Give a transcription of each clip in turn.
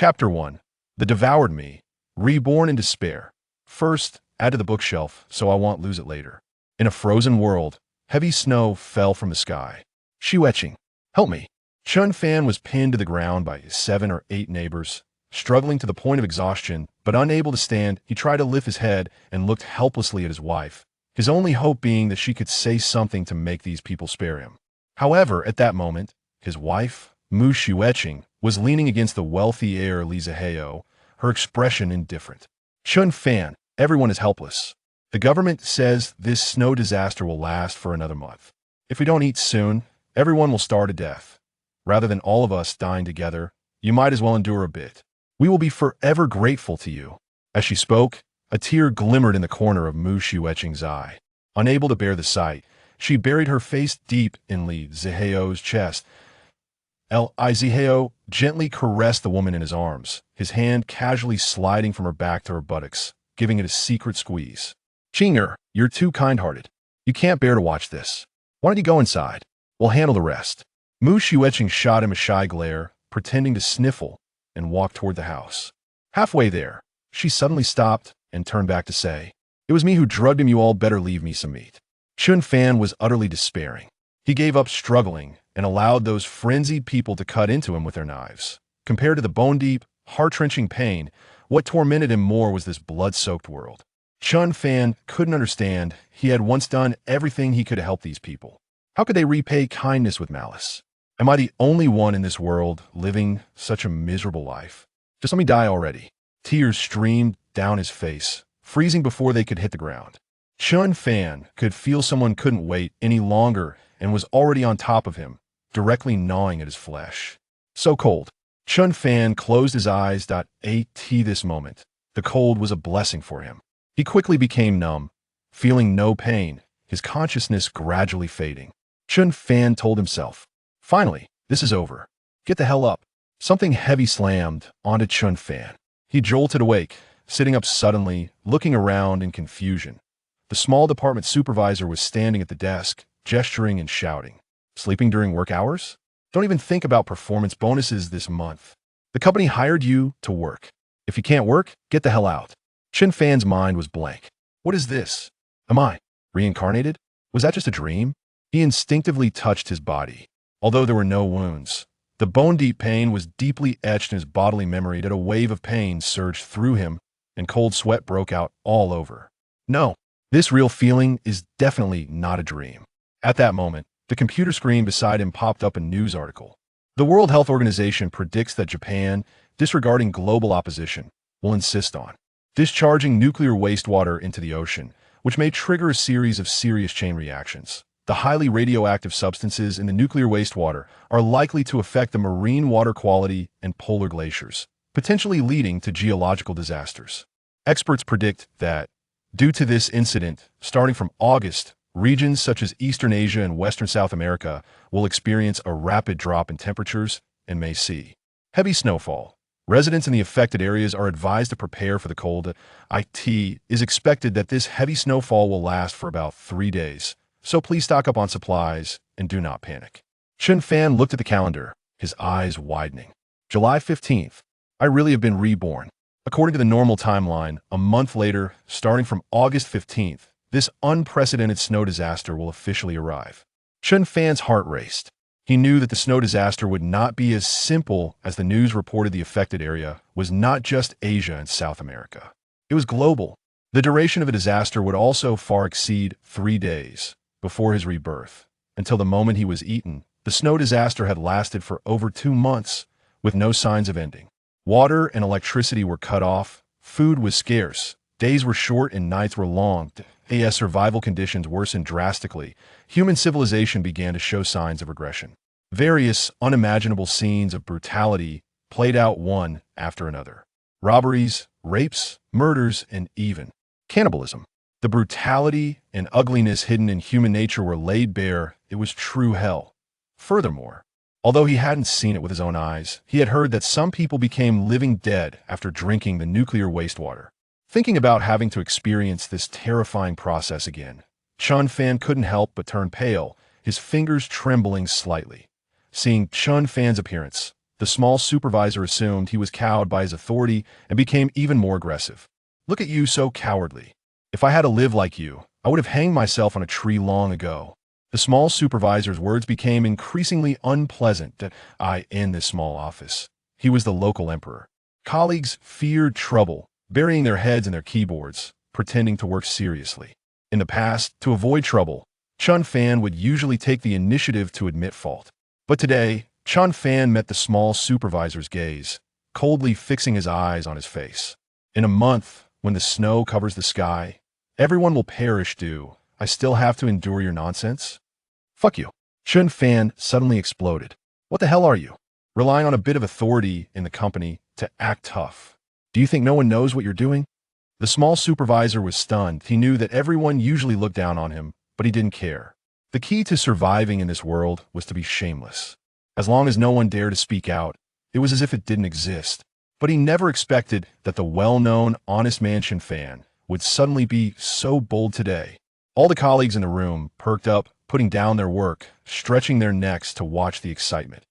Chapter 1. The Devoured Me. Reborn in Despair. First, add to the bookshelf so I won't lose it later. In a frozen world, heavy snow fell from the sky. Shi-wetching. Help me. Chen Fan was pinned to the ground by his 7 or 8 neighbors. Struggling to the point of exhaustion, but unable to stand, he tried to lift his head and looked helplessly at his wife, his only hope being that she could say something to make these people spare him. However, at that moment, his wife, Mu Shi-wetching, was leaning against the wealthy heir Li Zihao, her expression indifferent. Chen Fan, everyone is helpless. The government says this snow disaster will last for another month. If we don't eat soon, everyone will starve to death. Rather than all of us dying together, you might as well endure a bit. We will be forever grateful to you. As she spoke, a tear glimmered in the corner of Mu Shi-wetching's eye. Unable to bear the sight, she buried her face deep in Li Zihao's chest. Li Zihao gently caressed the woman in his arms, his hand casually sliding from her back to her buttocks, giving it a secret squeeze. Chinger, you're too kind-hearted. You can't bear to watch this. Why don't you go inside? We'll handle the rest. Mu Shi-wetching shot him a shy glare, pretending to sniffle, and walked toward the house. Halfway there, she suddenly stopped and turned back to say, "It was me who drugged him. You all better leave me some meat." Chen Fan was utterly despairing. He gave up struggling and allowed those frenzied people to cut into him with their knives. Compared to the bone-deep, heart-wrenching pain, what tormented him more was this blood-soaked world. Chen Fan couldn't understand. He had once done everything he could to help these people. How could they repay kindness with malice? Am I the only one in this world living such a miserable life? Just let me die already. Tears streamed down his face, freezing before they could hit the ground. Chen Fan could feel someone couldn't wait any longer and was already on top of him, directly gnawing at his flesh. So cold. Chen Fan closed his eyes. At this moment, the cold was a blessing for him. He quickly became numb, feeling no pain, his consciousness gradually fading. Chen Fan told himself, "Finally, this is over. Get the hell up." Something heavy slammed onto Chen Fan. He jolted awake, sitting up suddenly, looking around in confusion. The small department supervisor was standing at the desk, gesturing and shouting. Sleeping during work hours? Don't even think about performance bonuses this month. The company hired you to work. If you can't work, get the hell out. Chen Fan's mind was blank. What is this? Am I reincarnated? Was that just a dream? He instinctively touched his body. Although there were no wounds, the bone-deep pain was deeply etched in his bodily memory that a wave of pain surged through him and cold sweat broke out all over. No, this real feeling is definitely not a dream. At that moment, the computer screen beside him popped up a news article. The World Health Organization predicts that Japan, disregarding global opposition, will insist on discharging nuclear wastewater into the ocean, which may trigger a series of serious chain reactions. The highly radioactive substances in the nuclear wastewater are likely to affect the marine water quality and polar glaciers, potentially leading to geological disasters. Experts predict that, due to this incident, starting from August, regions such as Eastern Asia and Western South America will experience a rapid drop in temperatures and may see heavy snowfall. Residents in the affected areas are advised to prepare for the cold. It is expected that this heavy snowfall will last for about 3 days, so please stock up on supplies and do not panic. Chen Fan looked at the calendar, his eyes widening. July 15th. I really have been reborn. According to the normal timeline, a month later, starting from August 15th, this unprecedented snow disaster will officially arrive. Chen Fan's heart raced. He knew that the snow disaster would not be as simple as the news reported. The affected area was not just Asia and South America. It was global. The duration of a disaster would also far exceed 3 days before his rebirth. Until the moment he was eaten, the snow disaster had lasted for over 2 months, with no signs of ending. Water and electricity were cut off, food was scarce, days were short and nights were long. As survival conditions worsened drastically, human civilization began to show signs of regression. Various unimaginable scenes of brutality played out one after another. Robberies, rapes, murders, and even cannibalism. The brutality and ugliness hidden in human nature were laid bare. It was true hell. Furthermore, although he hadn't seen it with his own eyes, he had heard that some people became living dead after drinking the nuclear wastewater. Thinking about having to experience this terrifying process again, Chen Fan couldn't help but turn pale, his fingers trembling slightly. Seeing Chen Fan's appearance, The small supervisor assumed he was cowed by his authority and became even more aggressive. Look at you, so cowardly. If I had to live like you, I would have hanged myself on a tree long ago. The small supervisor's words became increasingly unpleasant. In this small office. He was the local emperor. Colleagues feared trouble, burying their heads in their keyboards, pretending to work seriously. In the past, to avoid trouble, Chen Fan would usually take the initiative to admit fault. But today, Chen Fan met the small supervisor's gaze, coldly fixing his eyes on his face. In a month, when the snow covers the sky, everyone will perish. Do I still have to endure your nonsense? Fuck you. Chen Fan suddenly exploded. What the hell are you? Relying on a bit of authority in the company to act tough. Do you think no one knows what you're doing? The small supervisor was stunned. He knew that everyone usually looked down on him, but he didn't care. The key to surviving in this world was to be shameless. As long as no one dared to speak out, it was as if it didn't exist. But he never expected that the well-known, honest man Chen Fan would suddenly be so bold today. All the colleagues in the room perked up, putting down their work, stretching their necks to watch the excitement.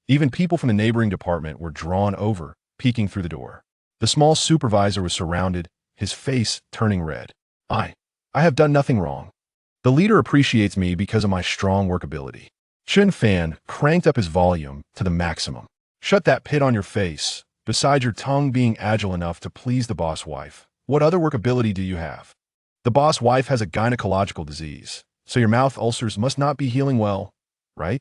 Even people from the neighboring department were drawn over, peeking through the door. The small supervisor was surrounded, his face turning red. I have done nothing wrong. The leader appreciates me because of my strong work ability. Chen Fan cranked up his volume to the maximum. Shut that pit on your face. Besides your tongue being agile enough to please the boss wife, what other work ability do you have? The boss wife has a gynecological disease, so your mouth ulcers must not be healing well, right?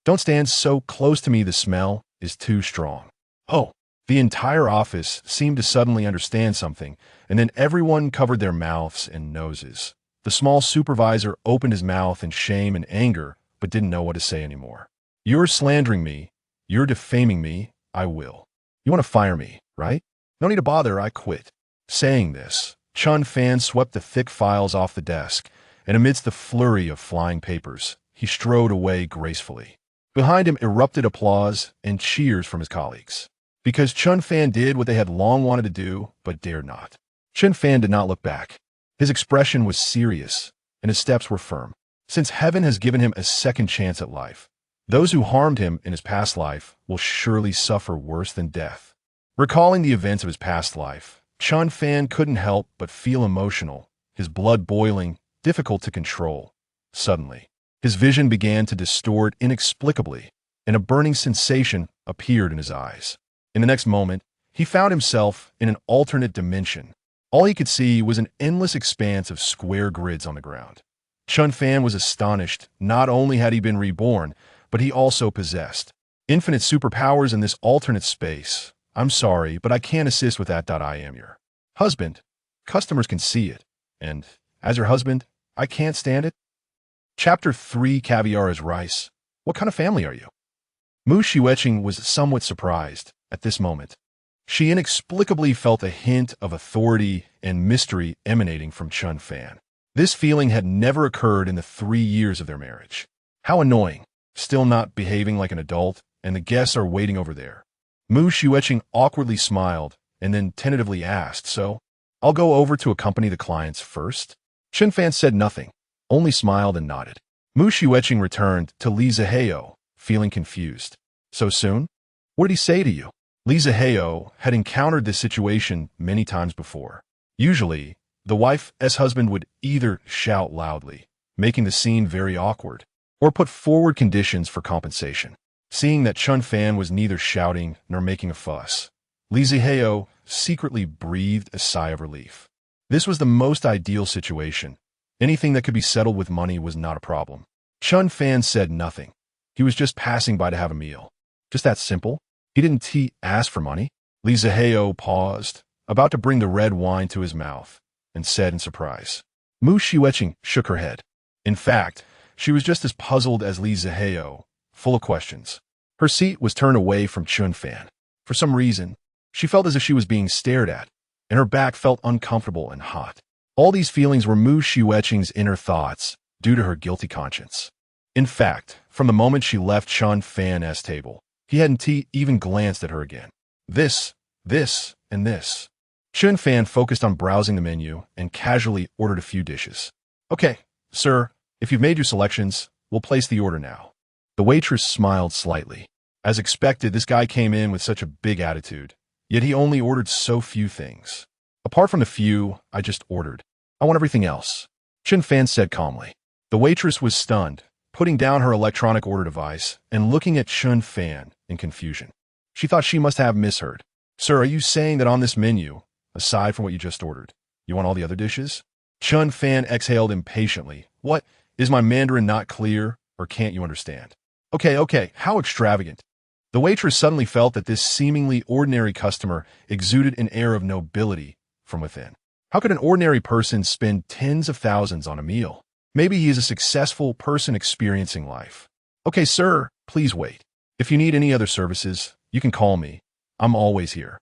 Don't stand so close to me, the smell is too strong. Oh, the entire office seemed to suddenly understand something, and then everyone covered their mouths and noses. The small supervisor opened his mouth in shame and anger, but didn't know what to say anymore. You're slandering me. You're defaming me. I will. You want to fire me, right? No need to bother, I quit. Saying this, Chen Fan swept the thick files off the desk, and amidst the flurry of flying papers, he strode away gracefully. Behind him erupted applause and cheers from his colleagues. Because Chen Fan did what they had long wanted to do, but dared not. Chen Fan did not look back. His expression was serious, and his steps were firm. Since heaven has given him a second chance at life, those who harmed him in his past life will surely suffer worse than death. Recalling the events of his past life, Chen Fan couldn't help but feel emotional, his blood boiling, difficult to control. Suddenly, his vision began to distort inexplicably, and a burning sensation appeared in his eyes. In the next moment, he found himself in an alternate dimension. All he could see was an endless expanse of square grids on the ground. Chen Fan was astonished. Not only had he been reborn, but he also possessed infinite superpowers in this alternate space. I'm sorry, but I can't assist with that. I am your husband. Customers can see it. And as your husband, I can't stand it. Chapter 3, Caviar is Rice. What kind of family are you? Mu Shiueching was somewhat surprised at this moment. She inexplicably felt a hint of authority and mystery emanating from Chen Fan. This feeling had never occurred in the 3 years of their marriage. How annoying. Still not behaving like an adult, and the guests are waiting over there. Mu Shiueching awkwardly smiled, and then tentatively asked, so, I'll go over to accompany the clients first? Chen Fan said nothing, only smiled and nodded. Mu Shiueching returned to Li Zihao, feeling confused. So soon? What did he say to you? Li Zihao had encountered this situation many times before. Usually, the wife's husband would either shout loudly, making the scene very awkward, or put forward conditions for compensation. Seeing that Chen Fan was neither shouting nor making a fuss, Li Zihao secretly breathed a sigh of relief. This was the most ideal situation. Anything that could be settled with money was not a problem. Chen Fan said nothing. He was just passing by to have a meal. Just that simple. He didn't ask for money. Li Zihao paused, about to bring the red wine to his mouth, and said in surprise. Mu Shiueching shook her head. In fact, she was just as puzzled as Li Zihao, full of questions. Her seat was turned away from Chen Fan. For some reason, she felt as if she was being stared at, and her back felt uncomfortable and hot. All these feelings were Mu Shiueching's inner thoughts, due to her guilty conscience. In fact, from the moment she left Chen Fan's table, he hadn't even glanced at her again. This, and this. Chen Fan focused on browsing the menu and casually ordered a few dishes. Okay, sir, if you've made your selections, we'll place the order now. The waitress smiled slightly. As expected, this guy came in with such a big attitude, yet he only ordered so few things. Apart from the few I just ordered, I want everything else, Chen Fan said calmly. The waitress was stunned, putting down her electronic order device and looking at Chen Fan in confusion. She thought she must have misheard. Sir, are you saying that on this menu, aside from what you just ordered, you want all the other dishes? Chen Fan exhaled impatiently. What? Is my Mandarin not clear, or can't you understand? Okay, how extravagant. The waitress suddenly felt that this seemingly ordinary customer exuded an air of nobility from within. How could an ordinary person spend tens of thousands on a meal? Maybe he is a successful person experiencing life. Okay, sir, please wait. If you need any other services, you can call me. I'm always here.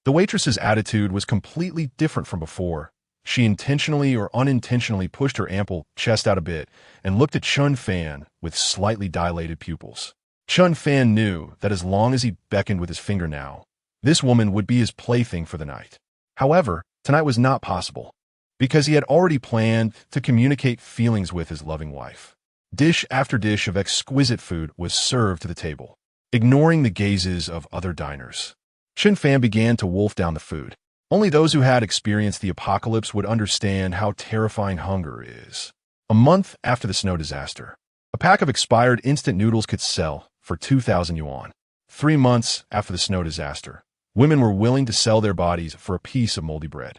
The waitress's attitude was completely different from before. She intentionally or unintentionally pushed her ample chest out a bit and looked at Chen Fan with slightly dilated pupils. Chen Fan knew that as long as he beckoned with his finger now, this woman would be his plaything for the night. However, tonight was not possible, because he had already planned to communicate feelings with his loving wife. Dish after dish of exquisite food was served to the table, ignoring the gazes of other diners. Chen Fan began to wolf down the food. Only those who had experienced the apocalypse would understand how terrifying hunger is. A month after the snow disaster, a pack of expired instant noodles could sell for 2,000 yuan. 3 months after the snow disaster, women were willing to sell their bodies for a piece of moldy bread.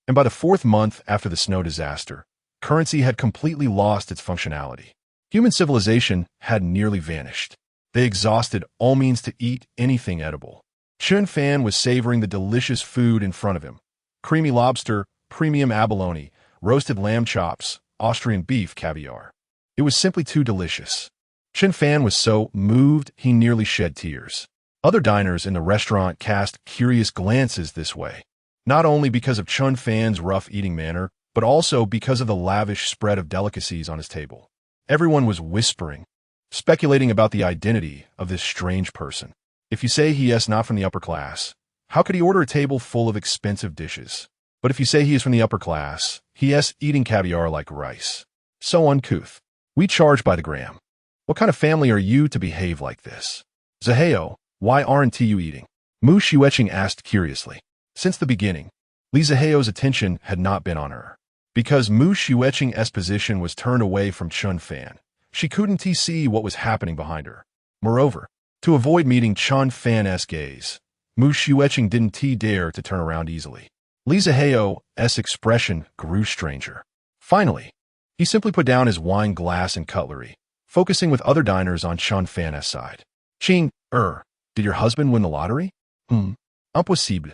And by the 4th month after the snow disaster, currency had completely lost its functionality. Human civilization had nearly vanished. They exhausted all means to eat anything edible. Chen Fan was savoring the delicious food in front of him. Creamy lobster, premium abalone, roasted lamb chops, Austrian beef caviar. It was simply too delicious. Chen Fan was so moved he nearly shed tears. Other diners in the restaurant cast curious glances this way, not only because of Chen Fan's rough eating manner, but also because of the lavish spread of delicacies on his table. Everyone was whispering, speculating about the identity of this strange person. If you say he is not from the upper class, how could he order a table full of expensive dishes? But if you say he is from the upper class, he is eating caviar like rice. So uncouth. We charge by the gram. What kind of family are you to behave like this? Zaheo, why aren't you eating? Mu Xueqing asked curiously. Since the beginning, Li Zaheo's attention had not been on her. Because Mu Xueqing's position was turned away from Chen Fan, she couldn't see what was happening behind her. Moreover, to avoid meeting Chen Fan's gaze, Mu Xueqing didn't dare to turn around easily. Li Zaheo's expression grew stranger. Finally, he simply put down his wine glass and cutlery, focusing with other diners on Chen Fan's side. Did your husband win the lottery? Impossible.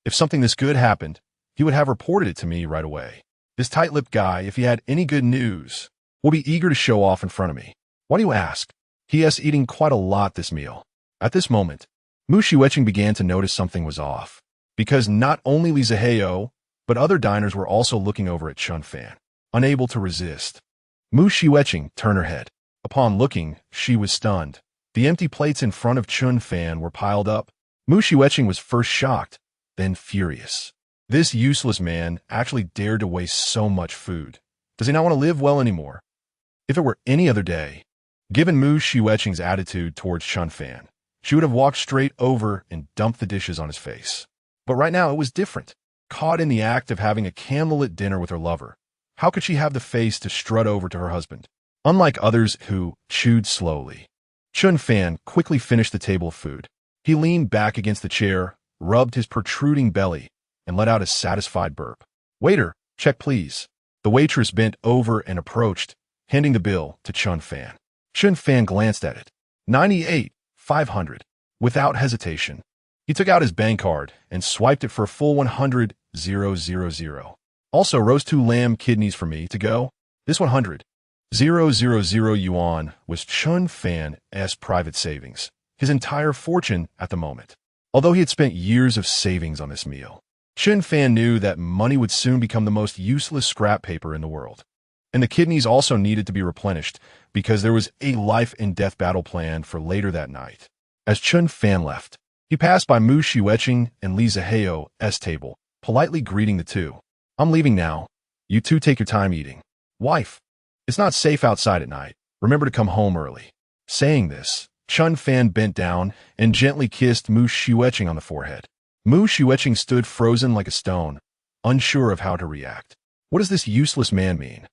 If something this good happened, he would have reported it to me right away. This tight-lipped guy, if he had any good news, will be eager to show off in front of me. Why do you ask? He is eating quite a lot this meal. At this moment, Mu Xueqing began to notice something was off, because not only Li Zaheo, but other diners were also looking over at Chen Fan, unable to resist. Mu Xueqing turned her head. Upon looking, she was stunned. The empty plates in front of Chen Fan were piled up. Mu Xueqing was first shocked, then furious. This useless man actually dared to waste so much food. Does he not want to live well anymore? If it were any other day, given Mu Xueqing's attitude towards Chen Fan, she would have walked straight over and dumped the dishes on his face. But right now it was different. Caught in the act of having a candlelit dinner with her lover, how could she have the face to strut over to her husband? Unlike others who chewed slowly, Chen Fan quickly finished the table of food. He leaned back against the chair, rubbed his protruding belly, and let out a satisfied burp. Waiter, check please. The waitress bent over and approached, handing the bill to Chen Fan. Chen Fan glanced at it. 98,500. Without hesitation, he took out his bank card and swiped it for a full 100,000. Also, roast 2 lamb kidneys for me to go. This 100,000 yuan was Chen Fan's private savings, his entire fortune at the moment. Although he had spent years of savings on this meal, Chen Fan knew that money would soon become the most useless scrap paper in the world. And the kidneys also needed to be replenished because there was a life-and-death battle planned for later that night. As Chen Fan left, he passed by Mu Xueqing and Li Zaheo's table, politely greeting the two. I'm leaving now. You two take your time eating. Wife, it's not safe outside at night. Remember to come home early. Saying this, Chen Fan bent down and gently kissed Mu Xueqing on the forehead. Mu Xueqing stood frozen like a stone, unsure of how to react. What does this useless man mean?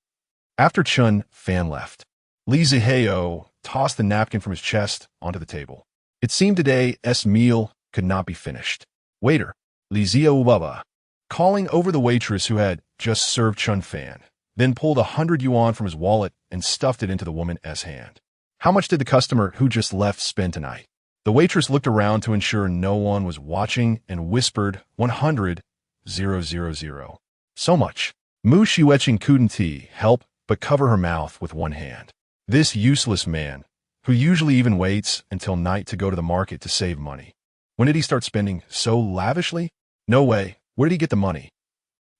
After Chen Fan left, Li Zihao tossed the napkin from his chest onto the table. It seemed today's meal could not be finished. Waiter, Li Zihao, calling over the waitress who had just served Chen Fan, then pulled 100 yuan from his wallet and stuffed it into the woman's hand. How much did the customer who just left spend tonight? The waitress looked around to ensure no one was watching and whispered 100,000. So much. Mu Xueqing couldn't help but cover her mouth with one hand. This useless man, who usually even waits until night to go to the market to save money. When did he start spending so lavishly? No way. Where did he get the money?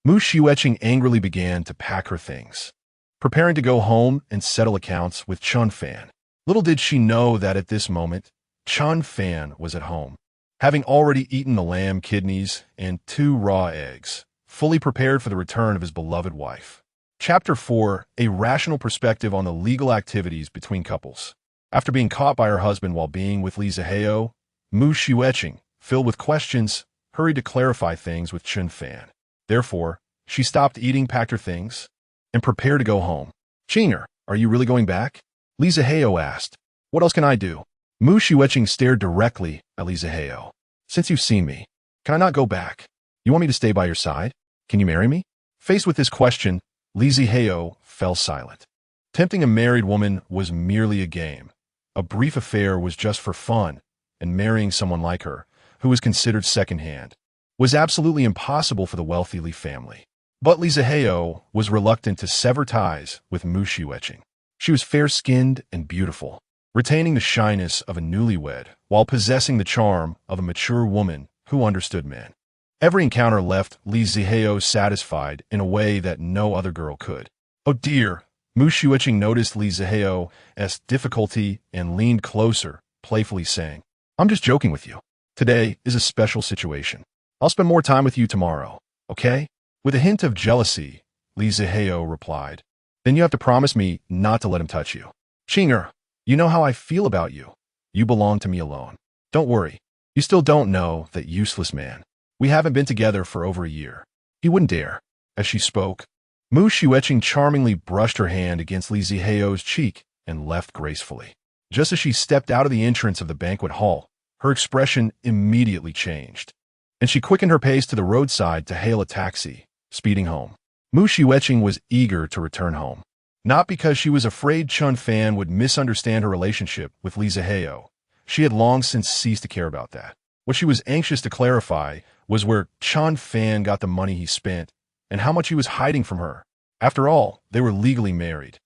Mu Xueqing angrily began to pack her things, preparing to go home and settle accounts with Chen Fan. Little did she know that at this moment, Chen Fan was at home, having already eaten the lamb kidneys and 2 raw eggs, fully prepared for the return of his beloved wife. Chapter 4, A Rational Perspective on the Legal Activities Between Couples. After being caught by her husband while being with Li Zihao, Mu Xueqing, filled with questions, hurried to clarify things with Chen Fan. Therefore, she stopped eating, packed her things, and prepared to go home. Chinger, are you really going back? Li Zihao asked. What else can I do? Mu Xueqing stared directly at Li Zihao. Since you've seen me, can I not go back? You want me to stay by your side? Can you marry me? Faced with this question, Li Zihao fell silent. Tempting a married woman was merely a game. A brief affair was just for fun, and marrying someone like her, who was considered second-hand, was absolutely impossible for the wealthy Li family. But Li Zihao was reluctant to sever ties with Mu Xueqing. She was fair-skinned and beautiful, retaining the shyness of a newlywed while possessing the charm of a mature woman who understood men. Every encounter left Li Zihao satisfied in a way that no other girl could. Oh dear, Mu Xueqing noticed Li Zihao's difficulty and leaned closer, playfully saying, I'm just joking with you. Today is a special situation. I'll spend more time with you tomorrow, okay? With a hint of jealousy, Li Zihao replied, Then you have to promise me not to let him touch you. Chinger, you know how I feel about you. You belong to me alone. Don't worry. You still don't know that useless man. We haven't been together for over a year. He wouldn't dare. As she spoke, Mu Xueqing charmingly brushed her hand against Li Zihao's cheek and left gracefully. Just as she stepped out of the entrance of the banquet hall, her expression immediately changed, and she quickened her pace to the roadside to hail a taxi, speeding home. Mu Xueqing was eager to return home, not because she was afraid Chen Fan would misunderstand her relationship with Li Zihao. She had long since ceased to care about that. What she was anxious to clarify was where Chen Fan got the money he spent and how much he was hiding from her. After all, they were legally married,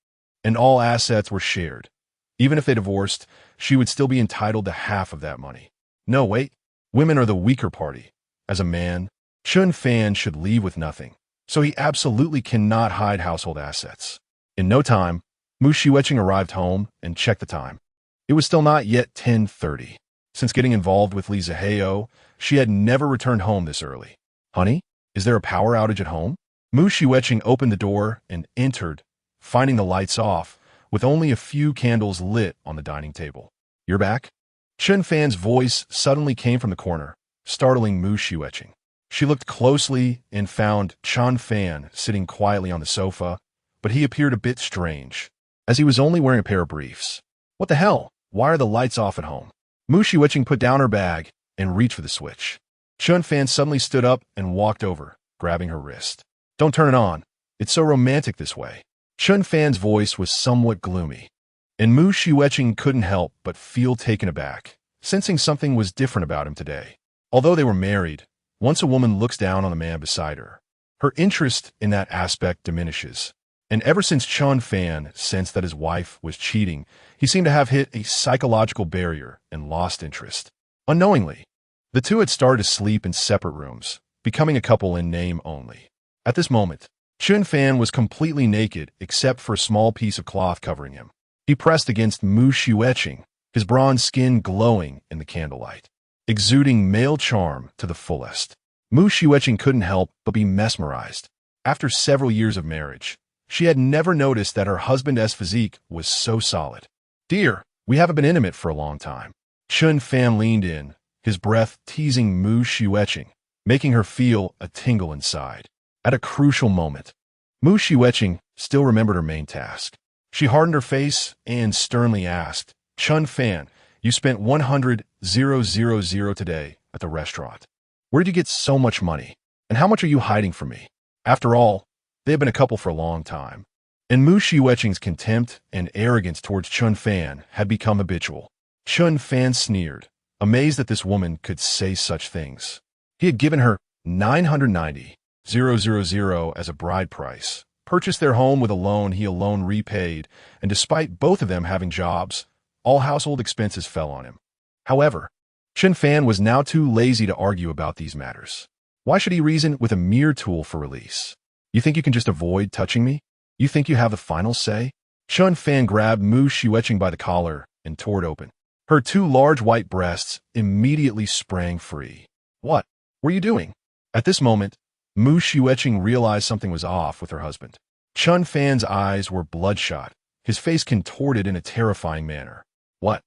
and all assets were shared. Even if they divorced, she would still be entitled to half of that money. No, wait. Women are the weaker party. As a man, Chen Fan should leave with nothing, so he absolutely cannot hide household assets. In no time, Mu Xueqing arrived home and checked the time. It was still not yet 10:30. Since getting involved with Li Zihao, she had never returned home this early. Honey, is there a power outage at home? Mu Xueqing opened the door and entered, finding the lights off, with only a few candles lit on the dining table. You're back? Chen Fan's voice suddenly came from the corner, startling Mu Xueqing. She looked closely and found Chen Fan sitting quietly on the sofa, but he appeared a bit strange, as he was only wearing a pair of briefs. What the hell? Why are the lights off at home? Mu Xueqing put down her bag and reached for the switch. Chen Fan suddenly stood up and walked over, grabbing her wrist. Don't turn it on. It's so romantic this way. Chen Fan's voice was somewhat gloomy, and Mu Xueqing couldn't help but feel taken aback, sensing something was different about him today. Although they were married, once a woman looks down on the man beside her, her interest in that aspect diminishes. And ever since Chen Fan sensed that his wife was cheating, he seemed to have hit a psychological barrier and lost interest. Unknowingly, the two had started to sleep in separate rooms, becoming a couple in name only. At this moment, Chen Fan was completely naked except for a small piece of cloth covering him. He pressed against Mu Xueqing, his bronze skin glowing in the candlelight, exuding male charm to the fullest. Mu Xueqing couldn't help but be mesmerized. After several years of marriage, she had never noticed that her husband's physique was so solid. Dear, We haven't been intimate for a long time. Chen Fan leaned in, his breath teasing Mu Shiueching, making her feel a tingle inside. At a crucial moment, Mu Shiueching still remembered her main task. She hardened her face and sternly asked, Chen Fan, you spent 100,000 today at the restaurant. Where did you get so much money? And how much are you hiding from me? After all, they have been a couple for a long time. And Mu Shiueching's contempt and arrogance towards Chen Fan had become habitual. Chen Fan sneered, amazed that this woman could say such things. He had given her 990,000 as a bride price, purchased their home with a loan he alone repaid, and despite both of them having jobs, all household expenses fell on him. However, Chen Fan was now too lazy to argue about these matters. Why should he reason with a mere tool for release? You think you can just avoid touching me? You think you have the final say? Chen Fan grabbed Mu Shiueching by the collar and tore it open. Her two large white breasts immediately sprang free. What were you doing? At this moment, Mu Shiueching realized something was off with her husband. Chen Fan's eyes were bloodshot, his face contorted in a terrifying manner. What?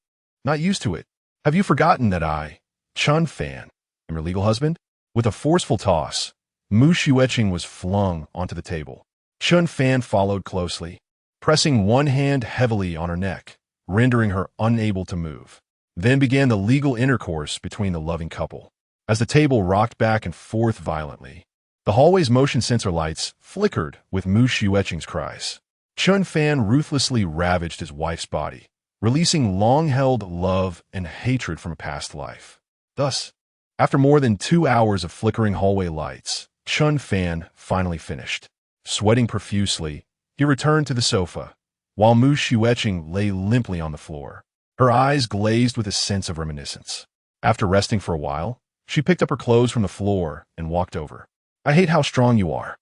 Not used to it. Have you forgotten that I, Chen Fan, am your legal husband? With a forceful toss, Mu Shiueching was flung onto the table. Chen Fan followed closely, pressing one hand heavily on her neck, rendering her unable to move. Then began the legal intercourse between the loving couple. As the table rocked back and forth violently, the hallway's motion sensor lights flickered with Mu Shiueching's cries. Chen Fan ruthlessly ravaged his wife's body, releasing long-held love and hatred from a past life. Thus, after more than 2 hours of flickering hallway lights, Chen Fan finally finished. Sweating profusely, he returned to the sofa, while Mu Shiueching lay limply on the floor. Her eyes glazed with a sense of reminiscence. After resting for a while, she picked up her clothes from the floor and walked over. I hate how strong you are.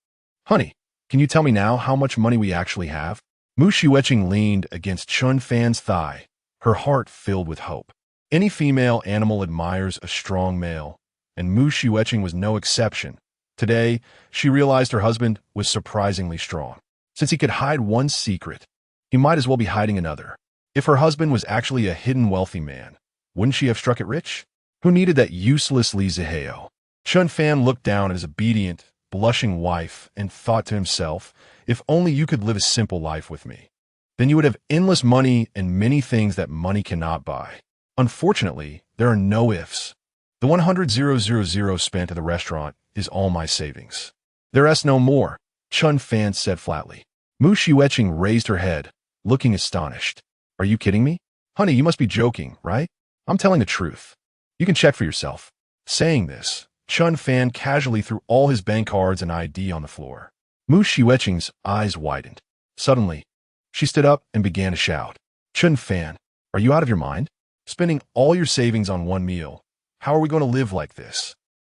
Honey, can you tell me now how much money we actually have? Mu Shiueching leaned against Chen Fan's thigh, her heart filled with hope. Any female animal admires a strong male, and Mu Shiueching was no exception. Today, she realized her husband was surprisingly strong. Since he could hide one secret, he might as well be hiding another. If her husband was actually a hidden wealthy man, wouldn't she have struck it rich? Who needed that useless Li Zihao? Chen Fan looked down at his obedient, blushing wife and thought to himself, if only you could live a simple life with me. Then you would have endless money and many things that money cannot buy. Unfortunately, there are no ifs. The 100,000 spent at the restaurant is all my savings. There is no more, Chen Fan said flatly. Mu Shiueching raised her head, looking astonished. Are you kidding me? Honey, you must be joking, right? I'm telling the truth. You can check for yourself. Saying this, Chen Fan casually threw all his bank cards and ID on the floor. Mu Shiueching's eyes widened. Suddenly, she stood up and began to shout. Chen Fan, are you out of your mind? Spending all your savings on one meal. How are we going to live like this?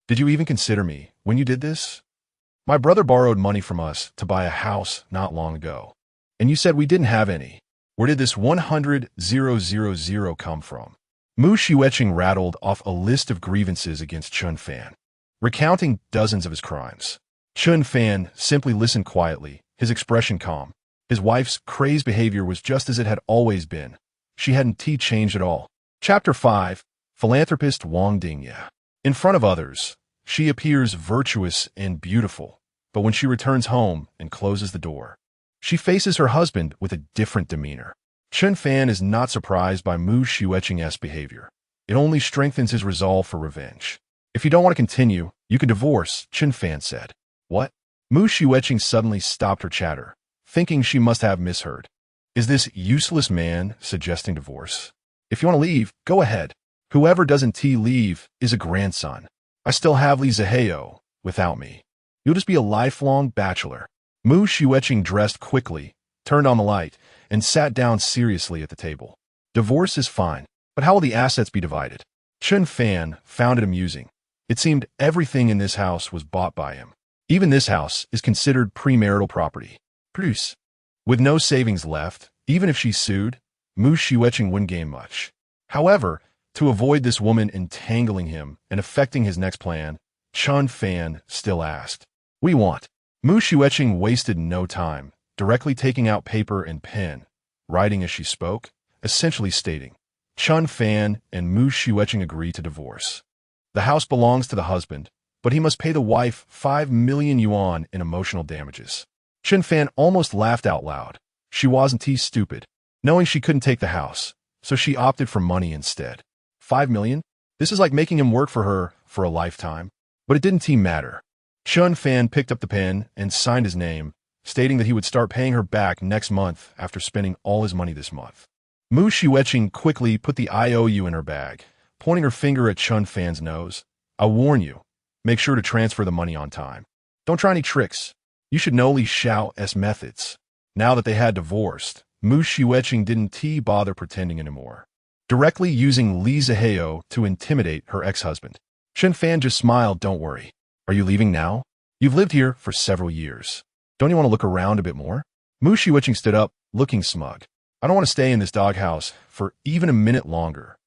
Did you even consider me when you did this? My brother borrowed money from us to buy a house not long ago, and you said we didn't have any. Where did this 100,000 come from? Mu Shiueching rattled off a list of grievances against Chen Fan, recounting dozens of his crimes. Chen Fan simply listened quietly, his expression calm. His wife's crazed behavior was just as it had always been. She hadn't changed at all. Chapter 5, Philanthropist Wang Dingya. In front of others, she appears virtuous and beautiful, but when she returns home and closes the door, she faces her husband with a different demeanor. Chen Fan is not surprised by Mu Shiueching's behavior. It only strengthens his resolve for revenge. If you don't want to continue, you can divorce, Chen Fan said. What? Mu Shiueching suddenly stopped her chatter, thinking she must have misheard. Is this useless man suggesting divorce? If you want to leave, go ahead. Whoever doesn't leave is a grandson. I still have Li Zihao without me. You'll just be a lifelong bachelor. Mu Shiueching dressed quickly, turned on the light, and sat down seriously at the table. Divorce is fine, but how will the assets be divided? Chen Fan found it amusing. It seemed everything in this house was bought by him. Even this house is considered premarital property. Plus, with no savings left, even if she sued, Mu Shiueching wouldn't gain much. However, to avoid this woman entangling him and affecting his next plan, Chen Fan still asked, "What do you want?" Mu Shiueching wasted no time, directly taking out paper and pen, writing as she spoke, essentially stating, Chen Fan and Mu Xiuqing agree to divorce. The house belongs to the husband, but he must pay the wife 5 million yuan in emotional damages. Chen Fan almost laughed out loud. She wasn't stupid, knowing she couldn't take the house, so she opted for money instead. 5 million? This is like making him work for her for a lifetime. But it didn't matter. Chen Fan picked up the pen and signed his name, stating that he would start paying her back next month after spending all his money this month. Mu Xiuqing quickly put the IOU in her bag, pointing her finger at Chen Fan's nose. I warn you, make sure to transfer the money on time. Don't try any tricks. You should know Li Xiao's methods. Now that they had divorced, Mu Xiuqing didn't bother pretending anymore, directly using Li Zihao to intimidate her ex-husband. Chen Fan just smiled. Don't worry. Are you leaving now? You've lived here for several years. Don't you want to look around a bit more? Mu Xiuqing stood up, looking smug. I don't want to stay in this doghouse for even a minute longer.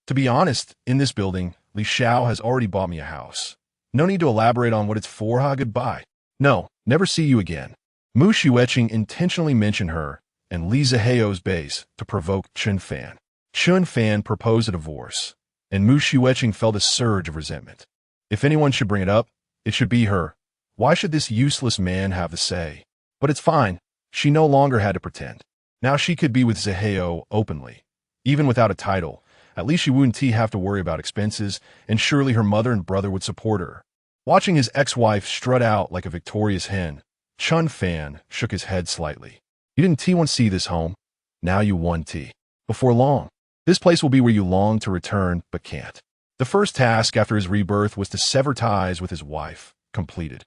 To be honest, in this building, Li Xiao has already bought me a house. No need to elaborate on what it's for. Goodbye. No, never see you again. Mu Xiuqing intentionally mentioned her and Li Zihao's base to provoke Chen Fan. Chen Fan proposed a divorce, and Mu Xiuqing felt a surge of resentment. If anyone should bring it up, it should be her. Why should this useless man have the say? But it's fine. She no longer had to pretend. Now she could be with Zihao openly. Even without a title, at least she wouldn't have to worry about expenses, and surely her mother and brother would support her. Watching his ex-wife strut out like a victorious hen, Chen Fan shook his head slightly. You didn't want to see this home. Now you won. Before long, this place will be where you long to return but can't. The first task after his rebirth was to sever ties with his wife. Completed.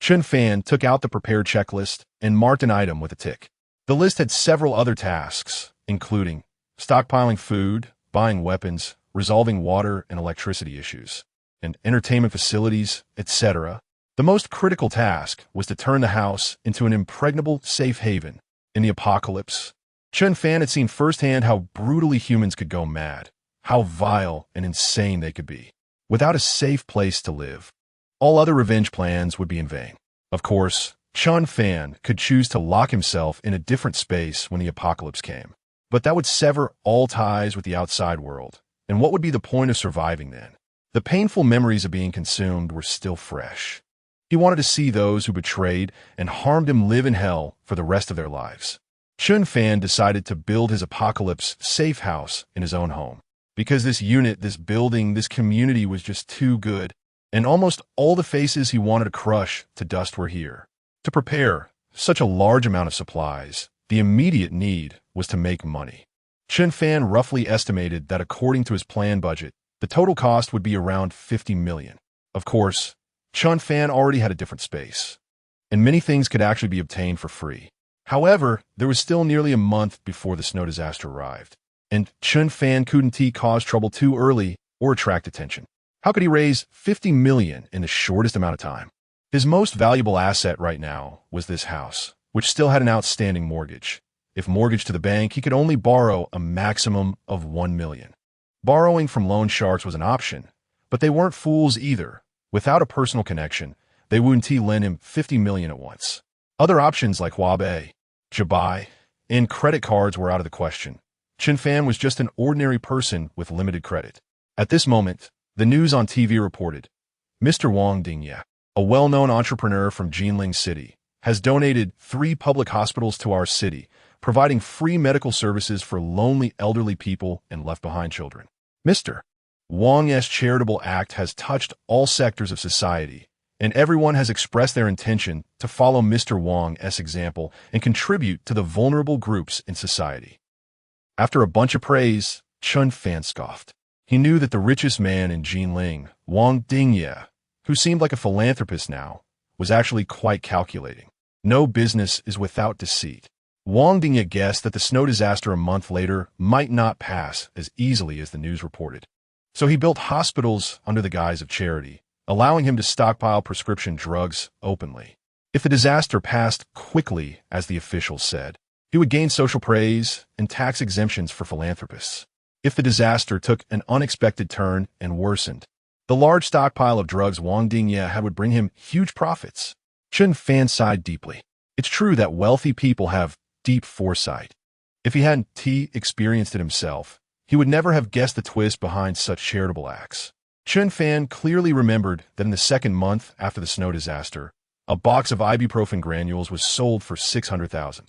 Chen Fan took out the prepared checklist and marked an item with a tick. The list had several other tasks, including stockpiling food, buying weapons, resolving water and electricity issues, and entertainment facilities, etc. The most critical task was to turn the house into an impregnable safe haven. In the apocalypse, Chen Fan had seen firsthand how brutally humans could go mad, how vile and insane they could be, without a safe place to live. All other revenge plans would be in vain. Of course, Chen Fan could choose to lock himself in a different space when the apocalypse came, but that would sever all ties with the outside world. And what would be the point of surviving then? The painful memories of being consumed were still fresh. He wanted to see those who betrayed and harmed him live in hell for the rest of their lives. Chen Fan decided to build his apocalypse safe house in his own home, because this unit, this building, this community was just too good, and almost all the faces he wanted to crush to dust were here. To prepare such a large amount of supplies, the immediate need was to make money. Chen Fan roughly estimated that according to his planned budget, the total cost would be around 50 million. Of course, Chen Fan already had a different space, and many things could actually be obtained for free. However, there was still nearly a month before the snow disaster arrived, and Chen Fan couldn't cause trouble too early or attract attention. How could he raise 50 million in the shortest amount of time? His most valuable asset right now was this house, which still had an outstanding mortgage. If mortgaged to the bank, he could only borrow a maximum of 1 million. Borrowing from loan sharks was an option, but they weren't fools either. Without a personal connection, they wouldn't lend him 50 million at once. Other options like Huabei, Jabai, and credit cards were out of the question. Chen Fan was just an ordinary person with limited credit. At this moment, the news on TV reported, Mr. Wang Dingye, a well-known entrepreneur from Jinling City, has donated 3 public hospitals to our city, providing free medical services for lonely elderly people and left-behind children. Mr. Wang's charitable act has touched all sectors of society, and everyone has expressed their intention to follow Mr. Wang's example and contribute to the vulnerable groups in society. After a bunch of praise, Chen Fan scoffed. He knew that the richest man in Jinling, Wang Dingye, who seemed like a philanthropist now, was actually quite calculating. No business is without deceit. Wang Dingye guessed that the snow disaster a month later might not pass as easily as the news reported. So he built hospitals under the guise of charity, allowing him to stockpile prescription drugs openly. If the disaster passed quickly, as the officials said, he would gain social praise and tax exemptions for philanthropists. If the disaster took an unexpected turn and worsened, the large stockpile of drugs Wang Dingye had would bring him huge profits. Chen Fan sighed deeply. It's true that wealthy people have deep foresight. If he hadn't experienced it himself, he would never have guessed the twist behind such charitable acts. Chen Fan clearly remembered that in the second month after the snow disaster, a box of ibuprofen granules was sold for $600,000.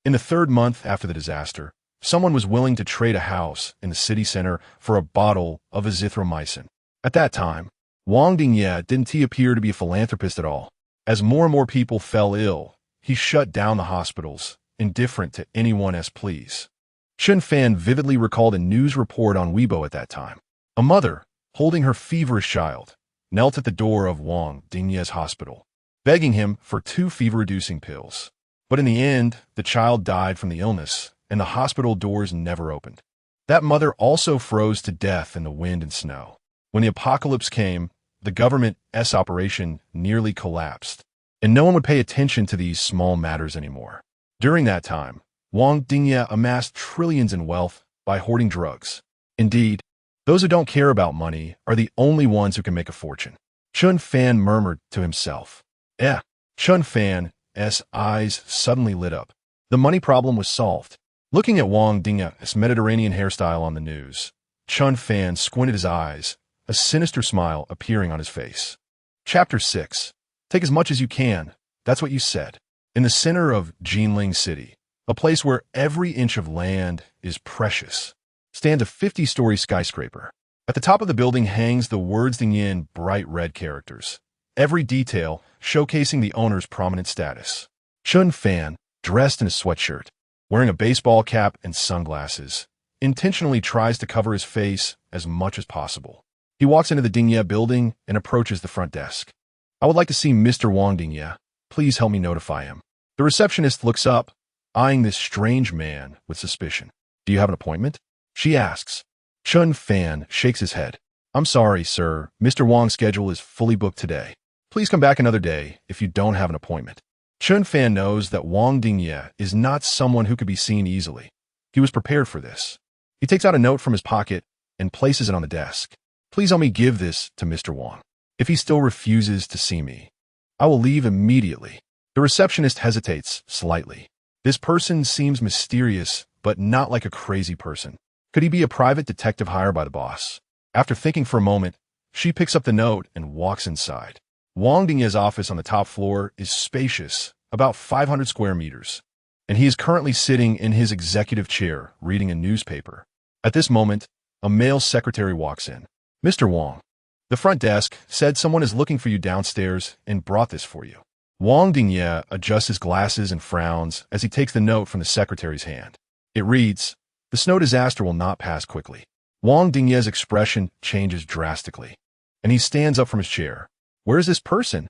In the third month after the disaster, someone was willing to trade a house in the city center for a bottle of azithromycin. At that time, Wang Dingye didn't appear to be a philanthropist at all. As more and more people fell ill, he shut down the hospitals, indifferent to anyone as please. Chen Fan vividly recalled a news report on Weibo at that time. A mother, holding her feverish child, knelt at the door of Wang Dingye's hospital, begging him for 2 fever-reducing pills. But in the end, the child died from the illness, and the hospital doors never opened. That mother also froze to death in the wind and snow. When the apocalypse came, the government's operation nearly collapsed, and no one would pay attention to these small matters anymore. During that time, Wang Dingye amassed trillions in wealth by hoarding drugs. Indeed, those who don't care about money are the only ones who can make a fortune. Chen Fan murmured to himself. Chen Fan's eyes suddenly lit up. The money problem was solved. Looking at Wang Dingye's Mediterranean hairstyle on the news, Chen Fan squinted his eyes, a sinister smile appearing on his face. Chapter 6. Take as much as you can. That's what you said. In the center of Jinling City, a place where every inch of land is precious, stands a 50-story skyscraper. At the top of the building hangs the words Dingye in bright red characters, every detail showcasing the owner's prominent status. Chen Fan, dressed in a sweatshirt, wearing a baseball cap and sunglasses, intentionally tries to cover his face as much as possible. He walks into the Dingye building and approaches the front desk. I would like to see Mr. Wang Dingye. Please help me notify him. The receptionist looks up, eyeing this strange man with suspicion. Do you have an appointment? She asks. Chen Fan shakes his head. I'm sorry, sir. Mr. Wang's schedule is fully booked today. Please come back another day if you don't have an appointment. Chen Fan knows that Wang Dingye is not someone who could be seen easily. He was prepared for this. He takes out a note from his pocket and places it on the desk. Please help me give this to Mr. Wang. If he still refuses to see me, I will leave immediately. The receptionist hesitates slightly. This person seems mysterious, but not like a crazy person. Could he be a private detective hired by the boss? After thinking for a moment, she picks up the note and walks inside. Wang Dingye's office on the top floor is spacious, about 500 square meters, and he is currently sitting in his executive chair reading a newspaper. At this moment, a male secretary walks in. Mr. Wang, the front desk said someone is looking for you downstairs and brought this for you. Wang Dingye adjusts his glasses and frowns as he takes the note from the secretary's hand. It reads, "The snow disaster will not pass quickly." Wang Dingye's expression changes drastically, and he stands up from his chair. Where is this person?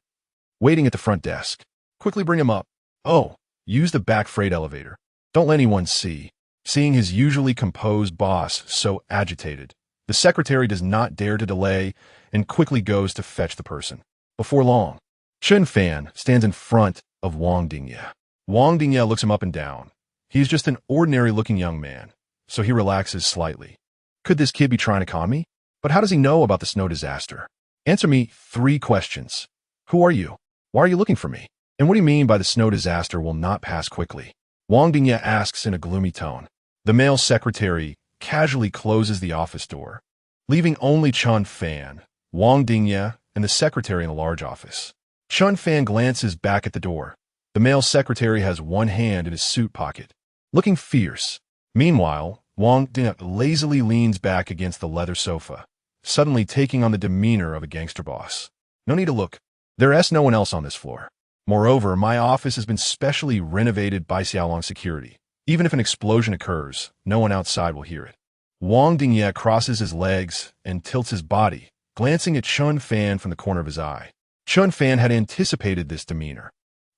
Waiting at the front desk. Quickly bring him up. Oh, use the back freight elevator. Don't let anyone see. Seeing his usually composed boss so agitated, the secretary does not dare to delay and quickly goes to fetch the person. Before long, Chen Fan stands in front of Wang Dingye. Wang Dingye looks him up and down. He is just an ordinary-looking young man, so he relaxes slightly. Could this kid be trying to con me? But how does he know about the snow disaster? Answer me 3 questions. Who are you? Why are you looking for me? And what do you mean by the snow disaster will not pass quickly? Wang Dingye asks in a gloomy tone. The male secretary casually closes the office door, leaving only Chen Fan, Wang Dingye, and the secretary in the large office. Chen Fan glances back at the door. The male secretary has one hand in his suit pocket, looking fierce. Meanwhile, Wang Dingye lazily leans back against the leather sofa, suddenly taking on the demeanor of a gangster boss. No need to look. There's no one else on this floor. Moreover, my office has been specially renovated by Xiaolong security. Even if an explosion occurs, no one outside will hear it. Wang Dingye crosses his legs and tilts his body, glancing at Chen Fan from the corner of his eye. Chen Fan had anticipated this demeanor,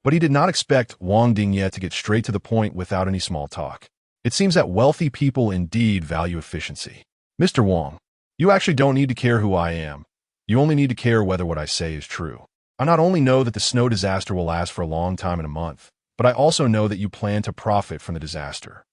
but he did not expect Wang Dingye to get straight to the point without any small talk. It seems that wealthy people indeed value efficiency. Mr. Wang, you actually don't need to care who I am. You only need to care whether what I say is true. I not only know that the snow disaster will last for a long time in a month, but I also know that you plan to profit from the disaster.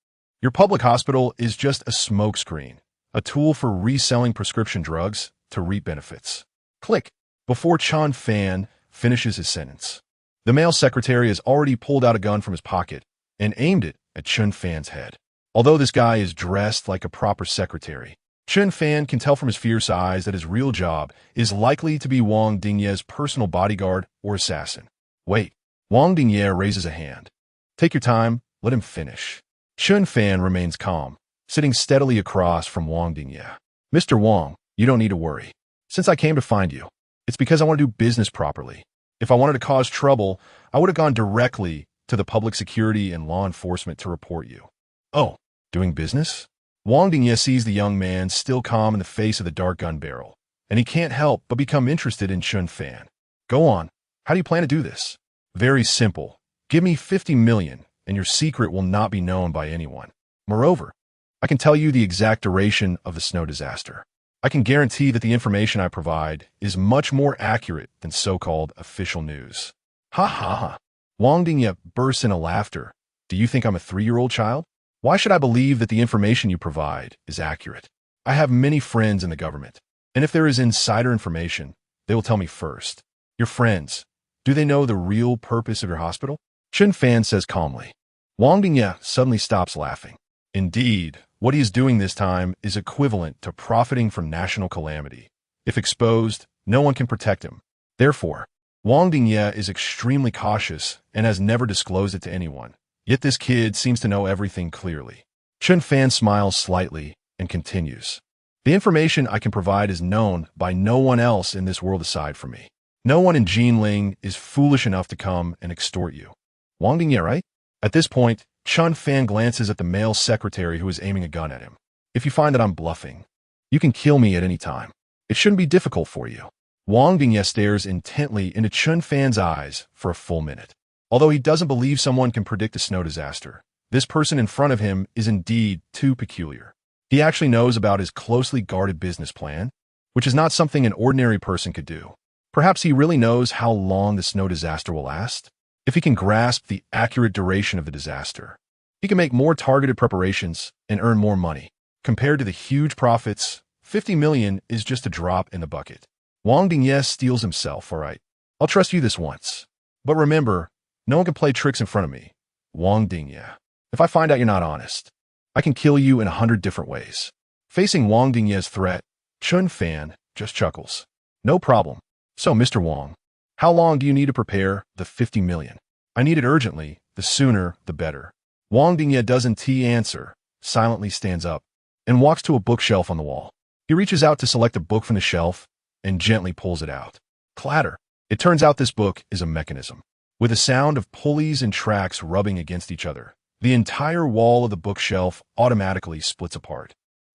Your public hospital is just a smokescreen, a tool for reselling prescription drugs to reap benefits. Click. Before Chen Fan finishes his sentence, the male secretary has already pulled out a gun from his pocket and aimed it at Chen Fan's head. Although this guy is dressed like a proper secretary, Chen Fan can tell from his fierce eyes that his real job is likely to be Wang Dingye's personal bodyguard or assassin. Wait, Wang Dingye raises a hand. Take your time, let him finish. Chen Fan remains calm, sitting steadily across from Wang Dingye. Mr. Wang, you don't need to worry. Since I came to find you, it's because I want to do business properly. If I wanted to cause trouble, I would have gone directly to the public security and law enforcement to report you. Oh, doing business? Wang Dingye sees the young man still calm in the face of the dark gun barrel, and he can't help but become interested in Chen Fan. Go on. How do you plan to do this? Very simple. Give me 50 million, and your secret will not be known by anyone. Moreover, I can tell you the exact duration of the snow disaster. I can guarantee that the information I provide is much more accurate than so-called official news. Ha ha ha. Wang Dingye bursts into laughter. Do you think I'm a 3-year-old child? Why should I believe that the information you provide is accurate? I have many friends in the government, and if there is insider information, they will tell me first. Your friends, do they know the real purpose of your hospital? Chen Fan says calmly. Wang Dingye suddenly stops laughing. Indeed, what he is doing this time is equivalent to profiting from national calamity. If exposed, no one can protect him. Therefore, Wang Dingye is extremely cautious and has never disclosed it to anyone. Yet this kid seems to know everything clearly. Chen Fan smiles slightly and continues. The information I can provide is known by no one else in this world aside from me. No one in Jinling is foolish enough to come and extort you. Wang Dingye, right? At this point, Chen Fan glances at the male secretary who is aiming a gun at him. If you find that I'm bluffing, you can kill me at any time. It shouldn't be difficult for you. Wang Dingye stares intently into Chen Fan's eyes for a full minute. Although he doesn't believe someone can predict a snow disaster, this person in front of him is indeed too peculiar. He actually knows about his closely guarded business plan, which is not something an ordinary person could do. Perhaps he really knows how long the snow disaster will last. If he can grasp the accurate duration of the disaster, he can make more targeted preparations and earn more money. Compared to the huge profits, 50 million is just a drop in the bucket. Wang Dingye steals himself, all right. I'll trust you this once. But remember, no one can play tricks in front of me. Wang Dingye. If I find out you're not honest, I can kill you in 100 different ways. Facing Wang Dingye's threat, Chen Fan just chuckles. No problem. So, Mr. Wang, how long do you need to prepare the 50 million? I need it urgently. The sooner, the better. Wang Dingye doesn't answer, silently stands up, and walks to a bookshelf on the wall. He reaches out to select a book from the shelf and gently pulls it out. Clatter. It turns out this book is a mechanism. With a sound of pulleys and tracks rubbing against each other, the entire wall of the bookshelf automatically splits apart.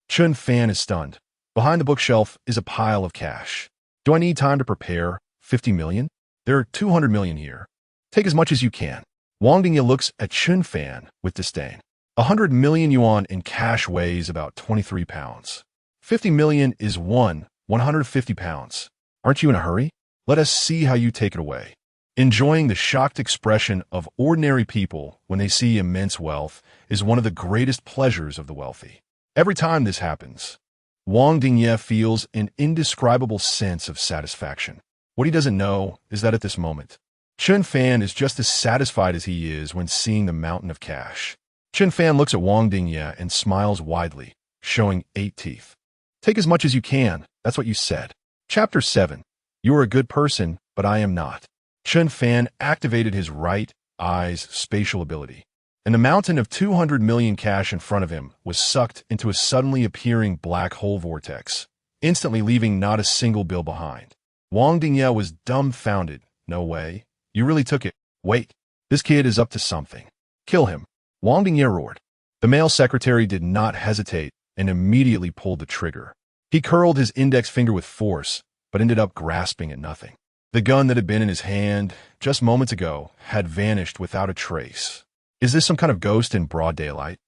Chen Fan is stunned. Behind the bookshelf is a pile of cash. Do I need time to prepare 50 million? There are 200 million here. Take as much as you can. Wang Dingye looks at Chen Fan with disdain. 100 million yuan in cash weighs about 23 pounds. 50 million is 150 pounds. Aren't you in a hurry? Let us see how you take it away. Enjoying the shocked expression of ordinary people when they see immense wealth is one of the greatest pleasures of the wealthy. Every time this happens, Wang Dingye feels an indescribable sense of satisfaction. What he doesn't know is that at this moment, Chen Fan is just as satisfied as he is when seeing the mountain of cash. Chen Fan looks at Wang Dingye and smiles widely, showing 8 teeth. Take as much as you can, that's what you said. Chapter 7. You are a good person, but I am not. Chen Fan activated his right eye's spatial ability, and the mountain of 200 million cash in front of him was sucked into a suddenly appearing black hole vortex, instantly leaving not a single bill behind. Wang Dingye was dumbfounded. No way. You really took it. Wait. This kid is up to something. Kill him. Wang Dingye roared. The male secretary did not hesitate and immediately pulled the trigger. He curled his index finger with force, but ended up grasping at nothing. The gun that had been in his hand just moments ago had vanished without a trace. Is this some kind of ghost in broad daylight?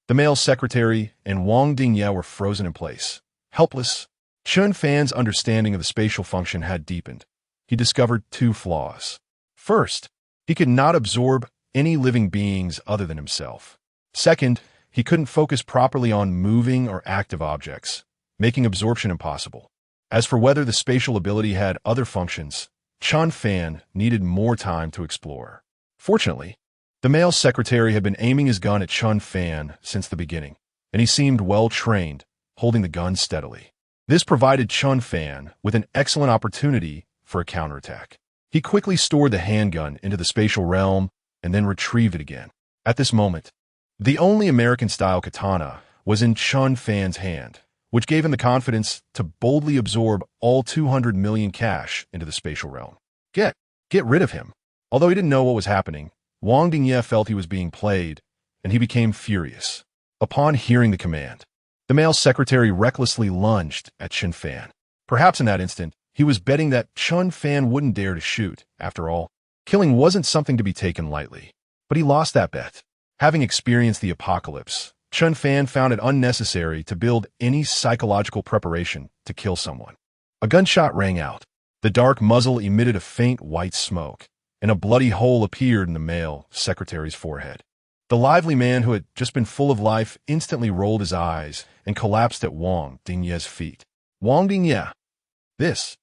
The male secretary and Wang Dingye were frozen in place, helpless. Chen Fan's understanding of the spatial function had deepened. He discovered 2 flaws. First, he could not absorb any living beings other than himself. Second, he couldn't focus properly on moving or active objects, making absorption impossible. As for whether the spatial ability had other functions, Chen Fan needed more time to explore. Fortunately, The male secretary had been aiming his gun at Chen Fan since the beginning, and he seemed well-trained, holding the gun steadily. This provided Chen Fan with an excellent opportunity for a counterattack. He quickly stored the handgun into the spatial realm and then retrieved it again. At this moment, the only American-style katana was in Chen Fan's hand, which gave him the confidence to boldly absorb all 200 million cash into the spatial realm. Get rid of him. Although he didn't know what was happening, Wang Dingye felt he was being played, and he became furious. Upon hearing the command, the male secretary recklessly lunged at Chen Fan. Perhaps in that instant, he was betting that Chen Fan wouldn't dare to shoot. After all, killing wasn't something to be taken lightly. But he lost that bet. Having experienced the apocalypse, Chen Fan found it unnecessary to build any psychological preparation to kill someone. A gunshot rang out. The dark muzzle emitted a faint white smoke, and a bloody hole appeared in the male secretary's forehead. The lively man who had just been full of life instantly rolled his eyes and collapsed at Wang Dingye's feet. Wang Dingye, this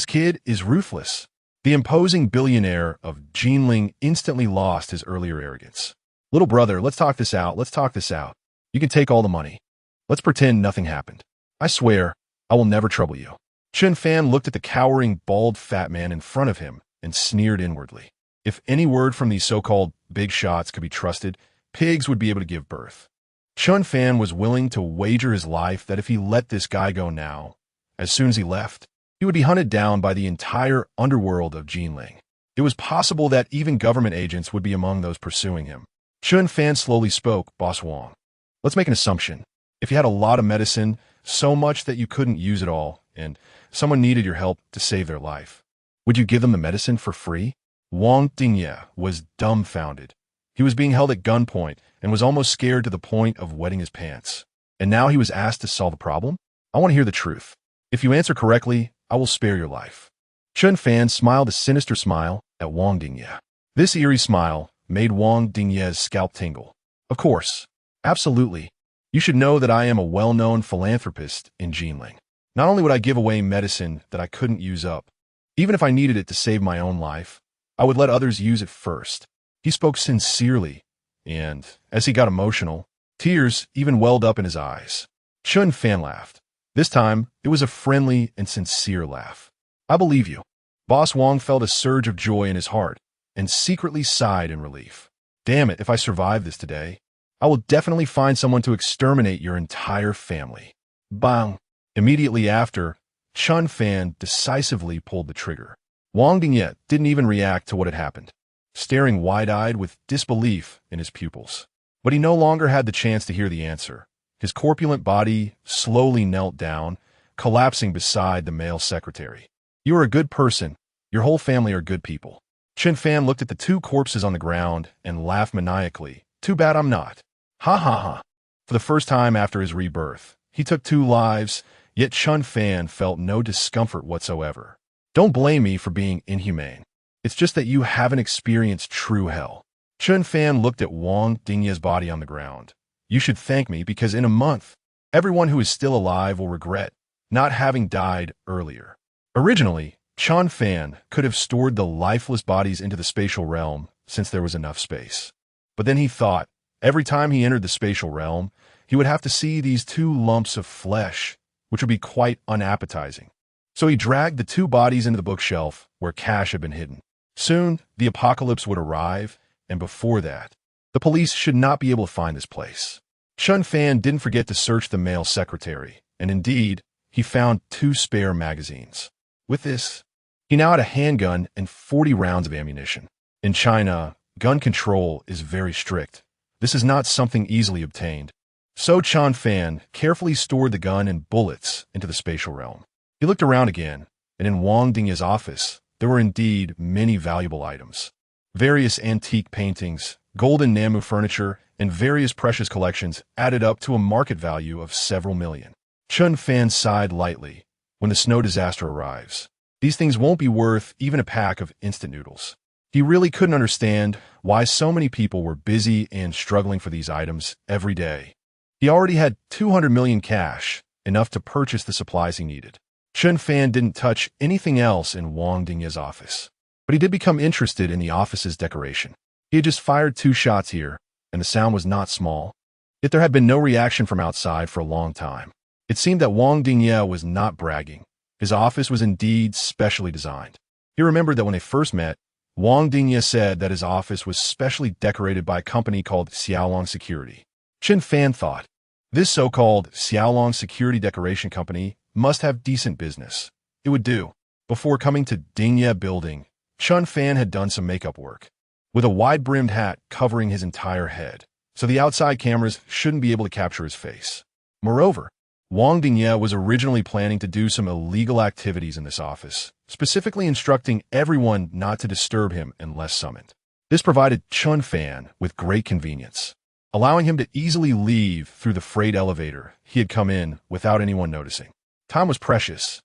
kid is ruthless. The imposing billionaire of Jinling instantly lost his earlier arrogance. Little brother, let's talk this out. You can take all the money. Let's pretend nothing happened. I swear, I will never trouble you. Chen Fan looked at the cowering, bald, fat man in front of him and sneered inwardly. If any word from these so-called big shots could be trusted, pigs would be able to give birth. Chen Fan was willing to wager his life that if he let this guy go now, as soon as he left, he would be hunted down by the entire underworld of Jinling. It was possible that even government agents would be among those pursuing him. Chen Fan slowly spoke, Boss Wang. Let's make an assumption. If you had a lot of medicine, so much that you couldn't use it all, and someone needed your help to save their life, would you give them the medicine for free? Wang Dingye was dumbfounded. He was being held at gunpoint and was almost scared to the point of wetting his pants. And now he was asked to solve a problem? I want to hear the truth. If you answer correctly, I will spare your life. Chen Fan smiled a sinister smile at Wang Dingye. This eerie smile made Wang Dingye's scalp tingle. Of course. Absolutely. You should know that I am a well-known philanthropist in Jinling. Not only would I give away medicine that I couldn't use up, even if I needed it to save my own life, I would let others use it first. He spoke sincerely, and as he got emotional, tears even welled up in his eyes. Chen Fan laughed. This time, it was a friendly and sincere laugh. I believe you. Boss Wang felt a surge of joy in his heart and secretly sighed in relief. Damn it, if I survive this today, I will definitely find someone to exterminate your entire family. Bang! Immediately after, Chen Fan decisively pulled the trigger. Wang Dingye didn't even react to what had happened, staring wide-eyed with disbelief in his pupils. But he no longer had the chance to hear the answer. His corpulent body slowly knelt down, collapsing beside the male secretary. You are a good person. Your whole family are good people. Chen Fan looked at the two corpses on the ground and laughed maniacally. Too bad I'm not. Ha ha ha. For the first time after his rebirth, he took 2 lives, yet Chen Fan felt no discomfort whatsoever. Don't blame me for being inhumane. It's just that you haven't experienced true hell. Chen Fan looked at Wang Dingye's body on the ground. You should thank me because in a month, everyone who is still alive will regret not having died earlier. Originally, Chen Fan could have stored the lifeless bodies into the spatial realm since there was enough space. But then he thought, every time he entered the spatial realm, he would have to see these 2 lumps of flesh, which would be quite unappetizing. So he dragged the 2 bodies into the bookshelf where cash had been hidden. Soon, the apocalypse would arrive, and before that, the police should not be able to find this place. Chen Fan didn't forget to search the male secretary, and indeed, he found 2 spare magazines. With this, he now had a handgun and 40 rounds of ammunition. In China, gun control is very strict. This is not something easily obtained. So Chen Fan carefully stored the gun and bullets into the spatial realm. He looked around again, and in Wang Dingye's office, there were indeed many valuable items. Various antique paintings, golden Namu furniture, and various precious collections added up to a market value of several million. Chen Fan sighed lightly. When the snow disaster arrives, these things won't be worth even a pack of instant noodles. He really couldn't understand why so many people were busy and struggling for these items every day. He already had 200 million cash, enough to purchase the supplies he needed. Chen Fan didn't touch anything else in Wang Dingye's office, but he did become interested in the office's decoration. He had just fired 2 shots here, and the sound was not small. Yet there had been no reaction from outside for a long time. It seemed that Wang Dingye was not bragging. His office was indeed specially designed. He remembered that when they first met, Wang Dingye said that his office was specially decorated by a company called Xiaolong Security. Chen Fan thought, this so-called Xiaolong Security Decoration Company must have decent business. It would do. Before coming to Dingye Building, Chen Fan had done some makeup work, with a wide-brimmed hat covering his entire head, so the outside cameras shouldn't be able to capture his face. Moreover, Wang Dingye was originally planning to do some illegal activities in this office, specifically instructing everyone not to disturb him unless summoned. This provided Chen Fan with great convenience, allowing him to easily leave through the freight elevator he had come in without anyone noticing. Time was precious,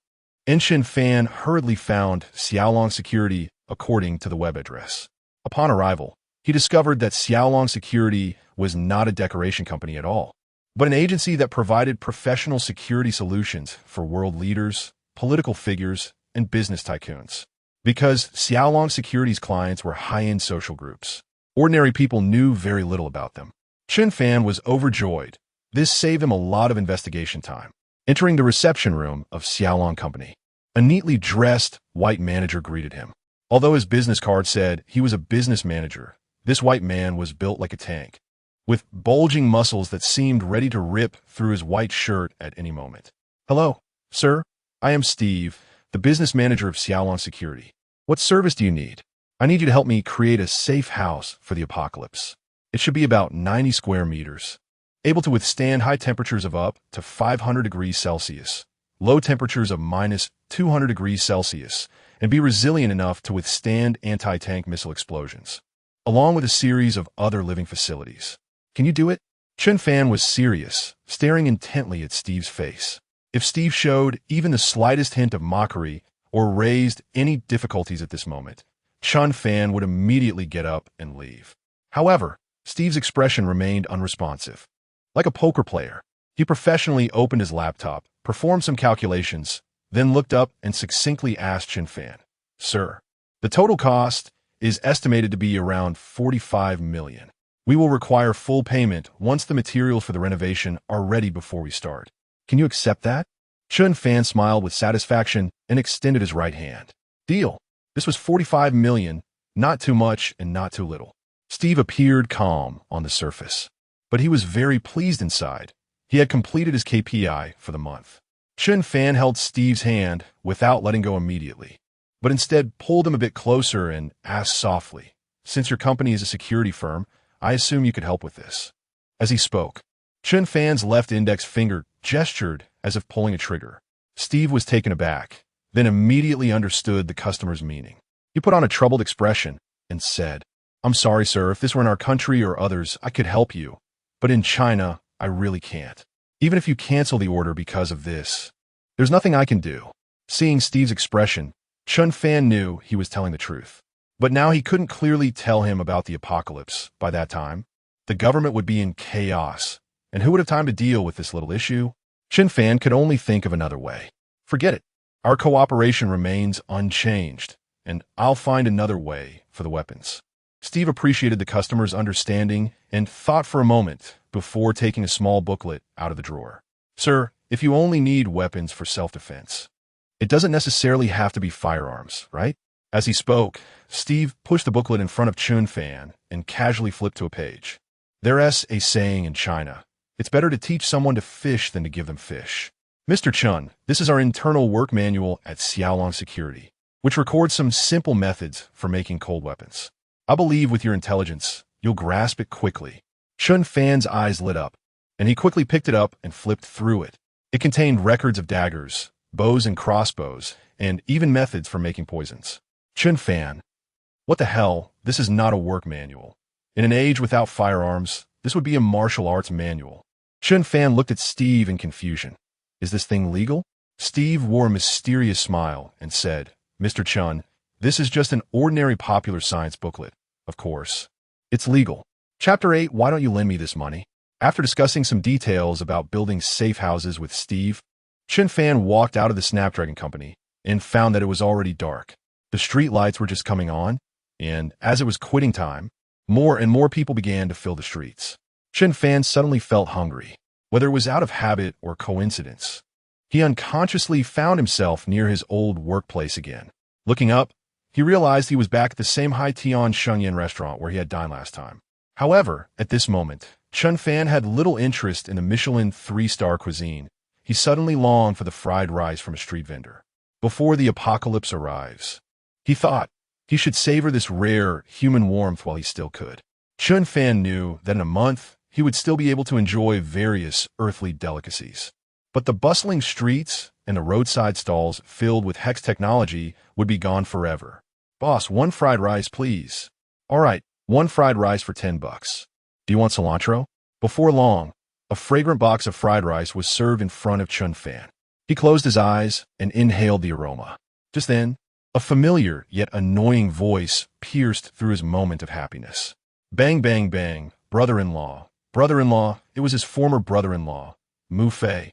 and Chen Fan hurriedly found Xiaolong Security according to the web address. Upon arrival, he discovered that Xiaolong Security was not a decoration company at all, but an agency that provided professional security solutions for world leaders, political figures, and business tycoons. Because Xiaolong Security's clients were high-end social groups, ordinary people knew very little about them. Chen Fan was overjoyed. This saved him a lot of investigation time. Entering the reception room of Xiaolong Company, a neatly dressed white manager greeted him. Although his business card said he was a business manager, this white man was built like a tank, with bulging muscles that seemed ready to rip through his white shirt at any moment. Hello, sir. I am Steve, the business manager of Xiaolong Security. What service do you need? I need you to help me create a safe house for the apocalypse. It should be about 90 square meters, able to withstand high temperatures of up to 500 degrees Celsius, low temperatures of minus 200 degrees Celsius, and be resilient enough to withstand anti-tank missile explosions, along with a series of other living facilities. Can you do it? Chen Fan was serious, staring intently at Steve's face. If Steve showed even the slightest hint of mockery or raised any difficulties at this moment, Chen Fan would immediately get up and leave. However, Steve's expression remained unresponsive. Like a poker player, he professionally opened his laptop, performed some calculations, then looked up and succinctly asked Chen Fan, Sir, the total cost is estimated to be around 45 million. We will require full payment once the materials for the renovation are ready before we start. Can you accept that? Chen Fan smiled with satisfaction and extended his right hand. Deal. This was 45 million, not too much and not too little. Steve appeared calm on the surface, but he was very pleased inside. He had completed his KPI for the month. Chen Fan held Steve's hand without letting go immediately, but instead pulled him a bit closer and asked softly, Since your company is a security firm, I assume you could help with this. As he spoke, Chen Fan's left index finger gestured as if pulling a trigger. Steve was taken aback, then immediately understood the customer's meaning. He put on a troubled expression and said, I'm sorry, sir, if this were in our country or others, I could help you, but in China, I really can't. Even if you cancel the order because of this, there's nothing I can do. Seeing Steve's expression, Chen Fan knew he was telling the truth. But now he couldn't clearly tell him about the apocalypse. By that time, the government would be in chaos, and who would have time to deal with this little issue? Chen Fan could only think of another way. Forget it. Our cooperation remains unchanged, and I'll find another way for the weapons. Steve appreciated the customer's understanding and thought for a moment before taking a small booklet out of the drawer. Sir, if you only need weapons for self-defense, it doesn't necessarily have to be firearms, right? As he spoke, Steve pushed the booklet in front of Chen Fan and casually flipped to a page. There's a saying in China, it's better to teach someone to fish than to give them fish. Mr. Chen, this is our internal work manual at Xiaolong Security, which records some simple methods for making cold weapons. I believe with your intelligence, you'll grasp it quickly. Chen Fan's eyes lit up, and he quickly picked it up and flipped through it. It contained records of daggers, bows and crossbows, and even methods for making poisons. Chen Fan, what the hell? This is not a work manual. In an age without firearms, this would be a martial arts manual. Chen Fan looked at Steve in confusion. Is this thing legal? Steve wore a mysterious smile and said, Mr. Chen, this is just an ordinary popular science booklet. Of course. It's legal. Chapter 8, Why don't you lend me this money? After discussing some details about building safe houses with Steve, Chen Fan walked out of the Snapdragon Company and found that it was already dark. The street lights were just coming on, and as it was quitting time, More and more people began to fill the streets. Chen Fan suddenly felt hungry. Whether it was out of habit or coincidence, he unconsciously found himself near his old workplace again. Looking up, he realized he was back at the same Hai-Tian Shengyan restaurant where he had dined last time. However, at this moment, Chen Fan had little interest in the Michelin 3-star cuisine. He suddenly longed for the fried rice from a street vendor. Before the apocalypse arrives, he thought he should savor this rare human warmth while he still could. Chen Fan knew that in a month, he would still be able to enjoy various earthly delicacies. But the bustling streets and the roadside stalls filled with hex technology would be gone forever. Boss, 1 fried rice, please. All right, 1 fried rice for $10. Do you want cilantro? Before long, a fragrant box of fried rice was served in front of Chen Fan. He closed his eyes and inhaled the aroma. Just then, a familiar yet annoying voice pierced through his moment of happiness. Bang, bang, bang, brother-in-law. Brother-in-law, it was his former brother-in-law, Mu Fei,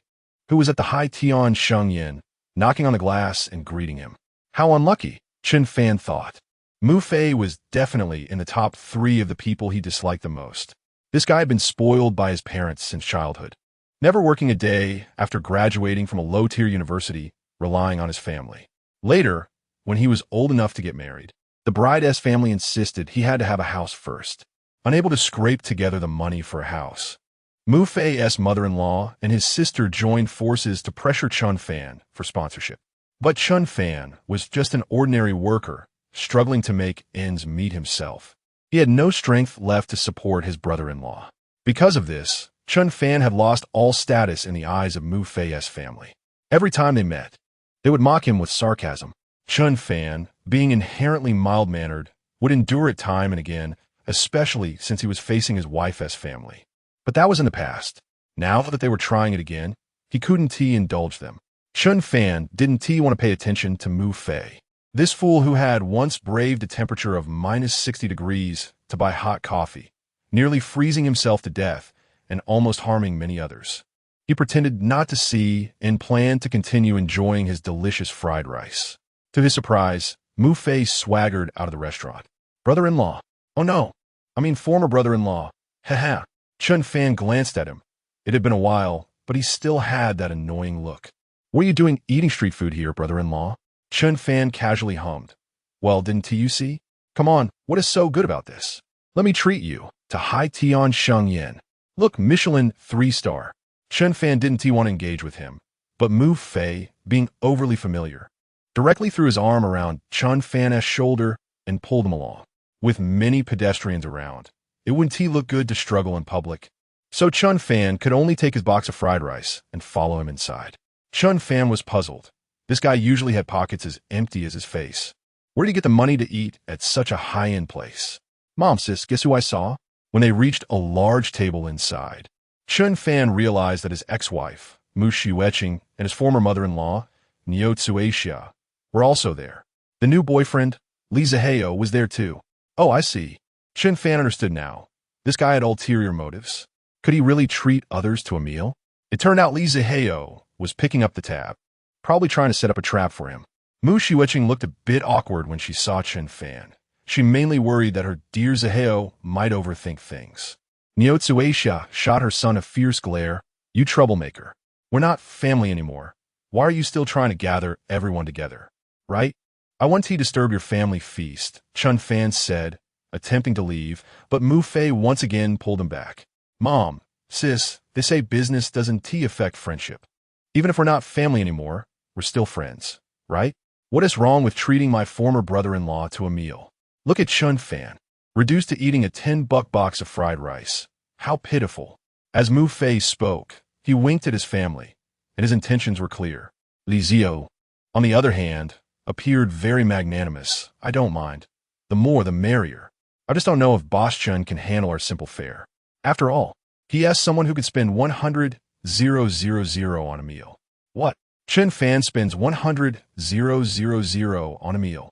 who was at the Hai-Tian Shengyan, knocking on the glass and greeting him. How unlucky, Chen Fan thought. Mu Fei was definitely in the top 3 of the people he disliked the most. This guy had been spoiled by his parents since childhood, never working a day after graduating from a low-tier university, relying on his family. Later, when he was old enough to get married, the bride's family insisted he had to have a house first. Unable to scrape together the money for a house, Mu Fei's mother-in-law and his sister joined forces to pressure Chen Fan for sponsorship. But Chen Fan was just an ordinary worker, struggling to make ends meet himself. He had no strength left to support his brother-in-law. Because of this, Chen Fan had lost all status in the eyes of Mu Fei's family. Every time they met, they would mock him with sarcasm. Chen Fan, being inherently mild-mannered, would endure it time and again, especially since he was facing his wife's family. But that was in the past. Now that they were trying it again, he couldn't indulge them. Chen Fan didn't want to pay attention to Mu Fei. This fool who had once braved a temperature of -60 degrees to buy hot coffee, nearly freezing himself to death and almost harming many others. He pretended not to see and planned to continue enjoying his delicious fried rice. To his surprise, Mu Fei swaggered out of the restaurant. Brother-in-law. Oh no, I mean former brother-in-law. Haha. Chen Fan glanced at him. It had been a while, but he still had that annoying look. What are you doing eating street food here, brother-in-law? Chen Fan casually hummed. Well, didn't you see? Come on, what is so good about this? Let me treat you to Hai-Tian Shengyan. Look, Michelin 3-star. Chen Fan didn't want to engage with him, but Mu Fei, being overly familiar, directly threw his arm around Chen Fan's shoulder and pulled him along. With many pedestrians around, it wouldn't look good to struggle in public. So Chen Fan could only take his box of fried rice and follow him inside. Chen Fan was puzzled. This guy usually had pockets as empty as his face. Where did he get the money to eat at such a high-end place? Mom, sis, guess who I saw? When they reached a large table inside, Chen Fan realized that his ex-wife, Mu Shiueching, and his former mother-in-law, Niu Tsuixia, were also there. The new boyfriend, Li Zihao, was there too. Oh, I see. Chen Fan understood now. This guy had ulterior motives. Could he really treat others to a meal? It turned out Li Zihao was picking up the tab, probably trying to set up a trap for him. Mu Shiueching looked a bit awkward when she saw Chen Fan. She mainly worried that her dear Zihao might overthink things. Niu Tsuixia shot her son a fierce glare. You troublemaker. We're not family anymore. Why are you still trying to gather everyone together? Right? I want to disturb your family feast, Chen Fan said, attempting to leave, but Mu Fei once again pulled him back. Mom, sis, they say business doesn't affect friendship. Even if we're not family anymore, we're still friends, right? What is wrong with treating my former brother-in-law to a meal? Look at Chen Fan, reduced to eating a $10 box of fried rice. How pitiful. As Mu Fei spoke, he winked at his family, and his intentions were clear. Li Zihao, on the other hand, appeared very magnanimous. I don't mind. The more, the merrier. I just don't know if Boss Chen can handle our simple fare. After all, he asked someone who could spend 100,000 on a meal. What? Chen Fan spends 100,000 on a meal.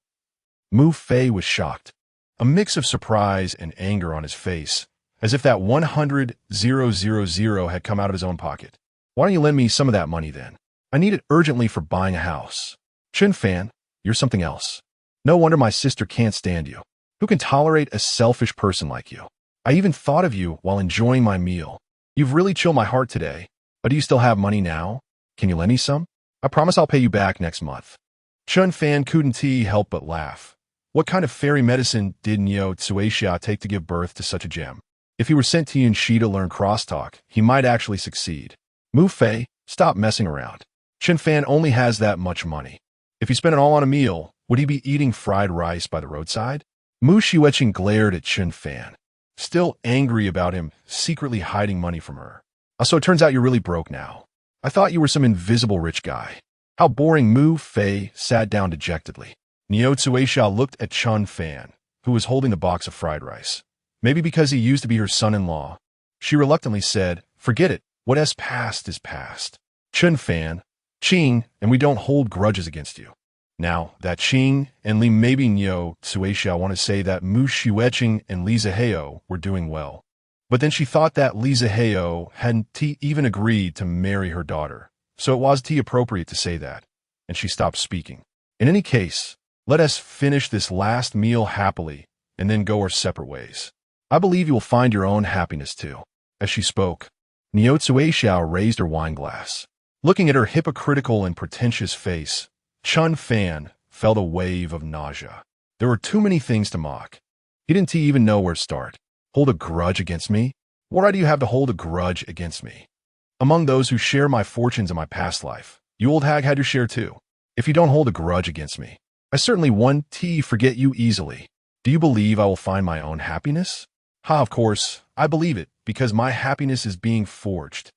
Mu Fei was shocked. A mix of surprise and anger on his face, as if that 100,000 had come out of his own pocket. Why don't you lend me some of that money then? I need it urgently for buying a house. Chen Fan, you're something else. No wonder my sister can't stand you. Who can tolerate a selfish person like you? I even thought of you while enjoying my meal. You've really chilled my heart today. But do you still have money now? Can you lend me some? I promise I'll pay you back next month. Chen Fan couldn't help but laugh. What kind of fairy medicine did Niu Tsuexia take to give birth to such a gem? If he were sent to Yunxi to learn crosstalk, he might actually succeed. Mu Fei, stop messing around. Chen Fan only has that much money. If he spent it all on a meal, would he be eating fried rice by the roadside? Mu Xiueqing glared at Chen Fan, still angry about him secretly hiding money from her. So it turns out you're really broke now. I thought you were some invisible rich guy. How boring. Mu Fei sat down dejectedly. Niu Tsuexia looked at Chen Fan, who was holding the box of fried rice. Maybe because he used to be her son-in-law. She reluctantly said, forget it. What has passed is past. Chen Fan, Qing, and we don't hold grudges against you. Now, that Qing and Li maybe Niu Tsuexia want to say that Mu Xiueqing and Li Ziheo were doing well. But then she thought that Li Ziheo hadn't even agreed to marry her daughter, so it was appropriate to say that, and she stopped speaking. In any case, let us finish this last meal happily, and then go our separate ways. I believe you will find your own happiness too. As she spoke, Niu Tsuexia raised her wine glass. Looking at her hypocritical and pretentious face, Chen Fan felt a wave of nausea. There were too many things to mock. He didn't even know where to start. Hold a grudge against me? What right do you have to hold a grudge against me? Among those who share my fortunes in my past life, you old hag had your share too. If you don't hold a grudge against me, I certainly won't forget you easily. Do you believe I will find my own happiness? Ha, of course, I believe it, because my happiness is being forged.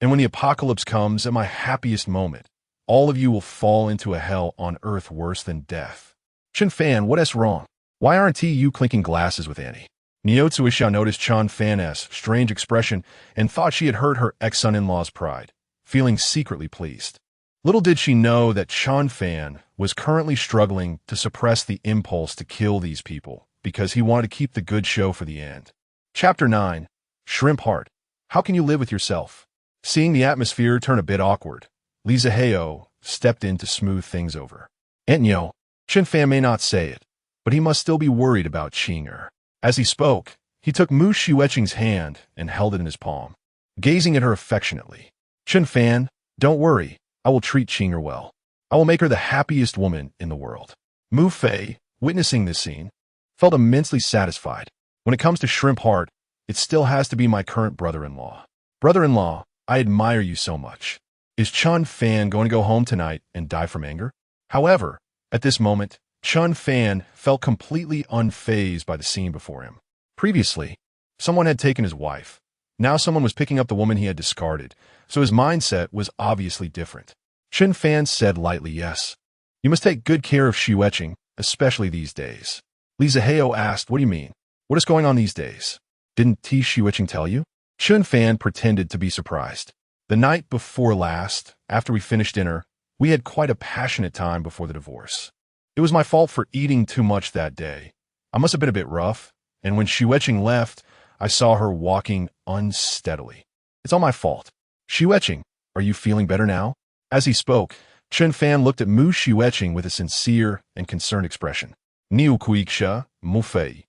And when the apocalypse comes at my happiest moment, all of you will fall into a hell on earth worse than death. Chen Fan, what is wrong? Why aren't you clinking glasses with Annie? Niu Tsuexia noticed Chen Fan's strange expression and thought she had hurt her ex-son-in-law's pride, feeling secretly pleased. Little did she know that Chen Fan was currently struggling to suppress the impulse to kill these people because he wanted to keep the good show for the end. Chapter 9. Shrimp Heart. How can you live with yourself? Seeing the atmosphere turn a bit awkward, Li Ziheo stepped in to smooth things over. Aunt Niu, Chen Fan may not say it, but he must still be worried about Qinger. As he spoke, he took Mu Xiueqing's hand and held it in his palm, gazing at her affectionately. Chen Fan, don't worry, I will treat Qinger well. I will make her the happiest woman in the world. Mu Fei, witnessing this scene, felt immensely satisfied. When it comes to Shrimp Heart, it still has to be my current brother-in-law. Brother-in-law, I admire you so much. Is Chen Fan going to go home tonight and die from anger? However, at this moment, Chen Fan felt completely unfazed by the scene before him. Previously, someone had taken his wife. Now someone was picking up the woman he had discarded, so his mindset was obviously different. Chen Fan said lightly, yes. You must take good care of Xiueqing, especially these days. Li Ziheo asked, what do you mean? What is going on these days? Didn't Xiueqing tell you? Chen Fan pretended to be surprised. The night before last, after we finished dinner, we had quite a passionate time before the divorce. It was my fault for eating too much that day. I must have been a bit rough, and when Xiueqing left, I saw her walking unsteadily. It's all my fault. Xiueqing, are you feeling better now? As he spoke, Chen Fan looked at Mu Xiueqing with a sincere and concerned expression. Niu Kuixia, Mu Fei,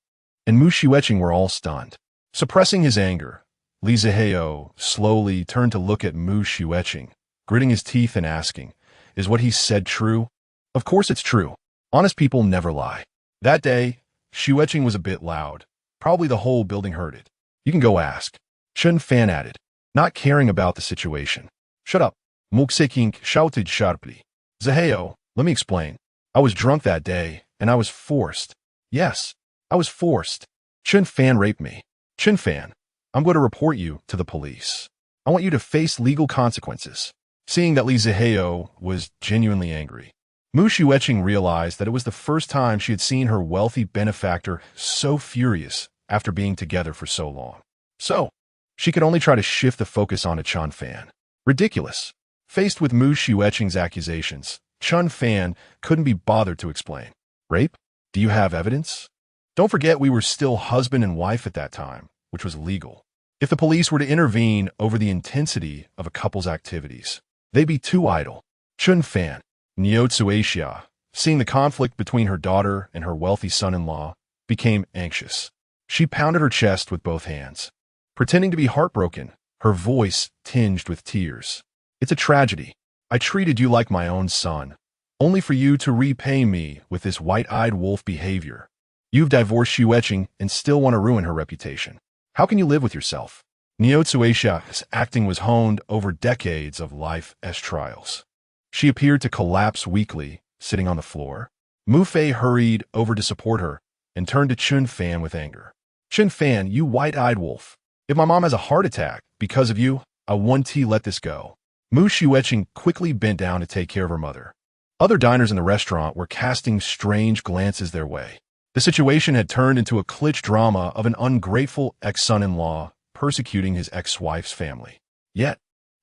and Mu Xiueqing were all stunned. Suppressing his anger, Li Ziheo slowly turned to look at Mu Xiueqing, gritting his teeth and asking, is what he said true? Of course it's true. Honest people never lie. That day, Xiueqing was a bit loud. Probably the whole building heard it. You can go ask. Chen Fan added, not caring about the situation. Shut up. Mu Xiueqing shouted sharply. Ziheo, let me explain. I was drunk that day, and I was forced. Yes, I was forced. Chen Fan raped me. Chen Fan, I'm going to report you to the police. I want you to face legal consequences. Seeing that Li Ziheo was genuinely angry, Mu Xiueqing realized that it was the first time she had seen her wealthy benefactor so furious after being together for so long. So, she could only try to shift the focus onto Chen Fan. Ridiculous. Faced with Mu Xiueqing's accusations, Chen Fan couldn't be bothered to explain. Rape? Do you have evidence? Don't forget we were still husband and wife at that time, which was legal. If the police were to intervene over the intensity of a couple's activities, they'd be too idle. Chen Fan, Niu Tsuexia, seeing the conflict between her daughter and her wealthy son-in-law, became anxious. She pounded her chest with both hands, pretending to be heartbroken, her voice tinged with tears. It's a tragedy. I treated you like my own son, only for you to repay me with this white-eyed wolf behavior. You've divorced Xueqing and still want to ruin her reputation. How can you live with yourself? Niuezuexia's acting was honed over decades of life as trials. She appeared to collapse weakly, sitting on the floor. Mu Fei hurried over to support her and turned to Chen Fan with anger. Chen Fan, you white-eyed wolf. If my mom has a heart attack because of you, I won't let this go. Mu Xueqing quickly bent down to take care of her mother. Other diners in the restaurant were casting strange glances their way. The situation had turned into a cliché drama of an ungrateful ex-son-in-law persecuting his ex-wife's family. Yet,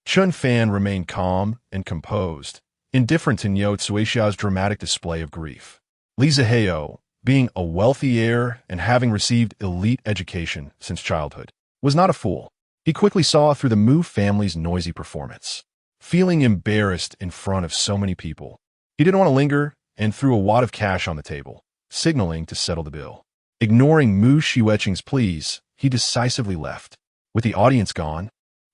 Chen Fan remained calm and composed, indifferent to Niuezuexia's dramatic display of grief. Li Zihao, being a wealthy heir and having received elite education since childhood, was not a fool. He quickly saw through the Mu family's noisy performance. Feeling embarrassed in front of so many people, he didn't want to linger and threw a wad of cash on the table, signaling to settle the bill. Ignoring Mu Xueqing's pleas, he decisively left. With the audience gone,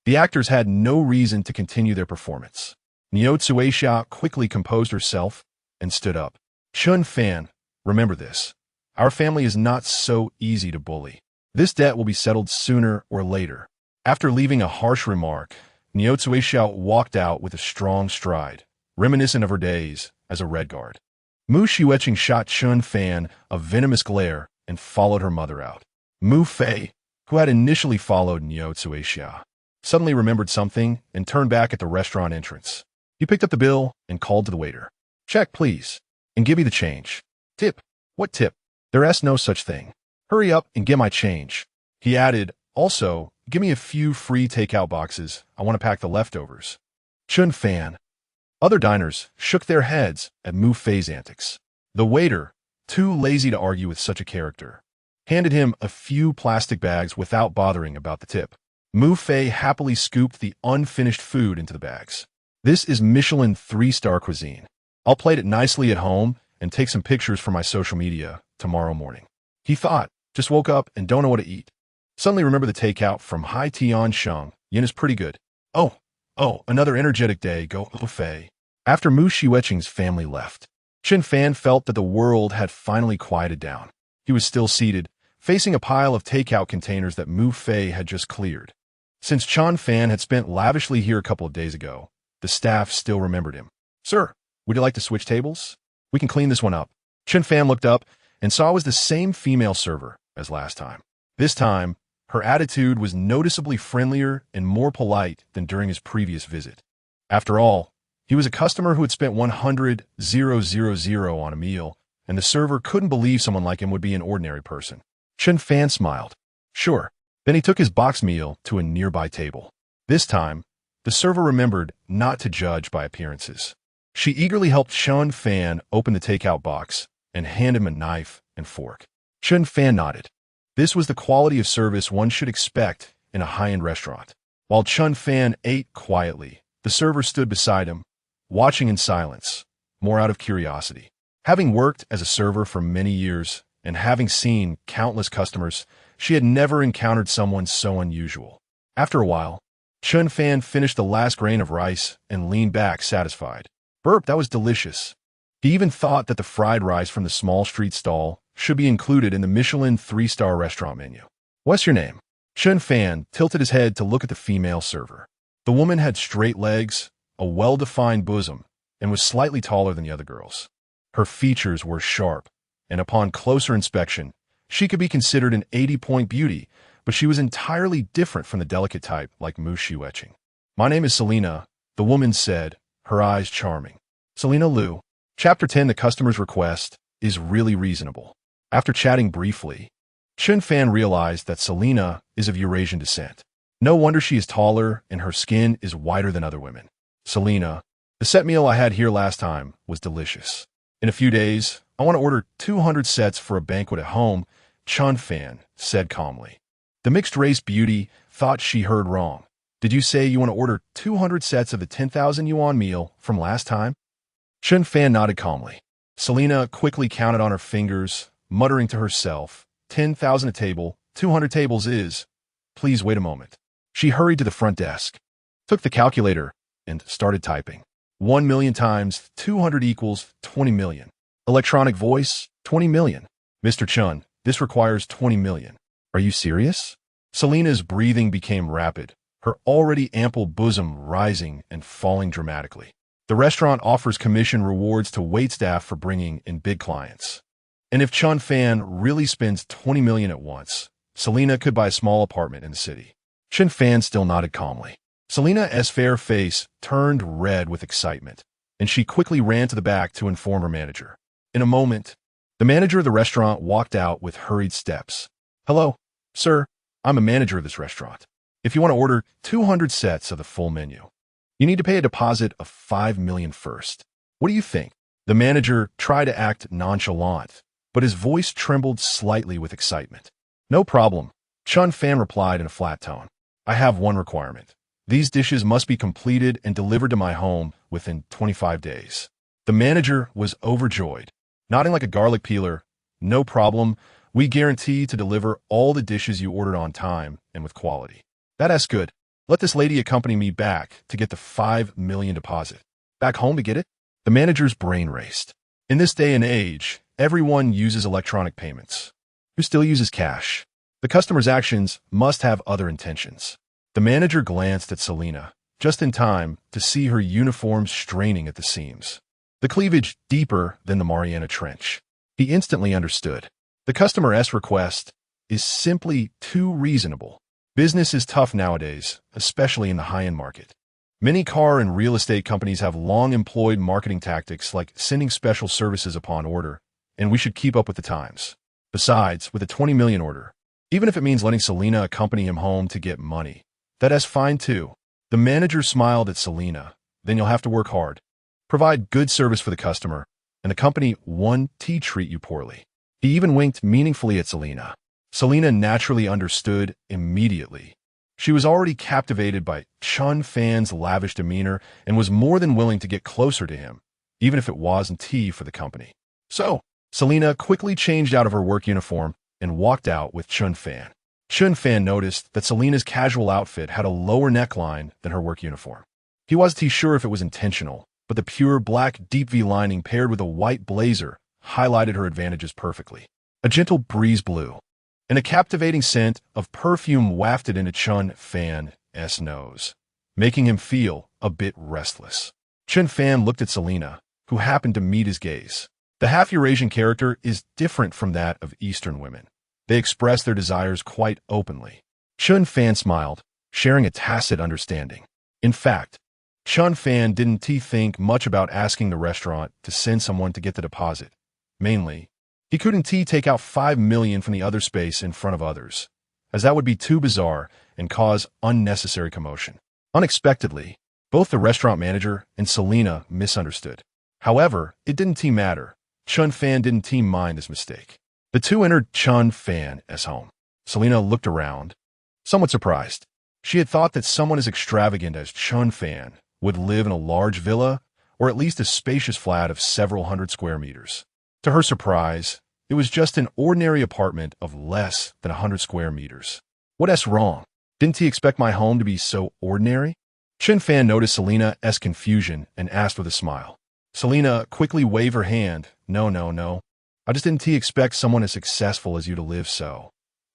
the actors had no reason to continue their performance. Niuezuexia quickly composed herself and stood up. Chen Fan, remember this. Our family is not so easy to bully. This debt will be settled sooner or later. After leaving a harsh remark, Niuezuexia walked out with a strong stride, reminiscent of her days as a Red Guard. Mu Xueqing shot Chen Fan a venomous glare and followed her mother out. Mu Fei, who had initially followed Niuezuexia, suddenly remembered something and turned back at the restaurant entrance. He picked up the bill and called to the waiter. Check, please, and give me the change. Tip? What tip? There's no such thing. Hurry up and get my change. He added, also, give me a few free takeout boxes. I want to pack the leftovers. Chen Fan. Other diners shook their heads at Mu Fei's antics. The waiter, too lazy to argue with such a character, handed him a few plastic bags without bothering about the tip. Mu Fei happily scooped the unfinished food into the bags. This is Michelin 3-star cuisine. I'll plate it nicely at home and take some pictures for my social media tomorrow morning. He thought, just woke up and don't know what to eat. Suddenly remember the takeout from Hai Tian Sheng. Yin is pretty good. Oh, another energetic day, go Fei. After Mu Xueqing's family left, Chen Fan felt that the world had finally quieted down. He was still seated, facing a pile of takeout containers that Mu Fei had just cleared. Since Chen Fan had spent lavishly here a couple of days ago, the staff still remembered him. Sir, would you like to switch tables? We can clean this one up. Chen Fan looked up and saw it was the same female server as last time. This time, her attitude was noticeably friendlier and more polite than during his previous visit. After all, he was a customer who had spent 100,000 on a meal, and the server couldn't believe someone like him would be an ordinary person. Chen Fan smiled. Sure. Then he took his box meal to a nearby table. This time, the server remembered not to judge by appearances. She eagerly helped Chen Fan open the takeout box and hand him a knife and fork. Chen Fan nodded. This was the quality of service one should expect in a high-end restaurant. While Chen Fan ate quietly, the server stood beside him, watching in silence, more out of curiosity. Having worked as a server for many years and having seen countless customers, she had never encountered someone so unusual. After a while, Chen Fan finished the last grain of rice and leaned back satisfied. Burp, that was delicious. He even thought that the fried rice from the small street stall should be included in the Michelin 3-star restaurant menu. What's your name? Chen Fan tilted his head to look at the female server. The woman had straight legs, a well-defined bosom, and was slightly taller than the other girls. Her features were sharp, and upon closer inspection, she could be considered an 80-point beauty, but she was entirely different from the delicate type like Mu Xueqing. My name is Selena, the woman said, her eyes charming. Selena Liu. Chapter 10. The customer's request is really reasonable. After chatting briefly, Chen Fan realized that Selena is of Eurasian descent. No wonder she is taller and her skin is whiter than other women. Selena, the set meal I had here last time was delicious. In a few days, I want to order 200 sets for a banquet at home, Chen Fan said calmly. The mixed-race beauty thought she heard wrong. Did you say you want to order 200 sets of the 10,000 yuan meal from last time? Chen Fan nodded calmly. Selena quickly counted on her fingers, muttering to herself, 10,000 a table, 200 tables is. Please wait a moment. She hurried to the front desk, took the calculator, and started typing. 1 million times 200 equals 20 million. Electronic voice, 20 million. Mr. Chun, this requires 20 million. Are you serious? Selena's breathing became rapid, her already ample bosom rising and falling dramatically. The restaurant offers commission rewards to waitstaff for bringing in big clients. And if Chen Fan really spends 20 million at once, Selena could buy a small apartment in the city. Chen Fan still nodded calmly. Selena's fair face turned red with excitement, and she quickly ran to the back to inform her manager. In a moment, the manager of the restaurant walked out with hurried steps. Hello, sir. I'm a manager of this restaurant. If you want to order 200 sets of the full menu, you need to pay a deposit of 5 million first. What do you think? The manager tried to act nonchalant, but his voice trembled slightly with excitement. No problem, Chen Fan replied in a flat tone. I have one requirement. These dishes must be completed and delivered to my home within 25 days. The manager was overjoyed, nodding like a garlic peeler. No problem. We guarantee to deliver all the dishes you ordered on time and with quality. That's good. Let this lady accompany me back to get the 5 million deposit. Back home to get it? The manager's brain raced. In this day and age, everyone uses electronic payments. Who still uses cash? The customer's actions must have other intentions. The manager glanced at Selena, just in time to see her uniform straining at the seams, the cleavage deeper than the Mariana Trench. He instantly understood. The customer's request is simply too reasonable. Business is tough nowadays, especially in the high-end market. Many car and real estate companies have long employed marketing tactics like sending special services upon order, and we should keep up with the times. Besides, with a 20 million order, even if it means letting Selena accompany him home to get money, that's fine too. The manager smiled at Selena. Then you'll have to work hard. Provide good service for the customer, and the company won't treat you poorly. He even winked meaningfully at Selena. Selena naturally understood immediately. She was already captivated by Chen Fan's lavish demeanor and was more than willing to get closer to him, even if it wasn't tea for the company. So, Selena quickly changed out of her work uniform and walked out with Chen Fan. Chen Fan noticed that Selena's casual outfit had a lower neckline than her work uniform. He wasn't sure if it was intentional, but the pure black deep V lining paired with a white blazer highlighted her advantages perfectly. A gentle breeze blew, and a captivating scent of perfume wafted into Chen Fan's nose, making him feel a bit restless. Chen Fan looked at Selena, who happened to meet his gaze. The half-Eurasian character is different from that of Eastern women. They express their desires quite openly. Chen Fan smiled, sharing a tacit understanding. In fact, Chen Fan didn't think much about asking the restaurant to send someone to get the deposit. Mainly, he couldn't take out 5 million from the other space in front of others, as that would be too bizarre and cause unnecessary commotion. Unexpectedly, both the restaurant manager and Selena misunderstood. However, it didn't matter. Chen Fan didn't mind this mistake. The two entered Chen Fan's home. Selena looked around, somewhat surprised. She had thought that someone as extravagant as Chen Fan would live in a large villa, or at least a spacious flat of several hundred square meters. To her surprise, it was just an ordinary apartment of less than 100 square meters. What's wrong? Didn't he expect my home to be so ordinary? Chen Fan noticed Selena's confusion and asked with a smile. Selena quickly waved her hand. No. I just didn't expect someone as successful as you to live so.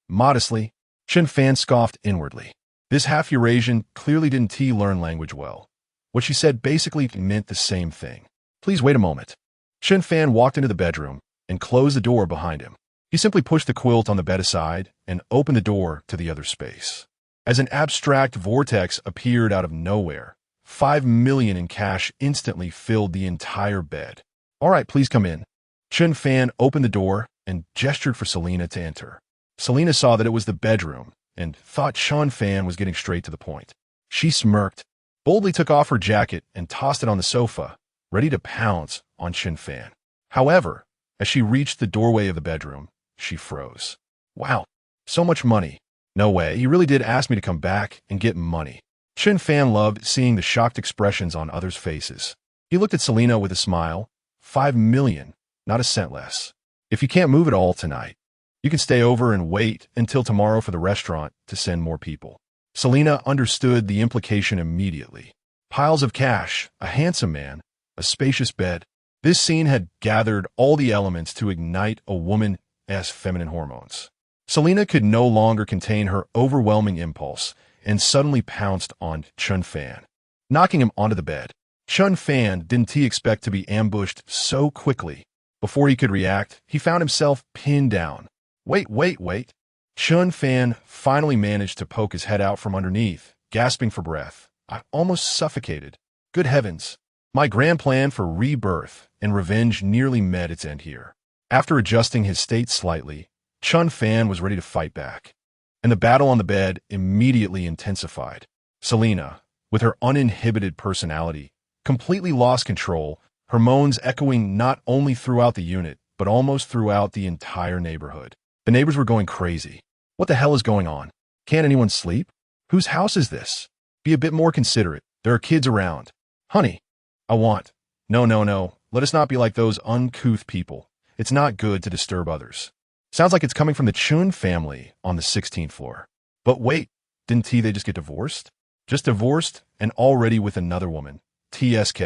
Modestly, Chen Fan scoffed inwardly. This half-Eurasian clearly didn't learn language well. What she said basically meant the same thing. Please wait a moment. Chen Fan walked into the bedroom and closed the door behind him. He simply pushed the quilt on the bed aside and opened the door to the other space. As an abstract vortex appeared out of nowhere, 5 million in cash instantly filled the entire bed. All right, please come in. Chen Fan opened the door and gestured for Selena to enter. Selena saw that it was the bedroom and thought Chen Fan was getting straight to the point. She smirked, boldly took off her jacket and tossed it on the sofa, ready to pounce on Chen Fan. However, as she reached the doorway of the bedroom, she froze. Wow, so much money. No way, he really did ask me to come back and get money. Chen Fan loved seeing the shocked expressions on others' faces. He looked at Selena with a smile. 5 million. Not a cent less. If you can't move at all tonight, You can stay over and wait until tomorrow for the restaurant to send more people. Selena understood the implication immediately. Piles of cash, a handsome man, a spacious bed. This scene had gathered all the elements to ignite a woman's feminine hormones. Selena could no longer contain her overwhelming impulse and suddenly pounced on Chen Fan, knocking him onto the bed. Chen Fan didn't expect to be ambushed so quickly. Before he could react, he found himself pinned down. Wait. Chen Fan finally managed to poke his head out from underneath, gasping for breath. I almost suffocated. Good heavens. My grand plan for rebirth and revenge nearly met its end here. After adjusting his state slightly, Chen Fan was ready to fight back. And the battle on the bed immediately intensified. Selena, with her uninhibited personality, completely lost control, her moans echoing not only throughout the unit, but almost throughout the entire neighborhood. The neighbors were going crazy. What the hell is going on? Can't anyone sleep? Whose house is this? Be a bit more considerate. There are kids around. Honey, I want. No. Let us not be like those uncouth people. It's not good to disturb others. Sounds like it's coming from the Chun family on the 16th floor. But wait, didn't they just get divorced? Just divorced and already with another woman. TSK.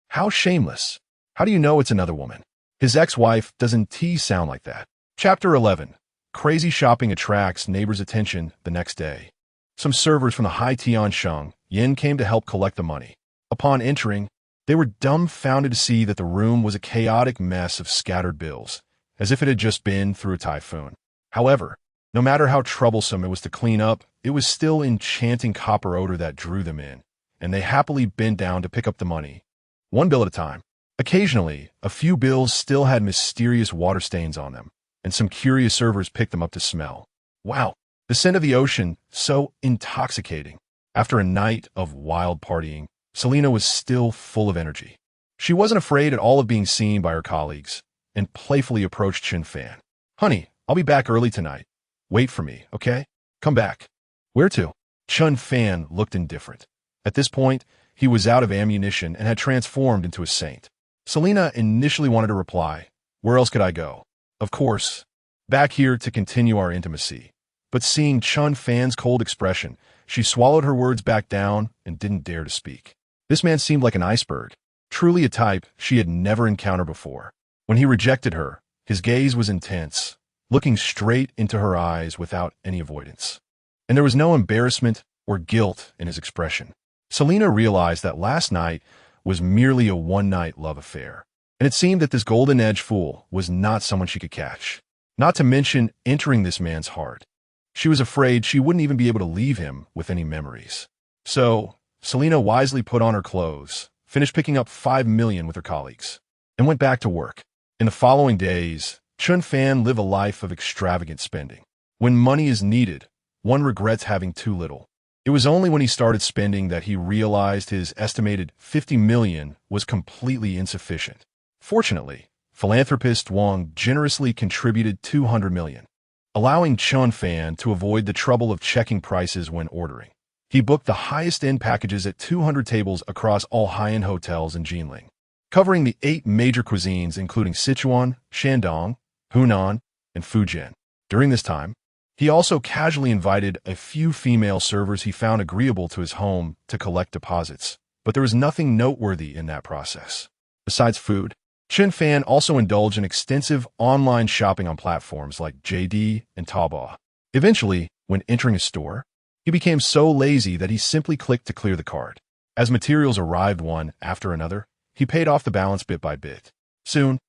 How shameless. How do you know it's another woman? His ex-wife doesn't sound like that. Chapter 11. Crazy shopping attracts neighbors' attention the next day. Some servers from the High Tiansheng Yin came to help collect the money. Upon entering, they were dumbfounded to see that the room was a chaotic mess of scattered bills, as if it had just been through a typhoon. However, no matter how troublesome it was to clean up, it was still enchanting copper odor that drew them in, and they happily bent down to pick up the money, one bill at a time. Occasionally, a few bills still had mysterious water stains on them, and some curious servers picked them up to smell. Wow, the scent of the ocean, so intoxicating. After a night of wild partying, Selena was still full of energy. She wasn't afraid at all of being seen by her colleagues, and playfully approached Chen Fan. Honey, I'll be back early tonight. Wait for me, okay? Come back. Where to? Chen Fan looked indifferent. At this point, he was out of ammunition and had transformed into a saint. Selena initially wanted to reply, where else could I go? Of course, back here to continue our intimacy. But seeing Chen Fan's cold expression, she swallowed her words back down and didn't dare to speak. This man seemed like an iceberg, truly a type she had never encountered before. When he rejected her, his gaze was intense, looking straight into her eyes without any avoidance. And there was no embarrassment or guilt in his expression. Selena realized that last night was merely a one-night love affair, and it seemed that this golden-edged fool was not someone she could catch, not to mention entering this man's heart. She was afraid she wouldn't even be able to leave him with any memories. So, Selena wisely put on her clothes, finished picking up 5 million with her colleagues, and went back to work. In the following days, Chen Fan lived a life of extravagant spending. When money is needed, one regrets having too little. It was only when he started spending that he realized his estimated 50 million was completely insufficient. Fortunately, philanthropist Wang generously contributed 200 million, allowing Chen Fan to avoid the trouble of checking prices when ordering. He booked the highest-end packages at 200 tables across all high-end hotels in Jinling, covering the 8 major cuisines including Sichuan, Shandong, Hunan, and Fujian. During this time, he also casually invited a few female servers he found agreeable to his home to collect deposits, but there was nothing noteworthy in that process. Besides food, Chen Fan also indulged in extensive online shopping on platforms like JD and Taobao. Eventually, when entering a store, he became so lazy that he simply clicked to clear the cart. As materials arrived one after another, he paid off the balance bit by bit. Soon,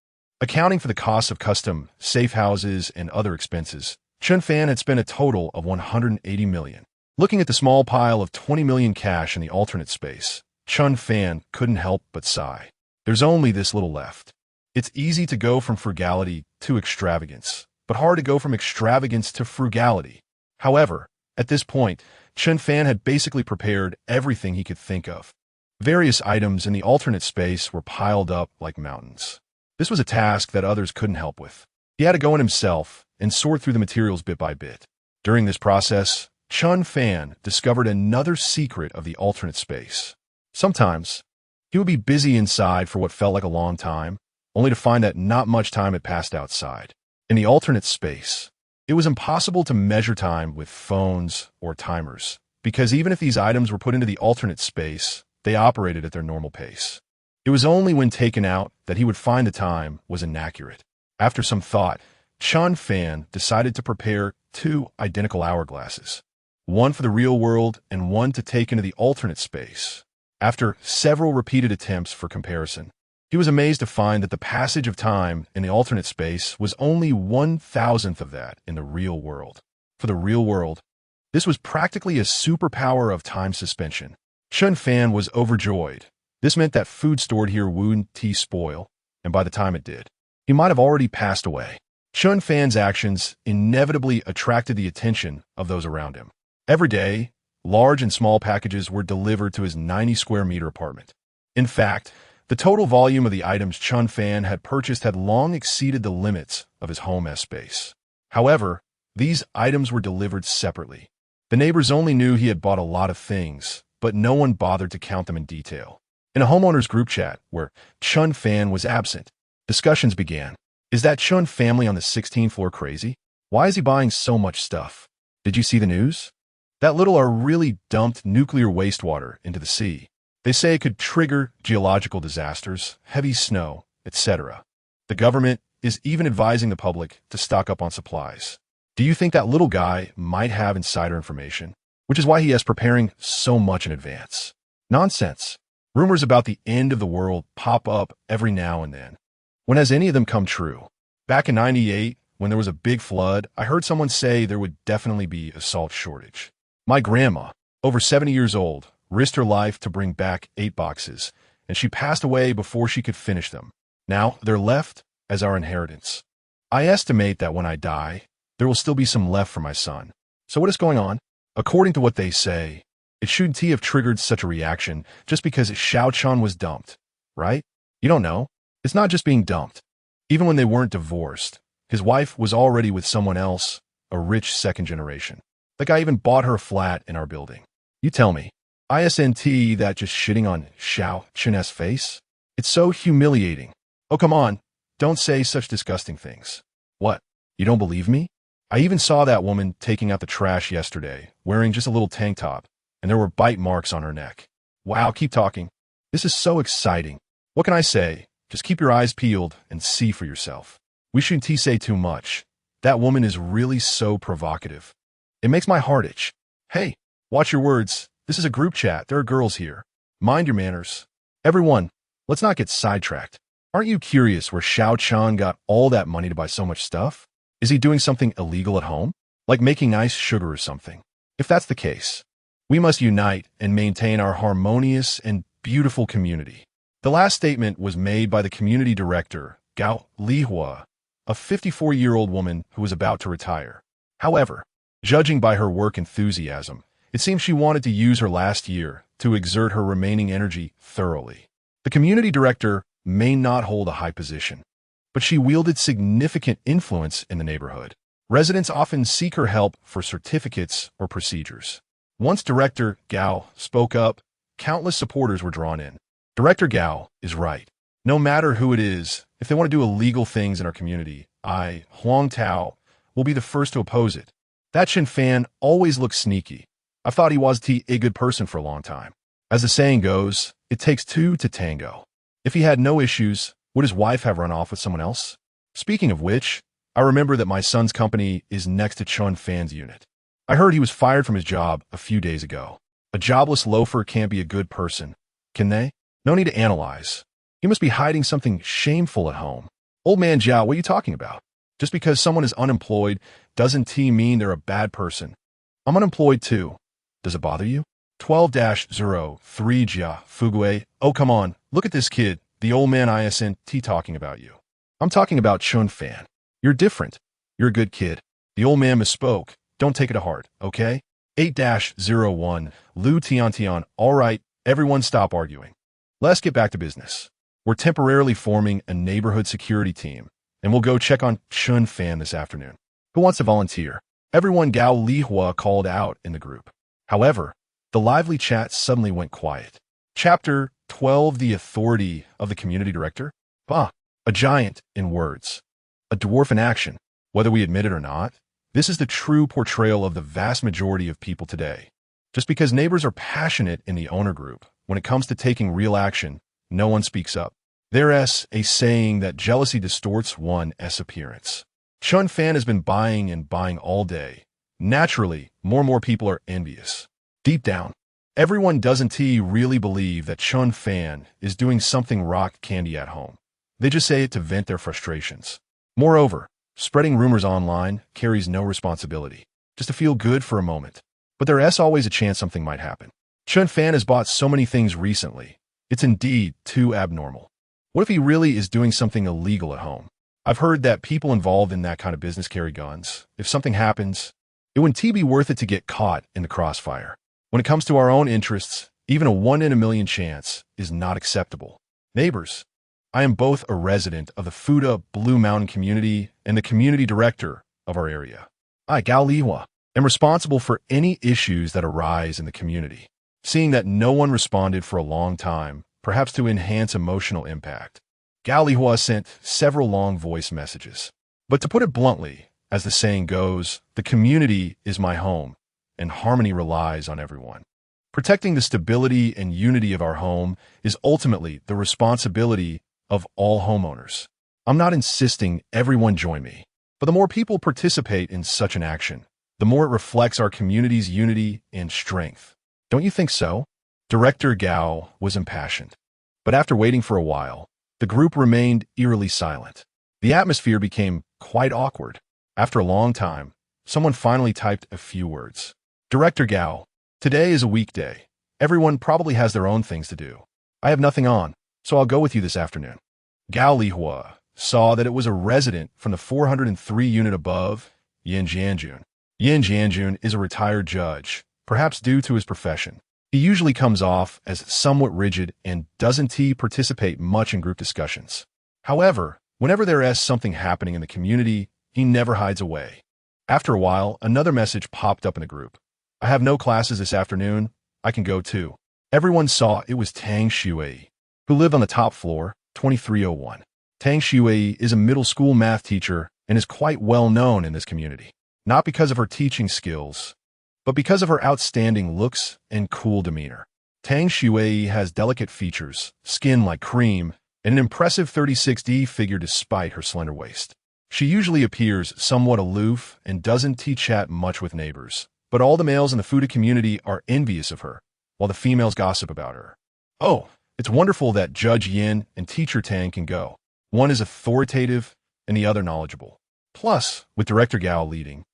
accounting for the costs of custom, safe houses, and other expenses, Chen Fan had spent a total of 180 million. Looking at the small pile of 20 million cash in the alternate space, Chen Fan couldn't help but sigh. There's only this little left. It's easy to go from frugality to extravagance, but hard to go from extravagance to frugality. However, at this point, Chen Fan had basically prepared everything he could think of. Various items in the alternate space were piled up like mountains. This was a task that others couldn't help with. He had to go in himself and sort through the materials bit by bit. During this process, Chen Fan discovered another secret of the alternate space. Sometimes, he would be busy inside for what felt like a long time, only to find that not much time had passed outside. In the alternate space, It was impossible to measure time with phones or timers, because even if these items were put into the alternate space, they operated at their normal pace. It was only when taken out that he would find the time was inaccurate. After some thought, Chen Fan decided to prepare 2 identical hourglasses, one for the real world and one to take into the alternate space. After several repeated attempts for comparison, he was amazed to find that the passage of time in the alternate space was only 1,000th of that in the real world. For the real world, this was practically a superpower of time suspension. Chen Fan was overjoyed. This meant that food stored here wouldn't spoil, and by the time it did, he might have already passed away. Chen Fan's actions inevitably attracted the attention of those around him. Every day, large and small packages were delivered to his 90-square-meter apartment. In fact, the total volume of the items Chen Fan had purchased had long exceeded the limits of his home space. However, these items were delivered separately. The neighbors only knew he had bought a lot of things, but no one bothered to count them in detail. In a homeowners group chat where Chen Fan was absent, discussions began. Is that Chen family on the 16th floor crazy? Why is he buying so much stuff? Did you see the news? That little are really dumped nuclear wastewater into the sea. They say it could trigger geological disasters, heavy snow, etc. The government is even advising the public to stock up on supplies. Do you think that little guy might have insider information? Which is why he is preparing so much in advance. Nonsense. Rumors about the end of the world pop up every now and then. When has any of them come true? Back in '98, when there was a big flood, I heard someone say there would definitely be a salt shortage. My grandma, over 70 years old, risked her life to bring back 8 boxes, and she passed away before she could finish them. Now, they're left as our inheritance. I estimate that when I die, there will still be some left for my son. So what is going on? According to what they say, it shouldn't have triggered such a reaction just because Xiao Chun was dumped, right? You don't know. It's not just being dumped. Even when they weren't divorced, his wife was already with someone else, a rich second generation. The guy even bought her a flat in our building. You tell me, isn't that just shitting on Xiao Chun's face? It's so humiliating. Oh, come on. Don't say such disgusting things. What? You don't believe me? I even saw that woman taking out the trash yesterday, wearing just a little tank top, and there were bite marks on her neck. Wow, keep talking. This is so exciting. What can I say? Just keep your eyes peeled and see for yourself. We shouldn't say too much. That woman is really so provocative. It makes my heart itch. Hey, watch your words. This is a group chat. There are girls here. Mind your manners. Everyone, let's not get sidetracked. Aren't you curious where Xiao Chun got all that money to buy so much stuff? Is he doing something illegal at home? Like making ice sugar or something? If that's the case, we must unite and maintain our harmonious and beautiful community. The last statement was made by the community director, Gao Lihua, a 54-year-old woman who was about to retire. However, judging by her work enthusiasm, it seems she wanted to use her last year to exert her remaining energy thoroughly. The community director may not hold a high position, but she wielded significant influence in the neighborhood. Residents often seek her help for certificates or procedures. Once Director Gao spoke up, countless supporters were drawn in. Director Gao is right. No matter who it is, if they want to do illegal things in our community, I, Huang Tao, will be the first to oppose it. That Chen Fan always looks sneaky. I've thought he was a good person for a long time. As the saying goes, it takes 2 to tango. If he had no issues, would his wife have run off with someone else? Speaking of which, I remember that my son's company is next to Chen Fan's unit. I heard he was fired from his job a few days ago. A jobless loafer can't be a good person, can they? No need to analyze. He must be hiding something shameful at home. Old man Jiao, what are you talking about? Just because someone is unemployed doesn't mean they're a bad person. I'm unemployed too. Does it bother you? 12-03 Jia Fugue. Oh, come on. Look at this kid. The old man isn't talking about you. I'm talking about Chen Fan. You're different. You're a good kid. The old man misspoke. Don't take it to heart, okay? 8-01 Lu Tian. All right, everyone stop arguing. Let's get back to business. We're temporarily forming a neighborhood security team, and we'll go check on Chen Fan this afternoon. Who wants to volunteer? Everyone Gao Lihua called out in the group. However, the lively chat suddenly went quiet. Chapter 12, The Authority of the Community Director. A giant in words. A dwarf in action. Whether we admit it or not, This is the true portrayal of the vast majority of people today. Just because neighbors are passionate in the owner group, when it comes to taking real action, no one speaks up. There's a saying that jealousy distorts one's appearance. Chen Fan has been buying and buying all day. Naturally, more and more people are envious. Deep down, everyone doesn't really believe that Chen Fan is doing something rock candy at home. They just say it to vent their frustrations. Moreover, spreading rumors online carries no responsibility, just to feel good for a moment. But there's always a chance something might happen. Chen Fan has bought so many things recently. It's indeed too abnormal. What if he really is doing something illegal at home? I've heard that people involved in that kind of business carry guns. If something happens, it wouldn't be worth it to get caught in the crossfire. When it comes to our own interests, even a 1 in a million chance is not acceptable. Neighbors, I am both a resident of the Fuda Blue Mountain community and the community director of our area. I, Gao Lihua, am responsible for any issues that arise in the community. Seeing that no one responded for a long time, perhaps to enhance emotional impact, Gao Lihua sent several long voice messages. But to put it bluntly, as the saying goes, the community is my home, and harmony relies on everyone. Protecting the stability and unity of our home is ultimately the responsibility of all homeowners. I'm not insisting everyone join me, but the more people participate in such an action, the more it reflects our community's unity and strength. Don't you think so? Director Gao was impassioned. But after waiting for a while, the group remained eerily silent. The atmosphere became quite awkward. After a long time, someone finally typed a few words. Director Gao, today is a weekday. Everyone probably has their own things to do. I have nothing on, so I'll go with you this afternoon. Gao Lihua saw that it was a resident from the 403 unit above, Yin Jianjun. Yin Jianjun is a retired judge, perhaps due to his profession. He usually comes off as somewhat rigid and doesn't participate much in group discussions. However, whenever there is something happening in the community, he never hides away. After a while, another message popped up in the group. I have no classes this afternoon. I can go too. Everyone saw it was Tang Shui, who lived on the top floor, 2301. Tang Shui is a middle school math teacher and is quite well known in this community, not because of her teaching skills, but because of her outstanding looks and cool demeanor. Tang Shui has delicate features, skin like cream, and an impressive 36D figure despite her slender waist. She usually appears somewhat aloof and doesn't chat much with neighbors, but all the males in the Fuda community are envious of her, while the females gossip about her. Oh, it's wonderful that Judge Yin and Teacher Tang can go. One is authoritative and the other knowledgeable. Plus, with Director Gao leading,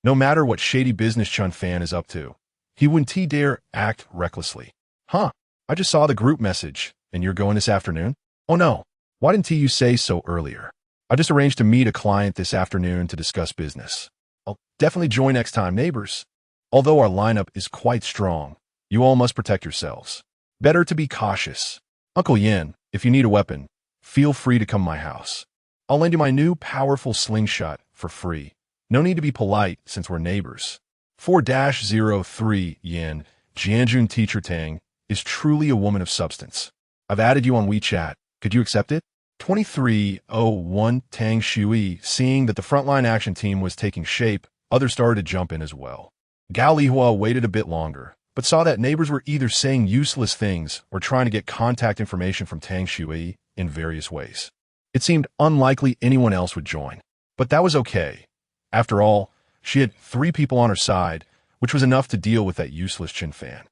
no matter what shady business Chen Fan is up to, he wouldn't dare act recklessly. Huh, I just saw the group message, and you're going this afternoon? Oh no, why didn't you say so earlier? I just arranged to meet a client this afternoon to discuss business. I'll definitely join next time, neighbors. Although our lineup is quite strong, you all must protect yourselves. Better to be cautious. Uncle Yin, if you need a weapon, feel free to come to my house. I'll lend you my new powerful slingshot for free. No need to be polite since we're neighbors. 4-03 Yin, Jianjun Teacher Tang, is truly a woman of substance. I've added you on WeChat. Could you accept it? 2301 Tang Shui, seeing that the frontline action team was taking shape, others started to jump in as well. Gao Lihua waited a bit longer, but saw that neighbors were either saying useless things or trying to get contact information from Tang Shui in various ways. It seemed unlikely anyone else would join, but that was okay. After all, she had 3 people on her side, which was enough to deal with that useless Chen Fan.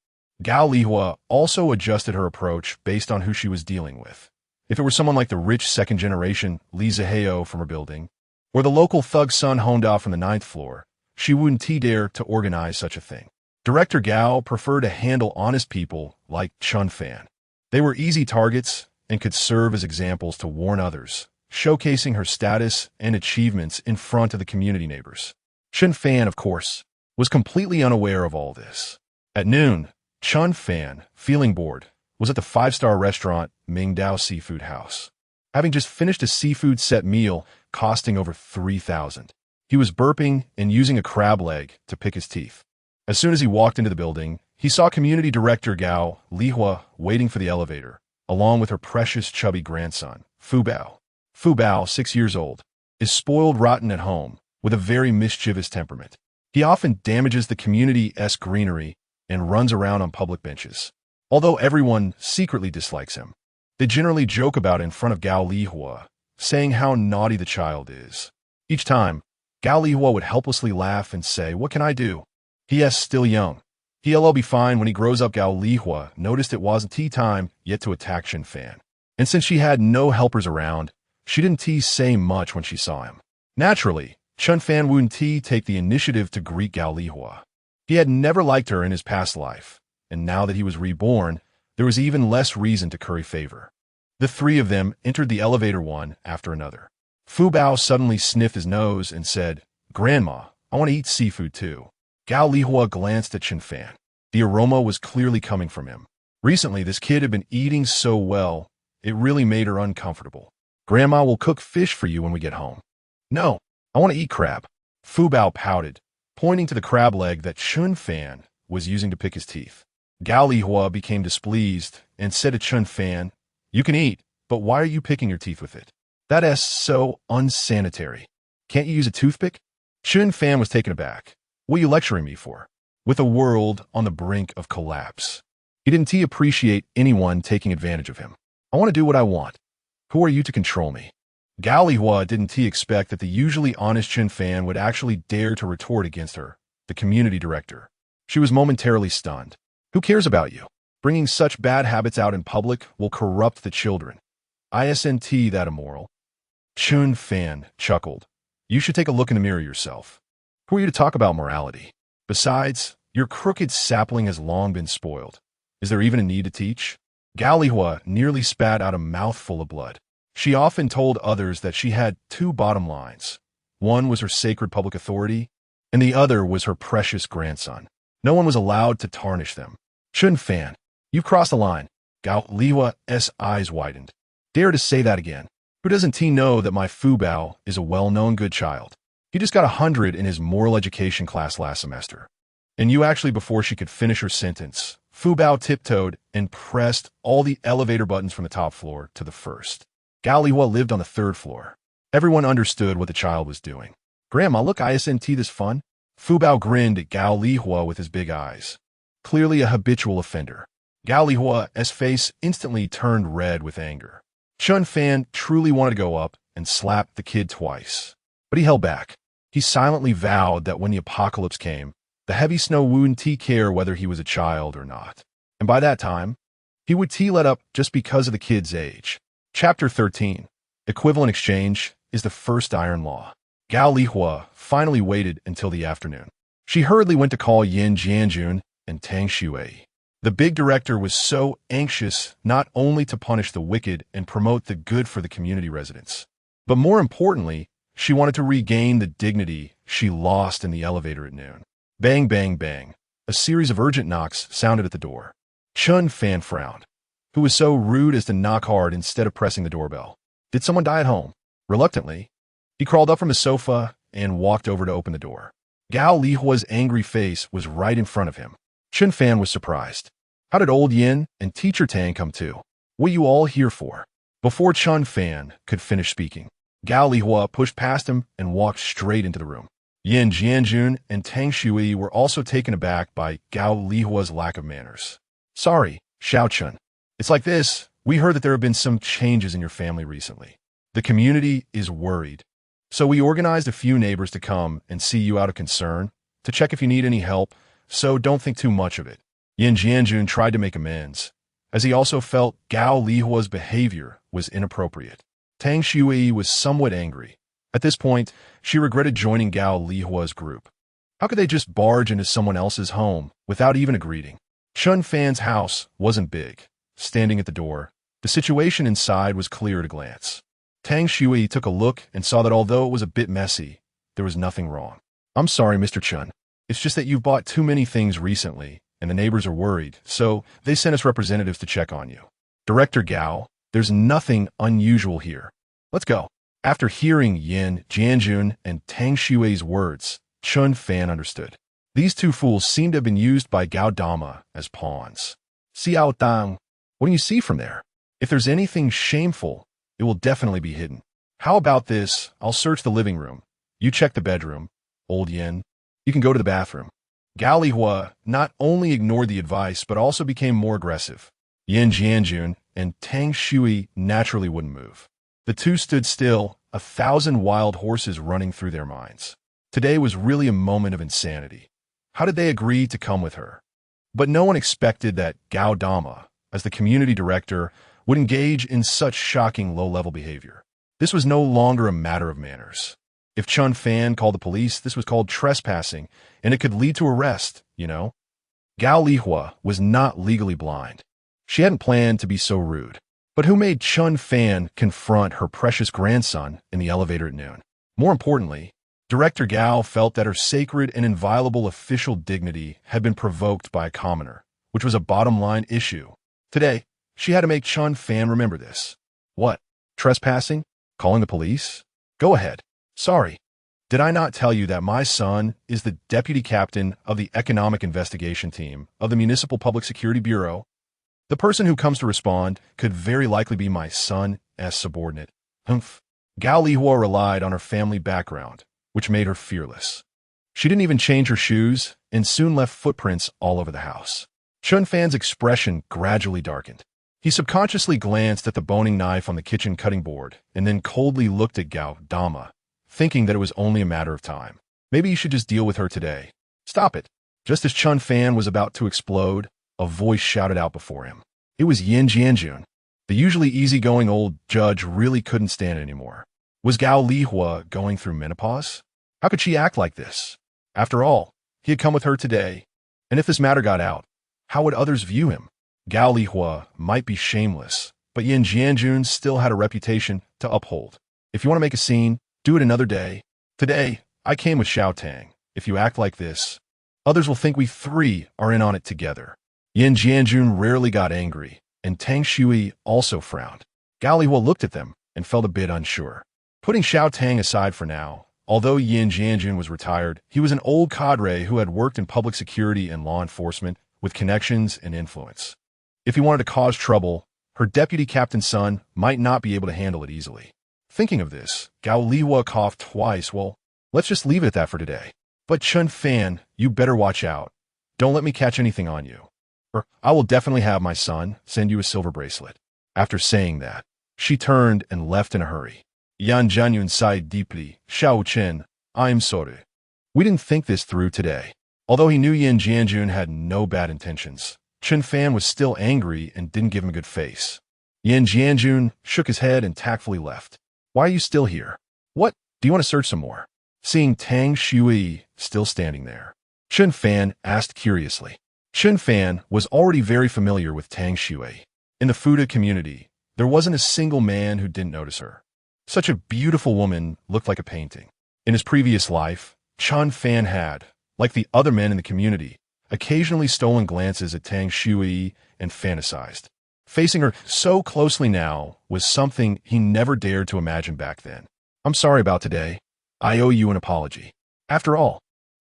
Gao Lihua also adjusted her approach based on who she was dealing with. If it were someone like the rich second-generation Li Ziheo from her building, or the local thug son Honda from the 9th floor, she wouldn't dare to organize such a thing. Director Gao preferred to handle honest people like Chen Fan. They were easy targets and could serve as examples to warn others, showcasing her status and achievements in front of the community neighbors. Chen Fan, of course, was completely unaware of all this. At noon, Chen Fan, feeling bored, was at the 5-star restaurant Mingdao Seafood House. Having just finished a seafood set meal costing over 3,000, he was burping and using a crab leg to pick his teeth. As soon as he walked into the building, he saw Community Director Gao Lihua waiting for the elevator, along with her precious chubby grandson, Fu Bao. Fu Bao, 6 years old, is spoiled rotten at home, with a very mischievous temperament. He often damages the community's greenery and runs around on public benches. Although everyone secretly dislikes him, they generally joke about it in front of Gao Lihua, saying how naughty the child is. Each time, Gao Lihua would helplessly laugh and say, "What can I do? He is still young. He'll be fine when he grows up." Gao Lihua noticed it wasn't tea time yet to attack Chen Fan. And since she had no helpers around, she didn't say much when she saw him. Naturally, Chen Fan wouldn't take the initiative to greet Gao Lihua. He had never liked her in his past life, and now that he was reborn, there was even less reason to curry favor. The three of them entered the elevator one after another. Fu Bao suddenly sniffed his nose and said, "Grandma, I want to eat seafood too." Gao Lihua glanced at Chen Fan. The aroma was clearly coming from him. Recently, this kid had been eating so well, it really made her uncomfortable. "Grandma will cook fish for you when we get home." "No, I want to eat crab." Fu Bao pouted, pointing to the crab leg that Chen Fan was using to pick his teeth. Gao Lihua became displeased and said to Chen Fan, "You can eat, but why are you picking your teeth with it? That is so unsanitary. Can't you use a toothpick?" Chen Fan was taken aback. "What are you lecturing me for?" With a world on the brink of collapse, he didn't appreciate anyone taking advantage of him. "I want to do what I want. Who are you to control me?" Gao Lihua didn't expect that the usually honest Chen Fan would actually dare to retort against her, the community director. She was momentarily stunned. "Who cares about you? Bringing such bad habits out in public will corrupt the children. Isn't that immoral?" Chen Fan chuckled. "You should take a look in the mirror yourself. Who are you to talk about morality? Besides, your crooked sapling has long been spoiled. Is there even a need to teach?" Gao Lihua nearly spat out a mouthful of blood. She often told others that she had two bottom lines. One was her sacred public authority, and the other was her precious grandson. No one was allowed to tarnish them. "Chen Fan, you've crossed the line." Gao Lihua's eyes widened. "Dare to say that again? Who doesn't know that my Fu Bao is a well-known good child? He just got 100 in his moral education class last semester." And you actually, before she could finish her sentence, Fu Bao tiptoed and pressed all the elevator buttons from the top floor to the first. Gao Lihua lived on the third floor. Everyone understood what the child was doing. "Grandma, look, isn't this fun?" Fu Bao grinned at Gao Lihua with his big eyes. Clearly a habitual offender. Gao Lihua's face instantly turned red with anger. Chen Fan truly wanted to go up and slap the kid twice, but he held back. He silently vowed that when the apocalypse came, the heavy snow wouldn't care whether he was a child or not. And by that time, he would let up just because of the kid's age. Chapter 13. Equivalent exchange is the first iron law. Gao Lihua finally waited until the afternoon. She hurriedly went to call Yin Jianjun and Tang Shui. The big director was so anxious not only to punish the wicked and promote the good for the community residents, but more importantly, she wanted to regain the dignity she lost in the elevator at noon. Bang, bang, bang. A series of urgent knocks sounded at the door. Chen Fan frowned. Who was so rude as to knock hard instead of pressing the doorbell? Did someone die at home? Reluctantly, he crawled up from his sofa and walked over to open the door. Gao Lihua's angry face was right in front of him. Chen Fan was surprised. "How did old Yin and teacher Tang come too? What are you all here for?" Before Chen Fan could finish speaking, Gao Lihua pushed past him and walked straight into the room. Yin Jianjun and Tang Shui were also taken aback by Gao Lihua's lack of manners. "Sorry, Xiao Chen. It's like this. We heard that there have been some changes in your family recently. The community is worried. So we organized a few neighbors to come and see you out of concern, to check if you need any help, so don't think too much of it." Yin Jianjun tried to make amends, as he also felt Gao Lihua's behavior was inappropriate. Tang Shui was somewhat angry. At this point, she regretted joining Gao Lihua's group. How could they just barge into someone else's home without even a greeting? Chen Fan's house wasn't big. Standing at the door, the situation inside was clear at a glance. Tang Shui took a look and saw that although it was a bit messy, there was nothing wrong. "I'm sorry, Mr. Chen. It's just that you've bought too many things recently, and the neighbors are worried, so they sent us representatives to check on you." "Director Gao, there's nothing unusual here. Let's go." After hearing Yin Jianjun and Tang Shui's words, Chen Fan understood. These two fools seemed to have been used by Gao Dama as pawns. "Xiao Dang, what do you see from there? If there's anything shameful, it will definitely be hidden. How about this? I'll search the living room. You check the bedroom, old Yin. You can go to the bathroom. Gao Lihua not only ignored the advice, but also became more aggressive. Yin Jianjun and Tang Shui naturally wouldn't move. The two stood still, 1,000 wild horses running through their minds. Today was really a moment of insanity. How did they agree to come with her? But no one expected that Gao Dama, as the community director, would engage in such shocking low-level behavior. This was no longer a matter of manners. If Chen Fan called the police, this was called trespassing, and it could lead to arrest, you know? Gao Lihua was not legally blind. She hadn't planned to be so rude. But who made Chen Fan confront her precious grandson in the elevator at noon? More importantly, Director Gao felt that her sacred and inviolable official dignity had been provoked by a commoner, which was a bottom-line issue. Today, she had to make Chen Fan remember this. What? Trespassing? Calling the police? Go ahead. Sorry. Did I not tell you that my son is the deputy captain of the Economic Investigation Team of the Municipal Public Security Bureau? The person who comes to respond could very likely be my son as subordinate. Humph. Gao Lihua relied on her family background, which made her fearless. She didn't even change her shoes and soon left footprints all over the house. Chen Fan's expression gradually darkened. He subconsciously glanced at the boning knife on the kitchen cutting board and then coldly looked at Gao Dama, thinking that it was only a matter of time. Maybe you should just deal with her today. Stop it. Just as Chen Fan was about to explode, a voice shouted out before him. It was Yin Jianjun. The usually easygoing old judge really couldn't stand it anymore. Was Gao Lihua going through menopause? How could she act like this? After all, he had come with her today, and if this matter got out, how would others view him? Gao Lihua might be shameless, but Yin Jianjun still had a reputation to uphold. If you want to make a scene, do it another day. Today, I came with Xiao Tang. If you act like this, others will think we three are in on it together. Yin Jianjun rarely got angry, and Tang Shui also frowned. Gao Lihua looked at them and felt a bit unsure. Putting Xiao Tang aside for now, although Yin Jianjun was retired, he was an old cadre who had worked in public security and law enforcement with connections and influence. If he wanted to cause trouble, her deputy captain's son might not be able to handle it easily. Thinking of this, Gao Lihua coughed twice. Well, let's just leave it at that for today. But Chen Fan, you better watch out. Don't let me catch anything on you. Or I will definitely have my son send you a silver bracelet. After saying that, she turned and left in a hurry. Yan Jianyun sighed deeply. Xiao Chen, I'm sorry. We didn't think this through today. Although he knew Yin Jianjun had no bad intentions, Chen Fan was still angry and didn't give him a good face. Yin Jianjun shook his head and tactfully left. Why are you still here? What? Do you want to search some more? Seeing Tang Shui still standing there, Chen Fan asked curiously. Chen Fan was already very familiar with Tang Shui. In the Fuda community, there wasn't a single man who didn't notice her. Such a beautiful woman looked like a painting. In his previous life, Chen Fan had, like the other men in the community, occasionally stolen glances at Tang Shui and fantasized. Facing her so closely now was something he never dared to imagine back then. I'm sorry about today. I owe you an apology. After all,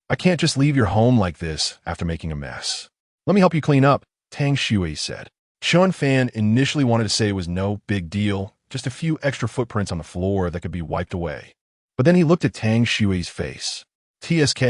I can't just leave your home like this after making a mess. Let me help you clean up, Tang Shui said. Chen Fan initially wanted to say it was no big deal, just a few extra footprints on the floor that could be wiped away. But then he looked at Tang Shui's face. TSK,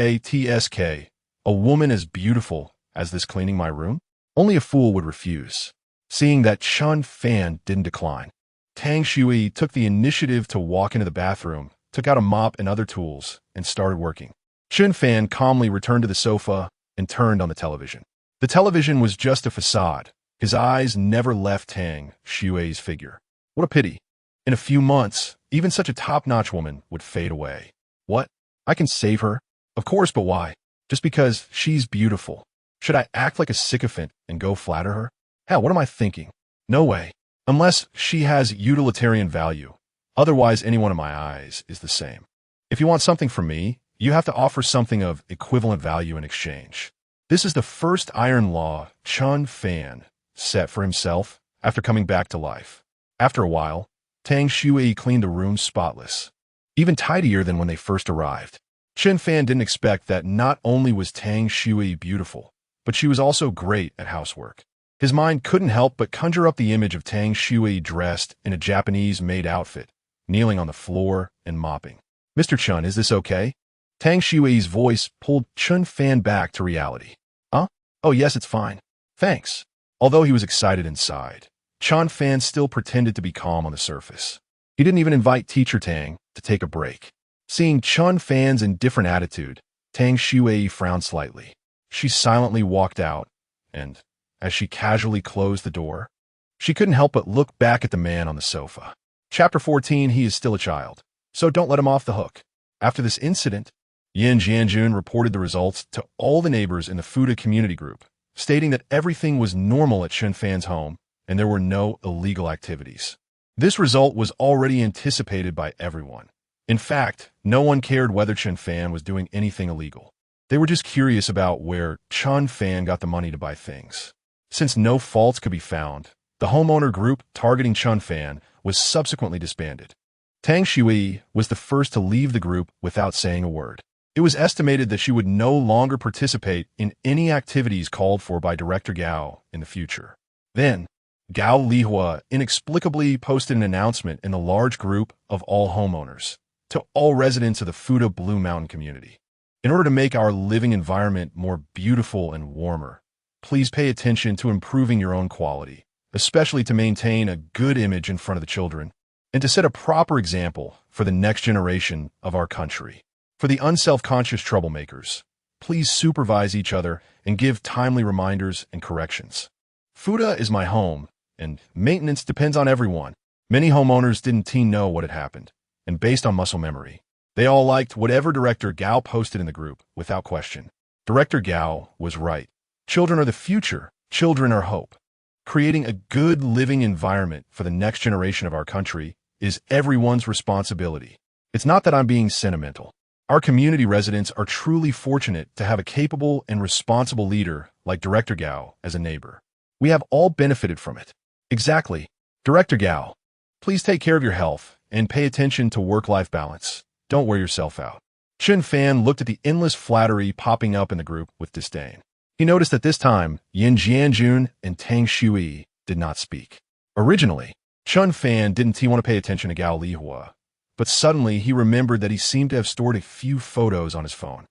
a woman as beautiful as this cleaning my room? Only a fool would refuse. Seeing that Chen Fan didn't decline, Tang Shui took the initiative to walk into the bathroom, took out a mop and other tools, and started working. Chen Fan calmly returned to the sofa and turned on the television. The television was just a facade. His eyes never left Tang Shui's figure. What a pity. In a few months, even such a top-notch woman would fade away. What? I can save her? Of course, but why? Just because she's beautiful. Should I act like a sycophant and go flatter her? Hell, what am I thinking? No way. Unless she has utilitarian value. Otherwise, anyone in my eyes is the same. If you want something from me, you have to offer something of equivalent value in exchange. This is the first iron law Chen Fan set for himself after coming back to life. After a while, Tang Shui cleaned the room spotless, even tidier than when they first arrived. Chen Fan didn't expect that not only was Tang Shui beautiful, but she was also great at housework. His mind couldn't help but conjure up the image of Tang Shui dressed in a Japanese-made outfit, kneeling on the floor and mopping. Mr. Chun, is this okay? Tang Xue's voice pulled Chen Fan back to reality. Huh? Oh yes, it's fine. Thanks. Although he was excited inside, Chen Fan still pretended to be calm on the surface. He didn't even invite Teacher Tang to take a break. Seeing Chen Fan's indifferent attitude, Tang Xue frowned slightly. She silently walked out, and, as she casually closed the door, she couldn't help but look back at the man on the sofa. Chapter 14, he is still a child, so don't let him off the hook. After this incident, Yin Jianjun reported the results to all the neighbors in the Fuda community group, stating that everything was normal at Chen Fan's home and there were no illegal activities. This result was already anticipated by everyone. In fact, no one cared whether Chen Fan was doing anything illegal. They were just curious about where Chen Fan got the money to buy things. Since no faults could be found, the homeowner group targeting Chen Fan was subsequently disbanded. Tang Xue was the first to leave the group without saying a word. It was estimated that she would no longer participate in any activities called for by Director Gao in the future. Then, Gao Lihua inexplicably posted an announcement in the large group of all homeowners to all residents of the Fuda Blue Mountain community. In order to make our living environment more beautiful and warmer, please pay attention to improving your own quality, especially to maintain a good image in front of the children, and to set a proper example for the next generation of our country. For the unself-conscious troublemakers, please supervise each other and give timely reminders and corrections. Fuda is my home, and maintenance depends on everyone. Many homeowners didn't know what had happened, and based on muscle memory, they all liked whatever Director Gao posted in the group without question. Director Gao was right. Children are the future. Children are hope. Creating a good living environment for the next generation of our country is everyone's responsibility. It's not that I'm being sentimental. Our community residents are truly fortunate to have a capable and responsible leader like Director Gao as a neighbor. We have all benefited from it. Exactly. Director Gao, please take care of your health and pay attention to work-life balance. Don't wear yourself out. Chen Fan looked at the endless flattery popping up in the group with disdain. He noticed that this time, Yin Jianjun and Tang Xue did not speak. Originally, Chen Fan didn't want to pay attention to Gao Lihua, but suddenly he remembered that he seemed to have stored a few photos on his phone.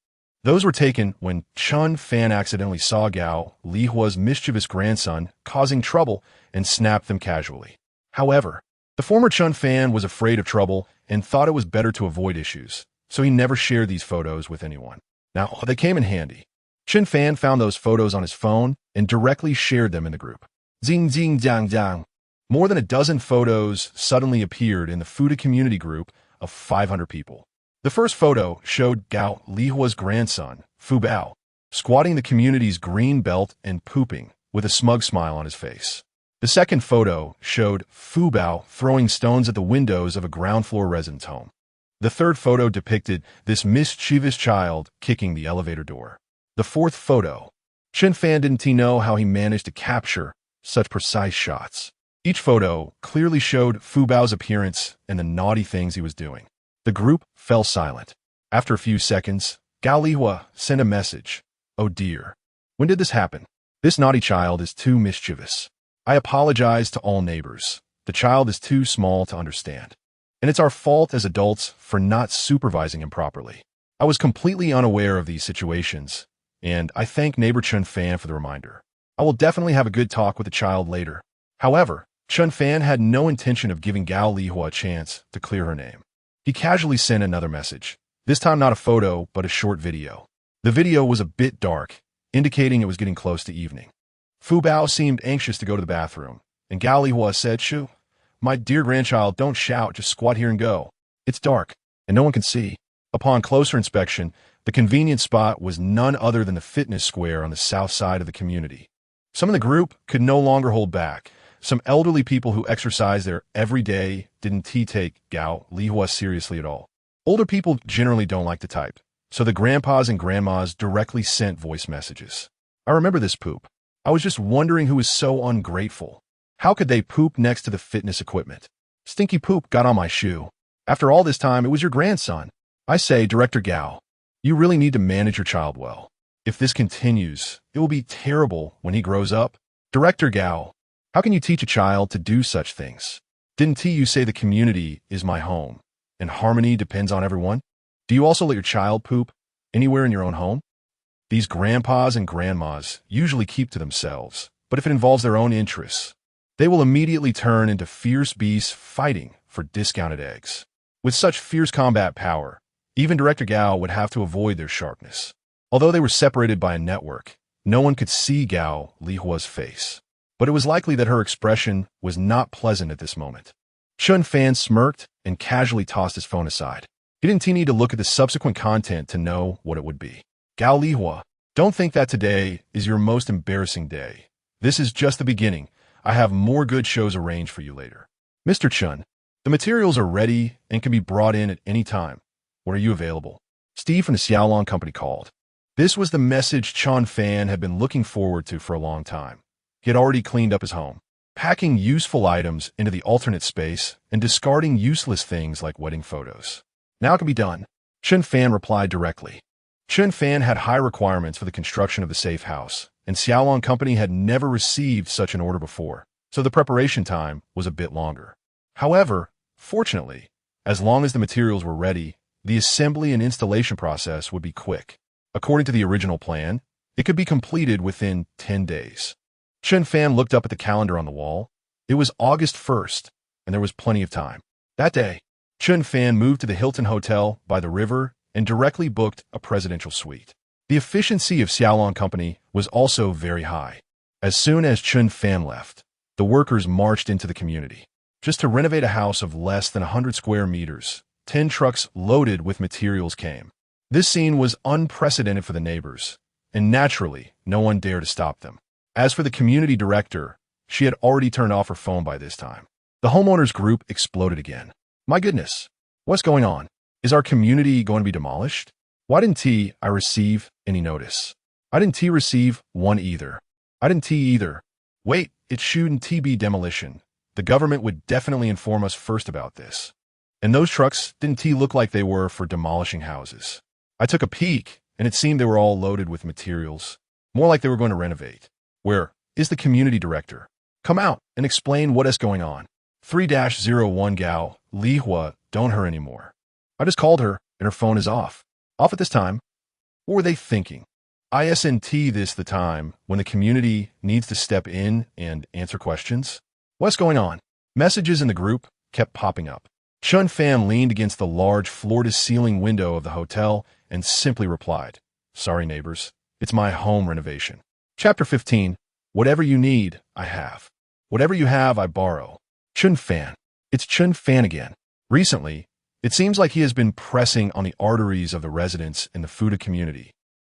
Those were taken when Chen Fan accidentally saw Gao Lihua's mischievous grandson causing trouble and snapped them casually. However, the former Chen Fan was afraid of trouble and thought it was better to avoid issues, so he never shared these photos with anyone. Now, they came in handy. Chen Fan found those photos on his phone and directly shared them in the group. Zing zing jiang jiang. More than a dozen photos suddenly appeared in the Fuda community group of 500 people. The first photo showed Gao Lihua's grandson, Fu Bao, squatting the community's green belt and pooping with a smug smile on his face. The second photo showed Fu Bao throwing stones at the windows of a ground-floor residence home. The third photo depicted this mischievous child kicking the elevator door. The fourth photo, Chen Fan didn't know how he managed to capture such precise shots. Each photo clearly showed Fu Bao's appearance and the naughty things he was doing. The group fell silent. After a few seconds, Gao Lihua sent a message. Oh dear. When did this happen? This naughty child is too mischievous. I apologize to all neighbors. The child is too small to understand. And it's our fault as adults for not supervising him properly. I was completely unaware of these situations, and I thank neighbor Chen Fan for the reminder. I will definitely have a good talk with the child later. However, Chen Fan had no intention of giving Gao Lihua a chance to clear her name. He casually sent another message, this time not a photo, but a short video. The video was a bit dark, indicating it was getting close to evening. Fu Bao seemed anxious to go to the bathroom, and Gao Lihua said, "Shoo, my dear grandchild, don't shout, just squat here and go. It's dark, and no one can see." Upon closer inspection, the convenient spot was none other than the fitness square on the south side of the community. Some in the group could no longer hold back. Some elderly people who exercise there every day didn't take Gao Lihua seriously at all. Older people generally don't like to type, so the grandpas and grandmas directly sent voice messages. I remember this poop. I was just wondering who was so ungrateful. How could they poop next to the fitness equipment? Stinky poop got on my shoe. After all this time, it was your grandson. I say, Director Gao, you really need to manage your child well. If this continues, it will be terrible when he grows up. Director Gao, how can you teach a child to do such things? Didn't you say the community is my home, and harmony depends on everyone? Do you also let your child poop anywhere in your own home? These grandpas and grandmas usually keep to themselves, but if it involves their own interests, they will immediately turn into fierce beasts fighting for discounted eggs. With such fierce combat power, even Director Gao would have to avoid their sharpness. Although they were separated by a network, no one could see Gao Lihua's face. But it was likely that her expression was not pleasant at this moment. Chen Fan smirked and casually tossed his phone aside. He didn't need to look at the subsequent content to know what it would be. Gao Lihua, don't think that today is your most embarrassing day. This is just the beginning. I have more good shows arranged for you later. Mr. Chen, the materials are ready and can be brought in at any time. When are you available? Steve from the Xiaolong Company called. This was the message Chen Fan had been looking forward to for a long time. He had already cleaned up his home, packing useful items into the alternate space and discarding useless things like wedding photos. Now it can be done. Chen Fan replied directly. Chen Fan had high requirements for the construction of the safe house, and Xiaolong Company had never received such an order before, so the preparation time was a bit longer. However, fortunately, as long as the materials were ready, the assembly and installation process would be quick. According to the original plan, it could be completed within 10 days. Chen Fan looked up at the calendar on the wall. It was August 1st, and there was plenty of time. That day, Chen Fan moved to the Hilton Hotel by the river and directly booked a presidential suite. The efficiency of Xiaolong Company was also very high. As soon as Chen Fan left, the workers marched into the community. Just to renovate a house of less than 100 square meters, 10 trucks loaded with materials came. This scene was unprecedented for the neighbors, and naturally, no one dared to stop them. As for the community director, she had already turned off her phone by this time. The homeowners group exploded again. My goodness, what's going on? Is our community going to be demolished? Why didn't I receive any notice? I didn't receive one either. I didn't either. Wait, it shouldn't be demolition. The government would definitely inform us first about this. And those trucks didn't look like they were for demolishing houses. I took a peek, and it seemed they were all loaded with materials, more like they were going to renovate. Where is the community director? Come out and explain what is going on. 3-01 Gao Lihua, don't her anymore. I just called her, and her phone is off. Off at this time. What were they thinking? Isn't this the time when the community needs to step in and answer questions? What's going on? Messages in the group kept popping up. Chen Fan leaned against the large floor-to-ceiling window of the hotel and simply replied, Sorry, neighbors. It's my home renovation. Chapter 15. Whatever you need, I have. Whatever you have, I borrow. Chen Fan. It's Chen Fan again. Recently, it seems like he has been pressing on the arteries of the residents in the Fuda community,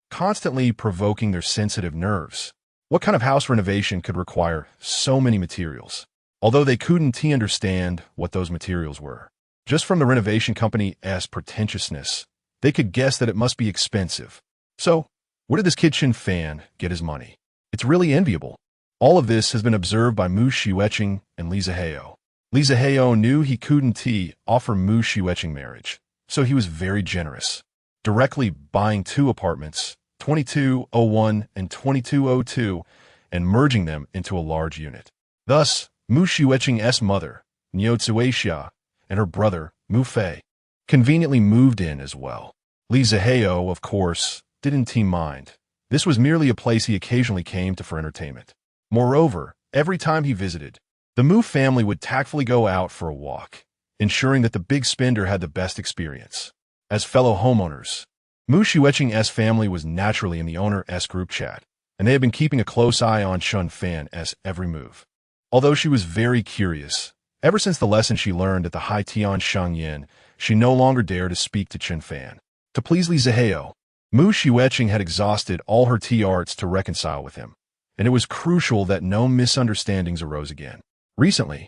constantly provoking their sensitive nerves. What kind of house renovation could require so many materials? Although they couldn't understand what those materials were. Just from the renovation company's pretentiousness, they could guess that it must be expensive. So, where did this kid Chen Fan get his money? It's really enviable. All of this has been observed by Mu Shiueching and Li Zihao. Li Zihao knew he couldn't offer Mu Shiueching marriage, so he was very generous, directly buying 2 apartments, 2201 and 2202, and merging them into a large unit. Thus, Mu Shiueching's mother, Niu Tsuixia, and her brother, Mu Fei, conveniently moved in as well. Li Zihao, of course, didn't mind. This was merely a place he occasionally came to for entertainment. Moreover, every time he visited, the Mu family would tactfully go out for a walk, ensuring that the big spender had the best experience. As fellow homeowners, Mu Shiueching's family was naturally in the owner's group chat, and they had been keeping a close eye on Chen Fan's every move. Although she was very curious, ever since the lesson she learned at the Hai Tian Shangyin, she no longer dared to speak to Chen Fan. To please Li Zihao, Mu Shiueching had exhausted all her arts to reconcile with him, and it was crucial that no misunderstandings arose again. Recently,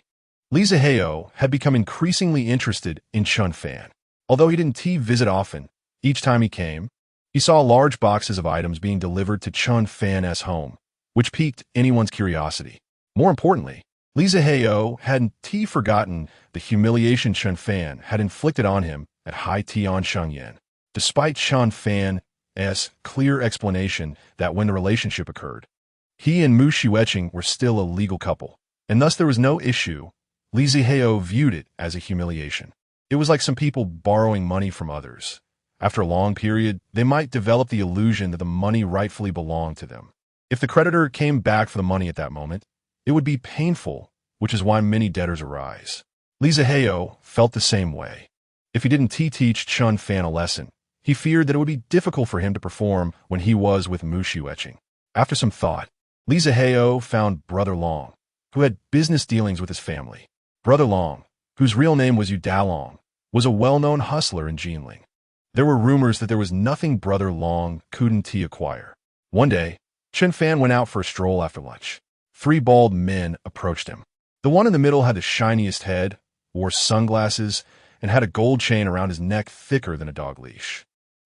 Li Zihao had become increasingly interested in Chen Fan. Although he didn't visit often, each time he came, he saw large boxes of items being delivered to Chen Fan's home, which piqued anyone's curiosity. More importantly, Li Zihao hadn't forgotten the humiliation Chen Fan had inflicted on him at Hai Tian Shangyin. Despite Chen Fan's clear explanation that when the relationship occurred, he and Mu Shiueching were still a legal couple, and thus there was no issue, Li Zihao viewed it as a humiliation. It was like some people borrowing money from others, After a long period, they might develop the illusion that the money rightfully belonged to them. If the creditor came back for the money at that moment, it would be painful, which is why many debtors arise. Lee Zaheo felt the same way. If he didn't teach Chen Fan a lesson, he feared that it would be difficult for him to perform when he was with Mushu etching. After some thought, Lee Zaheo found Brother Long, who had business dealings with his family. Brother Long, whose real name was Yu Dalong, was a well-known hustler in Jinling. There were rumors that there was nothing Brother Long couldn't acquire. One day, Chen Fan went out for a stroll after lunch. 3 bald men approached him. The one in the middle had the shiniest head, wore sunglasses, and had a gold chain around his neck thicker than a dog leash.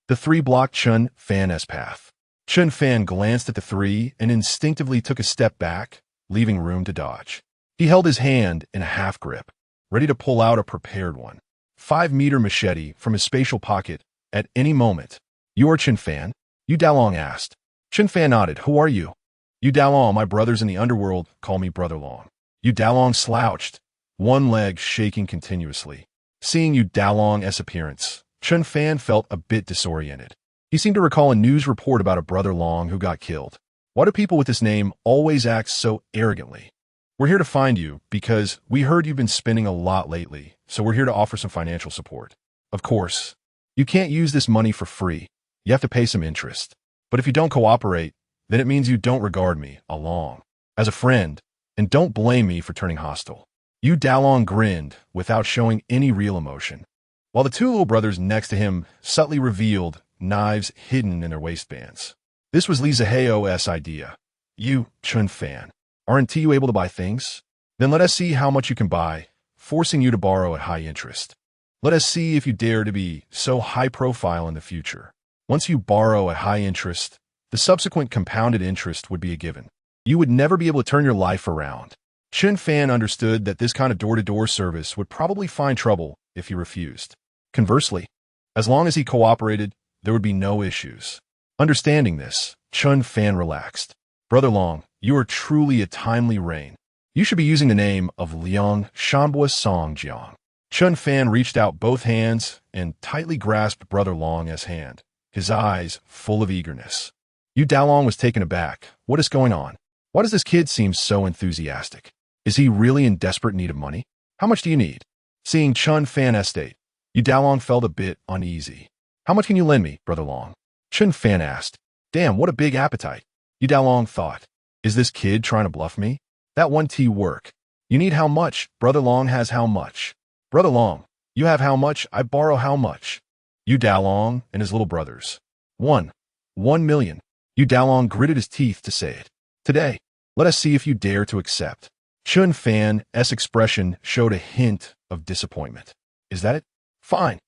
The 3 blocked Chen Fan's path. Chen Fan glanced at the 3 and instinctively took a step back, leaving room to dodge. He held his hand in a half grip, ready to pull out a prepared one. 5-meter machete from his spatial pocket at any moment. "You are Chen Fan?" Yu Dalong asked. Chen Fan nodded. "Who are you?" "Yu Dalong, my brothers in the underworld call me Brother Long." Yu Dalong slouched, one leg shaking continuously. Seeing Yu Dalong's appearance, Chen Fan felt a bit disoriented. He seemed to recall a news report about a Brother Long who got killed. Why do people with this name always act so arrogantly? "We're here to find you because we heard you've been spending a lot lately, so we're here to offer some financial support." "Of course. You can't use this money for free. You have to pay some interest. But if you don't cooperate, then it means you don't regard me, Along, as a friend, and don't blame me for turning hostile." Yu Dalong grinned without showing any real emotion, while the 2 little brothers next to him subtly revealed knives hidden in their waistbands. This was Lee Zaheo's idea. "You, Chen Fan, aren't you able to buy things? Then let us see how much you can buy, forcing you to borrow at high interest. Let us see if you dare to be so high profile in the future. Once you borrow at high interest, the subsequent compounded interest would be a given. You would never be able to turn your life around." Chen Fan understood that this kind of door-to-door service would probably find trouble if he refused. Conversely, as long as he cooperated, there would be no issues. Understanding this, Chen Fan relaxed. "Brother Long, you are truly a timely rain. You should be using the name of Liang Shanbua Song Jiang." Chen Fan reached out both hands and tightly grasped Brother Long's hand, his eyes full of eagerness. Yu Dalong was taken aback. "What is going on? Why does this kid seem so enthusiastic? Is he really in desperate need of money? How much do you need?" Seeing Chen Fan's state, Yu Dalong felt a bit uneasy. "How much can you lend me, Brother Long?" Chen Fan asked. "Damn, what a big appetite." Yu Dalong thought. "Is this kid trying to bluff me? That 1T work. You need how much? Brother Long has how much? Brother Long, you have how much? I borrow how much?" Yu Dalong and his little brothers. 1 million. Yu Dalong gritted his teeth to say it. "Today, let us see if you dare to accept." Chen Fan's expression showed a hint of disappointment. "Is that it? Fine.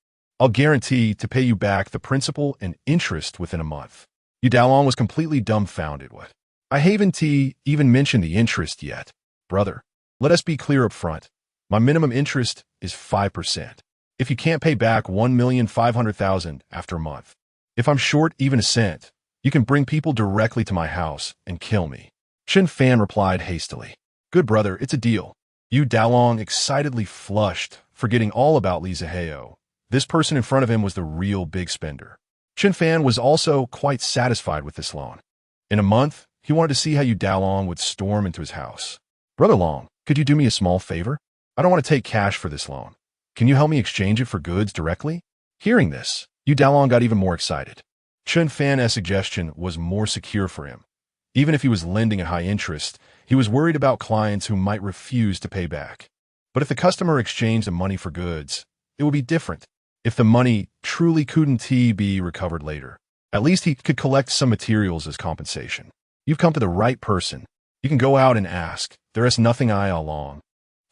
I'll guarantee to pay you back the principal and interest within a month." Yu Dalong was completely dumbfounded. "What? I haven't even mentioned the interest yet. Brother, let us be clear up front. My minimum interest is 5%. If you can't pay back 1,500,000 after a month, if I'm short even a cent, you can bring people directly to my house and kill me." Chen Fan replied hastily. "Good brother, it's a deal." Yu Dalong excitedly flushed, forgetting all about Lee Zaheo. This person in front of him was the real big spender. Chen Fan was also quite satisfied with this loan. In a month, he wanted to see how Yu Dalong would storm into his house. "Brother Long, could you do me a small favor? I don't want to take cash for this loan. Can you help me exchange it for goods directly?" Hearing this, Yu Dalong got even more excited. Chen Fan's suggestion was more secure for him. Even if he was lending at high interest, he was worried about clients who might refuse to pay back. But if the customer exchanged the money for goods, it would be different. If the money truly couldn't be recovered later, at least he could collect some materials as compensation. "You've come to the right person. You can go out and ask. There is nothing I Along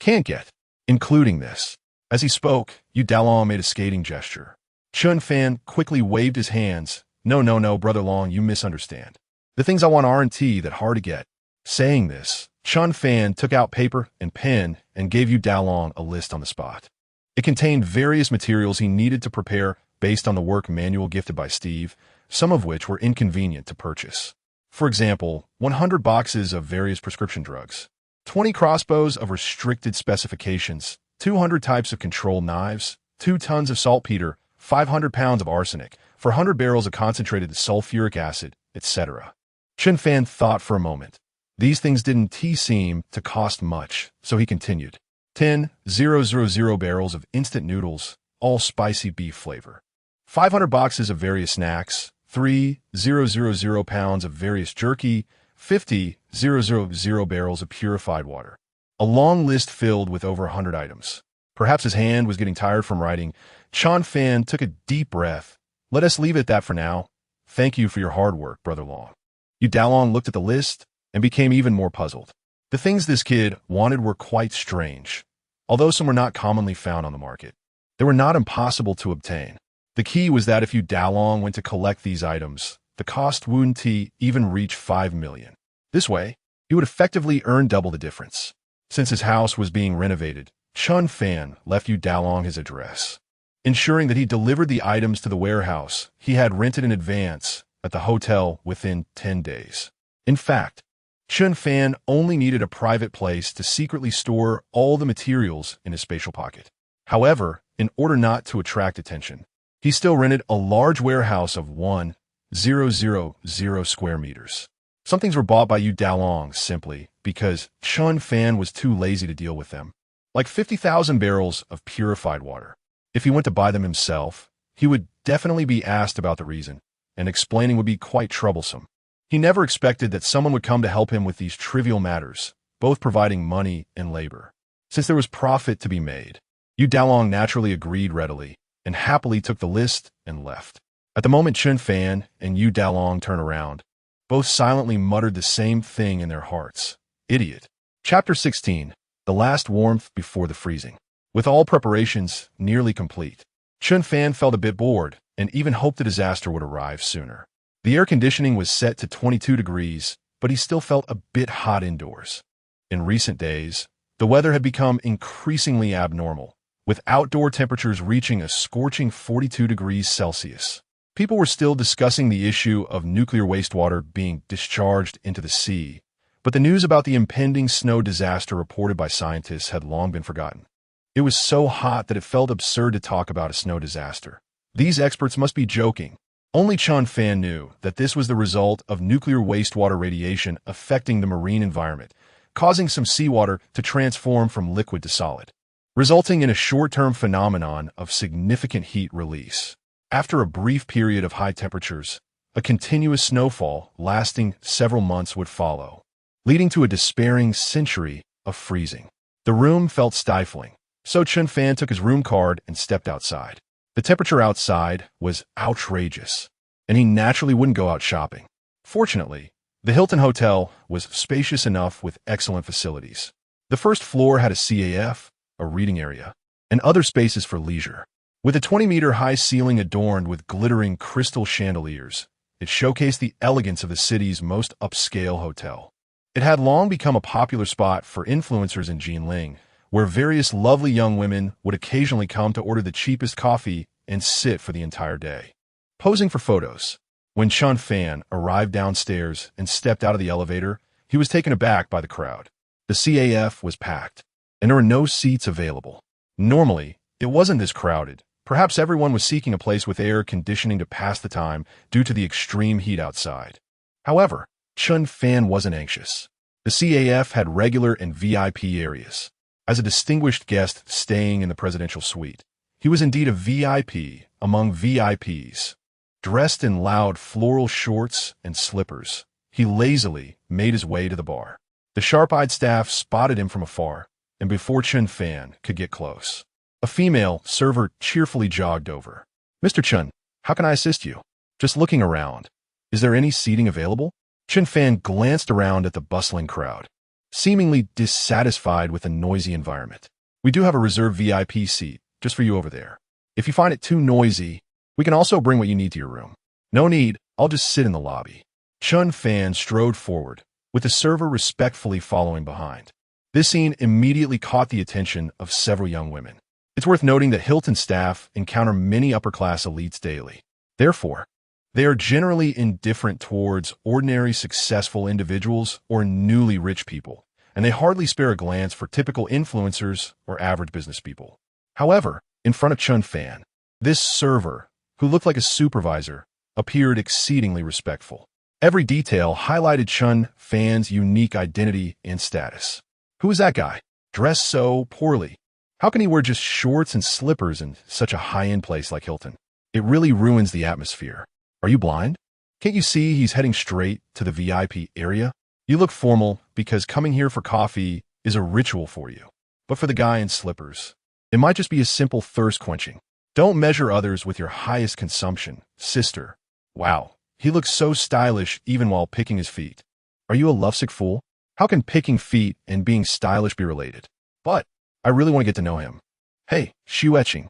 can't get, including this." As he spoke, Yu Dalong made a skating gesture. Chen Fan quickly waved his hands. No, Brother Long, you misunderstand. The things I want aren't that hard to get." Saying this, Chen Fan took out paper and pen and gave Yu Dalong a list on the spot. It contained various materials he needed to prepare based on the work manual gifted by Steve, some of which were inconvenient to purchase. For example, 100 boxes of various prescription drugs, 20 crossbows of restricted specifications, 200 types of control knives, 2 tons of saltpeter, 500 pounds of arsenic, for 100 barrels of concentrated sulfuric acid, etc. Chen Fan thought for a moment. These things didn't seem to cost much, so he continued. 10,000 barrels of instant noodles, all spicy beef flavor. 500 boxes of various snacks, 3,000 pounds of various jerky, 50,000 barrels of purified water. A long list filled with over 100 items. Perhaps his hand was getting tired from writing. Chen Fan took a deep breath. Let us leave it at that for now. Thank you for your hard work, Brother Long. Yu Dalong looked at the list and became even more puzzled. The things this kid wanted were quite strange. Although some were not commonly found on the market, they were not impossible to obtain. The key was that if Yu Dalong went to collect these items, the cost wouldn't even reach 5 million. This way, he would effectively earn double the difference. Since his house was being renovated, Chen Fan left Yu Dalong his address, ensuring that he delivered the items to the warehouse he had rented in advance at the hotel within 10 days. In fact, Chen Fan only needed a private place to secretly store all the materials in his spatial pocket. However, in order not to attract attention, he still rented a large warehouse of 1,000 square meters. Some things were bought by Yu Dalong simply because Chen Fan was too lazy to deal with them, like 50,000 barrels of purified water. If he went to buy them himself, he would definitely be asked about the reason, and explaining would be quite troublesome. He never expected that someone would come to help him with these trivial matters, both providing money and labor. Since there was profit to be made, Yu Dalong naturally agreed readily, and happily took the list and left. At the moment Chen Fan and Yu Dalong turned around, both silently muttered the same thing in their hearts. Idiot. Chapter 16. The last warmth before the freezing. With all preparations nearly complete, Chen Fan felt a bit bored and even hoped the disaster would arrive sooner. The air conditioning was set to 22 degrees, but he still felt a bit hot indoors. In recent days, the weather had become increasingly abnormal, with outdoor temperatures reaching a scorching 42 degrees Celsius. People were still discussing the issue of nuclear wastewater being discharged into the sea, but the news about the impending snow disaster reported by scientists had long been forgotten. It was so hot that it felt absurd to talk about a snow disaster. These experts must be joking. Only Chen Fan knew that this was the result of nuclear wastewater radiation affecting the marine environment, causing some seawater to transform from liquid to solid, resulting in a short-term phenomenon of significant heat release. After a brief period of high temperatures, a continuous snowfall lasting several months would follow, leading to a despairing century of freezing. The room felt stifling, so Chen Fan took his room card and stepped outside. The temperature outside was outrageous, and he naturally wouldn't go out shopping. Fortunately, the Hilton Hotel was spacious enough with excellent facilities. The first floor had a CAF, a reading area, and other spaces for leisure. With a 20-meter-high ceiling adorned with glittering crystal chandeliers, it showcased the elegance of the city's most upscale hotel. It had long become a popular spot for influencers in Jinling, where various lovely young women would occasionally come to order the cheapest coffee and sit for the entire day, posing for photos. When Chen Fan arrived downstairs and stepped out of the elevator, he was taken aback by the crowd. The CAF was packed, and there were no seats available. Normally, it wasn't this crowded. Perhaps everyone was seeking a place with air conditioning to pass the time due to the extreme heat outside. However, Chen Fan wasn't anxious. The CAF had regular and VIP areas. As a distinguished guest staying in the presidential suite, he was indeed a VIP among VIPs. Dressed in loud floral shorts and slippers, he lazily made his way to the bar. The sharp-eyed staff spotted him from afar, and before Chen Fan could get close, a female server cheerfully jogged over. "Mr. Chen, how can I assist you?" "Just looking around. Is there any seating available?" Chen Fan glanced around at the bustling crowd, seemingly dissatisfied with the noisy environment. "We do have a reserved VIP seat, just for you over there. If you find it too noisy, we can also bring what you need to your room." "No need, I'll just sit in the lobby." Chen Fan strode forward, with the server respectfully following behind. This scene immediately caught the attention of several young women. It's worth noting that Hilton staff encounter many upper-class elites daily. Therefore, they are generally indifferent towards ordinary successful individuals or newly rich people, and they hardly spare a glance for typical influencers or average business people. However, in front of Chen Fan, this server, who looked like a supervisor, appeared exceedingly respectful. Every detail highlighted Chen Fan's unique identity and status. Who is that guy? Dressed so poorly. How can he wear just shorts and slippers in such a high-end place like Hilton? It really ruins the atmosphere. Are you blind? Can't you see he's heading straight to the VIP area? You look formal because coming here for coffee is a ritual for you. But for the guy in slippers, it might just be a simple thirst quenching. Don't measure others with your highest consumption, sister. Wow, he looks so stylish even while picking his feet. Are you a lovesick fool? How can picking feet and being stylish be related? But I really want to get to know him. Hey, Xiueqing,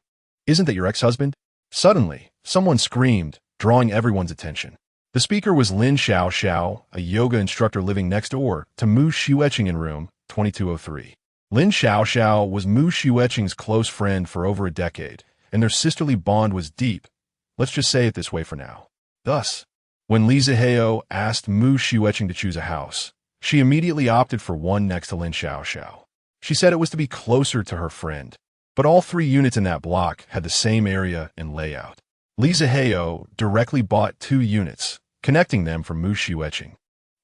isn't that your ex-husband? Suddenly, someone screamed, drawing everyone's attention. The speaker was Lin Xiao, a yoga instructor living next door to Mu Xiueqing in room 2203. Lin Xiao was Mu Xiueqing's close friend for over a decade, and their sisterly bond was deep. Let's just say it this way for now. Thus, when Li Zihao asked Mu Xiueqing to choose a house, she immediately opted for one next to Lin Xiao. She said it was to be closer to her friend, but all 3 units in that block had the same area and layout. Li Zihao directly bought 2 units, connecting them from Mu Xiueqing,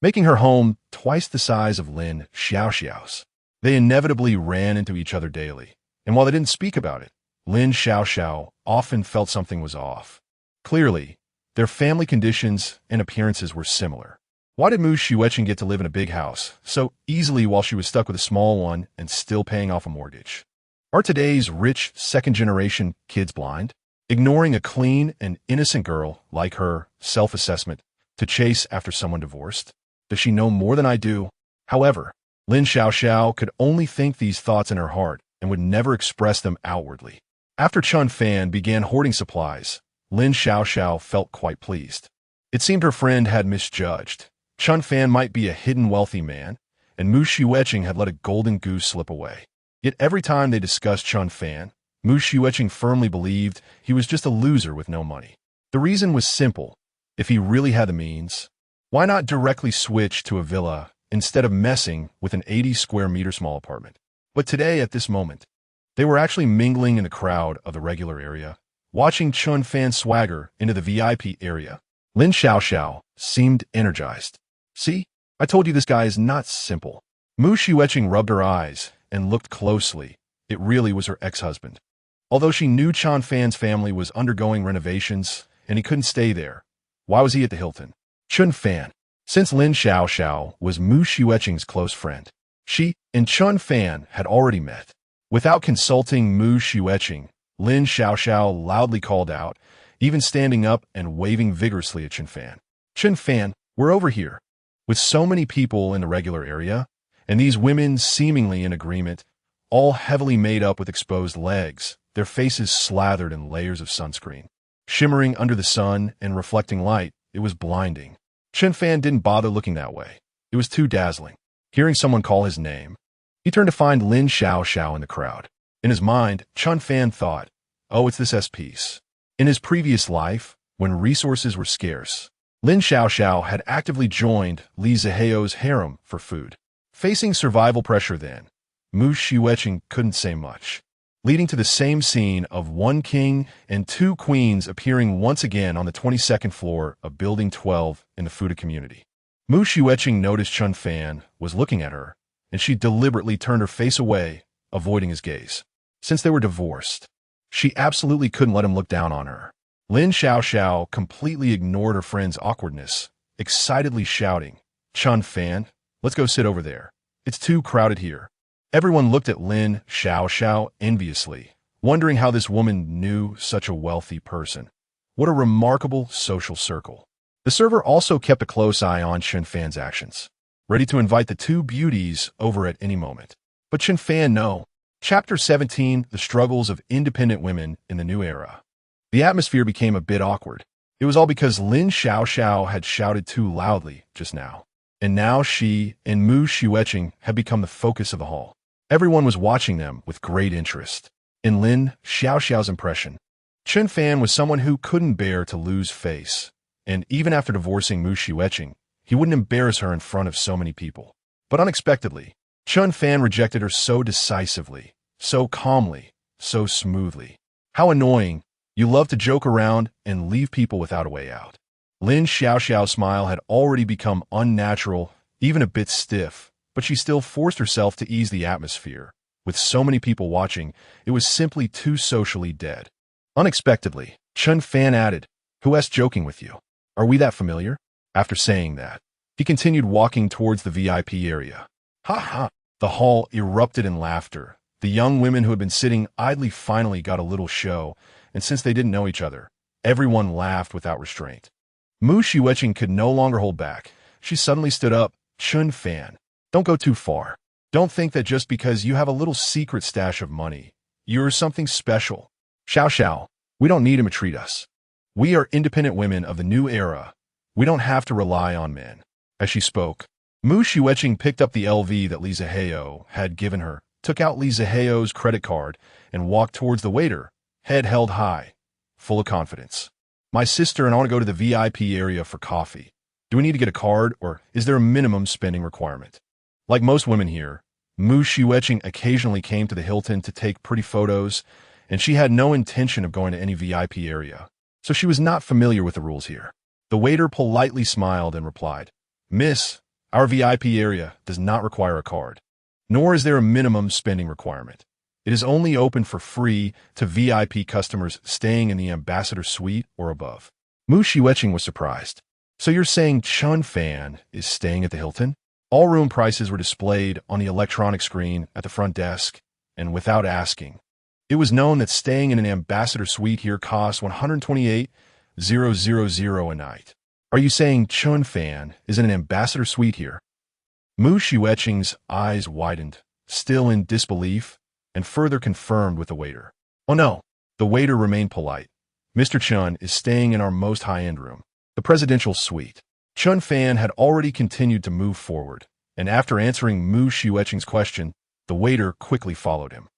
making her home twice the size of Lin Xiao's. They inevitably ran into each other daily, and while they didn't speak about it, Lin Xiao often felt something was off. Clearly, their family conditions and appearances were similar. Why did Mu Xiueqing get to live in a big house so easily while she was stuck with a small one and still paying off a mortgage? Are today's rich second-generation kids blind, ignoring a clean and innocent girl like her self-assessment to chase after someone divorced? Does she know more than I do? However, Lin Xiao could only think these thoughts in her heart and would never express them outwardly. After Chen Fan began hoarding supplies, Lin Xiao felt quite pleased. It seemed her friend had misjudged. Chen Fan might be a hidden wealthy man, and Mu Xiueqing had let a golden goose slip away. Yet every time they discussed Chen Fan, Mu Xiueqing firmly believed he was just a loser with no money. The reason was simple. If he really had the means, why not directly switch to a villa instead of messing with an 80 square meter small apartment? But today, at this moment, they were actually mingling in the crowd of the regular area, watching Chen Fan swagger into the VIP area. Lin Xiao seemed energized. See, I told you this guy is not simple. Mu Xiueqing rubbed her eyes and looked closely. It really was her ex-husband. Although she knew Chen Fan's family was undergoing renovations and he couldn't stay there, why was he at the Hilton? Chen Fan. Since Lin Xiao was Mu Xiueqing's close friend, she and Chen Fan had already met. Without consulting Mu Xiueqing, Lin Xiao loudly called out, even standing up and waving vigorously at Chen Fan. Chen Fan, we're over here. With so many people in the regular area, and these women seemingly in agreement, all heavily made up with exposed legs, their faces slathered in layers of sunscreen. Shimmering under the sun and reflecting light, it was blinding. Chen Fan didn't bother looking that way. It was too dazzling. Hearing someone call his name, he turned to find Lin Xiao in the crowd. In his mind, Chen Fan thought, oh, it's this S-piece. In his previous life, when resources were scarce, Lin Xiao had actively joined Li Zihao's harem for food. Facing survival pressure then, Mu Xiueqing couldn't say much, leading to the same scene of 1 king and 2 queens appearing once again on the 22nd floor of Building 12 in the Fuda community. Mu Xiueqing noticed Chen Fan was looking at her, and she deliberately turned her face away, avoiding his gaze. Since they were divorced, she absolutely couldn't let him look down on her. Lin Xiao completely ignored her friend's awkwardness, excitedly shouting, Chen Fan, let's go sit over there. It's too crowded here. Everyone looked at Lin Xiao enviously, wondering how this woman knew such a wealthy person. What a remarkable social circle. The server also kept a close eye on Chen Fan's actions, ready to invite the 2 beauties over at any moment. But Chen Fan, no. Chapter 17, The Struggles of Independent Women in the New Era. The atmosphere became a bit awkward. It was all because Lin Xiao had shouted too loudly just now. And now she and Mu Xiueqing had become the focus of the hall. Everyone was watching them with great interest. In Lin Xiao's impression, Chen Fan was someone who couldn't bear to lose face. And even after divorcing Mu Xiueqing, he wouldn't embarrass her in front of so many people. But unexpectedly, Chen Fan rejected her so decisively, so calmly, so smoothly. How annoying. You love to joke around and leave people without a way out. Lin Xiaoxiao's smile had already become unnatural, even a bit stiff, but she still forced herself to ease the atmosphere. With so many people watching, it was simply too socially dead. Unexpectedly, Chen Fan added, "Who asked joking with you? Are we that familiar?" After saying that, he continued walking towards the VIP area. Ha ha! The hall erupted in laughter. The young women who had been sitting idly finally got a little show, and since they didn't know each other, everyone laughed without restraint. Mu Shiweqing could no longer hold back. She suddenly stood up. "Chen Fan, don't go too far. Don't think that just because you have a little secret stash of money, you're something special. Xiao, we don't need him to treat us. We are independent women of the new era. We don't have to rely on men." As she spoke, Mu Shiweqing picked up the LV that Li Zihao had given her, took out Li Zihao's credit card, and walked towards the waiter, head held high, full of confidence. "My sister and I want to go to the VIP area for coffee. Do we need to get a card, or is there a minimum spending requirement?" Like most women here, Mu Shiweqing occasionally came to the Hilton to take pretty photos, and she had no intention of going to any VIP area, so she was not familiar with the rules here. The waiter politely smiled and replied, "Miss, our VIP area does not require a card, nor is there a minimum spending requirement. It is only open for free to VIP customers staying in the Ambassador Suite or above." Mu Shiweqing was surprised. "So you're saying Chen Fan is staying at the Hilton?" All room prices were displayed on the electronic screen at the front desk, and without asking, it was known that staying in an Ambassador Suite here costs 128,000 a night. "Are you saying Chen Fan is in an Ambassador Suite here?" Mu Shiweqing's eyes widened, still in disbelief, and further confirmed with the waiter. "Oh no." The waiter remained polite. "Mr. Chen is staying in our most high-end room, the presidential suite." Chen Fan had already continued to move forward, and after answering Mu Shiweqing's question, the waiter quickly followed him,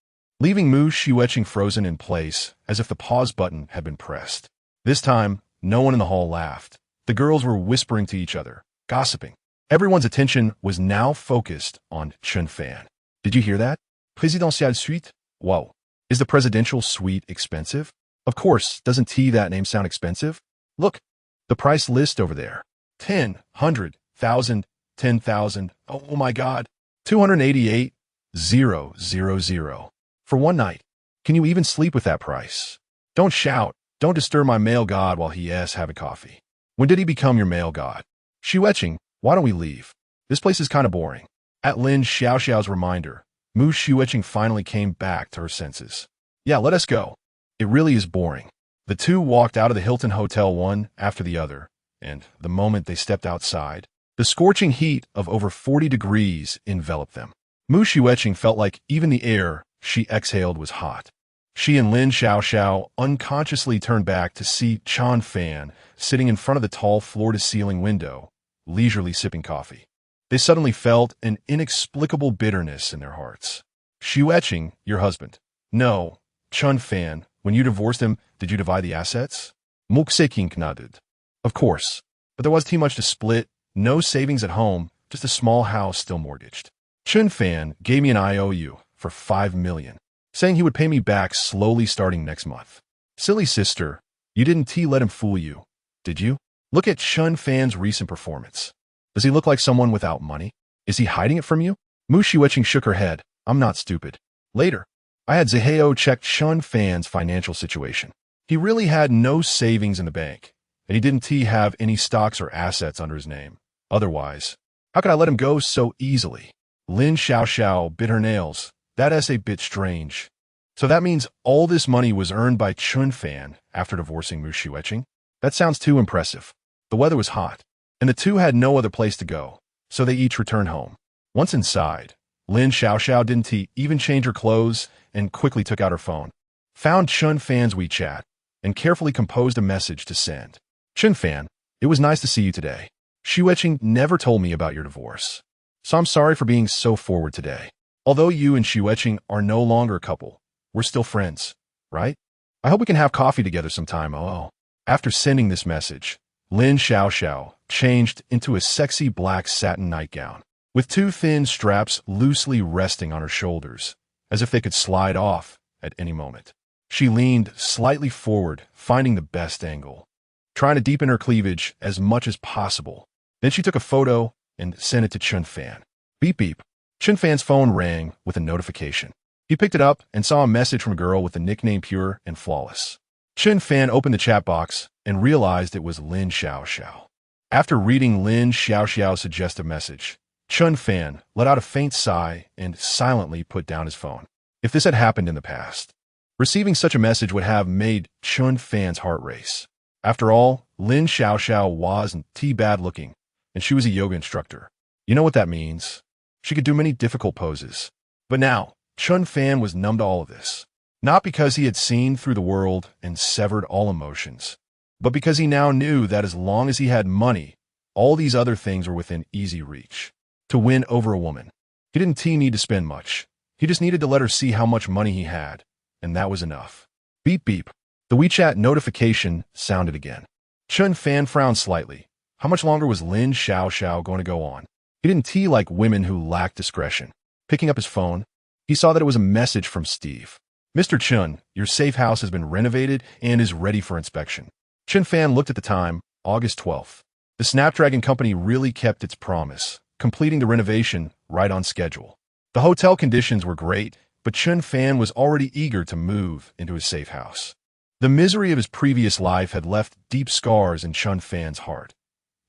leaving Mu Shiweqing frozen in place as if the pause button had been pressed. This time, no one in the hall laughed. The girls were whispering to each other, gossiping. Everyone's attention was now focused on Chen Fan. "Did you hear that? Présidentielle suite? Whoa. Is the presidential suite expensive? Of course, doesn't that name sound expensive? Look, the price list over there. 10, 100, 1,000, 10,000, oh my God, 288,000 for one night. Can you even sleep with that price? Don't shout. Don't disturb my male god while he's having coffee. When did he become your male god? Shiweqing, why don't we leave? This place is kind of boring." At Lin Xiaoxiao's reminder, Mu Shiweqing finally came back to her senses. "Yeah, let us go. It really is boring." The two walked out of the Hilton Hotel one after the other, and the moment they stepped outside, the scorching heat of over 40 degrees enveloped them. Mu Shiweqing felt like even the air she exhaled was hot. She and Lin Xiaoxiao unconsciously turned back to see Chen Fan sitting in front of the tall floor-to-ceiling window, leisurely sipping coffee. They suddenly felt an inexplicable bitterness in their hearts. "Shiweqing, your husband." "No. Chen Fan, when you divorced him, did you divide the assets?" Mu Shiweqing nodded. "Of course, but there was too much to split, no savings at home, just a small house still mortgaged. Chen Fan gave me an IOU for 5 million, saying he would pay me back slowly starting next month. Silly sister, you didn't let him fool you, did you? Look at Chen Fan's recent performance. Does he look like someone without money? Is he hiding it from you?" Mu Shiweqing shook her head. "I'm not stupid." Later, I had Zihao check Chen Fan's financial situation. He really had no savings in the bank, and he didn't have any stocks or assets under his name. Otherwise, how could I let him go so easily? Lin Xiaoxiao bit her nails. That's a bit strange. So that means all this money was earned by Chen Fan after divorcing Mu Shiweqing? That sounds too impressive. The weather was hot, and the two had no other place to go, so they each returned home. Once inside, Lin Xiaoxiao didn't even change her clothes and quickly took out her phone, found Chen Fan's WeChat, and carefully composed a message to send. "Chen Fan, it was nice to see you today. Shiweqing never told me about your divorce, so I'm sorry for being so forward today. Although you and Shiweqing are no longer a couple, we're still friends, right? I hope we can have coffee together sometime, oh." After sending this message, Lin Xiaoxiao changed into a sexy black satin nightgown, with two thin straps loosely resting on her shoulders, as if they could slide off at any moment. She leaned slightly forward, finding the best angle, trying to deepen her cleavage as much as possible. Then she took a photo and sent it to Chen Fan. Beep beep. Chen Fan's phone rang with a notification. He picked it up and saw a message from a girl with the nickname Pure and Flawless. Chen Fan opened the chat box and realized it was Lin Xiao. After reading Lin Xiao's suggestive message, Chen Fan let out a faint sigh and silently put down his phone. If this had happened in the past, receiving such a message would have made Chen Fan's heart race. After all, Lin Xiao wasn't bad looking, and she was a yoga instructor. You know what that means? She could do many difficult poses. But now, Chen Fan was numb to all of this. Not because he had seen through the world and severed all emotions, but because he now knew that as long as he had money, all these other things were within easy reach. To win over a woman, he didn't need to spend much. He just needed to let her see how much money he had, and that was enough. Beep beep. The WeChat notification sounded again. Chen Fan frowned slightly. How much longer was Lin Xiao going to go on? He didn't like women who lacked discretion. Picking up his phone, he saw that it was a message from Steve. Mr. Chen, your safe house has been renovated and is ready for inspection. Chen Fan looked at the time, August 12th. The Snapdragon company really kept its promise, completing the renovation right on schedule. The hotel conditions were great, but Chen Fan was already eager to move into his safe house. The misery of his previous life had left deep scars in Chen Fan's heart.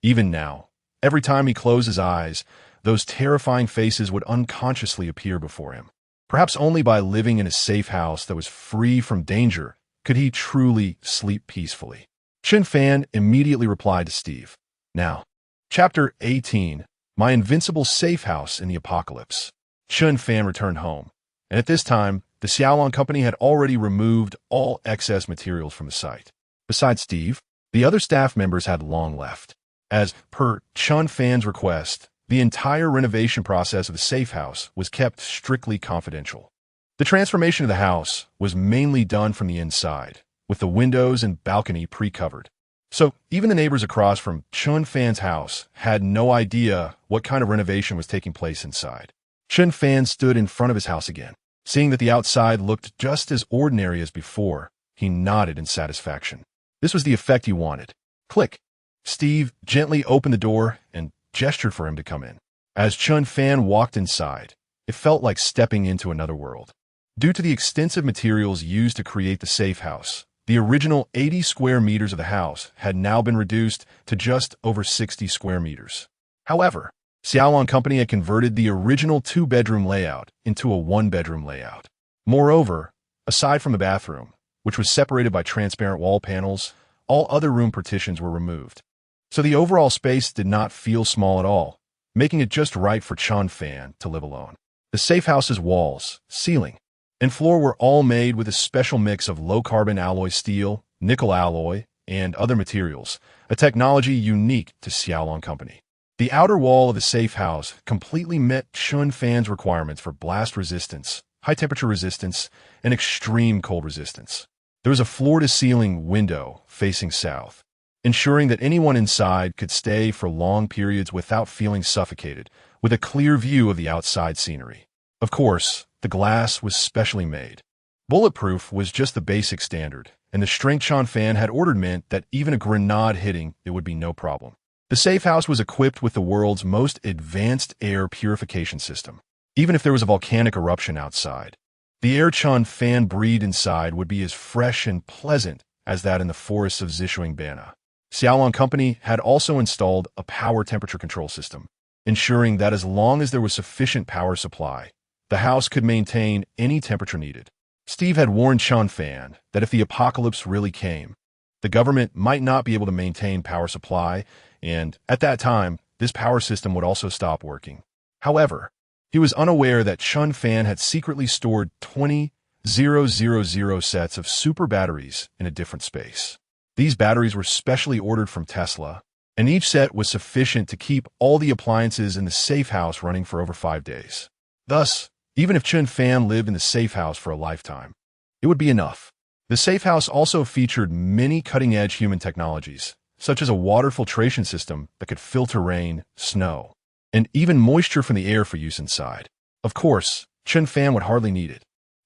Even now, every time he closed his eyes, those terrifying faces would unconsciously appear before him. Perhaps only by living in a safe house that was free from danger could he truly sleep peacefully. Chen Fan immediately replied to Steve. Now, Chapter 18, My Invincible Safe House in the Apocalypse. Chen Fan returned home, and at this time, the Xiaolong company had already removed all excess materials from the site. Besides Steve, the other staff members had long left. As per Chen Fan's request, the entire renovation process of the safe house was kept strictly confidential. The transformation of the house was mainly done from the inside, with the windows and balcony pre-covered. So even the neighbors across from Chen Fan's house had no idea what kind of renovation was taking place inside. Chen Fan stood in front of his house again. Seeing that the outside looked just as ordinary as before, he nodded in satisfaction. This was the effect he wanted. Click. Steve gently opened the door and gestured for him to come in. As Chen Fan walked inside, it felt like stepping into another world. Due to the extensive materials used to create the safe house, the original 80 square meters of the house had now been reduced to just over 60 square meters. However, Xiaolong Company had converted the original 2-bedroom layout into a 1-bedroom layout. Moreover, aside from the bathroom, which was separated by transparent wall panels, all other room partitions were removed. So the overall space did not feel small at all, making it just right for Chen Fan to live alone. The safe house's walls, ceiling, and floor were all made with a special mix of low-carbon alloy steel, nickel alloy, and other materials, a technology unique to Xiaolong Company. The outer wall of the safe house completely met Chen Fan's requirements for blast resistance, high-temperature resistance, and extreme cold resistance. There was a floor-to-ceiling window facing south, ensuring that anyone inside could stay for long periods without feeling suffocated, with a clear view of the outside scenery. Of course, the glass was specially made. Bulletproof was just the basic standard, and the strength Chen Fan had ordered meant that even a grenade hitting it would be no problem. The safe house was equipped with the world's most advanced air purification system. Even if there was a volcanic eruption outside, the air Chen Fan breathed inside would be as fresh and pleasant as that in the forests of Zishuangbana. Xiaolong Company had also installed a power temperature control system, ensuring that as long as there was sufficient power supply, the house could maintain any temperature needed. Steve had warned Chen Fan that if the apocalypse really came, the government might not be able to maintain power supply, and at that time, this power system would also stop working. However, he was unaware that Chen Fan had secretly stored 20,000 sets of super batteries in a different space. These batteries were specially ordered from Tesla, and each set was sufficient to keep all the appliances in the safe house running for over 5 days. Thus, even if Chen Fan lived in the safe house for a lifetime, it would be enough. The safe house also featured many cutting-edge human technologies, such as a water filtration system that could filter rain, snow, and even moisture from the air for use inside. Of course, Chen Fan would hardly need it.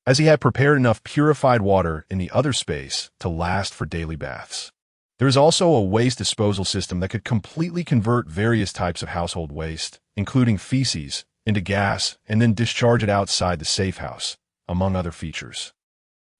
as he had prepared enough purified water in the other space to last for daily baths. There is also a waste disposal system that could completely convert various types of household waste, including feces, into gas and then discharge it outside the safe house, among other features.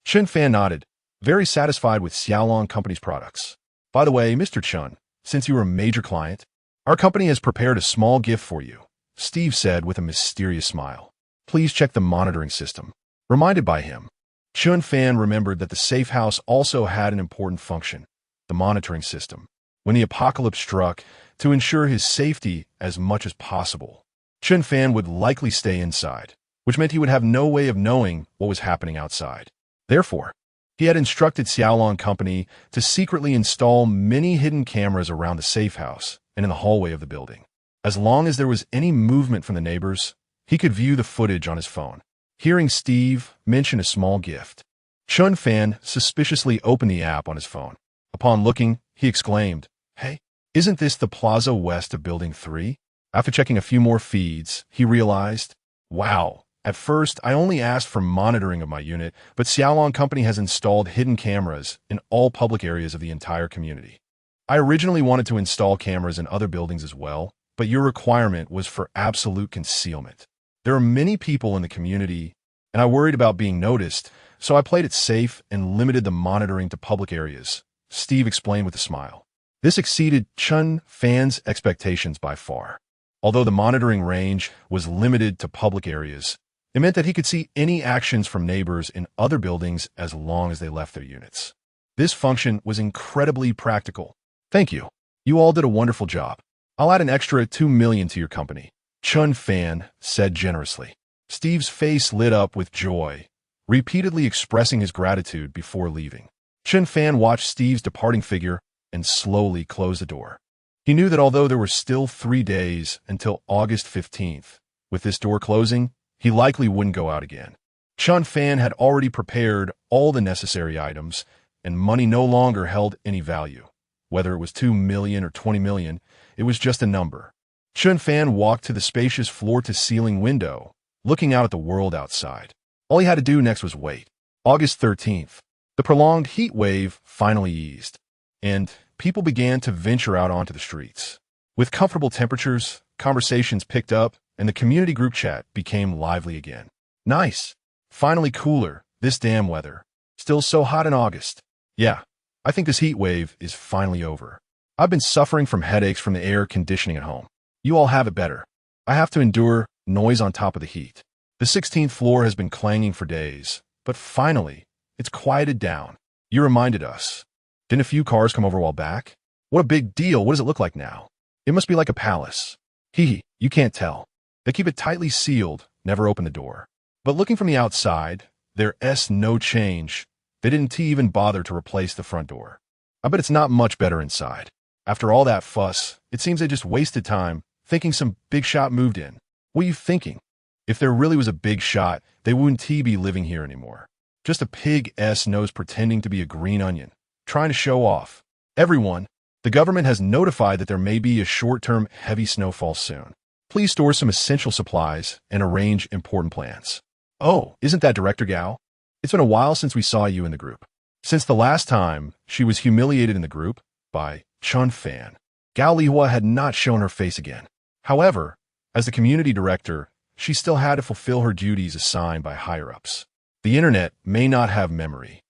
Chen Fan nodded, very satisfied with Xiaolong Company's products. By the way, Mr. Chen, since you are a major client, our company has prepared a small gift for you, Steve said with a mysterious smile. Please check the monitoring system. Reminded by him, Chen Fan remembered that the safe house also had an important function, the monitoring system. When the apocalypse struck, to ensure his safety as much as possible, Chen Fan would likely stay inside, which meant he would have no way of knowing what was happening outside. Therefore, he had instructed Xiaolong Company to secretly install many hidden cameras around the safe house and in the hallway of the building. As long as there was any movement from the neighbors, he could view the footage on his phone. Hearing Steve mention a small gift, Chen Fan suspiciously opened the app on his phone. Upon looking, he exclaimed, "Hey, isn't this the plaza west of Building 3? After checking a few more feeds, he realized, wow, at first I only asked for monitoring of my unit, but Xiaolong Company has installed hidden cameras in all public areas of the entire community. I originally wanted to install cameras in other buildings as well, but your requirement was for absolute concealment. There are many people in the community, and I worried about being noticed, so I played it safe and limited the monitoring to public areas," Steve explained with a smile. This exceeded Chen Fan's expectations by far. Although the monitoring range was limited to public areas, it meant that he could see any actions from neighbors in other buildings as long as they left their units. This function was incredibly practical. "Thank you. You all did a wonderful job. I'll add an extra $2 million to your company," Chen Fan said generously. Steve's face lit up with joy, repeatedly expressing his gratitude before leaving. Chen Fan watched Steve's departing figure and slowly closed the door. He knew that although there were still 3 days until August 15th, with this door closing, he likely wouldn't go out again. Chen Fan had already prepared all the necessary items, and money no longer held any value. Whether it was 2 million or 20 million, it was just a number. Chen Fan walked to the spacious floor-to-ceiling window, looking out at the world outside. All he had to do next was wait. August 13th. The prolonged heat wave finally eased, and people began to venture out onto the streets. With comfortable temperatures, conversations picked up, and the community group chat became lively again. Nice. Finally cooler, this damn weather. Still so hot in August. Yeah, I think this heat wave is finally over. I've been suffering from headaches from the air conditioning at home. You all have it better. I have to endure noise on top of the heat. The 16th floor has been clanging for days, but finally, it's quieted down. You reminded us. Didn't a few cars come over a while back? What a big deal. What does it look like now? It must be like a palace. Hee, you can't tell. They keep it tightly sealed, never open the door. But looking from the outside, there's no change. They didn't even bother to replace the front door. I bet it's not much better inside. After all that fuss, it seems they just wasted time thinking some big shot moved in. What are you thinking? If there really was a big shot, they wouldn't be living here anymore. Just a pig's nose pretending to be a green onion, trying to show off. Everyone, the government has notified that there may be a short-term heavy snowfall soon. Please store some essential supplies and arrange important plans. Oh, isn't that Director Gao? It's been a while since we saw you in the group. Since the last time she was humiliated in the group by Chen Fan, Gao Lihua had not shown her face again. However, as the community director, she still had to fulfill her duties assigned by higher-ups. The internet may not have memory,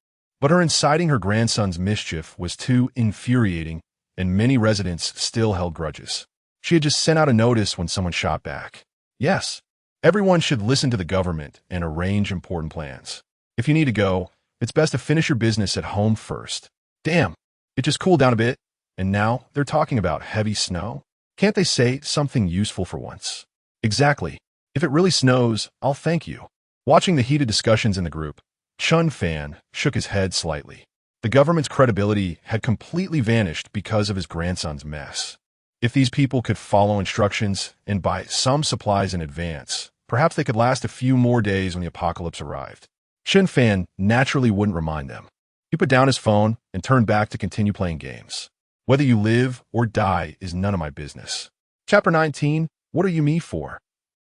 but her inciting her grandson's mischief was too infuriating, and many residents still held grudges. She had just sent out a notice when someone shot back. Yes, everyone should listen to the government and arrange important plans. If you need to go, it's best to finish your business at home first. Damn, it just cooled down a bit, and now they're talking about heavy snow? Can't they say something useful for once? Exactly. If it really snows, I'll thank you. Watching the heated discussions in the group, Chen Fan shook his head slightly. The government's credibility had completely vanished because of his grandson's mess. If these people could follow instructions and buy some supplies in advance, perhaps they could last a few more days when the apocalypse arrived. Chen Fan naturally wouldn't remind them. He put down his phone and turned back to continue playing games. Whether you live or die is none of my business. Chapter 19, What Are You Me For?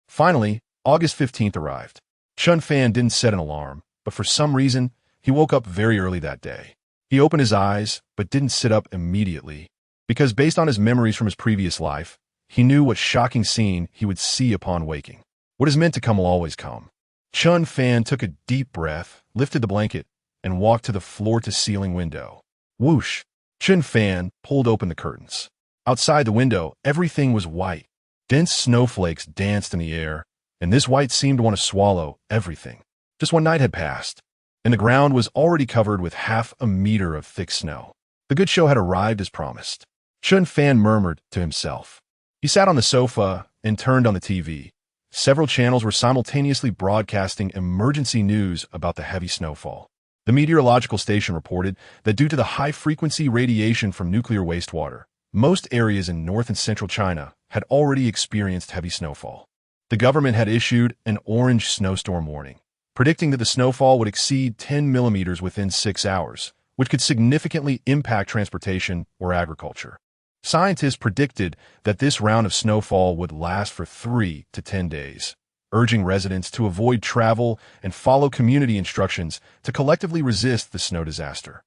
Finally, August 15th arrived. Chen Fan didn't set an alarm, But for some reason, he woke up very early that day. He opened his eyes, but didn't sit up immediately, because based on his memories from his previous life, he knew what shocking scene he would see upon waking. What is meant to come will always come. Chen Fan took a deep breath, lifted the blanket, and walked to the floor-to-ceiling window. Whoosh! Chen Fan pulled open the curtains. Outside the window, everything was white. Dense snowflakes danced in the air, and this white seemed to want to swallow everything. Just one night had passed, and the ground was already covered with half a meter of thick snow. The good show had arrived as promised. Chen Fan murmured to himself. He sat on the sofa and turned on the TV. Several channels were simultaneously broadcasting emergency news about the heavy snowfall. The meteorological station reported that due to the high-frequency radiation from nuclear wastewater, most areas in north and central China had already experienced heavy snowfall. The government had issued an orange snowstorm warning, predicting that the snowfall would exceed 10 millimeters within 6 hours, which could significantly impact transportation or agriculture. Scientists predicted that this round of snowfall would last for 3 to 10 days, urging residents to avoid travel and follow community instructions to collectively resist the snow disaster.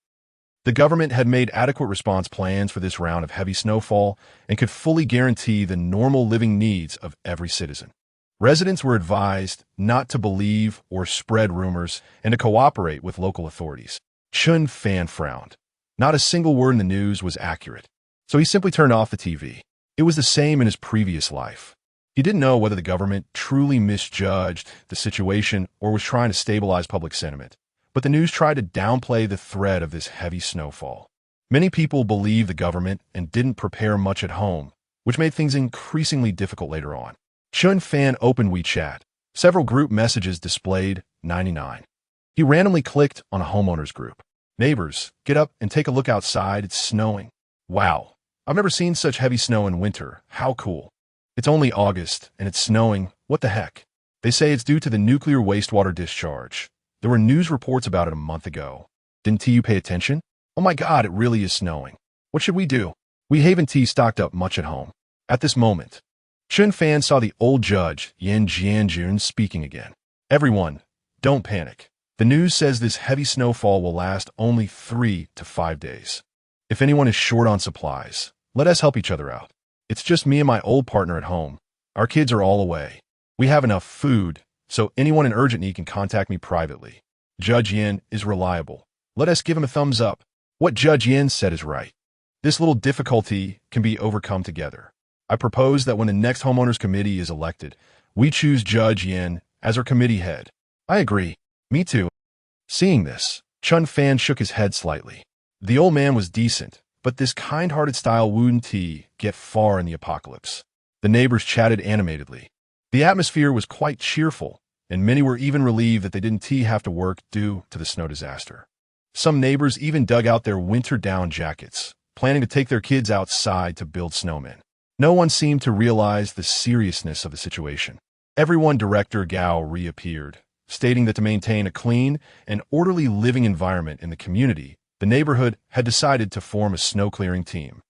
The government had made adequate response plans for this round of heavy snowfall and could fully guarantee the normal living needs of every citizen. Residents were advised not to believe or spread rumors and to cooperate with local authorities. Chen Fan frowned. Not a single word in the news was accurate, so he simply turned off the TV. It was the same in his previous life. He didn't know whether the government truly misjudged the situation or was trying to stabilize public sentiment, but the news tried to downplay the threat of this heavy snowfall. Many people believed the government and didn't prepare much at home, which made things increasingly difficult later on. Chen Fan opened WeChat. Several group messages displayed 99. He randomly clicked on a homeowners group. Neighbors, get up and take a look outside. It's snowing. Wow. I've never seen such heavy snow in winter. How cool. It's only August, and it's snowing. What the heck? They say it's due to the nuclear wastewater discharge. There were news reports about it a month ago. Didn't you pay attention? Oh my God, it really is snowing. What should we do? We haven't stocked up much at home. At this moment, Chen Fan saw the old judge, Yan Jianjun, speaking again. Everyone, don't panic. The news says this heavy snowfall will last only 3 to 5 days. If anyone is short on supplies, let us help each other out. It's just me and my old partner at home. Our kids are all away. We have enough food, so anyone in urgent need can contact me privately. Judge Yin is reliable. Let us give him a thumbs up. What Judge Yin said is right. This little difficulty can be overcome together. I propose that when the next homeowners committee is elected, we choose Judge Yin as our committee head. I agree. Me too. Seeing this, Chen Fan shook his head slightly. The old man was decent, but this kind-hearted style wouldn't get far in the apocalypse. The neighbors chatted animatedly. The atmosphere was quite cheerful, and many were even relieved that they didn't have to work due to the snow disaster. Some neighbors even dug out their winter down jackets, planning to take their kids outside to build snowmen. No one seemed to realize the seriousness of the situation. Everyone Director Gao reappeared, stating that to maintain a clean and orderly living environment in the community, the neighborhood had decided to form a snow-clearing team,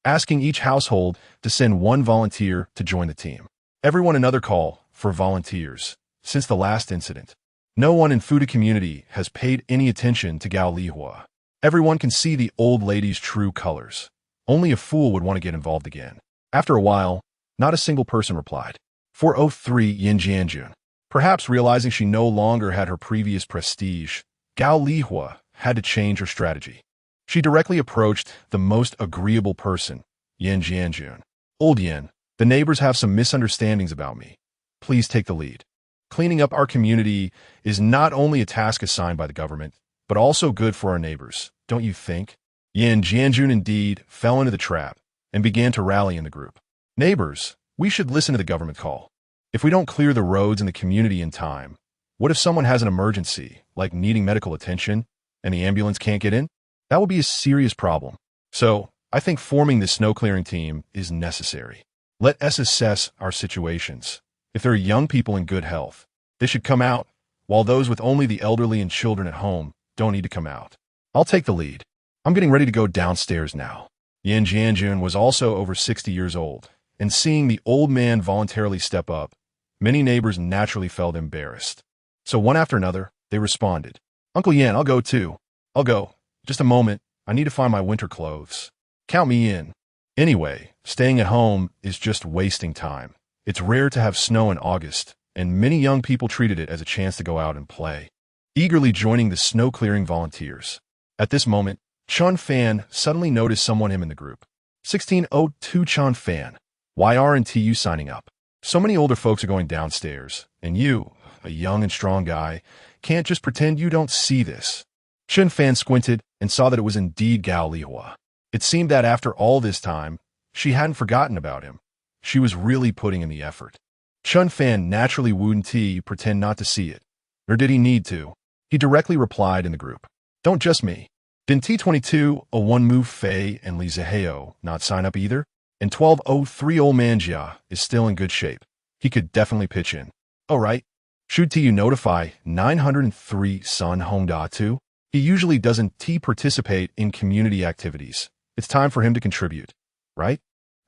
asking each household to send one volunteer to join the team. Everyone another call for volunteers. Since the last incident, no one in Fuda community has paid any attention to Gao Lihua. Everyone can see the old lady's true colors. Only a fool would want to get involved again. After a while, not a single person replied. 403 Yin Jianjun. Perhaps realizing she no longer had her previous prestige, Gao Lihua had to change her strategy. She directly approached the most agreeable person, Yin Jianjun. Old Yin, the neighbors have some misunderstandings about me. Please take the lead. Cleaning up our community is not only a task assigned by the government, but also good for our neighbors, don't you think? Yin Jianjun indeed fell into the trap and began to rally in the group. Neighbors, we should listen to the government call. If we don't clear the roads in the community in time, what if someone has an emergency, like needing medical attention, and the ambulance can't get in? That will be a serious problem. So, I think forming this snow-clearing team is necessary. Let us assess our situations. If there are young people in good health, they should come out, while those with only the elderly and children at home don't need to come out. I'll take the lead. I'm getting ready to go downstairs now. Yin Jianjun was also over 60 years old, and seeing the old man voluntarily step up, many neighbors naturally felt embarrassed. So one after another, They responded. Uncle Yan, I'll go too. I'll go. Just a moment. I need to find my winter clothes. Count me in. Anyway, staying at home is just wasting time. It's rare to have snow in August, and many young people treated it as a chance to go out and play, eagerly joining the snow-clearing volunteers. At this moment, Chen Fan suddenly noticed someone in the group. 1602 Chen Fan. Why aren't you signing up? So many older folks are going downstairs, and you, a young and strong guy, can't just pretend you don't see this. Chen Fan squinted and saw that it was indeed Gao Lihua. It seemed that after all this time, she hadn't forgotten about him. She was really putting in the effort. Chen Fan naturally wouldn't pretend not to see it. Or did he need to? He directly replied in the group. Don't just me. Didn't T22, a one-move Fei and Li Ziheo not sign up either? And 1203 old man Jia is still in good shape. He could definitely pitch in. Oh right. Should you notify 903 Sun Hongda too? He usually doesn't participate in community activities. It's time for him to contribute, right?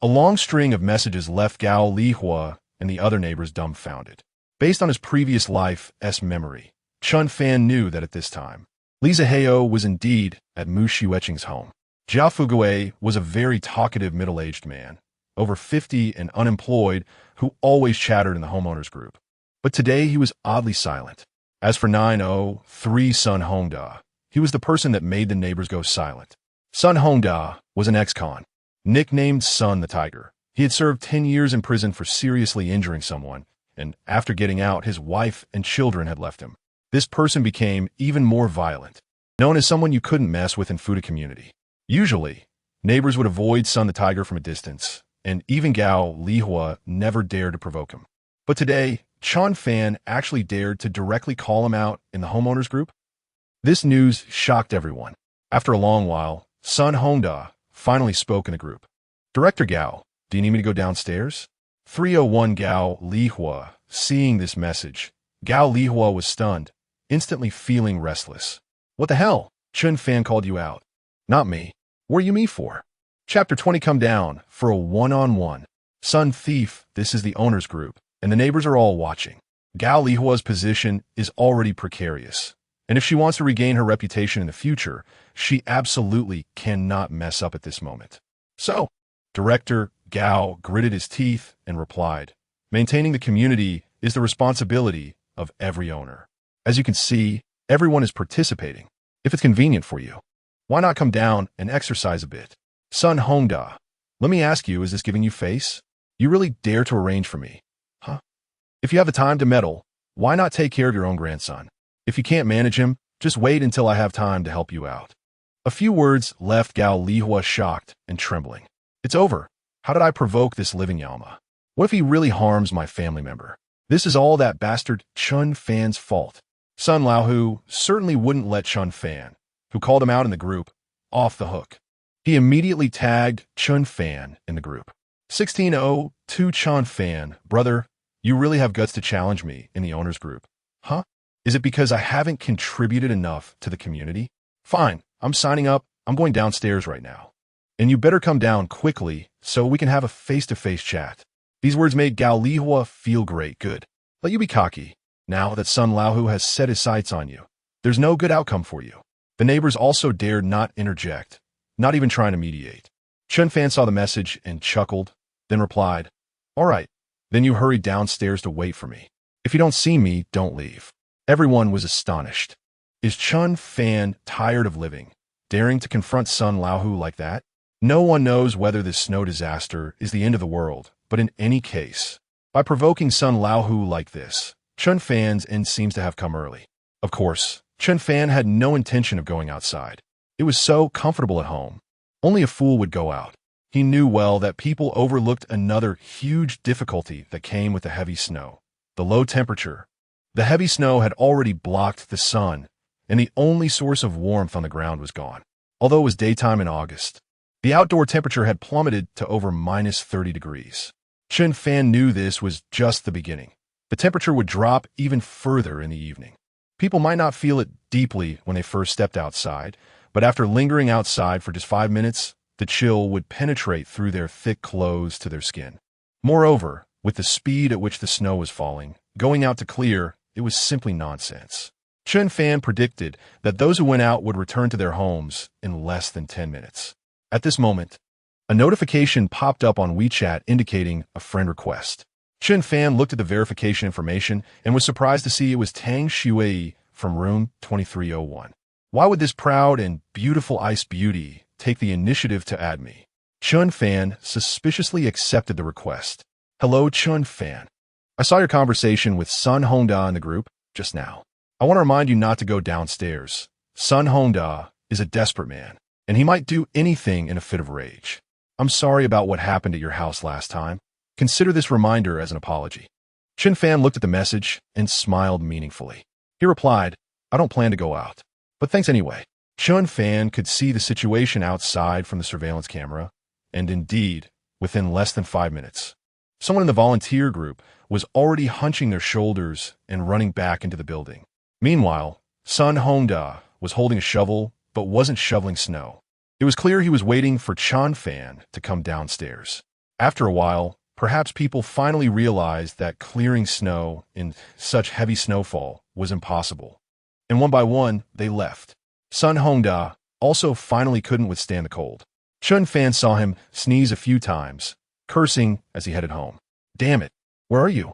A long string of messages left Gao Lihua and the other neighbors dumbfounded. Based on his previous life's memory, Chen Fan knew that at this time, Li Ziheo was indeed at Mu Shiweqing's home. Jia Fugui was a very talkative middle-aged man, over 50 and unemployed, who always chattered in the homeowners group. But today he was oddly silent. As for 903 Sun Hongda, he was the person that made the neighbors go silent. Sun Hongda was an ex-con, nicknamed Sun the Tiger. He had served 10 years in prison for seriously injuring someone, and after getting out, his wife and children had left him. This person became even more violent, known as someone you couldn't mess with in Fuda community. Usually, neighbors would avoid Sun the Tiger from a distance, and even Gao Lihua never dared to provoke him. But today, Chen Fan actually dared to directly call him out in the homeowners group. This news shocked everyone. After a long while, Sun Hongda finally spoke in the group. Director Gao, do you need me to go downstairs? 301 Gao Lihua, seeing this message. Gao Lihua was stunned, instantly feeling restless. What the hell? Chen Fan called you out. Not me. What are you me for? Chapter 20 come down for a one-on-one. Sun Thief, this is the owner's group, and the neighbors are all watching. Gao Lihua's position is already precarious, and if she wants to regain her reputation in the future, she absolutely cannot mess up at this moment. So, Director Gao gritted his teeth and replied, maintaining the community is the responsibility of every owner. As you can see, everyone is participating. If it's convenient for you, why not come down and exercise a bit? Sun Hongda, let me ask you, is this giving you face? You really dare to arrange for me, huh? If you have the time to meddle, why not take care of your own grandson? If you can't manage him, just wait until I have time to help you out. A few words left Gao Lihua shocked and trembling. It's over. How did I provoke this living Yalma? What if he really harms my family member? This is all that bastard Chen Fan's fault. Sun Laohu certainly wouldn't let Chen Fan, who called him out in the group, off the hook. He immediately tagged Chen Fan in the group. 1602 Chen Fan, brother, you really have guts to challenge me in the owner's group. Huh? Is it because I haven't contributed enough to the community? Fine, I'm signing up. I'm going downstairs right now. And you better come down quickly so we can have a face-to-face chat. These words made Gao Lihua feel great. Good. Let you be cocky. Now that Sun Laohu has set his sights on you, there's no good outcome for you. The neighbors also dared not interject, not even trying to mediate. Chen Fan saw the message and chuckled, then replied, all right, then you hurry downstairs to wait for me. If you don't see me, don't leave. Everyone was astonished. Is Chen Fan tired of living, daring to confront Sun Laohu like that? No one knows whether this snow disaster is the end of the world, but in any case, by provoking Sun Laohu like this, Chen Fan's end seems to have come early. Of course, Chen Fan had no intention of going outside. It was so comfortable at home. Only a fool would go out. He knew well that people overlooked another huge difficulty that came with the heavy snow, the low temperature. The heavy snow had already blocked the sun, and the only source of warmth on the ground was gone. Although it was daytime in August, the outdoor temperature had plummeted to over minus 30 degrees. Chen Fan knew this was just the beginning. The temperature would drop even further in the evening. People might not feel it deeply when they first stepped outside, but after lingering outside for just 5 minutes, the chill would penetrate through their thick clothes to their skin. Moreover, with the speed at which the snow was falling, going out to clear, it was simply nonsense. Chen Fan predicted that those who went out would return to their homes in less than 10 minutes. At this moment, a notification popped up on WeChat indicating a friend request. Chen Fan looked at the verification information and was surprised to see it was Tang Shui from room 2301. Why would this proud and beautiful ice beauty take the initiative to add me? Chen Fan suspiciously accepted the request. Hello, Chen Fan. I saw your conversation with Sun Hongda in the group just now. I want to remind you not to go downstairs. Sun Hongda is a desperate man, and he might do anything in a fit of rage. I'm sorry about what happened at your house last time. Consider this reminder as an apology. Chen Fan looked at the message and smiled meaningfully. He replied, I don't plan to go out, but thanks anyway. Chen Fan could see the situation outside from the surveillance camera, and indeed, within less than 5 minutes, someone in the volunteer group was already hunching their shoulders and running back into the building. Meanwhile, Sun Hongda was holding a shovel but wasn't shoveling snow. It was clear he was waiting for Chen Fan to come downstairs. After a while, perhaps people finally realized that clearing snow in such heavy snowfall was impossible. And one by one, they left. Sun Hongda also finally couldn't withstand the cold. Chen Fan saw him sneeze a few times, cursing as he headed home. Damn it, where are you?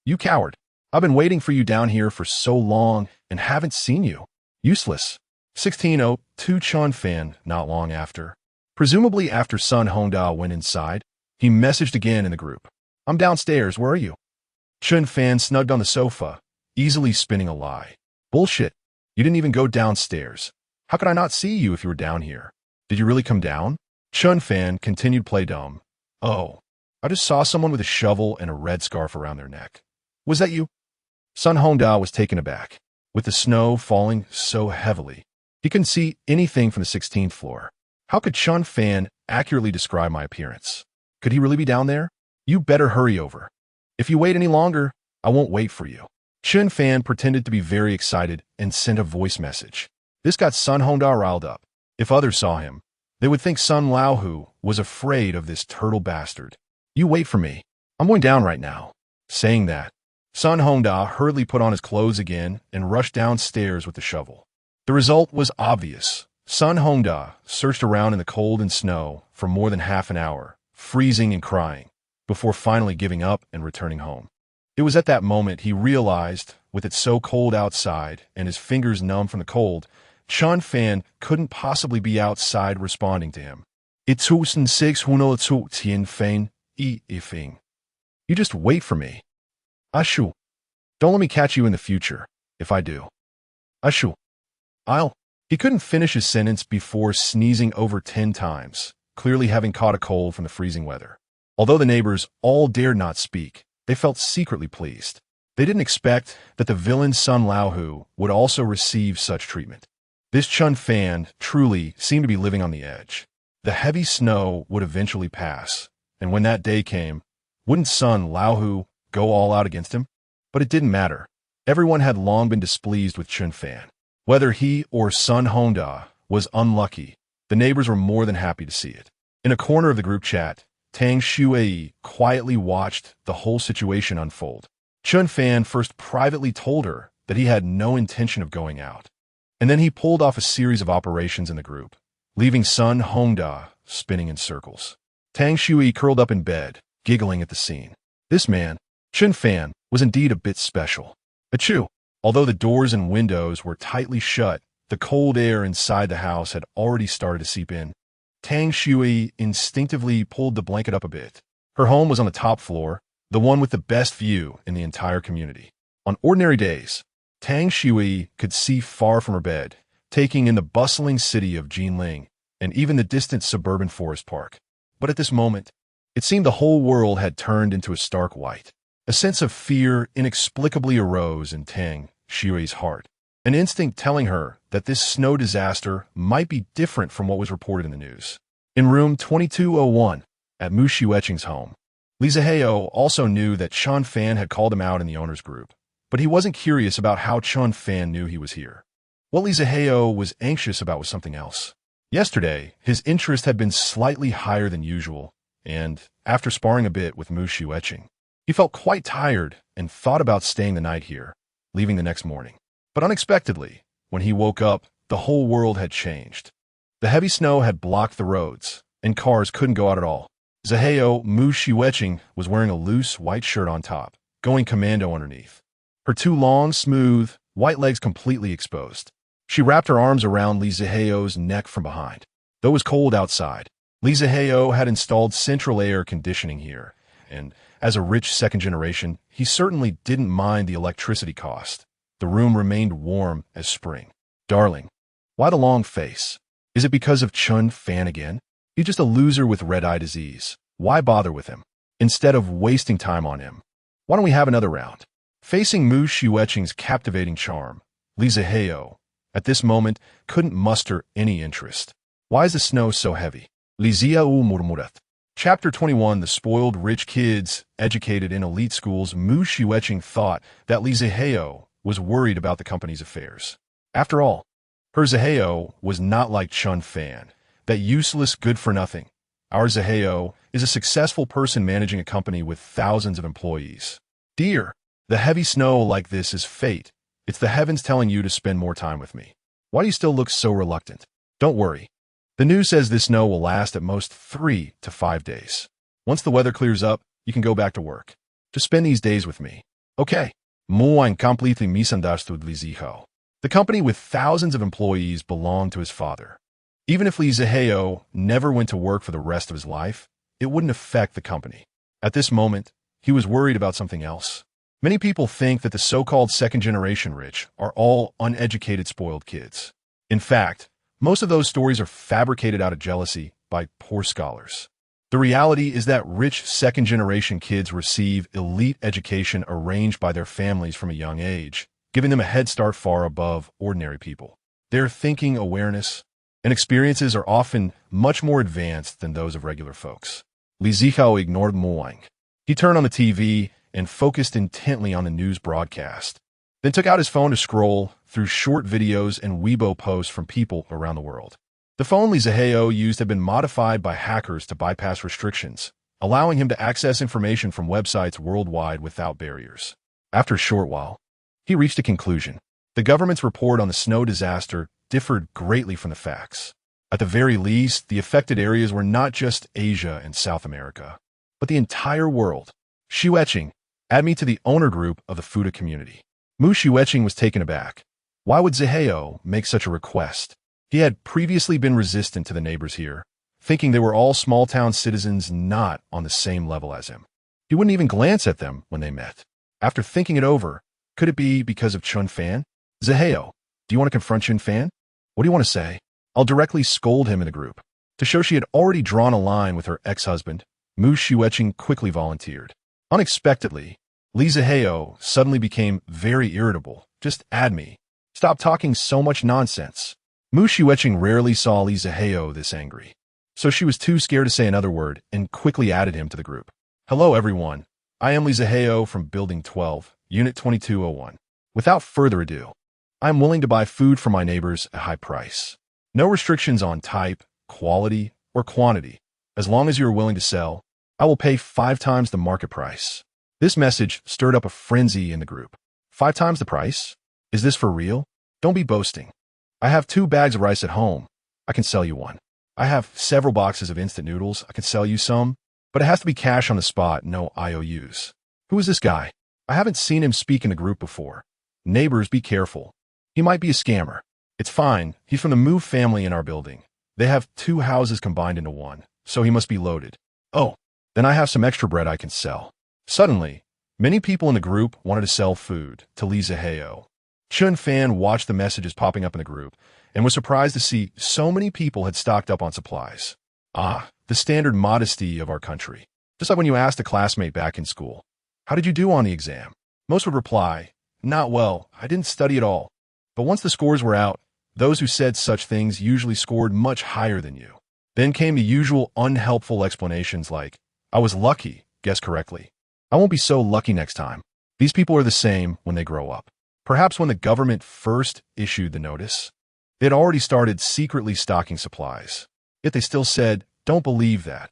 You coward. I've been waiting for you down here for so long and haven't seen you. Useless. 1602 Chen Fan not long after. Presumably after Sun Hongda went inside, he messaged again in the group. I'm downstairs, where are you? Chen Fan snugged on the sofa, easily spinning a lie. Bullshit. You didn't even go downstairs. How could I not see you if you were down here? Did you really come down? Chen Fan continued play dumb. Oh, I just saw someone with a shovel and a red scarf around their neck. Was that you? Sun Hongda was taken aback. With the snow falling so heavily, he couldn't see anything from the 16th floor. How could Chen Fan accurately describe my appearance? Could he really be down there? You better hurry over. If you wait any longer, I won't wait for you. Chen Fan pretended to be very excited and sent a voice message. This got Sun Hongda riled up. If others saw him, they would think Sun Laohu was afraid of this turtle bastard. You wait for me. I'm going down right now. Saying that, Sun Hongda hurriedly put on his clothes again and rushed downstairs with the shovel. The result was obvious. Sun Hongda searched around in the cold and snow for more than half an hour, freezing and crying, before finally giving up and returning home. It was at that moment he realized, with it so cold outside and his fingers numb from the cold, Chen Fan couldn't possibly be outside responding to him. It's 1600 ifing. You just wait for me. Ashu. Don't let me catch you in the future, if I do. Ashu. He couldn't finish his sentence before sneezing over 10 times, clearly having caught a cold from the freezing weather. Although the neighbors all dared not speak, they felt secretly pleased. They didn't expect that the villain Sun Laohu would also receive such treatment. This Chen Fan truly seemed to be living on the edge. The heavy snow would eventually pass, and when that day came, wouldn't Sun Laohu go all out against him? But it didn't matter. Everyone had long been displeased with Chen Fan. Whether he or Sun Hongda was unlucky, the neighbors were more than happy to see it. In a corner of the group chat, Tang Shui quietly watched the whole situation unfold. Chen Fan first privately told her that he had no intention of going out, and then he pulled off a series of operations in the group, leaving Sun Hongda spinning in circles. Tang Shui curled up in bed, giggling at the scene. This man, Chen Fan, was indeed a bit special. Achoo! Although the doors and windows were tightly shut, the cold air inside the house had already started to seep in. Tang Shui instinctively pulled the blanket up a bit. Her home was on the top floor, the one with the best view in the entire community. On ordinary days, Tang Shui could see far from her bed, taking in the bustling city of Jinling and even the distant suburban forest park. But at this moment, it seemed the whole world had turned into a stark white. A sense of fear inexplicably arose in Tang Shui's heart, an instinct telling her that this snow disaster might be different from what was reported in the news. In room 2201, at Mu Xueqing's home, Li Zihao also knew that Chen Fan had called him out in the owner's group, but he wasn't curious about how Chen Fan knew he was here. What Li Zihao was anxious about was something else. Yesterday, his interest had been slightly higher than usual, and, after sparring a bit with Mu Xueqing, he felt quite tired and thought about staying the night here, leaving the next morning. But unexpectedly, when he woke up, the whole world had changed. The heavy snow had blocked the roads, and cars couldn't go out at all. Zaheo Mu Shiweching was wearing a loose white shirt on top, going commando underneath. Her two long, smooth, white legs completely exposed. She wrapped her arms around Li Ziheo's neck from behind. Though it was cold outside, Li Ziheo had installed central air conditioning here, and as a rich second generation, he certainly didn't mind the electricity cost. The room remained warm as spring. Darling, why the long face? Is it because of Chen Fan again? He's just a loser with red-eye disease. Why bother with him? Instead of wasting time on him, why don't we have another round? Facing Mu Shiweching's captivating charm, Li Ziheo, at this moment, couldn't muster any interest. Why is the snow so heavy? Li Ziao murmurat. Chapter 21. The spoiled rich kids, educated in elite schools. Mu Shiweching thought that Li Ziheo was worried about the company's affairs. After all, her Ziheo was not like Chen Fan, that useless good-for-nothing. Our Ziheo is a successful person managing a company with thousands of employees. Dear, the heavy snow like this is fate. It's the heavens telling you to spend more time with me. Why do you still look so reluctant? Don't worry. The news says this snow will last at most 3 to 5 days. Once the weather clears up, you can go back to work. Just spend these days with me. Okay. Muang completely misunderstood Li Ziheo. The company with thousands of employees belonged to his father. Even if Li Ziheo never went to work for the rest of his life, it wouldn't affect the company. At this moment, he was worried about something else. Many people think that the so-called second-generation rich are all uneducated, spoiled kids. In fact, most of those stories are fabricated out of jealousy by poor scholars. The reality is that rich second-generation kids receive elite education arranged by their families from a young age, giving them a head start far above ordinary people. Their thinking, awareness, and experiences are often much more advanced than those of regular folks. Li Zihao ignored Muang. He turned on the TV and focused intently on the news broadcast, then took out his phone to scroll through short videos and Weibo posts from people around the world. The phone Li Ziheo used had been modified by hackers to bypass restrictions, allowing him to access information from websites worldwide without barriers. After a short while, he reached a conclusion. The government's report on the snow disaster differed greatly from the facts. At the very least, the affected areas were not just Asia and South America, but the entire world. Shiweching, add me to the owner group of the Fuda community. Mu Shiweching was taken aback. Why would Ziheo make such a request? He had previously been resistant to the neighbors here, thinking they were all small-town citizens not on the same level as him. He wouldn't even glance at them when they met. After thinking it over, could it be because of Chen Fan? Ziheo, do you want to confront Chen Fan? What do you want to say? I'll directly scold him in the group. To show she had already drawn a line with her ex-husband, Mu Shiweching quickly volunteered. Unexpectedly, Li Ziheo suddenly became very irritable. Just add me. Stop talking so much nonsense. Mu Shiweching rarely saw Li Ziheo this angry, so she was too scared to say another word and quickly added him to the group. Hello everyone, I am Li Ziheo from Building 12, Unit 2201. Without further ado, I am willing to buy food from my neighbors at a high price. No restrictions on type, quality, or quantity. As long as you are willing to sell, I will pay 5 times the market price. This message stirred up a frenzy in the group. 5 times the price? Is this for real? Don't be boasting. I have 2 bags of rice at home. I can sell you one. I have several boxes of instant noodles. I can sell you some, but it has to be cash on the spot, no IOUs. Who is this guy? I haven't seen him speak in a group before. Neighbors, be careful. He might be a scammer. It's fine. He's from the Mu family in our building. They have 2 houses combined into one, so he must be loaded. Oh, then I have some extra bread I can sell. Suddenly, many people in the group wanted to sell food to Li Ziheo. Chen Fan watched the messages popping up in the group and was surprised to see so many people had stocked up on supplies. Ah, the standard modesty of our country. Just like when you asked a classmate back in school, how did you do on the exam? Most would reply, not well, I didn't study at all. But once the scores were out, those who said such things usually scored much higher than you. Then came the usual unhelpful explanations like, I was lucky, guessed correctly. I won't be so lucky next time. These people are the same when they grow up. Perhaps when the government first issued the notice, they had already started secretly stocking supplies. Yet they still said, don't believe that.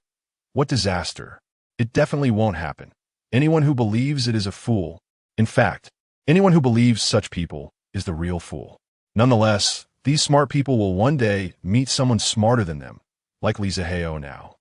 What disaster. It definitely won't happen. Anyone who believes it is a fool. In fact, anyone who believes such people is the real fool. Nonetheless, these smart people will one day meet someone smarter than them, like Lee Zaheo now.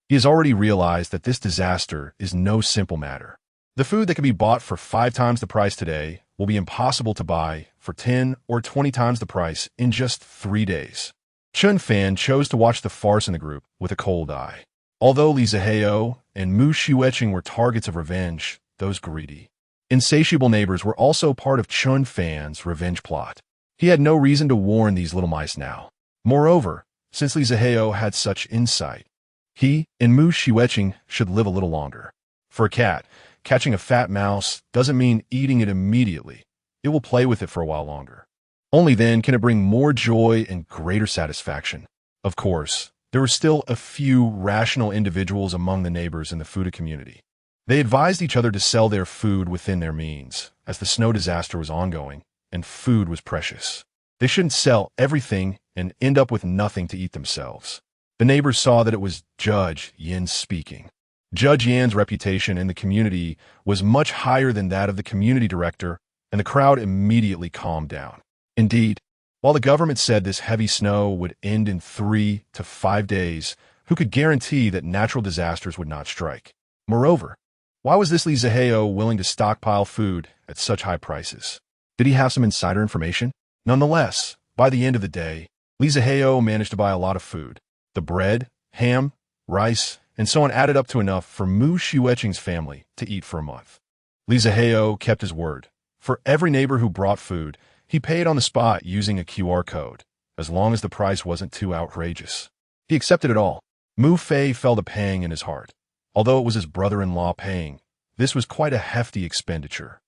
He has already realized that this disaster is no simple matter. The food that can be bought for 5 times the price today will be impossible to buy for 10 or 20 times the price in just 3 days. Chen Fan chose to watch the farce in the group with a cold eye. Although Lee Zaheo and Mu Shiueching were targets of revenge, those greedy, insatiable neighbors were also part of Chen Fan's revenge plot. He had no reason to warn these little mice now. Moreover, since Lee Zaheo had such insight, he and Mu Shiueching should live a little longer. For a cat, catching a fat mouse doesn't mean eating it immediately. It will play with it for a while longer. Only then can it bring more joy and greater satisfaction. Of course, there were still a few rational individuals among the neighbors in the food community. They advised each other to sell their food within their means, as the snow disaster was ongoing and food was precious. They shouldn't sell everything and end up with nothing to eat themselves. The neighbors saw that it was Judge Yin speaking. Judge Yan's reputation in the community was much higher than that of the community director, and the crowd immediately calmed down. Indeed, while the government said this heavy snow would end in 3 to 5 days, who could guarantee that natural disasters would not strike? Moreover, why was this Lee Zaheo willing to stockpile food at such high prices? Did he have some insider information? Nonetheless, by the end of the day, Lee Zaheo managed to buy a lot of food. The bread, ham, rice, and so on added up to enough for Mu Shiueching's family to eat for a month. Lee Zaheo kept his word. For every neighbor who brought food, he paid on the spot using a QR code, as long as the price wasn't too outrageous. He accepted it all. Mu Fei felt a pang in his heart. Although it was his brother-in-law paying, this was quite a hefty expenditure.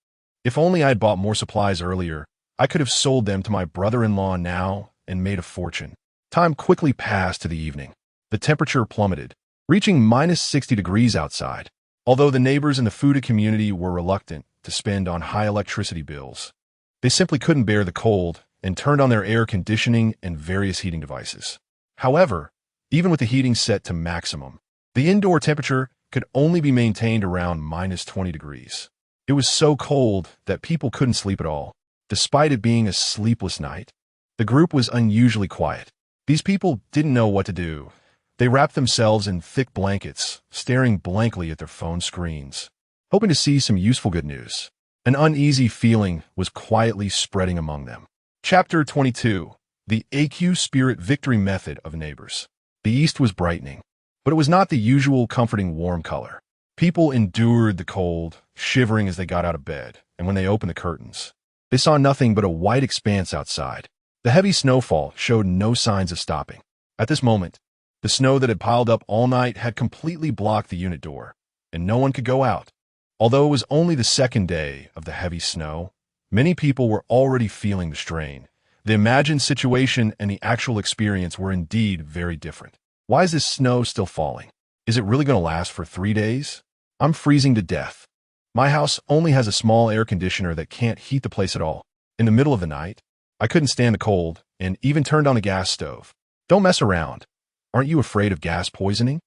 If only I had bought more supplies earlier, I could have sold them to my brother-in-law now and made a fortune. Time quickly passed to the evening. The temperature plummeted, reaching minus 60 degrees outside. Although the neighbors in the food community were reluctant to spend on high electricity bills, they simply couldn't bear the cold and turned on their air conditioning and various heating devices. However, even with the heating set to maximum, the indoor temperature could only be maintained around minus 20 degrees. It was so cold that people couldn't sleep at all. Despite it being a sleepless night, the group was unusually quiet. These people didn't know what to do. They wrapped themselves in thick blankets, staring blankly at their phone screens, hoping to see some useful good news. An uneasy feeling was quietly spreading among them. Chapter 22. The AQ Spirit Victory Method of Neighbors. The east was brightening, but it was not the usual comforting warm color. People endured the cold, shivering as they got out of bed, and when they opened the curtains, they saw nothing but a white expanse outside. The heavy snowfall showed no signs of stopping. At this moment, the snow that had piled up all night had completely blocked the unit door, and no one could go out. Although it was only the second day of the heavy snow, many people were already feeling the strain. The imagined situation and the actual experience were indeed very different. Why is this snow still falling? Is it really going to last for 3 days? I'm freezing to death. My house only has a small air conditioner that can't heat the place at all. In the middle of the night, I couldn't stand the cold and even turned on a gas stove. Don't mess around. Aren't you afraid of gas poisoning?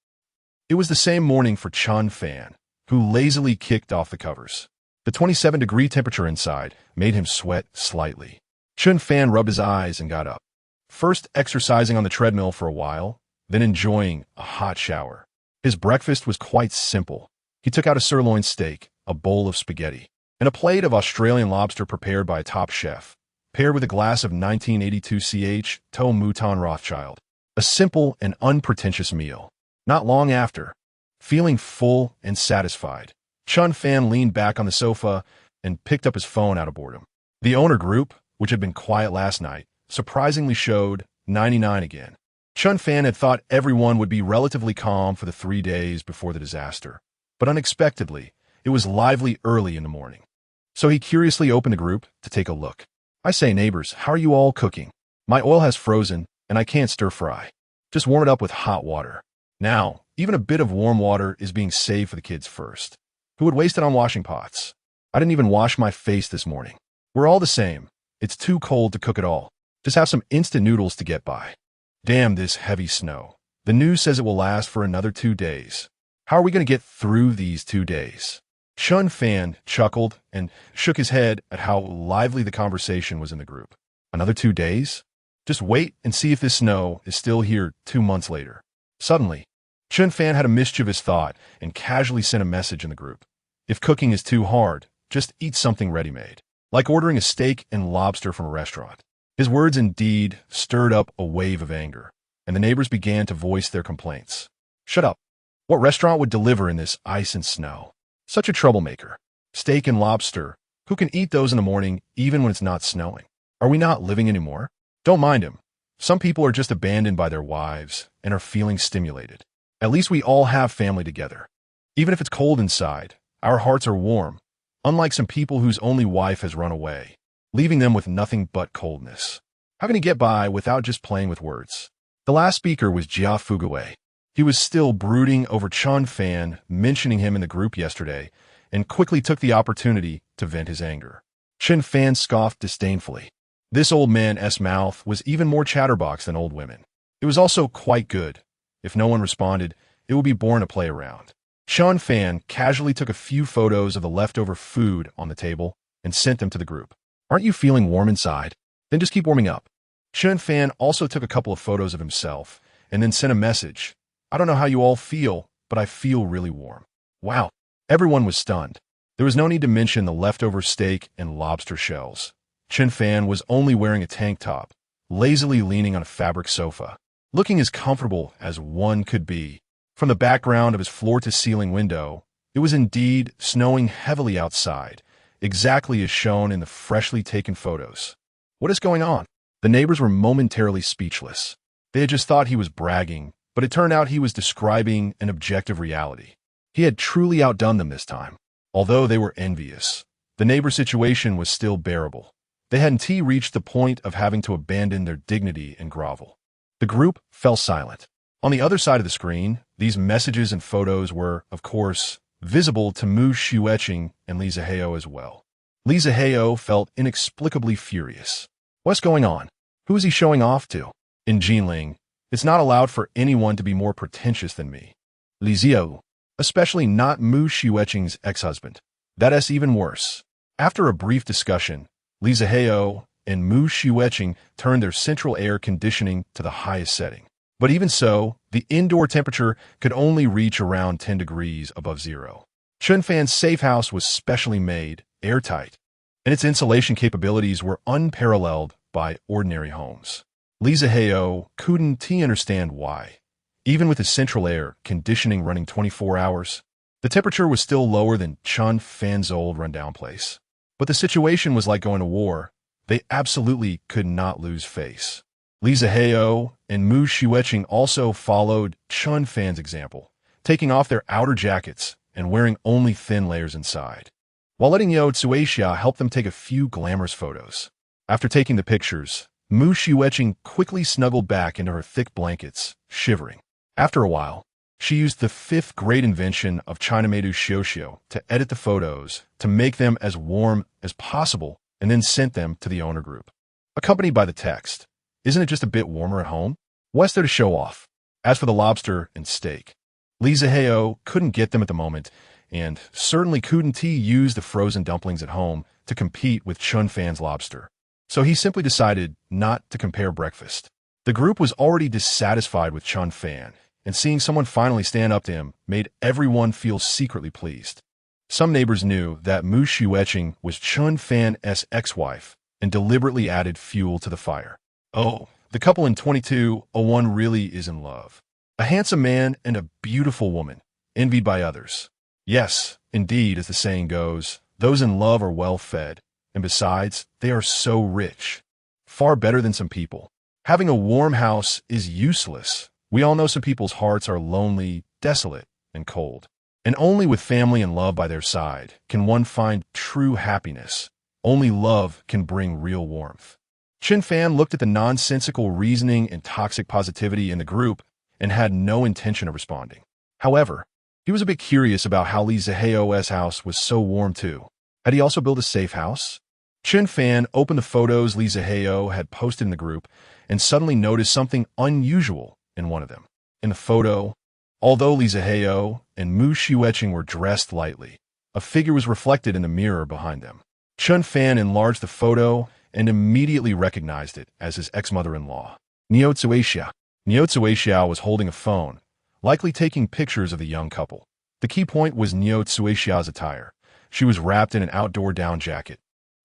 It was the same morning for Chen Fan, who lazily kicked off the covers. The 27-degree temperature inside made him sweat slightly. Chen Fan rubbed his eyes and got up, first exercising on the treadmill for a while, then enjoying a hot shower. His breakfast was quite simple. He took out a sirloin steak, a bowl of spaghetti, and a plate of Australian lobster prepared by a top chef, paired with a glass of 1982 CH Toe Mouton Rothschild. A simple and unpretentious meal. Not long after, feeling full and satisfied, Chen Fan leaned back on the sofa and picked up his phone out of boredom. The owner group, which had been quiet last night, surprisingly showed 99 again. Chen Fan had thought everyone would be relatively calm for the 3 days before the disaster, but unexpectedly, it was lively early in the morning. So he curiously opened the group to take a look. I say, neighbors, how are you all cooking? My oil has frozen, and I can't stir fry. Just warm it up with hot water. Now, even a bit of warm water is being saved for the kids first. Who would waste it on washing pots? I didn't even wash my face this morning. We're all the same. It's too cold to cook at all. Just have some instant noodles to get by. Damn this heavy snow. The news says it will last for another 2 days. How are we going to get through these 2 days? Chen Fan chuckled and shook his head at how lively the conversation was in the group. Another 2 days? Just wait and see if this snow is still here 2 months later. Suddenly, Chen Fan had a mischievous thought and casually sent a message in the group. If cooking is too hard, just eat something ready-made, like ordering a steak and lobster from a restaurant. His words indeed stirred up a wave of anger, and the neighbors began to voice their complaints. Shut up. What restaurant would deliver in this ice and snow? Such a troublemaker. Steak and lobster. Who can eat those in the morning even when it's not snowing? Are we not living anymore? Don't mind him. Some people are just abandoned by their wives and are feeling stimulated. At least we all have family together. Even if it's cold inside, our hearts are warm, unlike some people whose only wife has run away, leaving them with nothing but coldness. How can he get by without just playing with words? The last speaker was Jia Fugaway. He was still brooding over Chen Fan mentioning him in the group yesterday and quickly took the opportunity to vent his anger. Chen Fan scoffed disdainfully. This old man's mouth was even more chatterbox than old women. It was also quite good. If no one responded, it would be boring to play around. Chen Fan casually took a few photos of the leftover food on the table and sent them to the group. Aren't you feeling warm inside? Then just keep warming up. Chen Fan also took a couple of photos of himself and then sent a message. I don't know how you all feel, but I feel really warm. Wow. Everyone was stunned. There was no need to mention the leftover steak and lobster shells. Chen Fan was only wearing a tank top, lazily leaning on a fabric sofa, looking as comfortable as one could be. From the background of his floor-to-ceiling window, it was indeed snowing heavily outside, exactly as shown in the freshly taken photos. What is going on? The neighbors were momentarily speechless. They had just thought he was bragging, but it turned out he was describing an objective reality. He had truly outdone them this time. Although they were envious, the neighbor situation was still bearable. They hadn't reached the point of having to abandon their dignity and grovel. The group fell silent. On the other side of the screen, these messages and photos were, of course, visible to Mu Xueqing and Li Zihao as well. Li Zihao felt inexplicably furious. What's going on? Who is he showing off to? In Jinling, it's not allowed for anyone to be more pretentious than me. Li Zihao, especially not Mu Xueqing's ex-husband. That's even worse. After a brief discussion, Li Zihao and Mu Xueqing turned their central air conditioning to the highest setting. But even so, the indoor temperature could only reach around 10 degrees above zero. Chen Fan's safe house was specially made, airtight, and its insulation capabilities were unparalleled by ordinary homes. Li Zihao couldn't understand why. Even with the central air conditioning running 24 hours, the temperature was still lower than Chen Fan's old rundown place. But the situation was like going to war. They absolutely could not lose face. Li Zihao and Mu Xueqing also followed Chen Fan's example, taking off their outer jackets and wearing only thin layers inside, while letting Yao Tsuixia help them take a few glamorous photos. After taking the pictures, Mu Xueqing quickly snuggled back into her thick blankets, shivering. After a while, she used the fifth great invention of China Meidu Xiuxiu to edit the photos to make them as warm as possible and then sent them to the owner group, accompanied by the text. Isn't it just a bit warmer at home? What's there to show off? As for the lobster and steak, Li Zihao couldn't get them at the moment, and certainly couldn't use the frozen dumplings at home to compete with Chen Fan's lobster. So he simply decided not to compare breakfast. The group was already dissatisfied with Chen Fan, and seeing someone finally stand up to him made everyone feel secretly pleased. Some neighbors knew that Mu Xueqing was Chen Fan's ex-wife and deliberately added fuel to the fire. Oh, the couple in 2201 really is in love. A handsome man and a beautiful woman, envied by others. Yes, indeed, as the saying goes, those in love are well fed, and besides, they are so rich. Far better than some people. Having a warm house is useless. We all know some people's hearts are lonely, desolate, and cold. And only with family and love by their side can one find true happiness. Only love can bring real warmth. Chen Fan looked at the nonsensical reasoning and toxic positivity in the group and had no intention of responding. However, he was a bit curious about how Li Zihao's house was so warm too. Had he also built a safe house? Chen Fan opened the photos Li Zihao had posted in the group and suddenly noticed something unusual in one of them. In the photo, although Li Zihao and Mu Xueqing were dressed lightly, A figure was reflected in the mirror behind them. Chen Fan enlarged the photo and immediately recognized it as his ex-mother-in-law. Niu Tsuexiao was holding a phone, likely taking pictures of the young couple. The key point was Niu Tsuexiao's attire. She was wrapped in an outdoor down jacket,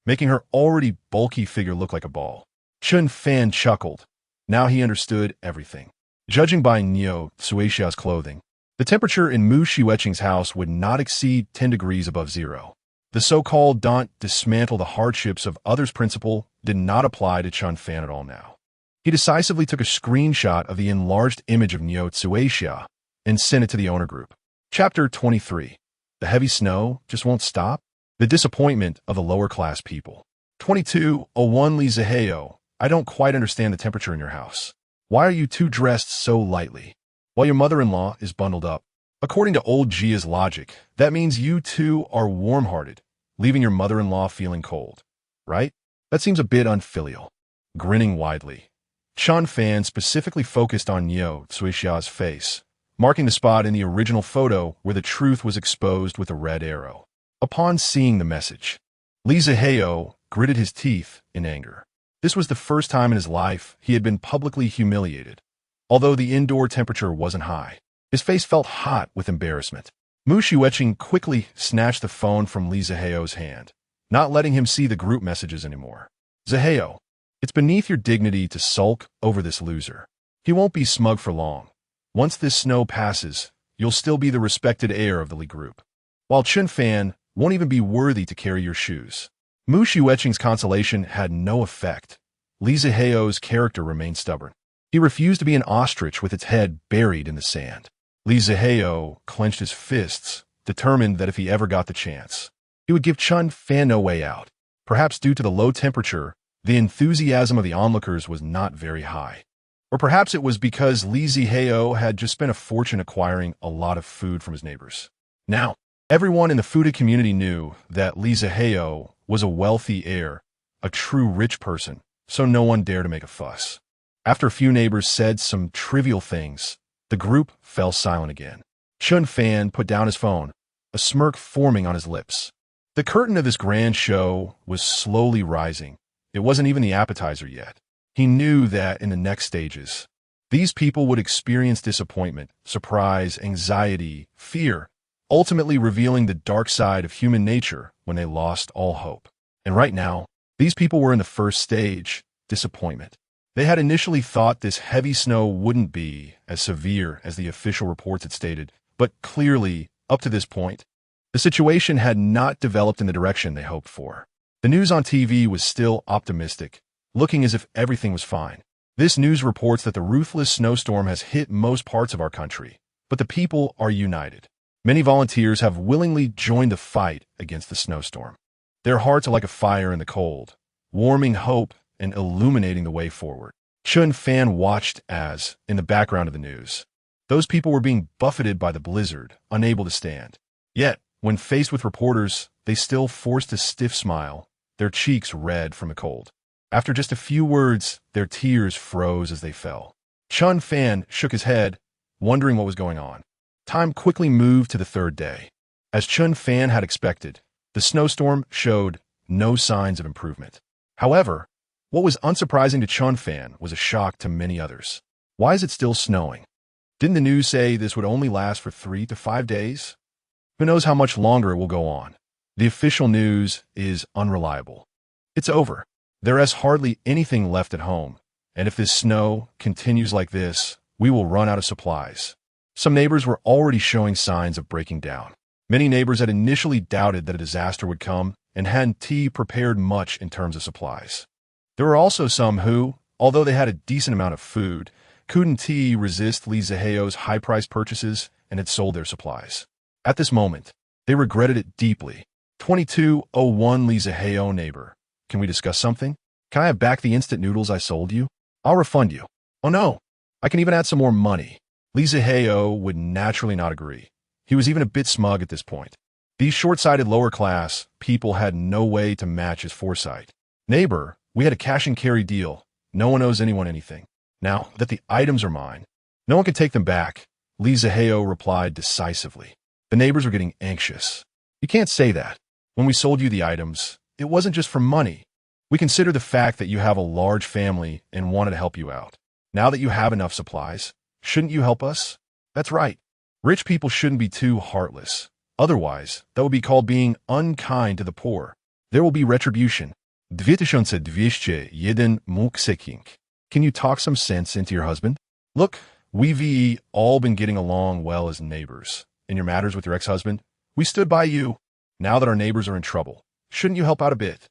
making her already bulky figure look like a ball. Chen Fan chuckled. Now he understood everything. Judging by Niu Tsuexiao's clothing, the temperature in Mu Shiweqing's house would not exceed 10 degrees above zero. The so-called don't dismantle the hardships of others principle did not apply to Chen Fan at all now. He decisively took a screenshot of the enlarged image of Niu Tsuexiao and sent it to the owner group. Chapter 23. The heavy snow just won't stop? The disappointment of the lower-class people. 2201 Li Ziheo, I don't quite understand the temperature in your house. Why are you two dressed so lightly, while your mother-in-law is bundled up? According to old Jia's logic, that means you two are warm-hearted, leaving your mother-in-law feeling cold, right? That seems a bit unfilial. Grinning widely, Chen Fan specifically focused on Niu Tsuexiao's face, marking the spot in the original photo where the truth was exposed with a red arrow. Upon seeing the message, Li Ziheo gritted his teeth in anger. This was the first time in his life he had been publicly humiliated. Although the indoor temperature wasn't high, his face felt hot with embarrassment. Mu Shiweqing quickly snatched the phone from Li Ziheo's hand, not letting him see the group messages anymore. Ziheo, it's beneath your dignity to sulk over this loser. He won't be smug for long. Once this snow passes, you'll still be the respected heir of the Li group, while Chen Fan won't even be worthy to carry your shoes. Mu Shiweqing's consolation had no effect. Li Ziheo's character remained stubborn. He refused to be an ostrich with its head buried in the sand. Li Ziheo clenched his fists, determined that if he ever got the chance, he would give Chen Fan no way out. Perhaps due to the low temperature, the enthusiasm of the onlookers was not very high. Or perhaps it was because Li Ziheo had just spent a fortune acquiring a lot of food from his neighbors. Now, everyone in the foodie community knew that Li Ziheo was a wealthy heir, a true rich person, so no one dared to make a fuss. After a few neighbors said some trivial things, the group fell silent again. Chen Fan put down his phone, a smirk forming on his lips. The curtain of this grand show was slowly rising. It wasn't even the appetizer yet. He knew that in the next stages, these people would experience disappointment, surprise, anxiety, fear, ultimately revealing the dark side of human nature when they lost all hope. And right now, these people were in the first stage, disappointment. They had initially thought this heavy snow wouldn't be as severe as the official reports had stated, but clearly, up to this point, the situation had not developed in the direction they hoped for. The news on TV was still optimistic, looking as if everything was fine. This news reports that the ruthless snowstorm has hit most parts of our country, but the people are united. Many volunteers have willingly joined the fight against the snowstorm. Their hearts are like a fire in the cold, warming hope and illuminating the way forward. Chen Fan watched as, in the background of the news, those people were being buffeted by the blizzard, unable to stand. Yet, when faced with reporters, they still forced a stiff smile, their cheeks red from the cold. After just a few words, their tears froze as they fell. Chen Fan shook his head, wondering what was going on. Time quickly moved to the third day. As Chen Fan had expected, the snowstorm showed no signs of improvement. However, what was unsurprising to Chen Fan was a shock to many others. Why is it still snowing? Didn't the news say this would only last for 3 to 5 days? Who knows how much longer it will go on? The official news is unreliable. It's over. There is hardly anything left at home, and if this snow continues like this, we will run out of supplies. Some neighbors were already showing signs of breaking down. Many neighbors had initially doubted that a disaster would come and hadn't prepared much in terms of supplies. There were also some who, although they had a decent amount of food, couldn't resist Li Ziheo's high-priced purchases and had sold their supplies. At this moment, they regretted it deeply. 2201 Li Ziheo neighbor. Can we discuss something? Can I have back the instant noodles I sold you? I'll refund you. Oh no, I can even add some more money. Li Ziheo would naturally not agree. He was even a bit smug at this point. These short-sighted lower-class people had no way to match his foresight. Neighbor, we had a cash-and-carry deal. No one owes anyone anything. Now that the items are mine, no one can take them back. Li Ziheo replied decisively. The neighbors were getting anxious. You can't say that. When we sold you the items, it wasn't just for money. We consider the fact that you have a large family and wanted to help you out. Now that you have enough supplies, shouldn't you help us? That's right. Rich people shouldn't be too heartless. Otherwise, that would be called being unkind to the poor. There will be retribution. 2201 mukseking. Can you talk some sense into your husband? Look, we've all been getting along well as neighbors. In your matters with your ex-husband, we stood by you. Now that our neighbors are in trouble, shouldn't you help out a bit?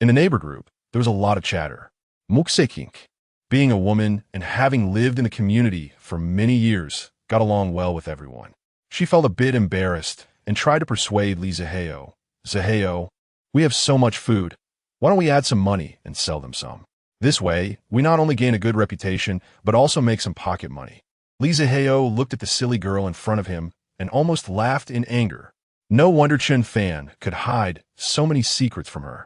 In the neighbor group, there was a lot of chatter. Mukseking, being a woman and having lived in the community for many years, got along well with everyone. She felt a bit embarrassed and tried to persuade Lee Zaheo. Zaheo, we have so much food. Why don't we add some money and sell them some? This way, we not only gain a good reputation, but also make some pocket money. Lee Zaheo looked at the silly girl in front of him and almost laughed in anger. No wonder Chen Fan could hide so many secrets from her.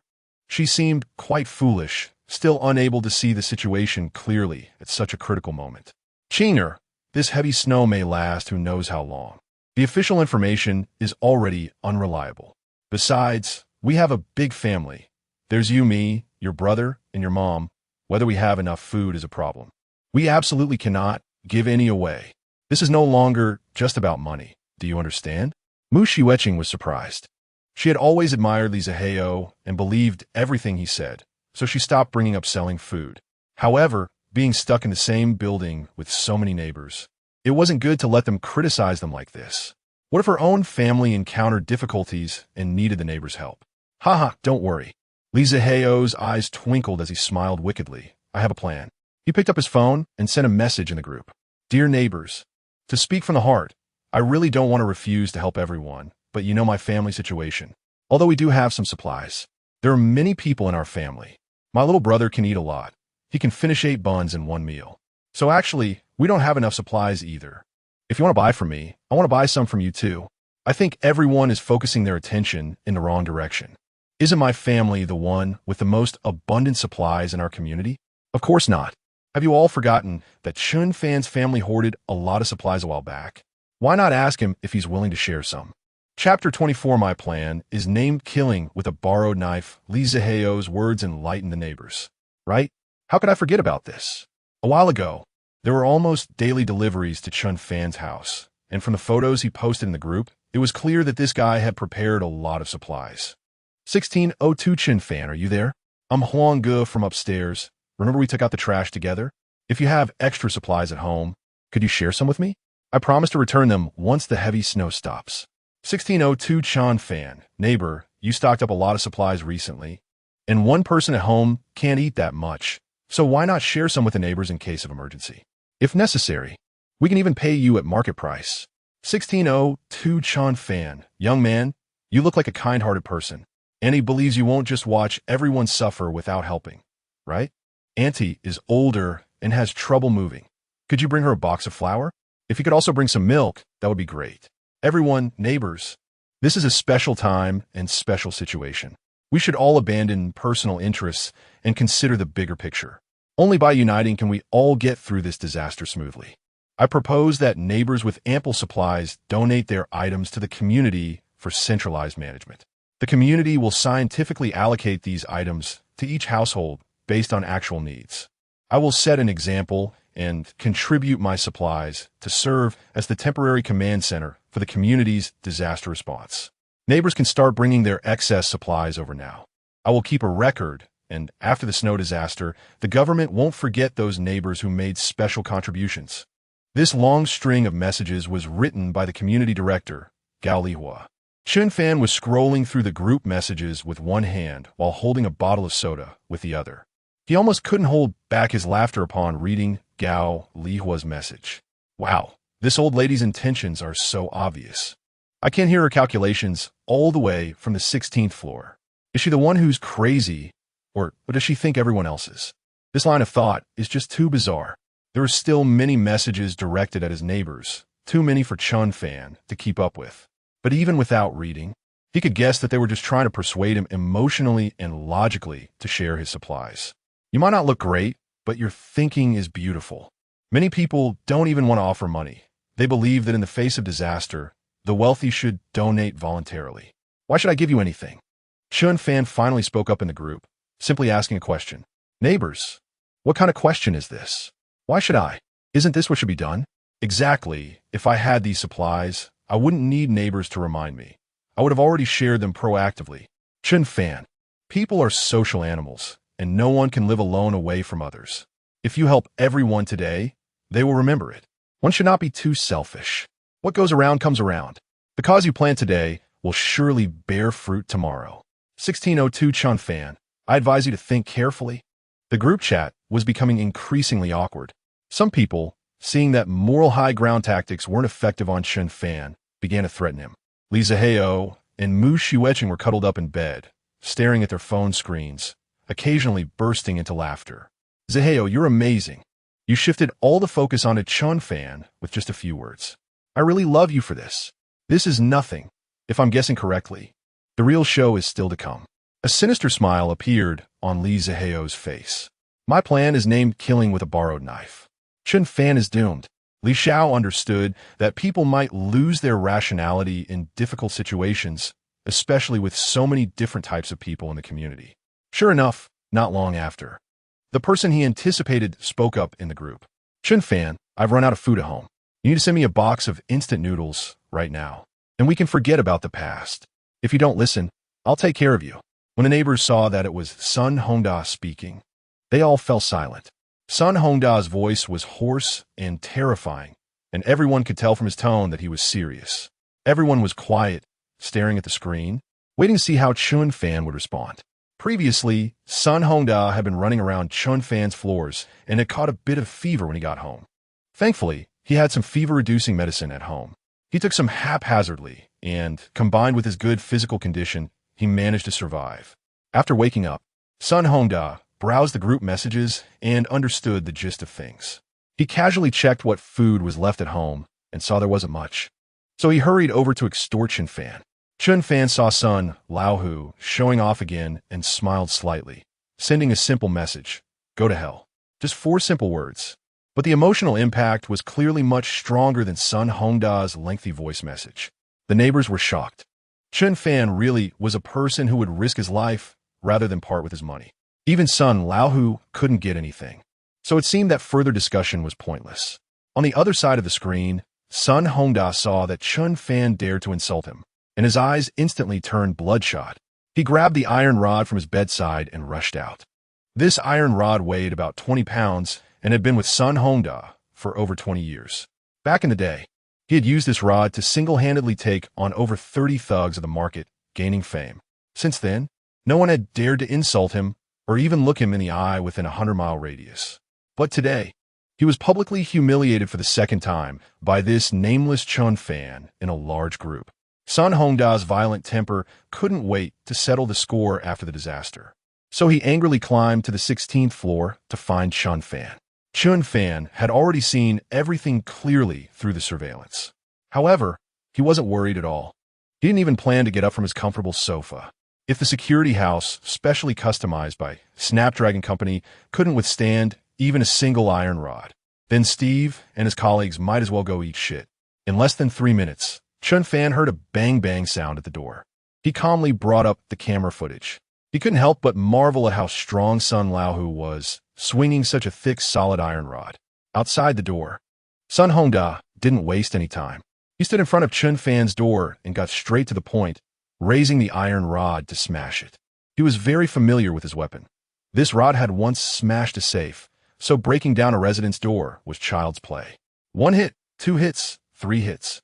She seemed quite foolish, still unable to see the situation clearly at such a critical moment. Chinger, this heavy snow may last who knows how long. The official information is already unreliable. Besides, we have a big family. There's you, me, your brother, and your mom. Whether we have enough food is a problem. We absolutely cannot give any away. This is no longer just about money. Do you understand? Mu Shiweching was surprised. She had always admired Li Zaheo and believed everything he said, so she stopped bringing up selling food. However, being stuck in the same building with so many neighbors, it wasn't good to let them criticize them like this. What if her own family encountered difficulties and needed the neighbors' help? Haha, don't worry. Li Zaheo's eyes twinkled as he smiled wickedly. I have a plan. He picked up his phone and sent a message in the group. Dear neighbors, to speak from the heart, I really don't want to refuse to help everyone, but you know my family situation. Although we do have some supplies, there are many people in our family. My little brother can eat a lot. He can finish 8 buns in one meal. So actually, we don't have enough supplies either. If you want to buy from me, I want to buy some from you too. I think everyone is focusing their attention in the wrong direction. Isn't my family the one with the most abundant supplies in our community? Of course not. Have you all forgotten that Chen Fan's family hoarded a lot of supplies a while back? Why not ask him if he's willing to share some? Chapter 24, my plan, is named Killing with a Borrowed Knife. Lee Zaheo's words enlightened the neighbors. Right? How could I forget about this? A while ago, there were almost daily deliveries to Chen Fan's house, and from the photos he posted in the group, it was clear that this guy had prepared a lot of supplies. 1602 Chen Fan, are you there? I'm Huang Ge from upstairs. Remember we took out the trash together? If you have extra supplies at home, could you share some with me? I promise to return them once the heavy snow stops. 1602 Chen Fan, neighbor, you stocked up a lot of supplies recently, and one person at home can't eat that much, so why not share some with the neighbors in case of emergency? If necessary, we can even pay you at market price. 1602 Chen Fan, young man, you look like a kind-hearted person, and he believes you won't just watch everyone suffer without helping, right? Auntie is older and has trouble moving. Could you bring her a box of flour? If you could also bring some milk, that would be great. Everyone, neighbors, this is a special time and special situation. We should all abandon personal interests and consider the bigger picture. Only by uniting can we all get through this disaster smoothly. I propose that neighbors with ample supplies donate their items to the community for centralized management. The community will scientifically allocate these items to each household based on actual needs. I will set an example and contribute my supplies to serve as the temporary command center for the community's disaster response. Neighbors can start bringing their excess supplies over now. I will keep a record, and after the snow disaster, the government won't forget those neighbors who made special contributions. This long string of messages was written by the community director, Gao Lihua. Chen Fan was scrolling through the group messages with one hand while holding a bottle of soda with the other. He almost couldn't hold back his laughter upon reading Gao Lihua's message. Wow, this old lady's intentions are so obvious. I can hear her calculations all the way from the 16th floor. Is she the one who's crazy, or does she think everyone else is? This line of thought is just too bizarre. There are still many messages directed at his neighbors, too many for Chen Fan to keep up with. But even without reading, he could guess that they were just trying to persuade him emotionally and logically to share his supplies. You might not look great, but your thinking is beautiful. Many people don't even want to offer money. They believe that in the face of disaster, the wealthy should donate voluntarily. Why should I give you anything? Chen Fan finally spoke up in the group, simply asking a question. Neighbors, what kind of question is this? Why should I? Isn't this what should be done? Exactly. If I had these supplies, I wouldn't need neighbors to remind me. I would have already shared them proactively. Chen Fan, people are social animals, and no one can live alone away from others. If you help everyone today, they will remember it. One should not be too selfish. What goes around comes around. The cause you plant today will surely bear fruit tomorrow. 1602 Chen Fan, I advise you to think carefully. The group chat was becoming increasingly awkward. Some people, seeing that moral high ground tactics weren't effective on Chen Fan, began to threaten him. Li Zihao and Mu Shiuecheng were cuddled up in bed, staring at their phone screens, occasionally bursting into laughter. Zihao, you're amazing. You shifted all the focus onto Chen Fan with just a few words. I really love you for this. This is nothing, if I'm guessing correctly. The real show is still to come. A sinister smile appeared on Li Zihao's face. My plan is named killing with a borrowed knife. Chen Fan is doomed. Li Xiao understood that people might lose their rationality in difficult situations, especially with so many different types of people in the community. Sure enough, not long after, the person he anticipated spoke up in the group. Chen Fan, I've run out of food at home. You need to send me a box of instant noodles right now, and we can forget about the past. If you don't listen, I'll take care of you. When the neighbors saw that it was Sun Hongda speaking, they all fell silent. Sun Hongda's voice was hoarse and terrifying, and everyone could tell from his tone that he was serious. Everyone was quiet, staring at the screen, waiting to see how Chen Fan would respond. Previously, Sun Hongda had been running around Chen Fan's floors and had caught a bit of fever when he got home. Thankfully, he had some fever-reducing medicine at home. He took some haphazardly, and, combined with his good physical condition, he managed to survive. After waking up, Sun Hongda browsed the group messages and understood the gist of things. He casually checked what food was left at home and saw there wasn't much. So he hurried over to extort Chen Fan. Chen Fan saw Sun Laohu showing off again and smiled slightly, sending a simple message, go to hell. Just 4 simple words. But the emotional impact was clearly much stronger than Sun Hongda's lengthy voice message. The neighbors were shocked. Chen Fan really was a person who would risk his life rather than part with his money. Even Sun Laohu couldn't get anything. So it seemed that further discussion was pointless. On the other side of the screen, Sun Hongda saw that Chen Fan dared to insult him, and his eyes instantly turned bloodshot. He grabbed the iron rod from his bedside and rushed out. This iron rod weighed about 20 pounds and had been with Sun Hongda for over 20 years. Back in the day, he had used this rod to single-handedly take on over 30 thugs of the market, gaining fame. Since then, no one had dared to insult him or even look him in the eye within a 100-mile radius. But today, he was publicly humiliated for the second time by this nameless Chen Fan in a large group. Sun Hongda's violent temper couldn't wait to settle the score after the disaster. So he angrily climbed to the 16th floor to find Chen Fan. Chen Fan had already seen everything clearly through the surveillance. However, he wasn't worried at all. He didn't even plan to get up from his comfortable sofa. If the security house, specially customized by Snapdragon Company, couldn't withstand even a single iron rod, then Steve and his colleagues might as well go eat shit. In less than 3 minutes, Chen Fan heard a bang-bang sound at the door. He calmly brought up the camera footage. He couldn't help but marvel at how strong Sun Laohu was, swinging such a thick, solid iron rod. Outside the door, Sun Hongda didn't waste any time. He stood in front of Chen Fan's door and got straight to the point, raising the iron rod to smash it. He was very familiar with his weapon. This rod had once smashed a safe, so breaking down a resident's door was child's play. 1 hit, 2 hits, 3 hits.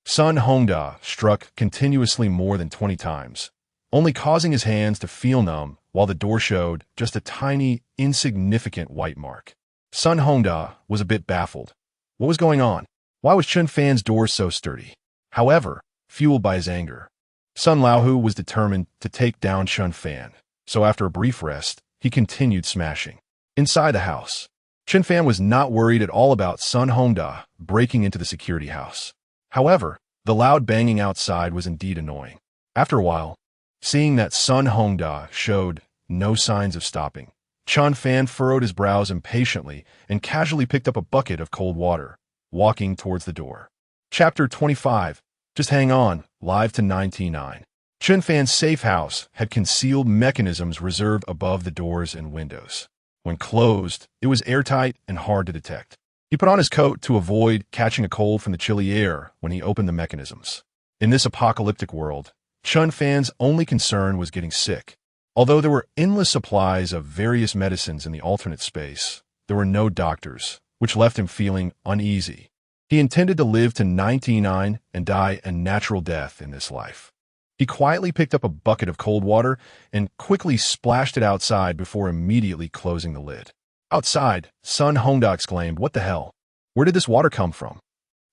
Sun Hongda struck continuously more than 20 times, only causing his hands to feel numb while the door showed just a tiny, insignificant white mark. Sun Hongda was a bit baffled. What was going on? Why was Chen Fan's door so sturdy? However, fueled by his anger, Sun Laohu was determined to take down Chen Fan, so after a brief rest, he continued smashing. Inside the house, Chen Fan was not worried at all about Sun Hongda breaking into the security house. However, the loud banging outside was indeed annoying. After a while, seeing that Sun Hongda showed no signs of stopping, Chen Fan furrowed his brows impatiently and casually picked up a bucket of cold water, walking towards the door. Chapter 25. Just hang on, live to 99. Chen Fan's safe house had concealed mechanisms reserved above the doors and windows. When closed, it was airtight and hard to detect. He put on his coat to avoid catching a cold from the chilly air when he opened the mechanisms. In this apocalyptic world, Chen Fan's only concern was getting sick. Although there were endless supplies of various medicines in the alternate space, there were no doctors, which left him feeling uneasy. He intended to live to 99 and die a natural death in this life. He quietly picked up a bucket of cold water and quickly splashed it outside before immediately closing the lid. Outside, Sun Hongda exclaimed, "What the hell? Where did this water come from?"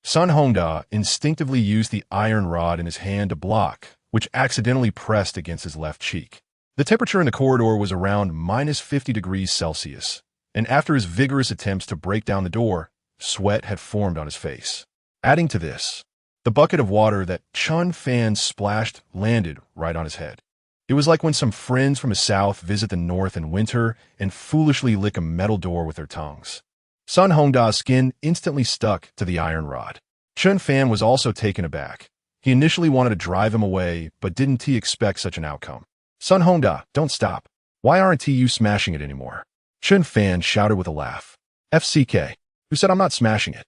Sun Hongda instinctively used the iron rod in his hand to block, which accidentally pressed against his left cheek. The temperature in the corridor was around -50 degrees Celsius, and after his vigorous attempts to break down the door, sweat had formed on his face. Adding to this, the bucket of water that Chen Fan splashed landed right on his head. It was like when some friends from the south visit the north in winter and foolishly lick a metal door with their tongues. Sun Hongda's skin instantly stuck to the iron rod. Chen Fan was also taken aback. He initially wanted to drive him away, but didn't he expect such an outcome? "Sun Hongda, don't stop. Why aren't you smashing it anymore?" Chen Fan shouted with a laugh. "FCK, who said I'm not smashing it?"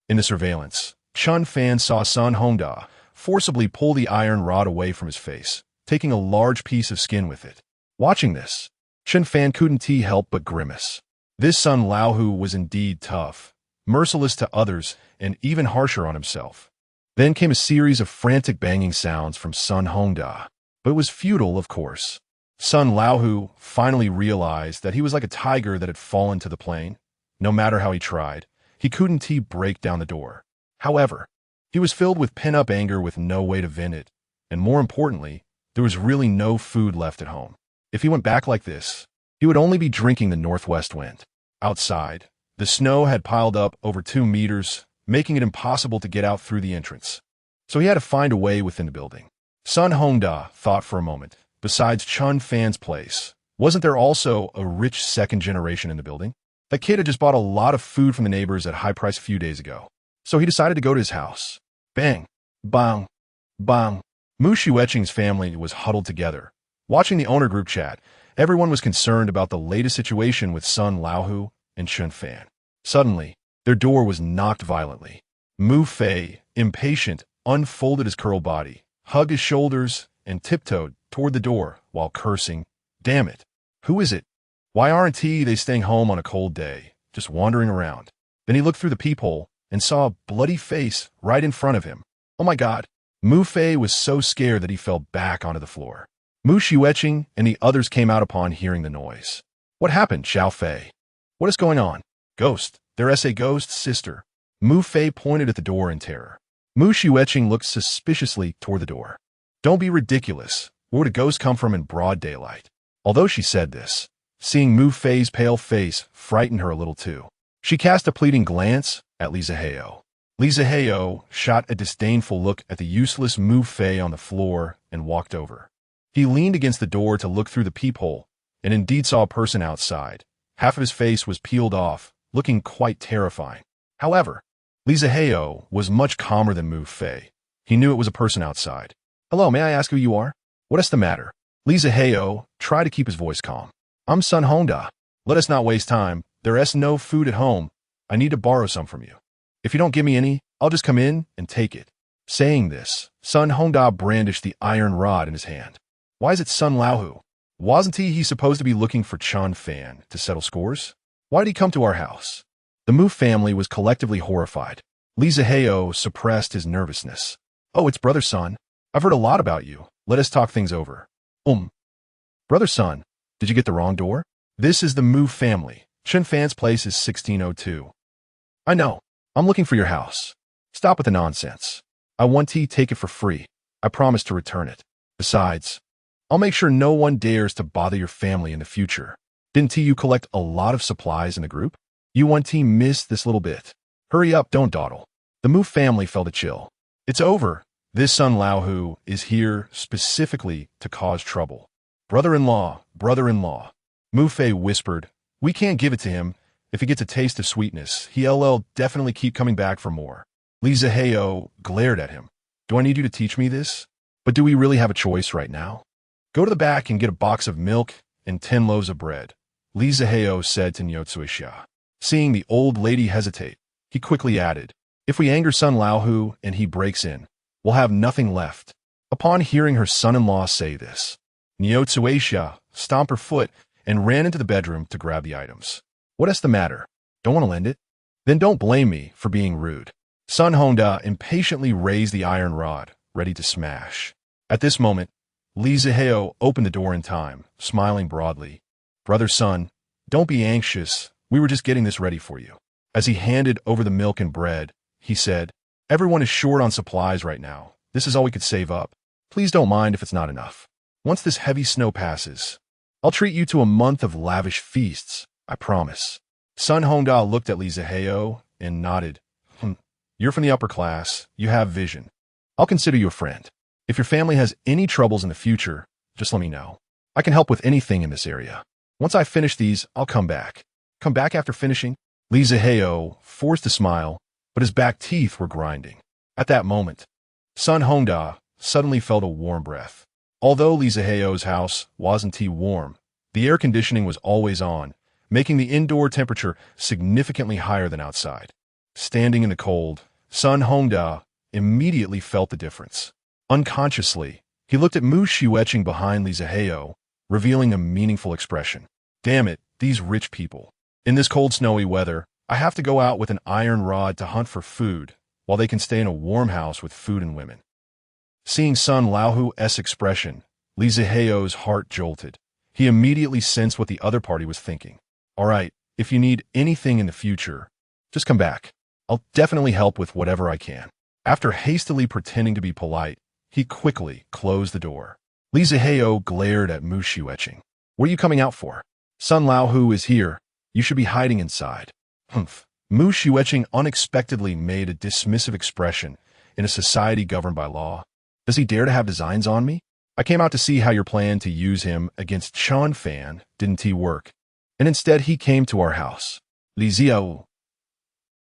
In the surveillance, Chen Fan saw Sun Hongda forcibly pull the iron rod away from his face, taking a large piece of skin with it. Watching this, Chen Fan couldn't help but grimace. This Sun Laohu was indeed tough, merciless to others, and even harsher on himself. Then came a series of frantic banging sounds from Sun Hongda, but it was futile, of course. Sun Laohu finally realized that he was like a tiger that had fallen to the plain. No matter how he tried, he couldn't break down the door. However, he was filled with pent-up anger with no way to vent it, and more importantly, there was really no food left at home. If he went back like this, he would only be drinking the northwest wind. Outside, the snow had piled up over 2 meters, making it impossible to get out through the entrance. So he had to find a way within the building. Sun Hongda thought for a moment. Besides Chen Fan's place, wasn't there also a rich second generation in the building? That kid had just bought a lot of food from the neighbors at high price a few days ago. So he decided to go to his house. Bang, bang, bang. Mu Xueqing's family was huddled together. Watching the owner group chat, everyone was concerned about the latest situation with Sun Laohu and Chen Fan. Suddenly, their door was knocked violently. Mu Fei, impatient, unfolded his curled body, hugged his shoulders, and tiptoed toward the door while cursing, "Damn it! Who is it? Why aren't they staying home on a cold day, just wandering around?" Then he looked through the peephole and saw a bloody face right in front of him. Oh my God! Mu Fei was so scared that he fell back onto the floor. Mu Xueqing and the others came out upon hearing the noise. "What happened, Xiao Fei? What is going on?" "Ghost. There's a ghost, sister." Mu Fei pointed at the door in terror. Mu Xueqing looked suspiciously toward the door. "Don't be ridiculous. Where would a ghost come from in broad daylight?" Although she said this, seeing Mu Fei's pale face frightened her a little too. She cast a pleading glance at Li Zihao. Li Zihao shot a disdainful look at the useless Mu Fei on the floor and walked over. He leaned against the door to look through the peephole and indeed saw a person outside. Half of his face was peeled off, looking quite terrifying. However, Li Zihao was much calmer than Mu Fei. He knew it was a person outside. "Hello, may I ask who you are? What is the matter?" Li Zihao tried to keep his voice calm. "I'm Sun Hongda. Let us not waste time. There is no food at home. I need to borrow some from you. If you don't give me any, I'll just come in and take it." Saying this, Sun Hongda brandished the iron rod in his hand. "Why is it Sun Laohu? Wasn't he supposed to be looking for Chen Fan to settle scores? Why did he come to our house?" The Mu family was collectively horrified. Li Zihao suppressed his nervousness. "Oh, it's Brother Sun. I've heard a lot about you. Let us talk things over." Brother Sun, did you get the wrong door? This is the Mu family. Chen Fan's place is 1602. "I know. I'm looking for your house. Stop with the nonsense. I want to take it for free. I promise to return it. Besides, I'll make sure no one dares to bother your family in the future. Didn't you collect a lot of supplies in the group? You want to miss this little bit. Hurry up, don't dawdle." The Mu family felt a chill. It's over. This Sun Laohu is here specifically to cause trouble. Brother-in-law, brother-in-law. Mu Fei whispered, "We can't give it to him. If he gets a taste of sweetness, he'll definitely keep coming back for more." Li Zihao glared at him. "Do I need you to teach me this?" But do we really have a choice right now? Go to the back and get a box of milk and 10 loaves of bread, Li Zihao said to Niutsuisha. Seeing the old lady hesitate, he quickly added, if we anger son Laohu and he breaks in, we'll have nothing left. Upon hearing her son-in-law say this, Niutsuisha stomped her foot and ran into the bedroom to grab the items. What's the matter? Don't want to lend it? Then don't blame me for being rude. Sun Hongda impatiently raised the iron rod, ready to smash. At this moment, Li Zihao opened the door in time, smiling broadly. Brother Sun, don't be anxious. We were just getting this ready for you. As he handed over the milk and bread, he said, everyone is short on supplies right now. This is all we could save up. Please don't mind if it's not enough. Once this heavy snow passes, I'll treat you to a month of lavish feasts, I promise. Sun Hongda looked at Li Zihao and nodded. You're from the upper class. You have vision. I'll consider you a friend. If your family has any troubles in the future, just let me know. I can help with anything in this area. Once I finish these, I'll come back. Come back after finishing? Li Zihao forced a smile, but his back teeth were grinding. At that moment, Sun Hongda suddenly felt a warm breath. Although Li Zihao's house wasn't too warm, the air conditioning was always on, making the indoor temperature significantly higher than outside. Standing in the cold, Sun Hongda immediately felt the difference. Unconsciously, he looked at Mu Shu etching behind Li Zihao, revealing a meaningful expression. Damn it, these rich people. In this cold, snowy weather, I have to go out with an iron rod to hunt for food, while they can stay in a warm house with food and women. Seeing Sun Laohu's expression, Li Zihao's heart jolted. He immediately sensed what the other party was thinking. All right, if you need anything in the future, just come back. I'll definitely help with whatever I can. After hastily pretending to be polite, he quickly closed the door. Li Zihao glared at Mu Shu etching. What are you coming out for? Sun Laohu is here. You should be hiding inside. Humph. Mu Shu etching unexpectedly made a dismissive expression in a society governed by law. Does he dare to have designs on me? I came out to see how your plan to use him against Chen Fan didn't work, and instead he came to our house. Li Zihao.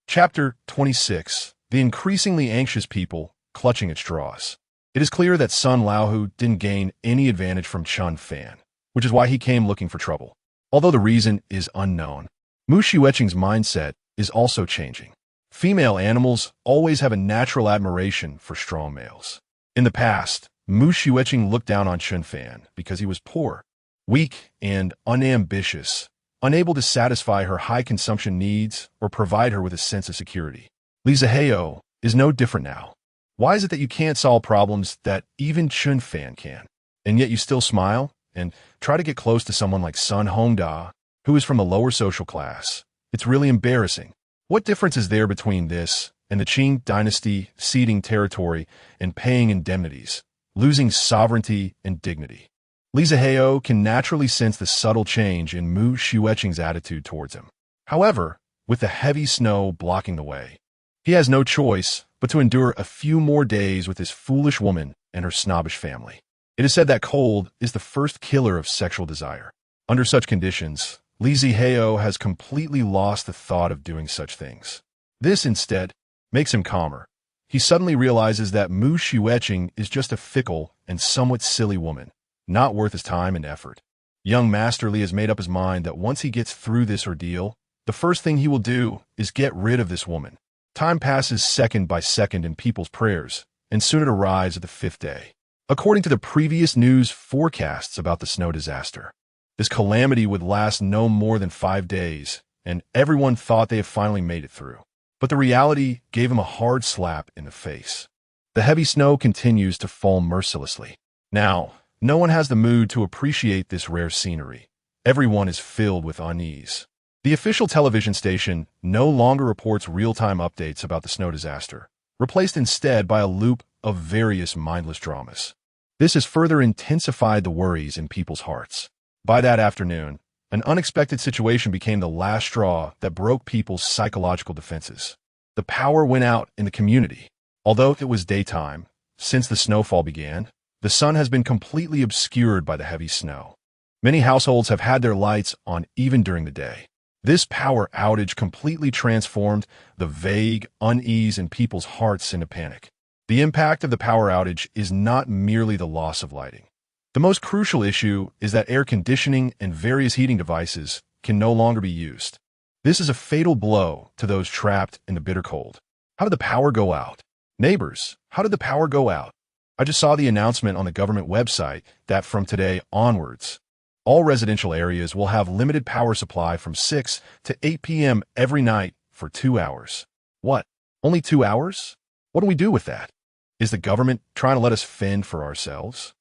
Chapter 26. The increasingly anxious people clutching at straws. It is clear that Sun Laohu didn't gain any advantage from Chen Fan, which is why he came looking for trouble. Although the reason is unknown, Mu Shu etching's mindset is also changing. Female animals always have a natural admiration for strong males. In the past, Mu Shu etching looked down on Chen Fan because he was poor, weak, and unambitious, unable to satisfy her high consumption needs or provide her with a sense of security. Li Zihao is no different now. Why is it that you can't solve problems that even Chen Fan can, and yet you still smile and try to get close to someone like Sun Hongda, who is from a lower social class? It's really embarrassing. What difference is there between this and the Qing dynasty ceding territory and paying indemnities, losing sovereignty and dignity? Li Zihao can naturally sense the subtle change in Mu Shu etching's attitude towards him. However, with the heavy snow blocking the way, he has no choice but to endure a few more days with this foolish woman and her snobbish family. It is said that cold is the first killer of sexual desire. Under such conditions, Li Zihao has completely lost the thought of doing such things. This, instead, makes him calmer. He suddenly realizes that Mu Shu etching is just a fickle and somewhat silly woman, not worth his time and effort. Young Master Li has made up his mind that once he gets through this ordeal, the first thing he will do is get rid of this woman. Time passes second by second in people's prayers, and soon it arrives at the 5th day. According to the previous news forecasts about the snow disaster, this calamity would last no more than 5 days, and everyone thought they had finally made it through. But the reality gave him a hard slap in the face. The heavy snow continues to fall mercilessly. Now, no one has the mood to appreciate this rare scenery. Everyone is filled with unease. The official television station no longer reports real-time updates about the snow disaster, replaced instead by a loop of various mindless dramas. This has further intensified the worries in people's hearts. By that afternoon, an unexpected situation became the last straw that broke people's psychological defenses. The power went out in the community. Although it was daytime, since the snowfall began, the sun has been completely obscured by the heavy snow. Many households have had their lights on even during the day. This power outage completely transformed the vague unease in people's hearts into panic. The impact of the power outage is not merely the loss of lighting. The most crucial issue is that air conditioning and various heating devices can no longer be used. This is a fatal blow to those trapped in the bitter cold. How did the power go out? Neighbors, how did the power go out? I just saw the announcement on the government website that from today onwards, all residential areas will have limited power supply from 6 to 8 p.m. every night for 2 hours. What? Only 2 hours? What do we do with that? Is the government trying to let us fend for ourselves?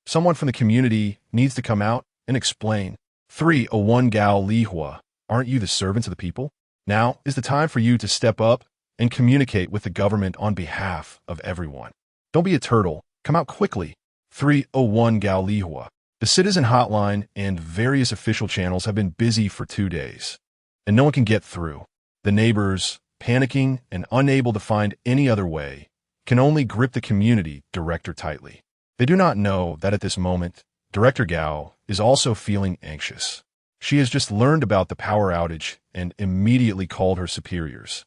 Someone from the community needs to come out and explain. 301 Gao Lihua, aren't you the servants of the people? Now is the time for you to step up and communicate with the government on behalf of everyone. Don't be a turtle. Come out quickly. 301 Gao Lihua. The citizen hotline and various official channels have been busy for 2 days, and no one can get through. The neighbors, panicking and unable to find any other way, can only grip the community director tightly. They do not know that at this moment, Director Gao is also feeling anxious. She has just learned about the power outage and immediately called her superiors.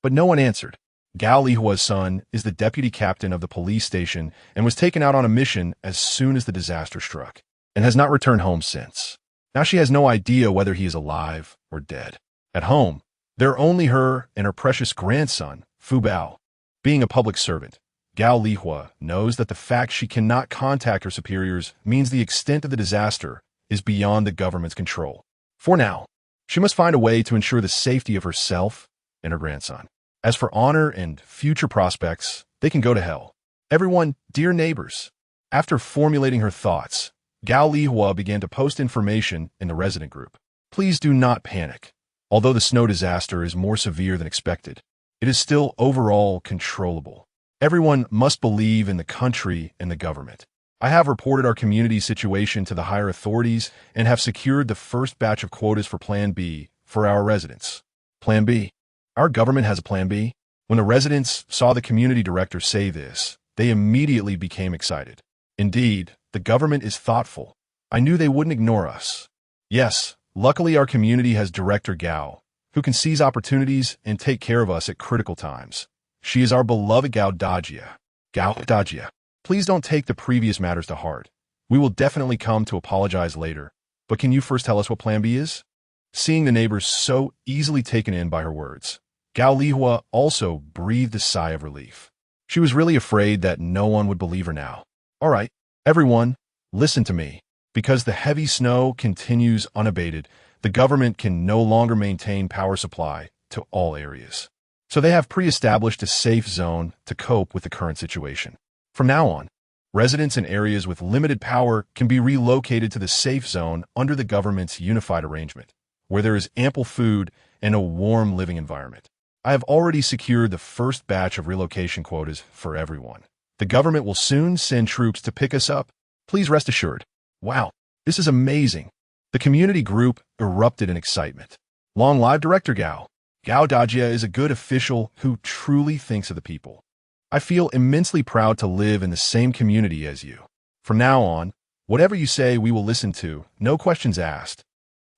But no one answered. Gao Lihua's son is the deputy captain of the police station and was taken out on a mission as soon as the disaster struck, and has not returned home since. Now she has no idea whether he is alive or dead. At home, there are only her and her precious grandson, Fu Bao. Being a public servant, Gao Lihua knows that the fact she cannot contact her superiors means the extent of the disaster is beyond the government's control. For now, she must find a way to ensure the safety of herself and her grandson. As for honor and future prospects, they can go to hell. Everyone, dear neighbors. After formulating her thoughts, Gao Lihua began to post information in the resident group. Please do not panic. Although the snow disaster is more severe than expected, it is still overall controllable. Everyone must believe in the country and the government. I have reported our community's situation to the higher authorities and have secured the first batch of quotas for Plan B for our residents. Plan B. Our government has a Plan B? When the residents saw the community director say this, they immediately became excited. Indeed, the government is thoughtful. I knew they wouldn't ignore us. Yes, luckily our community has Director Gao, who can seize opportunities and take care of us at critical times. She is our beloved Gao Dajia. Gao Dajia. Please don't take the previous matters to heart. We will definitely come to apologize later, but can you first tell us what Plan B is? Seeing the neighbors so easily taken in by her words, Gao Lihua also breathed a sigh of relief. She was really afraid that no one would believe her now. All right, everyone, listen to me. Because the heavy snow continues unabated, the government can no longer maintain power supply to all areas. So they have pre-established a safe zone to cope with the current situation. From now on, residents in areas with limited power can be relocated to the safe zone under the government's unified arrangement, where there is ample food and a warm living environment. I have already secured the first batch of relocation quotas for everyone. The government will soon send troops to pick us up. Please rest assured. Wow, this is amazing. The community group erupted in excitement. Long live Director Gao. Gao Dajia is a good official who truly thinks of the people. I feel immensely proud to live in the same community as you. From now on, whatever you say we will listen to, no questions asked.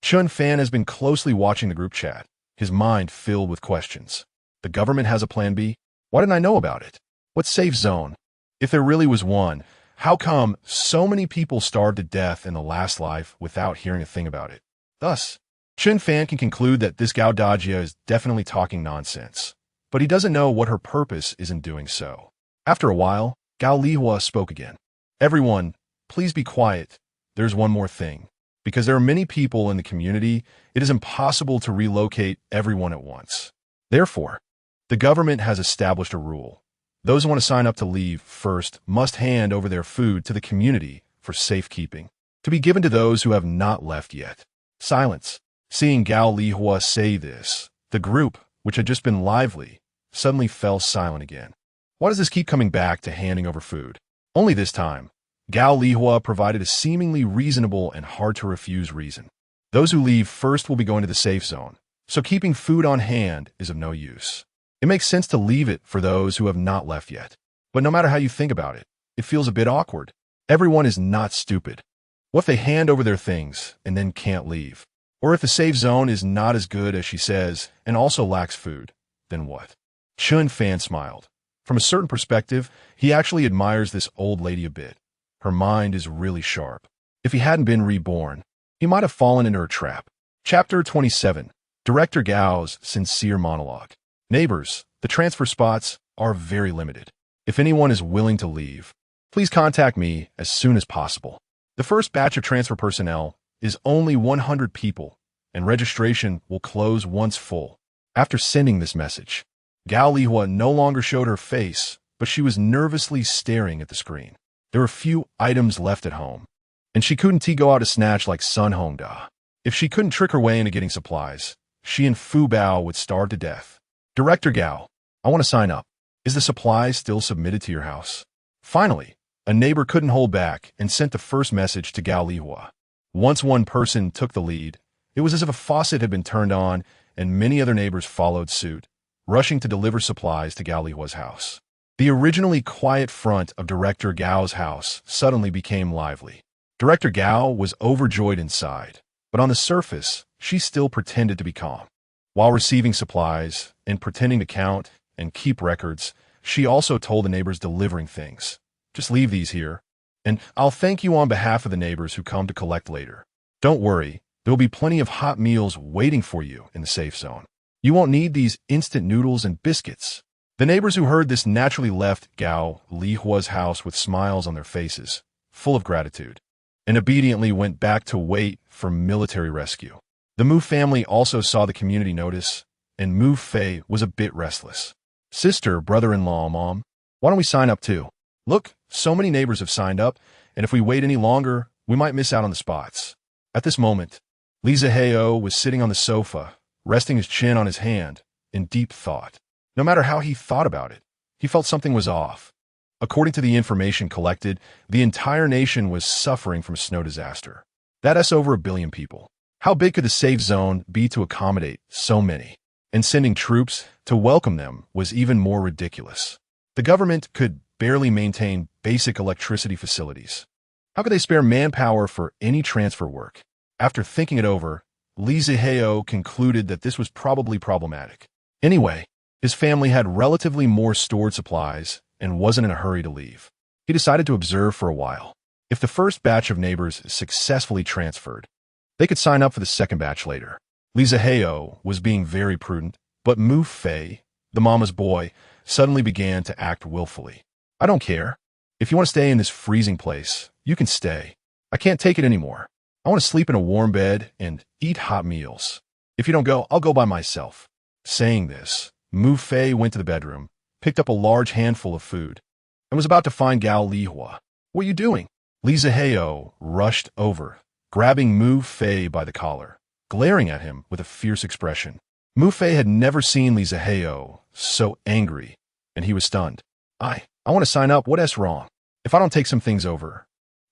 Chen Fan has been closely watching the group chat, his mind filled with questions. The government has a Plan B? Why didn't I know about it? What safe zone? If there really was one, how come so many people starved to death in the last life without hearing a thing about it? Thus, Chen Fan can conclude that this Gao Dajia is definitely talking nonsense, but he doesn't know what her purpose is in doing so. After a while, Gao Lihua spoke again. Everyone, please be quiet. There's one more thing. Because there are many people in the community, it is impossible to relocate everyone at once. Therefore, the government has established a rule. Those who want to sign up to leave first must hand over their food to the community for safekeeping, to be given to those who have not left yet. Silence. Seeing Gao Lihua say this, the group, which had just been lively, suddenly fell silent again. Why does this keep coming back to handing over food? Only this time, Gao Lihua provided a seemingly reasonable and hard-to-refuse reason. Those who leave first will be going to the safe zone, so keeping food on hand is of no use. It makes sense to leave it for those who have not left yet. But no matter how you think about it, it feels a bit awkward. Everyone is not stupid. What if they hand over their things and then can't leave? Or if the safe zone is not as good as she says and also lacks food, then what? Chen Fan smiled. From a certain perspective, he actually admires this old lady a bit. Her mind is really sharp. If he hadn't been reborn, he might have fallen into her trap. Chapter 27. Director Gao's sincere monologue. Neighbors, the transfer spots are very limited. If anyone is willing to leave, please contact me as soon as possible. The first batch of transfer personnel is only 100 people, and registration will close once full. After sending this message, Gao Lihua no longer showed her face, but she was nervously staring at the screen. There were few items left at home, and she couldn't go out to snatch like Sun Hongda. If she couldn't trick her way into getting supplies, she and Fu Bao would starve to death. Director Gao, I want to sign up. Is the supply still submitted to your house? Finally, a neighbor couldn't hold back and sent the first message to Gao Lihua. Once one person took the lead, it was as if a faucet had been turned on and many other neighbors followed suit, rushing to deliver supplies to Gao Lihua's house. The originally quiet front of Director Gao's house suddenly became lively. Director Gao was overjoyed inside, but on the surface, she still pretended to be calm. While receiving supplies and pretending to count and keep records, she also told the neighbors delivering things. Just leave these here, and I'll thank you on behalf of the neighbors who come to collect later. Don't worry, there will be plenty of hot meals waiting for you in the safe zone. You won't need these instant noodles and biscuits. The neighbors who heard this naturally left Gao Lihua's house with smiles on their faces, full of gratitude, and obediently went back to wait for military rescue. The Mu family also saw the community notice, and Mu Fei was a bit restless. Sister, brother-in-law, mom, why don't we sign up too? Look, so many neighbors have signed up, and if we wait any longer, we might miss out on the spots. At this moment, Li Zihao was sitting on the sofa, resting his chin on his hand, in deep thought. No matter how he thought about it, he felt something was off. According to the information collected, the entire nation was suffering from a snow disaster. That's over 1 billion people. How big could the safe zone be to accommodate so many? And sending troops to welcome them was even more ridiculous. The government could barely maintain basic electricity facilities. How could they spare manpower for any transfer work? After thinking it over, Li Zihao concluded that this was probably problematic. Anyway, his family had relatively more stored supplies and wasn't in a hurry to leave. He decided to observe for a while. If the first batch of neighbors successfully transferred, they could sign up for the second batch later. Li Zihao was being very prudent, but Mu Fei, the mama's boy, suddenly began to act willfully. I don't care. If you want to stay in this freezing place, you can stay. I can't take it anymore. I want to sleep in a warm bed and eat hot meals. If you don't go, I'll go by myself. Saying this, Mu Fei went to the bedroom, picked up a large handful of food, and was about to find Gao Lihua. What are you doing? Li Zihao rushed over, grabbing Mu Fei by the collar, glaring at him with a fierce expression. Mu Fei had never seen Li Zihao so angry, and he was stunned. I want to sign up. What's wrong? If I don't take some things over,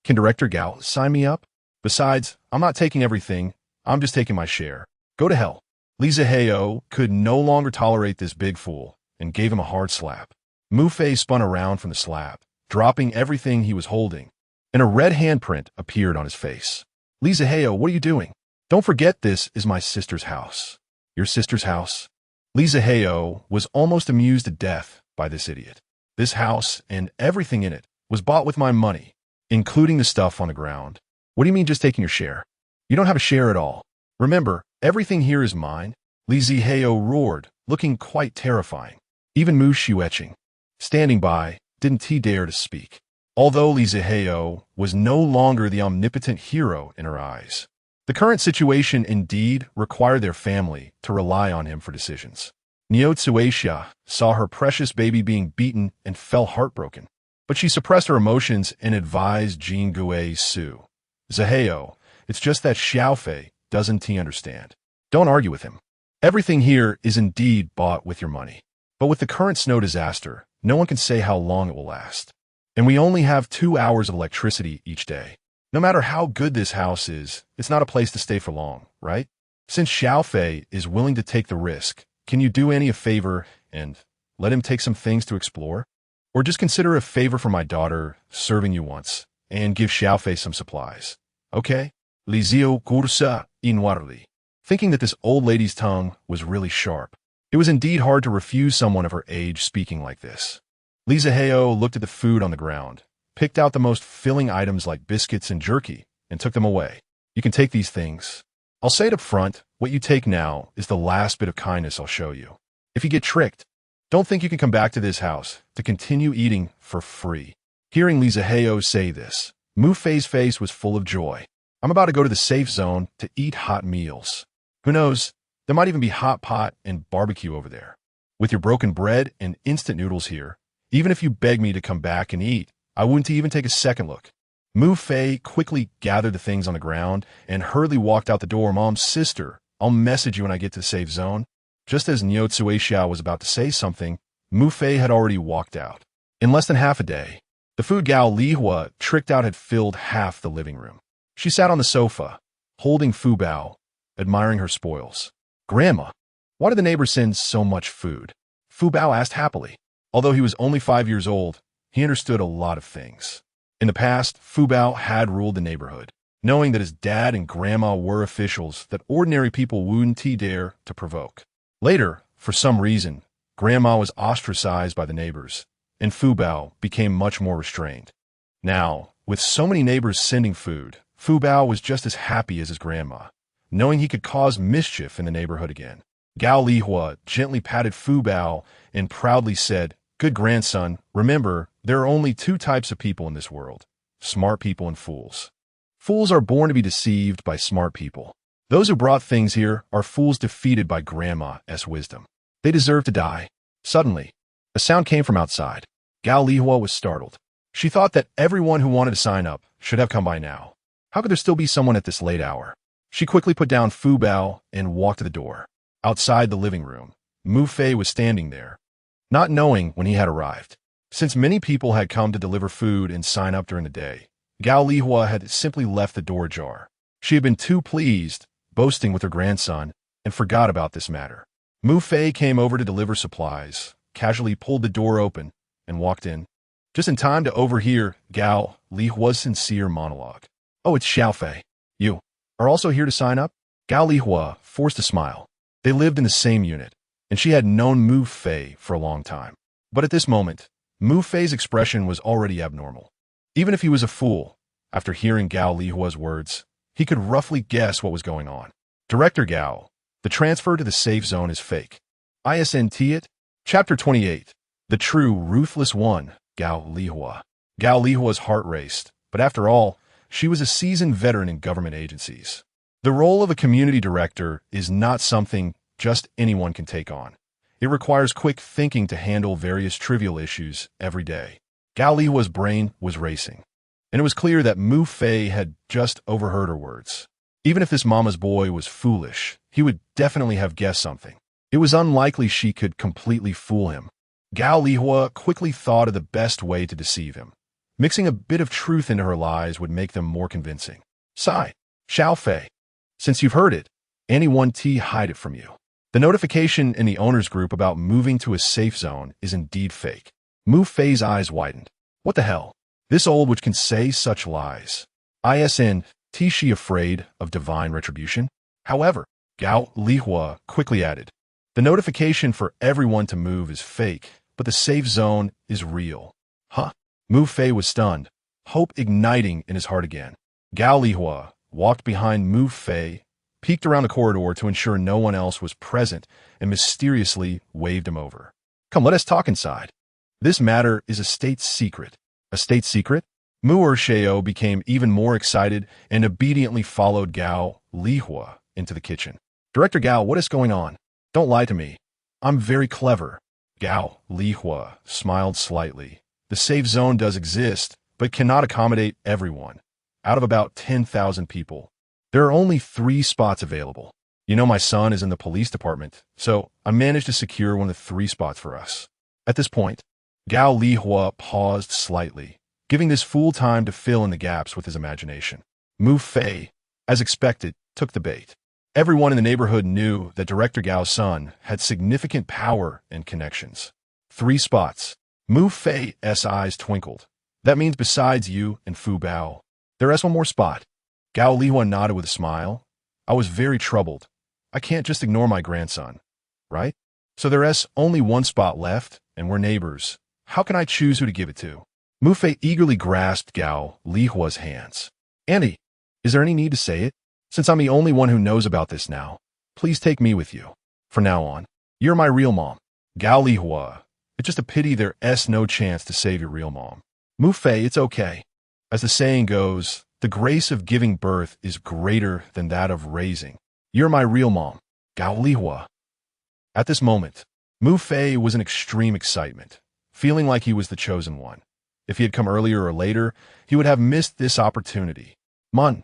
can Director Gao sign me up? Besides, I'm not taking everything. I'm just taking my share. Go to hell. Li Zihao could no longer tolerate this big fool and gave him a hard slap. Mu Fei spun around from the slap, dropping everything he was holding, and a red handprint appeared on his face. Li Zihao, what are you doing? Don't forget this is my sister's house. Your sister's house? Li Zihao was almost amused to death by this idiot. This house and everything in it was bought with my money, including the stuff on the ground. What do you mean just taking your share? You don't have a share at all. Remember, everything here is mine. Li Zihao roared, looking quite terrifying. Even Mu Xueqing, standing by, didn't he dare to speak. Although Li Zihao was no longer the omnipotent hero in her eyes, the current situation indeed required their family to rely on him for decisions. Niu Tsuexia saw her precious baby being beaten and fell heartbroken, but she suppressed her emotions and advised Jin Gui Su. Zihao, it's just that Xiaofei doesn't he understand. Don't argue with him. Everything here is indeed bought with your money. But with the current snow disaster, no one can say how long it will last. And we only have 2 hours of electricity each day. No matter how good this house is, it's not a place to stay for long, right? Since Xiaofei is willing to take the risk, can you do Annie a favor and let him take some things to explore? Or just consider a favor for my daughter serving you once and give Xiaofei some supplies. Okay? Lizio cursa inwarli. Thinking that this old lady's tongue was really sharp. It was indeed hard to refuse someone of her age speaking like this. Li Zihao looked at the food on the ground, picked out the most filling items like biscuits and jerky, and took them away. You can take these things. I'll say it up front, what you take now is the last bit of kindness I'll show you. If you get tricked, don't think you can come back to this house to continue eating for free. Hearing Li Zihao say this, Mu Fei's face was full of joy. I'm about to go to the safe zone to eat hot meals. Who knows, there might even be hot pot and barbecue over there. With your broken bread and instant noodles here, even if you beg me to come back and eat, I wouldn't even take a second look. Mu Fei quickly gathered the things on the ground and hurriedly walked out the door. Mom's sister, I'll message you when I get to the safe zone. Just as Niu Tsuexiao was about to say something, Mu Fei had already walked out. In less than half a day, the food Gao Lihua tricked out had filled half the living room. She sat on the sofa, holding Fu Bao, admiring her spoils. Grandma, why do the neighbors send so much food? Fu Bao asked happily. Although he was only 5 years old, he understood a lot of things. In the past, Fu Bao had ruled the neighborhood, knowing that his dad and grandma were officials that ordinary people wouldn't dare to provoke. Later, for some reason, grandma was ostracized by the neighbors, and Fu Bao became much more restrained. Now, with so many neighbors sending food, Fu Bao was just as happy as his grandma, knowing he could cause mischief in the neighborhood again. Gao Lihua gently patted Fu Bao and proudly said, "Good grandson, remember, there are only two types of people in this world, smart people and fools. Fools are born to be deceived by smart people. Those who brought things here are fools defeated by Grandma's wisdom. They deserve to die." Suddenly, a sound came from outside. Gao Lihua was startled. She thought that everyone who wanted to sign up should have come by now. How could there still be someone at this late hour? She quickly put down Fu Bao and walked to the door. Outside the living room, Mu Fei was standing there, not knowing when he had arrived. Since many people had come to deliver food and sign up during the day, Gao Lihua had simply left the door ajar. She had been too pleased, boasting with her grandson, and forgot about this matter. Mu Fei came over to deliver supplies, casually pulled the door open, and walked in, just in time to overhear Gao Lihua's sincere monologue. "Oh, it's Xiao Fei. You are also here to sign up?" Gao Lihua forced a smile. They lived in the same unit, and she had known Mu Fei for a long time. But at this moment, Mu Fei's expression was already abnormal. Even if he was a fool, after hearing Gao Lihua's words, he could roughly guess what was going on. "Director Gao, the transfer to the safe zone is fake. Isn't it?" Chapter 28. The True Ruthless One, Gao Lihua. Gao Lihua's heart raced, but after all, she was a seasoned veteran in government agencies. The role of a community director is not something just anyone can take on. It requires quick thinking to handle various trivial issues every day. Gao Lihua's brain was racing, and it was clear that Mu Fei had just overheard her words. Even if this mama's boy was foolish, he would definitely have guessed something. It was unlikely she could completely fool him. Gao Lihua quickly thought of the best way to deceive him. Mixing a bit of truth into her lies would make them more convincing. "Sigh, Xiao Fei. Since you've heard it, anyone hide it from you. The notification in the owner's group about moving to a safe zone is indeed fake." Mu Fei's eyes widened. What the hell? This old witch can say such lies. Isn't she afraid of divine retribution? However, Gao Lihua quickly added, "The notification for everyone to move is fake, but the safe zone is real." Huh? Mu Fei was stunned, hope igniting in his heart again. Gao Lihua walked behind Mu Fei, peeked around the corridor to ensure no one else was present, and mysteriously waved him over. "Come, let us talk inside. This matter is a state secret." A state secret? Mu Ershao became even more excited and obediently followed Gao Lihua into the kitchen. "Director Gao, what is going on? Don't lie to me. I'm very clever." Gao Lihua smiled slightly. "The safe zone does exist, but cannot accommodate everyone. Out of about 10,000 people, there are only 3 spots available. You know my son is in the police department, so I managed to secure one of the 3 spots for us." At this point, Gao Lihua paused slightly, giving this fool time to fill in the gaps with his imagination. Mu Fei, as expected, took the bait. Everyone in the neighborhood knew that Director Gao's son had significant power and connections. 3 spots. Mu Fei's eyes twinkled. "That means besides you and Fu Bao, there is one more spot." Gao Lihua nodded with a smile. "I was very troubled. I can't just ignore my grandson, right? So there is only 1 spot left, and we're neighbors. How can I choose who to give it to? Mu Fei eagerly grasped Gao Lihua's hands. Andy, is there any need to say it? Since I'm the only one who knows about this now, please take me with you. From now on, you're my real mom. Gao Lihua, it's just a pity there's no chance to save your real mom. Mu Fei, it's okay. As the saying goes, the grace of giving birth is greater than that of raising. You're my real mom. Gao Lihua. At this moment, Mu Fei was in extreme excitement, feeling like he was the chosen one. If he had come earlier or later, he would have missed this opportunity. Mun,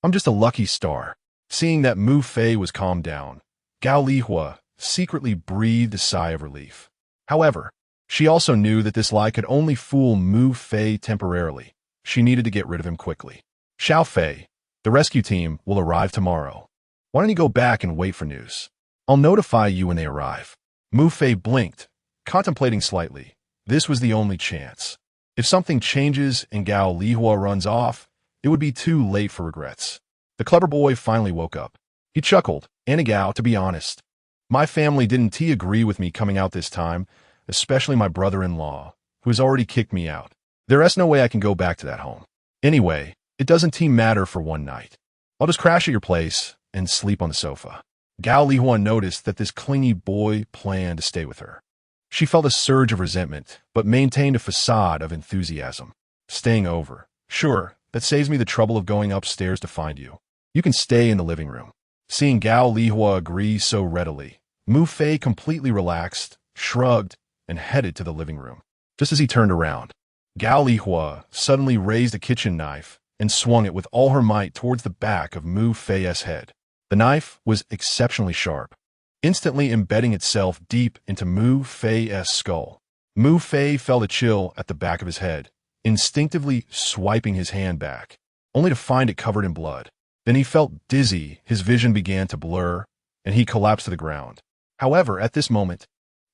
I'm just a lucky star. Seeing that Mu Fei was calmed down, Gao Lihua secretly breathed a sigh of relief. However, she also knew that this lie could only fool Mu Fei temporarily. She needed to get rid of him quickly. Xiao Fei, the rescue team will arrive tomorrow. Why don't you go back and wait for news? I'll notify you when they arrive. Mu Fei blinked, contemplating slightly. This was the only chance. If something changes and Gao Lihua runs off, it would be too late for regrets. The clever boy finally woke up. He chuckled. Gao, to be honest, my family didn't agree with me coming out this time, especially my brother-in-law, who has already kicked me out. There's no way I can go back to that home. Anyway, it doesn't matter for one night. I'll just crash at your place and sleep on the sofa. Gao Lihua noticed that this clingy boy planned to stay with her. She felt a surge of resentment, but maintained a facade of enthusiasm. Staying over. Sure, that saves me the trouble of going upstairs to find you. You can stay in the living room. Seeing Gao Lihua agree so readily, Mu Fei completely relaxed, shrugged, and headed to the living room. Just as he turned around, Gao Lihua suddenly raised a kitchen knife and swung it with all her might towards the back of Mu Fei's head. The knife was exceptionally sharp, instantly embedding itself deep into Mu Fei's skull. Mu Fei felt a chill at the back of his head, instinctively swiping his hand back, only to find it covered in blood. Then he felt dizzy, his vision began to blur, and he collapsed to the ground. However, at this moment,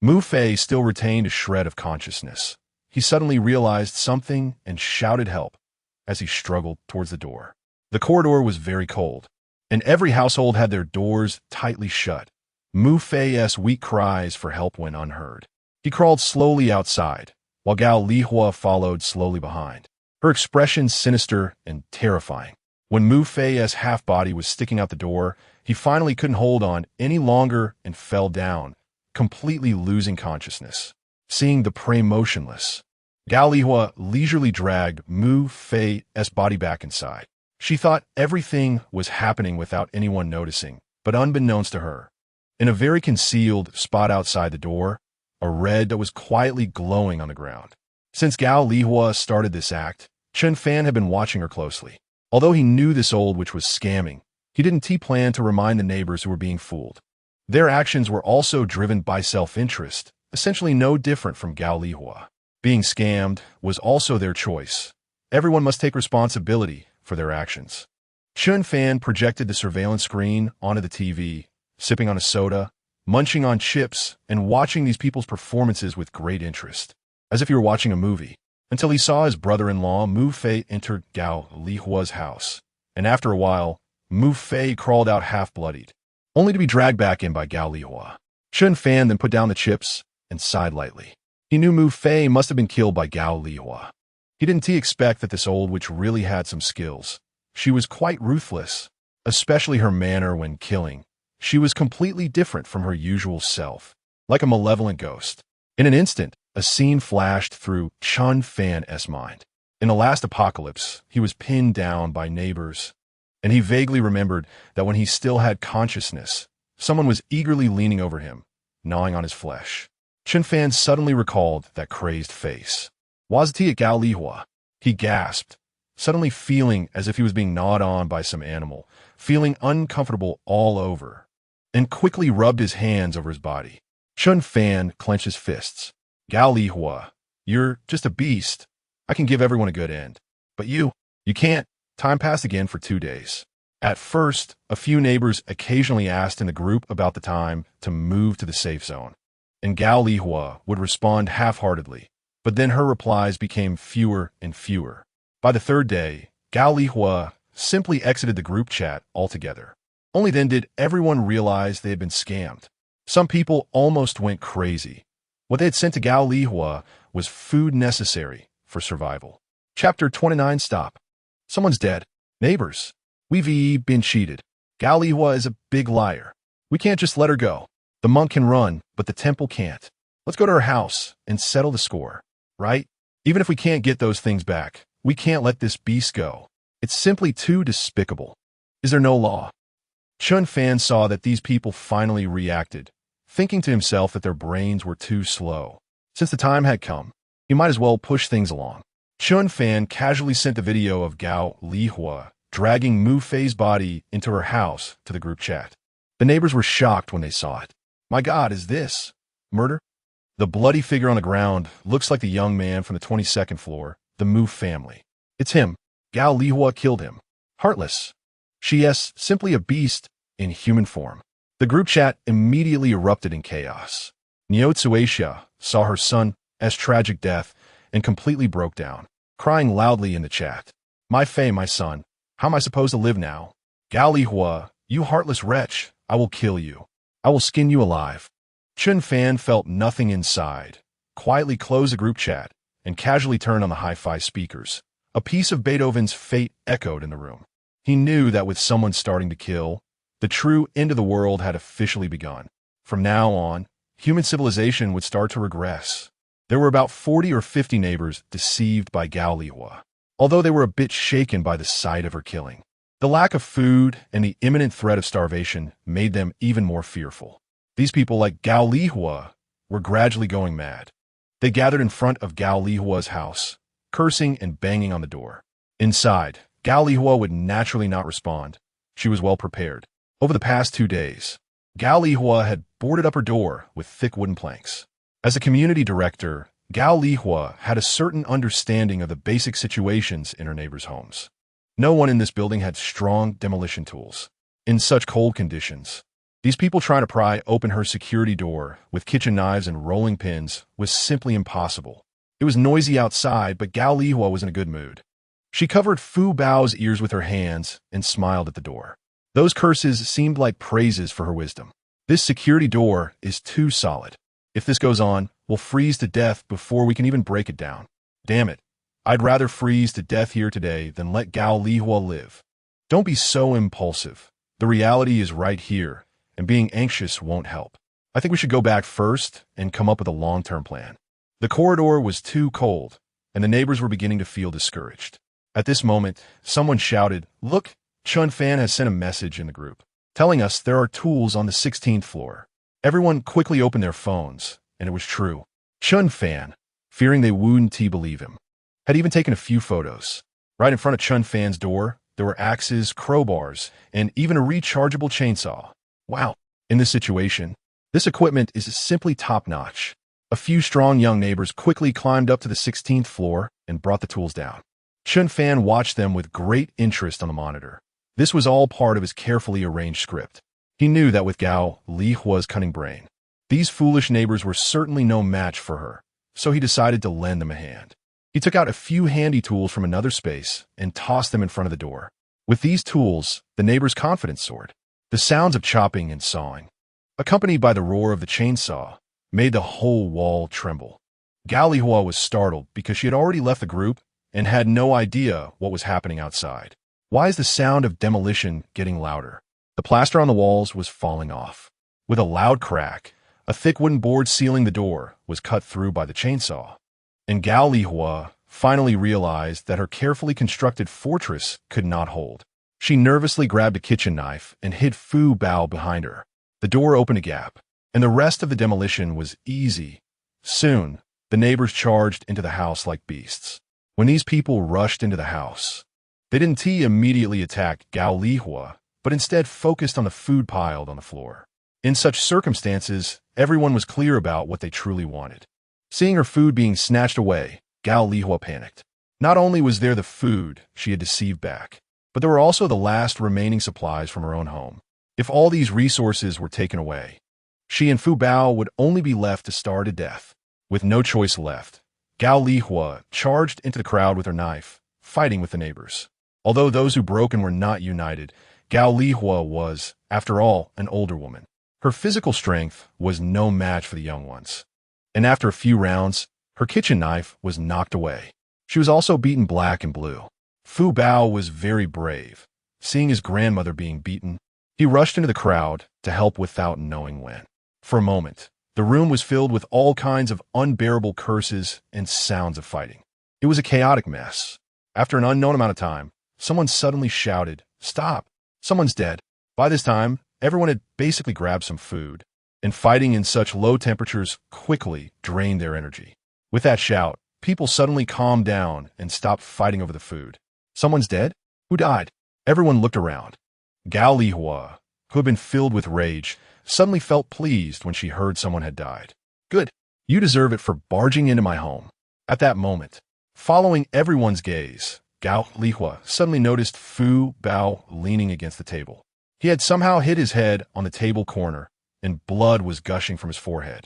Mu Fei still retained a shred of consciousness. He suddenly realized something and shouted help as he struggled towards the door. The corridor was very cold, and every household had their doors tightly shut. Mu Fei's weak cries for help went unheard. He crawled slowly outside, while Gao Lihua followed slowly behind, her expression sinister and terrifying. When Mu Fei's half-body was sticking out the door, he finally couldn't hold on any longer and fell down, completely losing consciousness. Seeing the prey motionless, Gao Lihua leisurely dragged Mu Fei's body back inside. She thought everything was happening without anyone noticing, but unbeknownst to her, in a very concealed spot outside the door, a red that was quietly glowing on the ground. Since Gao Lihua started this act, Chen Fan had been watching her closely. Although he knew this old witch was scamming, he didn't plan to remind the neighbors who were being fooled. Their actions were also driven by self-interest, essentially no different from Gao Lihua. Being scammed was also their choice. Everyone must take responsibility for their actions. Chen Fan projected the surveillance screen onto the TV, sipping on a soda, munching on chips, and watching these people's performances with great interest, as if he were watching a movie, until he saw his brother-in-law Mu Fei enter Gao Lihua's house. And after a while, Mu Fei crawled out half-bloodied, only to be dragged back in by Gao Lihua. Chen Fan then put down the chips and sighed lightly. He knew Mu Fei must have been killed by Gao Lihua. He didn't expect that this old witch really had some skills. She was quite ruthless, especially her manner when killing. She was completely different from her usual self, like a malevolent ghost. In an instant, a scene flashed through Chen Fan's mind. In the last apocalypse, he was pinned down by neighbors, and he vaguely remembered that when he still had consciousness, someone was eagerly leaning over him, gnawing on his flesh. Chen Fan suddenly recalled that crazed face. Was it Gao Lihua? He gasped, suddenly feeling as if he was being gnawed on by some animal, feeling uncomfortable all over, and quickly rubbed his hands over his body. Chen Fan clenched his fists. Gao Lihua, you're just a beast. I can give everyone a good end. But you can't. Time passed again for 2 days. At first, a few neighbors occasionally asked in the group about the time to move to the safe zone, and Gao Lihua would respond half-heartedly, but then her replies became fewer and fewer. By the 3rd day, Gao Lihua simply exited the group chat altogether. Only then did everyone realize they had been scammed. Some people almost went crazy, What they had sent to Gao Lihua was food necessary for survival. Chapter 29. Stop. Someone's dead. Neighbors. We've been cheated. Gao Lihua is a big liar. We can't just let her go. The monk can run, but the temple can't. Let's go to her house and settle the score, right? Even if we can't get those things back, we can't let this beast go. It's simply too despicable. Is there no law? Chen Fan saw that these people finally reacted, thinking to himself that their brains were too slow. Since the time had come, he might as well push things along. Chen Fan casually sent the video of Gao Lihua dragging Mu Fei's body into her house to the group chat. The neighbors were shocked when they saw it. My God, is this murder? The bloody figure on the ground looks like the young man from the 22nd floor, the Mu family. It's him. Gao Lihua killed him. Heartless. She is simply a beast in human form. The group chat immediately erupted in chaos. Niu Tsuexia saw her son's tragic death and completely broke down, crying loudly in the chat. My Fei, my son, how am I supposed to live now? Gao Lihua, you heartless wretch, I will kill you. I will skin you alive. Chen Fan felt nothing inside, quietly closed the group chat, and casually turned on the hi-fi speakers. A piece of Beethoven's Fate echoed in the room. He knew that with someone starting to kill, the true end of the world had officially begun. From now on, human civilization would start to regress. There were about 40 or 50 neighbors deceived by Gao Lihua, although they were a bit shaken by the sight of her killing. The lack of food and the imminent threat of starvation made them even more fearful. These people, like Gao Lihua, were gradually going mad. They gathered in front of Gao Lihua's house, cursing and banging on the door. Inside, Gao Lihua would naturally not respond. She was well prepared. Over the past 2 days, Gao Lihua had boarded up her door with thick wooden planks. As a community director, Gao Lihua had a certain understanding of the basic situations in her neighbors' homes. No one in this building had strong demolition tools. In such cold conditions, these people trying to pry open her security door with kitchen knives and rolling pins was simply impossible. It was noisy outside, but Gao Lihua was in a good mood. She covered Fu Bao's ears with her hands and smiled at the door. Those curses seemed like praises for her wisdom. This security door is too solid. If this goes on, we'll freeze to death before we can even break it down. Damn it. I'd rather freeze to death here today than let Gao Lihua live. Don't be so impulsive. The reality is right here, and being anxious won't help. I think we should go back first and come up with a long-term plan. The corridor was too cold, and the neighbors were beginning to feel discouraged. At this moment, someone shouted, Look, Chen Fan has sent a message in the group, telling us there are tools on the 16th floor. Everyone quickly opened their phones, and it was true. Chen Fan, fearing they wouldn't believe him, had even taken a few photos. Right in front of Chen Fan's door, there were axes, crowbars, and even a rechargeable chainsaw. Wow. In this situation, this equipment is simply top-notch. A few strong young neighbors quickly climbed up to the 16th floor and brought the tools down. Chen Fan watched them with great interest on the monitor. This was all part of his carefully arranged script. He knew that with Gao Lihua's cunning brain, these foolish neighbors were certainly no match for her, so he decided to lend them a hand. He took out a few handy tools from another space and tossed them in front of the door. With these tools, the neighbors' confidence soared. The sounds of chopping and sawing, accompanied by the roar of the chainsaw, made the whole wall tremble. Gao Lihua was startled because she had already left the group and had no idea what was happening outside. Why is the sound of demolition getting louder? The plaster on the walls was falling off. With a loud crack, a thick wooden board sealing the door was cut through by the chainsaw. And Gao Lihua finally realized that her carefully constructed fortress could not hold. She nervously grabbed a kitchen knife and hid Fu Bao behind her. The door opened a gap, and the rest of the demolition was easy. Soon, the neighbors charged into the house like beasts. When these people rushed into the house, they didn't immediately attack Gao Lihua, but instead focused on the food piled on the floor. In such circumstances, everyone was clear about what they truly wanted. Seeing her food being snatched away, Gao Lihua panicked. Not only was there the food she had deceived back, but there were also the last remaining supplies from her own home. If all these resources were taken away, she and Fu Bao would only be left to starve to death. With no choice left, Gao Lihua charged into the crowd with her knife, fighting with the neighbors. Although those who broke in were not united, Gao Lihua was, after all, an older woman. Her physical strength was no match for the young ones. and after a few rounds, her kitchen knife was knocked away. She was also beaten black and blue. Fu Bao was very brave. Seeing his grandmother being beaten, he rushed into the crowd to help without knowing when. For a moment, the room was filled with all kinds of unbearable curses and sounds of fighting. It was a chaotic mess. After an unknown amount of time, someone suddenly shouted, "Stop! Someone's dead." By this time, everyone had basically grabbed some food, and fighting in such low temperatures quickly drained their energy. With that shout, people suddenly calmed down and stopped fighting over the food. Someone's dead? Who died? Everyone looked around. Gao Lihua, who had been filled with rage, suddenly felt pleased when she heard someone had died. Good. You deserve it for barging into my home. At that moment, following everyone's gaze, Gao Lihua suddenly noticed Fu Bao leaning against the table. He had somehow hit his head on the table corner, and blood was gushing from his forehead.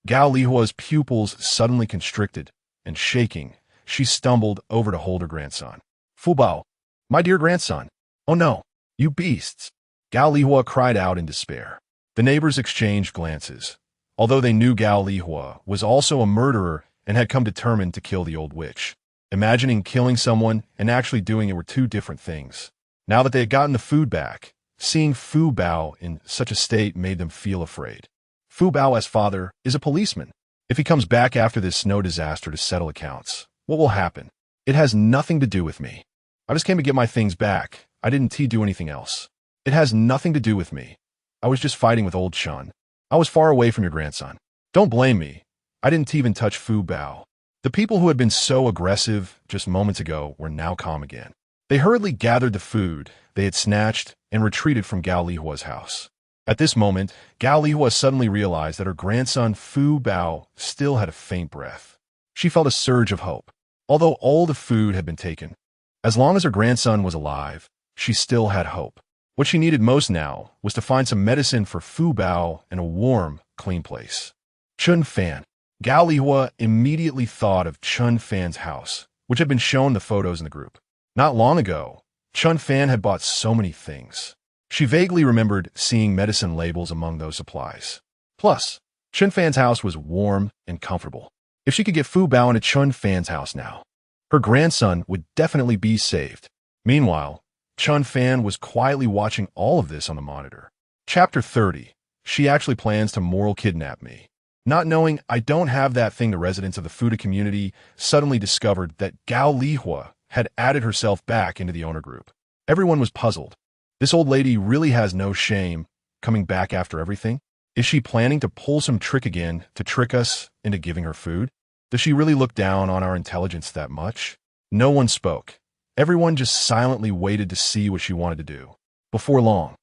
Gao Lihua's pupils suddenly constricted, and shaking, she stumbled over to hold her grandson. "Fu Bao, my dear grandson. Oh no, you beasts!" Gao Lihua cried out in despair. The neighbors exchanged glances, although they knew Gao Lihua was also a murderer and had come determined to kill the old witch. Imagining killing someone and actually doing it were two different things. Now that they had gotten the food back, seeing Fu Bao in such a state made them feel afraid. Fu Bao's father is a policeman. If he comes back after this snow disaster to settle accounts, what will happen? It has nothing to do with me. I just came to get my things back. I didn't do anything else. It has nothing to do with me. I was just fighting with old Chun. I was far away from your grandson. Don't blame me. I didn't even touch Fu Bao. The people who had been so aggressive just moments ago were now calm again. They hurriedly gathered the food they had snatched and retreated from Gao Lihua's house. At this moment, Gao Lihua suddenly realized that her grandson Fu Bao still had a faint breath. She felt a surge of hope. Although all the food had been taken, as long as her grandson was alive, she still had hope. What she needed most now was to find some medicine for Fu Bao and a warm, clean place. Chen Fan. Gao Lihua immediately thought of Chen Fan's house, which had been shown the photos in the group. Not long ago, Chen Fan had bought so many things. She vaguely remembered seeing medicine labels among those supplies. Plus, Chen Fan's house was warm and comfortable. If she could get Fu Bao into Chen Fan's house now, her grandson would definitely be saved. Meanwhile, Chen Fan was quietly watching all of this on the monitor. Chapter 30. She actually plans to moral kidnap me. Not knowing I don't have that thing, the residents of the Fuda community suddenly discovered that Gao Lihua had added herself back into the owner group. Everyone was puzzled. This old lady really has no shame, coming back after everything? Is she planning to pull some trick again to trick us into giving her food? Does she really look down on our intelligence that much? No one spoke. Everyone just silently waited to see what she wanted to do. Before long,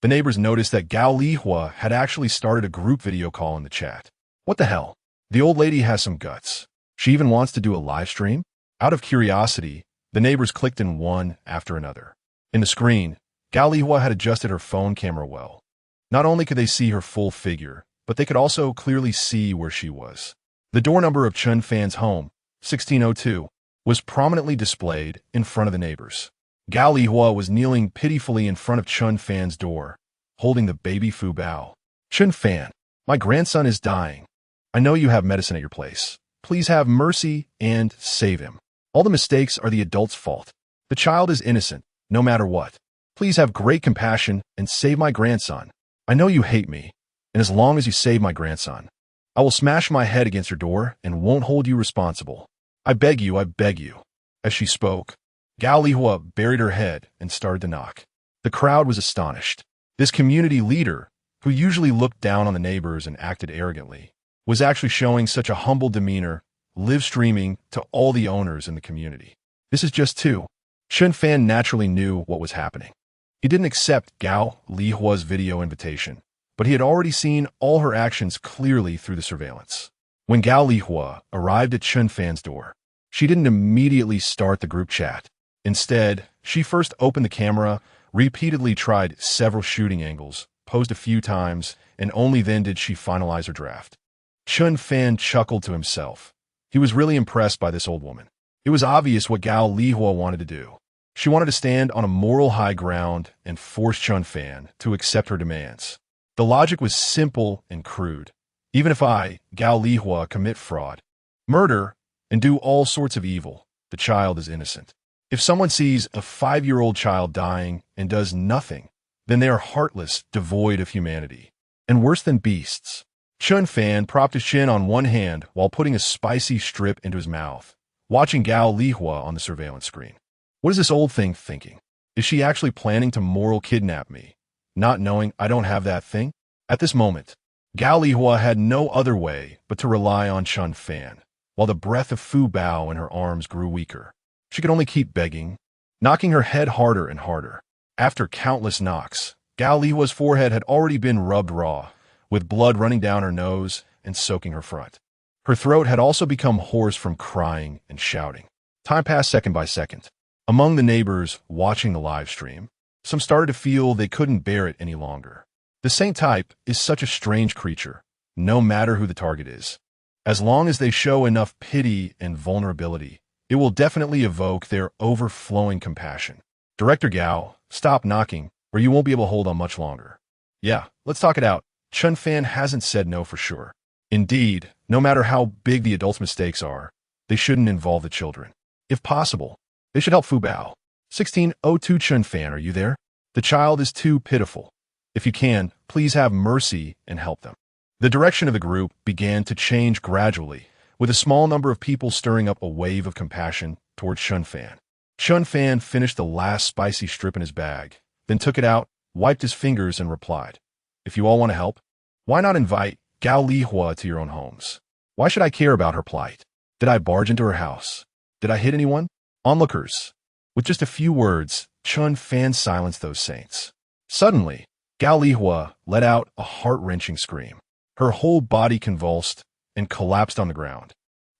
the neighbors noticed that Gao Lihua had actually started a group video call in the chat. What the hell? The old lady has some guts. She even wants to do a live stream? Out of curiosity, the neighbors clicked in one after another. In the screen, Gao Lihua had adjusted her phone camera well. Not only could they see her full figure, but they could also clearly see where she was. The door number of Chen Fan's home, 1602, was prominently displayed in front of the neighbors. Gao Lihua was kneeling pitifully in front of Chen Fan's door, holding the baby Fu Bao. "Chen Fan, my grandson is dying. I know you have medicine at your place. Please have mercy and save him. All the mistakes are the adult's fault. The child is innocent, no matter what. Please have great compassion and save my grandson. I know you hate me, and as long as you save my grandson, I will smash my head against your door and won't hold you responsible. I beg you, I beg you." As she spoke, Gao Lihua buried her head and started to knock. The crowd was astonished. This community leader, who usually looked down on the neighbors and acted arrogantly, was actually showing such a humble demeanor, live streaming to all the owners in the community. This is just two. Chen Fan naturally knew what was happening. He didn't accept Gao Lihua's video invitation, but he had already seen all her actions clearly through the surveillance. When Gao Lihua arrived at Chen Fan's door, she didn't immediately start the group chat. Instead, she first opened the camera, repeatedly tried several shooting angles, posed a few times, and only then did she finalize her draft. Chen Fan chuckled to himself. He was really impressed by this old woman. It was obvious what Gao Lihua wanted to do. She wanted to stand on a moral high ground and force Chen Fan to accept her demands. The logic was simple and crude. Even if I, Gao Lihua, commit fraud, murder, and do all sorts of evil, the child is innocent. If someone sees a 5-year-old child dying and does nothing, then they are heartless, devoid of humanity, and worse than beasts. Chen Fan propped his chin on one hand while putting a spicy strip into his mouth, watching Gao Lihua on the surveillance screen. What is this old thing thinking? Is she actually planning to moral kidnap me, not knowing I don't have that thing? At this moment, Gao Lihua had no other way but to rely on Chen Fan, while the breath of Fu Bao in her arms grew weaker. She could only keep begging, knocking her head harder and harder. After countless knocks, Gao Lihua's forehead had already been rubbed raw, with blood running down her nose and soaking her front. Her throat had also become hoarse from crying and shouting. Time passed second by second. Among the neighbors watching the live stream, some started to feel they couldn't bear it any longer. The saint type is such a strange creature, no matter who the target is. As long as they show enough pity and vulnerability, it will definitely evoke their overflowing compassion. Director Gao, stop knocking, or you won't be able to hold on much longer. Yeah, let's talk it out. Chen Fan hasn't said no for sure. Indeed, no matter how big the adults' mistakes are, they shouldn't involve the children. If possible, they should help Fu Bao. 1602 Chen Fan, are you there? The child is too pitiful. If you can, please have mercy and help them. The direction of the group began to change gradually, with a small number of people stirring up a wave of compassion towards Chen Fan. Chen Fan finished the last spicy strip in his bag, then took it out, wiped his fingers, and replied, "If you all want to help, why not invite Gao Lihua to your own homes? Why should I care about her plight? Did I barge into her house? Did I hit anyone? Onlookers." With just a few words, Chen Fan silenced those saints. Suddenly, Gao Lihua let out a heart-wrenching scream. Her whole body convulsed and collapsed on the ground,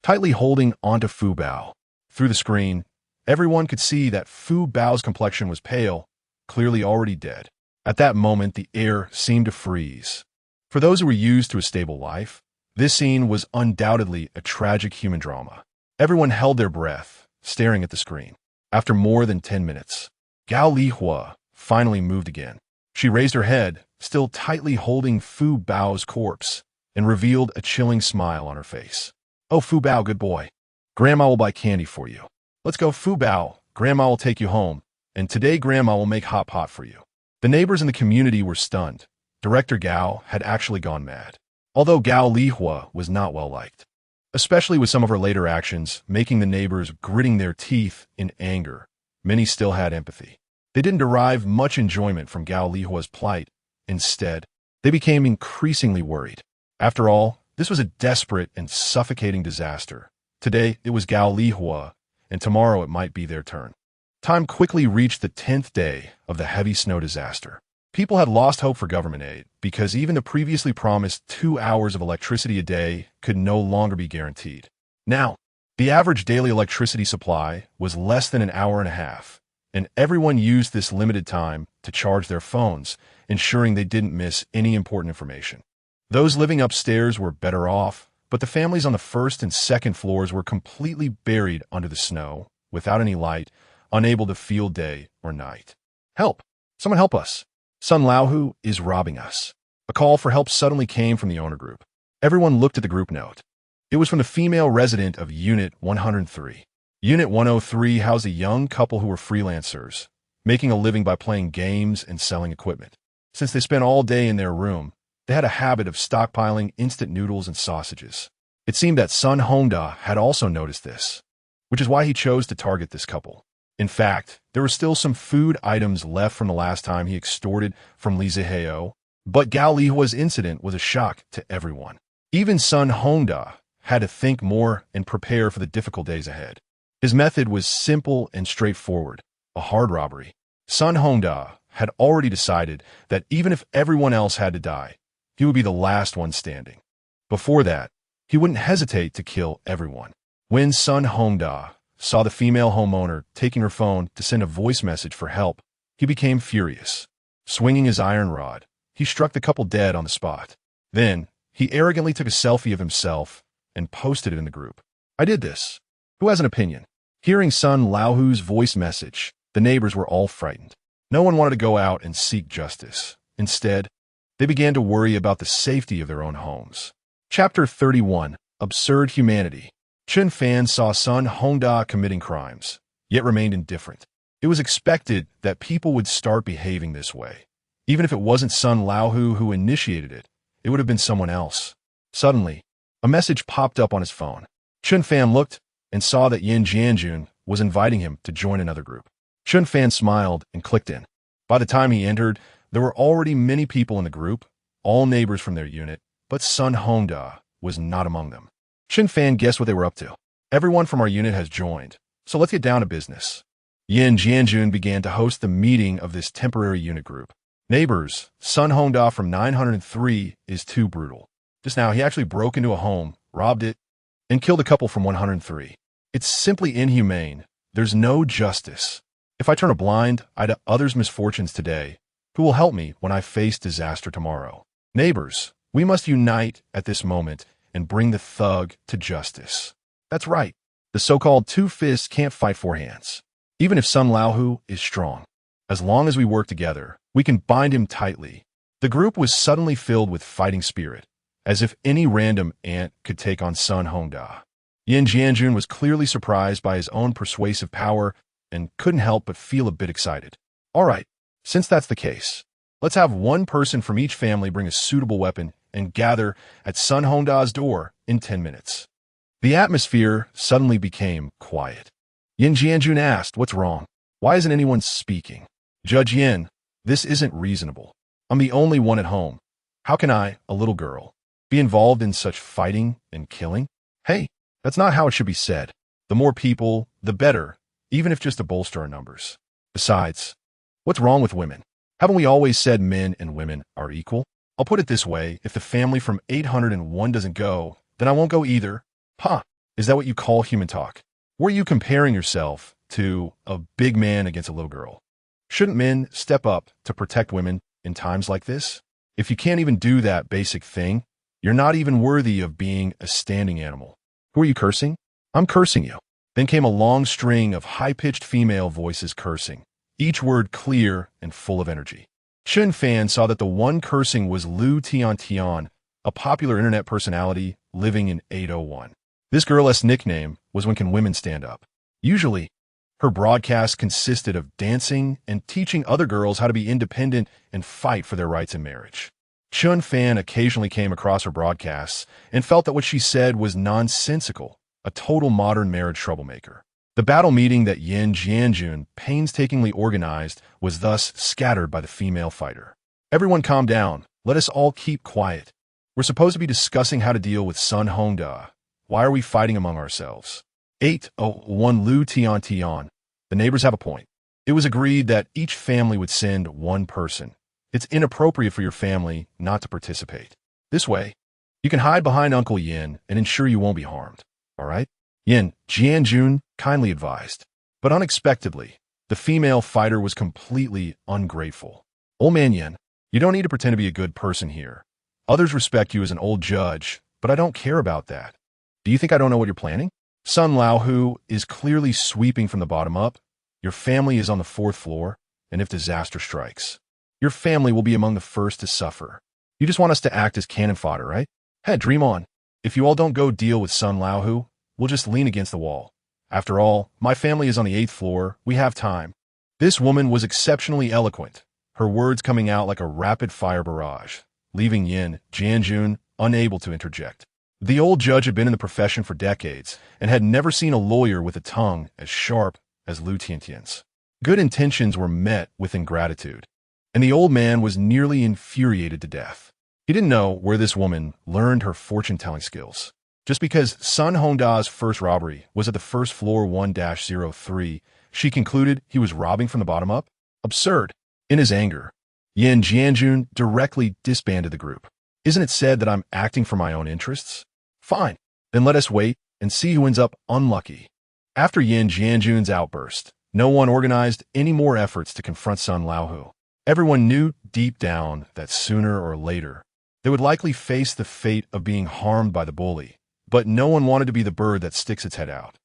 tightly holding onto Fu Bao. Through the screen, everyone could see that Fu Bao's complexion was pale, clearly already dead. At that moment, the air seemed to freeze. For those who were used to a stable life, this scene was undoubtedly a tragic human drama. Everyone held their breath, staring at the screen. After more than 10 minutes, Gao Lihua finally moved again. She raised her head, still tightly holding Fu Bao's corpse, and revealed a chilling smile on her face. "Oh, Fu Bao, good boy. Grandma will buy candy for you. Let's go, Fu Bao. Grandma will take you home, and today Grandma will make hot pot for you." The neighbors in the community were stunned. Director Gao had actually gone mad. Although Gao Lihua was not well liked, especially with some of her later actions, making the neighbors gritting their teeth in anger, many still had empathy. They didn't derive much enjoyment from Gao Lihua's plight. Instead, they became increasingly worried. After all, this was a desperate and suffocating disaster. Today, it was Gao Lihua, and tomorrow it might be their turn. Time quickly reached the 10th day of the heavy snow disaster. People had lost hope for government aid because even the previously promised 2 hours of electricity a day could no longer be guaranteed. Now, the average daily electricity supply was less than an hour and a half, and everyone used this limited time to charge their phones, ensuring they didn't miss any important information. Those living upstairs were better off, but the families on the first and second floors were completely buried under the snow, without any light, unable to feel day or night. "Help! Someone help us! Sun Laohu is robbing us." A call for help suddenly came from the owner group. Everyone looked at the group note. It was from the female resident of Unit 103. Unit 103 housed a young couple who were freelancers, making a living by playing games and selling equipment. Since they spent all day in their room, they had a habit of stockpiling instant noodles and sausages. It seemed that Sun Hongda had also noticed this, which is why he chose to target this couple. In fact, there were still some food items left from the last time he extorted from Li Ziheo, but Gao Lihua's incident was a shock to everyone. Even Sun Hongda had to think more and prepare for the difficult days ahead. His method was simple and straightforward, a hard robbery. Sun Hongda had already decided that even if everyone else had to die, he would be the last one standing. Before that, he wouldn't hesitate to kill everyone. When Sun Hongda saw the female homeowner taking her phone to send a voice message for help, he became furious. Swinging his iron rod, he struck the couple dead on the spot. Then, he arrogantly took a selfie of himself and posted it in the group. "I did this. Who has an opinion?" Hearing Sun Laohu's voice message, the neighbors were all frightened. No one wanted to go out and seek justice. Instead, they began to worry about the safety of their own homes. Chapter 31. Absurd Humanity. Chen Fan saw Sun Hongda committing crimes, yet remained indifferent. It was expected that people would start behaving this way. Even if it wasn't Sun Laohu who initiated it, it would have been someone else. Suddenly, a message popped up on his phone. Chen Fan looked and saw that Yin Jianjun was inviting him to join another group. Chen Fan smiled and clicked in. By the time he entered, there were already many people in the group, all neighbors from their unit, but Sun Hongda was not among them. Chen Fan guessed what they were up to. Everyone from our unit has joined, so let's get down to business. Yin Jianjun began to host the meeting of this temporary unit group. Neighbors, Sun Hongda from 903 is too brutal. Just now, he actually broke into a home, robbed it, and killed a couple from 103. It's simply inhumane. There's no justice. If I turn a blind eye to others' misfortunes today, who will help me when I face disaster tomorrow? Neighbors, we must unite at this moment and bring the thug to justice. That's right. The so-called two fists can't fight four hands. Even if Sun Laohu is strong, as long as we work together, we can bind him tightly. The group was suddenly filled with fighting spirit, as if any random ant could take on Sun Hongda. Yin Jianjun was clearly surprised by his own persuasive power and couldn't help but feel a bit excited. All right, since that's the case, let's have one person from each family bring a suitable weapon and gather at Sun Hongda's door in 10 minutes. The atmosphere suddenly became quiet. Yin Jianjun asked, "What's wrong? Why isn't anyone speaking?" "Judge Yin, this isn't reasonable. I'm the only one at home. How can I, a little girl, be involved in such fighting and killing?" "Hey, that's not how it should be said. The more people, the better, even if just to bolster our numbers. Besides, what's wrong with women? Haven't we always said men and women are equal? I'll put it this way, if the family from 801 doesn't go, then I won't go either." "Ha, is that what you call human talk? Were you comparing yourself to a big man against a little girl? Shouldn't men step up to protect women in times like this? If you can't even do that basic thing, you're not even worthy of being a standing animal." "Who are you cursing?" "I'm cursing you." Then came a long string of high-pitched female voices cursing, each word clear and full of energy. Chen Fan saw that the one cursing was Lu Tian, a popular internet personality living in 801. This girl's nickname was "When Can Women Stand Up?" Usually, her broadcast consisted of dancing and teaching other girls how to be independent and fight for their rights in marriage. Chen Fan occasionally came across her broadcasts and felt that what she said was nonsensical, a total modern marriage troublemaker. The battle meeting that Yin Jianjun painstakingly organized was thus scattered by the female fighter. "Everyone calm down. Let us all keep quiet. We're supposed to be discussing how to deal with Sun Hongda. Why are we fighting among ourselves?" 801 Lu Tian. "The neighbors have a point. It was agreed that each family would send one person. It's inappropriate for your family not to participate. This way, you can hide behind Uncle Yin and ensure you won't be harmed. All right?" Yin Jianjun kindly advised. But unexpectedly, the female fighter was completely ungrateful. "Old man Yin, you don't need to pretend to be a good person here. Others respect you as an old judge, but I don't care about that. Do you think I don't know what you're planning? Sun Laohu is clearly sweeping from the bottom up. Your family is on the 4th floor, and if disaster strikes, your family will be among the first to suffer. You just want us to act as cannon fodder, right? Hey, dream on. If you all don't go deal with Sun Laohu, we'll just lean against the wall. After all, my family is on the 8th floor. We have time." This woman was exceptionally eloquent, her words coming out like a rapid-fire barrage, leaving Yin Jianjun unable to interject. The old judge had been in the profession for decades and had never seen a lawyer with a tongue as sharp as Lu Tiantian's. Good intentions were met with ingratitude, and the old man was nearly infuriated to death. He didn't know where this woman learned her fortune-telling skills. Just because Sun Hongda's first robbery was at the 1st floor 1-03, she concluded he was robbing from the bottom up? Absurd. In his anger, Yin Jianjun directly disbanded the group. "Isn't it said that I'm acting for my own interests? Fine, then let us wait and see who ends up unlucky." After Yin Jianjun's outburst, no one organized any more efforts to confront Sun Laohu. Everyone knew deep down that sooner or later, they would likely face the fate of being harmed by the bully, but no one wanted to be the bird that sticks its head out.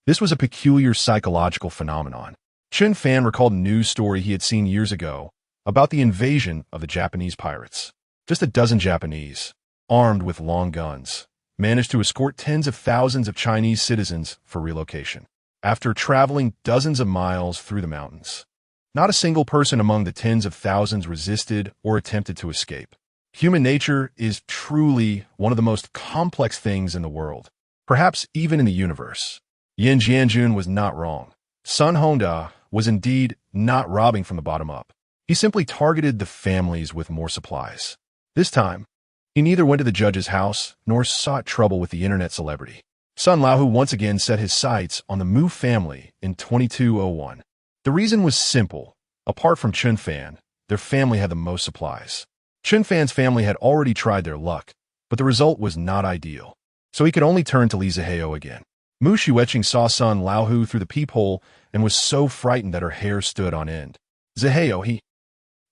This was a peculiar psychological phenomenon. Chen Fan recalled a news story he had seen years ago about the invasion of the Japanese pirates. Just a dozen Japanese, armed with long guns, managed to escort tens of thousands of Chinese citizens for relocation. After traveling dozens of miles through the mountains, not a single person among the tens of thousands resisted or attempted to escape. Human nature is truly one of the most complex things in the world, perhaps even in the universe. Yin Jianjun was not wrong. Sun Hongda was indeed not robbing from the bottom up. He simply targeted the families with more supplies. This time, he neither went to the judge's house nor sought trouble with the internet celebrity. Sun Laohu once again set his sights on the Mu family in 2201. The reason was simple. Apart from Chen Fan, their family had the most supplies. Chen Fan's family had already tried their luck, but the result was not ideal. So he could only turn to Li Zihao again. Mu Xueqing saw Sun Laohu through the peephole and was so frightened that her hair stood on end. Zihao, he...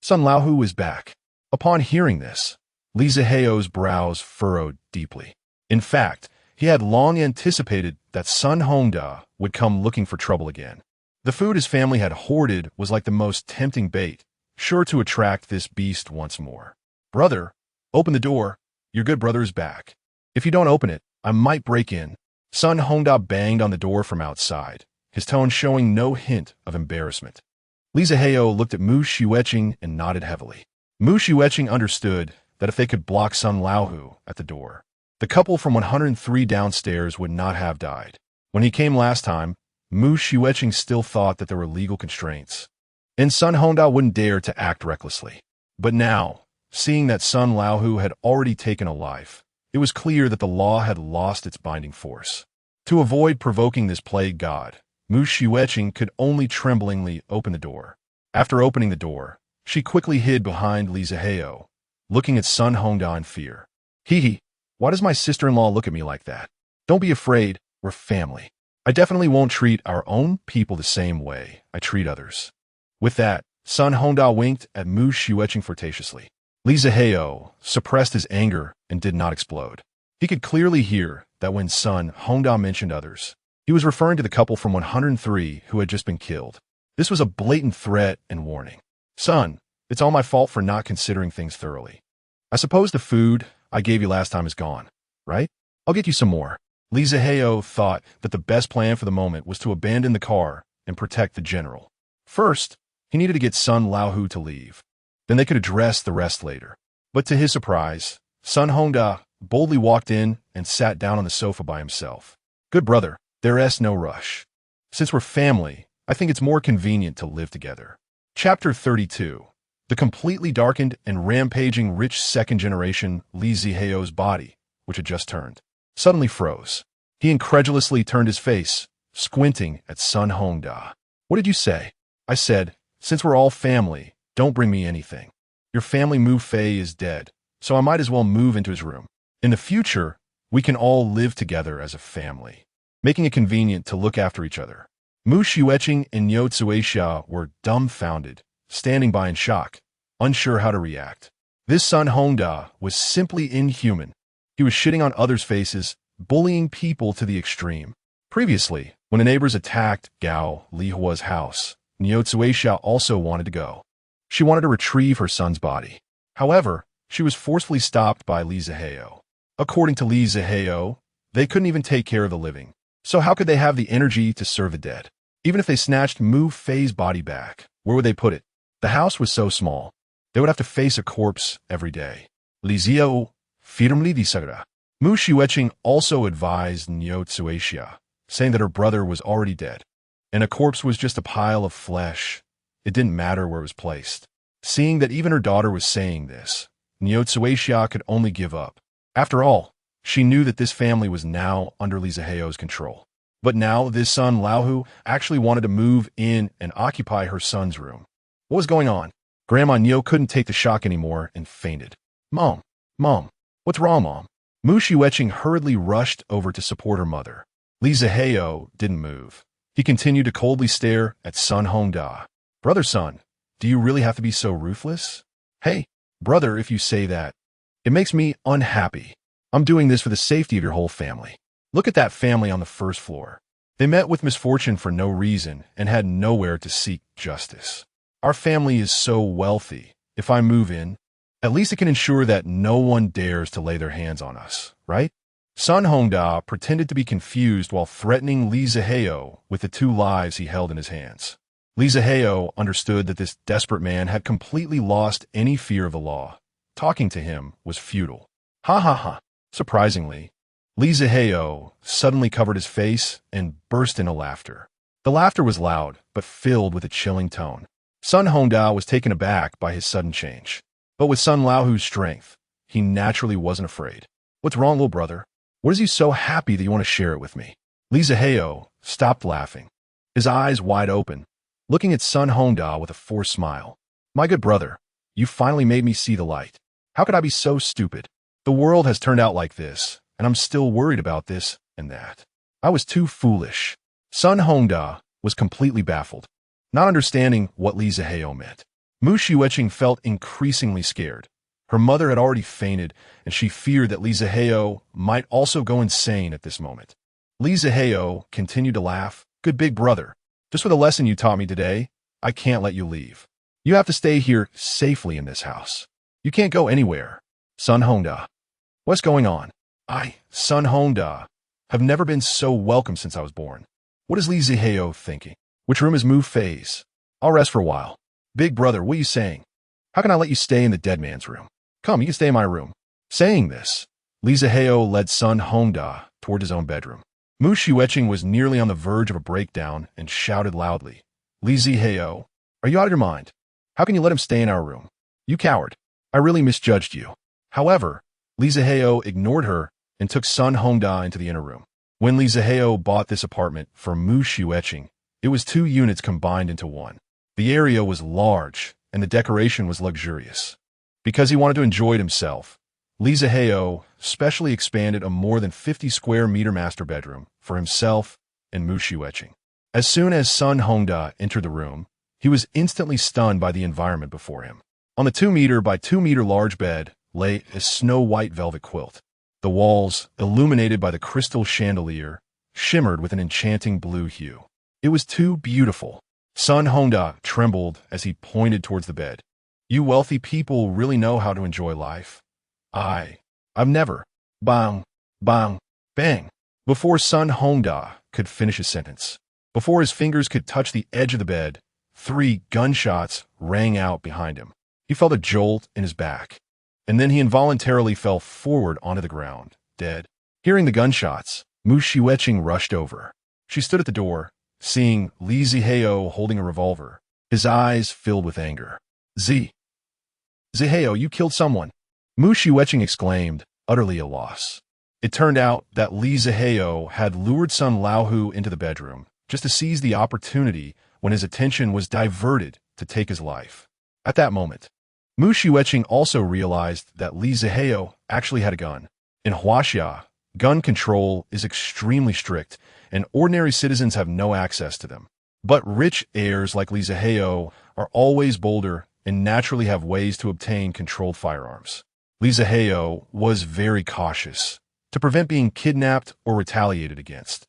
Sun Laohu was back. Upon hearing this, Li Zihao's brows furrowed deeply. In fact, he had long anticipated that Sun Hongda would come looking for trouble again. The food his family had hoarded was like the most tempting bait, sure to attract this beast once more. Brother, open the door. Your good brother is back. If you don't open it, I might break in. Sun Hongda banged on the door from outside, his tone showing no hint of embarrassment. Li Zihao looked at Mu Xueqing and nodded heavily. Mu Xueqing understood that if they could block Sun Laohu at the door, the couple from 103 downstairs would not have died. When he came last time, Mu Xueqing still thought that there were legal constraints, and Sun Hongda wouldn't dare to act recklessly. But now, seeing that Sun Laohu had already taken a life, it was clear that the law had lost its binding force. To avoid provoking this plague god, Mu Xueqing could only tremblingly open the door. After opening the door, she quickly hid behind Li Zihao, looking at Sun Hongda in fear. Hee, why does my sister-in-law look at me like that? Don't be afraid, we're family. I definitely won't treat our own people the same way I treat others. With that, Sun Hongda winked at Mu Xueqing flirtatiously. Li Zihao suppressed his anger and did not explode. He could clearly hear that when Sun Hongda mentioned others, he was referring to the couple from 103 who had just been killed. This was a blatant threat and warning. Son, it's all my fault for not considering things thoroughly. I suppose the food I gave you last time is gone, right? I'll get you some more. Li Zihao thought that the best plan for the moment was to abandon the car and protect the general. First, he needed to get Sun Laohu to leave. Then they could address the rest later. But to his surprise, Sun Hongda boldly walked in and sat down on the sofa by himself. Good brother, there's no rush. Since we're family, I think it's more convenient to live together. Chapter 32. The completely darkened and rampaging rich second-generation Li Zihao's body, which had just turned, suddenly froze. He incredulously turned his face, squinting at Sun Hongda. What did you say? I said, since we're all family, don't bring me anything. Your family Mu Fei is dead, so I might as well move into his room. In the future, we can all live together as a family, making it convenient to look after each other. Mu Xueqing and Niu Zuixia were dumbfounded, standing by in shock, unsure how to react. This Sun Hongda was simply inhuman. He was shitting on others' faces, bullying people to the extreme. Previously, when the neighbors attacked Gao Lihua's house, Niu Zuixia also wanted to go. She wanted to retrieve her son's body. However, she was forcefully stopped by Li Zihao. According to Li Zihao, they couldn't even take care of the living. So how could they have the energy to serve the dead? Even if they snatched Mu Fei's body back, where would they put it? The house was so small, they would have to face a corpse every day. Li Zihao firmly disagreed. Mu Xueqing also advised Niu Zuixia, saying that her brother was already dead, and a corpse was just a pile of flesh. It didn't matter where it was placed. Seeing that even her daughter was saying this, Niu Zuixia could only give up. After all, she knew that this family was now under Li Zihao's control. But now this Sun Laohu actually wanted to move in and occupy her son's room. What was going on? Grandma Niu couldn't take the shock anymore and fainted. Mom, what's wrong, Mom? Mu Xueqing hurriedly rushed over to support her mother. Li Zihao didn't move. He continued to coldly stare at Sun Hongda. Brother Sun, do you really have to be so ruthless? Hey, brother, if you say that, it makes me unhappy. I'm doing this for the safety of your whole family. Look at that family on the first floor. They met with misfortune for no reason and had nowhere to seek justice. Our family is so wealthy. If I move in, At least it can ensure that no one dares to lay their hands on us, right? Sun Hongda pretended to be confused while threatening Li Zihao with the 2 lives he held in his hands. Li Zihao understood that this desperate man had completely lost any fear of the law. Talking to him was futile. Ha ha ha. Surprisingly, Li Zihao suddenly covered his face and burst into laughter. The laughter was loud, but filled with a chilling tone. Sun Hongda was taken aback by his sudden change. But with Sun Laohu's strength, he naturally wasn't afraid. What's wrong, little brother? What is you so happy that you want to share it with me? Li Zihao stopped laughing, his eyes wide open, looking at Sun Hongda with a forced smile. My good brother, you finally made me see the light. How could I be so stupid? The world has turned out like this, and I'm still worried about this and that. I was too foolish. Sun Hongda was completely baffled, not understanding what Li Zihao meant. Mu Shiueqing felt increasingly scared. Her mother had already fainted, and she feared that Li Zihao might also go insane at this moment. Li Zihao continued to laugh. Good big brother, just for the lesson you taught me today, I can't let you leave. You have to stay here safely in this house. You can't go anywhere. Sun Hongda. What's going on? Sun Hongda, have never been so welcome since I was born. What is Li Zihao thinking? Which room is Mu Fei's? I'll rest for a while. Big brother, what are you saying? How can I let you stay in the dead man's room? Come, you can stay in my room. Saying this, Li Zihao led Sun Hongda toward his own bedroom. Mu Shiueqing was nearly on the verge of a breakdown and shouted loudly, Li Zihao, are you out of your mind? How can you let him stay in our room? You coward. I really misjudged you. However, Li Zihao ignored her and took Sun Hongda into the inner room. When Li Zihao bought this apartment for Mu Shiueqing, it was 2 units combined into one. The area was large, and the decoration was luxurious. Because he wanted to enjoy it himself, Li Zihao specially expanded a more than 50 square meter master bedroom for himself and Mu Shiueqing. As soon as Sun Hongda entered the room, he was instantly stunned by the environment before him. On the 2 meter by 2 meter large bed lay a snow-white velvet quilt. The walls, illuminated by the crystal chandelier, shimmered with an enchanting blue hue. It was too beautiful. Sun Hongda trembled as he pointed towards the bed. You wealthy people really know how to enjoy life. I've never. Bang, bang, bang. Before Sun Hongda could finish his sentence, before his fingers could touch the edge of the bed, 3 gunshots rang out behind him. He felt a jolt in his back, and then he involuntarily fell forward onto the ground, dead. Hearing the gunshots, Mu Shiueqing rushed over. She stood at the door, seeing Li Zihao holding a revolver, his eyes filled with anger. Zihao, you killed someone. Mu Shiueqing exclaimed, utterly at a loss. It turned out that Li Zihao had lured Sun Laohu into the bedroom just to seize the opportunity when his attention was diverted to take his life. At that moment, Mu Shiueqing also realized that Li Zihao actually had a gun. In Huaxia, gun control is extremely strict, and ordinary citizens have no access to them. But rich heirs like Li Zihao are always bolder and naturally have ways to obtain controlled firearms. Li Zihao was very cautious to prevent being kidnapped or retaliated against.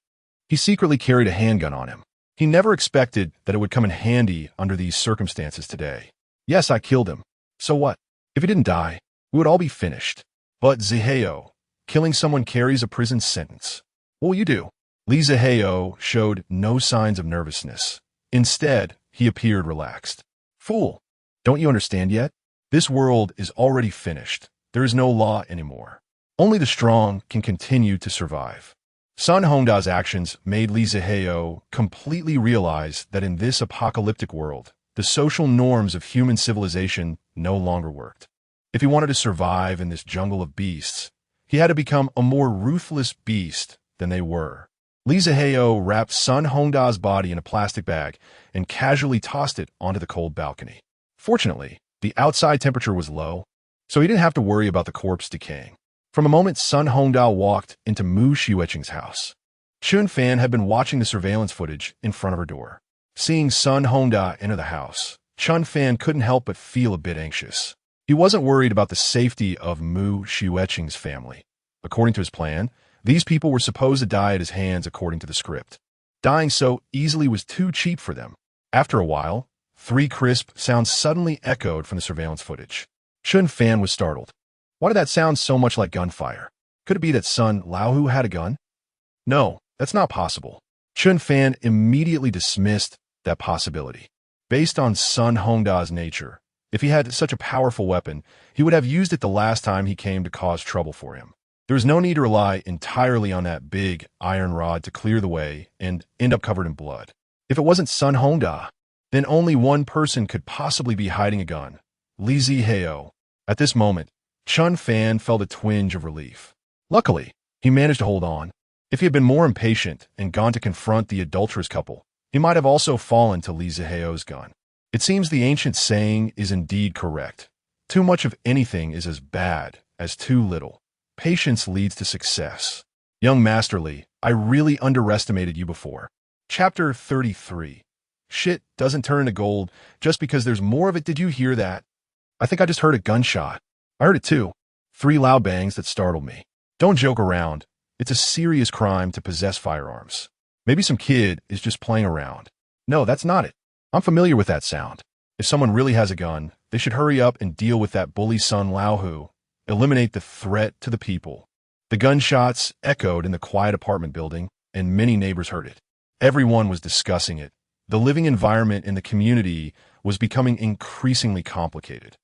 He secretly carried a handgun on him. He never expected that it would come in handy under these circumstances today. Yes, I killed him. So what? If he didn't die, we would all be finished. But Zihao, killing someone carries a prison sentence. What will you do? Li Zihao showed no signs of nervousness. Instead, he appeared relaxed. Fool! Don't you understand yet? This world is already finished. There is no law anymore. Only the strong can continue to survive. Sun Hongda's actions made Li Zihao completely realize that in this apocalyptic world, the social norms of human civilization no longer worked. If he wanted to survive in this jungle of beasts, he had to become a more ruthless beast than they were. Li Zihao wrapped Sun Hongda's body in a plastic bag and casually tossed it onto the cold balcony. Fortunately, the outside temperature was low, so he didn't have to worry about the corpse decaying. From the moment Sun Hongda walked into Mu Shiueqing's house, Chen Fan had been watching the surveillance footage in front of her door. Seeing Sun Hongda enter the house, Chen Fan couldn't help but feel a bit anxious. He wasn't worried about the safety of Mu Shiueqing's family. According to his plan, these people were supposed to die at his hands according to the script. Dying so easily was too cheap for them. After a while, 3 crisp sounds suddenly echoed from the surveillance footage. Chen Fan was startled. Why did that sound so much like gunfire? Could it be that Sun Laohu had a gun? No, that's not possible. Chen Fan immediately dismissed that possibility. Based on Sun Hongda's nature, if he had such a powerful weapon, he would have used it the last time he came to cause trouble for him. There was no need to rely entirely on that big iron rod to clear the way and end up covered in blood. If it wasn't Sun Hongda, then only one person could possibly be hiding a gun, Li Zihao. At this moment, Chen Fan felt a twinge of relief. Luckily, he managed to hold on. If he had been more impatient and gone to confront the adulterous couple, he might have also fallen to Li Zihao's gun. It seems the ancient saying is indeed correct. Too much of anything is as bad as too little. Patience leads to success. Young Master Li, I really underestimated you before. Chapter 33. Shit doesn't turn into gold just because there's more of it. Did you hear that? I think I just heard a gunshot. I heard it too. 3 loud bangs that startled me. Don't joke around. It's a serious crime to possess firearms. Maybe some kid is just playing around. No, that's not it. I'm familiar with that sound. If someone really has a gun, they should hurry up and deal with that bully Sun Laohu. Eliminate the threat to the people. The gunshots echoed in the quiet apartment building, and many neighbors heard it. Everyone was discussing it. The living environment in the community was becoming increasingly complicated.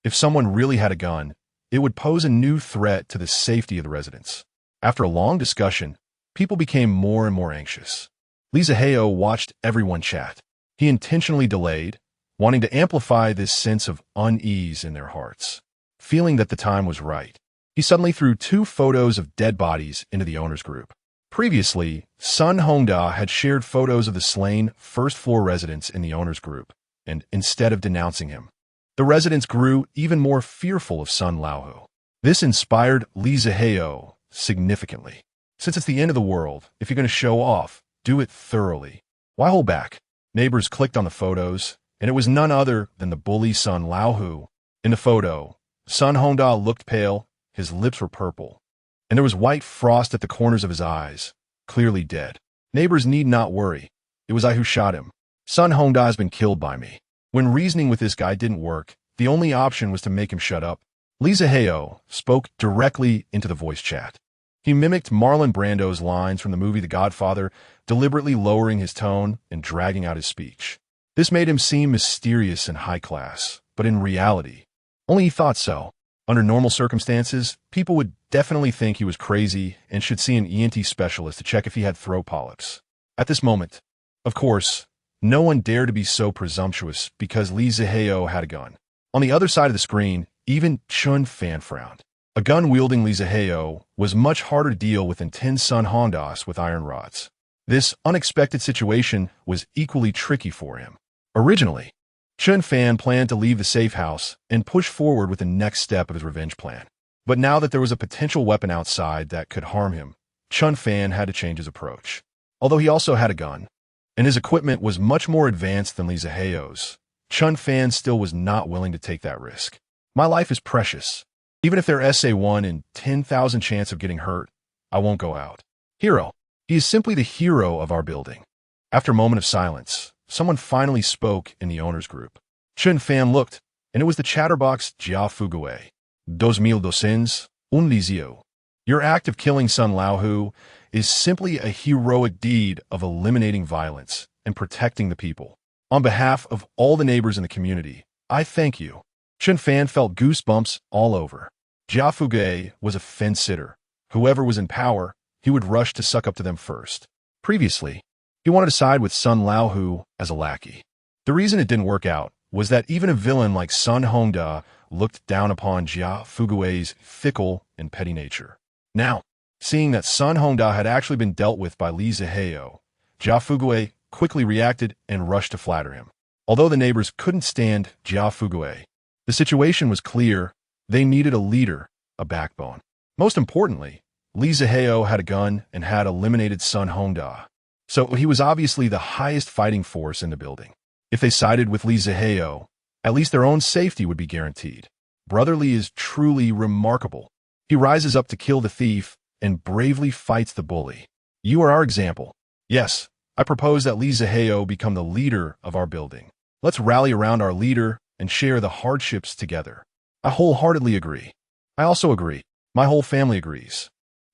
If someone really had a gun, it would pose a new threat to the safety of the residents. After a long discussion, people became more and more anxious. Li Zihao watched everyone chat. He intentionally delayed, wanting to amplify this sense of unease in their hearts. Feeling that the time was right, he suddenly threw 2 photos of dead bodies into the owners' group. Previously, Sun Hongda had shared photos of the slain first-floor residents in the owners' group, and instead of denouncing him, the residents grew even more fearful of Sun Laohu. This inspired Li Zihao significantly. Since it's the end of the world, if you're going to show off, do it thoroughly. Why hold back? Neighbors clicked on the photos, and it was none other than the bully Sun Laohu. In the photo, Sun Hongda looked pale, his lips were purple, and there was white frost at the corners of his eyes, clearly dead. Neighbors need not worry. It was I who shot him. Sun Hongda has been killed by me. When reasoning with this guy didn't work, the only option was to make him shut up. Li Zihao spoke directly into the voice chat. He mimicked Marlon Brando's lines from the movie The Godfather, deliberately lowering his tone and dragging out his speech. This made him seem mysterious and high class, but in reality, only he thought so. Under normal circumstances, people would definitely think he was crazy and should see an ENT specialist to check if he had throat polyps. At this moment, of course, no one dared to be so presumptuous because Li Zihao had a gun. On the other side of the screen, even Chen Fan frowned. A gun-wielding Li Zihao was much harder to deal with than 10 Sun Hondas with iron rods. This unexpected situation was equally tricky for him. Originally, Chen Fan planned to leave the safe house and push forward with the next step of his revenge plan. But now that there was a potential weapon outside that could harm him, Chen Fan had to change his approach. Although he also had a gun, and his equipment was much more advanced than Li Zihao's, Chen Fan still was not willing to take that risk. My life is precious. Even if there's a 1 in 10,000 chance of getting hurt, I won't go out. Hero. He is simply the hero of our building. After a moment of silence, someone finally spoke in the owner's group. Chen Fan looked, and it was the chatterbox Jia Fugue. 2200, un lizio. Your act of killing Sun Laohu is simply a heroic deed of eliminating violence and protecting the people. On behalf of all the neighbors in the community, I thank you. Chen Fan felt goosebumps all over. Jia Fugue was a fence-sitter. Whoever was in power, he would rush to suck up to them first. Previously, he wanted to side with Sun Laohu as a lackey. The reason it didn't work out was that even a villain like Sun Hongda looked down upon Jia Fugue's fickle and petty nature. Now, seeing that Sun Hongda had actually been dealt with by Li Zihao, Jia Fugue quickly reacted and rushed to flatter him. Although the neighbors couldn't stand Jia Fugue, the situation was clear. They needed a leader, a backbone. Most importantly, Li Zihao had a gun and had eliminated Sun Hongda, so he was obviously the highest fighting force in the building. If they sided with Li Zihao, at least their own safety would be guaranteed. Brother Li is truly remarkable. He rises up to kill the thief and bravely fights the bully. You are our example. Yes, I propose that Li Zihao become the leader of our building. Let's rally around our leader and share the hardships together. I wholeheartedly agree. I also agree. My whole family agrees.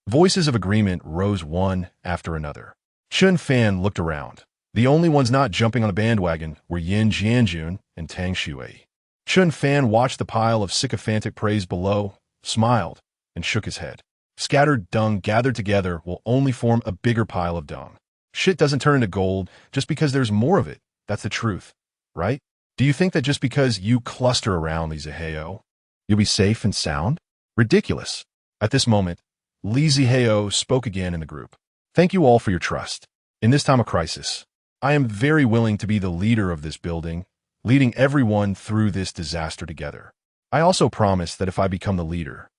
Voices of agreement rose one after another. Chen Fan looked around. The only ones not jumping on the bandwagon were Yin Jianjun and Tang Shui. Chen Fan watched the pile of sycophantic praise below, smiled, and shook his head. Scattered dung gathered together will only form a bigger pile of dung. Shit doesn't turn into gold just because there's more of it. That's the truth, right? Do you think that just because you cluster around Li Zihao, you'll be safe and sound? Ridiculous. At this moment, Li Zihao spoke again in the group. Thank you all for your trust. In this time of crisis, I am very willing to be the leader of this building, leading everyone through this disaster together. I also promise that if I become the leader,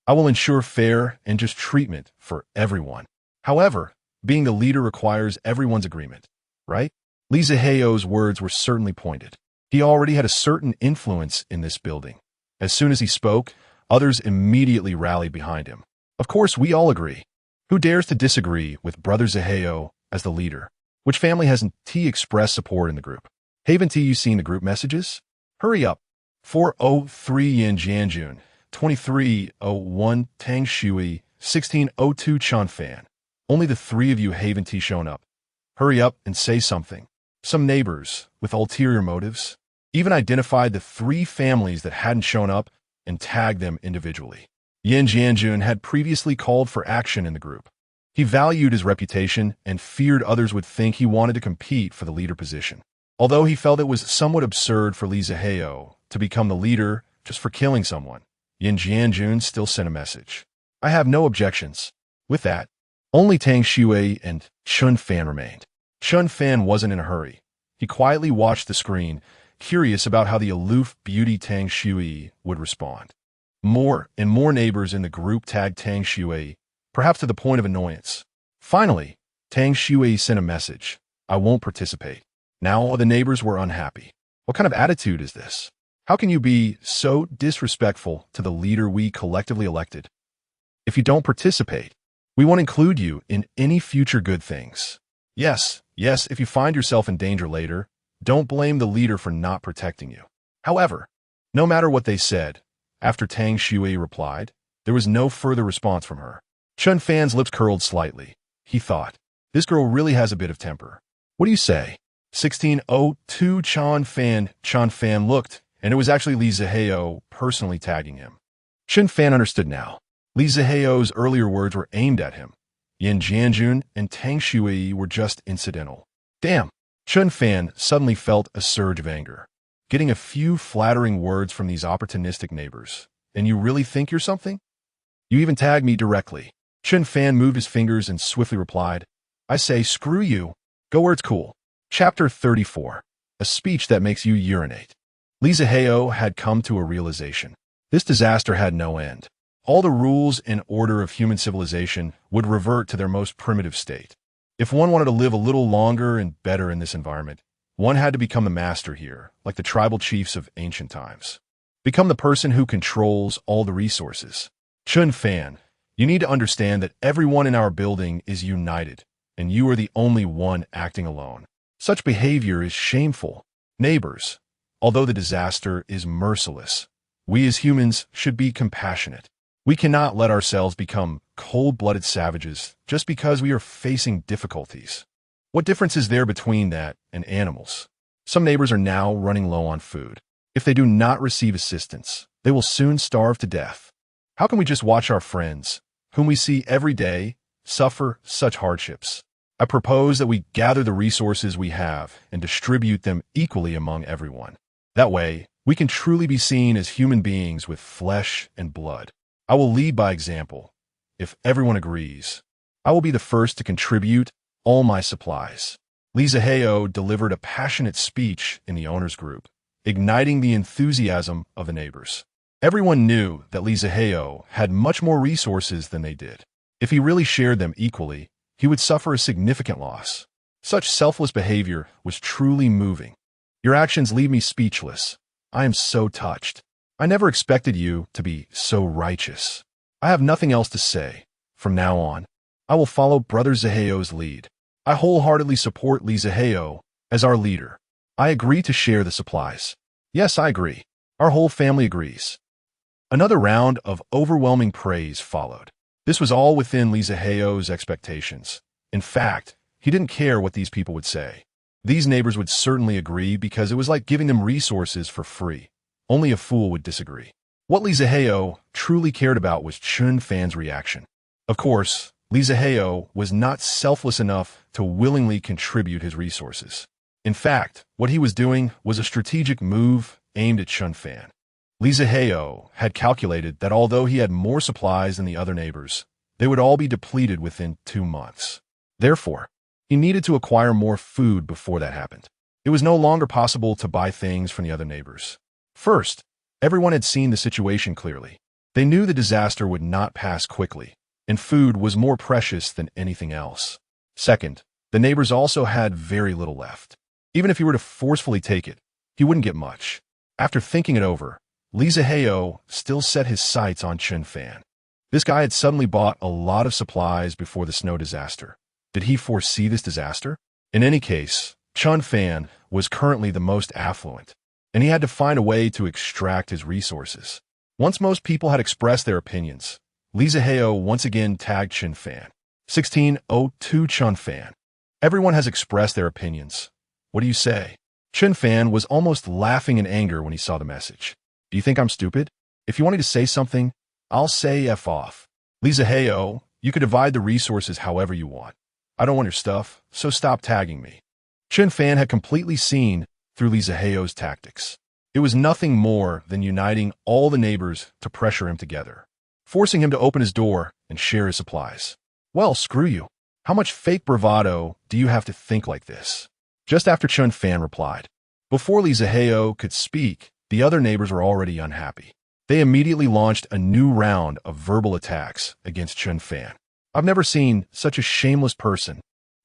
I will ensure fair and just treatment for everyone. However, being the leader requires everyone's agreement, right? Li Zihao's words were certainly pointed. He already had a certain influence in this building. As soon as he spoke, others immediately rallied behind him. Of course, we all agree. Who dares to disagree with Brother Zihao as the leader? Which family hasn't expressed support in the group? Haven't you seen the group messages? Hurry up. 403 Yin Jianjun, 2301 Tang Shui, 1602 Chen Fan. Only the three of you haven't shown up. Hurry up and say something. Some neighbors, with ulterior motives, even identified the three families that hadn't shown up and tagged them individually. Yin Jianjun had previously called for action in the group. He valued his reputation and feared others would think he wanted to compete for the leader position. Although he felt it was somewhat absurd for Li Zihao to become the leader just for killing someone, Yin Jianjun still sent a message. I have no objections. With that, only Tang Shui and Chen Fan remained. Chen Fan wasn't in a hurry. He quietly watched the screen, curious about how the aloof beauty Tang Shui would respond. More and more neighbors in the group tagged Tang Shui, perhaps to the point of annoyance. Finally, Tang Shui sent a message. I won't participate. Now all the neighbors were unhappy. What kind of attitude is this? How can you be so disrespectful to the leader we collectively elected? If you don't participate, we won't include you in any future good things. Yes, if you find yourself in danger later, don't blame the leader for not protecting you. However, no matter what they said, after Tang Shui replied, there was no further response from her. Chen Fan's lips curled slightly. He thought, this girl really has a bit of temper. What do you say? 1602 Chen Fan looked, and it was actually Li Zihao personally tagging him. Chen Fan understood now. Li Zihao's earlier words were aimed at him. Yin Jianjun and Tang Shui were just incidental. Damn! Chen Fan suddenly felt a surge of anger. Getting a few flattering words from these opportunistic neighbors. And you really think you're something? You even tagged me directly. Chen Fan moved his fingers and swiftly replied, I say screw you. Go where it's cool. Chapter 34. A speech that makes you urinate. Li Zihao had come to a realization. This disaster had no end. All the rules and order of human civilization would revert to their most primitive state. If one wanted to live a little longer and better in this environment, one had to become the master here, like the tribal chiefs of ancient times. Become the person who controls all the resources. Chen Fan, you need to understand that everyone in our building is united, and you are the only one acting alone. Such behavior is shameful. Neighbors, although the disaster is merciless, we as humans should be compassionate. We cannot let ourselves become cold-blooded savages just because we are facing difficulties. What difference is there between that and animals? Some neighbors are now running low on food. If they do not receive assistance, they will soon starve to death. How can we just watch our friends, whom we see every day, suffer such hardships? I propose that we gather the resources we have and distribute them equally among everyone. That way, we can truly be seen as human beings with flesh and blood. I will lead by example. If everyone agrees, I will be the first to contribute all my supplies. Li Zihao delivered a passionate speech in the owners' group, igniting the enthusiasm of the neighbors. Everyone knew that Li Zihao had much more resources than they did. If he really shared them equally, he would suffer a significant loss. Such selfless behavior was truly moving. Your actions leave me speechless. I am so touched. I never expected you to be so righteous. I have nothing else to say. From now on, I will follow Brother Zihao's lead. I wholeheartedly support Li Zihao as our leader. I agree to share the supplies. Yes, I agree. Our whole family agrees. Another round of overwhelming praise followed. This was all within Lee Zaheo's expectations. In fact, he didn't care what these people would say. These neighbors would certainly agree because it was like giving them resources for free. Only a fool would disagree. What Lee Zaheo truly cared about was Chen Fan's reaction. Of course, Lee Zaheo was not selfless enough to willingly contribute his resources. In fact, what he was doing was a strategic move aimed at Chen Fan. Lee Zaheo had calculated that although he had more supplies than the other neighbors, they would all be depleted within 2 months. Therefore, he needed to acquire more food before that happened. It was no longer possible to buy things from the other neighbors. First, everyone had seen the situation clearly. They knew the disaster would not pass quickly, and food was more precious than anything else. Second, the neighbors also had very little left. Even if he were to forcefully take it, he wouldn't get much. After thinking it over, Lee Zaheo still set his sights on Chen Fan. This guy had suddenly bought a lot of supplies before the snow disaster. Did he foresee this disaster? In any case, Chen Fan was currently the most affluent, and he had to find a way to extract his resources. Once most people had expressed their opinions, Lee Zaheo once again tagged Chen Fan. 1602 Chen Fan. Everyone has expressed their opinions. What do you say? Chen Fan was almost laughing in anger when he saw the message. Do you think I'm stupid? If you want me to say something, I'll say F off. Lee Zaheo, you could divide the resources however you want. I don't want your stuff, so stop tagging me. Chen Fan had completely seen through Lee Zaheo's tactics. It was nothing more than uniting all the neighbors to pressure him together, forcing him to open his door and share his supplies. Well, screw you. How much fake bravado do you have to think like this? Just after Chen Fan replied. Before Lee Zaheo could speak, the other neighbors were already unhappy. They immediately launched a new round of verbal attacks against Chen Fan. I've never seen such a shameless person.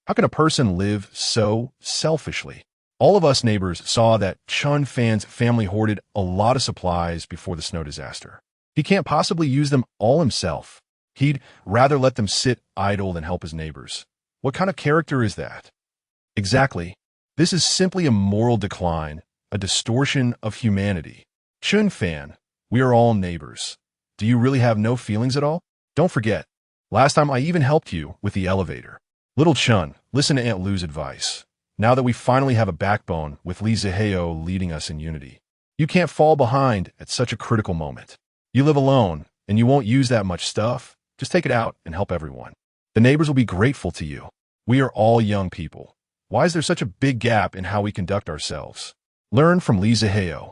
How can a person live so selfishly? All of us neighbors saw that Chen Fan's family hoarded a lot of supplies before the snow disaster. He can't possibly use them all himself. He'd rather let them sit idle than help his neighbors. What kind of character is that? Exactly. This is simply a moral decline, a distortion of humanity. Chen Fan, we are all neighbors. Do you really have no feelings at all? Don't forget, last time I even helped you with the elevator. Little Chen, listen to Aunt Lou's advice. Now that we finally have a backbone with Lee Zaheo leading us in unity, you can't fall behind at such a critical moment. You live alone, and you won't use that much stuff. Just take it out and help everyone. The neighbors will be grateful to you. We are all young people. Why is there such a big gap in how we conduct ourselves? Learn from Lee Zaheo,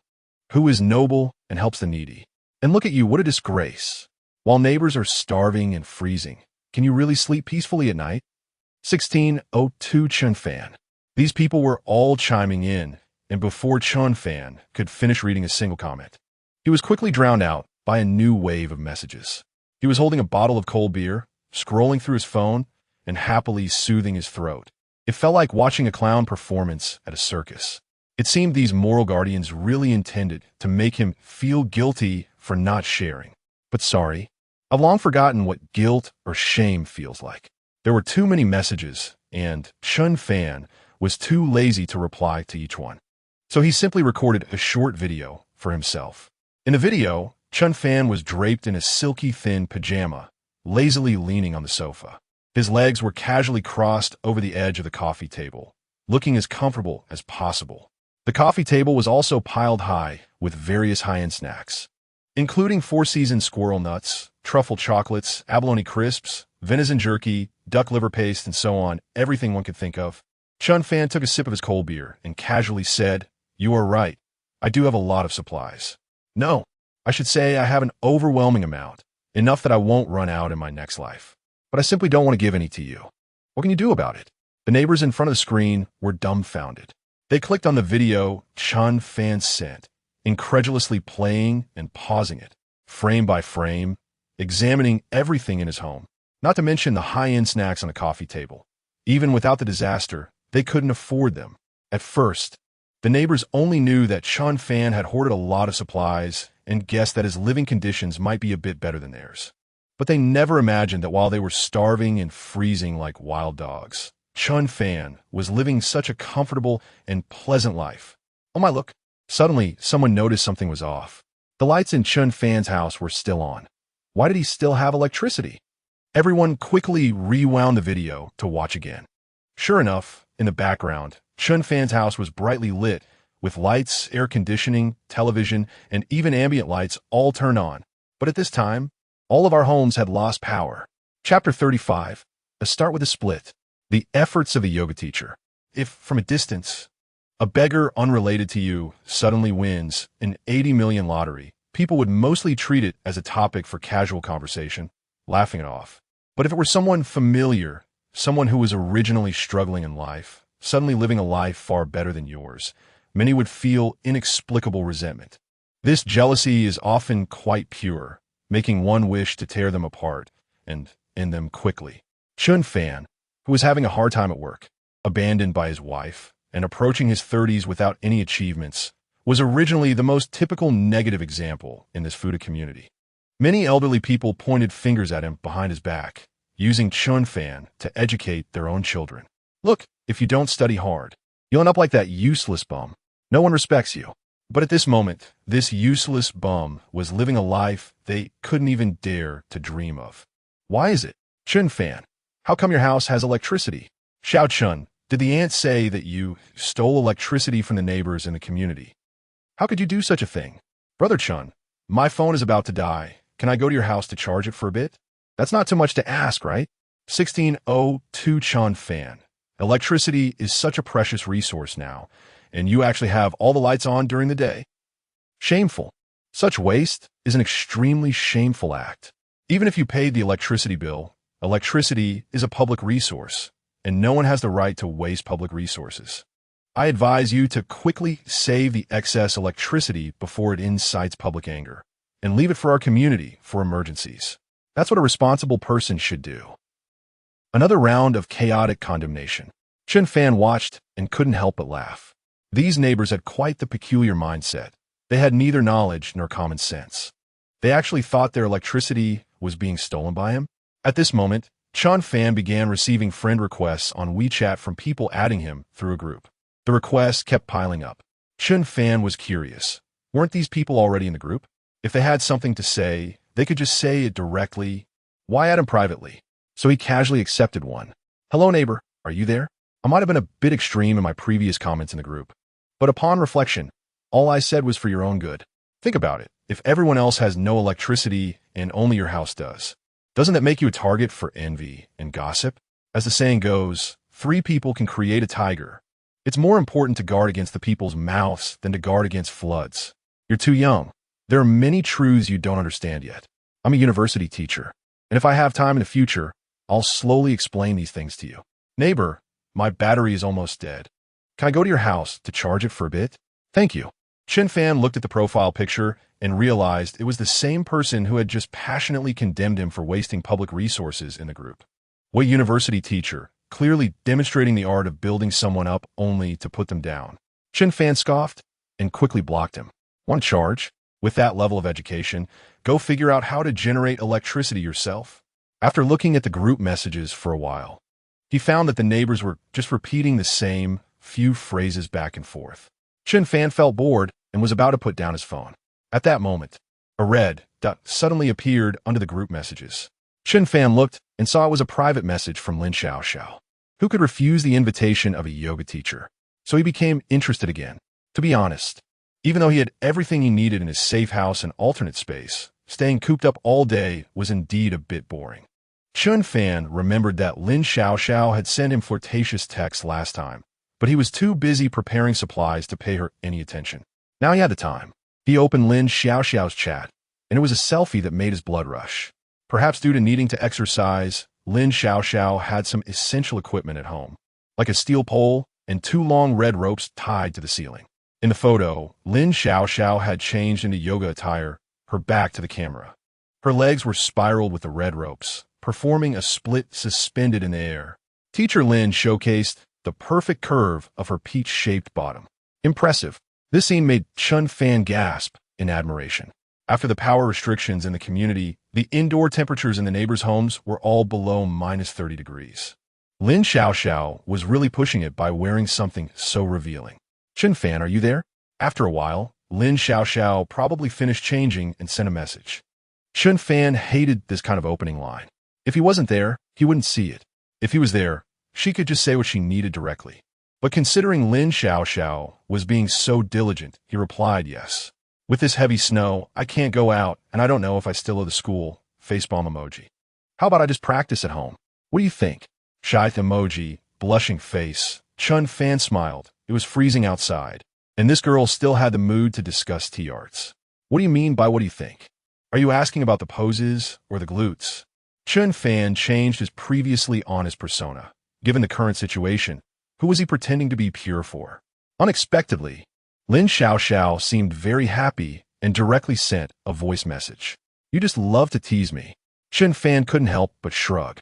who is noble and helps the needy. And look at you, what a disgrace. While neighbors are starving and freezing, can you really sleep peacefully at night? 1602 Chen Fan. These people were all chiming in, and before Chen Fan could finish reading a single comment, he was quickly drowned out by a new wave of messages. He was holding a bottle of cold beer, scrolling through his phone, and happily soothing his throat. It felt like watching a clown performance at a circus. It seemed these moral guardians really intended to make him feel guilty for not sharing. But sorry, I've long forgotten what guilt or shame feels like. There were too many messages, and Chen Fan was too lazy to reply to each one. So he simply recorded a short video for himself. In the video, Chen Fan was draped in a silky thin pajama, lazily leaning on the sofa. His legs were casually crossed over the edge of the coffee table, looking as comfortable as possible. The coffee table was also piled high with various high-end snacks, including four-season squirrel nuts, truffle chocolates, abalone crisps, venison jerky, duck liver paste, and so on, everything one could think of. Chen Fan took a sip of his cold beer and casually said, "You are right. I do have a lot of supplies. No, I should say I have an overwhelming amount, enough that I won't run out in my next life. But I simply don't want to give any to you. What can you do about it?" The neighbors in front of the screen were dumbfounded. They clicked on the video Chen Fan sent, incredulously playing and pausing it, frame by frame, examining everything in his home, not to mention the high-end snacks on the coffee table. Even without the disaster, they couldn't afford them. At first, the neighbors only knew that Chen Fan had hoarded a lot of supplies and guessed that his living conditions might be a bit better than theirs. But they never imagined that while they were starving and freezing like wild dogs, Chen Fan was living such a comfortable and pleasant life. Oh my, look. Suddenly, someone noticed something was off. The lights in Chen Fan's house were still on. Why did he still have electricity? Everyone quickly rewound the video to watch again. Sure enough, in the background, Chen Fan's house was brightly lit, with lights, air conditioning, television, and even ambient lights all turned on. But at this time, all of our homes had lost power. Chapter 35. Let's start with a split. The efforts of a yoga teacher. If, from a distance, a beggar unrelated to you suddenly wins an 80 million lottery, people would mostly treat it as a topic for casual conversation, laughing it off. But if it were someone familiar, someone who was originally struggling in life, suddenly living a life far better than yours, many would feel inexplicable resentment. This jealousy is often quite pure, making one wish to tear them apart and end them quickly. Chen Fan, who was having a hard time at work, abandoned by his wife, and approaching his 30s without any achievements, was originally the most typical negative example in this Fuda community. Many elderly people pointed fingers at him behind his back, using Chen Fan to educate their own children. Look, if you don't study hard, you'll end up like that useless bum. No one respects you. But at this moment, this useless bum was living a life they couldn't even dare to dream of. Why is it? Chen Fan, how come your house has electricity? Xiao Chun, did the ant say that you stole electricity from the neighbors in the community? How could you do such a thing? Brother Chun, my phone is about to die. Can I go to your house to charge it for a bit? That's not too much to ask, right? 1602 Chen Fan. Electricity is such a precious resource now, and you actually have all the lights on during the day. Shameful. Such waste is an extremely shameful act. Even if you paid the electricity bill, electricity is a public resource, and no one has the right to waste public resources. I advise you to quickly save the excess electricity before it incites public anger, and leave it for our community for emergencies. That's what a responsible person should do. Another round of chaotic condemnation. Chen Fan watched and couldn't help but laugh. These neighbors had quite the peculiar mindset. They had neither knowledge nor common sense. They actually thought their electricity was being stolen by him. At this moment, Chen Fan began receiving friend requests on WeChat from people adding him through a group. The requests kept piling up. Chen Fan was curious. Weren't these people already in the group? If they had something to say, they could just say it directly. Why add him privately? So he casually accepted one. Hello, neighbor. Are you there? I might have been a bit extreme in my previous comments in the group. But upon reflection, all I said was for your own good. Think about it. If everyone else has no electricity and only your house does, doesn't that make you a target for envy and gossip? As the saying goes, 3 people can create a tiger. It's more important to guard against the people's mouths than to guard against floods. You're too young. There are many truths you don't understand yet. I'm a university teacher, and if I have time in the future, I'll slowly explain these things to you. Neighbor, my battery is almost dead. Can I go to your house to charge it for a bit? Thank you. Chen Fan looked at the profile picture and realized it was the same person who had just passionately condemned him for wasting public resources in the group. What university teacher, clearly demonstrating the art of building someone up only to put them down. Chen Fan scoffed and quickly blocked him. Want to charge? With that level of education, go figure out how to generate electricity yourself. After looking at the group messages for a while, he found that the neighbors were just repeating the same few phrases back and forth. Chen Fan felt bored and was about to put down his phone. At that moment, a red dot suddenly appeared under the group messages. Chen Fan looked and saw it was a private message from Lin Xiaoxiao. Who could refuse the invitation of a yoga teacher? So he became interested again. To be honest, even though he had everything he needed in his safe house and alternate space, staying cooped up all day was indeed a bit boring. Chen Fan remembered that Lin Xiaoxiao had sent him flirtatious texts last time, but he was too busy preparing supplies to pay her any attention. Now he had the time. He opened Lin Xiaoxiao's chat, and it was a selfie that made his blood rush. Perhaps due to needing to exercise, Lin Xiaoxiao had some essential equipment at home, like a steel pole and 2 long red ropes tied to the ceiling. In the photo, Lin Xiaoxiao had changed into yoga attire, her back to the camera. Her legs were spiraled with the red ropes, performing a split suspended in the air. Teacher Lin showcased the perfect curve of her peach-shaped bottom. Impressive. This scene made Chen Fan gasp in admiration. After the power restrictions in the community, the indoor temperatures in the neighbors' homes were all below -30 degrees. Lin Xiaoxiao was really pushing it by wearing something so revealing. Chen Fan, are you there? After a while, Lin Xiaoxiao probably finished changing and sent a message. Chen Fan hated this kind of opening line. If he wasn't there, he wouldn't see it. If he was there, she could just say what she needed directly. But considering Lin Xiaoxiao was being so diligent, he replied yes. With this heavy snow, I can't go out, and I don't know if I still owe the school. Facepalm emoji. How about I just practice at home? What do you think? Shy emoji, blushing face. Chen Fan smiled. It was freezing outside, and this girl still had the mood to discuss tea arts. What do you mean by what do you think? Are you asking about the poses or the glutes? Chen Fan changed his previously honest persona. Given the current situation, who was he pretending to be pure for? Unexpectedly, Lin Xiaoxiao seemed very happy and directly sent a voice message. You just love to tease me. Chen Fan couldn't help but shrug.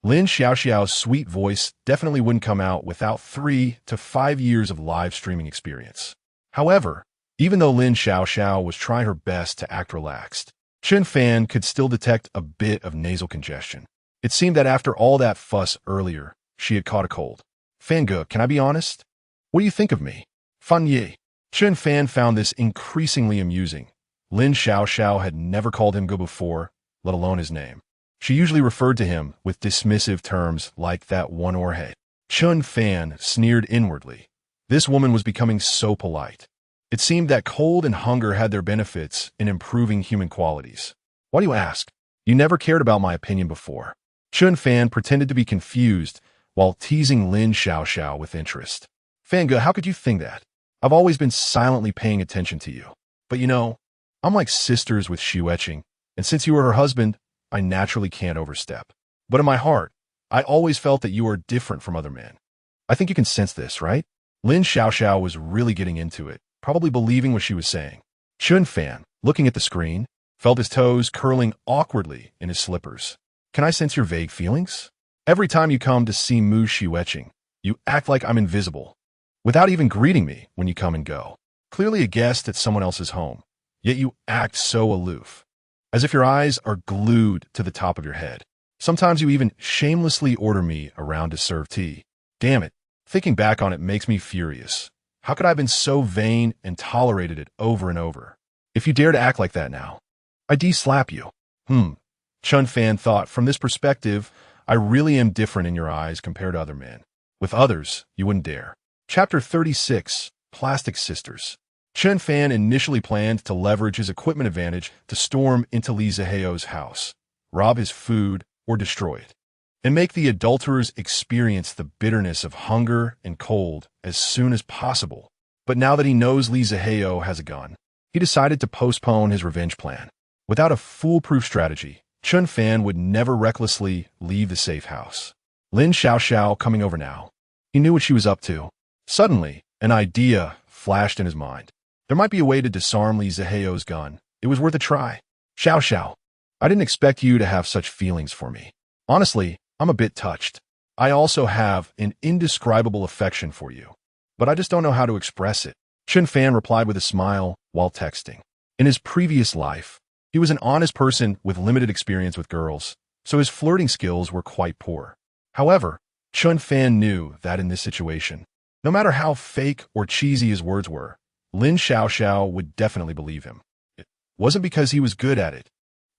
Lin Xiaoxiao's sweet voice definitely wouldn't come out without 3 to 5 years of live streaming experience. However, even though Lin Xiaoxiao was trying her best to act relaxed, Chen Fan could still detect a bit of nasal congestion. It seemed that after all that fuss earlier, she had caught a cold. Fanga, can I be honest? What do you think of me? Fan Ye. Chen Fan found this increasingly amusing. Lin Xiaoxiao had never called him go before, let alone his name. She usually referred to him with dismissive terms like that one or hey. Chen Fan sneered inwardly. This woman was becoming so polite. It seemed that cold and hunger had their benefits in improving human qualities. Why do you ask? You never cared about my opinion before. Chen Fan pretended to be confused while teasing Lin Xiaoxiao with interest. Fanga, how could you think that? I've always been silently paying attention to you. But you know, I'm like sisters with Xueqing, and since you were her husband, I naturally can't overstep. But in my heart, I always felt that you are different from other men. I think you can sense this, right? Lin Xiaoxiao was really getting into it, probably believing what she was saying. Chen Fan, looking at the screen, felt his toes curling awkwardly in his slippers. Can I sense your vague feelings? Every time you come to see Mu Xueqing, you act like I'm invisible, without even greeting me when you come and go. Clearly a guest at someone else's home, yet you act so aloof, as if your eyes are glued to the top of your head. Sometimes you even shamelessly order me around to serve tea. Damn it, thinking back on it makes me furious. How could I have been so vain and tolerated it over and over? If you dare to act like that now, I de-slap you. Chen Fan thought, from this perspective, I really am different in your eyes compared to other men. With others, you wouldn't dare. Chapter 36, Plastic Sisters. Chen Fan initially planned to leverage his equipment advantage to storm into Li Ziheo's house, rob his food, or destroy it, and make the adulterers experience the bitterness of hunger and cold as soon as possible. But now that he knows Li Ziheo has a gun, he decided to postpone his revenge plan. Without a foolproof strategy, Chen Fan would never recklessly leave the safe house. Lin Xiaoxiao coming over now. He knew what she was up to. Suddenly, an idea flashed in his mind. There might be a way to disarm Li Ziheo's gun. It was worth a try. Xiao, I didn't expect you to have such feelings for me. Honestly, I'm a bit touched. I also have an indescribable affection for you, but I just don't know how to express it. Chen Fan replied with a smile while texting. In his previous life, he was an honest person with limited experience with girls, so his flirting skills were quite poor. However, Chen Fan knew that in this situation, no matter how fake or cheesy his words were, Lin Xiaoxiao would definitely believe him. It wasn't because he was good at it,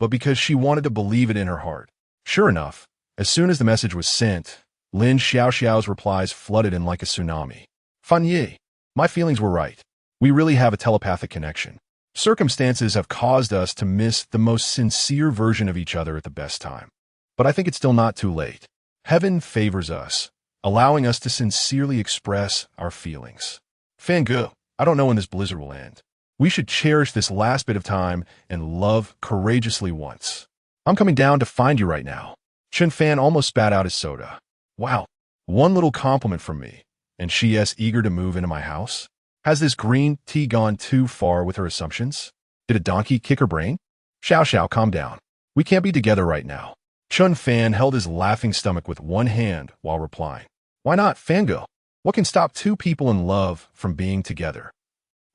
but because she wanted to believe it in her heart. Sure enough, as soon as the message was sent, Lin Xiaoxiao's replies flooded in like a tsunami. Fan Ye, my feelings were right. We really have a telepathic connection. Circumstances have caused us to miss the most sincere version of each other at the best time. But I think it's still not too late. Heaven favors us, allowing us to sincerely express our feelings. Fanggu, I don't know when this blizzard will end. We should cherish this last bit of time and love courageously once. I'm coming down to find you right now. Chen Fan almost spat out his soda. Wow, one little compliment from me, and she is eager to move into my house? Has this green tea gone too far with her assumptions? Did a donkey kick her brain? Xiao, calm down. We can't be together right now. Chen Fan held his laughing stomach with one hand while replying. Why not, Fanggu? What can stop two people in love from being together?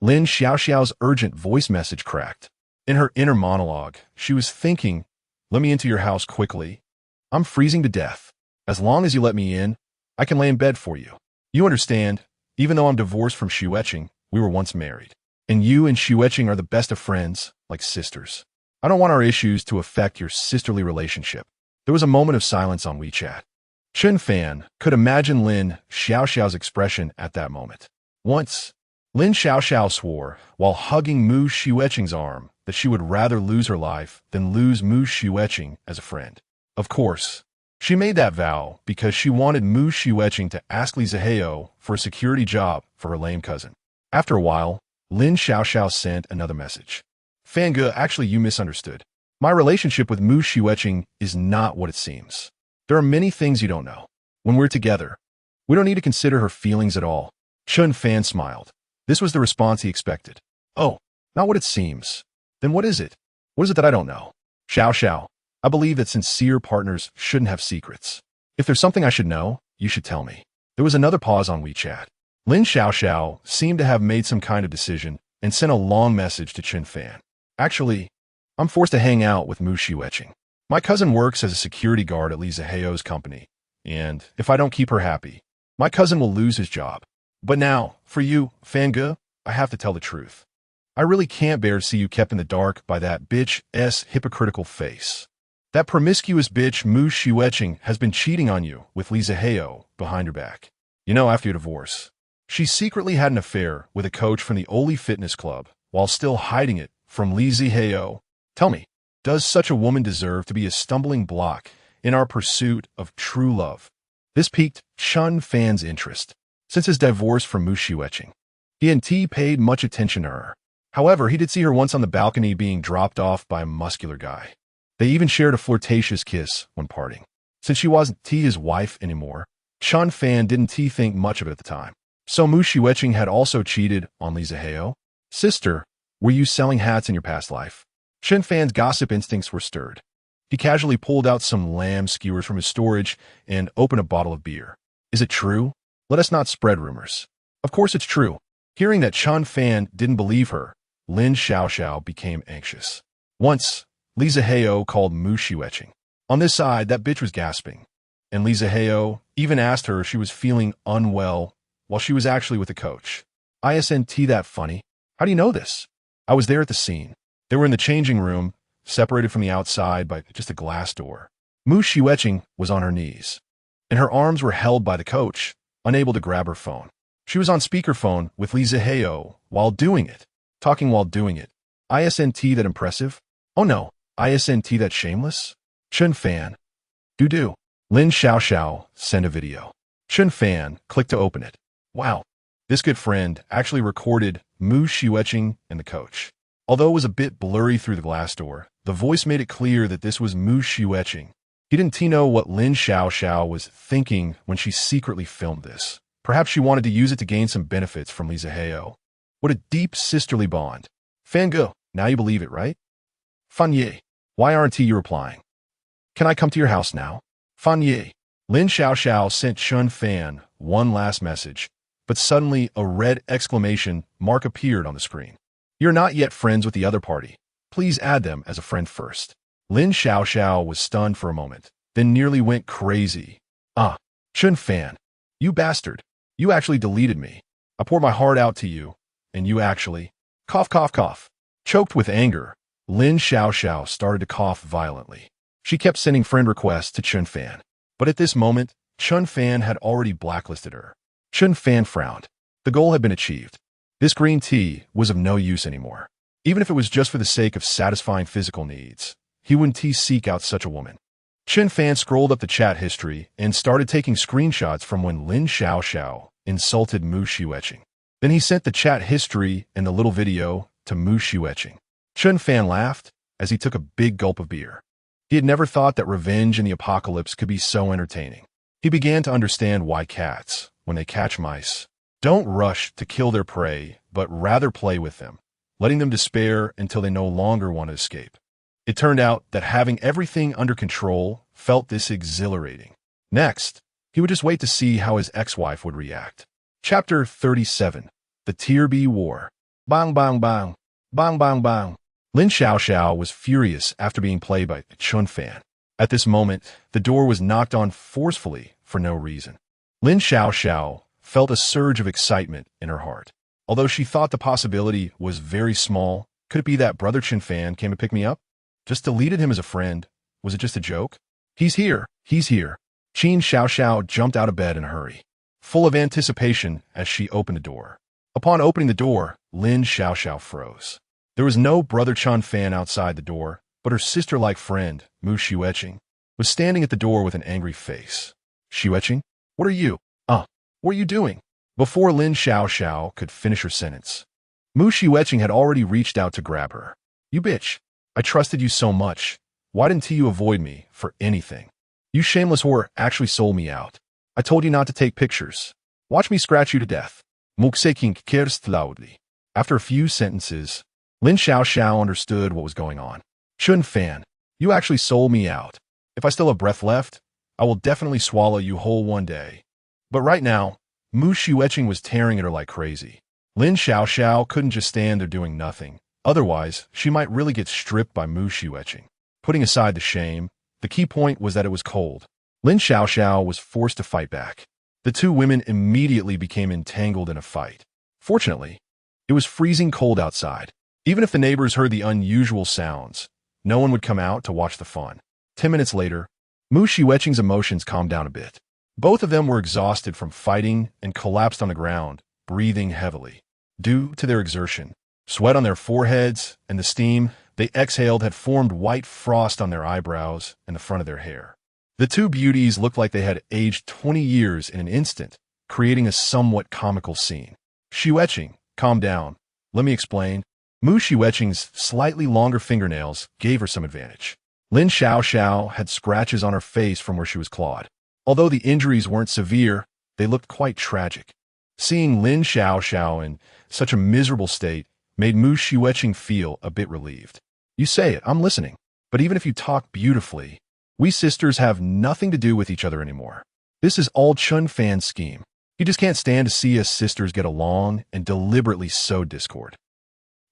Lin Xiaoxiao's urgent voice message cracked. In her inner monologue, she was thinking, let me into your house quickly. I'm freezing to death. As long as you let me in, I can lay in bed for you. You understand, even though I'm divorced from Xueqing, we were once married. And you and Xueqing are the best of friends, like sisters. I don't want our issues to affect your sisterly relationship. There was a moment of silence on WeChat. Chen Fan could imagine Lin Xiaoxiao's expression at that moment. Once, Lin Xiaoxiao swore, while hugging Mu Xueqing's arm, that she would rather lose her life than lose Mu Xueqing as a friend. Of course, she made that vow because she wanted Mu Xueqing to ask Li Zihao for a security job for her lame cousin. After a while, Lin Xiaoxiao sent another message. Fangge, actually you misunderstood. My relationship with Mu Xueqing is not what it seems. There are many things you don't know. When we're together, we don't need to consider her feelings at all. Chen Fan smiled. This was the response he expected. Oh, not what it seems. Then what is it? What is it that I don't know? Xiao, I believe that sincere partners shouldn't have secrets. If there's something I should know, you should tell me. There was another pause on WeChat. Lin Xiaoxiao seemed to have made some kind of decision and sent a long message to Chen Fan. Actually, I'm forced to hang out with Mu Xueqing. My cousin works as a security guard at Li Zihao's company, and if I don't keep her happy, my cousin will lose his job. But now, for you, Fangge, I have to tell the truth. I really can't bear to see you kept in the dark by that bitch's hypocritical face. That promiscuous bitch Mu Xueqing has been cheating on you with Li Zihao behind your back. You know, after your divorce, she secretly had an affair with a coach from the Oli Fitness Club while still hiding it from Li Zihao. Tell me, does such a woman deserve to be a stumbling block in our pursuit of true love? This piqued Chen Fan's interest. Since his divorce from Mu Xueqing, he and T paid much attention to her. However, he did see her once on the balcony being dropped off by a muscular guy. They even shared a flirtatious kiss when parting. Since she wasn't T his wife anymore, Chen Fan didn't think much of it at the time. So Mu Xueqing had also cheated on Li Zihao? Sister, were you selling hats in your past life? Chen Fan's gossip instincts were stirred. He casually pulled out some lamb skewers from his storage and opened a bottle of beer. Is it true? Let us not spread rumors. Of course it's true. Hearing that Chen Fan didn't believe her, Lin Xiaoxiao became anxious. Once, Li Zihao called Mu Xueqing. On this side, that bitch was gasping, and Li Zihao even asked her if she was feeling unwell while she was actually with the coach. Isn't that funny? How do you know this? I was there at the scene. They were in the changing room, separated from the outside by just a glass door. Mu Xueqing was on her knees, and her arms were held by the coach, unable to grab her phone. She was on speakerphone with Li Zihao while doing it, talking while doing it. Isn't that impressive? Oh no, isn't that shameless? Chen Fan. Do. Lin Xiaoxiao sent a video. Chen Fan clicked to open it. Wow, this good friend actually recorded Mu Xueqing and the coach. Although it was a bit blurry through the glass door, the voice made it clear that this was Mu Xueqing. He didn't know what Lin Xiaoxiao was thinking when she secretly filmed this. Perhaps she wanted to use it to gain some benefits from Li Zihao. What a deep sisterly bond. Fangge, now you believe it, right? Fanye, why aren't you replying? Can I come to your house now? Fanye. Lin Xiaoxiao sent Chen Fan one last message, but suddenly a red exclamation mark appeared on the screen. You're not yet friends with the other party. Please add them as a friend first. Lin Xiaoxiao was stunned for a moment, then nearly went crazy. Chen Fan, you bastard. You actually deleted me. I poured my heart out to you, and you actually... Cough, cough, cough. Choked with anger, Lin Xiaoxiao started to cough violently. She kept sending friend requests to Chen Fan, but at this moment, Chen Fan had already blacklisted her. Chen Fan frowned. The goal had been achieved. This green tea was of no use anymore. Even if it was just for the sake of satisfying physical needs, he wouldn't seek out such a woman. Chen Fan scrolled up the chat history and started taking screenshots from when Lin Xiaoxiao insulted Mu Xueqing. Then he sent the chat history and the little video to Mu Xueqing. Chen Fan laughed as he took a big gulp of beer. He had never thought that revenge in the apocalypse could be so entertaining. He began to understand why cats, when they catch mice, don't rush to kill their prey, but rather play with them, letting them despair until they no longer want to escape. It turned out that having everything under control felt this exhilarating. Next, he would just wait to see how his ex-wife would react. Chapter 37. The Tier B War. Bang, bang, bang. Bang, bang, bang. Lin Xiaoxiao was furious after being played by Chen Fan. At this moment, the door was knocked on forcefully for no reason. Lin Xiaoxiao felt a surge of excitement in her heart. Although she thought the possibility was very small, could it be that Brother Chen Fan came to pick me up? Just deleted him as a friend? Was it just a joke? He's here. He's here. Qin Xiao jumped out of bed in a hurry, full of anticipation as she opened the door. Upon opening the door, Lin Xiao froze. There was no Brother Chen Fan outside the door, but her sister-like friend, Mu Xueqing, was standing at the door with an angry face. Xueqing? What are you? What are you doing? Before Lin Xiao could finish her sentence, Mu Xueqing had already reached out to grab her. You bitch. I trusted you so much. Why didn't you avoid me for anything? You shameless whore actually sold me out. I told you not to take pictures. Watch me scratch you to death. Mu Xueqing cursed loudly. After a few sentences, Lin Xiao understood what was going on. Chen Fan, you actually sold me out. If I still have breath left, I will definitely swallow you whole one day. But right now, Mu Xueqing was tearing at her like crazy. Lin Xiao couldn't just stand there doing nothing. Otherwise, she might really get stripped by Mu Xueqing. Putting aside the shame, the key point was that it was cold. Lin Xiao was forced to fight back. The two women immediately became entangled in a fight. Fortunately, it was freezing cold outside. Even if the neighbors heard the unusual sounds, no one would come out to watch the fun. 10 minutes later, Mu Xueqing's emotions calmed down a bit. Both of them were exhausted from fighting and collapsed on the ground, breathing heavily. Due to their exertion, sweat on their foreheads and the steam they exhaled had formed white frost on their eyebrows and the front of their hair. The two beauties looked like they had aged 20 years in an instant, creating a somewhat comical scene. Xueqing, calm down. Let me explain. Mu Xueqing's slightly longer fingernails gave her some advantage. Lin Xiao had scratches on her face from where she was clawed. Although the injuries weren't severe, they looked quite tragic. Seeing Lin Xiao in such a miserable state made Mu Xueqing feel a bit relieved. You say it, I'm listening. But even if you talk beautifully, we sisters have nothing to do with each other anymore. This is all Chen Fan's scheme. He just can't stand to see us sisters get along and deliberately sow discord.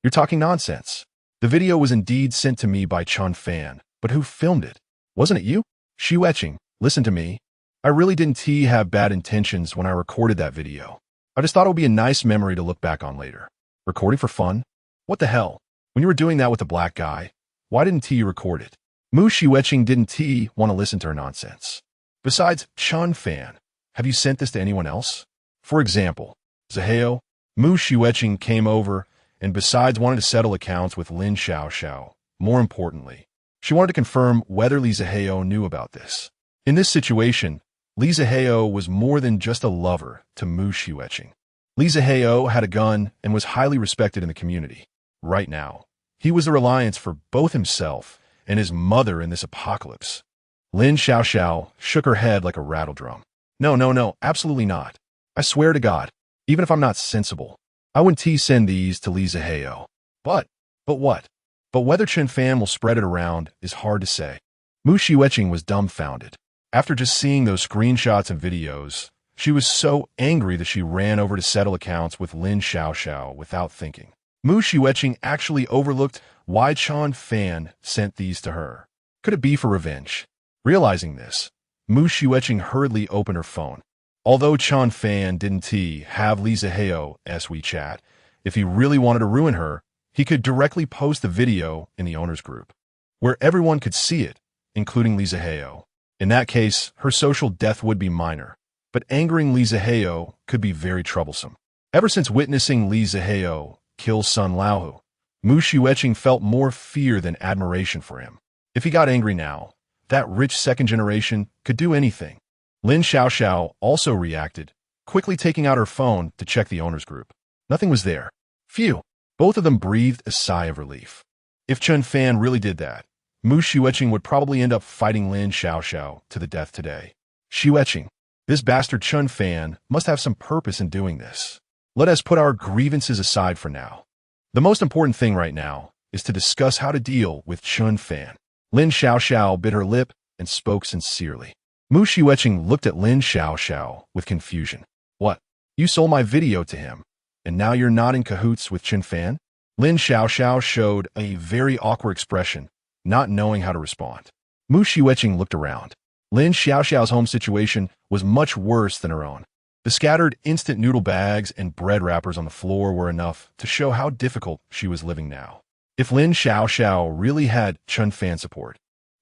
You're talking nonsense. The video was indeed sent to me by Chen Fan, but who filmed it? Wasn't it you? Xueqing, listen to me. I really didn't have bad intentions when I recorded that video. I just thought it would be a nice memory to look back on later. Recording for fun? What the hell? When you were doing that with the black guy, why didn't you record it? Mu Xueqing didn't want to listen to her nonsense. Besides Chen Fan, have you sent this to anyone else? For example, Zaheo, Mu Xueqing came over and besides wanted to settle accounts with Lin Xiao, more importantly, she wanted to confirm whether Li Zaheo knew about this. In this situation, Li Zaheo was more than just a lover to Mu Xueqing. Li Zaheo had a gun and was highly respected in the community. Right now, he was the reliance for both himself and his mother in this apocalypse. Lin Xiao shook her head like a rattle drum. No, absolutely not. I swear to God, even if I'm not sensible, I wouldn't send these to Li Zaheo. But what? But whether Chen Fan will spread it around is hard to say. Mu Xueqing was dumbfounded. After just seeing those screenshots and videos, she was so angry that she ran over to settle accounts with Lin Xiao without thinking. Mu Xueqing actually overlooked why Chen Fan sent these to her. Could it be for revenge? Realizing this, Mu Xueqing hurriedly opened her phone. Although Chen Fan didn't have Li Zaheo's WeChat, if he really wanted to ruin her, he could directly post the video in the owners group, where everyone could see it, including Li Zaheo. In that case, her social death would be minor, but angering Li Zaheo could be very troublesome. Ever since witnessing Li Zaheo kill Sun Laohu, Mu Xueqing felt more fear than admiration for him. If he got angry now, that rich second generation could do anything. Lin Xiao also reacted, quickly taking out her phone to check the owners group. Nothing was there. Phew. Both of them breathed a sigh of relief. If Chen Fan really did that, Mu Xueqing would probably end up fighting Lin Xiao to the death today. Xueqing, this bastard Chen Fan must have some purpose in doing this. Let us put our grievances aside for now. The most important thing right now is to discuss how to deal with Chen Fan. Lin Xiao bit her lip and spoke sincerely. Mu Xueqing looked at Lin Xiao with confusion. What? You sold my video to him, and now you're not in cahoots with Chen Fan? Lin Xiao showed a very awkward expression, not knowing how to respond. Mu Xueqing looked around. Lin Xiao's home situation was much worse than her own. The scattered instant noodle bags and bread wrappers on the floor were enough to show how difficult she was living now. If Lin Xiaoxiao really had Chen Fan support,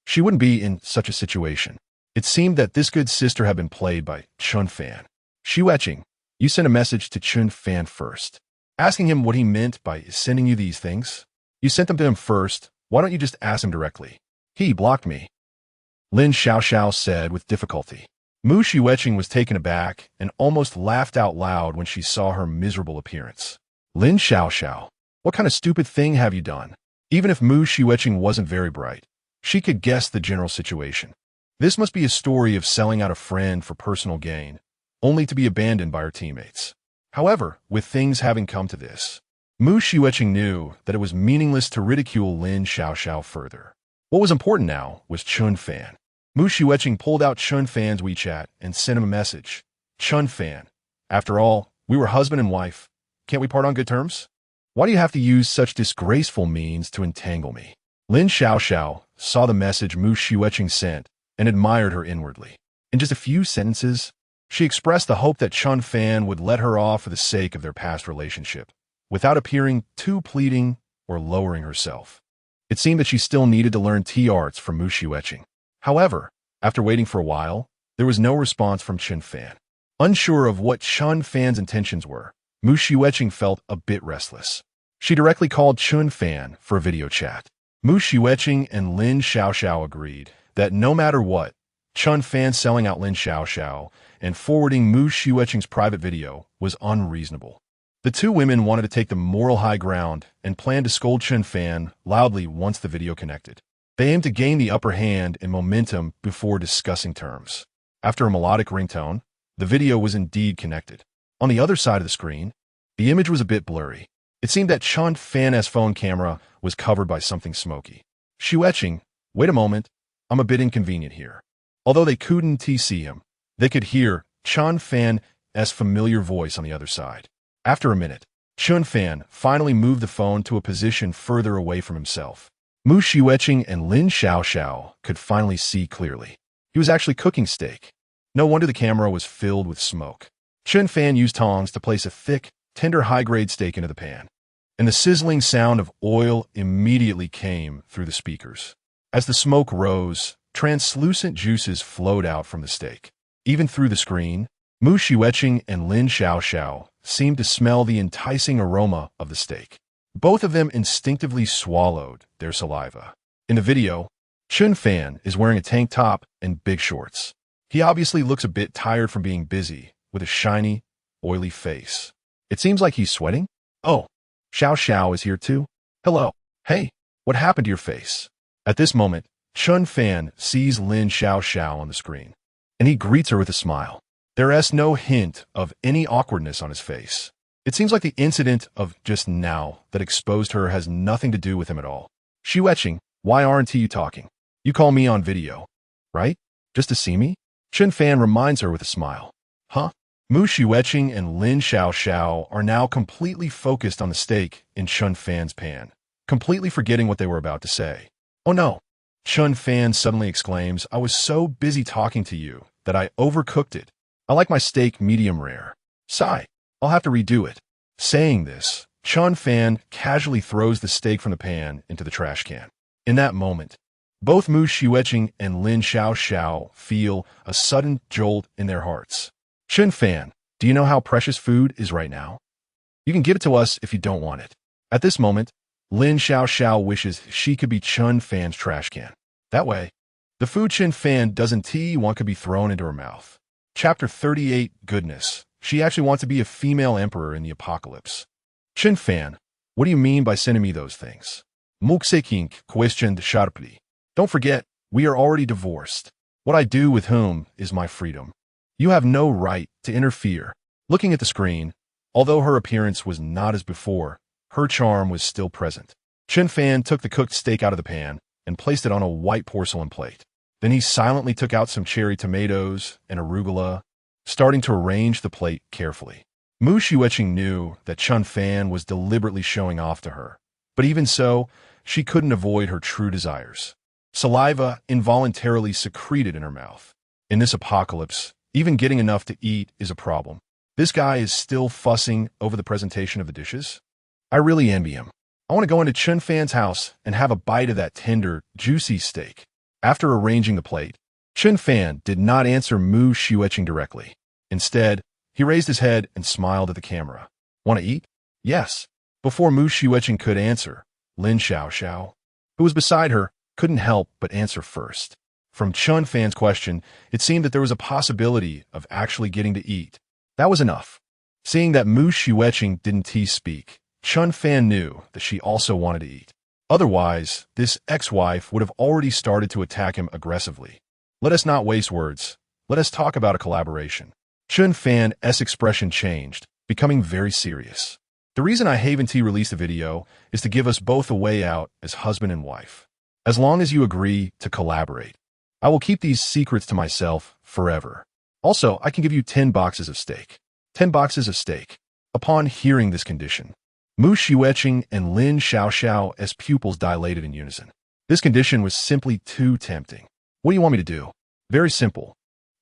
she wouldn't be in such a situation. It seemed that this good sister had been played by Chen Fan. Xu Etching, you sent a message to Chen Fan first, asking him what he meant by sending you these things. You sent them to him first. Why don't you just ask him directly? He blocked me, Lin Xiaoxiao said with difficulty. Mu Xiuetching was taken aback and almost laughed out loud when she saw her miserable appearance. Lin Xiaoxiao, what kind of stupid thing have you done? Even if Mu Xiuetching wasn't very bright, she could guess the general situation. This must be a story of selling out a friend for personal gain, only to be abandoned by her teammates. However, with things having come to this, Mu Xiuetching knew that it was meaningless to ridicule Lin Xiaoxiao further. What was important now was Chen Fan. Mu Xiuetching pulled out Chen Fan's WeChat and sent him a message. Chen Fan, after all, we were husband and wife. Can't we part on good terms? Why do you have to use such disgraceful means to entangle me? Lin Xiaoxiao saw the message Mu Xiuetching sent and admired her inwardly. In just a few sentences, she expressed the hope that Chen Fan would let her off for the sake of their past relationship, without appearing too pleading or lowering herself. It seemed that she still needed to learn tea arts from Mu Xiuetching. However, after waiting for a while, there was no response from Chen Fan. Unsure of what Chen Fan's intentions were, Mu Xiuetching felt a bit restless. She directly called Chen Fan for a video chat. Mu Xiuetching and Lin Xiaoxiao agreed that no matter what, Chen Fan selling out Lin Xiaoxiao and forwarding Mu Xiuetching's private video was unreasonable. The two women wanted to take the moral high ground and planned to scold Chen Fan loudly once the video connected. They aimed to gain the upper hand in momentum before discussing terms. After a melodic ringtone, the video was indeed connected. On the other side of the screen, the image was a bit blurry. It seemed that Chen Fan's phone camera was covered by something smoky. Xiuetching, wait a moment, I'm a bit inconvenient here. Although they couldn't see him, they could hear Chen Fan's familiar voice on the other side. After a minute, Chen Fan finally moved the phone to a position further away from himself. Mu Xiuetching and Lin Xiaoxiao could finally see clearly. He was actually cooking steak. No wonder the camera was filled with smoke. Chen Fan used tongs to place a thick, tender high-grade steak into the pan, and the sizzling sound of oil immediately came through the speakers. As the smoke rose, translucent juices flowed out from the steak. Even through the screen, Mu Xiuetching and Lin Xiaoxiao seemed to smell the enticing aroma of the steak. Both of them instinctively swallowed their saliva. In the video, Chen Fan is wearing a tank top and big shorts. He obviously looks a bit tired from being busy, with a shiny, oily face. It seems like he's sweating. Oh, Xiao is here too. Hello. Hey, what happened to your face? At this moment, Chen Fan sees Lin Xiaoxiao on the screen, and he greets her with a smile. There is no hint of any awkwardness on his face. It seems like the incident of just now that exposed her has nothing to do with him at all. Xiuetching, why aren't you talking? You call me on video, right? Just to see me? Chen Fan reminds her with a smile. Huh? Mu Xiuetching and Lin Xiaoxiao are now completely focused on the steak in Chen Fan's pan, completely forgetting what they were about to say. Oh no! Chen Fan suddenly exclaims, I was so busy talking to you that I overcooked it. I like my steak medium rare. Sigh. I'll have to redo it. Saying this, Chen Fan casually throws the steak from the pan into the trash can. In that moment, both Mu Xiuetching and Lin Xiaoxiao feel a sudden jolt in their hearts. Chen Fan, do you know how precious food is right now? You can give it to us if you don't want it. At this moment, Lin Xiaoxiao wishes she could be Chen Fan's trash can. That way, the food Chen Fan doesn't want could be thrown into her mouth. Chapter 38, Goodness. She actually wants to be a female emperor in the apocalypse. Chen Fan, what do you mean by sending me those things? Muxeking questioned sharply. Don't forget, we are already divorced. What I do with whom is my freedom. You have no right to interfere. Looking at the screen, although her appearance was not as before, her charm was still present. Chen Fan took the cooked steak out of the pan and placed it on a white porcelain plate. Then he silently took out some cherry tomatoes and arugula, starting to arrange the plate carefully. Mu Xiuetching knew that Chen Fan was deliberately showing off to her, but even so, she couldn't avoid her true desires. Saliva involuntarily secreted in her mouth. In this apocalypse, even getting enough to eat is a problem. This guy is still fussing over the presentation of the dishes? I really envy him. I want to go into Chen Fan's house and have a bite of that tender, juicy steak. After arranging the plate, Chen Fan did not answer Mu Xiueqing directly. Instead, he raised his head and smiled at the camera. Want to eat? Yes. Before Mu Xiueqing could answer, Lin Xiaoxiao, who was beside her, couldn't help but answer first. From Chen Fan's question, it seemed that there was a possibility of actually getting to eat. That was enough. Seeing that Mu Xiueqing didn't speak, Chen Fan knew that she also wanted to eat. Otherwise, this ex-wife would have already started to attack him aggressively. Let us not waste words. Let us talk about a collaboration. Chen Fan's expression changed, becoming very serious. The reason I haven't released a video is to give us both a way out as husband and wife. As long as you agree to collaborate, I will keep these secrets to myself forever. Also, I can give you 10 boxes of steak. 10 boxes of steak. Upon hearing this condition, Mu Xiueqing and Lin Xiaoxiao's pupils dilated in unison. This condition was simply too tempting. What do you want me to do? Very simple.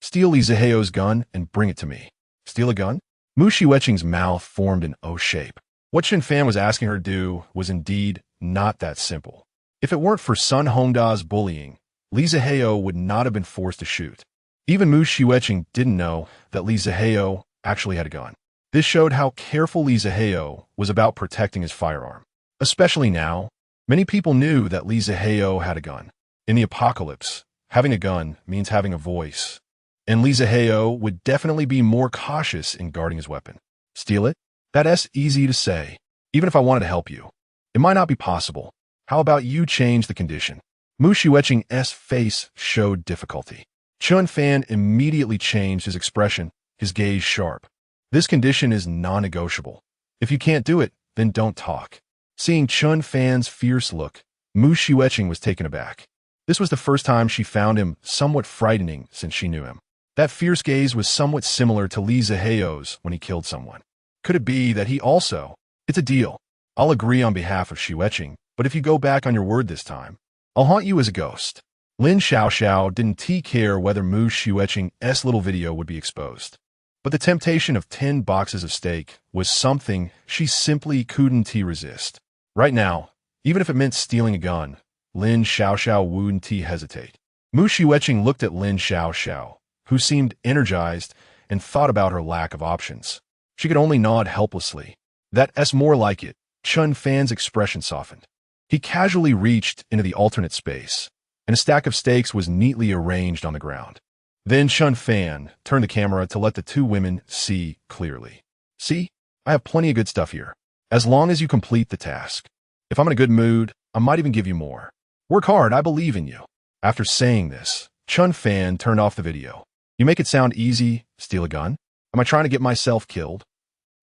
Steal Li Ziheo's gun and bring it to me. Steal a gun? Mu Xiueqing's mouth formed an O shape. What Chen Fan was asking her to do was indeed not that simple. If it weren't for Sun Hongda's bullying, Li Ziheo would not have been forced to shoot. Even Mu Xiueqing didn't know that Li Ziheo actually had a gun. This showed how careful Li Ziheo was about protecting his firearm. Especially now, many people knew that Li Ziheo had a gun. In the apocalypse, having a gun means having a voice. And Li Ziheo would definitely be more cautious in guarding his weapon. Steal it? That's easy to say. Even if I wanted to help you, it might not be possible. How about you change the condition? Mu Xiueqing's face showed difficulty. Chen Fan immediately changed his expression, his gaze sharp. This condition is non-negotiable. If you can't do it, then don't talk. Seeing Chen Fan's fierce look, Mu Xiueqing was taken aback. This was the first time she found him somewhat frightening since she knew him. That fierce gaze was somewhat similar to Li Ziheo's when he killed someone. Could it be that he also? It's a deal. I'll agree on behalf of Xiueqing, but if you go back on your word this time, I'll haunt you as a ghost. Lin Xiaoxiao didn't care whether Mu Xiueqing's little video would be exposed. But the temptation of 10 boxes of steak was something she simply couldn't resist. Right now, even if it meant stealing a gun, Lin Xiaoxiao wouldn't hesitate. Mu Xiueqing looked at Lin Xiaoxiao, who seemed energized and thought about her lack of options. She could only nod helplessly. That's more like it. Chen Fan's expression softened. He casually reached into the alternate space, and a stack of steaks was neatly arranged on the ground. Then Chen Fan turned the camera to let the two women see clearly. See, I have plenty of good stuff here. As long as you complete the task. If I'm in a good mood, I might even give you more. Work hard, I believe in you. After saying this, Chen Fan turned off the video. You make it sound easy, steal a gun? Am I trying to get myself killed?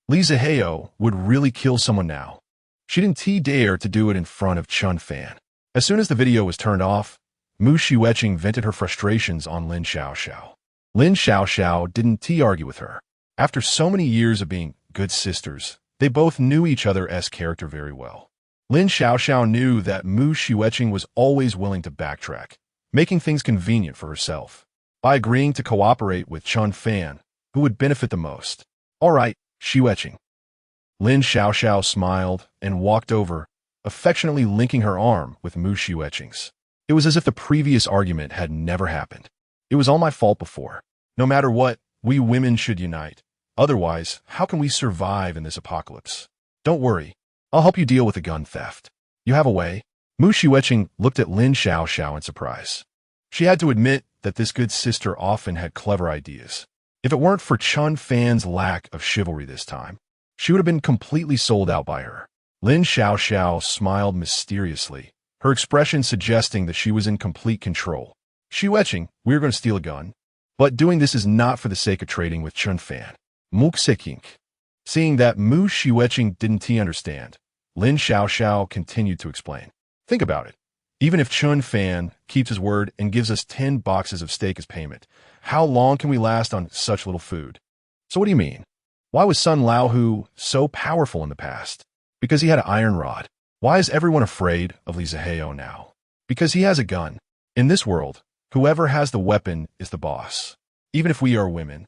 Li Ziheo would really kill someone now. She didn't dare to do it in front of Chen Fan. As soon as the video was turned off, Mu Xiueqing vented her frustrations on Lin Xiaoxiao. Lin Xiaoxiao didn't argue with her. After so many years of being good sisters, they both knew each other's character very well. Lin Xiaoxiao knew that Mu Xiueqing was always willing to backtrack, making things convenient for herself. By agreeing to cooperate with Chen Fan, who would benefit the most. All right, Xiueqing. Lin Xiaoxiao smiled and walked over, affectionately linking her arm with Mu Xiueqing's. It was as if the previous argument had never happened. It was all my fault before. No matter what, we women should unite. Otherwise, how can we survive in this apocalypse? Don't worry. I'll help you deal with the gun theft. You have a way? Mu Xiueqing looked at Lin Xiaoxiao in surprise. She had to admit that this good sister often had clever ideas. If it weren't for Chen Fan's lack of chivalry this time, she would have been completely sold out by her. Lin Xiaoxiao smiled mysteriously, her expression suggesting that she was in complete control. Xiueqing, we're going to steal a gun. But doing this is not for the sake of trading with Chen Fan. Muxiking. Seeing that Mu Xiueqing didn't understand, Lin Xiaoxiao continued to explain. Think about it. Even if Chen Fan keeps his word and gives us 10 boxes of steak as payment, how long can we last on such little food? So what do you mean? Why was Sun Laohu so powerful in the past? Because he had an iron rod. Why is everyone afraid of Li Ziheo now? Because he has a gun. In this world, whoever has the weapon is the boss. Even if we are women.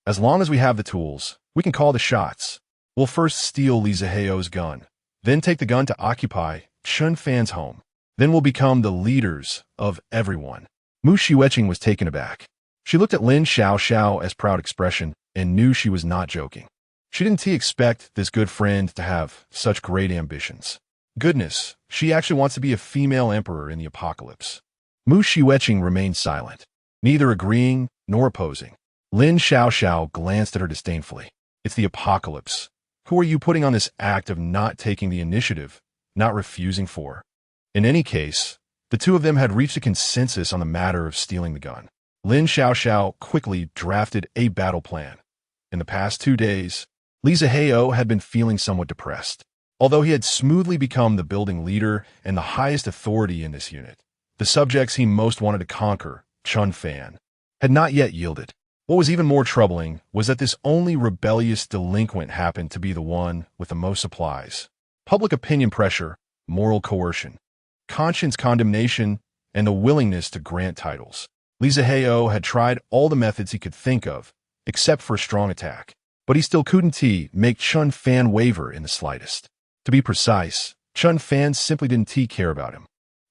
As long as we have the tools, we can call the shots. We'll first steal Li Ziheo's gun, then take the gun to occupy Chen Fan's home. Then we'll become the leaders of everyone. Mu Shiueqing was taken aback. She looked at Lin Xiaoxiao as proud expression and knew she was not joking. She didn't expect this good friend to have such great ambitions. Goodness, she actually wants to be a female emperor in the apocalypse. Mu Shiueqing remained silent, neither agreeing nor opposing. Lin Xiaoxiao glanced at her disdainfully. It's the apocalypse. Who are you putting on this act of not taking the initiative, not refusing for? In any case, the two of them had reached a consensus on the matter of stealing the gun. Lin Xiaoxiao quickly drafted a battle plan. In the past 2 days, Li Ziheo had been feeling somewhat depressed. Although he had smoothly become the building leader and the highest authority in this unit, the subjects he most wanted to conquer, Chen Fan, had not yet yielded. What was even more troubling was that this only rebellious delinquent happened to be the one with the most supplies. Public opinion pressure, moral coercion, conscience condemnation, and the willingness to grant titles. Li Ziheo had tried all the methods he could think of, except for a strong attack. But he still couldn't make Chen Fan waver in the slightest. To be precise, Chen Fan simply didn't care about him.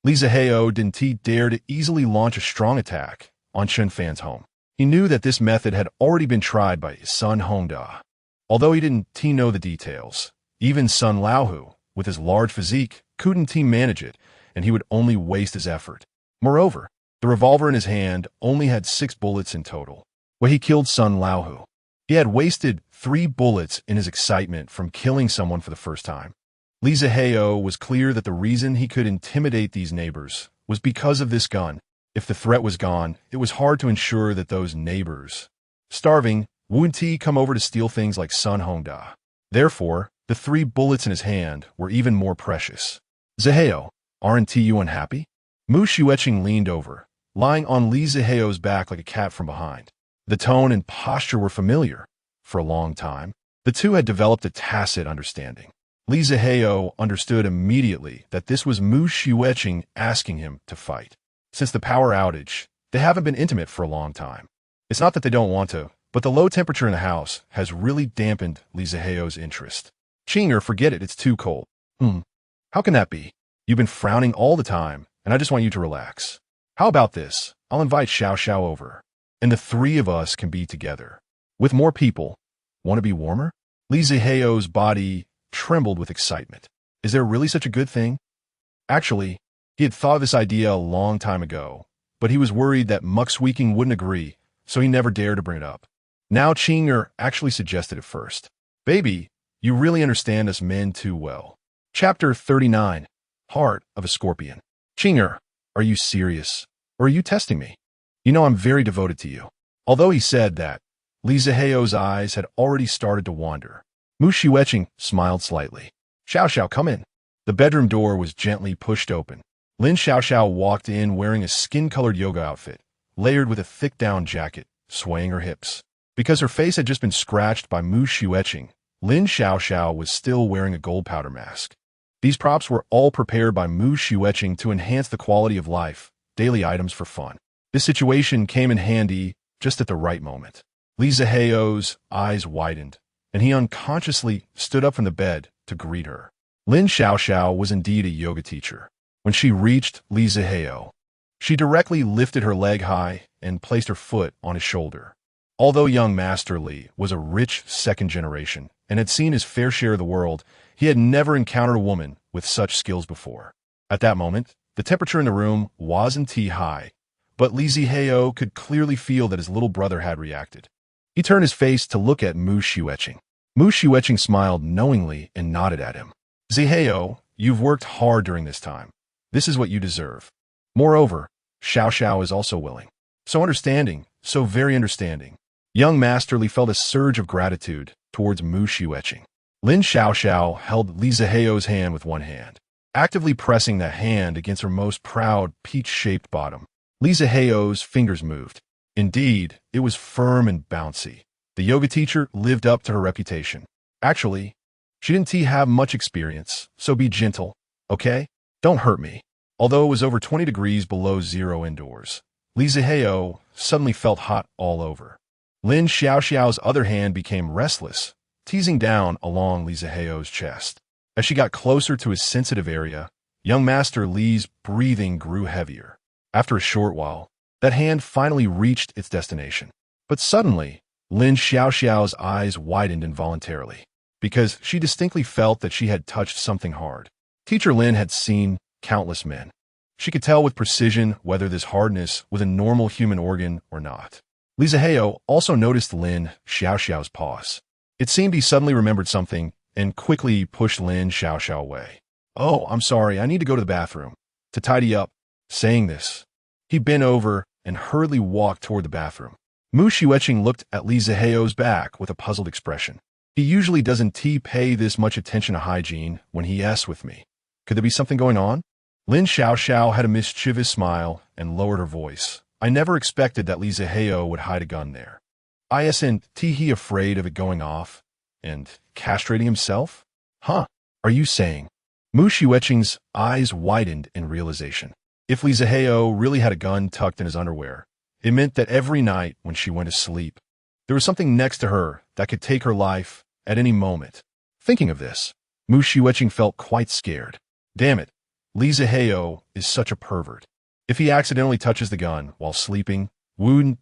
Li Ziheo didn't dare to easily launch a strong attack on Chen Fan's home. He knew that this method had already been tried by his son Hongda. Although he didn't know the details, even Sun Laohu, with his large physique, couldn't manage it, and he would only waste his effort. Moreover, the revolver in his hand only had 6 bullets in total. When he killed Sun Laohu, he had wasted 3 bullets in his excitement from killing someone for the first time. Li Ziheo was clear that the reason he could intimidate these neighbors was because of this gun. If the threat was gone, it was hard to ensure that those neighbors, starving, wouldn't come over to steal things like Sun Hongda. Therefore, the 3 bullets in his hand were even more precious. Ziheo, aren't you unhappy? Mu Shiueqing leaned over, lying on Li Ziheo's back like a cat from behind. The tone and posture were familiar. For a long time, the two had developed a tacit understanding. Li Ziheo understood immediately that this was Mu Shiueqing asking him to fight. Since the power outage, they haven't been intimate for a long time. It's not that they don't want to, but the low temperature in the house has really dampened Li Ziheo's interest. Chinger, forget it, it's too cold. How can that be? You've been frowning all the time, and I just want you to relax. How about this? I'll invite Xiao over, and the 3 of us can be together. With more people. Want to be warmer? Li Ziheo's body trembled with excitement. Is there really such a good thing? Actually, he had thought of this idea a long time ago, but he was worried that Muxweeking wouldn't agree, so he never dared to bring it up. Now Chinger actually suggested it first. Baby, you really understand us men too well. Chapter 39. Heart of a Scorpion. Chinger, are you serious? Or are you testing me? You know I'm very devoted to you. Although he said that, Li Ziheo's eyes had already started to wander. Mu Shiueqing smiled slightly. Xiao, come in. The bedroom door was gently pushed open. Lin Xiaoxiao walked in wearing a skin-colored yoga outfit, layered with a thick down jacket, swaying her hips. Because her face had just been scratched by Mu Shiueqing, Lin Xiaoxiao was still wearing a gold powder mask. These props were all prepared by Mu Shiueqing to enhance the quality of life, daily items for fun. This situation came in handy just at the right moment. Li Ziheo's eyes widened, and he unconsciously stood up from the bed to greet her. Lin Xiaoxiao was indeed a yoga teacher. When she reached Li Ziheo, she directly lifted her leg high and placed her foot on his shoulder. Although young Master Li was a rich second generation and had seen his fair share of the world, he had never encountered a woman with such skills before. At that moment, the temperature in the room wasn't high, but Li Ziheo could clearly feel that his little brother had reacted. He turned his face to look at Mu Shiueqing. Mu Shiueqing smiled knowingly and nodded at him. Ziheo, you've worked hard during this time. This is what you deserve. Moreover, Xiao is also willing. So understanding, so very understanding. Young Master Li felt a surge of gratitude towards Mu Shiueqing. Lin Xiaoxiao held Li Ziheo's hand with one hand, actively pressing that hand against her most proud, peach-shaped bottom. Li Ziheo's fingers moved. Indeed, it was firm and bouncy. The yoga teacher lived up to her reputation. Actually, she didn't have much experience, so be gentle, okay? Don't hurt me. Although it was over 20 degrees below zero indoors, Li Ziheo suddenly felt hot all over. Lin Xiaoxiao's other hand became restless, teasing down along Li Ziheo's chest. As she got closer to his sensitive area, young Master Li's breathing grew heavier. After a short while, that hand finally reached its destination. But suddenly, Lin Xiaoxiao's eyes widened involuntarily, because she distinctly felt that she had touched something hard. Teacher Lin had seen countless men. She could tell with precision whether this hardness was a normal human organ or not. Li Ziheo also noticed Lin Xiaoxiao's pause. It seemed he suddenly remembered something and quickly pushed Lin Xiaoxiao away. "Oh, I'm sorry, I need to go to the bathroom to tidy up." Saying this, he bent over and hurriedly walked toward the bathroom. Mu Xueqing looked at Li Ziheo's back with a puzzled expression. He usually doesn't pay this much attention to hygiene when he asks with me. Could there be something going on? Lin Xiaoxiao had a mischievous smile and lowered her voice. "I never expected that Li Ziheo would hide a gun there. Isn't he afraid of it going off and castrating himself?" "Huh? Are you saying?" Mu Xueqing's eyes widened in realization. If Li Ziheo really had a gun tucked in his underwear, it meant that every night when she went to sleep, there was something next to her that could take her life at any moment. Thinking of this, Mu Xueqing felt quite scared. Damn it, Li Ziheo is such a pervert. If he accidentally touches the gun while sleeping, wouldn't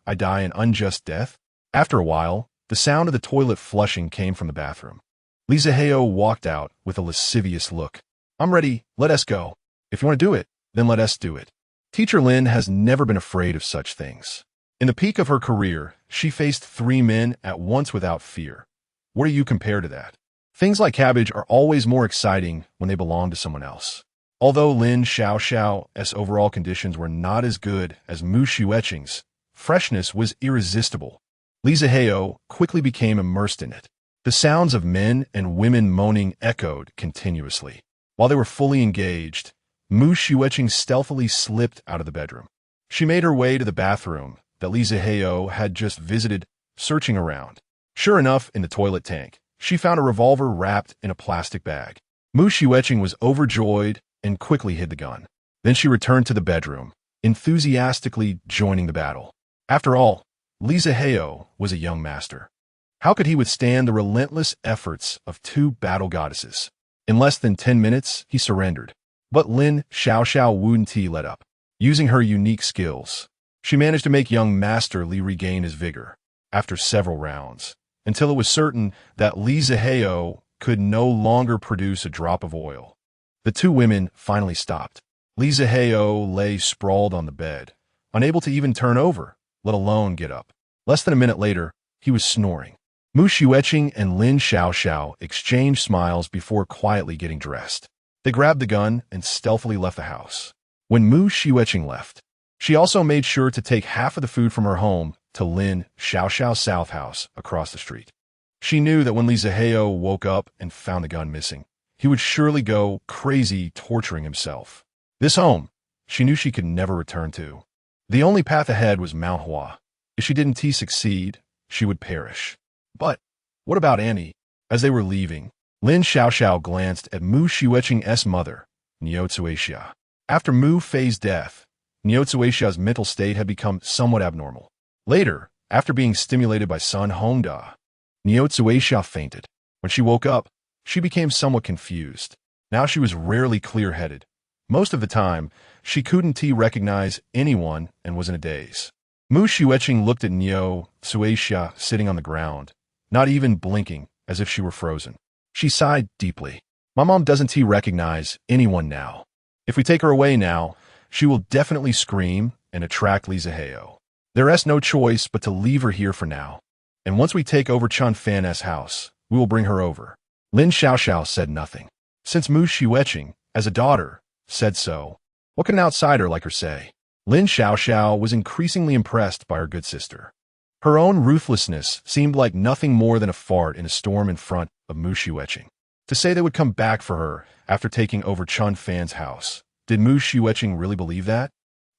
I die an unjust death? After a while, the sound of the toilet flushing came from the bathroom. Li Ziheo walked out with a lascivious look. "I'm ready, let us go. If you want to do it, then let us do it." Teacher Lin has never been afraid of such things. In the peak of her career, she faced 3 men at once without fear. What do you compare to that? Things like cabbage are always more exciting when they belong to someone else. Although Lin Xiaoxiao's overall conditions were not as good as Mu Xueqing's, freshness was irresistible. Li Ziheo quickly became immersed in it. The sounds of men and women moaning echoed continuously. While they were fully engaged, Mu Xueqing stealthily slipped out of the bedroom. She made her way to the bathroom that Li Ziheo had just visited, searching around. Sure enough, in the toilet tank, she found a revolver wrapped in a plastic bag. Mu Xueqing was overjoyed and quickly hid the gun. Then she returned to the bedroom, enthusiastically joining the battle. After all, Li Ziheo was a young master. How could he withstand the relentless efforts of 2 battle goddesses? In less than 10 minutes, he surrendered. But Lin Xiaoxiao wouldn't let up. Using her unique skills, she managed to make young Master Li regain his vigor after several rounds, until it was certain that Li Ziheo could no longer produce a drop of oil. The 2 women finally stopped. Li Ziheo lay sprawled on the bed, unable to even turn over, let alone get up. Less than a minute later, he was snoring. Mu Xueqing and Lin Xiaoxiao exchanged smiles before quietly getting dressed. They grabbed the gun and stealthily left the house. When Mu Xueqing left, she also made sure to take half of the food from her home to Lin Xiaoxiao's south house across the street. She knew that when Li Ziheo woke up and found the gun missing, he would surely go crazy torturing himself. This home, she knew she could never return to. The only path ahead was Mount Hua. If she didn't succeed, she would perish. But what about Annie? As they were leaving, Lin Xiaoxiao glanced at Mu Xueqing's mother, Niu Zuixia. After Mu Fei's death, Niu Zuixia's mental state had become somewhat abnormal. Later, after being stimulated by Sun Hongda, Niu Zuixia fainted. When she woke up, she became somewhat confused. Now she was rarely clear-headed. Most of the time, she couldn't recognize anyone and was in a daze. Mu Xueqing looked at Niu Zuixia sitting on the ground, not even blinking, as if she were frozen. She sighed deeply. My mom doesn't recognize anyone now. If we take her away now, she will definitely scream and attract Li Ziheo. There is no choice but to leave her here for now. And once we take over Chen Fan's house, we will bring her over. Lin Xiaoxiao said nothing. Since Mu Xueqing, as a daughter, said so, what can an outsider like her say? Lin Xiaoxiao was increasingly impressed by her good sister. Her own ruthlessness seemed like nothing more than a fart in a storm in front of Mu Xueqing. To say they would come back for her after taking over Chen Fan's house, did Mu Xueqing really believe that?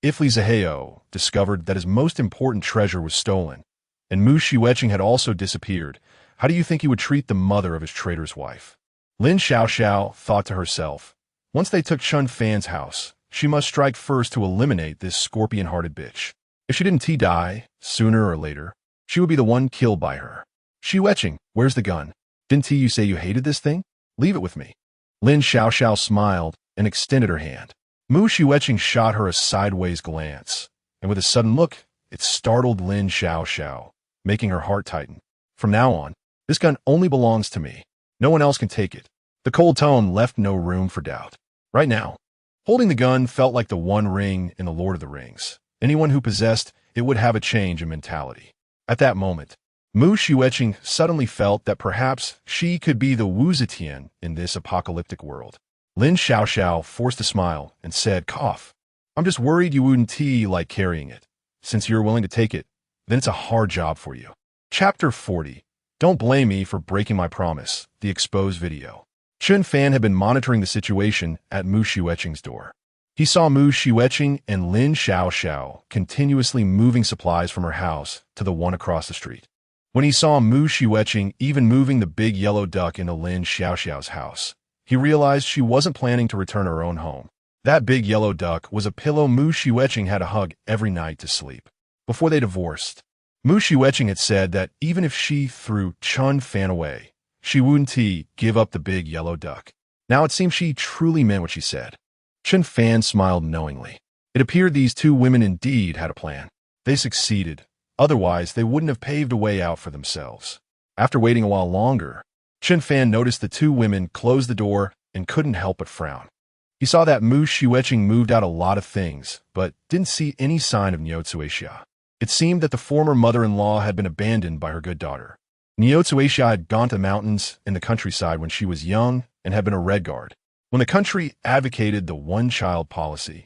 If Li Ziheo discovered that his most important treasure was stolen, and Mu Xueqing had also disappeared, how do you think he would treat the mother of his traitor's wife? Lin Xiaoxiao thought to herself, once they took Chen Fan's house, she must strike first to eliminate this scorpion-hearted bitch. If she didn't die, sooner or later, she would be the one killed by her. Xu Etching, where's the gun? Didn't you say you hated this thing? Leave it with me. Lin Xiaoxiao smiled and extended her hand. Mu Xueqing shot her a sideways glance, and with a sudden look, it startled Lin Xiaoxiao, making her heart tighten. From now on, this gun only belongs to me. No one else can take it. The cold tone left no room for doubt. Right now, holding the gun felt like the One Ring in The Lord of the Rings. Anyone who possessed it would have a change in mentality. At that moment, Mu Xueqing suddenly felt that perhaps she could be the Wu Zetian in this apocalyptic world. Lin Xiaoxiao forced a smile and said, "Cough. I'm just worried you wouldn't like carrying it. Since you're willing to take it, then it's a hard job for you." Chapter 40. Don't blame me for breaking my promise. The exposed video. Chen Fan had been monitoring the situation at Mu Xueqing's door. He saw Mu Xueqing and Lin Xiaoxiao continuously moving supplies from her house to the one across the street. When he saw Mu Xueqing even moving the big yellow duck into Lin Xiaoxiao's house, he realized she wasn't planning to return to her own home. That big yellow duck was a pillow Mu Xueqing had to hug every night to sleep. Before they divorced, Mu Xueqing had said that even if she threw Chen Fan away, she wouldn't give up the big yellow duck. Now it seemed she truly meant what she said. Chen Fan smiled knowingly. It appeared these two women indeed had a plan. They succeeded. Otherwise, they wouldn't have paved a way out for themselves. After waiting a while longer, Chen Fan noticed the two women close the door and couldn't help but frown. He saw that Mu Xueqing moved out a lot of things, but didn't see any sign of Niu Zuixia. It seemed that the former mother-in-law had been abandoned by her good daughter. Niu Zuixia had gone to the mountains in the countryside when she was young and had been a red guard. When the country advocated the one-child policy,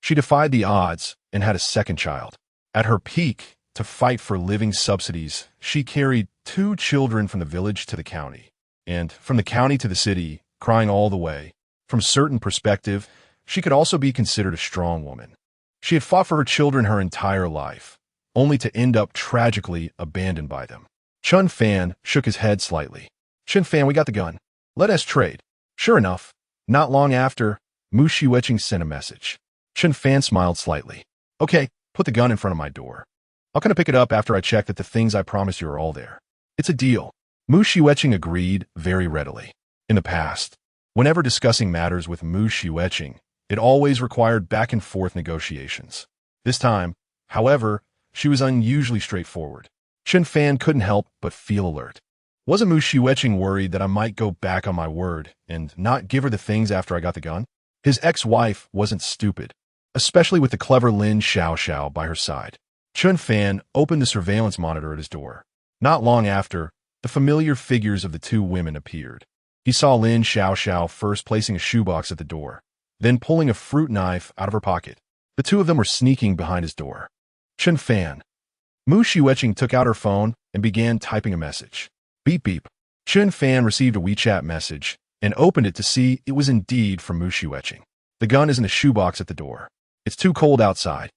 she defied the odds and had a second child. At her peak, to fight for living subsidies, she carried 2 children from the village to the county, and from the county to the city, crying all the way. From a certain perspective, she could also be considered a strong woman. She had fought for her children her entire life, only to end up tragically abandoned by them. Chen Fan shook his head slightly. "Chen Fan, we got the gun. Let us trade." Sure enough, not long after, Mu Xueqing sent a message. Chen Fan smiled slightly. "Okay, put the gun in front of my door. I'll come to pick it up after I check that the things I promised you are all there. It's a deal." Mu Xueqing agreed very readily. In the past, whenever discussing matters with Mu Xueqing, it always required back-and-forth negotiations. This time, however, she was unusually straightforward. Chen Fan couldn't help but feel alert. Wasn't Mu Xueqing worried that I might go back on my word and not give her the things after I got the gun? His ex-wife wasn't stupid, especially with the clever Lin Xiaoxiao by her side. Chen Fan opened the surveillance monitor at his door. Not long after, the familiar figures of the two women appeared. He saw Lin Xiaoxiao first placing a shoebox at the door, then pulling a fruit knife out of her pocket. The two of them were sneaking behind his door. Chen Fan. Mu Xueqing took out her phone and began typing a message. Beep beep. Chen Fan received a WeChat message and opened it to see it was indeed from Mu Xueqing. "The gun is in the shoebox at the door. It's too cold outside,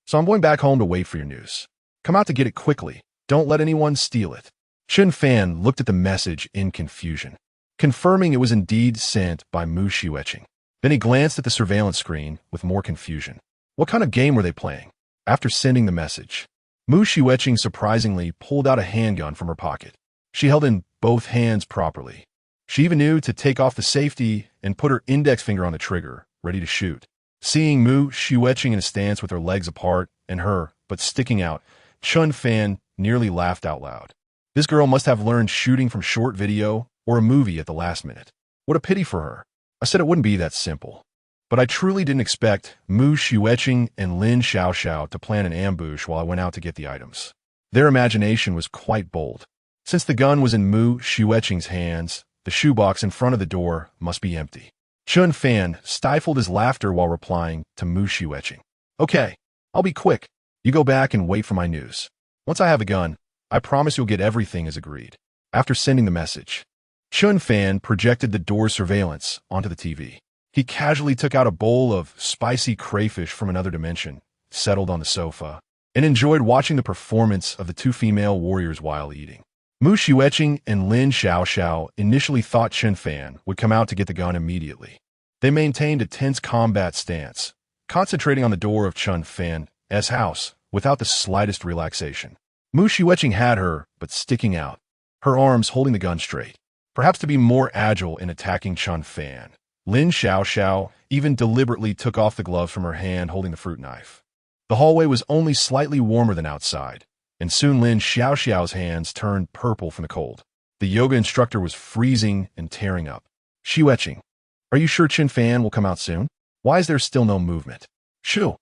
so I'm going back home to wait for your news. Come out to get it quickly. Don't let anyone steal it." Chen Fan looked at the message in confusion, confirming it was indeed sent by Mu Xueqing. Then he glanced at the surveillance screen with more confusion. What kind of game were they playing? After sending the message, Mu Xueqing surprisingly pulled out a handgun from her pocket. She held in both hands properly. She even knew to take off the safety and put her index finger on the trigger, ready to shoot. Seeing Mu Xueqing in a stance with her legs apart and her but sticking out, Chen Fan nearly laughed out loud. This girl must have learned shooting from short video or a movie at the last minute. What a pity for her. I said it wouldn't be that simple. But I truly didn't expect Mu Xueqing and Lin Xiaoxiao to plan an ambush while I went out to get the items. Their imagination was quite bold. Since the gun was in Mu Xueqing's hands, the shoebox in front of the door must be empty. Chen Fan stifled his laughter while replying to Mu Xueqing. "Okay, I'll be quick. You go back and wait for my news. Once I have a gun, I promise you'll get everything as agreed." After sending the message, Chen Fan projected the door surveillance onto the TV. He casually took out a bowl of spicy crayfish from another dimension, settled on the sofa, and enjoyed watching the performance of the two female warriors while eating. Mu Xueqing and Lin Xiaoxiao initially thought Chen Fan would come out to get the gun immediately. They maintained a tense combat stance, concentrating on the door of Chen Fan's house without the slightest relaxation. Mu Shiueching had her, but sticking out, her arms holding the gun straight, perhaps to be more agile in attacking Chen Fan. Lin Xiaoxiao even deliberately took off the gloves from her hand holding the fruit knife. The hallway was only slightly warmer than outside, and soon Lin Xiaoxiao's hands turned purple from the cold. The yoga instructor was freezing and tearing up. Shiueching, are you sure Chen Fan will come out soon? Why is there still no movement? Shoo!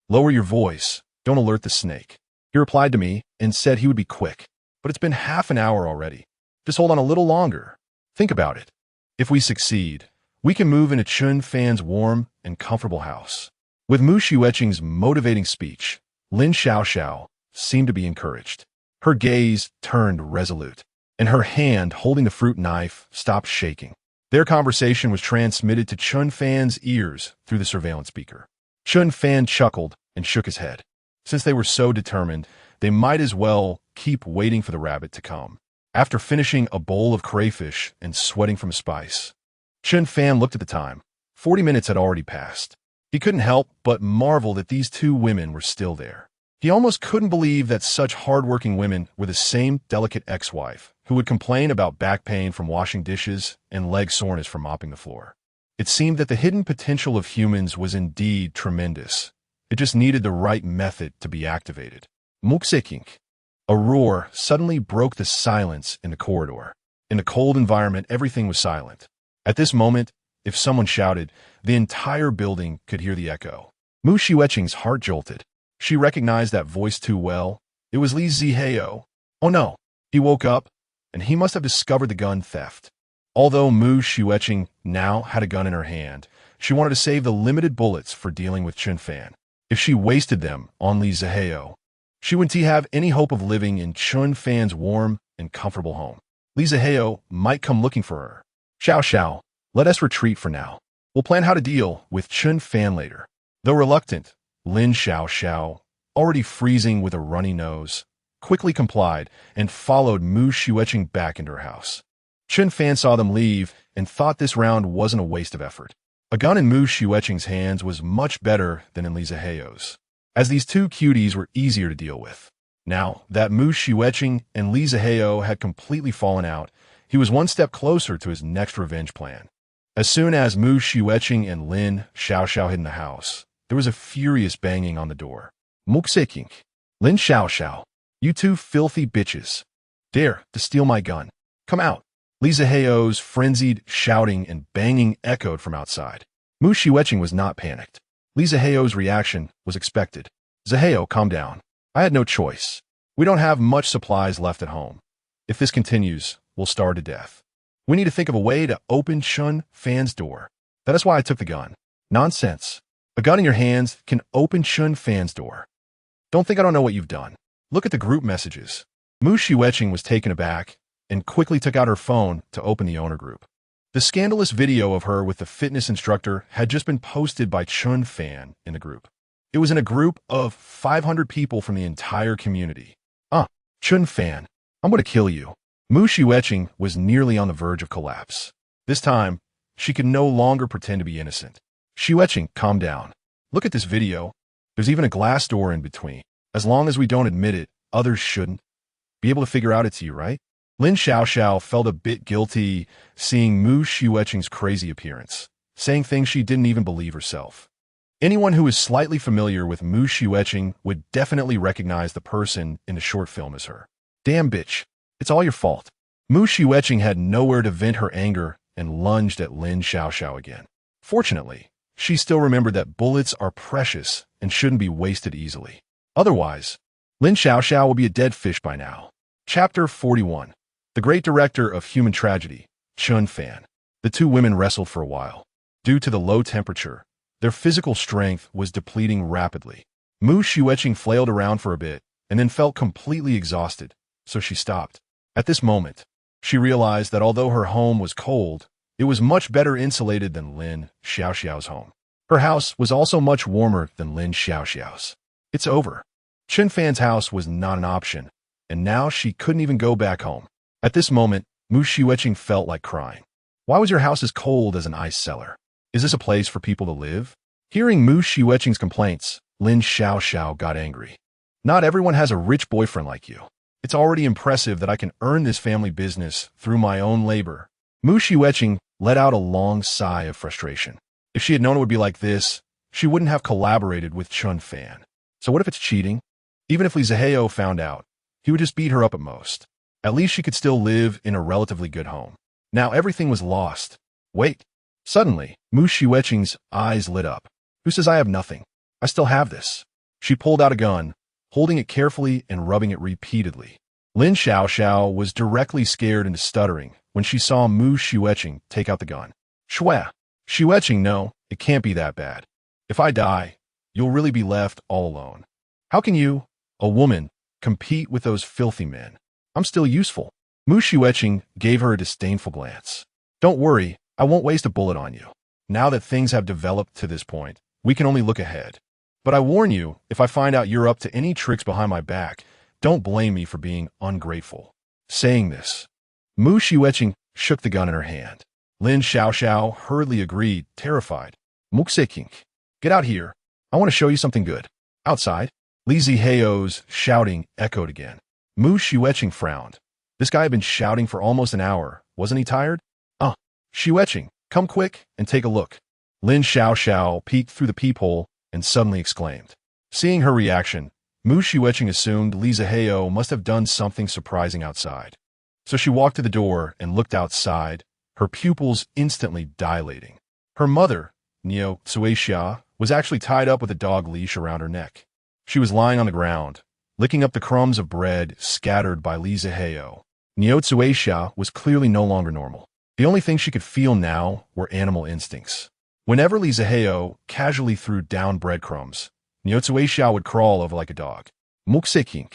Lower your voice. Don't alert the snake. He replied to me and said he would be quick. But it's been half an hour already. Just hold on a little longer. Think about it. If we succeed, we can move into Chen Fan's warm and comfortable house. With Mu Shiueching's motivating speech, Lin Xiaoxiao seemed to be encouraged. Her gaze turned resolute, and her hand holding the fruit knife stopped shaking. Their conversation was transmitted to Chen Fan's ears through the surveillance speaker. Chen Fan chuckled and shook his head. Since they were so determined, they might as well keep waiting for the rabbit to come. After finishing a bowl of crayfish and sweating from spice, Chen Fan looked at the time. 40 minutes had already passed. He couldn't help but marvel that these two women were still there. He almost couldn't believe that such hard-working women were the same delicate ex-wife who would complain about back pain from washing dishes and leg soreness from mopping the floor. It seemed that the hidden potential of humans was indeed tremendous. It just needed the right method to be activated. Mukseking. A roar suddenly broke the silence in the corridor. In a cold environment, everything was silent. At this moment, if someone shouted, the entire building could hear the echo. Mu Shiueching's heart jolted. She recognized that voice too well. It was Li Zihao. Oh no! He woke up, and he must have discovered the gun theft. Although Mu Shiueching now had a gun in her hand, she wanted to save the limited bullets for dealing with Chen Fan. If she wasted them on Li Zihao, she wouldn't have any hope of living in Chen Fan's warm and comfortable home. Li Zihao might come looking for her. Xiao, let us retreat for now. We'll plan how to deal with Chen Fan later. Though reluctant, Lin Xiaoxiao, already freezing with a runny nose, quickly complied and followed Mu Shiueching back into her house. Chen Fan saw them leave and thought this round wasn't a waste of effort. A gun in Mu Shiueching's hands was much better than in Li Zihao's, as these two cuties were easier to deal with. Now that Mu Shiueching and Li Zihao had completely fallen out, he was one step closer to his next revenge plan. As soon as Mu Shiueching and Lin Xiaoxiao hid in the house, there was a furious banging on the door. Mukseking. Lin Xiaoxiao. You two filthy bitches. Dare to steal my gun. Come out. Li Zihao's frenzied shouting and banging echoed from outside. Mu Shiueching was not panicked. Li Zihao's reaction was expected. Zihao, calm down. I had no choice. We don't have much supplies left at home. If this continues, we'll starve to death. We need to think of a way to open Chen Fan's door. That is why I took the gun. Nonsense. A gun in your hands can open Chen Fan's door. Don't think I don't know what you've done. Look at the group messages. Mu Shiueching was taken aback and quickly took out her phone to open the owner group. The scandalous video of her with the fitness instructor had just been posted by Chen Fan in the group. It was in a group of 500 people from the entire community. Chen Fan, I'm going to kill you. Mu Shiueching was nearly on the verge of collapse. This time, she could no longer pretend to be innocent. Shiueching, calm down. Look at this video. There's even a glass door in between. As long as we don't admit it, others shouldn't be able to figure out it's you, right? Lin Xiaoxiao felt a bit guilty seeing Mu Shiueching's crazy appearance, saying things she didn't even believe herself. Anyone who is slightly familiar with Mu Shiueching would definitely recognize the person in the short film as her. Damn bitch, it's all your fault. Mu Shiueching had nowhere to vent her anger and lunged at Lin Xiaoxiao again. Fortunately, she still remembered that bullets are precious and shouldn't be wasted easily. Otherwise, Lin Xiaoxiao will be a dead fish by now. Chapter 41. The Great Director of Human Tragedy, Chen Fan. The two women wrestled for a while. Due to the low temperature, their physical strength was depleting rapidly. Mu Shiueching flailed around for a bit and then felt completely exhausted, so she stopped. At this moment, she realized that although her home was cold, it was much better insulated than Lin Xiaoxiao's home. Her house was also much warmer than Lin Xiaoxiao's. It's over. Chen Fan's house was not an option, and now she couldn't even go back home. At this moment, Mu Shiueching felt like crying. Why was your house as cold as an ice cellar? Is this a place for people to live? Hearing Mu Shiueching's complaints, Lin Xiaoxiao got angry. Not everyone has a rich boyfriend like you. It's already impressive that I can earn this family business through my own labor. Mu Shiueqing let out a long sigh of frustration. If she had known it would be like this, she wouldn't have collaborated with Chen Fan. So what if it's cheating? Even if Li Zihao found out, he would just beat her up at most. At least she could still live in a relatively good home. Now everything was lost. Wait. Suddenly, Mu Shiueqing's eyes lit up. Who says I have nothing? I still have this. She pulled out a gun, holding it carefully and rubbing it repeatedly. Lin Xiaoxiao was directly scared into stuttering when she saw Mu Shiueqing take out the gun. Shua. Shiueqing, no, it can't be that bad. If I die, you'll really be left all alone. How can you, a woman, compete with those filthy men? I'm still useful. Mu Shiueqing gave her a disdainful glance. Don't worry, I won't waste a bullet on you. Now that things have developed to this point, we can only look ahead. But I warn you, if I find out you're up to any tricks behind my back, don't blame me for being ungrateful. Saying this, Mu Shiueqing shook the gun in her hand. Lin Xiaoxiao hurriedly agreed, terrified. Muxeking, get out here. I want to show you something good. Outside, Li Zihao's shouting echoed again. Mu Shiueqing frowned. This guy had been shouting for almost an hour. Wasn't he tired? Shiueqing, come quick and take a look. Lin Xiaoxiao peeked through the peephole and suddenly exclaimed. Seeing her reaction, Mu Shiueqing assumed Li Zihao must have done something surprising outside. So she walked to the door and looked outside, her pupils instantly dilating. Her mother, Niu Tsuixia, was actually tied up with a dog leash around her neck. She was lying on the ground, licking up the crumbs of bread scattered by Li Zihao. Niu Tsuixia was clearly no longer normal. The only thing she could feel now were animal instincts. Whenever Li Zihao casually threw down breadcrumbs, Niu Tsuixia would crawl over like a dog. Muxeking,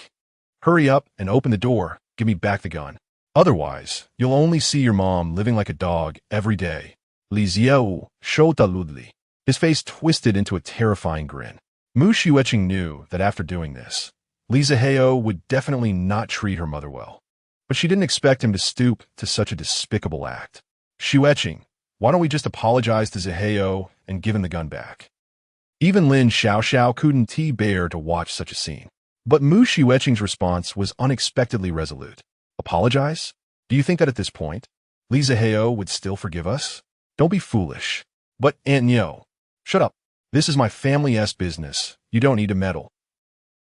hurry up and open the door, give me back the gun. Otherwise, you'll only see your mom living like a dog every day. Li Ziao showed ludly. His face twisted into a terrifying grin. Mu Shiueqing knew that after doing this, Li Zihao would definitely not treat her mother well. But she didn't expect him to stoop to such a despicable act. Shiueqing, why don't we just apologize to Zihao and give him the gun back? Even Lin Xiaoxiao couldn't bear to watch such a scene. But Mu Shiueqing's response was unexpectedly resolute. Apologize? Do you think that at this point, Li Zihao would still forgive us? Don't be foolish. But Aunt Niu, shut up. This is my family's business. You don't need to meddle.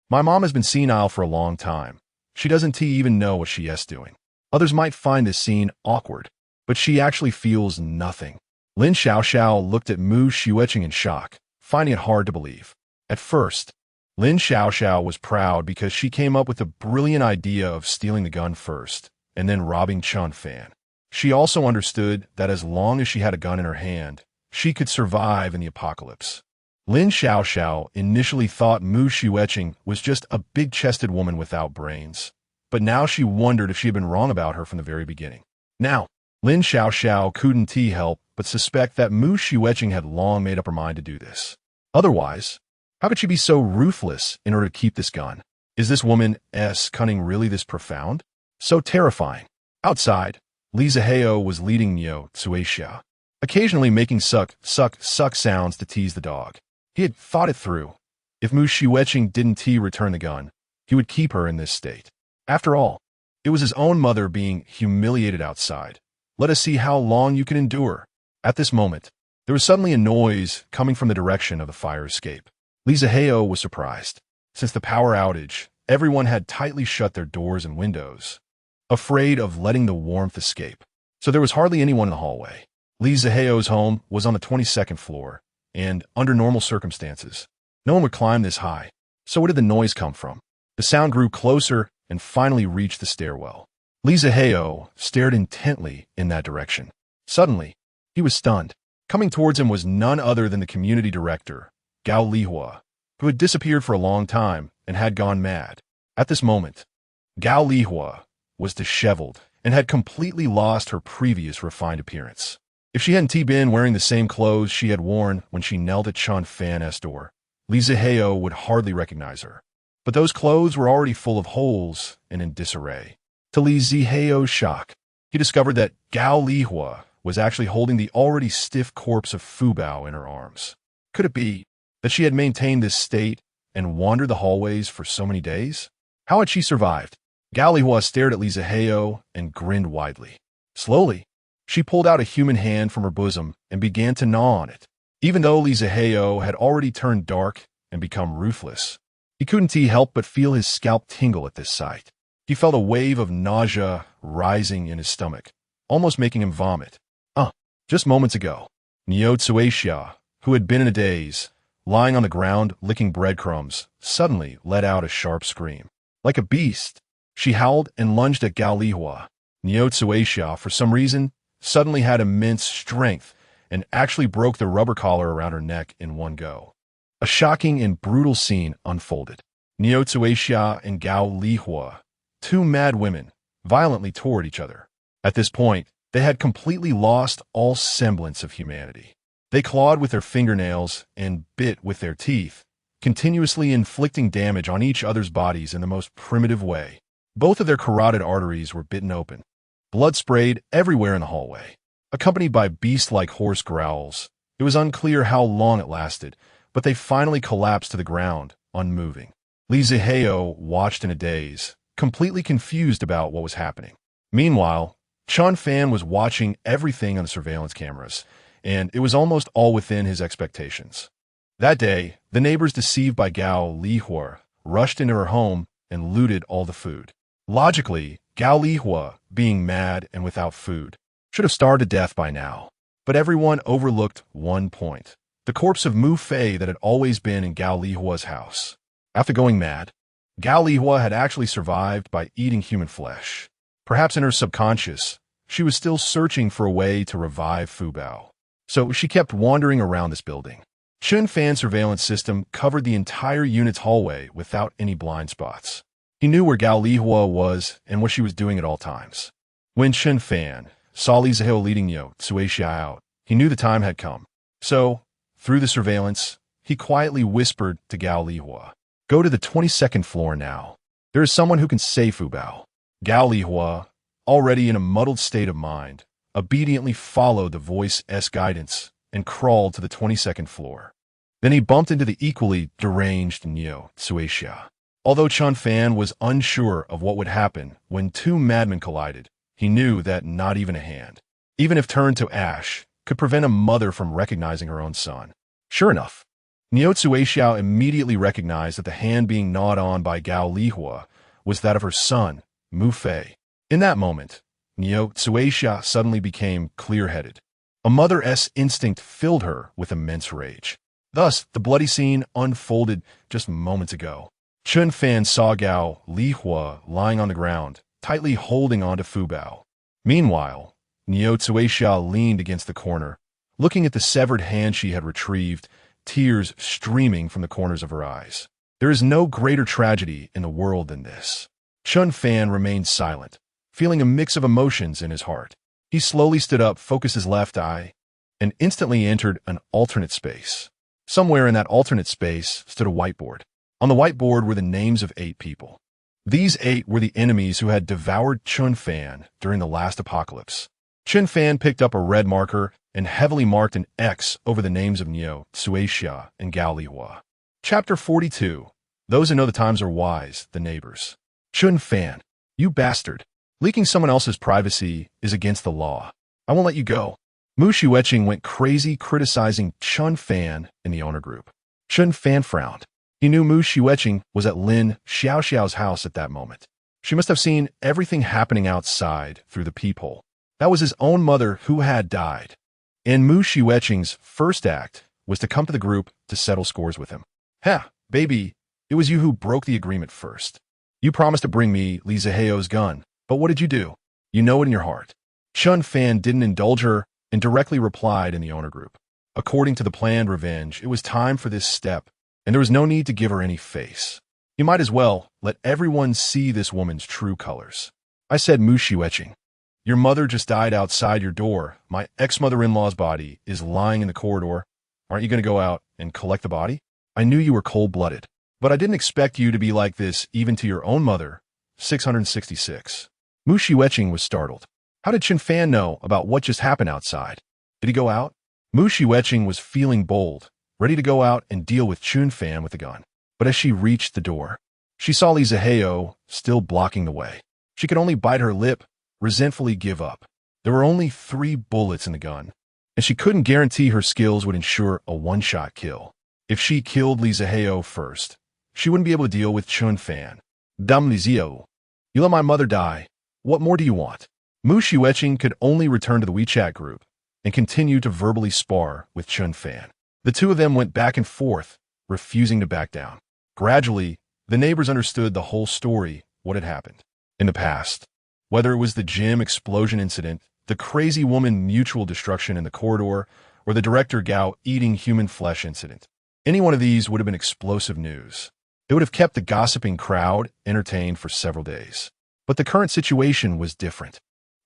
My mom has been senile for a long time. She doesn't even know what she is doing. Others might find this scene awkward, but she actually feels nothing. Lin Xiaoxiao looked at Mu Shiueqing in shock, finding it hard to believe. At first, Lin Xiaoxiao was proud because she came up with the brilliant idea of stealing the gun first, and then robbing Chen Fan. She also understood that as long as she had a gun in her hand, she could survive in the apocalypse. Lin Xiaoxiao initially thought Mu Shiueqing was just a big-chested woman without brains, but now she wondered if she had been wrong about her from the very beginning. Now, Lin Xiaoxiao couldn't help but suspect that Mu Shiueqing had long made up her mind to do this. Otherwise, how could she be so ruthless in order to keep this gun? Is this woman's cunning really this profound? So terrifying. Outside, Li Zihao was leading Niu Tsuixia, occasionally making suck sounds to tease the dog. He had thought it through. If Mu Shiueqing didn't return the gun, he would keep her in this state. After all, it was his own mother being humiliated outside. Let us see how long you can endure. At this moment, there was suddenly a noise coming from the direction of the fire escape. Li Zihao was surprised. Since the power outage, everyone had tightly shut their doors and windows, afraid of letting the warmth escape. So there was hardly anyone in the hallway. Li Zihao's home was on the 22nd floor, and under normal circumstances, no one would climb this high. So where did the noise come from? The sound grew closer and finally reached the stairwell. Li Zihao stared intently in that direction. Suddenly, he was stunned. Coming towards him was none other than the community director, Gao Lihua, who had disappeared for a long time and had gone mad. At this moment, Gao Lihua was disheveled and had completely lost her previous refined appearance. If she hadn't been wearing the same clothes she had worn when she knelt at Chen Fan's door, Li Zihao would hardly recognize her. But those clothes were already full of holes and in disarray. To Li Zihao's shock, he discovered that Gao Lihua was actually holding the already stiff corpse of Fu Bao in her arms. Could it be that she had maintained this state and wandered the hallways for so many days? How had she survived? Gao Lihua stared at Li Zihao and grinned widely. Slowly, she pulled out a human hand from her bosom and began to gnaw on it. Even though Li Zihao had already turned dark and become ruthless, he couldn't help but feel his scalp tingle at this sight. He felt a wave of nausea rising in his stomach, almost making him vomit. Just moments ago, Niu Tsuixia, who had been in a daze, lying on the ground licking breadcrumbs, suddenly let out a sharp scream. Like a beast, she howled and lunged at Gao Lihua. Niu Tsuixia, for some reason, suddenly had immense strength and actually broke the rubber collar around her neck in one go. A shocking and brutal scene unfolded. Niu Tsuixia and Gao Lihua, two mad women, violently toward each other. At this point, they had completely lost all semblance of humanity. They clawed with their fingernails and bit with their teeth, continuously inflicting damage on each other's bodies in the most primitive way. Both of their carotid arteries were bitten open. Blood sprayed everywhere in the hallway. Accompanied by beast-like hoarse growls, it was unclear how long it lasted, but they finally collapsed to the ground, unmoving. Li Zihao watched in a daze, completely confused about what was happening. Meanwhile, Chen Fan was watching everything on the surveillance cameras, and it was almost all within his expectations. That day, the neighbors, deceived by Gao Lihua, rushed into her home and looted all the food. Logically, Gao Lihua, being mad and without food, should have starved to death by now. But everyone overlooked one point: the corpse of Mu Fei that had always been in Gao Lihua's house. After going mad, Gao Lihua had actually survived by eating human flesh. Perhaps in her subconscious, she was still searching for a way to revive Fu Bao. So she kept wandering around this building. Chen Fan's surveillance system covered the entire unit's hallway without any blind spots. He knew where Gao Lihua was and what she was doing at all times. When Chen Fan saw Li Zihao leading Niu Tsuixia out, he knew the time had come. So, through the surveillance, he quietly whispered to Gao Lihua, "Go to the 22nd floor now. There is someone who can save Fu Bao." Gao Lihua, already in a muddled state of mind, obediently followed the voice's guidance and crawled to the 22nd floor. Then he bumped into the equally deranged Niu Tsuixia. Although Chen Fan was unsure of what would happen when two madmen collided, he knew that not even a hand, even if turned to ash, could prevent a mother from recognizing her own son. Sure enough, Niu Tsuixia immediately recognized that the hand being gnawed on by Gao Lihua was that of her son, Mu Fei. In that moment, Niu Tsuixia suddenly became clear-headed. A mother's instinct filled her with immense rage. Thus, the bloody scene unfolded just moments ago. Chen Fan saw Gao Lihua lying on the ground, tightly holding onto Fu Bao. Meanwhile, Niu Tsuixia leaned against the corner, looking at the severed hand she had retrieved, tears streaming from the corners of her eyes. There is no greater tragedy in the world than this. Chen Fan remained silent, feeling a mix of emotions in his heart. He slowly stood up, focused his left eye, and instantly entered an alternate space. Somewhere in that alternate space stood a whiteboard. On the whiteboard were the names of 8 people. These 8 were the enemies who had devoured Chen Fan during the last apocalypse. Chen Fan picked up a red marker and heavily marked an X over the names of Niu Tsuixia and Gao Lihua. Chapter 42. Those who know the times are wise, the neighbors. Chen Fan, you bastard. Leaking someone else's privacy is against the law. I won't let you go. Mu Shiueqing went crazy criticizing Chen Fan in the owner group. Chen Fan frowned. He knew Mu Shiueqing was at Lin Xiaoxiao's house at that moment. She must have seen everything happening outside through the peephole. That was his own mother who had died. And Mu Shiueqing's first act was to come to the group to settle scores with him. "Ha, baby, it was you who broke the agreement first. You promised to bring me Li Zihao's gun, but what did you do? You know it in your heart." Chen Fan didn't indulge her and directly replied in the owner group. According to the planned revenge, it was time for this step, and there was no need to give her any face. You might as well let everyone see this woman's true colors. I said, "Mu Shiueqing, your mother just died outside your door. My ex-mother-in-law's body is lying in the corridor. Aren't you going to go out and collect the body? I knew you were cold-blooded, but I didn't expect you to be like this even to your own mother." 666. Mu Shiueqing was startled. How did Chen Fan know about what just happened outside? Did he go out? Mu Shiueqing was feeling bold, ready to go out and deal with Chen Fan with a gun. But as she reached the door, She saw Li Zihao still blocking the way. She could only bite her lip, resentfully give up. There were only 3 bullets in the gun, and she couldn't guarantee her skills would ensure a one-shot kill. If she killed Li Zihao first, she wouldn't be able to deal with Chen Fan. Dam Li Zihao. You let my mother die. What more do you want? Mu Xueqing could only return to the WeChat group and continue to verbally spar with Chen Fan. The two of them went back and forth, refusing to back down. Gradually, the neighbors understood the whole story, what had happened. In the past, whether it was the gym explosion incident, the crazy woman mutual destruction in the corridor, or the director Gao eating human flesh incident. Any one of these would have been explosive news. It would have kept the gossiping crowd entertained for several days. But the current situation was different.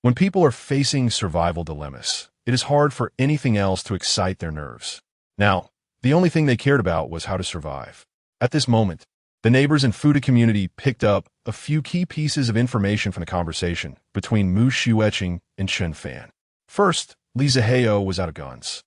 When people are facing survival dilemmas, it is hard for anything else to excite their nerves. Now, the only thing they cared about was how to survive. At this moment, the neighbors and Fuda community picked up a few key pieces of information from the conversation between Mu Xueqing and Chen Fan. First, Li Zihao was out of guns.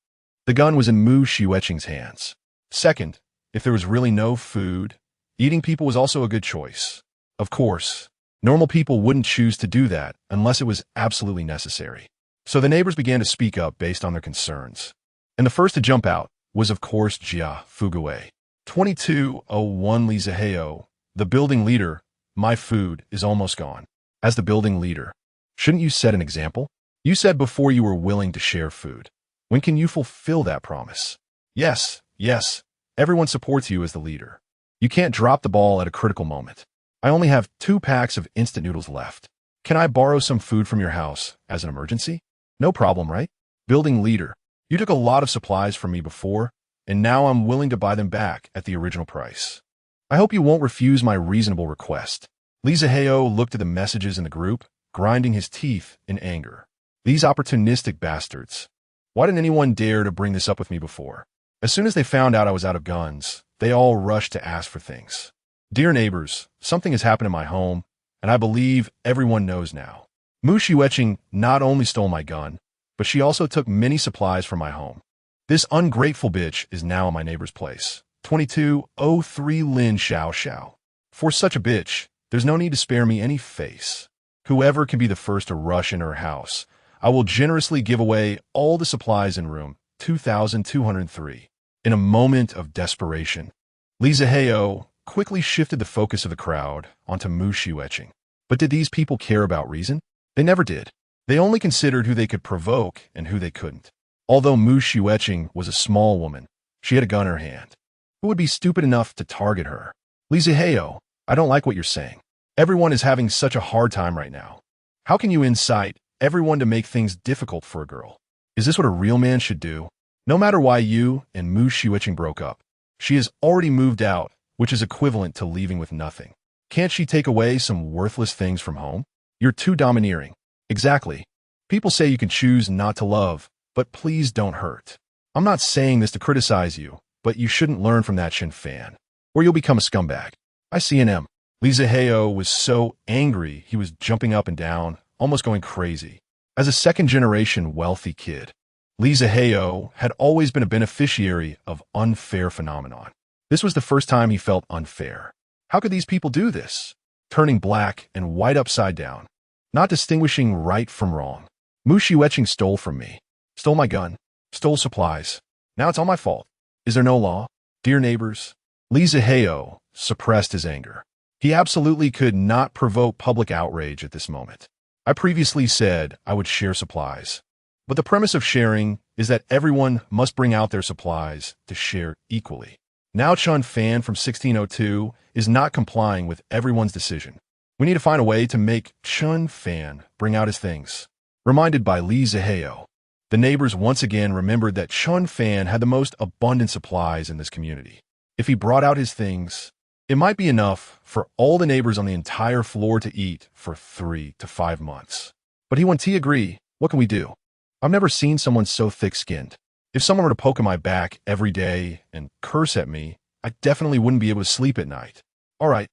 The gun was in Mu Xueqing's hands. Second, if there was really no food, eating people was also a good choice. Of course, normal people wouldn't choose to do that unless it was absolutely necessary. So the neighbors began to speak up based on their concerns. And the first to jump out was, of course, Jia Fugui. 2201 Li Zihao, the building leader. My food is almost gone. As the building leader, shouldn't you set an example? You said before you were willing to share food. When can you fulfill that promise? Yes, everyone supports you as the leader. You can't drop the ball at a critical moment. I only have 2 packs of instant noodles left. Can I borrow some food from your house as an emergency? No problem, right? Building leader, you took a lot of supplies from me before, and now I'm willing to buy them back at the original price. I hope you won't refuse my reasonable request. Li Zihao looked at the messages in the group, grinding his teeth in anger. These opportunistic bastards. Why didn't anyone dare to bring this up with me before? As soon as they found out I was out of guns, they all rushed to ask for things. Dear neighbors, something has happened in my home, and I believe everyone knows now. Mu Xueqing not only stole my gun, but she also took many supplies from my home. This ungrateful bitch is now in my neighbor's place. 2203 Lin Xiao Xiao. For such a bitch, there's no need to spare me any face. Whoever can be the first to rush into her house, I will generously give away all the supplies in room 2203. In a moment of desperation, Li Zihao quickly shifted the focus of the crowd onto Mu Xueqing. But did these people care about reason? They never did. They only considered who they could provoke and who they couldn't. Although Mu Xueqing was a small woman, she had a gun in her hand. Who would be stupid enough to target her? Li Zihao, I don't like what you're saying. Everyone is having such a hard time right now. How can you incite everyone to make things difficult for a girl? Is this what a real man should do? No matter why you and Mu Xueqing broke up, she has already moved out, which is equivalent to leaving with nothing. Can't she take away some worthless things from home? You're too domineering. Exactly. People say you can choose not to love, but please don't hurt. I'm not saying this to criticize you, but you shouldn't learn from that Chen Fan, or you'll become a scumbag. I see an M. Li Zihao was so angry he was jumping up and down, almost going crazy. As a second-generation wealthy kid, Li Zihao had always been a beneficiary of unfair phenomenon. This was the first time he felt unfair. How could these people do this? Turning black and white upside down, not distinguishing right from wrong. Mu Xueqing stole from me, stole my gun, stole supplies. Now it's all my fault. Is there no law? Dear neighbors, Li Zihao suppressed his anger. He absolutely could not provoke public outrage at this moment. I previously said I would share supplies, but the premise of sharing is that everyone must bring out their supplies to share equally. Now Chen Fan from 1602 is not complying with everyone's decision. We need to find a way to make Chen Fan bring out his things. Reminded by Li Zihao, the neighbors once again remembered that Chen Fan had the most abundant supplies in this community. If he brought out his things, it might be enough for all the neighbors on the entire floor to eat for 3 to 5 months. But he won't agree. What can we do? I've never seen someone so thick-skinned. If someone were to poke at my back every day and curse at me, I definitely wouldn't be able to sleep at night. All right,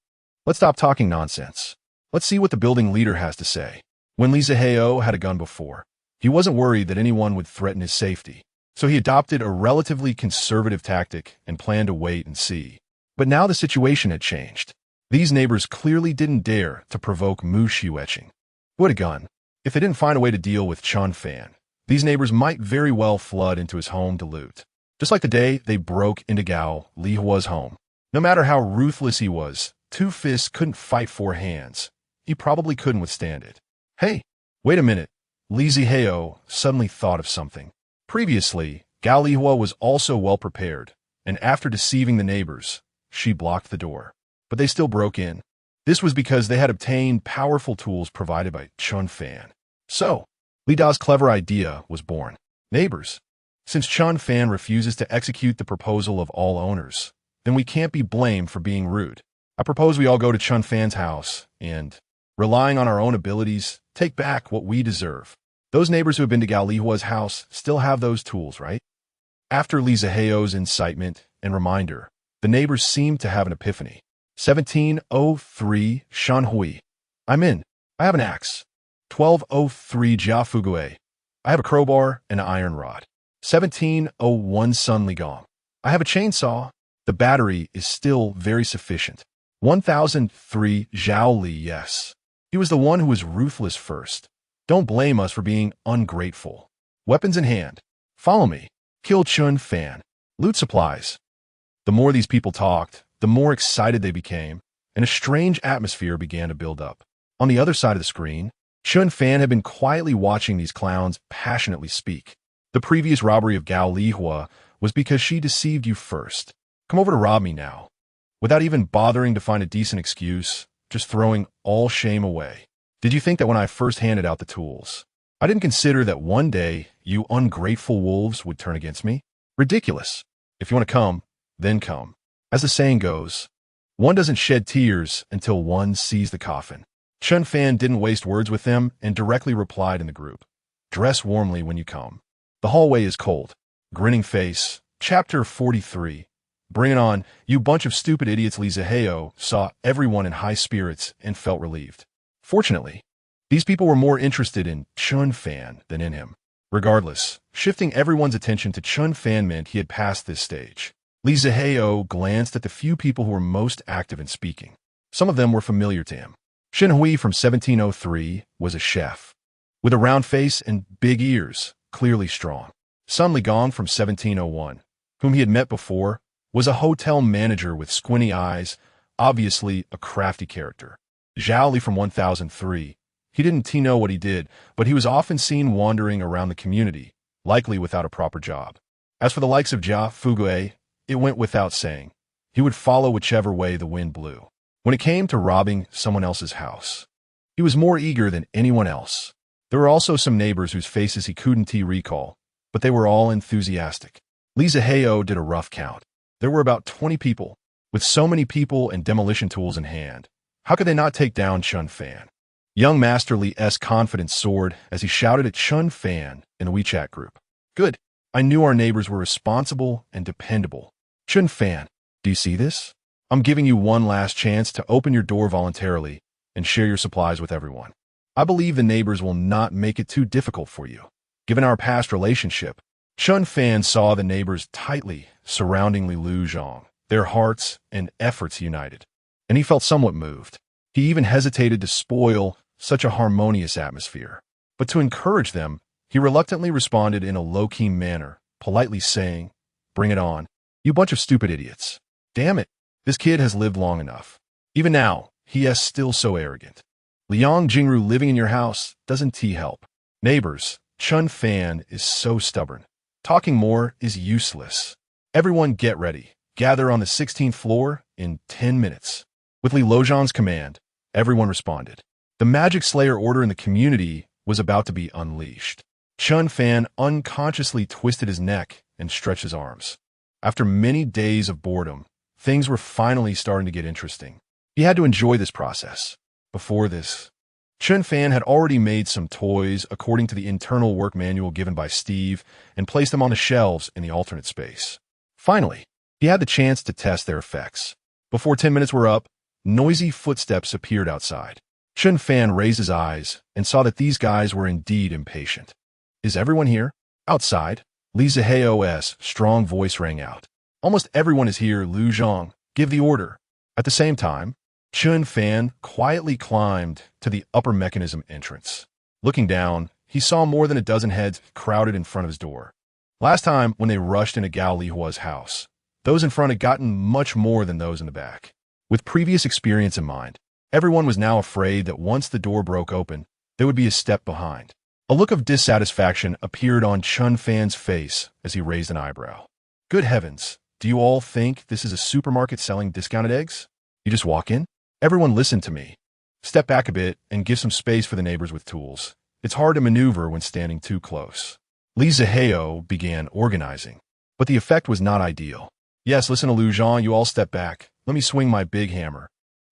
let's stop talking nonsense. Let's see what the building leader has to say. When Li Zihao had a gun before, he wasn't worried that anyone would threaten his safety. So he adopted a relatively conservative tactic and planned to wait and see. But now the situation had changed. These neighbors clearly didn't dare to provoke Mu Shiuetching. Who had a gun? If they didn't find a way to deal with Chen Fan, these neighbors might very well flood into his home to loot. Just like the day they broke into Gao Lihua's home. No matter how ruthless he was, two fists couldn't fight four hands. He probably couldn't withstand it. Hey, wait a minute. Li Zihao suddenly thought of something. Previously, Gao Lihua was also well prepared, and after deceiving the neighbors, she blocked the door. But they still broke in. This was because they had obtained powerful tools provided by Chen Fan. So, Li Da's clever idea was born. Neighbors, since Chen Fan refuses to execute the proposal of all owners, then we can't be blamed for being rude. I propose we all go to Chen Fan's house and, relying on our own abilities, take back what we deserve. Those neighbors who have been to Gao Lihua's house still have those tools, right? After Li Zihao's incitement and reminder, the neighbors seemed to have an epiphany. 1703 Shanhui. I'm in. I have an axe. 1203 Jia Fugue. I have a crowbar and an iron rod. 1701 Sun Ligong. I have a chainsaw. The battery is still very sufficient. 1003 Zhao Li. Yes. He was the one who was ruthless first. Don't blame us for being ungrateful. Weapons in hand. Follow me. Kill Chen Fan. Loot supplies. The more these people talked, the more excited they became, and a strange atmosphere began to build up. On the other side of the screen, Chen Fan had been quietly watching these clowns passionately speak. The previous robbery of Gao Lihua was because she deceived you first. Come over to rob me now. Without even bothering to find a decent excuse, just throwing all shame away. Did you think that when I first handed out the tools, I didn't consider that one day you ungrateful wolves would turn against me? Ridiculous. If you want to come, then come. As the saying goes, one doesn't shed tears until one sees the coffin. Chen Fan didn't waste words with them and directly replied in the group. Dress warmly when you come. The hallway is cold. Grinning face. Chapter 43. Bring it on, you bunch of stupid idiots. Li Zihao saw everyone in high spirits and felt relieved. Fortunately, these people were more interested in Chen Fan than in him. Regardless, shifting everyone's attention to Chen Fan meant he had passed this stage. Li Zihao glanced at the few people who were most active in speaking. Some of them were familiar to him. Shen Hui from 1703 was a chef, with a round face and big ears, clearly strong. Sun Ligong from 1701, whom he had met before, was a hotel manager with squinty eyes, obviously a crafty character. Zhao Li from 1003, he didn't know what he did, but he was often seen wandering around the community, likely without a proper job. As for the likes of Jia Fugue, it went without saying. He would follow whichever way the wind blew. When it came to robbing someone else's house, he was more eager than anyone else. There were also some neighbors whose faces he couldn't recall, but they were all enthusiastic. Li Zihao did a rough count. There were about 20 people. With so many people and demolition tools in hand, how could they not take down Chen Fan? Young Master Li's confidence soared as he shouted at Chen Fan in the WeChat group. Good. I knew our neighbors were responsible and dependable. Chen Fan, do you see this? I'm giving you one last chance to open your door voluntarily and share your supplies with everyone. I believe the neighbors will not make it too difficult for you. Given our past relationship, Chen Fan saw the neighbors tightly surrounding Lu Zhong, their hearts and efforts united, and he felt somewhat moved. He even hesitated to spoil such a harmonious atmosphere. But to encourage them, he reluctantly responded in a low-key manner, politely saying, "Bring it on, you bunch of stupid idiots. Damn it, this kid has lived long enough. Even now, he is still so arrogant. Liang Jingru living in your house doesn't help. Neighbors, Chen Fan is so stubborn. Talking more is useless. Everyone get ready. Gather on the 16th floor in 10 minutes. With Li Lozhan's command, everyone responded. The Magic Slayer order in the community was about to be unleashed. Chen Fan unconsciously twisted his neck and stretched his arms. After many days of boredom, things were finally starting to get interesting. He had to enjoy this process. Before this, Chen Fan had already made some toys according to the internal work manual given by Steve and placed them on the shelves in the alternate space. Finally, he had the chance to test their effects. Before 10 minutes were up, noisy footsteps appeared outside. Chen Fan raised his eyes and saw that these guys were indeed impatient. Is everyone here? Outside, Li Zihao's strong voice rang out. Almost everyone is here, Lu Zhong. Give the order. At the same time, Chen Fan quietly climbed to the upper mechanism entrance. Looking down, he saw more than a dozen heads crowded in front of his door. Last time, when they rushed into Gao Lihua's house, those in front had gotten much more than those in the back. With previous experience in mind, everyone was now afraid that once the door broke open, they would be a step behind. A look of dissatisfaction appeared on Chen Fan's face as he raised an eyebrow. Good heavens, do you all think this is a supermarket selling discounted eggs? You just walk in? Everyone listen to me. Step back a bit and give some space for the neighbors with tools. It's hard to maneuver when standing too close. Li Zihao began organizing, but the effect was not ideal. Yes, listen to Lu Zhang, you all step back. Let me swing my big hammer.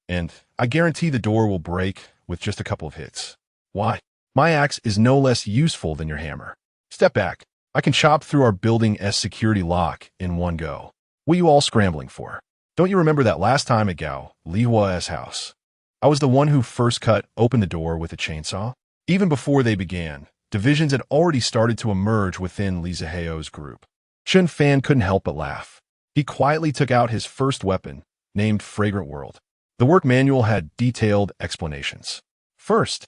And I guarantee the door will break with just a couple of hits. Why? My axe is no less useful than your hammer. Step back. I can chop through our building S security lock in one go. What are you all scrambling for? Don't you remember that last time at Gao Lihua's house? I was the one who first cut open the door with a chainsaw. Even before they began, divisions had already started to emerge within Li Zihao's group. Chen Fan couldn't help but laugh. He quietly took out his first weapon, named Fragrant World. The work manual had detailed explanations. First,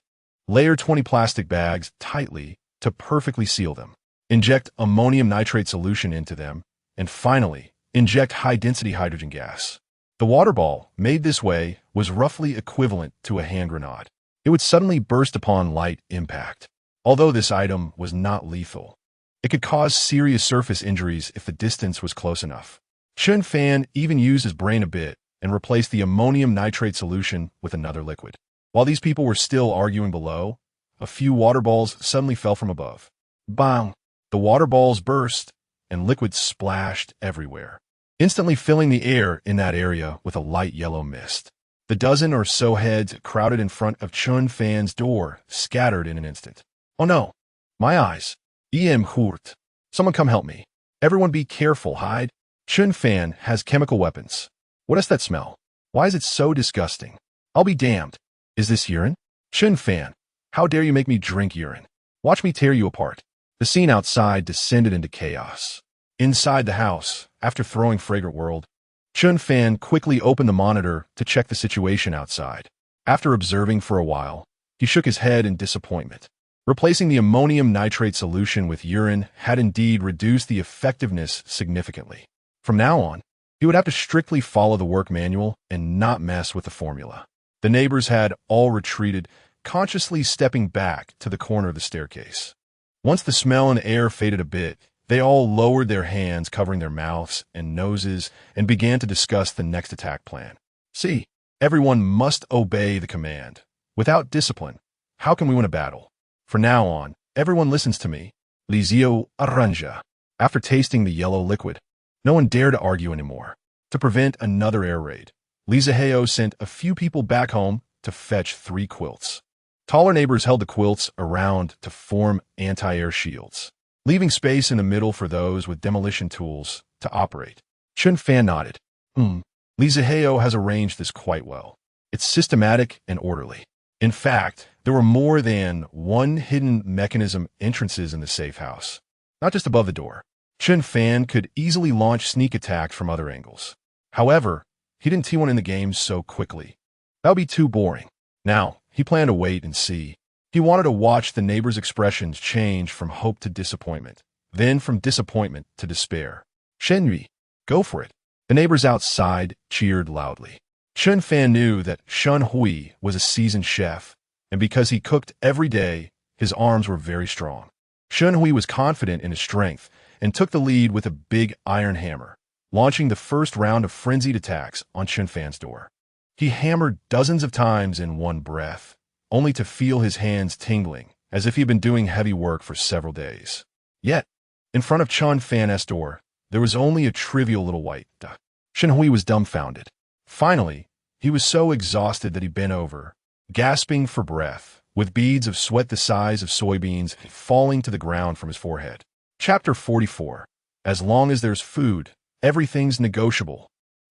layer 20 plastic bags tightly to perfectly seal them. Inject ammonium nitrate solution into them, and finally, inject high-density hydrogen gas. The water ball, made this way, was roughly equivalent to a hand grenade. It would suddenly burst upon light impact. Although this item was not lethal, it could cause serious surface injuries if the distance was close enough. Chen Fan even used his brain a bit and replaced the ammonium nitrate solution with another liquid. While these people were still arguing below, a few water balls suddenly fell from above. Bang! The water balls burst, and liquid splashed everywhere, instantly filling the air in that area with a light yellow mist. The dozen or so heads crowded in front of Chen Fan's door scattered in an instant. Oh no! My eyes! Hoards. Someone come help me. Everyone be careful, hide. Chen Fan has chemical weapons. What is that smell? Why is it so disgusting? I'll be damned. Is this urine? Chen Fan, how dare you make me drink urine? Watch me tear you apart. The scene outside descended into chaos. Inside the house, after throwing Fragrant World, Chen Fan quickly opened the monitor to check the situation outside. After observing for a while, he shook his head in disappointment. Replacing the ammonium nitrate solution with urine had indeed reduced the effectiveness significantly. From now on, he would have to strictly follow the work manual and not mess with the formula. The neighbors had all retreated, consciously stepping back to the corner of the staircase. Once the smell and air faded a bit, they all lowered their hands, covering their mouths and noses, and began to discuss the next attack plan. See, everyone must obey the command. Without discipline, how can we win a battle? From now on, everyone listens to me. Lizio Aranja. After tasting the yellow liquid, no one dared to argue anymore. To prevent another air raid, Li Zihao sent a few people back home to fetch 3 quilts. Taller neighbors held the quilts around to form anti-air shields, leaving space in the middle for those with demolition tools to operate. Chen Fan nodded. Li Zihao has arranged this quite well. It's systematic and orderly. In fact, there were more than 1 hidden mechanism entrances in the safe house, not just above the door. Chen Fan could easily launch sneak attacks from other angles. However, he didn't T1 in the game so quickly. That would be too boring. Now, he planned to wait and see. He wanted to watch the neighbors' expressions change from hope to disappointment, then from disappointment to despair. Shenyi, go for it. The neighbors outside cheered loudly. Chen Fan knew that Shen Hui was a seasoned chef, and because he cooked every day, his arms were very strong. Shen Hui was confident in his strength and took the lead with a big iron hammer, launching the first round of frenzied attacks on Chen Fan's door. He hammered dozens of times in one breath, only to feel his hands tingling, as if he'd been doing heavy work for several days. Yet, in front of Chen Fan's door, there was only a trivial little white duck. Shen Hui was dumbfounded. Finally, he was so exhausted that he bent over, gasping for breath, with beads of sweat the size of soybeans falling to the ground from his forehead. Chapter 44. As long as there's food, everything's negotiable.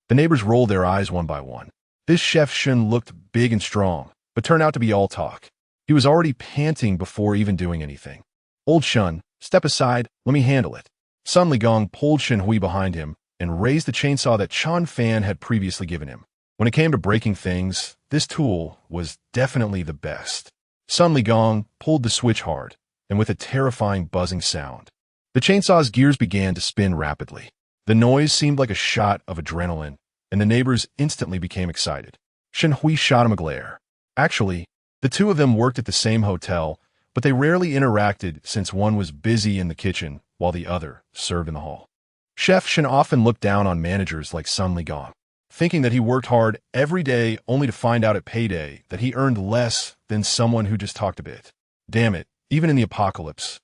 The neighbors rolled their eyes one by one. This chef Shen looked big and strong, but turned out to be all talk. He was already panting before even doing anything. Old Shen, step aside, let me handle it. Sun Ligong pulled Shen Hui behind him and raised the chainsaw that Chen Fan had previously given him. When it came to breaking things, this tool was definitely the best. Sun Ligong pulled the switch hard, and with a terrifying buzzing sound, the chainsaw's gears began to spin rapidly. The noise seemed like a shot of adrenaline, and the neighbors instantly became excited. Shen Hui shot him a glare. Actually, the two of them worked at the same hotel, but they rarely interacted since one was busy in the kitchen while the other served in the hall. Chef Shen often looked down on managers like Sun Ligong, thinking that he worked hard every day only to find out at payday that he earned less than someone who just talked a bit. Damn it, even in the apocalypse,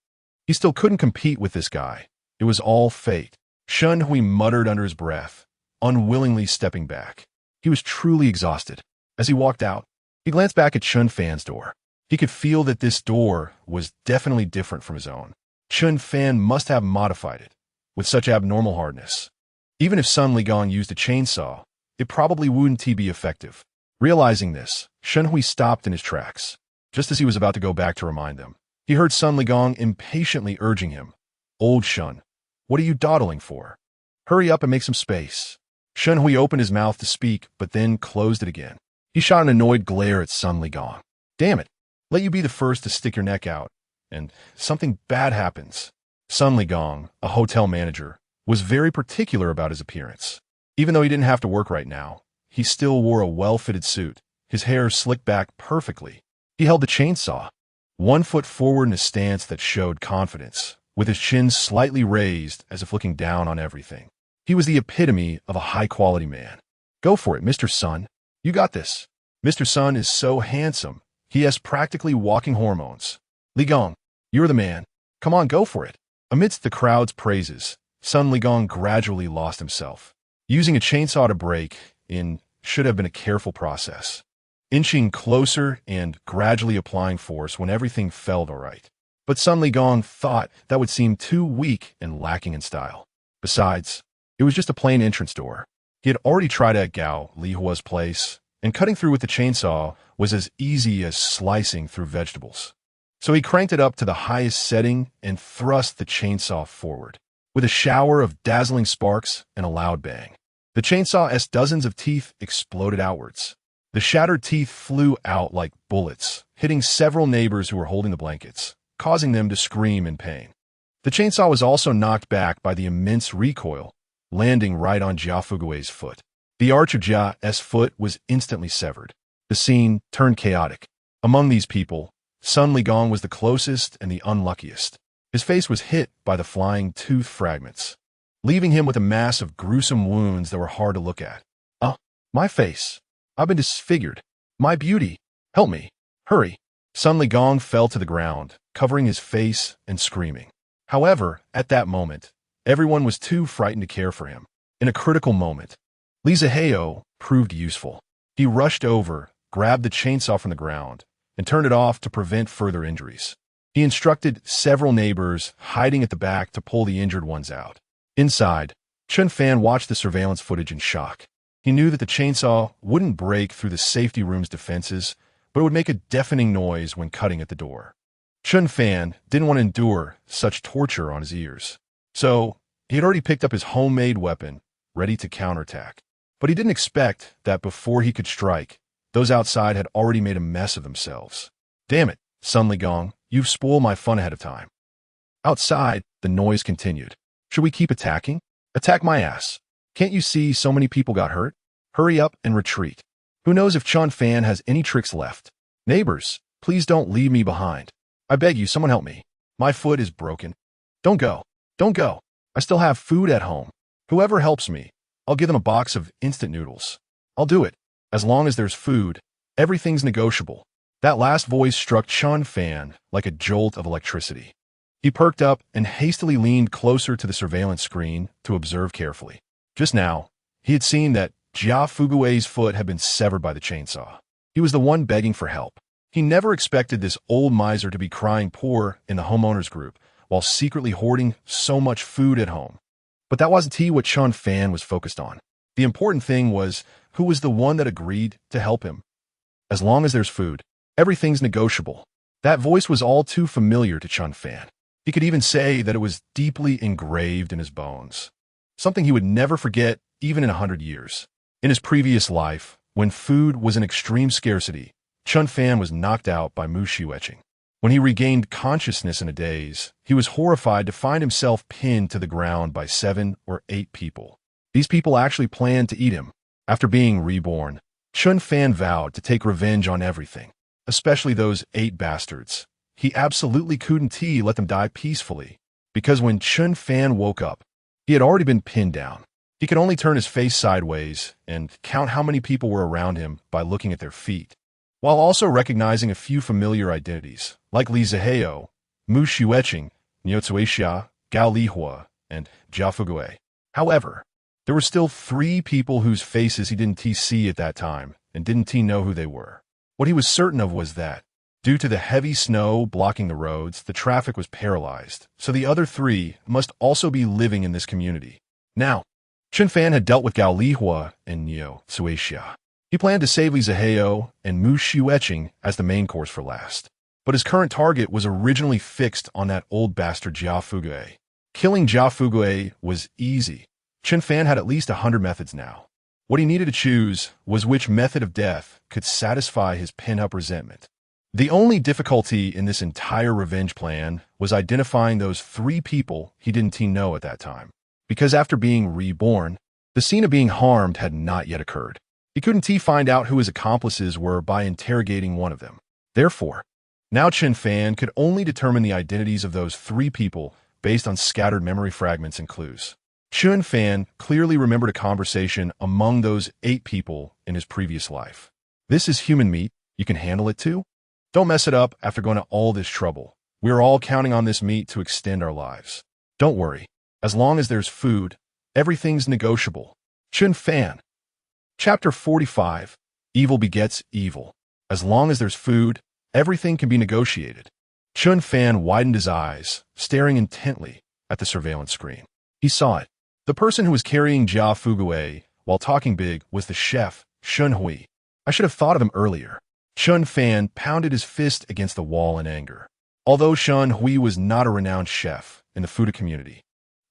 he still couldn't compete with this guy. It was all fate. Shen Hui muttered under his breath, unwillingly stepping back. He was truly exhausted. As he walked out, he glanced back at Chen Fan's door. He could feel that this door was definitely different from his own. Chen Fan must have modified it with such abnormal hardness. Even if Sun Ligong used a chainsaw, it probably wouldn't be effective. Realizing this, Shen Hui stopped in his tracks. Just as he was about to go back to remind them, he heard Sun Ligong impatiently urging him, "Old Shun, what are you dawdling for? Hurry up and make some space." Shen Hui opened his mouth to speak, but then closed it again. He shot an annoyed glare at Sun Ligong. "Damn it, let you be the first to stick your neck out, and something bad happens." Sun Ligong, a hotel manager, was very particular about his appearance. Even though he didn't have to work right now, he still wore a well-fitted suit, his hair slicked back perfectly. He held the chainsaw, 1 foot forward in a stance that showed confidence, with his chin slightly raised as if looking down on everything. He was the epitome of a high-quality man. "Go for it, Mr. Sun. You got this." Mr. Sun is so handsome, he has practically walking hormones. "Ligong, you're the man. Come on, go for it." Amidst the crowd's praises, Sun Ligong gradually lost himself. Using a chainsaw to break in should have been a careful process, inching closer and gradually applying force when everything felt all right. But Sun Ligong thought that would seem too weak and lacking in style. Besides, it was just a plain entrance door. He had already tried at Gao Li Hua's place, and cutting through with the chainsaw was as easy as slicing through vegetables. So he cranked it up to the highest setting and thrust the chainsaw forward. With a shower of dazzling sparks and a loud bang, the chainsaw's dozens of teeth exploded outwards. The shattered teeth flew out like bullets, hitting several neighbors who were holding the blankets, causing them to scream in pain. The chainsaw was also knocked back by the immense recoil, landing right on Jia Fugue's foot. The arch of Jia's foot was instantly severed. The scene turned chaotic. Among these people, Sun Ligong was the closest and the unluckiest. His face was hit by the flying tooth fragments, leaving him with a mass of gruesome wounds that were hard to look at. My face. I've been disfigured. My beauty. Help me. Hurry." Sun Ligong fell to the ground, covering his face and screaming. However, at that moment, everyone was too frightened to care for him. In a critical moment, Li Zihao proved useful. He rushed over, grabbed the chainsaw from the ground, and turned it off to prevent further injuries. He instructed several neighbors hiding at the back to pull the injured ones out. Inside, Chen Fan watched the surveillance footage in shock. He knew that the chainsaw wouldn't break through the safety room's defenses, but it would make a deafening noise when cutting at the door. Chen Fan didn't want to endure such torture on his ears. So, he had already picked up his homemade weapon, ready to counterattack. But he didn't expect that before he could strike, those outside had already made a mess of themselves. "Damn it, Sun Ligong, you've spoiled my fun ahead of time." Outside, the noise continued. "Should we keep attacking? Attack my ass. Can't you see so many people got hurt? Hurry up and retreat. Who knows if Chen Fan has any tricks left? Neighbors, please don't leave me behind. I beg you, someone help me. My foot is broken. Don't go. Don't go. I still have food at home. Whoever helps me, I'll give them a box of instant noodles. I'll do it. As long as there's food, everything's negotiable." That last voice struck Chen Fan like a jolt of electricity. He perked up and hastily leaned closer to the surveillance screen to observe carefully. Just now, he had seen that Jia Fugue's foot had been severed by the chainsaw. He was the one begging for help. He never expected this old miser to be crying poor in the homeowners group while secretly hoarding so much food at home. But that wasn't what Chen Fan was focused on. The important thing was who was the one that agreed to help him. As long as there's food, everything's negotiable. That voice was all too familiar to Chen Fan. He could even say that it was deeply engraved in his bones. Something he would never forget even in 100 years. In his previous life, When food was in extreme scarcity, Chen Fan was knocked out by Mu Xiuqing. When he regained consciousness in a daze, he was horrified to find himself pinned to the ground by 7 or 8 people. These people actually planned to eat him. After being reborn, Chen Fan vowed to take revenge on everything, especially those 8 bastards. He absolutely couldn't let them die peacefully, because when Chen Fan woke up, he had already been pinned down. He could only turn his face sideways and count how many people were around him by looking at their feet, while also recognizing a few familiar identities, like Li Zihao, Mu Xiuqing, Niu Zuixia, Gao Lihua, and Jia Fugui. However, there were still 3 people whose faces he didn't see at that time and didn't know who they were. What he was certain of was that, due to the heavy snow blocking the roads, the traffic was paralyzed, so the other 3 must also be living in this community. Now, Chen Fan had dealt with Gao Lihua and Niu Zuixia. He planned to save Li Zihao and Mu Xiuqing as the main course for last. But his current target was originally fixed on that old bastard Jia Fugui. Killing Jia Fugui was easy. Chen Fan had at least 100 methods now. What he needed to choose was which method of death could satisfy his pent-up resentment. The only difficulty in this entire revenge plan was identifying those 3 people he didn't know at that time. Because after being reborn, the scene of being harmed had not yet occurred. He couldn't find out who his accomplices were by interrogating one of them. Therefore, now Chen Fan could only determine the identities of those 3 people based on scattered memory fragments and clues. Chen Fan clearly remembered a conversation among those 8 people in his previous life. "This is human meat. You can handle it too? Don't mess it up after going to all this trouble. We're all counting on this meat to extend our lives. Don't worry. As long as there's food, everything's negotiable." Chen Fan. Chapter 45. Evil begets evil. As long as there's food, everything can be negotiated. Chen Fan widened his eyes, staring intently at the surveillance screen. He saw it. The person who was carrying Jia Fugui while talking big was the chef, Shen Hui. I should have thought of him earlier. Chen Fan pounded his fist against the wall in anger. Although Shen Hui was not a renowned chef in the food community,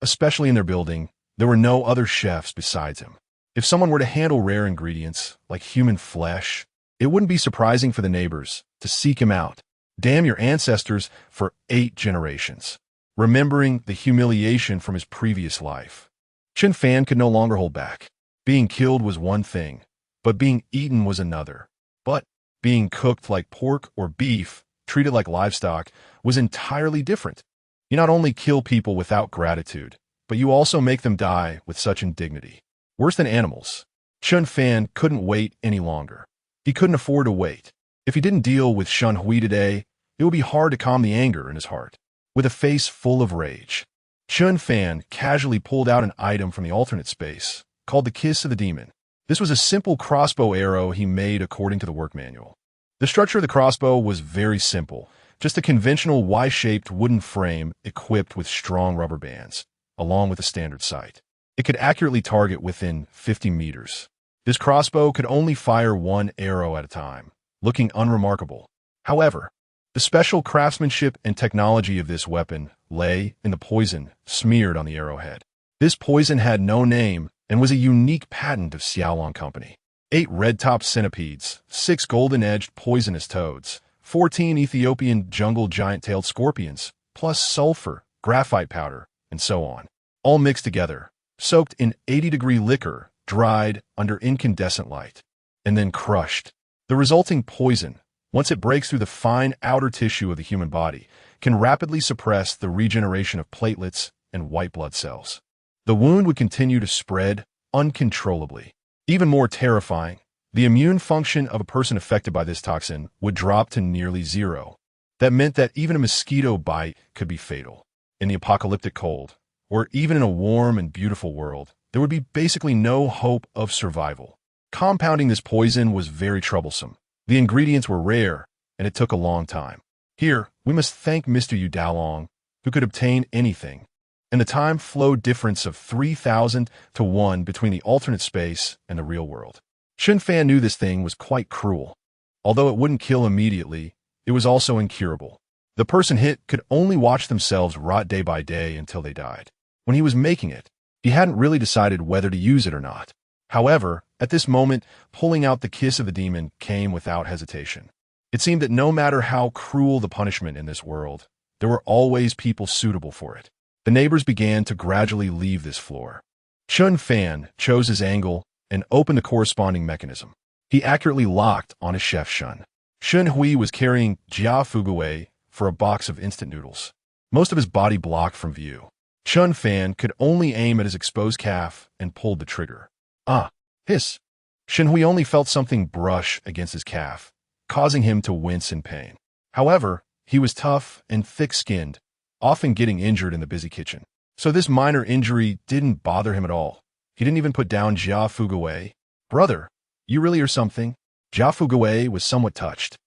especially in their building, there were no other chefs besides him. If someone were to handle rare ingredients, like human flesh, it wouldn't be surprising for the neighbors to seek him out. Damn your ancestors for 8 generations. Remembering the humiliation from his previous life, Chen Fan could no longer hold back. Being killed was one thing, but being eaten was another. But being cooked like pork or beef, treated like livestock, was entirely different. You not only kill people without gratitude, but you also make them die with such indignity. Worse than animals. Chen Fan couldn't wait any longer. He couldn't afford to wait. If he didn't deal with Shen Hui today, it would be hard to calm the anger in his heart. With a face full of rage, Chen Fan casually pulled out an item from the alternate space, called the Kiss of the Demon. This was a simple crossbow arrow he made according to the work manual. The structure of the crossbow was very simple, just a conventional Y-shaped wooden frame equipped with strong rubber bands, along with a standard sight. It could accurately target within 50 meters. This crossbow could only fire 1 arrow at a time, looking unremarkable. However, the special craftsmanship and technology of this weapon lay in the poison smeared on the arrowhead. This poison had no name and was a unique patent of Xiaolong Company. 8 red-topped centipedes, 6 golden-edged poisonous toads, 14 Ethiopian jungle giant-tailed scorpions, plus sulfur, graphite powder, and so on, all mixed together, soaked in 80-degree liquor, dried under incandescent light, and then crushed. The resulting poison, once it breaks through the fine outer tissue of the human body, can rapidly suppress the regeneration of platelets and white blood cells. The wound would continue to spread uncontrollably. Even more terrifying, the immune function of a person affected by this toxin would drop to nearly 0. That meant that even a mosquito bite could be fatal. In the apocalyptic cold, or even in a warm and beautiful world, there would be basically no hope of survival. Compounding this poison was very troublesome. The ingredients were rare, and it took a long time. Here, we must thank Mr. Yu Daolong, who could obtain anything, and the time flow difference of 3,000 to 1 between the alternate space and the real world. Chen Fan knew this thing was quite cruel. Although it wouldn't kill immediately, it was also incurable. The person hit could only watch themselves rot day by day until they died. When he was making it, he hadn't really decided whether to use it or not. However, At this moment, pulling out the kiss of the demon came without hesitation. It seemed that no matter how cruel the punishment in this world, there were always people suitable for it. The neighbors began to gradually leave this floor. Chen Fan chose his angle and opened the corresponding mechanism. He accurately locked on his chef Shun. Shen Hui was carrying Jia Fuguwei for a box of instant noodles, most of his body blocked from view. Chen Fan could only aim at his exposed calf and pulled the trigger. Ah! Hiss! Shen Hui only felt something brush against his calf, causing him to wince in pain. However, he was tough and thick-skinned, often getting injured in the busy kitchen. So this minor injury didn't bother him at all. He didn't even put down Jia Fuguwei. Brother, you really are something? Jia Fuguwei was somewhat touched.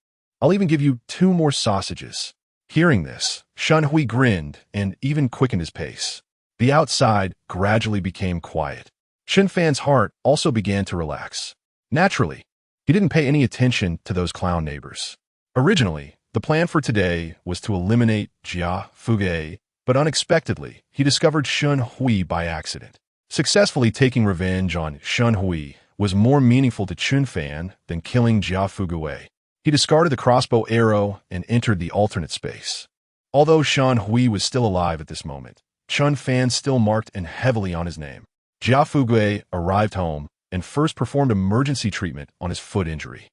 I'll even give you 2 more sausages. Hearing this, Shen Hui grinned and even quickened his pace. The outside gradually became quiet. Chen Fan's heart also began to relax. Naturally, he didn't pay any attention to those clown neighbors. Originally, the plan for today was to eliminate Jia Fuguwei, but unexpectedly, he discovered Shen Hui by accident. Successfully taking revenge on Shen Hui was more meaningful to Chen Fan than killing Jia Fuguwei. He discarded the crossbow arrow and entered the alternate space. Although Shen Hui was still alive at this moment, Chen Fan still marked and heavily on his name. Jia Fuguwei arrived home and first performed emergency treatment on his foot injury.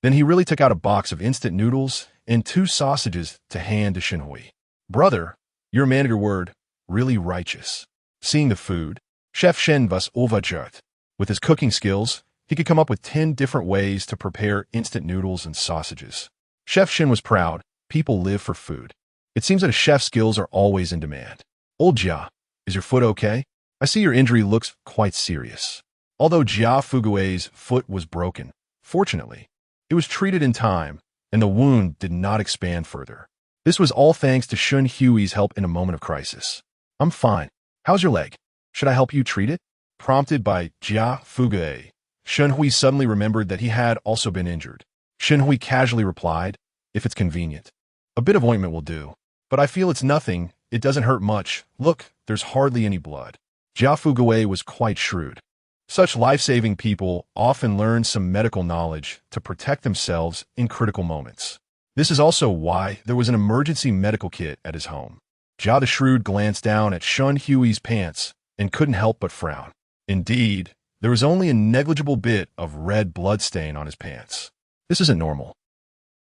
Then he really took out a box of instant noodles and 2 sausages to hand to Shen Hui. Brother, you're a man of your word, really righteous. Seeing the food, Chef Shen was overjoyed. With his cooking skills, he could come up with 10 different ways to prepare instant noodles and sausages. Chef Shen was proud. People live for food. It seems that a chef's skills are always in demand. Old Jia, is your foot okay? I see your injury looks quite serious. Although Jia Fuguwei's foot was broken, fortunately, it was treated in time, and the wound did not expand further. This was all thanks to Shen Hui's help in a moment of crisis. I'm fine. How's your leg? Should I help you treat it? Prompted by Jia Fuguwei, Shen Hui suddenly remembered that he had also been injured. Shen Hui casually replied, if it's convenient. A bit of ointment will do. But I feel it's nothing. It doesn't hurt much. Look, there's hardly any blood. Jia Fuguwei was quite shrewd. Such life-saving people often learn some medical knowledge to protect themselves in critical moments. This is also why there was an emergency medical kit at his home. Jia the Shrewd glanced down at Shen Hui's pants and couldn't help but frown. Indeed, there was only a negligible bit of red blood stain on his pants. This isn't normal.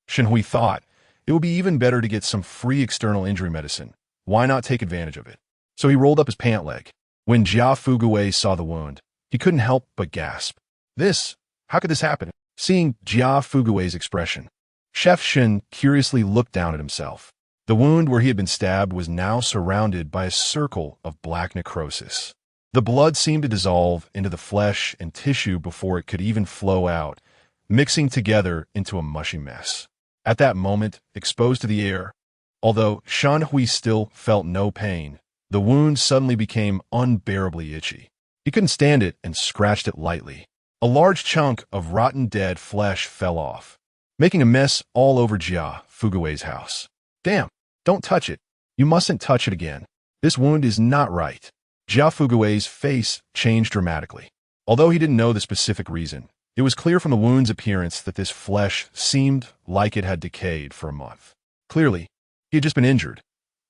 Shen Hui thought it would be even better to get some free external injury medicine. Why not take advantage of it? So he rolled up his pant leg. When Jia Fuguwei saw the wound, he couldn't help but gasp. How could this happen? Seeing Jia Fuguwei's expression, Chef Shen curiously looked down at himself. The wound where he had been stabbed was now surrounded by a circle of black necrosis. The blood seemed to dissolve into the flesh and tissue before it could even flow out, mixing together into a mushy mess. At that moment, exposed to the air, although Shen Hui still felt no pain, the wound suddenly became unbearably itchy. He couldn't stand it and scratched it lightly. A large chunk of rotten dead flesh fell off, making a mess all over Jia Fuguwei's house. Damn, don't touch it. You mustn't touch it again. This wound is not right. Jia Fuguwei's face changed dramatically. Although he didn't know the specific reason, it was clear from the wound's appearance that this flesh seemed like it had decayed for a month. Clearly, he had just been injured.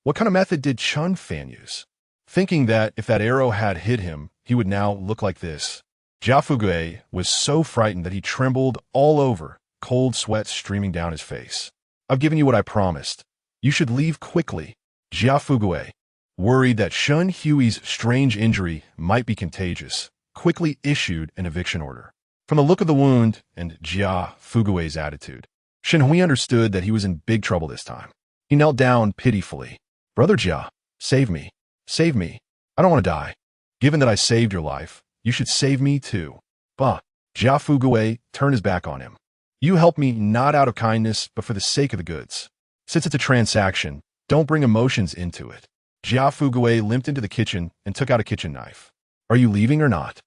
What kind of method did Chen Fan use? Thinking that if that arrow had hit him, he would now look like this. Jia Fuguwei was so frightened that he trembled all over, cold sweat streaming down his face. I've given you what I promised. You should leave quickly. Jia Fuguwei, worried that Shen Hui's strange injury might be contagious, quickly issued an eviction order. From the look of the wound and Jia Fuguwei's attitude, Shen Hui understood that he was in big trouble this time. He knelt down pitifully. Brother Jia, save me. Save me. I don't want to die. Given that I saved your life, you should save me too. Bah. Jia Fuguwei turned his back on him. You helped me not out of kindness, but for the sake of the goods. Since it's a transaction, don't bring emotions into it. Jia Fuguwei limped into the kitchen and took out a kitchen knife. Are you leaving or not?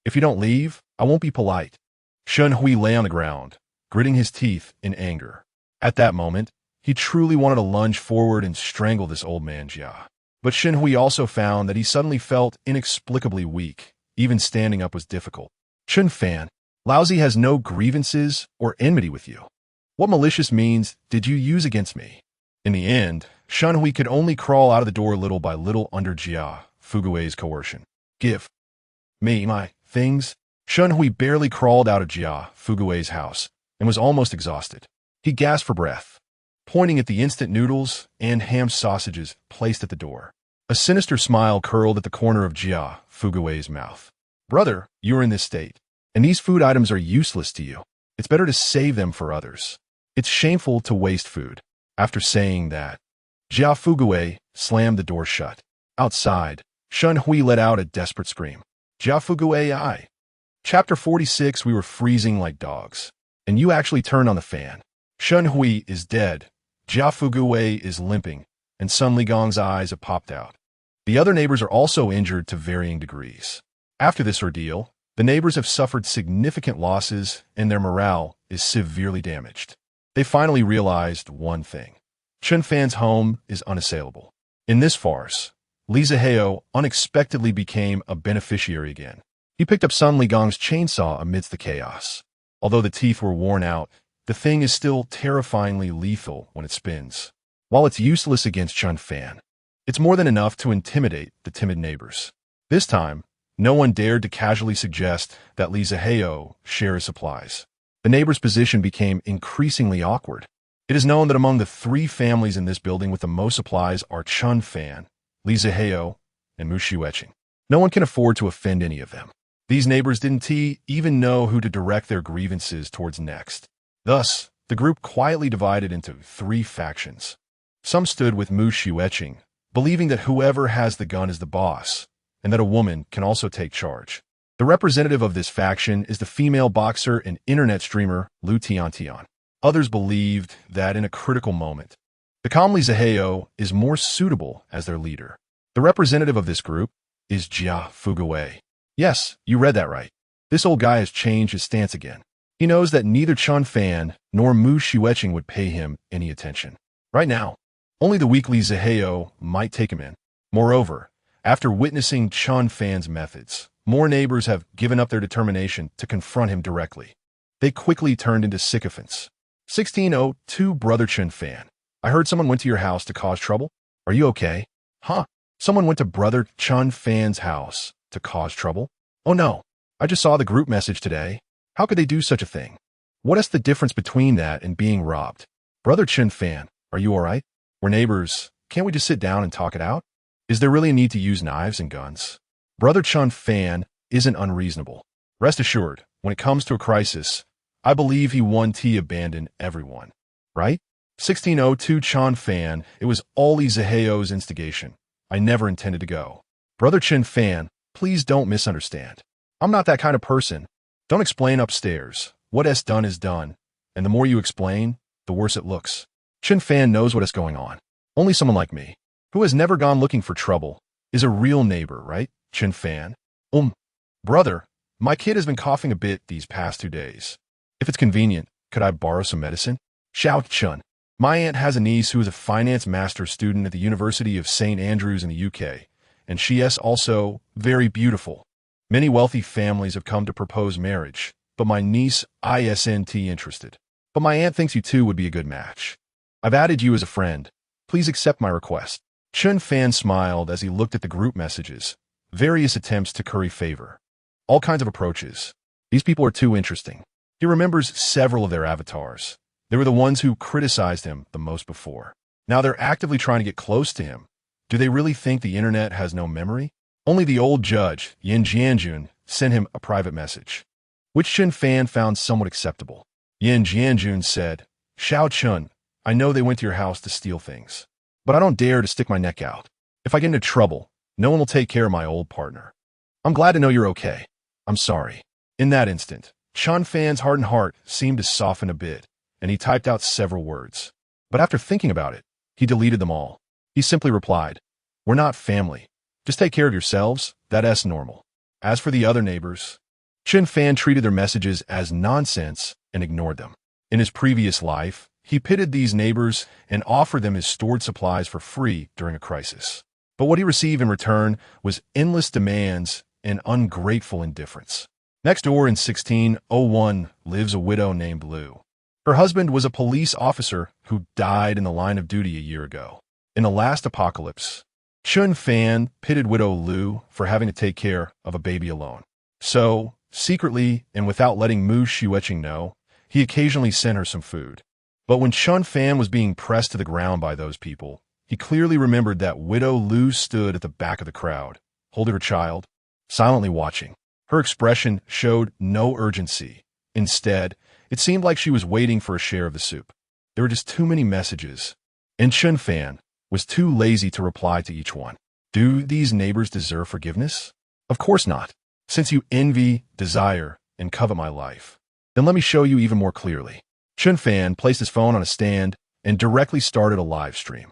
If you don't leave, I won't be polite. Shen Hui lay on the ground, gritting his teeth in anger. At that moment, he truly wanted to lunge forward and strangle this old man Jia. But Shen Hui also found that he suddenly felt inexplicably weak. Even standing up was difficult. Chen Fan, Lousy has no grievances or enmity with you. What malicious means did you use against me? In the end, Shunhui could only crawl out of the door little by little under Jia Fugue's coercion. Give me my things. Shunhui barely crawled out of Jia Fugue's house and was almost exhausted. He gasped for breath, pointing at the instant noodles and ham sausages placed at the door. A sinister smile curled at the corner of Jia Fugue's mouth. Brother, you are in this state, and these food items are useless to you. It's better to save them for others. It's shameful to waste food. After saying that, Jia Fugue slammed the door shut. Outside, Shunhui let out a desperate scream. Jia Fugue, I. Chapter 46. We were freezing like dogs, and you actually turned on the fan. Shunhui is dead. Jia Fugue is limping, and Sun Ligong's eyes have popped out. The other neighbors are also injured to varying degrees. After this ordeal, the neighbors have suffered significant losses and their morale is severely damaged. They finally realized one thing. Chen Fan's home is unassailable. In this farce, Li Zihao unexpectedly became a beneficiary again. He picked up Sun Ligong's chainsaw amidst the chaos. Although the teeth were worn out, the thing is still terrifyingly lethal when it spins. While it's useless against Chen Fan, it's more than enough to intimidate the timid neighbors. This time, no one dared to casually suggest that Li Zihao share his supplies. The neighbors' position became increasingly awkward. It is known that among the 3 families in this building with the most supplies are Chen Fan, Li Zihao, and Mu Shiueqing. No one can afford to offend any of them. These neighbors didn't even know who to direct their grievances towards next. Thus, the group quietly divided into 3 factions. Some stood with Mu Shiueqing, believing that whoever has the gun is the boss, and that a woman can also take charge. The representative of this faction is the female boxer and internet streamer Lu Tiantian. Others believed that in a critical moment, the calm Li Zihao is more suitable as their leader. The representative of this group is Jia Fugue. Yes, you read that right. This old guy has changed his stance again. He knows that neither Chen Fan nor Mu Shiueqing would pay him any attention. Right now, only the weak Li Zihao might take him in. Moreover, after witnessing Chen Fan's methods, more neighbors have given up their determination to confront him directly. They quickly turned into sycophants. 1602 Brother Chen Fan. I heard someone went to your house to cause trouble. Are you okay? Huh? Someone went to Brother Chen Fan's house to cause trouble? Oh no, I just saw the group message today. How could they do such a thing? What is the difference between that and being robbed? Brother Chen Fan, are you alright? We're neighbors. Can't we just sit down and talk it out? Is there really a need to use knives and guns? Brother Chen Fan isn't unreasonable. Rest assured, when it comes to a crisis, I believe he abandoned everyone. Right? 1602 Chen Fan, it was all Li Zihao's instigation. I never intended to go. Brother Chen Fan, please don't misunderstand. I'm not that kind of person. Don't explain upstairs. What is done is done, and the more you explain, the worse it looks. Chen Fan knows what is going on. Only someone like me, who has never gone looking for trouble, is a real neighbor, right, Chen Fan? Brother, my kid has been coughing a bit these past 2 days. If it's convenient, could I borrow some medicine? Xiao Chun. My aunt has a niece who is a finance master's student at the University of St. Andrews in the UK, and she is also very beautiful. Many wealthy families have come to propose marriage, but my niece isn't interested. But my aunt thinks you two would be a good match. I've added you as a friend. Please accept my request. Chen Fan smiled as he looked at the group messages. Various attempts to curry favor. All kinds of approaches. These people are too interesting. He remembers several of their avatars. They were the ones who criticized him the most before. Now they're actively trying to get close to him. Do they really think the internet has no memory? Only the old judge, Yin Jianjun, sent him a private message, which Chen Fan found somewhat acceptable. Yin Jianjun said, Xiao Chun, I know they went to your house to steal things, but I don't dare to stick my neck out. If I get into trouble, no one will take care of my old partner. I'm glad to know you're okay. I'm sorry. In that instant, Chen Fan's hardened heart seemed to soften a bit, and he typed out several words. But after thinking about it, he deleted them all. He simply replied, We're not family. Just take care of yourselves, that's normal. As for the other neighbors, Chen Fan treated their messages as nonsense and ignored them. In his previous life, he pitted these neighbors and offered them his stored supplies for free during a crisis. But what he received in return was endless demands and ungrateful indifference. Next door in 1601 lives a widow named Lou. Her husband was a police officer who died in the line of duty a year ago. In the last apocalypse, Chen Fan pitted widow Lou for having to take care of a baby alone. So, secretly and without letting Mu Xueqing know, he occasionally sent her some food. But when Chen Fan was being pressed to the ground by those people, he clearly remembered that widow Lou stood at the back of the crowd, holding her child, silently watching. Her expression showed no urgency. Instead, it seemed like she was waiting for a share of the soup. There were just too many messages, and Chen Fan was too lazy to reply to each one. Do these neighbors deserve forgiveness? Of course not. Since you envy, desire, and covet my life, then let me show you even more clearly. Chen Fan placed his phone on a stand and directly started a live stream.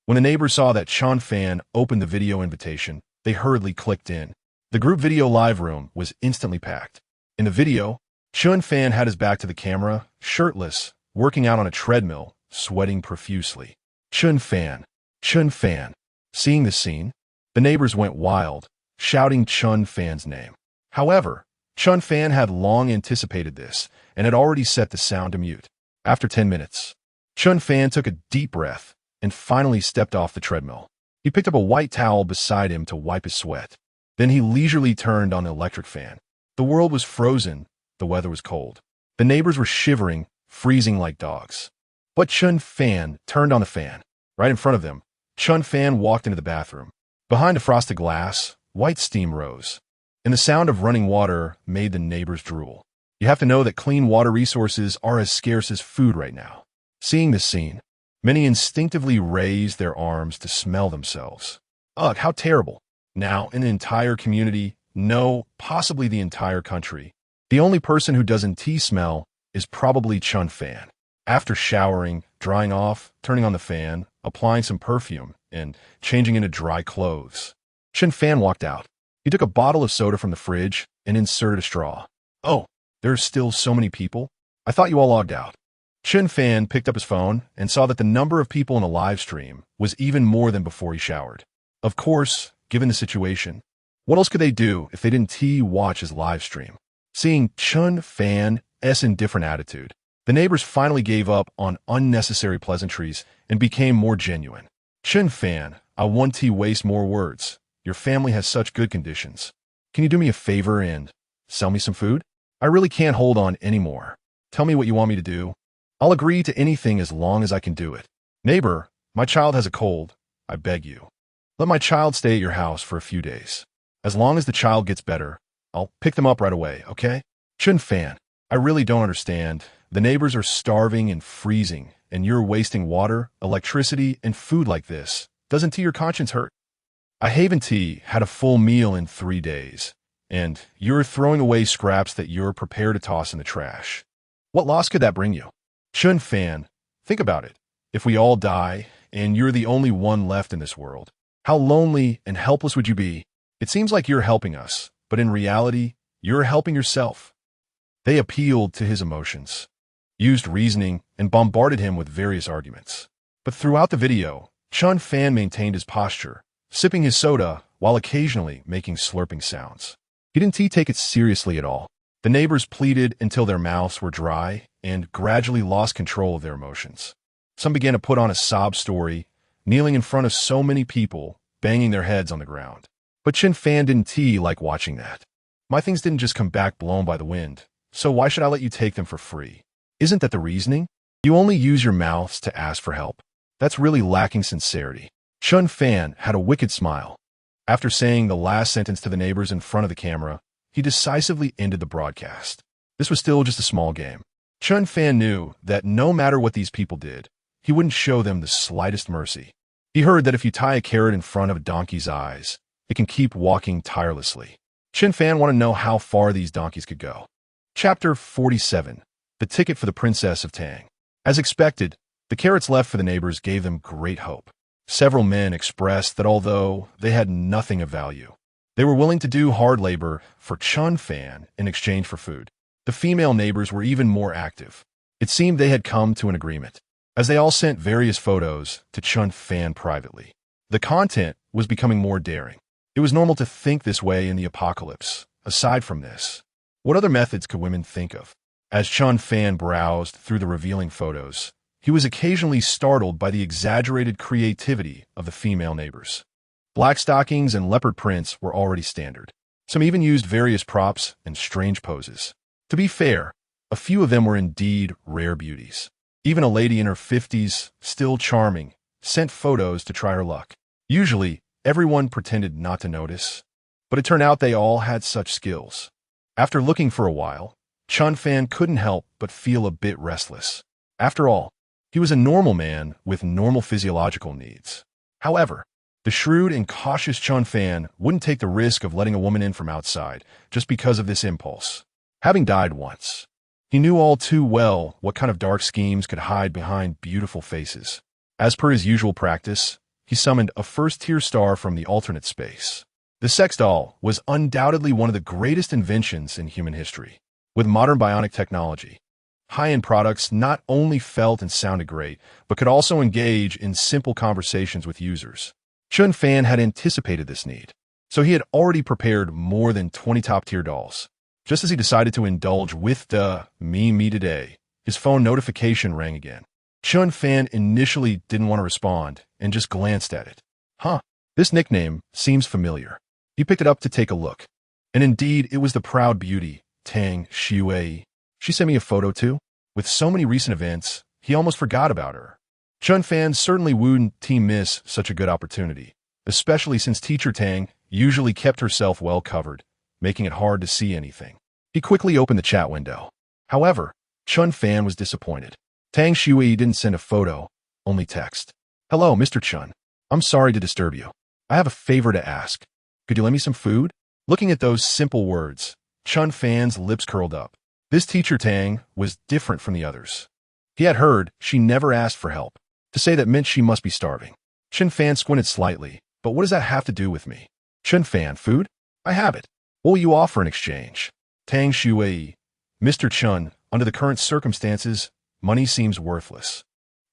When the neighbors saw that Chen Fan opened the video invitation, they hurriedly clicked in. The group video live room was instantly packed. In the video, Chen Fan had his back to the camera, shirtless, working out on a treadmill, sweating profusely. Chen Fan. Chen Fan. Seeing this scene, the neighbors went wild, shouting Chen Fan's name. However, Chen Fan had long anticipated this and had already set the sound to mute. After 10 minutes, Chen Fan took a deep breath and finally stepped off the treadmill. He picked up a white towel beside him to wipe his sweat. Then he leisurely turned on the electric fan. The world was frozen. The weather was cold. The neighbors were shivering, freezing like dogs. But Chen Fan turned on the fan. Right in front of them, Chen Fan walked into the bathroom. Behind a frosted glass, white steam rose, and the sound of running water made the neighbors drool. You have to know that clean water resources are as scarce as food right now. Seeing this scene, many instinctively raised their arms to smell themselves. Ugh, how terrible. Now, in the entire community, no, possibly the entire country, the only person who doesn't smell is probably Chen Fan. After showering, drying off, turning on the fan, applying some perfume, and changing into dry clothes, Chen Fan walked out. He took a bottle of soda from the fridge and inserted a straw. Oh, there are still so many people? I thought you all logged out. Chen Fan picked up his phone and saw that the number of people in the live stream was even more than before he showered. Of course, given the situation, what else could they do if they didn't watch his live stream? Seeing Chen Fan's indifferent attitude, the neighbors finally gave up on unnecessary pleasantries and became more genuine. Chen Fan, I want to waste more words. Your family has such good conditions. Can you do me a favor and sell me some food? I really can't hold on anymore. Tell me what you want me to do. I'll agree to anything as long as I can do it. Neighbor, my child has a cold. I beg you. Let my child stay at your house for a few days. As long as the child gets better, I'll pick them up right away, okay? Chen Fan, I really don't understand. The neighbors are starving and freezing, and you're wasting water, electricity, and food like this. Doesn't your conscience hurt? I haven't had a full meal in 3 days, and you're throwing away scraps that you're prepared to toss in the trash. What loss could that bring you? Chen Fan, think about it. If we all die, and you're the only one left in this world, how lonely and helpless would you be? It seems like you're helping us, but in reality, you're helping yourself. They appealed to his emotions, used reasoning, and bombarded him with various arguments. But throughout the video, Chen Fan maintained his posture, sipping his soda while occasionally making slurping sounds. He didn't take it seriously at all. The neighbors pleaded until their mouths were dry and gradually lost control of their emotions. Some began to put on a sob story, kneeling in front of so many people, banging their heads on the ground. But Chen Fan didn't like watching that. My things didn't just come back blown by the wind, so why should I let you take them for free? Isn't that the reasoning? You only use your mouths to ask for help. That's really lacking sincerity. Chen Fan had a wicked smile. After saying the last sentence to the neighbors in front of the camera, he decisively ended the broadcast. This was still just a small game. Chen Fan knew that no matter what these people did, he wouldn't show them the slightest mercy. He heard that if you tie a carrot in front of a donkey's eyes, it can keep walking tirelessly. Chen Fan wanted to know how far these donkeys could go. Chapter 47. The Ticket for the Princess of Tang. As expected, the carrots left for the neighbors gave them great hope. Several men expressed that although they had nothing of value, they were willing to do hard labor for Chen Fan in exchange for food. The female neighbors were even more active. It seemed they had come to an agreement, as they all sent various photos to Chen Fan privately. The content was becoming more daring. It was normal to think this way in the apocalypse. Aside from this, What other methods could women think of? As Chen Fan browsed through the revealing photos, he was occasionally startled by the exaggerated creativity of the female neighbors. Black stockings and leopard prints were already standard. Some even used various props and strange poses. To be fair, a few of them were indeed rare beauties. Even a lady in her 50s, still charming, sent photos to try her luck. Usually, everyone pretended not to notice, but it turned out they all had such skills. After looking for a while, Chen Fan couldn't help but feel a bit restless. After all, he was a normal man with normal physiological needs. However, the shrewd and cautious Chen Fan wouldn't take the risk of letting a woman in from outside just because of this impulse. Having died once, he knew all too well what kind of dark schemes could hide behind beautiful faces. As per his usual practice, he summoned a first-tier star from the alternate space. The sex doll was undoubtedly one of the greatest inventions in human history. With modern bionic technology, high-end products not only felt and sounded great, but could also engage in simple conversations with users. Chen Fan had anticipated this need, so he had already prepared more than 20 top-tier dolls. Just as he decided to indulge with the me today, his phone notification rang again. Chen Fan initially didn't want to respond and just glanced at it. This nickname seems familiar. He picked it up to take a look. And indeed, it was the proud beauty, Tang Xuei. She sent me a photo too. With so many recent events, he almost forgot about her. Chen Fan certainly wouldn't miss such a good opportunity, especially since teacher Tang usually kept herself well covered, making it hard to see anything. He quickly opened the chat window. However, Chen Fan was disappointed. Tang Xuei didn't send a photo, only text. Hello, Mr. Chen. I'm sorry to disturb you. I have a favor to ask. Could you lend me some food? Looking at those simple words, Chen Fan's lips curled up. This teacher Tang was different from the others. He had heard she never asked for help. To say that meant she must be starving. Chen Fan squinted slightly. But what does that have to do with me? Chen Fan, food? I have it. What will you offer in exchange? Tang Xuei. Mr. Chen, under the current circumstances, money seems worthless.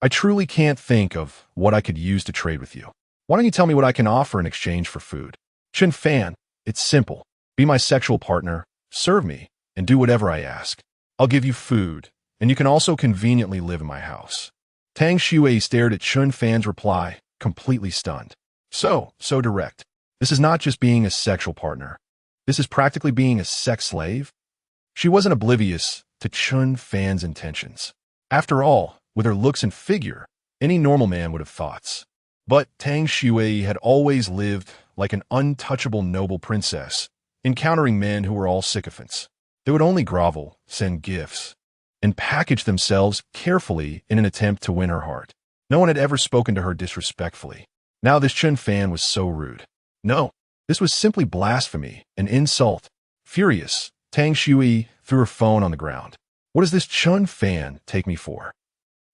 I truly can't think of what I could use to trade with you. Why don't you tell me what I can offer in exchange for food? Chen Fan, it's simple. Be my sexual partner, serve me, and do whatever I ask. I'll give you food, and you can also conveniently live in my house. Tang Xuei stared at Chen Fan's reply, completely stunned. So direct. This is not just being a sexual partner. This is practically being a sex slave. She wasn't oblivious to Chen Fan's intentions. After all, with her looks and figure, any normal man would have thoughts. But Tang Xuei had always lived like an untouchable noble princess, encountering men who were all sycophants. They would only grovel, send gifts, and package themselves carefully in an attempt to win her heart. No one had ever spoken to her disrespectfully. Now this Chen Fan was so rude. No, this was simply blasphemy, an insult. Furious, Tang Xuei threw her phone on the ground. What does this Chen Fan take me for?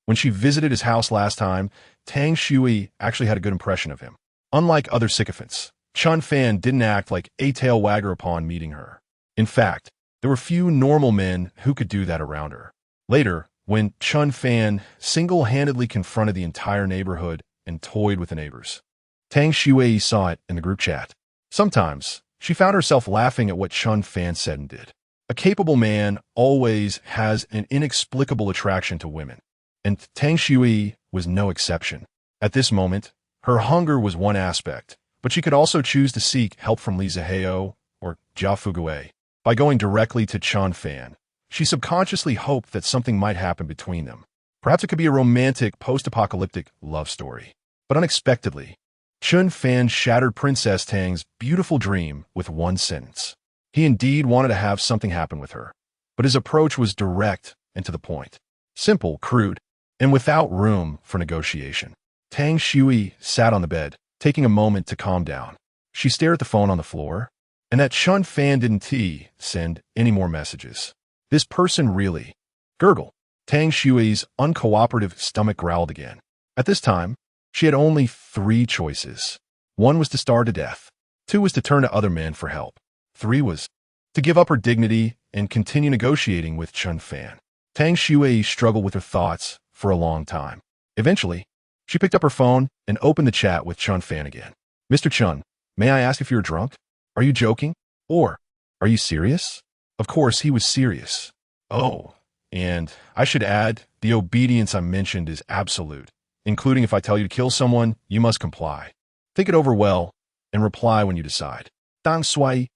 When she visited his house last time, Tang Xuei actually had a good impression of him. Unlike other sycophants, Chen Fan didn't act like a tail wagger upon meeting her. In fact, there were few normal men who could do that around her. Later, when Chen Fan single-handedly confronted the entire neighborhood and toyed with the neighbors, Tang Xuei saw it in the group chat. Sometimes, she found herself laughing at what Chen Fan said and did. A capable man always has an inexplicable attraction to women, and Tang Xuei was no exception. At this moment, her hunger was one aspect, but she could also choose to seek help from Li Zihao or Jia Fuguei. By going directly to Chen Fan, she subconsciously hoped that something might happen between them. Perhaps it could be a romantic, post-apocalyptic love story. But unexpectedly, Chen Fan shattered Princess Tang's beautiful dream with one sentence. He indeed wanted to have something happen with her, but his approach was direct and to the point. Simple, crude, and without room for negotiation. Tang Xuei sat on the bed, taking a moment to calm down. She stared at the phone on the floor, and that Chen Fan didn't send any more messages. This person really... Gurgle. Tang Xuei's uncooperative stomach growled again. At this time, she had only 3 choices. 1 was to starve to death. 2 was to turn to other men for help. 3 was to give up her dignity and continue negotiating with Chen Fan. Tang Xuei struggled with her thoughts for a long time. Eventually, she picked up her phone and opened the chat with Chen Fan again. Mr. Chen, may I ask if you're drunk? Are you joking? Or are you serious? Of course, he was serious. Oh, and I should add, the obedience I mentioned is absolute, including if I tell you to kill someone, you must comply. Think it over well, and reply when you decide. Dang Sui.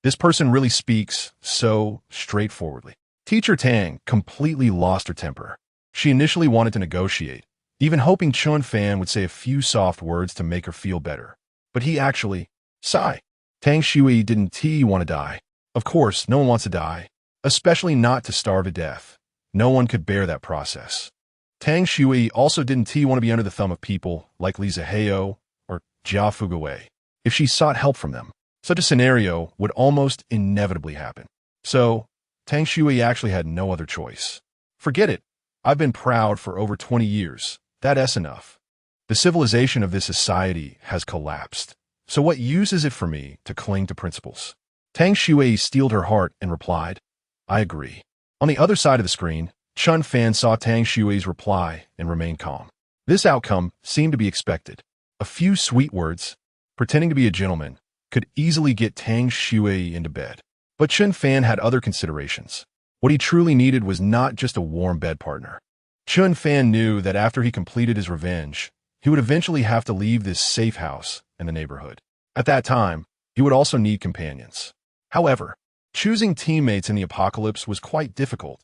This person really speaks so straightforwardly. Teacher Tang completely lost her temper. She initially wanted to negotiate, even hoping Chen Fan would say a few soft words to make her feel better. But he actually, sigh. Tang Shui didn't he want to die? Of course, no one wants to die, especially not to starve to death. No one could bear that process. Tang Shui also didn't he want to be under the thumb of people like Li Ziheo or Jia Fugawei. If she sought help from them, such a scenario would almost inevitably happen. So, Tang Shui actually had no other choice. Forget it. I've been proud for over 20 years. That's enough. The civilization of this society has collapsed. So what use is it for me to cling to principles? Tang Shui steeled her heart and replied, I agree. On the other side of the screen, Chen Fan saw Tang Shui's reply and remained calm. This outcome seemed to be expected. A few sweet words, pretending to be a gentleman, could easily get Tang Shui into bed. But Chen Fan had other considerations. What he truly needed was not just a warm bed partner. Chen Fan knew that after he completed his revenge, he would eventually have to leave this safe house and the neighborhood. At that time, he would also need companions. However, choosing teammates in the apocalypse was quite difficult.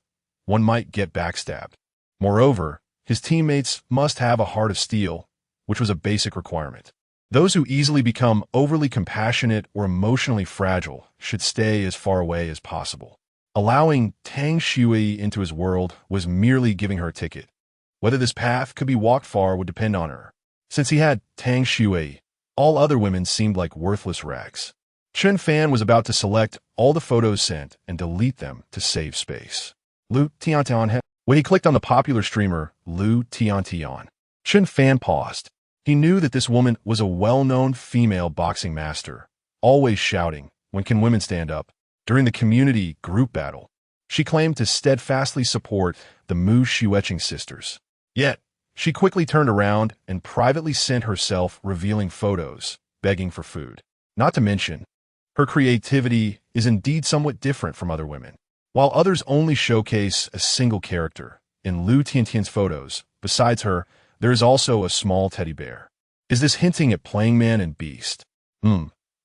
One might get backstabbed. Moreover, his teammates must have a heart of steel, which was a basic requirement. Those who easily become overly compassionate or emotionally fragile should stay as far away as possible. Allowing Tang Shui into his world was merely giving her a ticket. Whether this path could be walked far would depend on her. Since he had Tang Shui, all other women seemed like worthless rags. Chen Fan was about to select all the photos sent and delete them to save space. Lu Tiantian. When he clicked on the popular streamer Lu Tiantian, Chen Fan paused. He knew that this woman was a well-known female boxing master, always shouting, when can women stand up? During the community group battle, she claimed to steadfastly support the Mu Shueching sisters. Yet, she quickly turned around and privately sent herself revealing photos, begging for food. Not to mention, her creativity is indeed somewhat different from other women. While others only showcase a single character, in Lu Tiantian's photos, besides her, there is also a small teddy bear. Is this hinting at playing man and beast?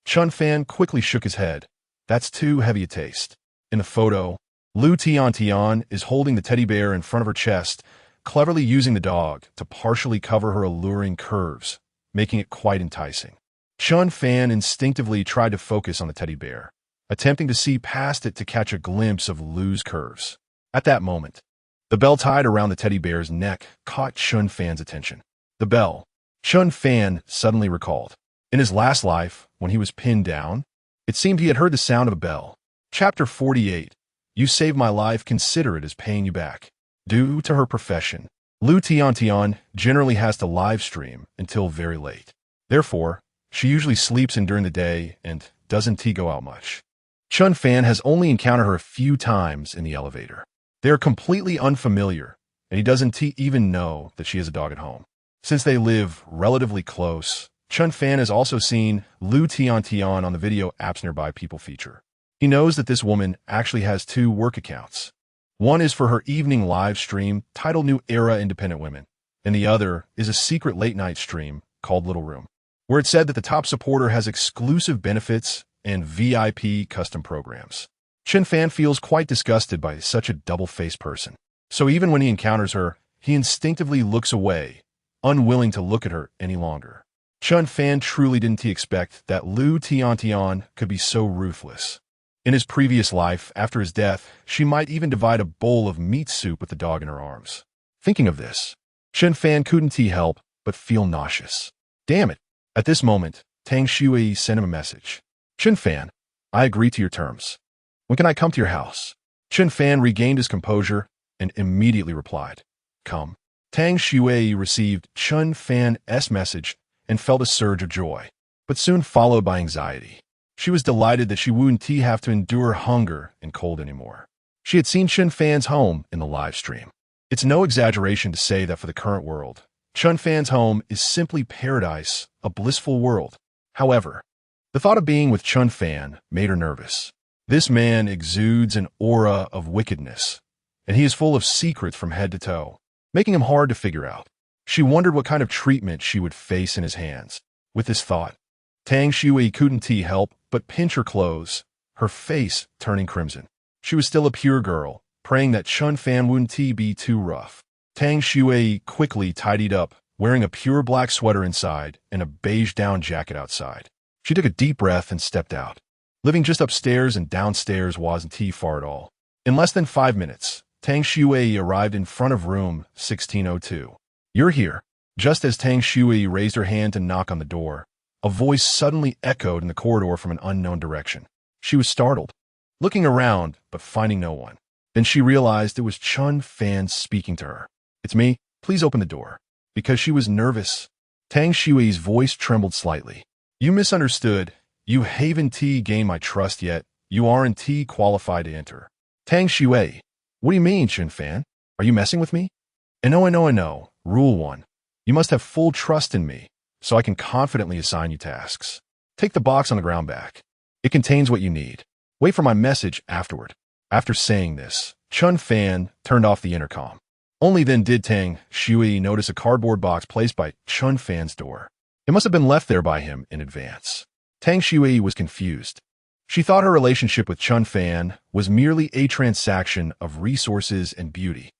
Chen Fan quickly shook his head. That's too heavy a taste. In the photo, Lu Tiantian is holding the teddy bear in front of her chest, cleverly using the dog to partially cover her alluring curves, making it quite enticing. Chen Fan instinctively tried to focus on the teddy bear, attempting to see past it to catch a glimpse of Lu's curves. At that moment, the bell tied around the teddy bear's neck caught Chen Fan's attention. The bell, Chen Fan suddenly recalled. In his last life, when he was pinned down, it seemed he had heard the sound of a bell. Chapter 48. You saved my life, consider it as paying you back. Due to her profession, Lu Tiantian generally has to live stream until very late. Therefore, she usually sleeps in during the day and doesn't go out much. Chen Fan has only encountered her a few times in the elevator. They are completely unfamiliar, and he doesn't even know that she has a dog at home. Since they live relatively close, Chen Fan has also seen Lu Tiantian on the video apps nearby people feature. He knows that this woman actually has 2 work accounts. One is for her evening live stream titled New Era Independent Women, and the other is a secret late-night stream called Little Room, where it said that the top supporter has exclusive benefits and VIP custom programs. Chen Fan feels quite disgusted by such a double-faced person. So even when he encounters her, he instinctively looks away, unwilling to look at her any longer. Chen Fan truly didn't expect that Lu Tiantian could be so ruthless. In his previous life, after his death, she might even divide a bowl of meat soup with the dog in her arms. Thinking of this, Chen Fan couldn't help but feel nauseous. Damn it! At this moment, Tang Shui sent him a message. Chen Fan, I agree to your terms. When can I come to your house? Chen Fan regained his composure and immediately replied, Come. Tang Shui received Chen Fan's message and felt a surge of joy, but soon followed by anxiety. She was delighted that she wouldn't have to endure hunger and cold anymore. She had seen Chen Fan's home in the live stream. It's no exaggeration to say that for the current world, Chen Fan's home is simply paradise, a blissful world. However, the thought of being with Chen Fan made her nervous. This man exudes an aura of wickedness, and he is full of secrets from head to toe, making him hard to figure out. She wondered what kind of treatment she would face in his hands. With this thought, Tang Shui couldn't help but pinch her clothes, her face turning crimson. She was still a pure girl, praying that Chen Fan wouldn't be too rough. Tang Shui quickly tidied up, wearing a pure black sweater inside and a beige down jacket outside. She took a deep breath and stepped out. Living just upstairs and downstairs wasn't far at all. In less than 5 minutes, Tang Shui arrived in front of room 1602. "You're here." Just as Tang Shui raised her hand to knock on the door, a voice suddenly echoed in the corridor from an unknown direction. She was startled, looking around but finding no one. Then she realized it was Chen Fan speaking to her. "It's me. Please open the door." Because she was nervous, Tang Shui's voice trembled slightly. "You misunderstood. You haven't gained my trust yet. You aren't qualified to enter." "Tang Shui, what do you mean, Chen Fan? Are you messing with me?" I know. Rule 1. You must have full trust in me, so I can confidently assign you tasks. Take the box on the ground back. It contains what you need. Wait for my message afterward." After saying this, Chen Fan turned off the intercom. Only then did Tang Shui notice a cardboard box placed by Chen Fan's door. It must have been left there by him in advance. Tang Shui was confused. She thought her relationship with Chen Fan was merely a transaction of resources and beauty.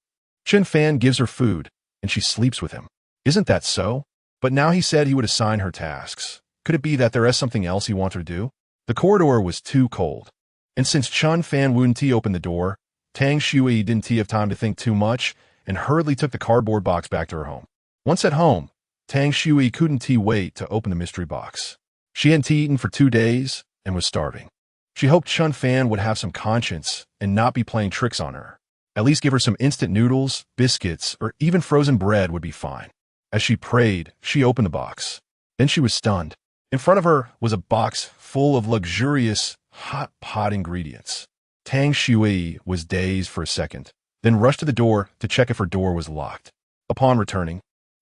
Chen Fan gives her food, and she sleeps with him. Isn't that so? But now he said he would assign her tasks. Could it be that there is something else he wanted her to do? The corridor was too cold. And since Chen Fan wouldn't open the door, Tang Shui didn't have time to think too much and hurriedly took the cardboard box back to her home. Once at home, Tang Shui couldn't wait to open the mystery box. She hadn't eaten for 2 days and was starving. She hoped Chen Fan would have some conscience and not be playing tricks on her. At least give her some instant noodles, biscuits, or even frozen bread would be fine. As she prayed, she opened the box. Then she was stunned. In front of her was a box full of luxurious, hot pot ingredients. Tang Shui was dazed for a second, then rushed to the door to check if her door was locked. Upon returning,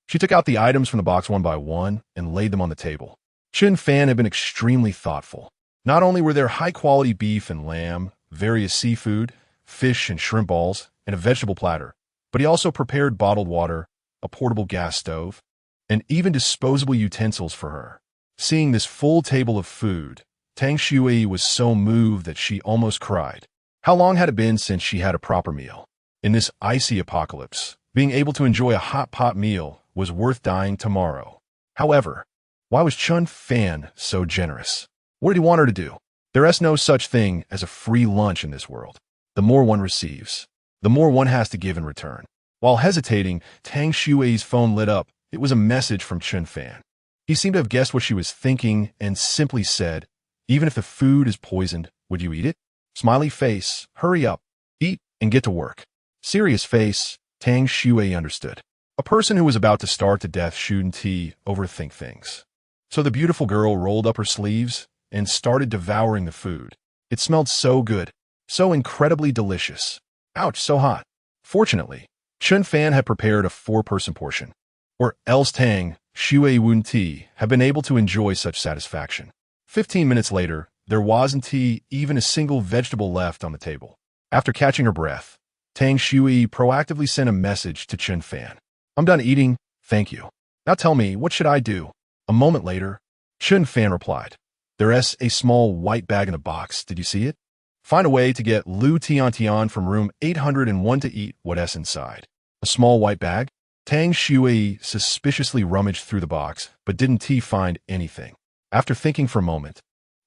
she took out the items from the box one by one and laid them on the table. Chen Fan had been extremely thoughtful. Not only were there high-quality beef and lamb, various seafood, fish and shrimp balls, and a vegetable platter, but he also prepared bottled water, a portable gas stove, and even disposable utensils for her. Seeing this full table of food, Tang Shui was so moved that she almost cried. How long had it been since she had a proper meal? In this icy apocalypse, being able to enjoy a hot pot meal was worth dying tomorrow. However, why was Chen Fan so generous? What did he want her to do? There is no such thing as a free lunch in this world. The more one receives, the more one has to give in return. While hesitating, Tang Shui's phone lit up. It was a message from Chen Fan. He seemed to have guessed what she was thinking and simply said, "Even if the food is poisoned, would you eat it?" Smiley face, hurry up, eat, and get to work. Serious face, Tang Shui understood. A person who was about to starve to death shouldn't overthink things. So the beautiful girl rolled up her sleeves and started devouring the food. It smelled so good, so incredibly delicious. Ouch, so hot. Fortunately, Chen Fan had prepared a 4-person portion, or else Tang Shui wouldn't have been able to enjoy such satisfaction. 15 minutes later, there wasn't even a single vegetable left on the table. After catching her breath, Tang Shui proactively sent a message to Chen Fan. "I'm done eating, thank you. Now tell me, what should I do?" A moment later, Chen Fan replied, "There is a small white bag in the box. Did you see it? Find a way to get Lu Tian from room 801 to eat what's inside." A small white bag? Tang Shui suspiciously rummaged through the box, but didn't find anything. After thinking for a moment,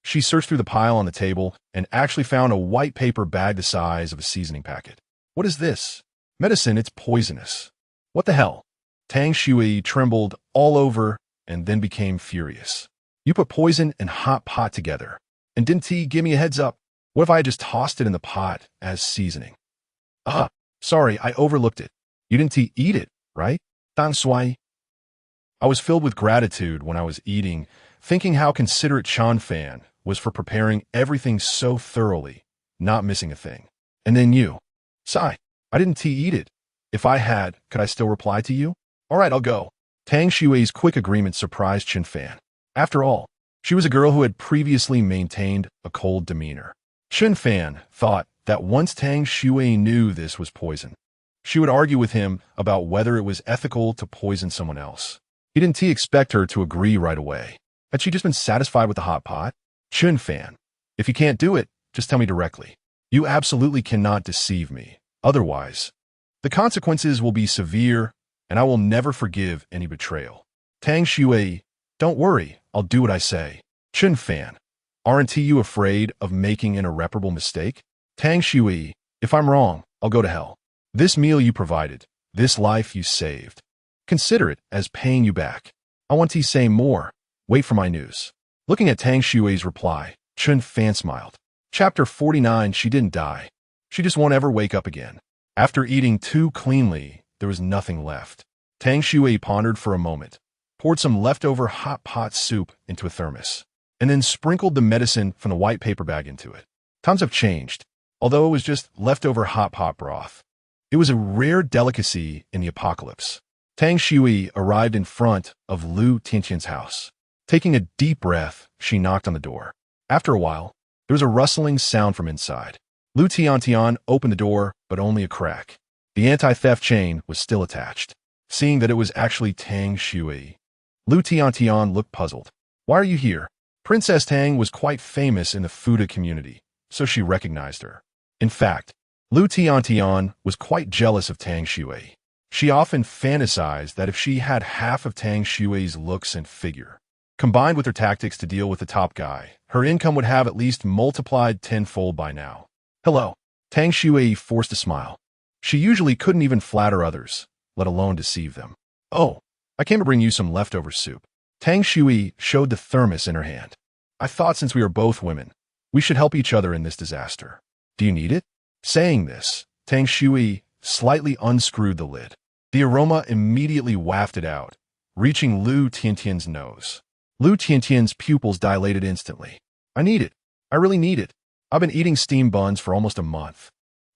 she searched through the pile on the table and actually found a white paper bag the size of a seasoning packet. "What is this? Medicine, it's poisonous." "What the hell?" Tang Shui trembled all over and then became furious. "You put poison and hot pot together, and didn't give me a heads up? What if I had just tossed it in the pot as seasoning?" Sorry, I overlooked it. You didn't eat it, right? Tang Shui." I was filled with gratitude when I was eating, thinking how considerate Chen Fan was for preparing everything so thoroughly, not missing a thing. And then you. Sigh, I didn't eat it. If I had, could I still reply to you? All right, I'll go. Tang Shui's quick agreement surprised Chen Fan. After all, she was a girl who had previously maintained a cold demeanor. Chen Fan thought that once Tang Shui knew this was poison, she would argue with him about whether it was ethical to poison someone else. He didn't expect her to agree right away. Had she just been satisfied with the hot pot? Chen Fan, if you can't do it, just tell me directly. You absolutely cannot deceive me. Otherwise, the consequences will be severe, and I will never forgive any betrayal. Tang Shui, don't worry, I'll do what I say. Chen Fan, aren't you afraid of making an irreparable mistake? Tang Shui, if I'm wrong, I'll go to hell. This meal you provided, this life you saved, consider it as paying you back. I want to say more. Wait for my news. Looking at Tang Shui's reply, Chen Fan smiled. Chapter 49. She didn't die. She just won't ever wake up again. After eating too cleanly, there was nothing left. Tang Shui pondered for a moment, poured some leftover hot pot soup into a thermos, and then sprinkled the medicine from the white paper bag into it. Times have changed, although it was just leftover hot pot broth. It was a rare delicacy in the apocalypse. Tang Shui arrived in front of Lu Tiantian's house. Taking a deep breath, she knocked on the door. After a while, there was a rustling sound from inside. Lu Tiantian opened the door, but only a crack. The anti-theft chain was still attached. Seeing that it was actually Tang Shui, Lu Tiantian looked puzzled. Why are you here? Princess Tang was quite famous in the Fuda community, so she recognized her. In fact, Lu Tiantian was quite jealous of Tang Shui. She often fantasized that if she had half of Tang Shui's looks and figure, combined with her tactics to deal with the top guy, her income would have at least multiplied tenfold by now. Hello. Tang Shui forced a smile. She usually couldn't even flatter others, let alone deceive them. Oh, I came to bring you some leftover soup. Tang Shui showed the thermos in her hand. I thought since we are both women, we should help each other in this disaster. Do you need it? Saying this, Tang Shui slightly unscrewed the lid. The aroma immediately wafted out, reaching Lu Tiantian's nose. Lu Tiantian's pupils dilated instantly. I need it. I really need it. I've been eating steamed buns for almost a month.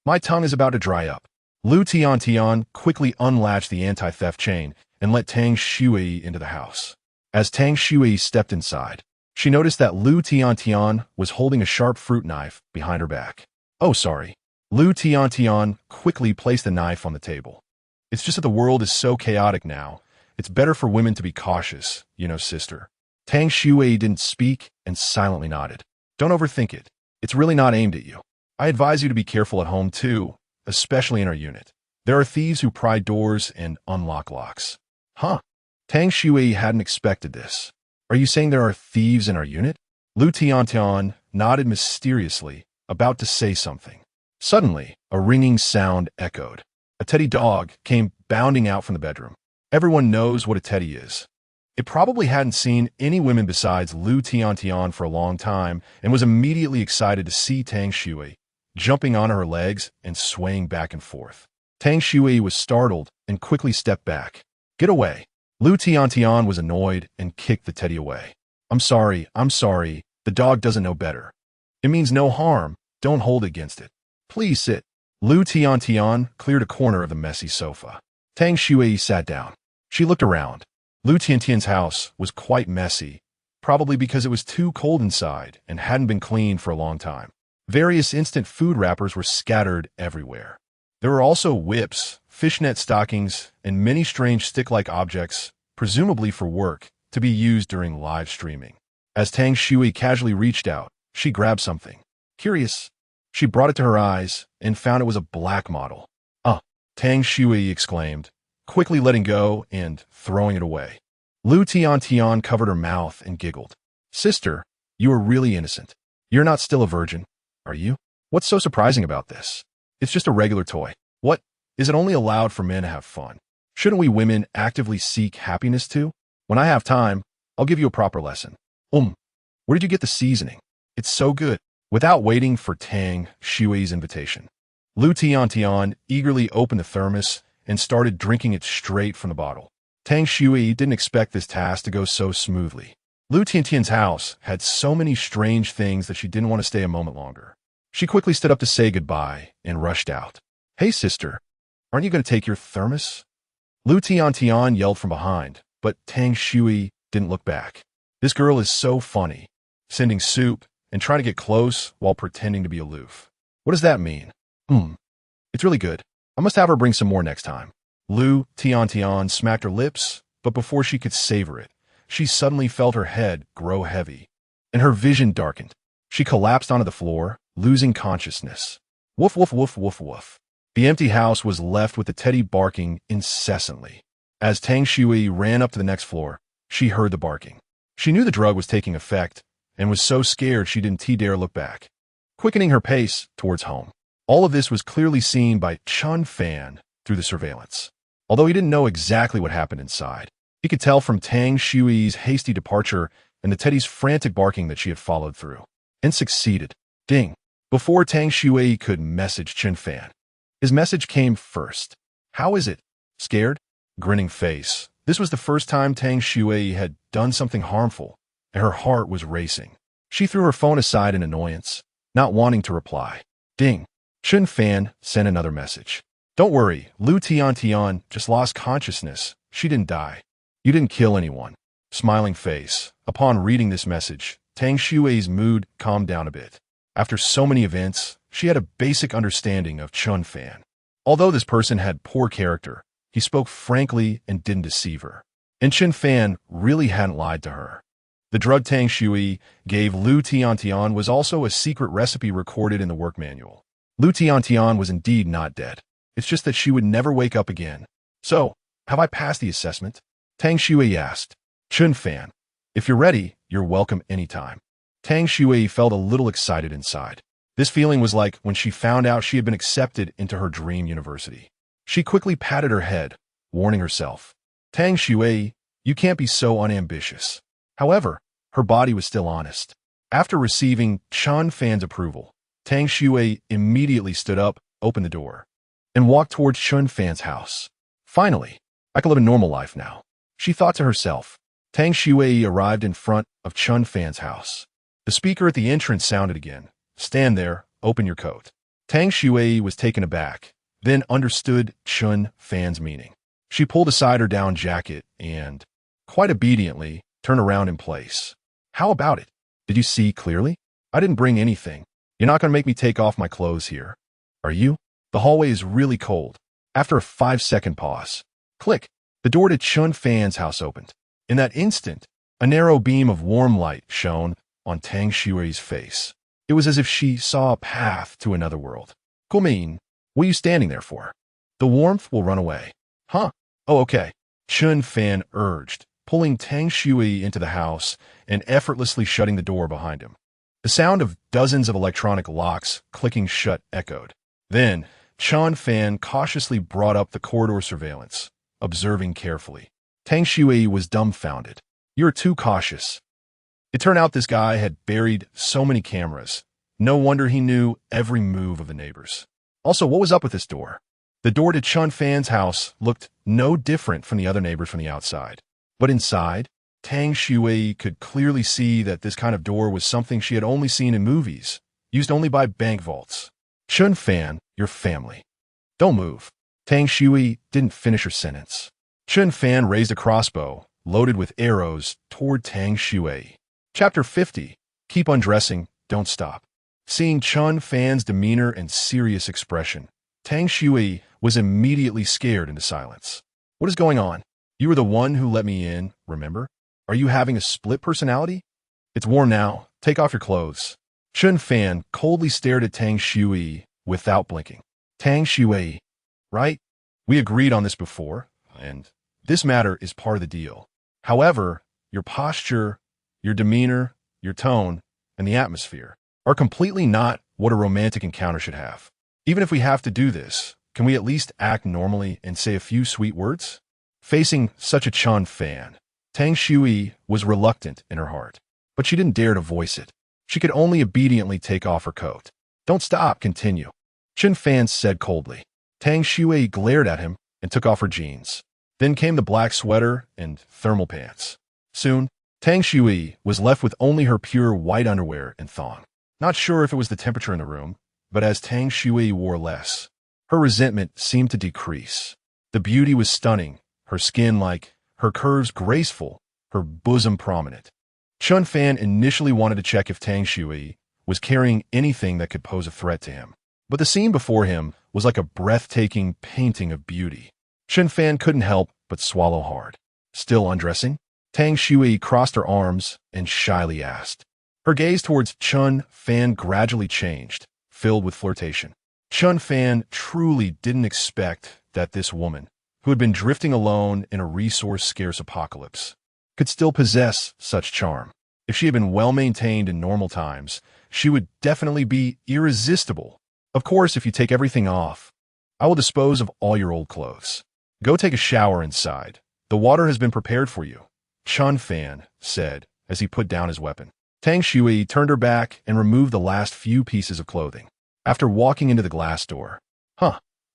My tongue is about to dry up. Lu Tiantian quickly unlatched the anti-theft chain and let Tang Shui into the house. As Tang Shui stepped inside, she noticed that Lu Tiantian was holding a sharp fruit knife behind her back. Oh, sorry. Lu Tiantian quickly placed the knife on the table. It's just that the world is so chaotic now. It's better for women to be cautious, sister. Tang Shui didn't speak and silently nodded. Don't overthink it. It's really not aimed at you. I advise you to be careful at home too, especially in our unit. There are thieves who pry doors and unlock locks. Huh? Tang Shui hadn't expected this. Are you saying there are thieves in our unit? Lu Tiantian nodded mysteriously, about to say something. Suddenly, a ringing sound echoed. A teddy dog came bounding out from the bedroom. Everyone knows what a teddy is. It probably hadn't seen any women besides Lu Tiantian for a long time and was immediately excited to see Tang Shui, jumping on her legs and swaying back and forth. Tang Shui was startled and quickly stepped back. Get away. Lu Tiantian was annoyed and kicked the teddy away. I'm sorry. The dog doesn't know better. It means no harm. Don't hold against it. Please sit. Lu Tiantian cleared a corner of the messy sofa. Tang Shui sat down. She looked around. Lu Tiantian's house was quite messy, probably because it was too cold inside and hadn't been cleaned for a long time. Various instant food wrappers were scattered everywhere. There were also whips, fishnet stockings, and many strange stick-like objects, presumably for work, to be used during live streaming. As Tang Shui casually reached out, she grabbed something. Curious. She brought it to her eyes and found it was a black model. Tang Shui exclaimed, quickly letting go and throwing it away. Lu Tiantian covered her mouth and giggled. Sister, you are really innocent. You're not still a virgin, are you? What's so surprising about this? It's just a regular toy. What? Is it only allowed for men to have fun? Shouldn't we women actively seek happiness too? When I have time, I'll give you a proper lesson. Where did you get the seasoning? It's so good. Without waiting for Tang Shui's invitation, Lu Tiantian eagerly opened the thermos and started drinking it straight from the bottle. Tang Shui didn't expect this task to go so smoothly. Lu Tiantian's house had so many strange things that she didn't want to stay a moment longer. She quickly stood up to say goodbye and rushed out. Hey sister, aren't you going to take your thermos? Lu Tiantian yelled from behind, but Tang Shui didn't look back. This girl is so funny, sending soup and trying to get close while pretending to be aloof. What does that mean? It's really good. I must have her bring some more next time. Lu Tian smacked her lips, but before she could savor it, she suddenly felt her head grow heavy, and her vision darkened. She collapsed onto the floor, losing consciousness. Woof, woof, woof, woof, woof. The empty house was left with the teddy barking incessantly. As Tang Shui ran up to the next floor, she heard the barking. She knew the drug was taking effect and was so scared she didn't dare look back, quickening her pace towards home. All of this was clearly seen by Chen Fan through the surveillance. Although he didn't know exactly what happened inside, he could tell from Tang Shui's hasty departure and the teddy's frantic barking that she had followed through and succeeded. Ding! Before Tang Shui could message Chen Fan, his message came first. How is it? Scared? Grinning face. This was the first time Tang Shui had done something harmful, and her heart was racing. She threw her phone aside in annoyance, not wanting to reply. Ding! Chen Fan sent another message. Don't worry, Lu Tian just lost consciousness. She didn't die. You didn't kill anyone. Smiling face. Upon reading this message, Tang Shui's mood calmed down a bit. After so many events, she had a basic understanding of Chen Fan. Although this person had poor character, he spoke frankly and didn't deceive her. And Chen Fan really hadn't lied to her. The drug Tang Shui gave Lu Tian was also a secret recipe recorded in the work manual. Lu Tian was indeed not dead. It's just that she would never wake up again. So, have I passed the assessment? Tang Shui asked. Chen Fan, if you're ready, you're welcome anytime. Tang Shui felt a little excited inside. This feeling was like when she found out she had been accepted into her dream university. She quickly patted her head, warning herself. Tang Shui, you can't be so unambitious. However, her body was still honest. After receiving Chen Fan's approval, Tang Shui immediately stood up, opened the door, and walked towards Chen Fan's house. Finally, I can live a normal life now, she thought to herself. Tang Shui arrived in front of Chen Fan's house. The speaker at the entrance sounded again. Stand there, open your coat. Tang Shui was taken aback, then understood Chen Fan's meaning. She pulled aside her down jacket and, quite obediently, turned around in place. How about it? Did you see clearly? I didn't bring anything. You're not going to make me take off my clothes here, are you? The hallway is really cold. After a 5-second pause, click, the door to Chen Fan's house opened. In that instant, a narrow beam of warm light shone on Tang Shui's face. It was as if she saw a path to another world. Guomin, what are you standing there for? The warmth will run away. Huh? Oh, okay. Chen Fan urged, pulling Tang Shui into the house and effortlessly shutting the door behind him. The sound of dozens of electronic locks clicking shut echoed. Then, Chen Fan cautiously brought up the corridor surveillance, observing carefully. Tang Shui was dumbfounded. You're too cautious. It turned out this guy had buried so many cameras. No wonder he knew every move of the neighbors. Also, what was up with this door? The door to Chen Fan's house looked no different from the other neighbors from the outside. But inside, Tang Shui could clearly see that this kind of door was something she had only seen in movies, used only by bank vaults. Chen Fan, your family. Don't move. Tang Shui didn't finish her sentence. Chen Fan raised a crossbow, loaded with arrows, toward Tang Shui. Chapter 50. Keep undressing, don't stop. Seeing Chen Fan's demeanor and serious expression, Tang Shui was immediately scared into silence. What is going on? You were the one who let me in, remember? Are you having a split personality? It's warm now. Take off your clothes. Chen Fan coldly stared at Tang Shui without blinking. Tang Shui, right? We agreed on this before, and this matter is part of the deal. However, your posture, your demeanor, your tone, and the atmosphere are completely not what a romantic encounter should have. Even if we have to do this, can we at least act normally and say a few sweet words? Facing such a Chen Fan, Tang Shui was reluctant in her heart, but she didn't dare to voice it. She could only obediently take off her coat. Don't stop, continue. Chen Fan said coldly. Tang Shui glared at him and took off her jeans. Then came the black sweater and thermal pants. Soon, Tang Shui was left with only her pure white underwear and thong. Not sure if it was the temperature in the room, but as Tang Shui wore less, her resentment seemed to decrease. The beauty was stunning, her skin light, her curves graceful, her bosom prominent. Chen Fan initially wanted to check if Tang Shui was carrying anything that could pose a threat to him. But the scene before him was like a breathtaking painting of beauty. Chen Fan couldn't help but swallow hard. Still undressing, Tang Shui crossed her arms and shyly asked. Her gaze towards Chen Fan gradually changed, filled with flirtation. Chen Fan truly didn't expect that this woman, who had been drifting alone in a resource-scarce apocalypse, could still possess such charm. If she had been well-maintained in normal times, she would definitely be irresistible. Of course, if you take everything off, I will dispose of all your old clothes. Go take a shower inside. The water has been prepared for you, Chen Fan said as he put down his weapon. Tang Shui turned her back and removed the last few pieces of clothing. After walking into the glass door,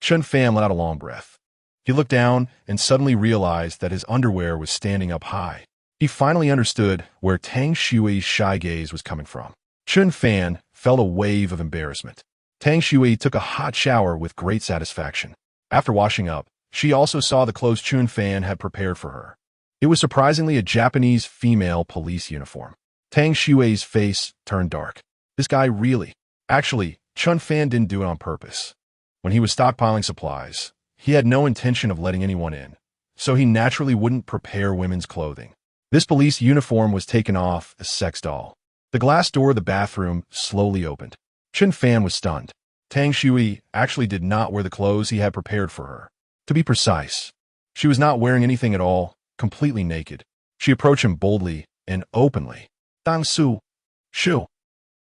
Chen Fan let out a long breath. He looked down and suddenly realized that his underwear was standing up high. He finally understood where Tang Shui's shy gaze was coming from. Chen Fan felt a wave of embarrassment. Tang Shui took a hot shower with great satisfaction. After washing up, she also saw the clothes Chen Fan had prepared for her. It was surprisingly a Japanese female police uniform. Tang Shui's face turned dark. This guy really... Actually, Chen Fan didn't do it on purpose. When he was stockpiling supplies, he had no intention of letting anyone in, so he naturally wouldn't prepare women's clothing. This police uniform was taken off a sex doll. The glass door of the bathroom slowly opened. Chen Fan was stunned. Tang Shui actually did not wear the clothes he had prepared for her. To be precise, she was not wearing anything at all, completely naked. She approached him boldly and openly. Dang Su. Shu.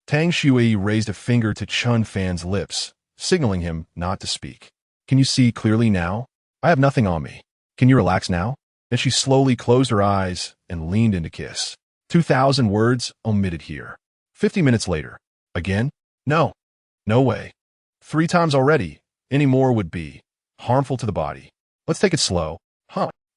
Tang Shui raised a finger to Chen Fan's lips, signaling him not to speak. Can you see clearly now? I have nothing on me. Can you relax now? Then she slowly closed her eyes and leaned in to kiss. 2,000 words omitted here. 50 minutes later. Again? No. No way. 3 times already. Any more would be harmful to the body. Let's take it slow.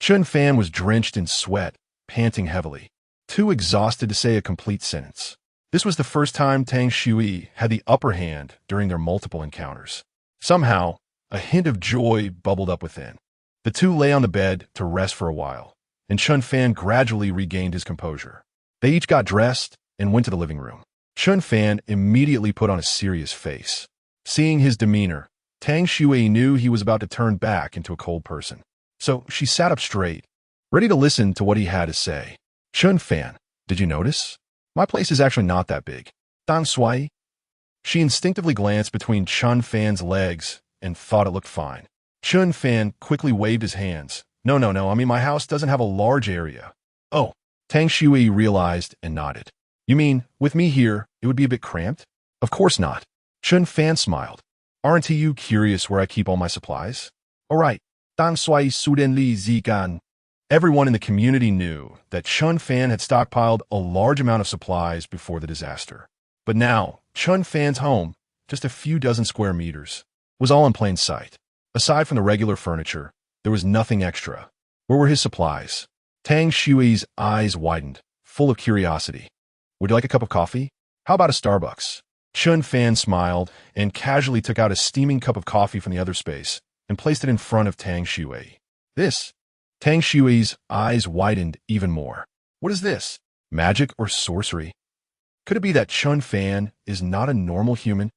Chen Fan was drenched in sweat, panting heavily. Too exhausted to say a complete sentence. This was the first time Tang Shui had the upper hand during their multiple encounters. Somehow, a hint of joy bubbled up within. The two lay on the bed to rest for a while, and Chen Fan gradually regained his composure. They each got dressed and went to the living room. Chen Fan immediately put on a serious face. Seeing his demeanor, Tang Shui knew he was about to turn back into a cold person. So she sat up straight, ready to listen to what he had to say. Chen Fan, did you notice? My place is actually not that big. Dang Sui? She instinctively glanced between Chen Fan's legs and thought it looked fine. Chen Fan quickly waved his hands. No, I mean my house doesn't have a large area. Oh, Tang Shui realized and nodded. You mean, with me here, it would be a bit cramped? Of course not. Chen Fan smiled. Aren't you curious where I keep all my supplies? All right. Dang Sui Suden Li Zigan. Everyone in the community knew that Chen Fan had stockpiled a large amount of supplies before the disaster. But now, Chen Fan's home, just a few dozen square meters, was all in plain sight. Aside from the regular furniture, there was nothing extra. Where were his supplies? Tang Shui's eyes widened, full of curiosity. Would you like a cup of coffee? How about a Starbucks? Chen Fan smiled and casually took out a steaming cup of coffee from the other space and placed it in front of Tang Shui. This? Tang Shui's eyes widened even more. What is this? Magic or sorcery? Could it be that Chen Fan is not a normal human?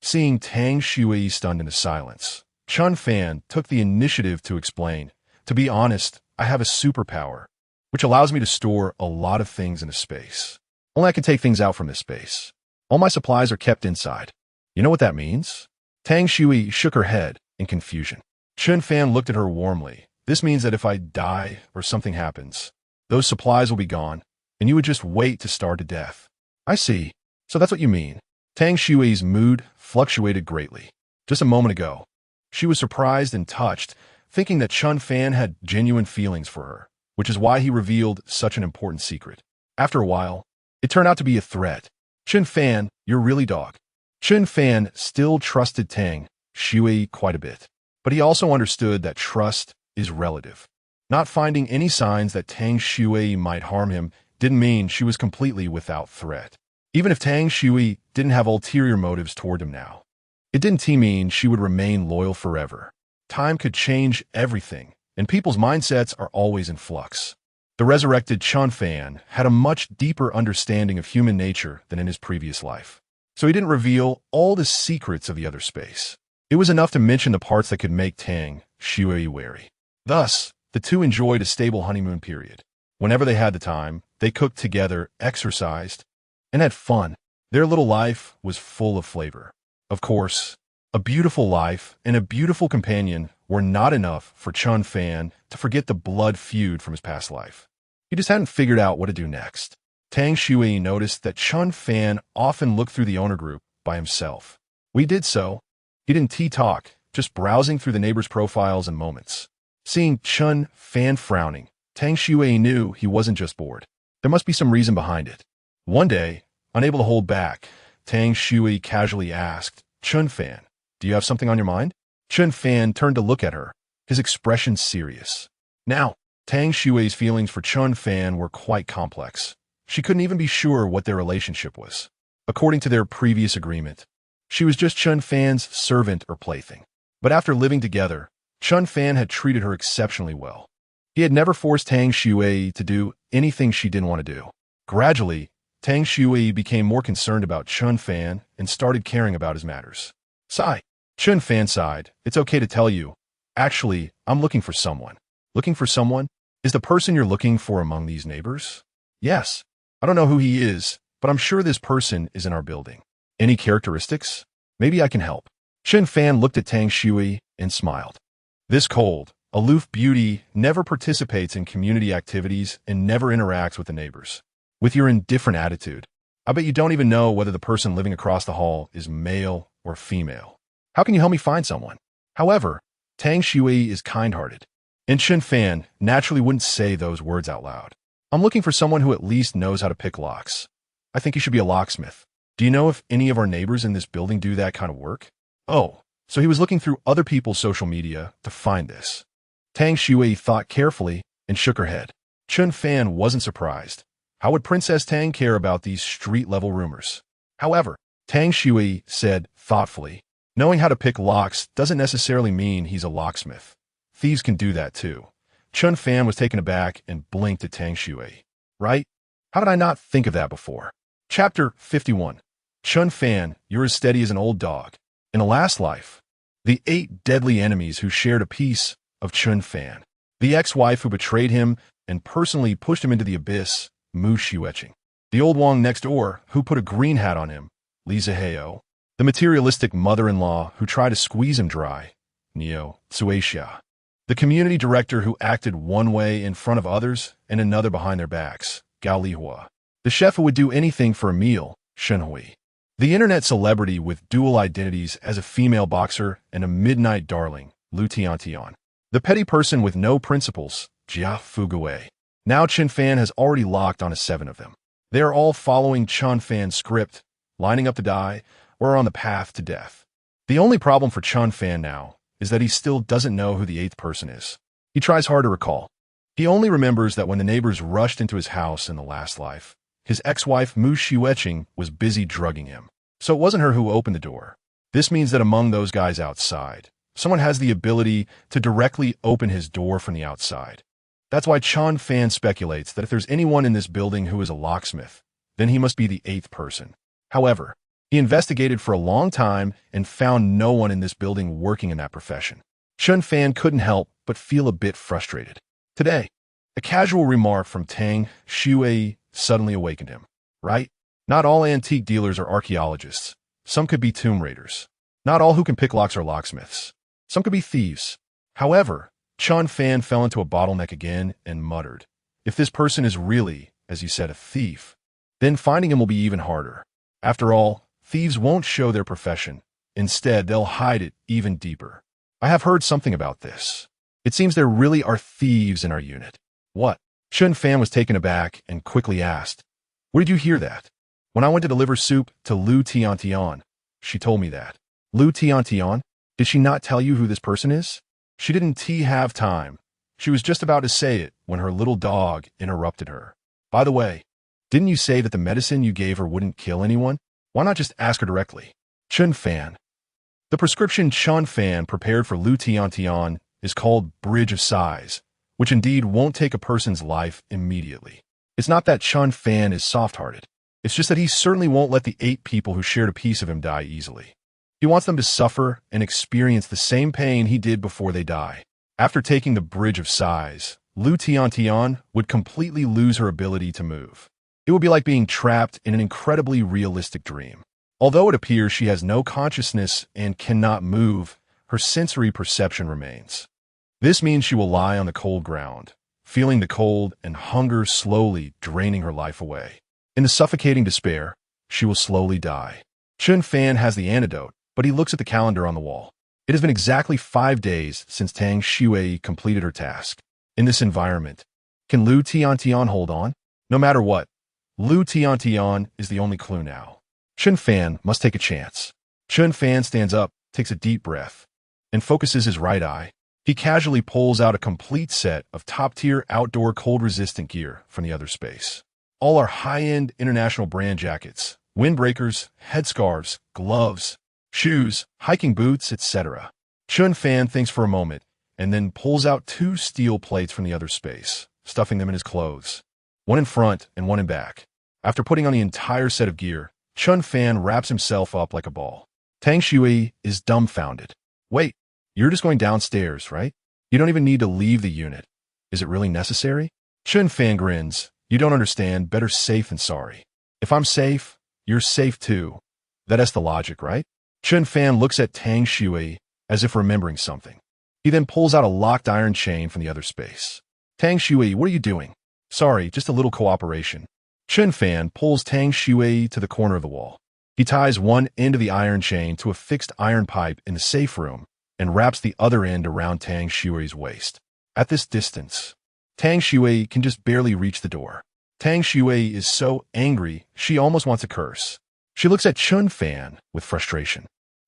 Seeing Tang Shui stunned into silence, Chen Fan took the initiative to explain. To be honest, I have a superpower, which allows me to store a lot of things in a space. Only I can take things out from this space. All my supplies are kept inside. You know what that means? Tang Shui shook her head in confusion. Chen Fan looked at her warmly. This means that if I die or something happens, those supplies will be gone, and you would just wait to starve to death. I see. So that's what you mean. Tang Shui's mood fluctuated greatly. Just a moment ago, she was surprised and touched, thinking that Chen Fan had genuine feelings for her, which is why he revealed such an important secret. After a while, it turned out to be a threat. Chen Fan, you're really dog. Chen Fan still trusted Tang Shui quite a bit, but he also understood that trust is relative. Not finding any signs that Tang Shui might harm him didn't mean she was completely without threat. Even if Tang Shui didn't have ulterior motives toward him now, it didn't mean she would remain loyal forever. Time could change everything, and people's mindsets are always in flux. The resurrected Chen Fan had a much deeper understanding of human nature than in his previous life. so he didn't reveal all the secrets of the other space. It was enough to mention the parts that could make Tang Shui wary. Thus, the two enjoyed a stable honeymoon period. Whenever they had the time, they cooked together, exercised, and had fun. Their little life was full of flavor. Of course, a beautiful life and a beautiful companion were not enough for Chen Fan to forget the blood feud from his past life. He just hadn't figured out what to do next. Tang Shui noticed that Chen Fan often looked through the owner group by himself. We did so. He didn't tea-talk, just browsing through the neighbors' profiles and moments. Seeing Chen Fan frowning, Tang Shui knew he wasn't just bored. There must be some reason behind it. One day, unable to hold back, Tang Shui casually asked, "Chen Fan, do you have something on your mind?" Chen Fan turned to look at her, his expression serious. Now, Tang Shui's feelings for Chen Fan were quite complex. She couldn't even be sure what their relationship was. According to their previous agreement, she was just Chen Fan's servant or plaything. But after living together, Chen Fan had treated her exceptionally well. He had never forced Tang Shui to do anything she didn't want to do. Gradually, Tang Shui became more concerned about Chen Fan and started caring about his matters. Sigh. Chen Fan sighed. "It's okay to tell you. Actually, I'm looking for someone." "Looking for someone? Is the person you're looking for among these neighbors?" "Yes. I don't know who he is, but I'm sure this person is in our building." "Any characteristics? Maybe I can help." Chen Fan looked at Tang Shui and smiled. This cold, aloof beauty never participates in community activities and never interacts with the neighbors. With your indifferent attitude, I bet you don't even know whether the person living across the hall is male or female. How can you help me find someone? However, Tang Shui is kind-hearted, and Chen Fan naturally wouldn't say those words out loud. "I'm looking for someone who at least knows how to pick locks. I think he should be a locksmith. Do you know if any of our neighbors in this building do that kind of work?" Oh, so he was looking through other people's social media to find this. Tang Shui thought carefully and shook her head. Chen Fan wasn't surprised. How would Princess Tang care about these street-level rumors? However, Tang Shui said thoughtfully, "Knowing how to pick locks doesn't necessarily mean he's a locksmith. Thieves can do that too." Chen Fan was taken aback and blinked at Tang Shui. "Right? How did I not think of that before?" Chapter 51. Chen Fan, you're as steady as an old dog. In a last life, the 8 deadly enemies who shared a piece of Chen Fan. The ex-wife who betrayed him and personally pushed him into the abyss, Mu Xiueqing. The old Wang next door who put a green hat on him, Li Ziheo. The materialistic mother-in-law who tried to squeeze him dry, Neo Tsueixia. The community director who acted one way in front of others and another behind their backs, Gao Lihua. The chef who would do anything for a meal, Shen Hui. The internet celebrity with dual identities as a female boxer and a midnight darling, Lu Tiantian. The petty person with no principles, Jia Fuguei. Now Chen Fan has already locked on 7 of them. They are all following Chen Fan's script, lining up to die, or are on the path to death. The only problem for Chen Fan now is that he still doesn't know who the 8th person is. He tries hard to recall. He only remembers that when the neighbors rushed into his house in the last life, his ex-wife Mu Xiueqing was busy drugging him. So it wasn't her who opened the door. This means that among those guys outside, someone has the ability to directly open his door from the outside. That's why Chen Fan speculates that if there's anyone in this building who is a locksmith, then he must be the 8th person. However, he investigated for a long time and found no one in this building working in that profession. Chen Fan couldn't help but feel a bit frustrated. Today, a casual remark from Tang Shui suddenly awakened him. Right? Not all antique dealers are archaeologists. Some could be tomb raiders. Not all who can pick locks are locksmiths. Some could be thieves. However, Chen Fan fell into a bottleneck again and muttered, "If this person is really, as you said, a thief, then finding him will be even harder. After all, thieves won't show their profession. Instead, they'll hide it even deeper. I have heard something about this. It seems there really are thieves in our unit." "What?" Chen Fan was taken aback and quickly asked, "Where did you hear that?" "When I went to deliver soup to Lu Tiantian, she told me that." "Lu Tiantian? Did she not tell you who this person is?" "She didn't have time. She was just about to say it when her little dog interrupted her. By the way, didn't you say that the medicine you gave her wouldn't kill anyone? Why not just ask her directly?" Chen Fan. The prescription Chen Fan prepared for Lu Tiantian is called Bridge of Sighs, which indeed won't take a person's life immediately. It's not that Chen Fan is soft-hearted. It's just that he certainly won't let the 8 people who shared a piece of him die easily. He wants them to suffer and experience the same pain he did before they die. After taking the Bridge of Sighs, Lu Tiantian would completely lose her ability to move. It would be like being trapped in an incredibly realistic dream. Although it appears she has no consciousness and cannot move, her sensory perception remains. This means she will lie on the cold ground, feeling the cold and hunger slowly draining her life away. In the suffocating despair, she will slowly die. Chen Fan has the antidote, but he looks at the calendar on the wall. It has been exactly 5 days since Tang Shui completed her task. In this environment, can Lu Tiantian hold on? No matter what, Lu Tiantian is the only clue now. Chen Fan must take a chance. Chen Fan stands up, takes a deep breath, and focuses his right eye. He casually pulls out a complete set of top-tier outdoor cold-resistant gear from the other space. All are high-end international brand jackets, windbreakers, headscarves, gloves, shoes, hiking boots, etc. Chen Fan thinks for a moment and then pulls out 2 steel plates from the other space, stuffing them in his clothes, one in front and one in back. After putting on the entire set of gear, Chen Fan wraps himself up like a ball. Tang Shui is dumbfounded. Wait, you're just going downstairs, right? You don't even need to leave the unit. Is it really necessary? Chen Fan grins. You don't understand, better safe than sorry. If I'm safe, you're safe too. That's the logic, right? Chen Fan looks at Tang Shui as if remembering something. He then pulls out a locked iron chain from the other space. Tang Shui, what are you doing? Sorry, just a little cooperation. Chen Fan pulls Tang Shui to the corner of the wall. He ties one end of the iron chain to a fixed iron pipe in the safe room and wraps the other end around Tang Shui's waist. At this distance, Tang Shui can just barely reach the door. Tang Shui is so angry, she almost wants to curse. She looks at Chen Fan with frustration.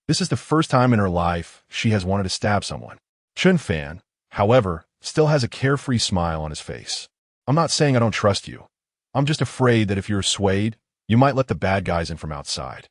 This is the first time in her life she has wanted to stab someone. Chen Fan, however, still has a carefree smile on his face. I'm not saying I don't trust you. I'm just afraid that if you're swayed, you might let the bad guys in from outside.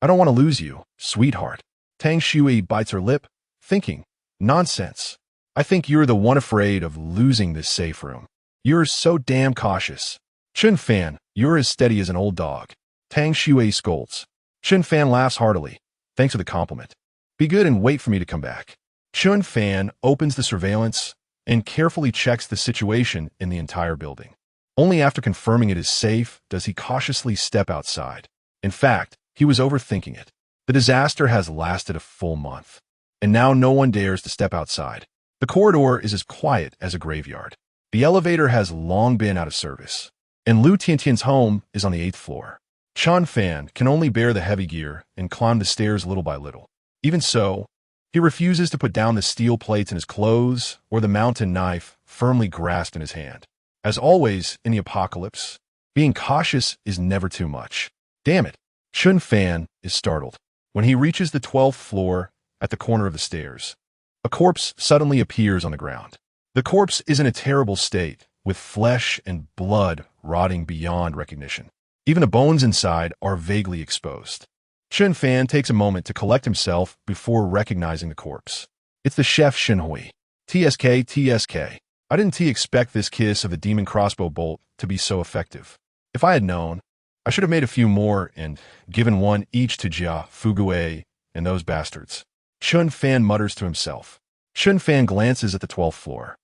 I don't want to lose you, sweetheart. Tang Shui bites her lip, thinking, nonsense. I think you're the one afraid of losing this safe room. You're so damn cautious. Chen Fan, you're as steady as an old dog. Tang Shui scolds. Chen Fan laughs heartily. Thanks for the compliment. Be good and wait for me to come back. Chen Fan opens the surveillance and carefully checks the situation in the entire building. Only after confirming it is safe does he cautiously step outside. In fact, he was overthinking it. The disaster has lasted a full month, and now no one dares to step outside. The corridor is as quiet as a graveyard. The elevator has long been out of service, and Lu Tiantian's home is on the 8th floor. Chen Fan can only bear the heavy gear and climb the stairs little by little. Even so, he refuses to put down the steel plates in his clothes or the mountain knife firmly grasped in his hand. As always in the apocalypse, being cautious is never too much. Damn it, Chen Fan is startled. When he reaches the 12th floor at the corner of the stairs, a corpse suddenly appears on the ground. The corpse is in a terrible state, with flesh and blood rotting beyond recognition. Even the bones inside are vaguely exposed. Chen Fan takes a moment to collect himself before recognizing the corpse. It's the chef Shinhui. TSK. I didn't expect this kiss of the demon crossbow bolt to be so effective. If I had known, I should have made a few more and given one each to Jia, Fugue, and those bastards. Chen Fan mutters to himself. Chen Fan glances at the 12th floor.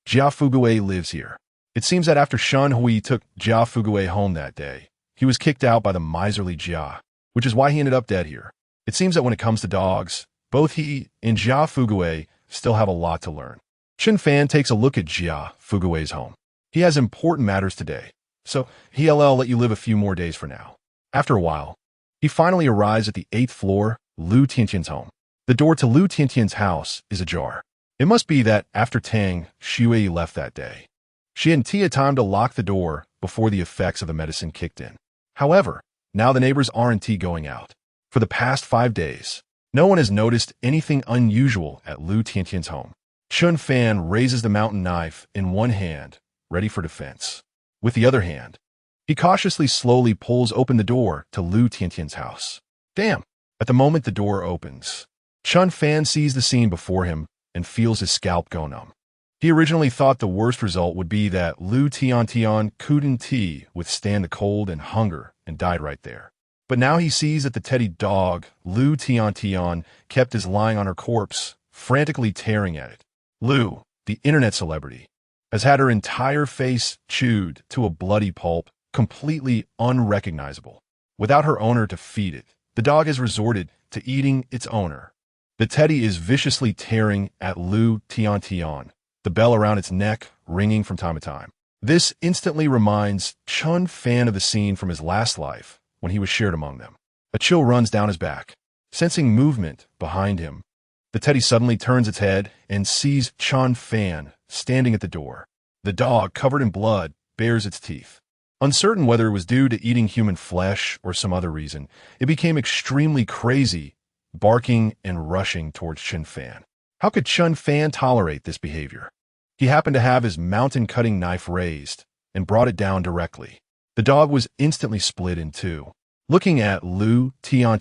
Jia Fugue lives here. It seems that after Shan Hui took Jia Fugue home that day, he was kicked out by the miserly Jia, which is why he ended up dead here. It seems that when it comes to dogs, both he and Jia Fugue still have a lot to learn. Chen Fan takes a look at Jia Fugue's home. He has important matters today, so he'll let you live a few more days for now. After a while, he finally arrives at the 8th floor, Lu Tiantian's home. The door to Lu Tiantian's house is ajar. It must be that after Tang Shui left that day, she hadn't had time to lock the door before the effects of the medicine kicked in. However, now the neighbors aren't going out. For the past 5 days, no one has noticed anything unusual at Lu Tiantian's home. Chen Fan raises the mountain knife in one hand, ready for defense. With the other hand, he cautiously slowly pulls open the door to Lu Tiantian's house. Damn! At the moment the door opens, Chen Fan sees the scene before him and feels his scalp go numb. He originally thought the worst result would be that Lu Tiantian couldn't withstand the cold and hunger and died right there. But now he sees that the teddy dog, Lu Tian, kept his lying on her corpse, frantically tearing at it. Lu, the internet celebrity, has had her entire face chewed to a bloody pulp, completely unrecognizable. Without her owner to feed it, the dog has resorted to eating its owner. The teddy is viciously tearing at Lu Tian, the bell around its neck ringing from time to time. This instantly reminds Chen Fan of the scene from his last life when he was shared among them. A chill runs down his back. Sensing movement behind him, the teddy suddenly turns its head and sees Chen Fan standing at the door. The dog, covered in blood, bares its teeth. Uncertain whether it was due to eating human flesh or some other reason, it became extremely crazy, barking and rushing towards Chen Fan. How could Chen Fan tolerate this behavior? He happened to have his mountain-cutting knife raised and brought it down directly. The dog was instantly split in two. Looking at Lu Tian,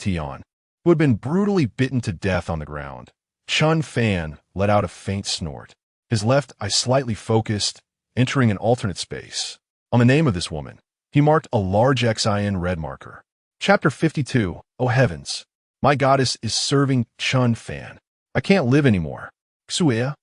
who had been brutally bitten to death on the ground, Chen Fan let out a faint snort. His left eye slightly focused, entering an alternate space. On the name of this woman, he marked a large X in red marker. Chapter 52. Oh heavens! My goddess is serving Chen Fan. I can't live anymore. Xuya,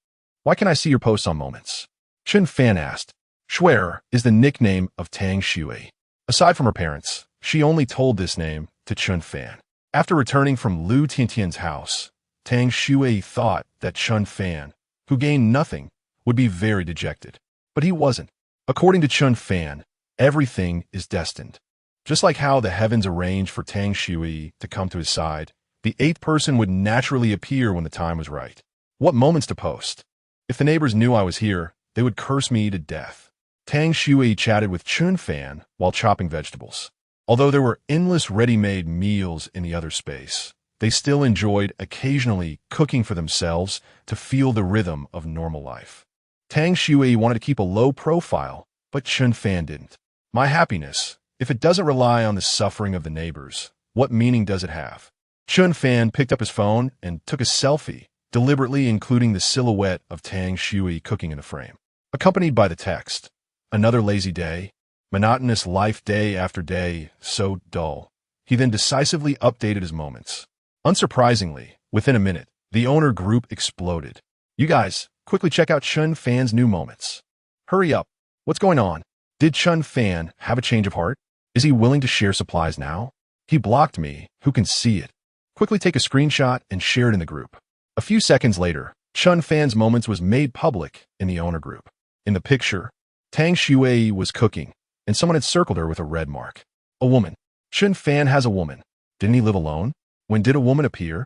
why can't I see your posts on moments? Chen Fan asked. Xuer is the nickname of Tang Shui. Aside from her parents, she only told this name to Chen Fan. After returning from Lu Tiantian's house, Tang Shui thought that Chen Fan, who gained nothing, would be very dejected. But he wasn't. According to Chen Fan, everything is destined. Just like how the heavens arranged for Tang Shui to come to his side, the eighth person would naturally appear when the time was right. What moments to post? If the neighbors knew I was here, they would curse me to death. Tang Shui chatted with Chen Fan while chopping vegetables. Although there were endless ready-made meals in the other space, they still enjoyed occasionally cooking for themselves to feel the rhythm of normal life. Tang Shui wanted to keep a low profile, but Chen Fan didn't. My happiness, if it doesn't rely on the suffering of the neighbors, what meaning does it have? Chen Fan picked up his phone and took a selfie, deliberately including the silhouette of Tang Shui cooking in the frame, accompanied by the text, "Another lazy day, monotonous life day after day, so dull." He then decisively updated his moments. Unsurprisingly, within a minute, the owner group exploded. You guys, quickly check out Chen Fan's new moments. Hurry up. What's going on? Did Chen Fan have a change of heart? Is he willing to share supplies now? He blocked me. Who can see it? Quickly take a screenshot and share it in the group. A few seconds later, Chen Fan's moments was made public in the owner group. In the picture, Tang Shui was cooking, and someone had circled her with a red mark. A woman. Chen Fan has a woman. Didn't he live alone? When did a woman appear?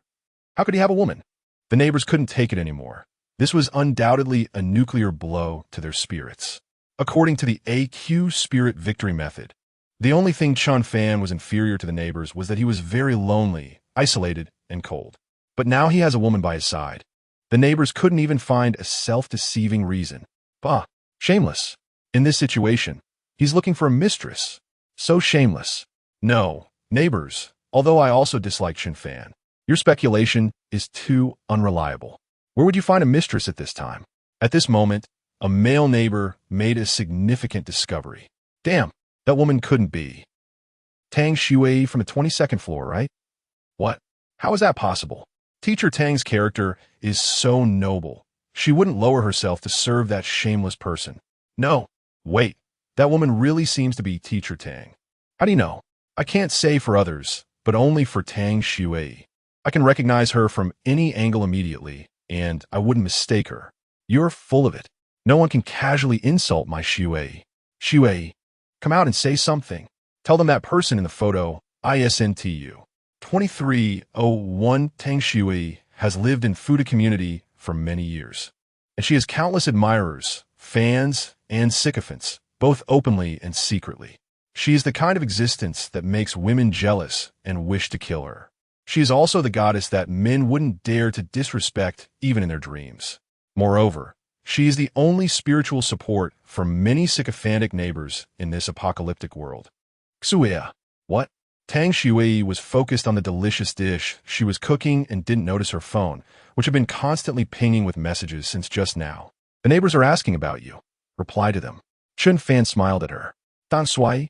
How could he have a woman? The neighbors couldn't take it anymore. This was undoubtedly a nuclear blow to their spirits. According to the AQ Spirit Victory Method, the only thing Chen Fan was inferior to the neighbors was that he was very lonely, isolated, and cold. But now he has a woman by his side. The neighbors couldn't even find a self-deceiving reason. Bah, shameless. In this situation, he's looking for a mistress. So shameless. No, neighbors, although I also dislike Chen Fan, your speculation is too unreliable. Where would you find a mistress at this time? At this moment, a male neighbor made a significant discovery. Damn, that woman couldn't be Tang Shui from the 22nd floor, right? What? How is that possible? Teacher Tang's character is so noble. She wouldn't lower herself to serve that shameless person. No, wait, that woman really seems to be Teacher Tang. How do you know? I can't say for others, but only for Tang Shui. I can recognize her from any angle immediately, and I wouldn't mistake her. You're full of it. No one can casually insult my Shui. Shui, come out and say something. Tell them that person in the photo, ISNTU. 2301 Tang Shui has lived in Fuda community for many years, and she has countless admirers, fans, and sycophants, both openly and secretly. She is the kind of existence that makes women jealous and wish to kill her. She is also the goddess that men wouldn't dare to disrespect even in their dreams. Moreover, she is the only spiritual support for many sycophantic neighbors in this apocalyptic world. Xuya, what? Tang Shui was focused on the delicious dish she was cooking and didn't notice her phone, which had been constantly pinging with messages since just now. The neighbors are asking about you. Reply to them. Chen Fan smiled at her. Dan Sui?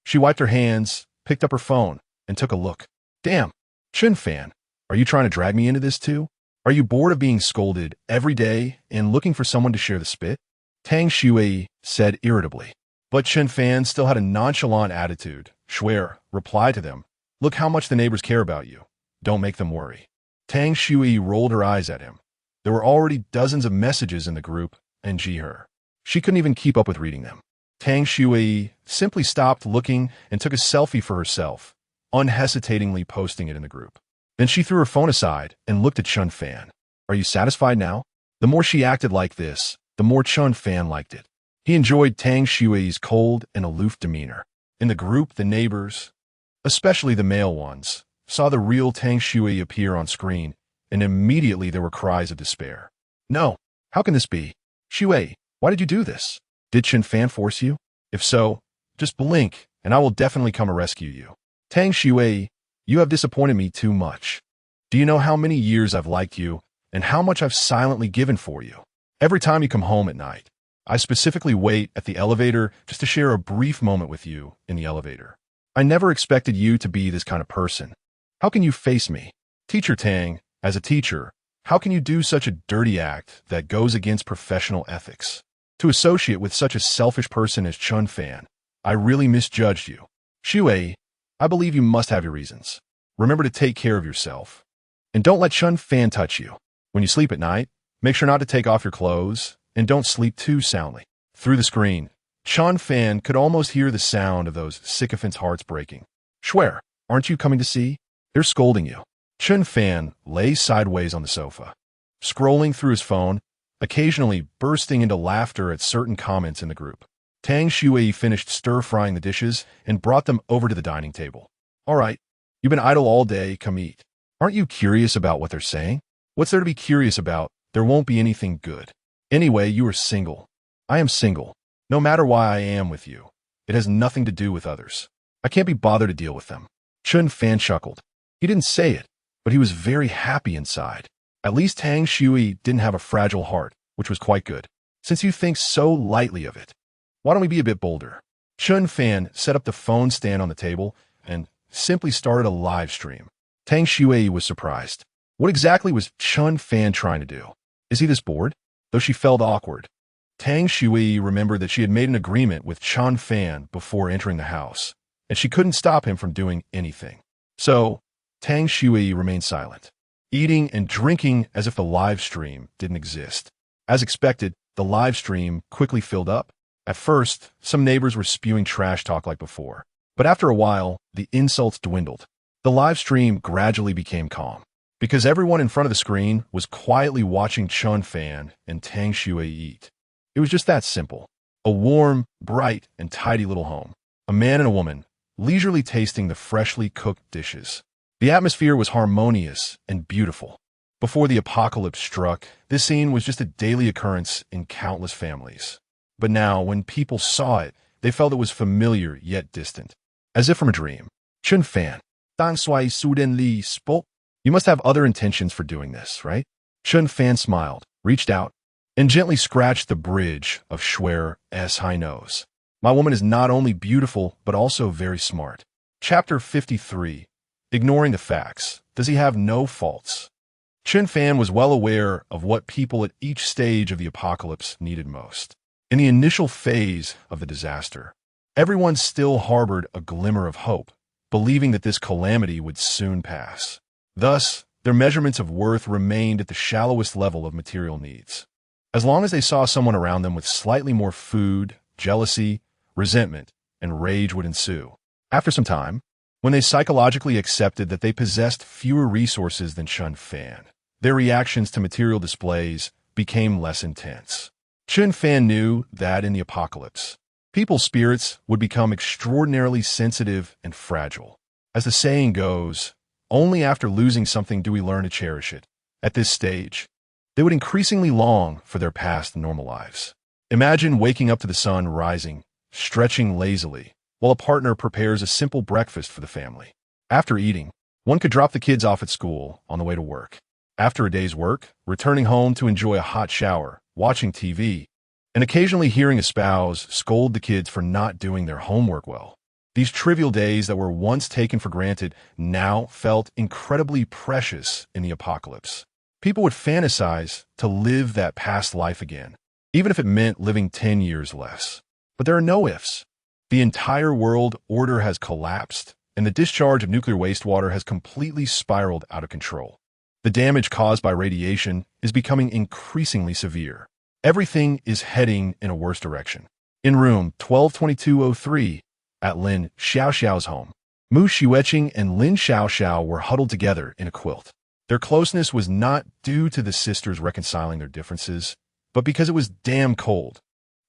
She wiped her hands, picked up her phone, and took a look. Damn, Chen Fan, are you trying to drag me into this too? Are you bored of being scolded every day and looking for someone to share the spit? Tang Shui said irritably. But Chen Fan still had a nonchalant attitude. Shui replied to them, look how much the neighbors care about you. Don't make them worry. Tang Shui rolled her eyes at him. There were already dozens of messages in the group, and her. She couldn't even keep up with reading them. Tang Shui simply stopped looking and took a selfie for herself, unhesitatingly posting it in the group. Then she threw her phone aside and looked at Chen Fan. Are you satisfied now? The more she acted like this, the more Chen Fan liked it. He enjoyed Tang Shui's cold and aloof demeanor. In the group, the neighbors, especially the male ones, saw the real Tang Shui appear on screen, and immediately there were cries of despair. No, how can this be? Shui, why did you do this? Did Chen Fan force you? If so, just blink, and I will definitely come and rescue you. Tang Shui, you have disappointed me too much. Do you know how many years I've liked you, and how much I've silently given for you? Every time you come home at night, I specifically wait at the elevator just to share a brief moment with you in the elevator. I never expected you to be this kind of person. How can you face me? Teacher Tang, as a teacher, how can you do such a dirty act that goes against professional ethics? To associate with such a selfish person as Chen Fan, I really misjudged you. Shui, I believe you must have your reasons. Remember to take care of yourself. And don't let Chen Fan touch you. When you sleep at night, make sure not to take off your clothes, and don't sleep too soundly. Through the screen, Chen Fan could almost hear the sound of those sycophants' hearts breaking. Swear, aren't you coming to see? They're scolding you. Chen Fan lay sideways on the sofa, scrolling through his phone, occasionally bursting into laughter at certain comments in the group. Tang Shui finished stir-frying the dishes and brought them over to the dining table. All right, you've been idle all day, come eat. Aren't you curious about what they're saying? What's there to be curious about? There won't be anything good. Anyway, you are single. I am single. No matter why I am with you, it has nothing to do with others. I can't be bothered to deal with them. Chen Fan chuckled. He didn't say it, but he was very happy inside. At least Tang Shui didn't have a fragile heart, which was quite good. Since you think so lightly of it, why don't we be a bit bolder? Chen Fan set up the phone stand on the table and simply started a live stream. Tang Shui was surprised. What exactly was Chen Fan trying to do? Is he this bored? Though she felt awkward, Tang Shui remembered that she had made an agreement with Chen Fan before entering the house, and she couldn't stop him from doing anything. So, Tang Shui remained silent, eating and drinking as if the live stream didn't exist. As expected, the live stream quickly filled up. At first, some neighbors were spewing trash talk like before, but after a while, the insults dwindled. The live stream gradually became calm, because everyone in front of the screen was quietly watching Chen Fan and Tang Shui eat. It was just that simple. A warm, bright, and tidy little home. A man and a woman, leisurely tasting the freshly cooked dishes. The atmosphere was harmonious and beautiful. Before the apocalypse struck, this scene was just a daily occurrence in countless families. But now, when people saw it, they felt it was familiar yet distant, as if from a dream. Chen Fan, Dang Sui Suden Li spoke. You must have other intentions for doing this, right? Chen Fan smiled, reached out, and gently scratched the bridge of Shui's high nose. My woman is not only beautiful, but also very smart. Chapter 53. Ignoring the facts. Does he have no faults? Chen Fan was well aware of what people at each stage of the apocalypse needed most. In the initial phase of the disaster, everyone still harbored a glimmer of hope, believing that this calamity would soon pass. Thus, their measurements of worth remained at the shallowest level of material needs. As long as they saw someone around them with slightly more food, jealousy, resentment, and rage would ensue. After some time, when they psychologically accepted that they possessed fewer resources than Chen Fan, their reactions to material displays became less intense. Chen Fan knew that in the apocalypse, people's spirits would become extraordinarily sensitive and fragile. As the saying goes, only after losing something do we learn to cherish it. At this stage, they would increasingly long for their past normal lives. Imagine waking up to the sun rising, stretching lazily, while a partner prepares a simple breakfast for the family. After eating, one could drop the kids off at school on the way to work. After a day's work, returning home to enjoy a hot shower, watching TV, and occasionally hearing a spouse scold the kids for not doing their homework well. These trivial days that were once taken for granted now felt incredibly precious in the apocalypse. People would fantasize to live that past life again, even if it meant living 10 years less. But there are no ifs. The entire world order has collapsed, and the discharge of nuclear wastewater has completely spiraled out of control. The damage caused by radiation is becoming increasingly severe. Everything is heading in a worse direction. In room 122203, at Lin Xiaoxiao's home, Mu Xueqing and Lin Xiaoxiao were huddled together in a quilt. Their closeness was not due to the sisters reconciling their differences, but because it was damn cold.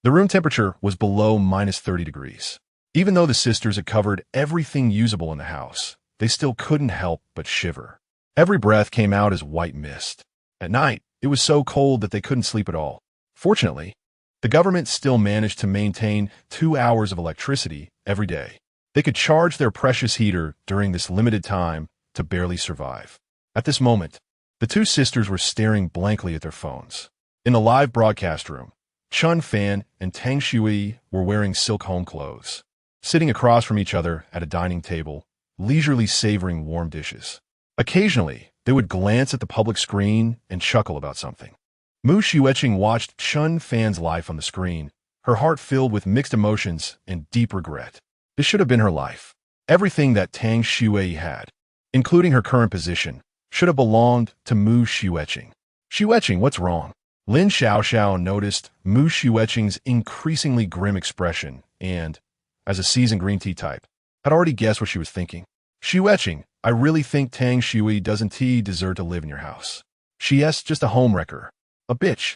The room temperature was below minus 30 degrees. Even though the sisters had covered everything usable in the house, they still couldn't help but shiver. Every breath came out as white mist. At night, it was so cold that they couldn't sleep at all. Fortunately, the government still managed to maintain 2 hours of electricity every day. They could charge their precious heater during this limited time to barely survive. At this moment, the two sisters were staring blankly at their phones. In the live broadcast room, Chen Fan and Tang Shui were wearing silk home clothes, sitting across from each other at a dining table, leisurely savoring warm dishes. Occasionally, they would glance at the public screen and chuckle about something. Mu Xueqing watched Chen Fan's life on the screen, her heart filled with mixed emotions and deep regret. This should have been her life. Everything that Tang Shui had, including her current position, should have belonged to Mu Xueqing. Xueqing, what's wrong? Lin Xiaoxiao noticed Mu Xueqing's increasingly grim expression and, as a seasoned green tea type, had already guessed what she was thinking. Xueqing, I really think Tang Shui doesn't deserve to live in your house. She's just a homewrecker. A bitch.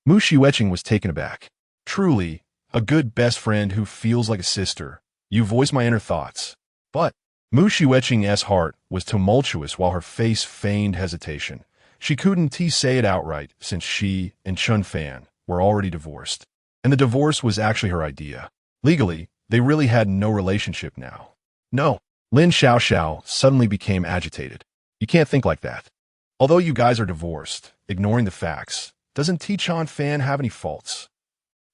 Mu Xueqing was taken aback. Truly, a good best friend who feels like a sister. You voice my inner thoughts. But Mu Xueqing's heart was tumultuous while her face feigned hesitation. She couldn't say it outright since she and Chen Fan were already divorced. And the divorce was actually her idea. Legally, they really had no relationship now. No. Lin Xiaoxiao suddenly became agitated. You can't think like that. Although you guys are divorced, ignoring the facts, doesn't Chen Fan have any faults?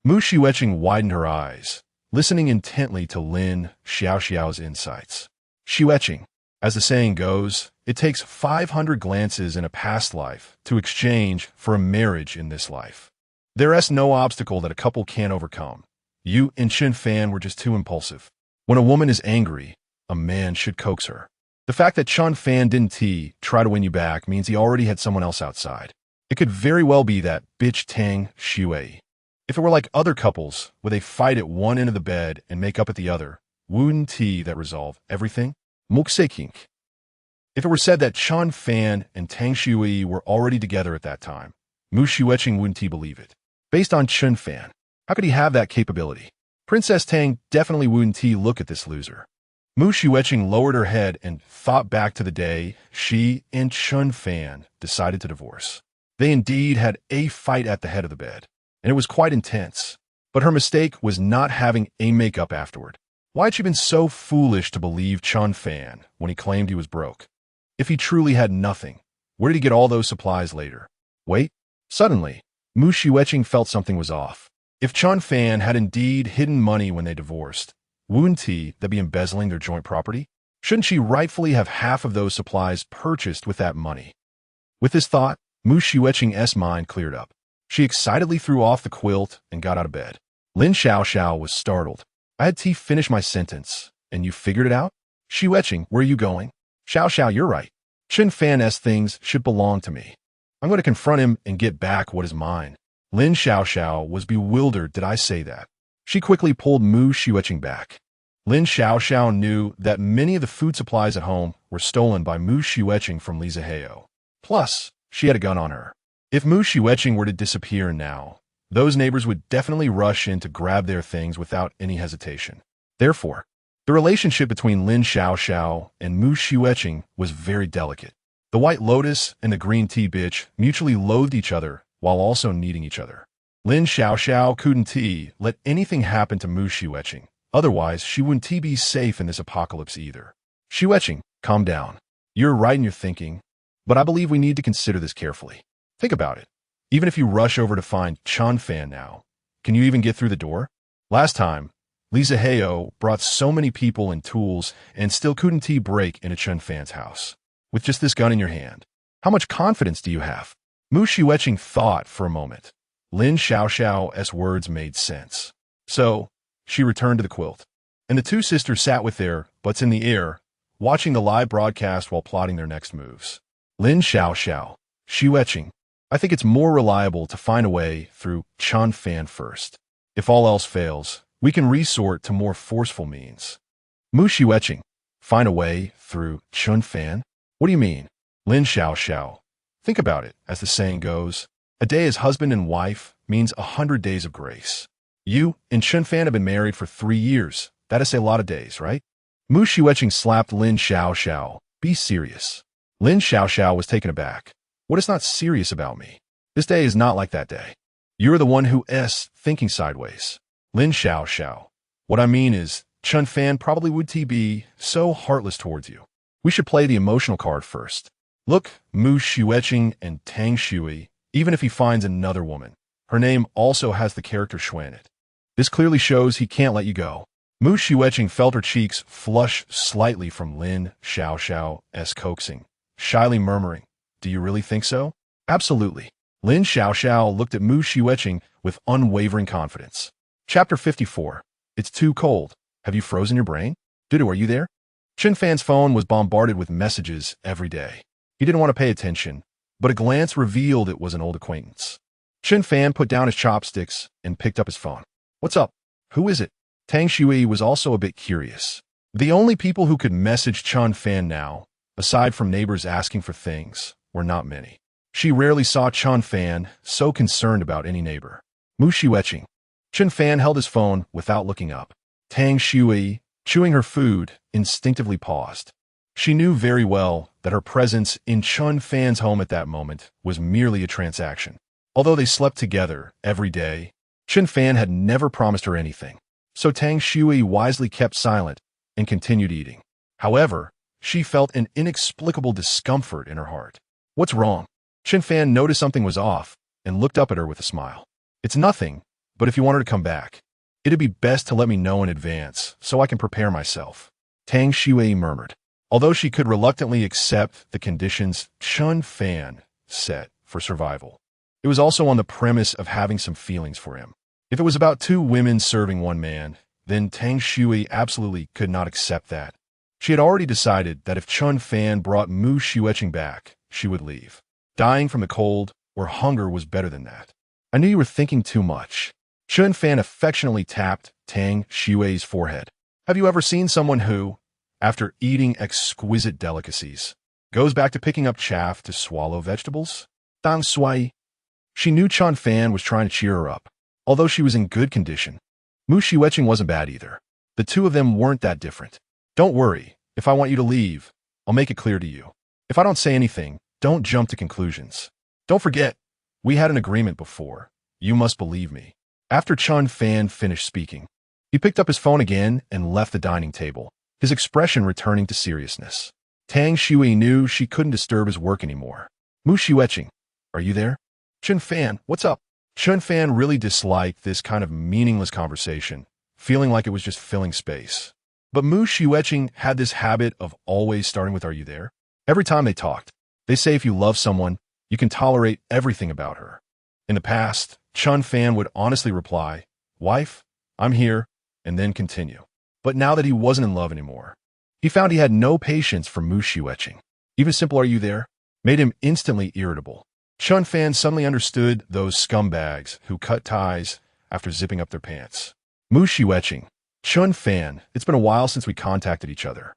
Mu Xueqing widened her eyes, listening intently to Lin Xiaoxiao's insights. Xueqing, as the saying goes, it takes 500 glances in a past life to exchange for a marriage in this life. There's no obstacle that a couple can't overcome. You and Chen Fan were just too impulsive. When a woman is angry, a man should coax her. The fact that Chen Fan didn't try to win you back means he already had someone else outside. It could very well be that bitch Tang Shui. If it were like other couples, where they fight at one end of the bed and make up at the other, wouldn't that resolve everything? Muksekink. If it were said that Chen Fan and Tang Shui were already together at that time, Mu Xueqing wouldn't believe it. Based on Chen Fan, how could he have that capability? Princess Tang definitely wouldn't look at this loser. Mu Xueqing lowered her head and thought back to the day she and Chen Fan decided to divorce. They indeed had a fight at the head of the bed, and it was quite intense. But her mistake was not having a makeup afterward. Why had she been so foolish to believe Chen Fan when he claimed he was broke? If he truly had nothing, where did he get all those supplies later? Wait, suddenly, Mu Xueqing felt something was off. If Chen Fan had indeed hidden money when they divorced, wouldn't that be embezzling their joint property? Shouldn't she rightfully have half of those supplies purchased with that money? With this thought, Mu Xueqing's mind cleared up. She excitedly threw off the quilt and got out of bed. Lin Xiaoxiao was startled. I had to finish my sentence, and you figured it out? Xueqing, where are you going? Xiaoxiao, you're right. Chen Fan's things should belong to me. I'm going to confront him and get back what is mine. Lin Xiaoxiao was bewildered. Did I say that? She quickly pulled Mu Xueqing back. Lin Xiaoxiao knew that many of the food supplies at home were stolen by Mu Xueqing from Li Zihao. Plus, she had a gun on her. If Mu Xueqing were to disappear now, those neighbors would definitely rush in to grab their things without any hesitation. Therefore, the relationship between Lin Xiaoxiao and Mu Xueqing was very delicate. The White Lotus and the Green Tea Bitch mutually loathed each other while also needing each other. Lin Xiaoxiao couldn't let anything happen to Mu Xueqing. Otherwise, she wouldn't be safe in this apocalypse either. Xueqing, calm down. You're right in your thinking, but I believe we need to consider this carefully. Think about it. Even if you rush over to find Chen Fan now, can you even get through the door? Last time, Lisa Heo brought so many people and tools and still couldn't break into Chen Fan's house. With just this gun in your hand. How much confidence do you have? Mu Xiuqing thought for a moment. Lin Xiaoxiao's words made sense. So, she returned to the quilt. And the two sisters sat with their butts in the air, watching the live broadcast while plotting their next moves. Lin Xiuqing, I think it's more reliable to find a way through Chen Fan first. If all else fails, we can resort to more forceful means. Mu Xiuqing, find a way through Chen Fan? What do you mean? Lin Xiaoxiao. Think about it, as the saying goes. A day as husband and wife means 100 days of grace. You and Chen Fan have been married for 3 years. That is a lot of days, right? Mu Xiuqing slapped Lin Xiaoxiao. Be serious. Lin Xiaoxiao was taken aback. What is not serious about me? This day is not like that day. You're the one who is thinking sideways. Lin Xiaoxiao. What I mean is, Chen Fan probably would be so heartless towards you. We should play the emotional card first. Look, Mu Xiuqing and Tang Shui, even if he finds another woman. Her name also has the character Xuan in it. This clearly shows he can't let you go. Mu Xiuqing felt her cheeks flush slightly from Lin Xiaoxiao's coaxing, shyly murmuring, "Do you really think so?" "Absolutely." Lin Xiaoxiao looked at Mu Xiuqing with unwavering confidence. Chapter 54. It's too cold. Have you frozen your brain? Dudu, are you there? Chen Fan's phone was bombarded with messages every day. He didn't want to pay attention, but a glance revealed it was an old acquaintance. Chen Fan put down his chopsticks and picked up his phone. "What's up? Who is it?" Tang Shui was also a bit curious. The only people who could message Chen Fan now, aside from neighbors asking for things, were not many. She rarely saw Chen Fan so concerned about any neighbor. Mu Xiuqing. Chen Fan held his phone without looking up. Tang Shui, chewing her food, instinctively paused. She knew very well that her presence in Chen Fan's home at that moment was merely a transaction. Although they slept together every day, Chen Fan had never promised her anything. So Tang Shui wisely kept silent and continued eating. However, she felt an inexplicable discomfort in her heart. "What's wrong?" Chen Fan noticed something was off and looked up at her with a smile. "It's nothing, but if you want her to come back, it'd be best to let me know in advance so I can prepare myself," Tang Shui murmured. Although she could reluctantly accept the conditions Chen Fan set for survival, it was also on the premise of having some feelings for him. If it was about 2 women serving 1 man, then Tang Shui absolutely could not accept that. She had already decided that if Chen Fan brought Mu Xiuqing back, she would leave. Dying from the cold or hunger was better than that. "I knew you were thinking too much." Chen Fan affectionately tapped Tang Shui's forehead. "Have you ever seen someone who, after eating exquisite delicacies, goes back to picking up chaff to swallow vegetables?" Tang Shui. She knew Chen Fan was trying to cheer her up. Although she was in good condition, Mu Xiuqing wasn't bad either. The two of them weren't that different. "Don't worry, if I want you to leave, I'll make it clear to you. If I don't say anything, don't jump to conclusions. Don't forget, we had an agreement before. You must believe me." After Chen Fan finished speaking, he picked up his phone again and left the dining table, his expression returning to seriousness. Tang Shui knew she couldn't disturb his work anymore. "Mu Xiuqing, are you there?" "Chen Fan, what's up?" Chen Fan really disliked this kind of meaningless conversation, feeling like it was just filling space. But Mu Xiuqing had this habit of always starting with "Are you there?" Every time they talked, they say if you love someone, you can tolerate everything about her. In the past, Chen Fan would honestly reply, "Wife, I'm here," and then continue. But now that he wasn't in love anymore, he found he had no patience for Mu Xiuqing. Even simple "Are you there?" made him instantly irritable. Chen Fan suddenly understood those scumbags who cut ties after zipping up their pants. "Mu Xiuqing, Chen Fan, it's been a while since we contacted each other.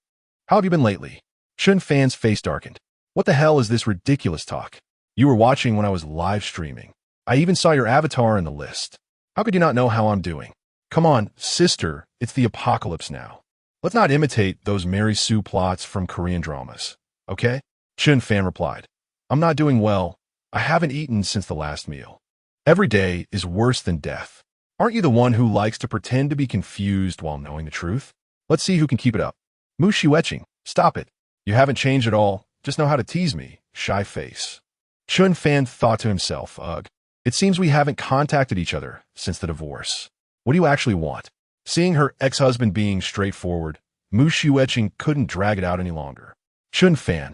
How have you been lately?" Chen Fan's face darkened. "What the hell is this ridiculous talk? You were watching when I was live streaming. I even saw your avatar in the list. How could you not know how I'm doing? Come on, sister, it's the apocalypse now. Let's not imitate those Mary Sue plots from Korean dramas, okay?" Chen Fan replied, "I'm not doing well. I haven't eaten since the last meal. Every day is worse than death. Aren't you the one who likes to pretend to be confused while knowing the truth? Let's see who can keep it up." "Mu Xiuqing, stop it. You haven't changed at all. Just know how to tease me, shy face." Chen Fan thought to himself, "Ugh, it seems we haven't contacted each other since the divorce. What do you actually want?" Seeing her ex-husband being straightforward, Mu Xueqing couldn't drag it out any longer. Chen Fan.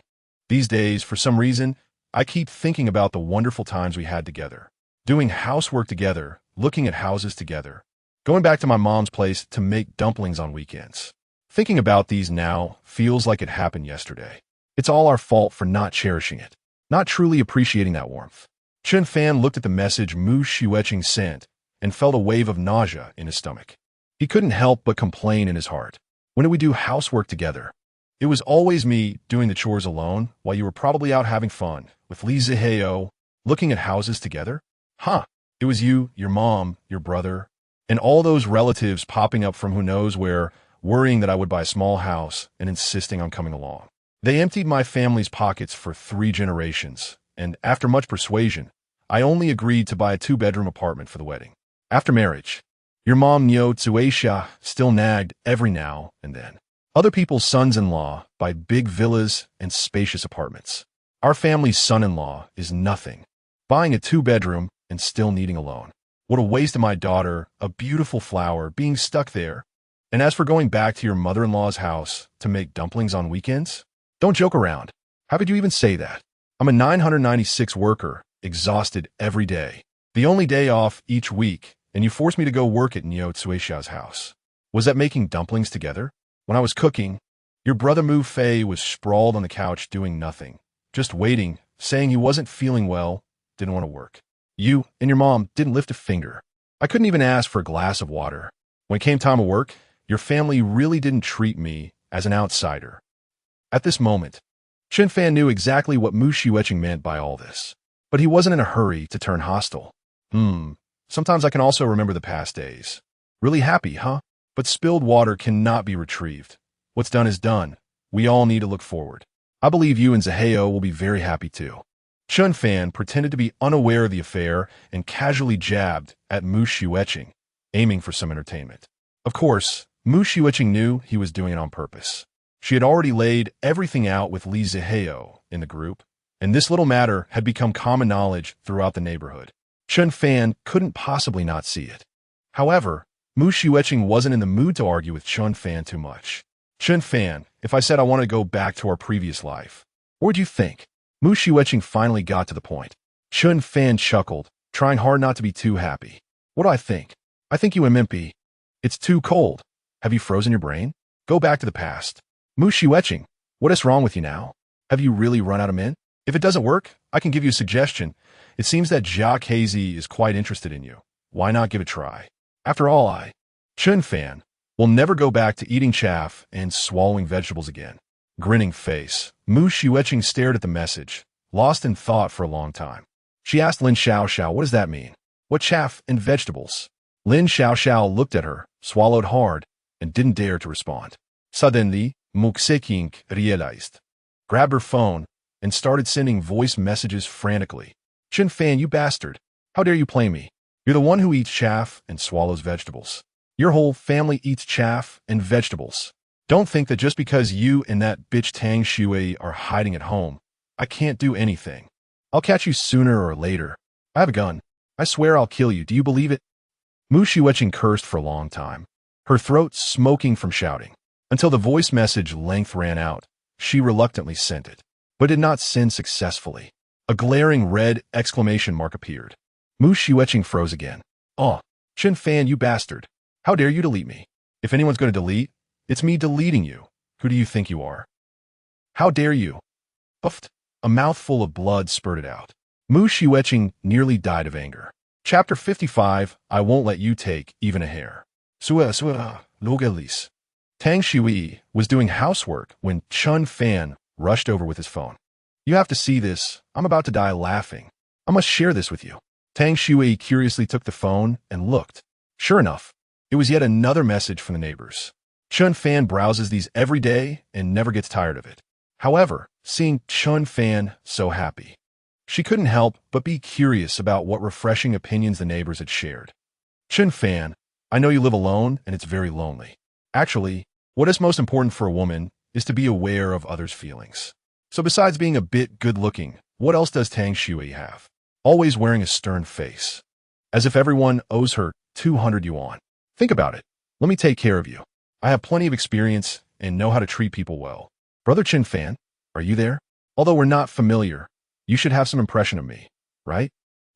These days, for some reason, I keep thinking about the wonderful times we had together. Doing housework together, looking at houses together, going back to my mom's place to make dumplings on weekends. Thinking about these now feels like it happened yesterday. It's all our fault for not cherishing it, not truly appreciating that warmth. Chen Fan looked at the message Mu Xueqing sent and felt a wave of nausea in his stomach. He couldn't help but complain in his heart. When did we do housework together? It was always me doing the chores alone while you were probably out having fun with Li Ziheo, looking at houses together? Huh. It was you, your mom, your brother, and all those relatives popping up from who knows where, worrying that I would buy a small house and insisting on coming along. They emptied my family's pockets for 3 generations, and after much persuasion, I only agreed to buy a 2-bedroom apartment for the wedding. After marriage, your mom Nyo Tsueisha still nagged every now and then. Other people's sons-in-law buy big villas and spacious apartments. Our family's son-in-law is nothing, buying a 2-bedroom and still needing a loan. What a waste of my daughter, a beautiful flower, being stuck there. And as for going back to your mother-in-law's house to make dumplings on weekends, don't joke around. How could you even say that? I'm a 996 worker, exhausted every day. The only day off each week, and you forced me to go work at Nyo Tsueisha's house. Was that making dumplings together? When I was cooking, your brother Mu Fei was sprawled on the couch doing nothing, just waiting, saying he wasn't feeling well, didn't want to work. You and your mom didn't lift a finger. I couldn't even ask for a glass of water. When it came time to work, your family really didn't treat me as an outsider. At this moment, Chen Fan knew exactly what Mu Xueqing meant by all this, but he wasn't in a hurry to turn hostile. Sometimes I can also remember the past days. Really happy, huh? But spilled water cannot be retrieved. What's done is done. We all need to look forward. I believe you and Zaheo will be very happy too. Chen Fan pretended to be unaware of the affair and casually jabbed at Mu Xueqing, aiming for some entertainment. Of course, Mu Xueqing knew he was doing it on purpose. She had already laid everything out with Li Ziheo in the group, and this little matter had become common knowledge throughout the neighborhood. Chen Fan couldn't possibly not see it. However, Mu Xueqing wasn't in the mood to argue with Chen Fan too much. Chen Fan, if I said I wanted to go back to our previous life, what would you think? Mu Xueqing finally got to the point. Chen Fan chuckled, trying hard not to be too happy. What do I think? I think you and Mimpy. It's too cold. Have you frozen your brain? Go back to the past. Mu Xueqing, what is wrong with you now? Have you really run out of mint? If it doesn't work, I can give you a suggestion. It seems that Jacques Hazy is quite interested in you. Why not give it a try? After all, Chen Fan, will never go back to eating chaff and swallowing vegetables again. Grinning face, Mu Xueqing stared at the message, lost in thought for a long time. She asked Lin Xiaoxiao, what does that mean? What chaff and vegetables? Lin Xiaoxiao looked at her, swallowed hard, and didn't dare to respond. Suddenly, Mu Xueqing realized, grabbed her phone, and started sending voice messages frantically. Chen Fan, you bastard. How dare you play me? You're the one who eats chaff and swallows vegetables. Your whole family eats chaff and vegetables. Don't think that just because you and that bitch Tang Shui are hiding at home, I can't do anything. I'll catch you sooner or later. I have a gun. I swear I'll kill you. Do you believe it? Mu Xueqing cursed for a long time, her throat smoking from shouting. Until the voice message length ran out, she reluctantly sent it, but did not send successfully. A glaring red exclamation mark appeared. Mu Xueqing froze again. Oh, Chen Fan, you bastard. How dare you delete me? If anyone's going to delete, it's me deleting you. Who do you think you are? How dare you? Puffed. A mouthful of blood spurted out. Mu Xueqing nearly died of anger. Chapter 55, I won't let you take even a hair. Logelis. Tang Shui was doing housework when Chen Fan rushed over with his phone. You have to see this. I'm about to die laughing. I must share this with you. Tang Shui curiously took the phone and looked. Sure enough, it was yet another message from the neighbors. Chen Fan browses these every day and never gets tired of it. However, seeing Chen Fan so happy, she couldn't help but be curious about what refreshing opinions the neighbors had shared. Chen Fan, I know you live alone and it's very lonely. Actually, what is most important for a woman is to be aware of others' feelings. So besides being a bit good-looking, what else does Tang Shui have? Always wearing a stern face, as if everyone owes her 200 yuan. Think about it. Let me take care of you. I have plenty of experience and know how to treat people well. Brother Chen Fan, are you there? Although we're not familiar, you should have some impression of me, right?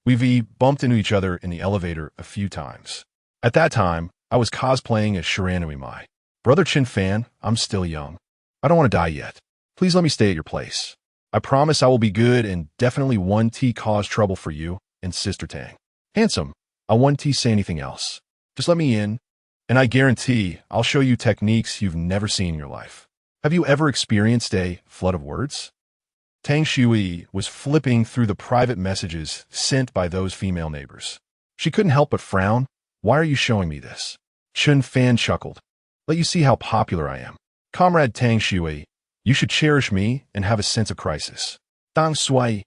We've bumped into each other in the elevator a few times. At that time, I was cosplaying as Shiranui. Brother Chen Fan, I'm still young. I don't want to die yet. Please let me stay at your place. I promise I will be good and definitely won't cause trouble for you and Sister Tang. Handsome, I won't say anything else. Just let me in, and I guarantee I'll show you techniques you've never seen in your life. Have you ever experienced a flood of words? Tang Shui was flipping through the private messages sent by those female neighbors. She couldn't help but frown. Why are you showing me this? Chen Fan chuckled. Let you see how popular I am. Comrade Tang Shui, you should cherish me and have a sense of crisis. Dang Sui.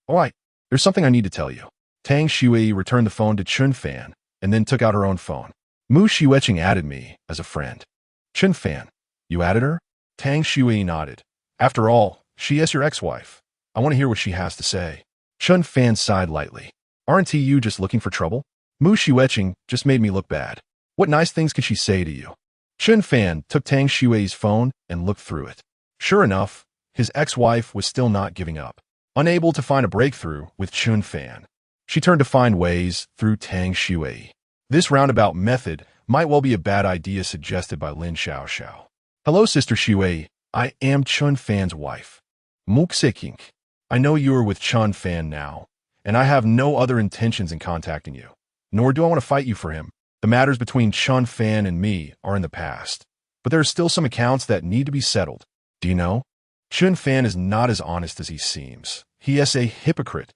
Alright, there's something I need to tell you. Tang Shui returned the phone to Chen Fan and then took out her own phone. Mu Shiueching added me as a friend. Chen Fan, you added her? Tang Shui nodded. After all, she is your ex-wife. I want to hear what she has to say. Chen Fan sighed lightly. Aren't you just looking for trouble? Mu Shiueching just made me look bad. What nice things could she say to you? Chen Fan took Tang Shui's phone and looked through it. Sure enough, his ex-wife was still not giving up. Unable to find a breakthrough with Chen Fan, she turned to find ways through Tang Shui. This roundabout method might well be a bad idea suggested by Lin Xiaoxiao. Hello, Sister Shui. I am Chen Fan's wife. Muxiking. I know you are with Chen Fan now, and I have no other intentions in contacting you. Nor do I want to fight you for him. The matters between Chen Fan and me are in the past, but there are still some accounts that need to be settled. Do you know? Chen Fan is not as honest as he seems. He is a hypocrite.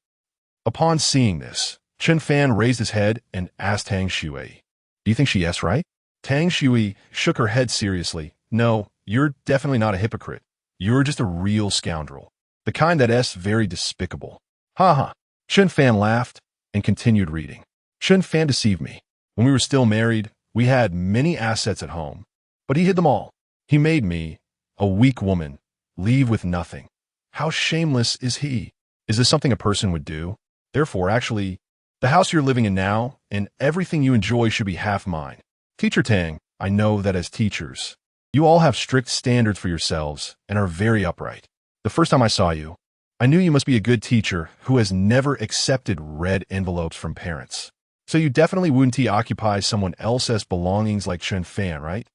Upon seeing this, Chen Fan raised his head and asked Tang Shui, do you think she is right? Tang Shui shook her head seriously. No, you're definitely not a hypocrite. You're just a real scoundrel. The kind that is very despicable. Ha ha. Chen Fan laughed and continued reading. Chen Fan deceived me. When we were still married, we had many assets at home, but he hid them all. He made me, a weak woman, leave with nothing. How shameless is he? Is this something a person would do? Therefore, actually, the house you're living in now and everything you enjoy should be half mine. Teacher Tang, I know that as teachers, you all have strict standards for yourselves and are very upright. The first time I saw you, I knew you must be a good teacher who has never accepted red envelopes from parents. So you definitely wouldn't occupy someone else's belongings like Chen Fan, right?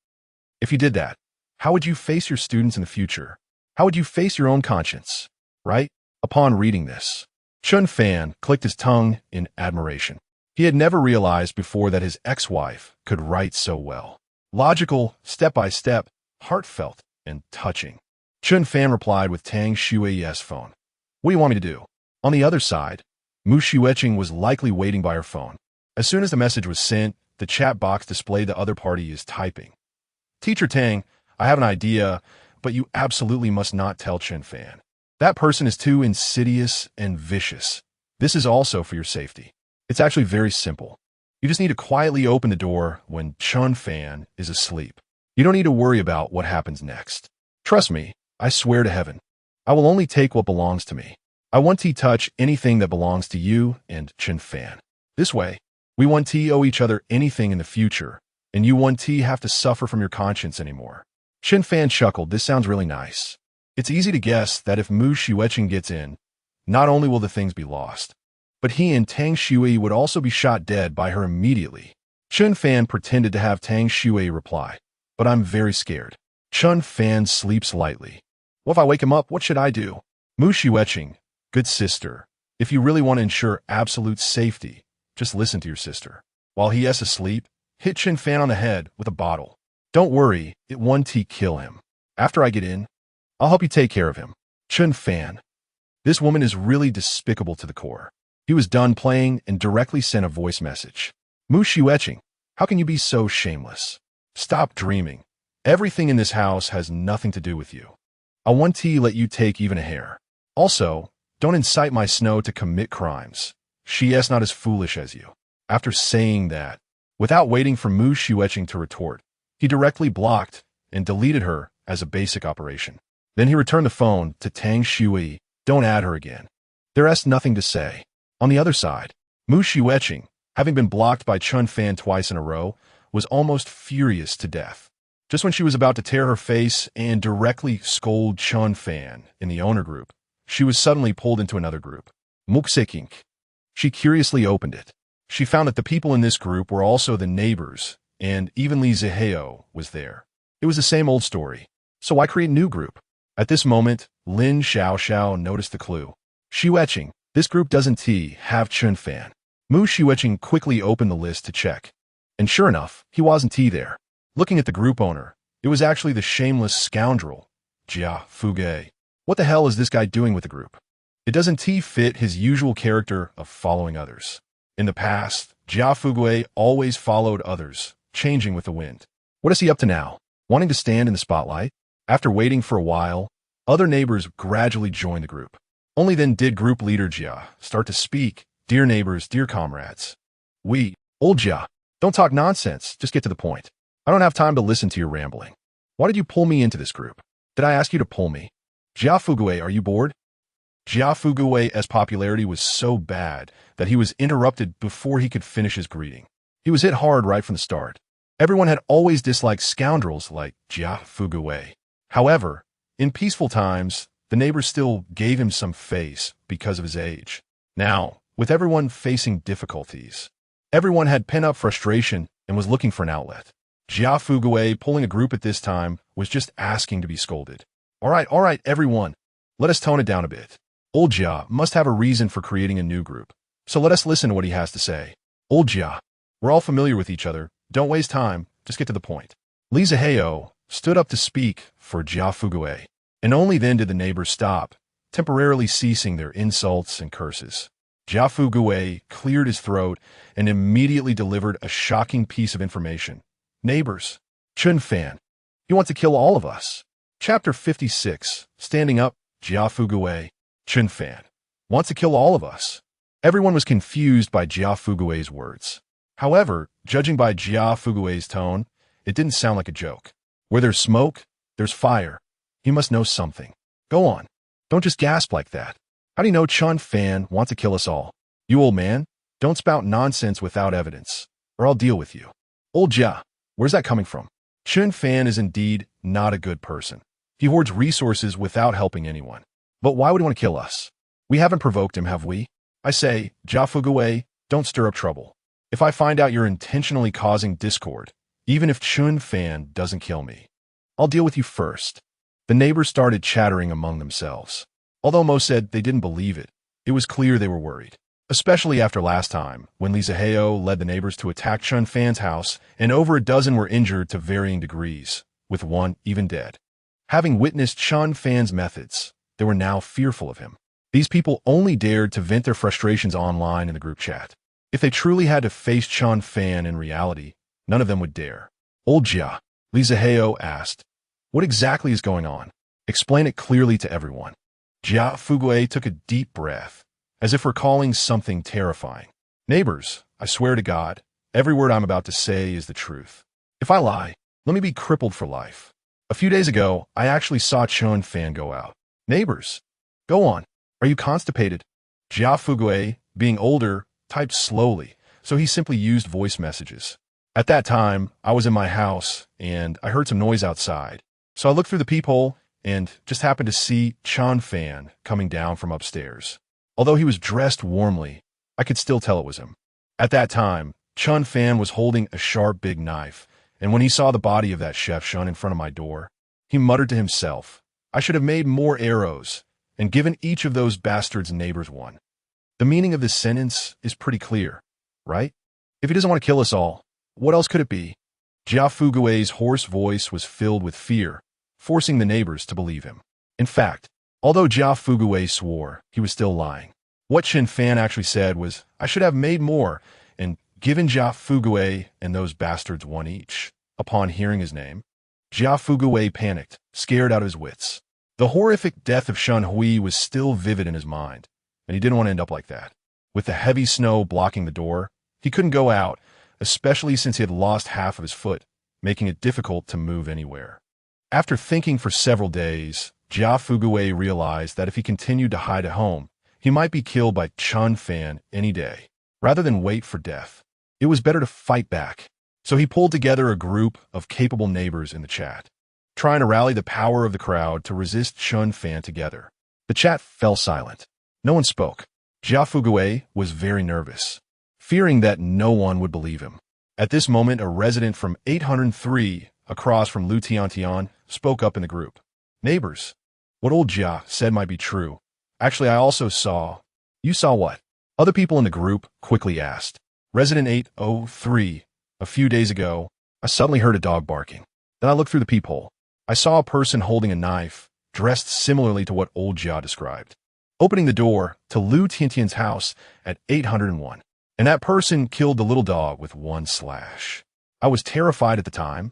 If you did that, how would you face your students in the future? How would you face your own conscience, right? Upon reading this, Chen Fan clicked his tongue in admiration. He had never realized before that his ex-wife could write so well. Logical, step-by-step, heartfelt, and touching. Chen Fan replied with Tang Shui's phone. What do you want me to do? On the other side, Mu Shiueching was likely waiting by her phone. As soon as the message was sent, the chat box displayed the other party is typing. Teacher Tang, I have an idea, but you absolutely must not tell Chen Fan. That person is too insidious and vicious. This is also for your safety. It's actually very simple. You just need to quietly open the door when Chen Fan is asleep. You don't need to worry about what happens next. Trust me, I swear to heaven. I will only take what belongs to me. I won't touch anything that belongs to you and Chen Fan. This way, we won't owe each other anything in the future, and you won't have to suffer from your conscience anymore. Chen Fan chuckled. This sounds really nice. It's easy to guess that if Mu Shiueching gets in, not only will the things be lost, but he and Tang Shui would also be shot dead by her immediately. Chen Fan pretended to have Tang Shui reply, but I'm very scared. Chen Fan sleeps lightly. Well, if I wake him up, what should I do? Mu Shiueching, good sister, if you really want to ensure absolute safety, just listen to your sister. While he is asleep, hit Chen Fan on the head with a bottle. Don't worry, it won't kill him. After I get in, I'll help you take care of him. Chen Fan. This woman is really despicable to the core. He was done playing and directly sent a voice message. Mu Shiueching, how can you be so shameless? Stop dreaming. Everything in this house has nothing to do with you. I won't let you take even a hair. Also, don't incite my Snow to commit crimes. She is not as foolish as you. After saying that, without waiting for Mu Shiueching to retort, he directly blocked and deleted her as a basic operation. Then he returned the phone to Tang Shui. Don't add her again. There is nothing to say. On the other side, Mu Shiueching, having been blocked by Chen Fan twice in a row, was almost furious to death. Just when she was about to tear her face and directly scold Chen Fan in the owner group, she was suddenly pulled into another group, Muksekink. She curiously opened it. She found that the people in this group were also the neighbors, and even Li Zihao was there. It was the same old story. So why create a new group? At this moment, Lin Xiaoxiao noticed the clue. Xiueqing, this group doesn't have Chen Fan. Mu Xiueqing quickly opened the list to check. And sure enough, he wasn't there. Looking at the group owner, it was actually the shameless scoundrel, Jia Fuge. What the hell is this guy doing with the group? It doesn't fit his usual character of following others. In the past, Jia Fugue always followed others, changing with the wind. What is he up to now? Wanting to stand in the spotlight? After waiting for a while, other neighbors gradually joined the group. Only then did group leader Jia start to speak. Dear neighbors, dear comrades. Old Jia, don't talk nonsense, just get to the point. I don't have time to listen to your rambling. Why did you pull me into this group? Did I ask you to pull me? Jia Fugue, are you bored? Jia Fugue's popularity was so bad that he was interrupted before he could finish his greeting. He was hit hard right from the start. Everyone had always disliked scoundrels like Jia Fugue. However, in peaceful times, the neighbors still gave him some face because of his age. Now, with everyone facing difficulties, everyone had pent-up frustration and was looking for an outlet. Jia Fugue pulling a group at this time was just asking to be scolded. All right, everyone. Let us tone it down a bit. Old Jia must have a reason for creating a new group, so let us listen to what he has to say. Old Jia, we're all familiar with each other. Don't waste time, just get to the point. Li Zihao stood up to speak for Jia Fugue, and only then did the neighbors stop, temporarily ceasing their insults and curses. Jia Fugue cleared his throat and immediately delivered a shocking piece of information. Neighbors, Chen Fan, he wants to kill all of us. Chapter 56, Standing Up, Jia Fugue. Chen Fan wants to kill all of us. Everyone was confused by Jia Fugue's words. However, judging by Jia Fugue's tone, it didn't sound like a joke. Where there's smoke, there's fire. He must know something. Go on. Don't just gasp like that. How do you know Chen Fan wants to kill us all? You old man, don't spout nonsense without evidence, or I'll deal with you. Old Jia, where's that coming from? Chen Fan is indeed not a good person. He hoards resources without helping anyone. But why would he want to kill us? We haven't provoked him, have we? I say, Jia Fugue, don't stir up trouble. If I find out you're intentionally causing discord, even if Chen Fan doesn't kill me, I'll deal with you first. The neighbors started chattering among themselves. Although most said they didn't believe it, it was clear they were worried. Especially after last time, when Li Zihao led the neighbors to attack Chen Fan's house, and over a dozen were injured to varying degrees, with one even dead. Having witnessed Chen Fan's methods, they were now fearful of him. These people only dared to vent their frustrations online in the group chat. If they truly had to face Chen Fan in reality, none of them would dare. Old Jia, Li Zihao asked, what exactly is going on? Explain it clearly to everyone. Jia Fugue took a deep breath, as if recalling something terrifying. Neighbors, I swear to God, every word I'm about to say is the truth. If I lie, let me be crippled for life. A few days ago, I actually saw Chen Fan go out. Neighbors, go on. Are you constipated? Jia Fugue, being older, typed slowly, so he simply used voice messages. At that time, I was in my house, and I heard some noise outside. So I looked through the peephole, and just happened to see Chen Fan coming down from upstairs. Although he was dressed warmly, I could still tell it was him. At that time, Chen Fan was holding a sharp big knife, and when he saw the body of that chef Shun in front of my door, he muttered to himself, I should have made more arrows and given each of those bastards' neighbors one. The meaning of this sentence is pretty clear, right? If he doesn't want to kill us all, what else could it be? Jia Fugue's hoarse voice was filled with fear, forcing the neighbors to believe him. In fact, although Jia Fugue swore, he was still lying. What Chen Fan actually said was, I should have made more and given Jia Fugue and those bastards one each. Upon hearing his name, Jia Fugue panicked, scared out of his wits. The horrific death of Shun Hui was still vivid in his mind, and he didn't want to end up like that. With the heavy snow blocking the door, he couldn't go out, especially since he had lost half of his foot, making it difficult to move anywhere. After thinking for several days, Jia Fugue realized that if he continued to hide at home, he might be killed by Chen Fan any day. Rather than wait for death, it was better to fight back. So he pulled together a group of capable neighbors in the chat, trying to rally the power of the crowd to resist Chen Fan together. The chat fell silent. No one spoke. Jia Fugui was very nervous, fearing that no one would believe him. At this moment, a resident from 803, across from Lu Tiantian, spoke up in the group. Neighbors, what old Jia said might be true. Actually, I also saw. You saw what? Other people in the group quickly asked. Resident 803, a few days ago, I suddenly heard a dog barking. Then I looked through the peephole. I saw a person holding a knife, dressed similarly to what old Jia described, opening the door to Lu Tiantian's house at 801. And that person killed the little dog with one slash. I was terrified at the time,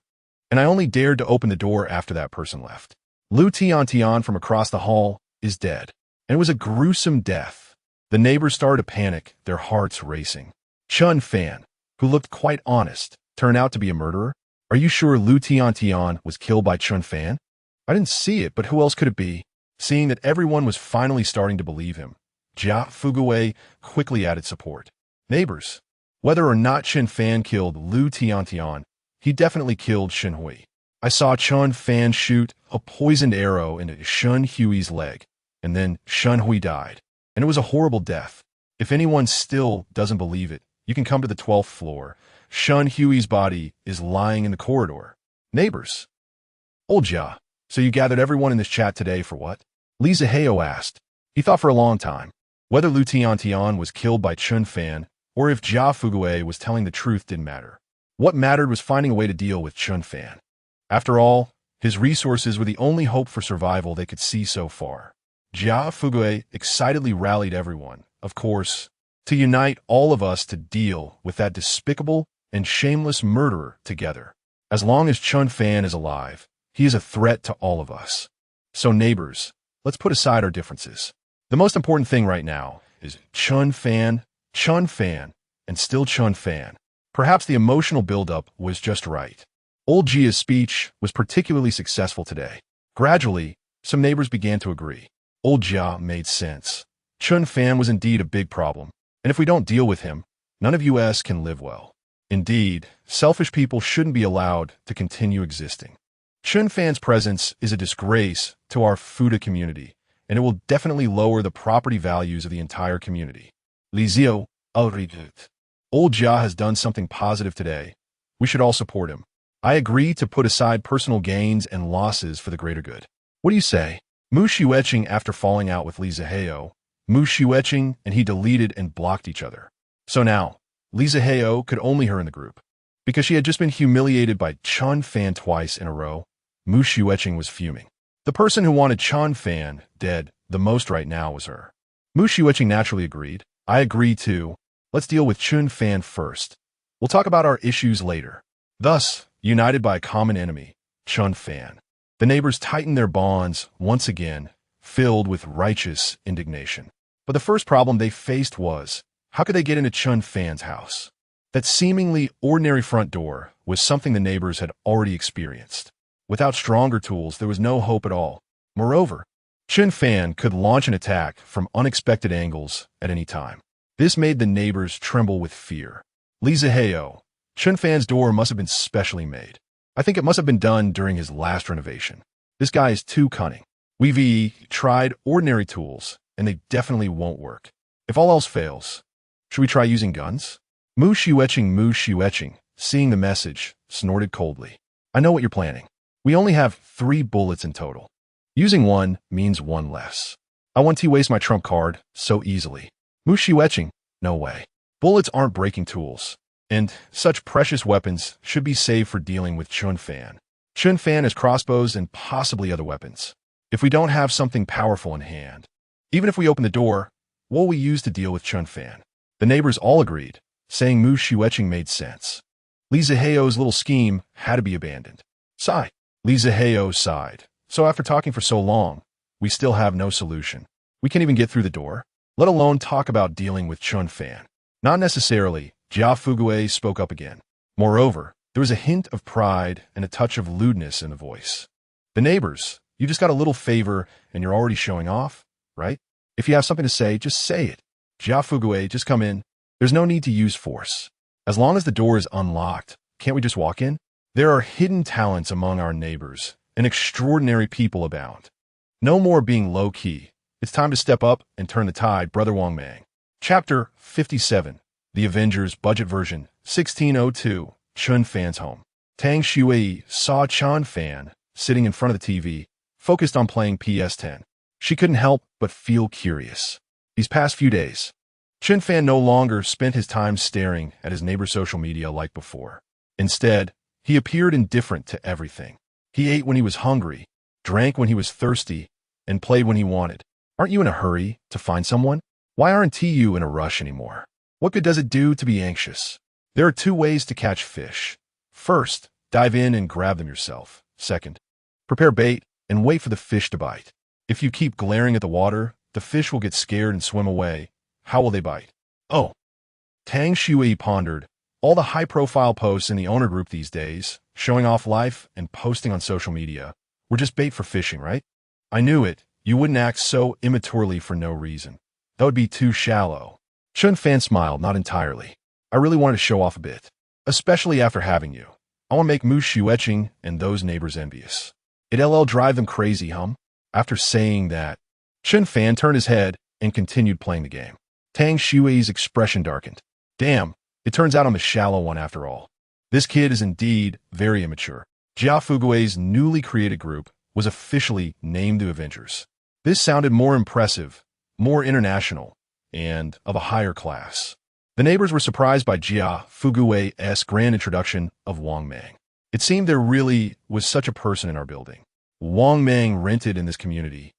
and I only dared to open the door after that person left. Lu Tiantian from across the hall is dead, and it was a gruesome death. The neighbors started to panic, their hearts racing. Chen Fan, who looked quite honest, turned out to be a murderer. Are you sure Lu Tiantian was killed by Chen Fan? I didn't see it, but who else could it be? Seeing that everyone was finally starting to believe him, Jia Fugui quickly added support. Neighbors, whether or not Chen Fan killed Lu Tiantian, he definitely killed Shen Hui. I saw Chen Fan shoot a poisoned arrow into Shen Hui's leg, and then Shen Hui died. And it was a horrible death. If anyone still doesn't believe it, you can come to the 12th floor. Shen Hui's body is lying in the corridor. Neighbors. Old Jia, so you gathered everyone in this chat today for what? Li Zihao asked. He thought for a long time. Whether Lu Tiantian was killed by Chen Fan, or if Jia Fugui was telling the truth didn't matter. What mattered was finding a way to deal with Chen Fan. After all, his resources were the only hope for survival they could see so far. Jia Fugui excitedly rallied everyone, of course, to unite all of us to deal with that despicable and shameless murderer together. As long as Chen Fan is alive, he is a threat to all of us. So neighbors, let's put aside our differences. The most important thing right now is Chen Fan, and still Chen Fan. Perhaps the emotional buildup was just right. Old Jia's speech was particularly successful today. Gradually, some neighbors began to agree. Old Jia made sense. Chen Fan was indeed a big problem, and if we don't deal with him, none of us can live well. Indeed, selfish people shouldn't be allowed to continue existing. Chen Fan's presence is a disgrace to our Fuda community, and it will definitely lower the property values of the entire community. Lizio, Old Jia has done something positive today. We should all support him. I agree to put aside personal gains and losses for the greater good. What do you say? Mu Shueqing, after falling out with Li Zihao, Mu Shueqing and he deleted and blocked each other. So now, Li Zihao could only her in the group. Because she had just been humiliated by Chen Fan twice in a row, Mu Shueqing was fuming. The person who wanted Chen Fan dead the most right now was her. Mu Shueqing naturally agreed. I agree too. Let's deal with Chen Fan first. We'll talk about our issues later. Thus, united by a common enemy, Chen Fan, the neighbors tightened their bonds once again, filled with righteous indignation. But the first problem they faced was, how could they get into Chen Fan's house? That seemingly ordinary front door was something the neighbors had already experienced. Without stronger tools, there was no hope at all. Moreover, Chen Fan could launch an attack from unexpected angles at any time. This made the neighbors tremble with fear. Li Zihao, Chen Fan's door must have been specially made. I think it must have been done during his last renovation. This guy is too cunning. We've tried ordinary tools, and they definitely won't work. If all else fails, should we try using guns? Mu Shueqing, seeing the message, snorted coldly. I know what you're planning. We only have 3 bullets in total. Using one means one less. I want to waste my trump card so easily. Mu Shueqing, no way. Bullets aren't breaking tools, and such precious weapons should be saved for dealing with Chen Fan. Chen Fan has crossbows and possibly other weapons. If we don't have something powerful in hand, even if we open the door, what will we use to deal with Chen Fan? The neighbors all agreed, saying Mu Shueqing made sense. Li Zihao's little scheme had to be abandoned. Sigh. Li Zihao sighed. So after talking for so long, we still have no solution. We can't even get through the door, let alone talk about dealing with Chen Fan. Not necessarily, Jia Fugui spoke up again. Moreover, there was a hint of pride and a touch of lewdness in the voice. The neighbors, you just got a little favor and you're already showing off, right? If you have something to say, just say it. Jia Fugui, just come in. There's no need to use force. As long as the door is unlocked, Can't we just walk in? There are hidden talents among our neighbors, and extraordinary people abound. No more being low-key. It's time to step up and turn the tide, Brother Wang Mang. Chapter 57. The Avengers Budget Version, 1602, Chen Fan's home. Tang Shui saw Chen Fan sitting in front of the TV, focused on playing PS10. She couldn't help but feel curious. These past few days, Chen Fan no longer spent his time staring at his neighbor's social media like before. Instead, he appeared indifferent to everything. He ate when he was hungry, drank when he was thirsty, and played when he wanted. Aren't you in a hurry to find someone? Why aren't you in a rush anymore? What good does it do to be anxious? There are two ways to catch fish. First, dive in and grab them yourself. Second, prepare bait and wait for the fish to bite. If you keep glaring at the water, the fish will get scared and swim away. How will they bite? Oh. Tang Shui pondered. All the high-profile posts in the owner group these days, showing off life and posting on social media, were just bait for fishing, right? I knew it. You wouldn't act so immaturely for no reason. That would be too shallow. Chen Fan smiled, not entirely. I really wanted to show off a bit, especially after having you. I want to make Mu Shueching and those neighbors envious. It'll drive them crazy, hum? After saying that, Chen Fan turned his head and continued playing the game. Tang Shui's expression darkened. Damn, it turns out I'm a shallow one after all. This kid is indeed very immature. Jia Fugui's newly created group was officially named the Avengers. This sounded more impressive, more international, and of a higher class. The neighbors were surprised by Jia Fugui's grand introduction of Wang Mang. It seemed there really was such a person in our building. Wang Mang rented in this community.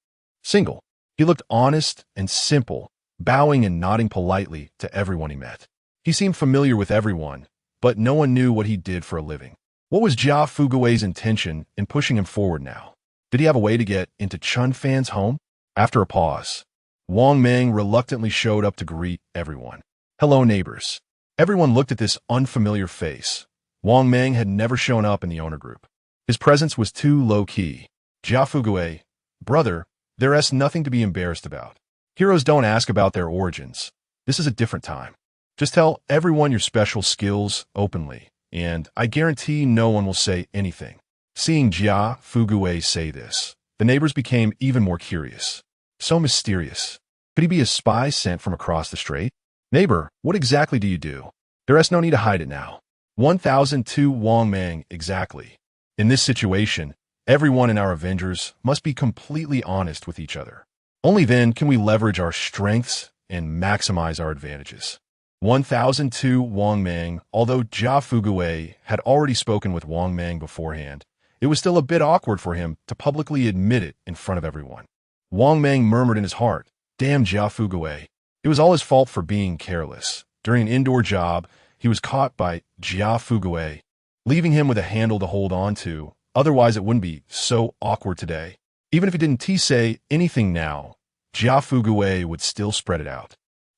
Single. He looked honest and simple, bowing and nodding politely to everyone he met. He seemed familiar with everyone, but no one knew what he did for a living. What was Jia Fugui's intention in pushing him forward now? Did he have a way to get into Chen Fan's home? After a pause, Wang Mang reluctantly showed up to greet everyone. Hello, neighbors. Everyone looked at this unfamiliar face. Wang Mang had never shown up in the owner group. His presence was too low-key. Jia Fugui, brother, there's nothing to be embarrassed about. Heroes don't ask about their origins. This is a different time. Just tell everyone your special skills openly, and I guarantee no one will say anything. Seeing Jia Fugui say this, the neighbors became even more curious. So mysterious. Could he be a spy sent from across the strait? Neighbor, what exactly do you do? There's no need to hide it now. 1002 Wang Mang exactly. In this situation, everyone in our Avengers must be completely honest with each other. Only then can we leverage our strengths and maximize our advantages. 1002 Wang Mang, although Jia Fugui had already spoken with Wang Mang beforehand, it was still a bit awkward for him to publicly admit it in front of everyone. Wang Mang murmured in his heart, damn Jia Fugui. It was all his fault for being careless. During an indoor job, he was caught by Jia Fugui, leaving him with a handle to hold on to. Otherwise, it wouldn't be so awkward today. Even if he didn't say anything now, Jia Fugui would still spread it out.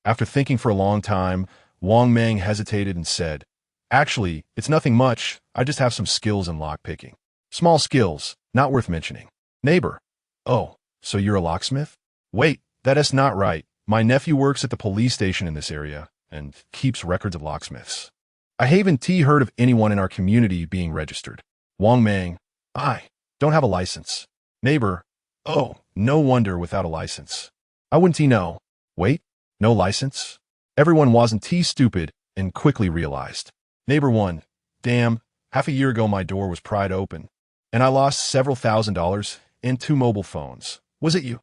After thinking for a long time, Wang Mang hesitated and said, actually, it's nothing much. I just have some skills in lockpicking. Small skills, not worth mentioning. Neighbor. Oh, so you're a locksmith? Wait, that's not right. My nephew works at the police station in this area and keeps records of locksmiths. I haven't heard of anyone in our community being registered. Wang Mang. I don't have a license. Neighbor. Oh, no wonder without a license. I wouldn't know. Wait, no license? Everyone wasn't stupid and quickly realized. Neighbor 1. Damn, half a year ago my door was pried open, and I lost several $1,000s and 2 mobile phones. Was it you?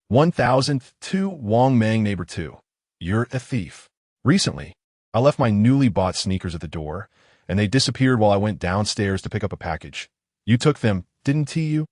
1002 Wang Mang. Neighbor 2. You're a thief. Recently, I left my newly bought sneakers at the door, and they disappeared while I went downstairs to pick up a package. You took them, didn't you?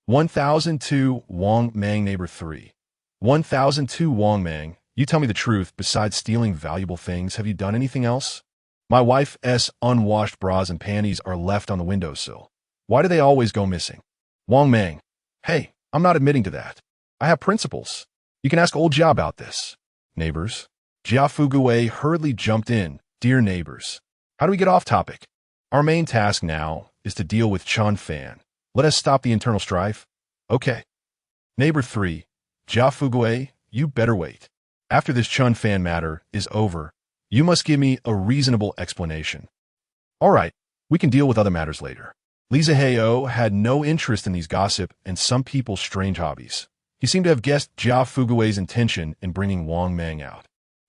1002 Wang Mang. Neighbor 3. 1002 Wang Mang. You tell me the truth. Besides stealing valuable things, have you done anything else? My wife's unwashed bras and panties are left on the windowsill. Why do they always go missing? Wang Mang. Hey, I'm not admitting to that. I have principles. You can ask old Jia about this. Neighbors. Jia Fugui hurriedly jumped in. Dear neighbors. How do we get off topic? Our main task now is to deal with Chen Fan. Let us stop the internal strife. Okay. Neighbor 3. Jia Fugui, you better wait. After this Chen Fan matter is over, you must give me a reasonable explanation. All right, We can deal with other matters later. Li Zihao had no interest in these gossip and some people's strange hobbies. He seemed to have guessed Jia Fugui's intention in bringing Wang Mang out.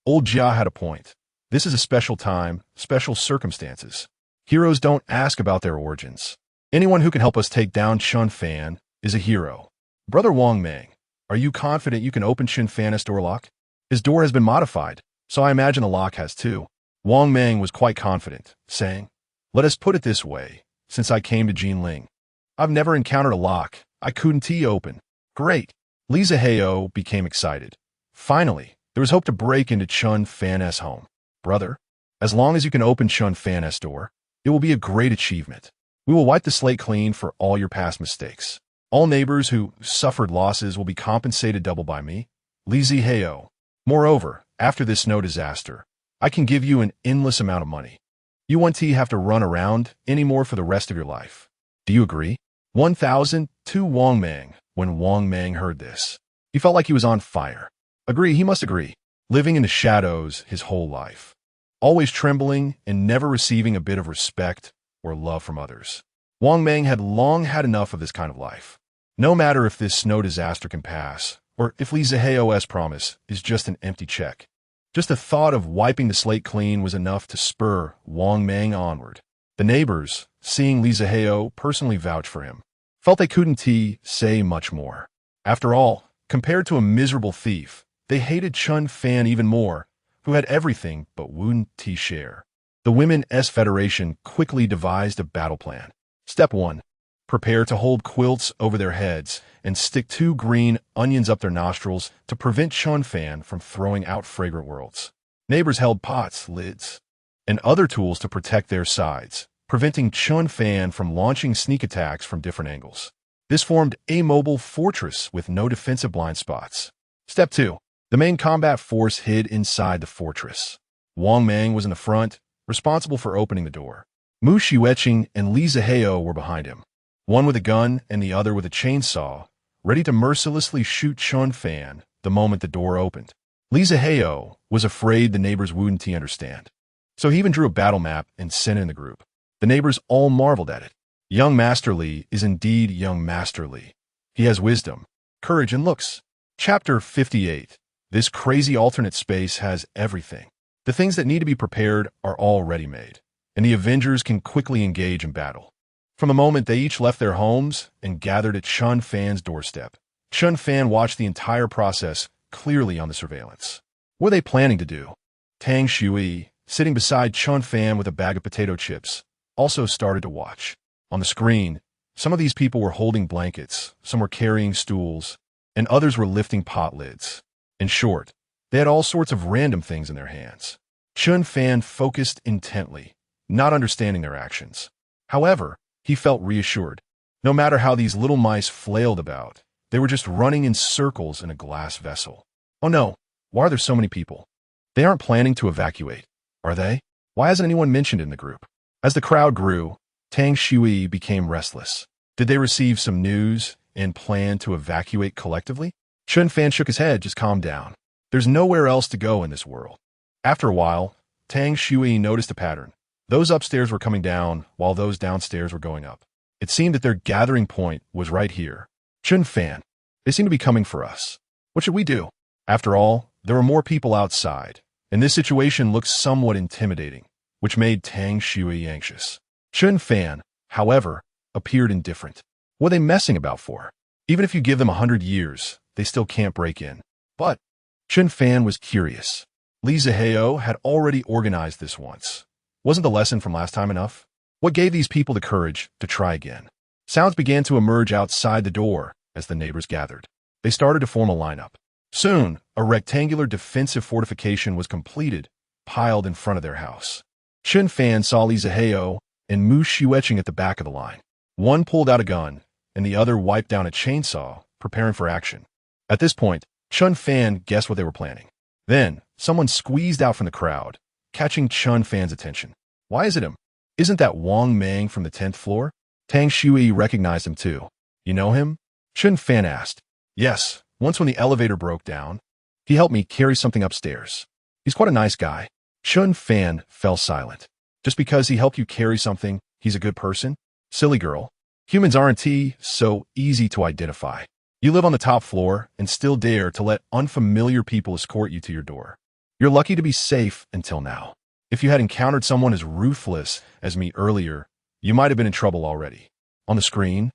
Old Jia had a point. This is a special time, special circumstances. Heroes don't ask about their origins. Anyone who can help us take down Chen Fan is a hero. Brother Wang Mang, are you confident you can open Chen Fan's door lock? His door has been modified, so I imagine the lock has too. Wang Mang was quite confident, saying, let us put it this way, since I came to Jinling, I've never encountered a lock I couldn't open. Great. Li Zihao became excited. Finally, there was hope to break into Chen Fan's home. Brother, as long as you can open Chen Fan's door, it will be a great achievement. We will wipe the slate clean for all your past mistakes. All neighbors who suffered losses will be compensated double by me, Li Zihao. Moreover, after this snow disaster, I can give you an endless amount of money. You won't have to run around anymore for the rest of your life. Do you agree? 1,002 Wang Mang. When Wang Mang heard this, he felt like he was on fire. Agree, he must agree. Living in the shadows his whole life. Always trembling and never receiving a bit of respect or love from others. Wang Mang had long had enough of this kind of life. No matter if this snow disaster can pass, or if Li Zihao's promise is just an empty check. Just the thought of wiping the slate clean was enough to spur Wang Mang onward. The neighbors, seeing Li Zihao personally vouch for him, felt they couldn't say much more. After all, compared to a miserable thief, they hated Chen Fan even more, who had everything but wouldn't share. The Women's Federation quickly devised a battle plan. Step 1. Prepare to hold quilts over their heads and stick 2 green onions up their nostrils to prevent Chen Fan from throwing out fragrant words. Neighbors held pots, lids, and other tools to protect their sides, preventing Chen Fan from launching sneak attacks from different angles. This formed a mobile fortress with no defensive blind spots. Step 2. The main combat force hid inside the fortress. Wang Mang was in the front, responsible for opening the door. Mu Shiweqing and Li Zihao were behind him, one with a gun and the other with a chainsaw, ready to mercilessly shoot Chen Fan the moment the door opened. Li Zihao was afraid the neighbors wouldn't understand, so he even drew a battle map and sent it in the group. The neighbors all marveled at it. Young Master Li is indeed young Master Li. He has wisdom, courage, and looks. Chapter 58. This crazy alternate space has everything. The things that need to be prepared are already made, and the Avengers can quickly engage in battle. From the moment they each left their homes and gathered at Chen Fan's doorstep, Chen Fan watched the entire process clearly on the surveillance. What were they planning to do? Tang Shui, sitting beside Chen Fan with a bag of potato chips, also started to watch. On the screen, some of these people were holding blankets, some were carrying stools, and others were lifting pot lids. In short, they had all sorts of random things in their hands. Chen Fan focused intently, not understanding their actions. However, he felt reassured. No matter how these little mice flailed about, they were just running in circles in a glass vessel. Oh no, why are there so many people? They aren't planning to evacuate, are they? Why hasn't anyone mentioned it in the group? As the crowd grew, Tang Shui became restless. Did they receive some news and plan to evacuate collectively? Chen Fan shook his head. Just calm down. There's nowhere else to go in this world. After a while, Tang Shui noticed a pattern. Those upstairs were coming down while those downstairs were going up. It seemed that their gathering point was right here. Chen Fan, they seem to be coming for us. What should we do? After all, there were more people outside, and this situation looked somewhat intimidating, which made Tang Shui anxious. Chen Fan, however, appeared indifferent. What are they messing about for? Even if you give them 100 years, they still can't break in. But Chen Fan was curious. Li Zihao had already organized this once. Wasn't the lesson from last time enough? What gave these people the courage to try again? Sounds began to emerge outside the door as the neighbors gathered. They started to form a lineup. Soon, a rectangular defensive fortification was completed, piled in front of their house. Chen Fan saw Li Zihao and Mu Shiweqing at the back of the line. One pulled out a gun, and the other wiped down a chainsaw, preparing for action. At this point, Chen Fan guessed what they were planning. Then, someone squeezed out from the crowd, catching Chen Fan's attention. Why is it him? Isn't that Wang Mang from the 10th floor? Tang Shui recognized him too. You know him? Chen Fan asked. Yes, once when the elevator broke down, he helped me carry something upstairs. He's quite a nice guy. Chen Fan fell silent. Just because he helped you carry something, He's a good person? Silly girl. Humans aren't so easy to identify. You live on the top floor and still dare to let unfamiliar people escort you to your door. You're lucky to be safe until now. If you had encountered someone as ruthless as me earlier, you might have been in trouble already. On the screen,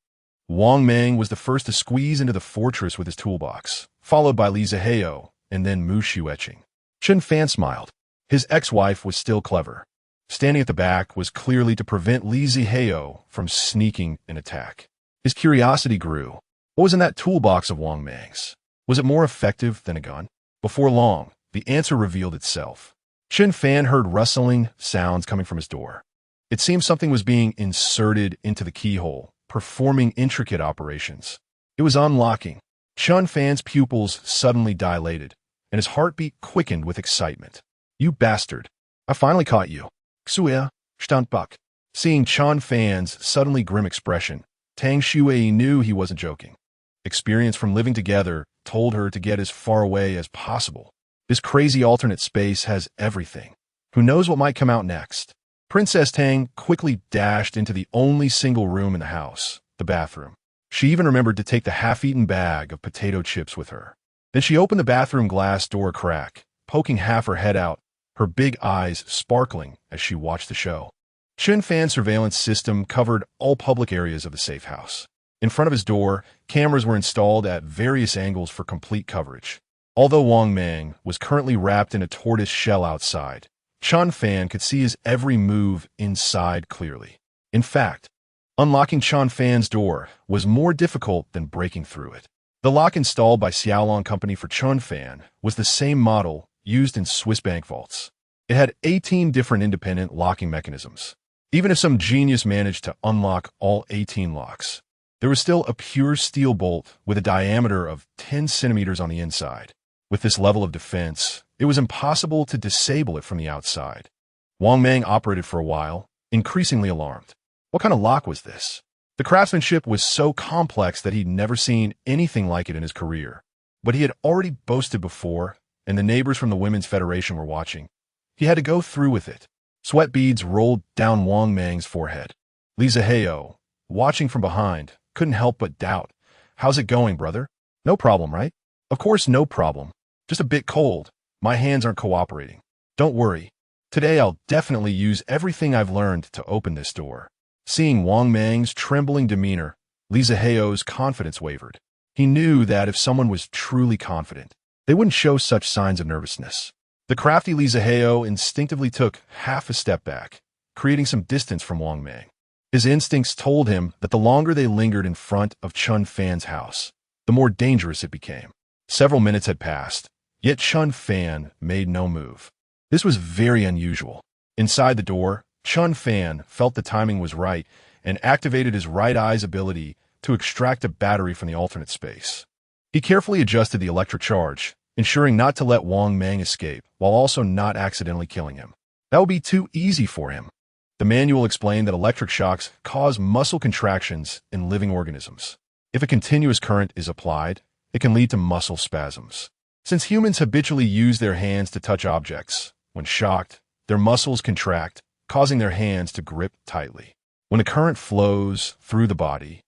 Wang Mang was the first to squeeze into the fortress with his toolbox, followed by Li Zihao and then Mu Xueqing. Chen Fan smiled. His ex-wife was still clever. Standing at the back was clearly to prevent Li Zihao from sneaking an attack. His curiosity grew. What was in that toolbox of Wang Mang's? Was it more effective than a gun? Before long, the answer revealed itself. Chen Fan heard rustling sounds coming from his door. It seemed something was being inserted into the keyhole, performing intricate operations. It was unlocking. Chen Fan's pupils suddenly dilated, and his heartbeat quickened with excitement. You bastard. I finally caught you. Xue, Standbuck. Seeing Chen Fan's suddenly grim expression, Tang Shui knew he wasn't joking. Experience from living together told her to get as far away as possible. This crazy alternate space has everything. Who knows what might come out next? Princess Tang quickly dashed into the only single room in the house, the bathroom. She even remembered to take the half-eaten bag of potato chips with her. Then she opened the bathroom glass door crack, poking half her head out, her big eyes sparkling as she watched the show. Chen Fan's surveillance system covered all public areas of the safe house. In front of his door, cameras were installed at various angles for complete coverage. Although Wang Mang was currently wrapped in a tortoise shell outside, Chen Fan could see his every move inside clearly. In fact, unlocking Chen Fan's door was more difficult than breaking through it. The lock installed by Xiaolong Company for Chen Fan was the same model used in Swiss bank vaults. It had 18 different independent locking mechanisms. Even if some genius managed to unlock all 18 locks, there was still a pure steel bolt with a diameter of 10 centimeters on the inside. With this level of defense, it was impossible to disable it from the outside. Wang Mang operated for a while, increasingly alarmed. What kind of lock was this? The craftsmanship was so complex that he'd never seen anything like it in his career. But he had already boasted before, and the neighbors from the Women's Federation were watching. He had to go through with it. Sweat beads rolled down Wang Mang's forehead. Li Zihao, watching from behind, couldn't help but doubt. How's it going, brother? No problem, right? Of course, no problem. Just a bit cold. My hands aren't cooperating. Don't worry. Today I'll definitely use everything I've learned to open this door. Seeing Wang Mang's trembling demeanor, Li Zihao's confidence wavered. He knew that if someone was truly confident, they wouldn't show such signs of nervousness. The crafty Li Zihao instinctively took half a step back, creating some distance from Wang Mang. His instincts told him that the longer they lingered in front of Chen Fan's house, the more dangerous it became. Several minutes had passed, yet Chen Fan made no move. This was very unusual. Inside the door, Chen Fan felt the timing was right and activated his right eye's ability to extract a battery from the alternate space. He carefully adjusted the electric charge, ensuring not to let Wang Mang escape, while also not accidentally killing him. That would be too easy for him. The manual explained that electric shocks cause muscle contractions in living organisms. If a continuous current is applied, it can lead to muscle spasms. Since humans habitually use their hands to touch objects, when shocked, their muscles contract, causing their hands to grip tightly. When the current flows through the body,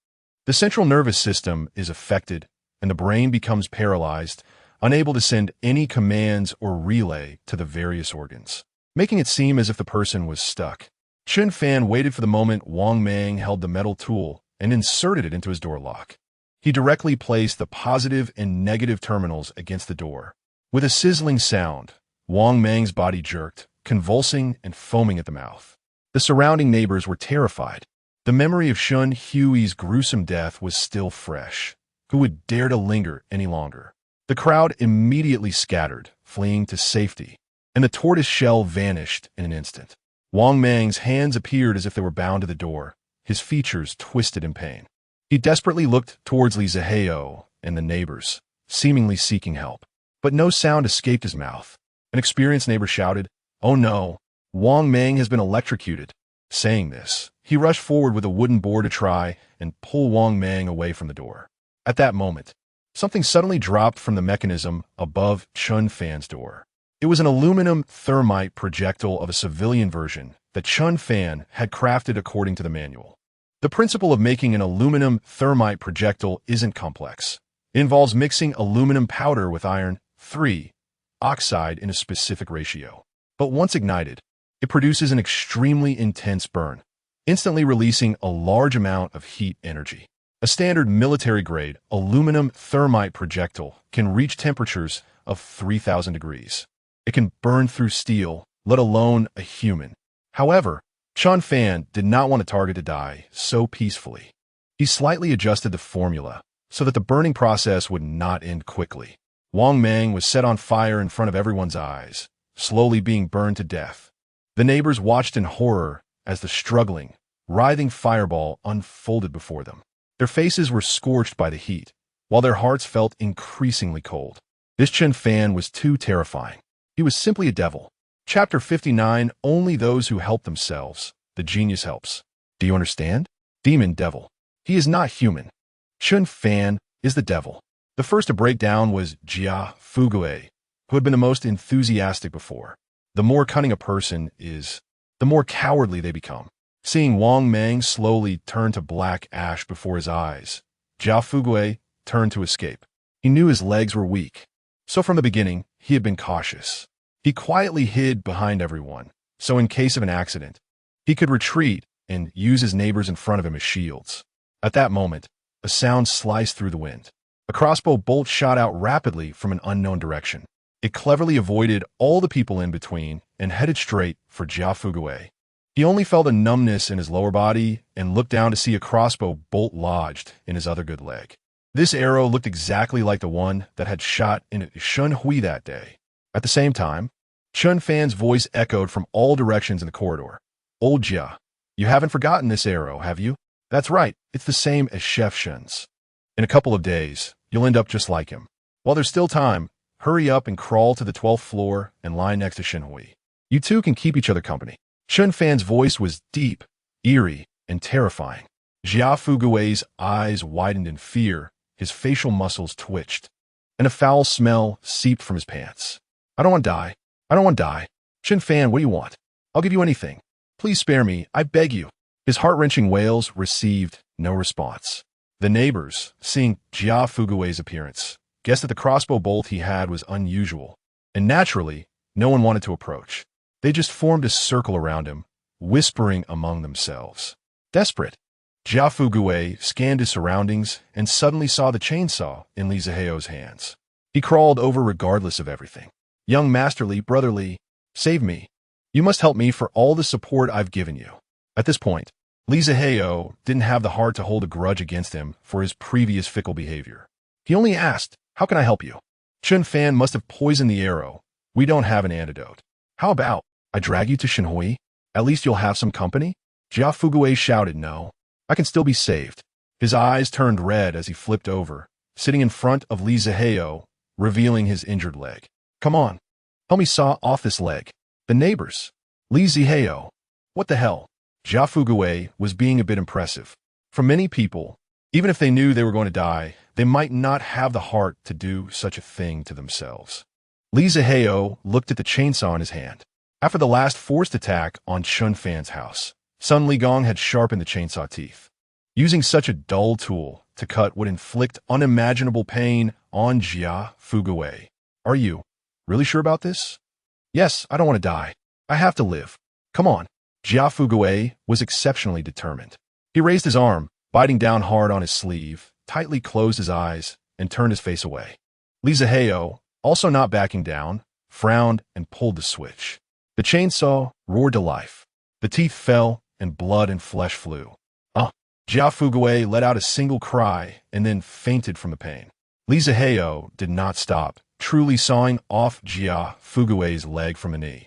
the central nervous system is affected and the brain becomes paralyzed, unable to send any commands or relay to the various organs, making it seem as if the person was stuck. Chen Fan waited for the moment Wang Mang held the metal tool and inserted it into his door lock. He directly placed the positive and negative terminals against the door. With a sizzling sound, Wang Mang's body jerked, convulsing and foaming at the mouth. The surrounding neighbors were terrified. The memory of Shun Hui's gruesome death was still fresh. Who would dare to linger any longer? The crowd immediately scattered, fleeing to safety, and the tortoise shell vanished in an instant. Wang Mang's hands appeared as if they were bound to the door, his features twisted in pain. He desperately looked towards Li Zihao and the neighbors, seemingly seeking help. But no sound escaped his mouth. An experienced neighbor shouted, "Oh no, Wang Mang has been electrocuted." Saying this, he rushed forward with a wooden board to try and pull Wang Mang away from the door. At that moment, something suddenly dropped from the mechanism above Chen Fan's door. It was an aluminum thermite projectile of a civilian version, that Chen Fan had crafted according to the manual. The principle of making an aluminum thermite projectile isn't complex. It involves mixing aluminum powder with iron, 3, oxide in a specific ratio. But once ignited, it produces an extremely intense burn, instantly releasing a large amount of heat energy. A standard military-grade aluminum thermite projectile can reach temperatures of 3,000 degrees. It can burn through steel, let alone a human. However, Chen Fan did not want a target to die so peacefully. He slightly adjusted the formula so that the burning process would not end quickly. Wang Mang was set on fire in front of everyone's eyes, slowly being burned to death. The neighbors watched in horror as the struggling, writhing fireball unfolded before them. Their faces were scorched by the heat, while their hearts felt increasingly cold. This Chen Fan was too terrifying. He was simply a devil. Chapter 59, Only Those Who Help Themselves. The Genius Helps. Do you understand? Demon devil. He is not human. Chen Fan is the devil. The first to break down was Jia Fugue, who had been the most enthusiastic before. The more cunning a person is, the more cowardly they become. Seeing Wang Mang slowly turn to black ash before his eyes, Jia Fugue turned to escape. He knew his legs were weak, so from the beginning, he had been cautious. He quietly hid behind everyone, so in case of an accident, he could retreat and use his neighbors in front of him as shields. At that moment, a sound sliced through the wind. A crossbow bolt shot out rapidly from an unknown direction. It cleverly avoided all the people in between and headed straight for Jia Fugue. He only felt a numbness in his lower body and looked down to see a crossbow bolt lodged in his other good leg. This arrow looked exactly like the one that had shot in Shunhui that day. At the same time, Chen Fan's voice echoed from all directions in the corridor. Old Jia, you haven't forgotten this arrow, have you? That's right, it's the same as Chef Shen's. In a couple of days, you'll end up just like him. While there's still time, hurry up and crawl to the 12th floor and lie next to Shenhui. You two can keep each other company. Chen Fan's voice was deep, eerie, and terrifying. Jia Fugue's eyes widened in fear, his facial muscles twitched, and a foul smell seeped from his pants. I don't want to die. I don't want to die. Chen Fan, what do you want? I'll give you anything. Please spare me, I beg you. His heart-wrenching wails received no response. The neighbors, seeing Jia Fugue's appearance, guessed that the crossbow bolt he had was unusual, and naturally, no one wanted to approach. They just formed a circle around him, whispering among themselves. Desperate, Jia Fugue scanned his surroundings and suddenly saw the chainsaw in Li Ziheo's hands. He crawled over regardless of everything. Young Master Li, Brother Li, save me. You must help me for all the support I've given you. At this point, Li Ziheo didn't have the heart to hold a grudge against him for his previous fickle behavior. He only asked, how can I help you? Chen Fan must have poisoned the arrow. We don't have an antidote. How about I drag you to Shenhui? At least you'll have some company? Jia Fugue shouted no. I can still be saved. His eyes turned red as he flipped over, sitting in front of Li Ziheo, revealing his injured leg. Come on, help me saw off this leg. The neighbors. Li Ziheo. What the hell? Jia Fugue was being a bit impressive. For many people, even if they knew they were going to die, they might not have the heart to do such a thing to themselves. Li Ziheo looked at the chainsaw in his hand. After the last forced attack on Chen Fan's house, Sun Ligong had sharpened the chainsaw teeth. Using such a dull tool to cut would inflict unimaginable pain on Jia Fugue. Are you really sure about this? Yes, I don't want to die. I have to live. Come on. Jia Fugue was exceptionally determined. He raised his arm, biting down hard on his sleeve, tightly closed his eyes, and turned his face away. Li Ziheo, also not backing down, frowned and pulled the switch. The chainsaw roared to life. The teeth fell, and blood and flesh flew. Jia Fugue let out a single cry and then fainted from the pain. Li Ziheo did not stop, truly sawing off Jia Fugue's leg from a knee.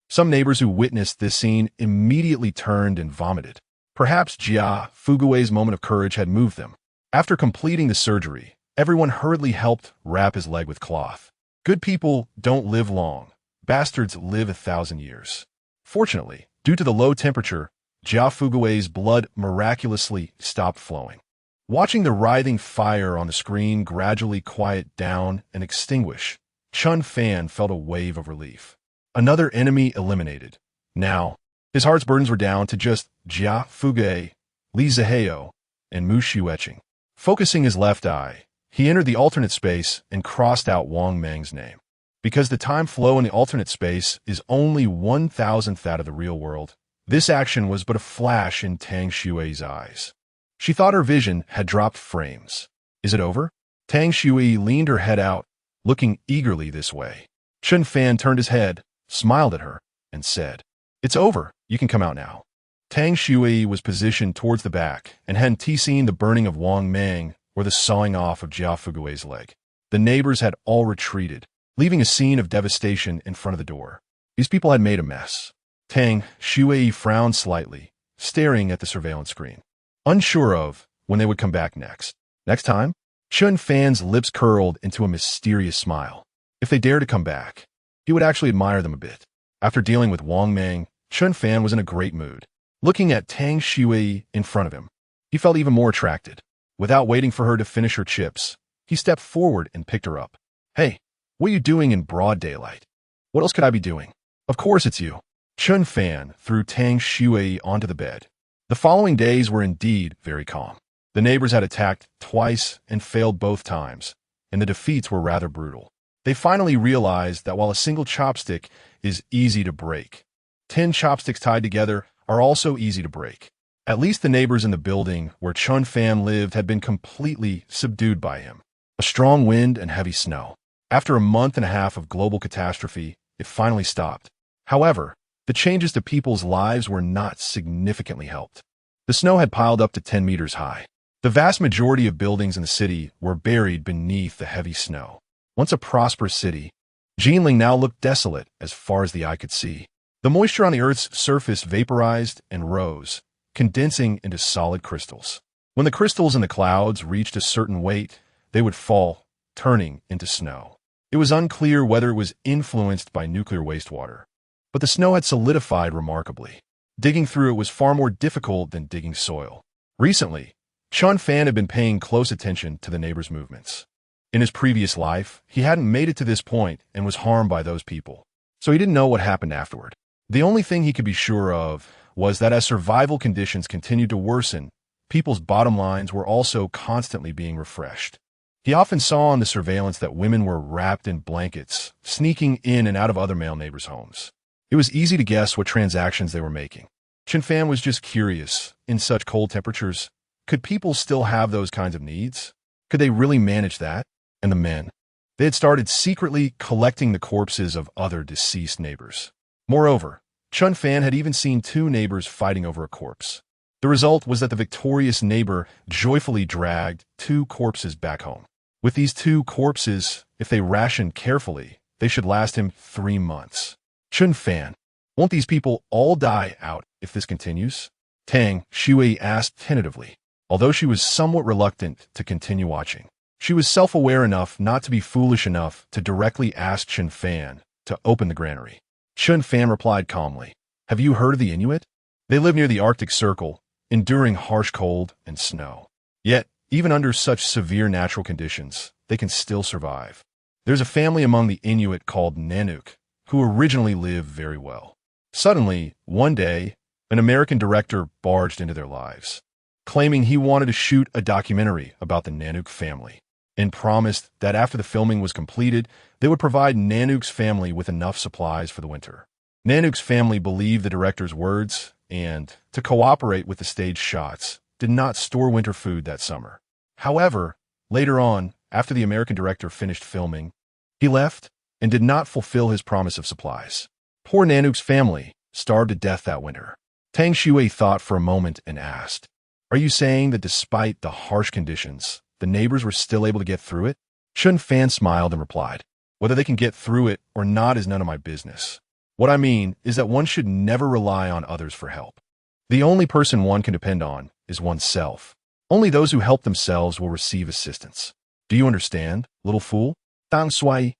Some neighbors who witnessed this scene immediately turned and vomited. Perhaps Jia Fugue's moment of courage had moved them. After completing the surgery, everyone hurriedly helped wrap his leg with cloth. Good people don't live long. Bastards live 1,000 years. Fortunately, due to the low temperature, Jia Fugue's blood miraculously stopped flowing. Watching the writhing fire on the screen gradually quiet down and extinguish, Chen Fan felt a wave of relief. Another enemy eliminated. Now, His heart's burdens were down to just Jia Fuge, Li Ziheo, and Mu Shiuetching. Focusing his left eye, he entered the alternate space and crossed out Wang Meng's name. Because the time flow in the alternate space is only 1,000th that of the real world, this action was but a flash in Tang Xue's eyes. She thought her vision had dropped frames. Is it over? Tang Xue leaned her head out, looking eagerly this way. Chen Fan turned his head, smiled at her, and said, "It's over. You can come out now." Tang Xue was positioned towards the back and hadn't seen the burning of Wang Meng or the sawing off of Jia Fugue's leg. The neighbors had all retreated, leaving a scene of devastation in front of the door. These people had made a mess. Tang Xue frowned slightly, staring at the surveillance screen, unsure of when they would come back next. Next time? Chen Fan's lips curled into a mysterious smile. If they dared to come back, he would actually admire them a bit. After dealing with Wang Meng, Chen Fan was in a great mood. Looking at Tang Xue in front of him, he felt even more attracted. Without waiting for her to finish her chips, he stepped forward and picked her up. "Hey, what are you doing in broad daylight? What else could I be doing?" "Of course it's you." Chen Fan threw Tang Xue onto the bed. The following days were indeed very calm. The neighbors had attacked twice and failed both times, and the defeats were rather brutal. They finally realized that while a single chopstick is easy to break, 10 chopsticks tied together are also easy to break. At least the neighbors in the building where Chen Fan lived had been completely subdued by him. A strong wind and heavy snow. After a month and a half of global catastrophe, it finally stopped. However, the changes to people's lives were not significantly helped. The snow had piled up to 10 meters high. The vast majority of buildings in the city were buried beneath the heavy snow. Once a prosperous city, Jinling now looked desolate as far as the eye could see. The moisture on the Earth's surface vaporized and rose, condensing into solid crystals. When the crystals in the clouds reached a certain weight, they would fall, turning into snow. It was unclear whether it was influenced by nuclear wastewater, but the snow had solidified remarkably. Digging through it was far more difficult than digging soil. Recently, Chen Fan had been paying close attention to the neighbors' movements. In his previous life, he hadn't made it to this point and was harmed by those people, so he didn't know what happened afterward. The only thing he could be sure of was that as survival conditions continued to worsen, people's bottom lines were also constantly being refreshed. He often saw on the surveillance that women were wrapped in blankets, sneaking in and out of other male neighbors' homes. It was easy to guess what transactions they were making. Chen Fan was just curious. In such cold temperatures, could people still have those kinds of needs? Could they really manage that? And the men? They had started secretly collecting the corpses of other deceased neighbors. Moreover, Chen Fan had even seen 2 neighbors fighting over a corpse. The result was that the victorious neighbor joyfully dragged 2 corpses back home. With these 2 corpses, if they rationed carefully, they should last him 3 months. Chen Fan, won't these people all die out if this continues? Tang Xue asked tentatively, although she was somewhat reluctant to continue watching. She was self-aware enough not to be foolish enough to directly ask Chen Fan to open the granary. Chen Fan replied calmly, "Have you heard of the Inuit? They live near the Arctic Circle, enduring harsh cold and snow. Yet, even under such severe natural conditions, they can still survive. There's a family among the Inuit called Nanook, who originally lived very well. Suddenly, one day, an American director barged into their lives, claiming he wanted to shoot a documentary about the Nanook family, and promised that after the filming was completed, they would provide Nanook's family with enough supplies for the winter. Nanook's family believed the director's words and, to cooperate with the staged shots, did not store winter food that summer. However, later on, after the American director finished filming, he left and did not fulfill his promise of supplies. Poor Nanook's family starved to death that winter. Tang Xue thought for a moment and asked, "Are you saying that despite the harsh conditions, the neighbors were still able to get through it?" Chen Fan smiled and replied, "Whether they can get through it or not is none of my business. What I mean is that one should never rely on others for help. The only person one can depend on is oneself. Only those who help themselves will receive assistance. Do you understand, little fool?" Tang Sui.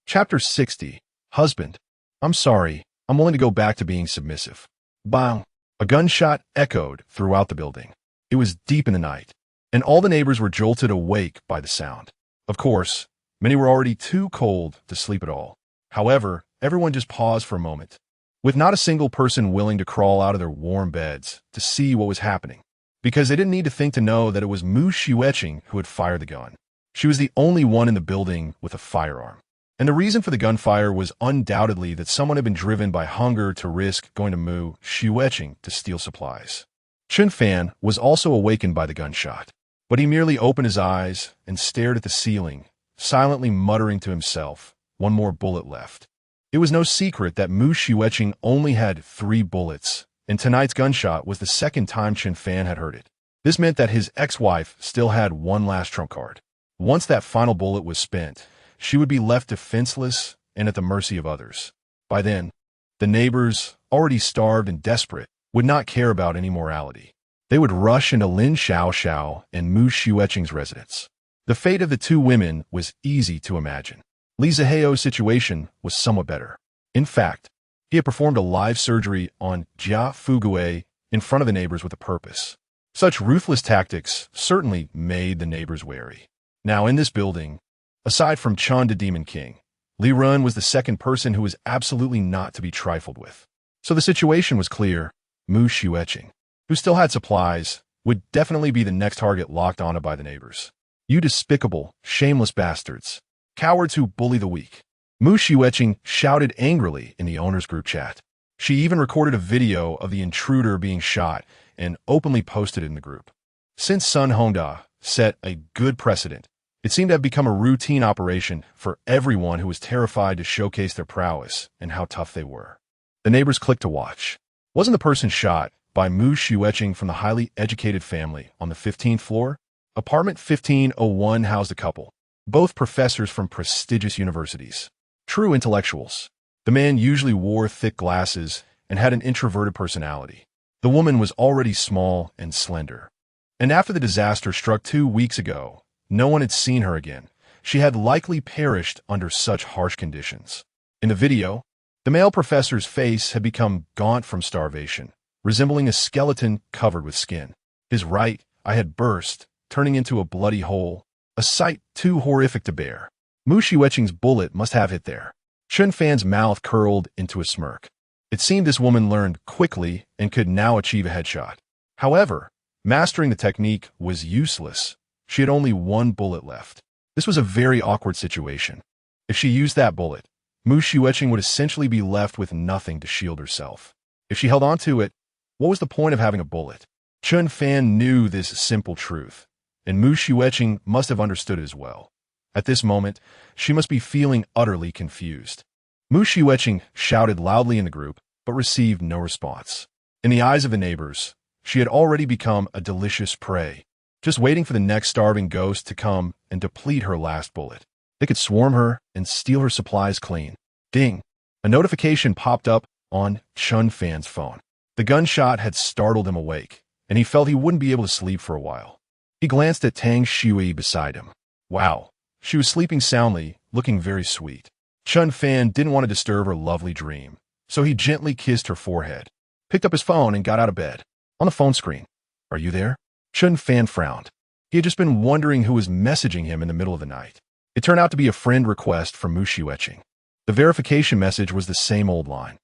Chapter 60. Husband. "I'm sorry. I'm willing to go back to being submissive." Bang! A gunshot echoed throughout the building. It was deep in the night, and all the neighbors were jolted awake by the sound. Of course, many were already too cold to sleep at all. However, everyone just paused for a moment. with not a single person willing to crawl out of their warm beds to see what was happening, because they didn't need to think to know that it was Mu Xiueqing who had fired the gun. She was the only one in the building with a firearm. And the reason for the gunfire was undoubtedly that someone had been driven by hunger to risk going to Mu Xiueqing to steal supplies. Chen Fan was also awakened by the gunshot, but he merely opened his eyes and stared at the ceiling, silently muttering to himself, one more bullet left. It was no secret that Mu Xiueqing only had 3 bullets, and tonight's gunshot was the second time Chen Fan had heard it. This meant that his ex-wife still had one last trump card. Once that final bullet was spent, she would be left defenseless and at the mercy of others. By then, the neighbors, already starved and desperate, would not care about any morality. They would rush into Lin Xiaoxiao and Mu Xiueqing's residence. The fate of the 2 women was easy to imagine. Li Ziheo's situation was somewhat better. In fact, he had performed a live surgery on Jia Fugue in front of the neighbors with a purpose. Such ruthless tactics certainly made the neighbors wary. Now in this building, aside from Chun the Demon King, Li Run was the second person who was absolutely not to be trifled with. So the situation was clear. Mu Xiueqing, who still had supplies, would definitely be the next target locked onto by the neighbors. You despicable, shameless bastards. Cowards who bully the weak. Mu Xiueqing shouted angrily in the owner's group chat. She even recorded a video of the intruder being shot and openly posted it in the group. Since Sun Hongda set a good precedent, it seemed to have become a routine operation for everyone who was terrified to showcase their prowess and how tough they were. The neighbors clicked to watch. Wasn't the person shot by Mu Xiueqing from the highly educated family on the 15th floor? Apartment 1501 housed a couple, both professors from prestigious universities. True intellectuals. The man usually wore thick glasses and had an introverted personality. The woman was already small and slender. And after the disaster struck 2 weeks ago, no one had seen her again. She had likely perished under such harsh conditions. In the video, the male professor's face had become gaunt from starvation, resembling a skeleton covered with skin. His right eye had burst, turning into a bloody hole, a sight too horrific to bear. Mu Xiueqing's bullet must have hit there. Chen Fan's mouth curled into a smirk. It seemed this woman learned quickly and could now achieve a headshot. However, mastering the technique was useless. She had only 1 bullet left. This was a very awkward situation. If she used that bullet, Mu Xiueqing would essentially be left with nothing to shield herself. If she held on to it, what was the point of having a bullet? Chen Fan knew this simple truth, and Mu Xiueqing must have understood it as well. At this moment, she must be feeling utterly confused. Mu Xiueqing shouted loudly in the group, but received no response. In the eyes of the neighbors, she had already become a delicious prey, just waiting for the next starving ghost to come and deplete her last bullet. They could swarm her and steal her supplies clean. Ding! A notification popped up on Chen Fan's phone. The gunshot had startled him awake, and he felt he wouldn't be able to sleep for a while. He glanced at Tang Shui beside him. Wow, she was sleeping soundly, looking very sweet. Chen Fan didn't want to disturb her lovely dream, so he gently kissed her forehead, picked up his phone and got out of bed. On the phone screen, "Are you there?" Chen Fan frowned. He had just been wondering who was messaging him in the middle of the night. It turned out to be a friend request from Mu Xiueqing. The verification message was the same old line.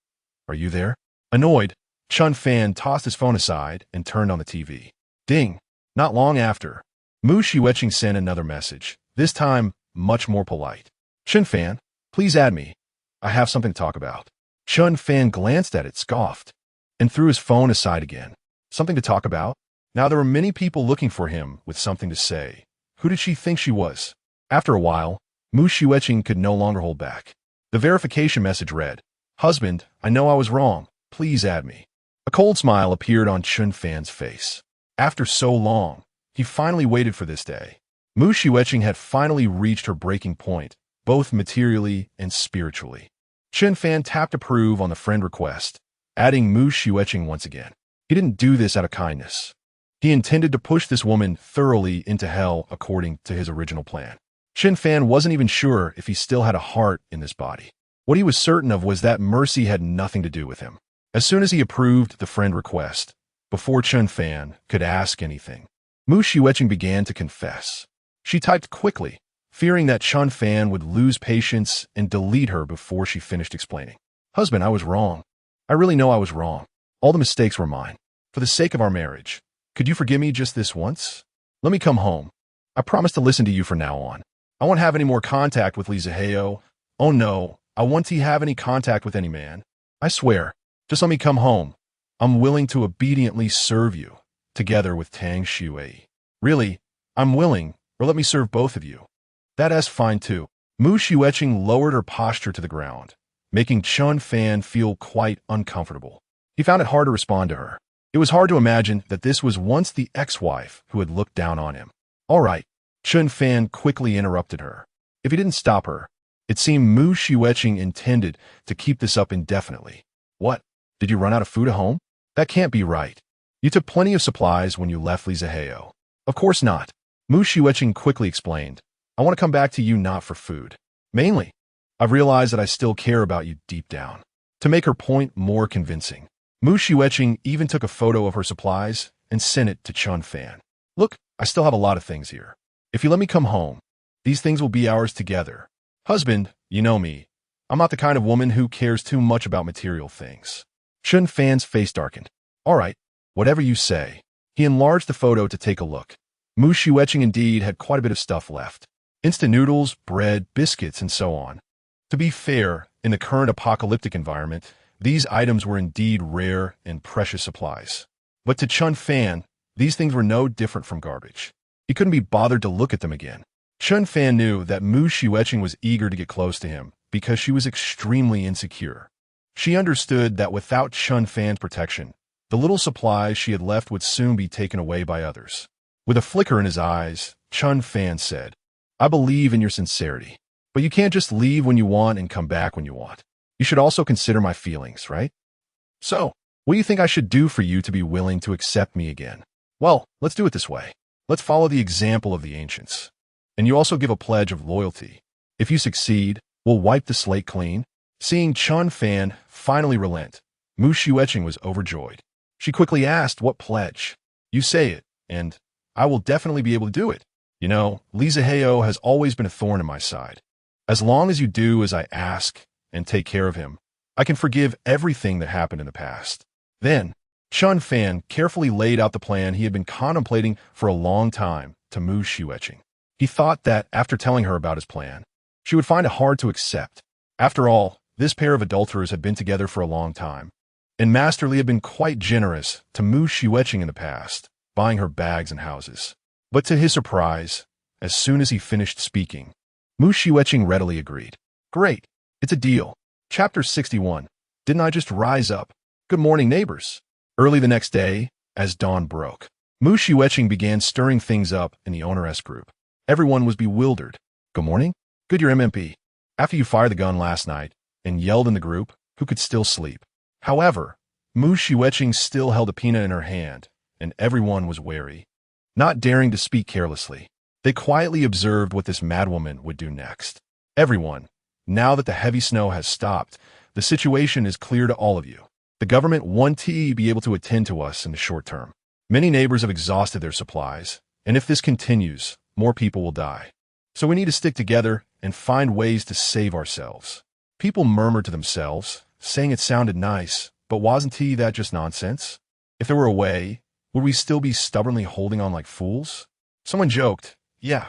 "Are you there?" Annoyed, Chen Fan tossed his phone aside and turned on the TV. Ding! Not long after, Mu Xiueqing sent another message, this time much more polite. "Chen Fan, please add me. I have something to talk about." Chen Fan glanced at it, scoffed, and threw his phone aside again. Something to talk about? Now there were many people looking for him with something to say. Who did she think she was? After a while, Mu Xiueqing could no longer hold back. The verification message read, "Husband, I know I was wrong. Please add me." A cold smile appeared on Chen Fan's face. After so long, he finally waited for this day. Mu Xiueqing had finally reached her breaking point, both materially and spiritually. Chen Fan tapped approve on the friend request, adding Mu Xiueqing once again. He didn't do this out of kindness. He intended to push this woman thoroughly into hell according to his original plan. Chen Fan wasn't even sure if he still had a heart in this body. What he was certain of was that mercy had nothing to do with him. As soon as he approved the friend request, before Chen Fan could ask anything, Mu Xiueqing began to confess. She typed quickly, fearing that Chen Fan would lose patience and delete her before she finished explaining. "Husband, I was wrong. I really know I was wrong. All the mistakes were mine. For the sake of our marriage, could you forgive me just this once? Let me come home. I promise to listen to you from now on. I won't have any more contact with Lisa Heyo. Oh no, I won't have any contact with any man. I swear. Just let me come home. I'm willing to obediently serve you, together with Tang Shui. Really, I'm willing, or let me serve both of you. That's fine too. Mu Xueqing lowered her posture to the ground, making Chen Fan feel quite uncomfortable. He found it hard to respond to her. It was hard to imagine that this was once the ex-wife who had looked down on him. All right, Chen Fan quickly interrupted her. If he didn't stop her, it seemed Mu Xueqing intended to keep this up indefinitely. What? Did you run out of food at home? That can't be right. You took plenty of supplies when you left Lisa Heyo. Of course not. Mu Xueqing quickly explained. I want to come back to you not for food. Mainly, I've realized that I still care about you deep down. To make her point more convincing, Mu Xueqing even took a photo of her supplies and sent it to Chen Fan. Look, I still have a lot of things here. If you let me come home, these things will be ours together. Husband, you know me. I'm not the kind of woman who cares too much about material things. Chen Fan's face darkened. All right, whatever you say. He enlarged the photo to take a look. Mu Xueqing indeed had quite a bit of stuff left. Instant noodles, bread, biscuits, and so on. To be fair, in the current apocalyptic environment, these items were indeed rare and precious supplies. But to Chen Fan, these things were no different from garbage. He couldn't be bothered to look at them again. Chen Fan knew that Mu Xueqing was eager to get close to him because she was extremely insecure. She understood that without Chen Fan's protection, the little supplies she had left would soon be taken away by others. With a flicker in his eyes, Chen Fan said, I believe in your sincerity, but you can't just leave when you want and come back when you want. You should also consider my feelings, right? So, what do you think I should do for you to be willing to accept me again? Well, let's do it this way. Let's follow the example of the ancients. And you also give a pledge of loyalty. If you succeed, we'll wipe the slate clean. Seeing Chen Fan finally relent, Mu Xueqing was overjoyed. She quickly asked, what pledge? You say it, and I will definitely be able to do it. You know, Lisa Heyo has always been a thorn in my side. As long as you do as I ask and take care of him, I can forgive everything that happened in the past. Then, Chen Fan carefully laid out the plan he had been contemplating for a long time to Mu Xueqing. He thought that after telling her about his plan, she would find it hard to accept. After all, this pair of adulterers had been together for a long time, and Master Li had been quite generous to Mu Xueqing in the past, buying her bags and houses. But to his surprise, as soon as he finished speaking, Mu Xueqing readily agreed. Great, it's a deal. Chapter 61. Didn't I just rise up? Good morning, neighbors. Early the next day, as dawn broke, Mu Xueqing began stirring things up in the owner-s group. Everyone was bewildered. Good morning? Good, your MMP. After you fired the gun last night and yelled in the group, who could still sleep? However, Mu Xueqing still held a peanut in her hand, and everyone was wary. Not daring to speak carelessly, they quietly observed what this madwoman would do next. Everyone, now that the heavy snow has stopped, the situation is clear to all of you. The government won't be able to attend to us in the short term. Many neighbors have exhausted their supplies, and if this continues, more people will die. So we need to stick together and find ways to save ourselves. People murmured to themselves, saying it sounded nice, but wasn't that just nonsense? If there were a way, would we still be stubbornly holding on like fools? Someone joked, yeah,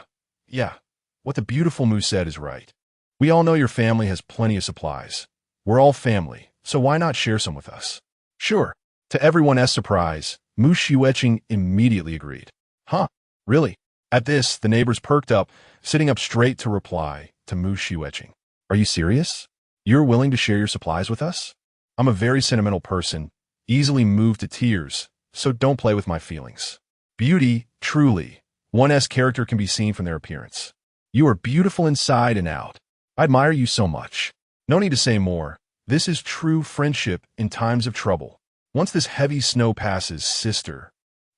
what the beautiful Mu said is right. We all know your family has plenty of supplies. We're all family, so why not share some with us? Sure. To everyone's surprise, Mu Xueqing immediately agreed. Huh, really? At this, the neighbors perked up, sitting up straight to reply to Mu Xueqing. Are you serious? You're willing to share your supplies with us? I'm a very sentimental person, easily moved to tears, so don't play with my feelings. Beauty, truly, one's character can be seen from their appearance. You are beautiful inside and out. I admire you so much. No need to say more. This is true friendship in times of trouble. Once this heavy snow passes, sister,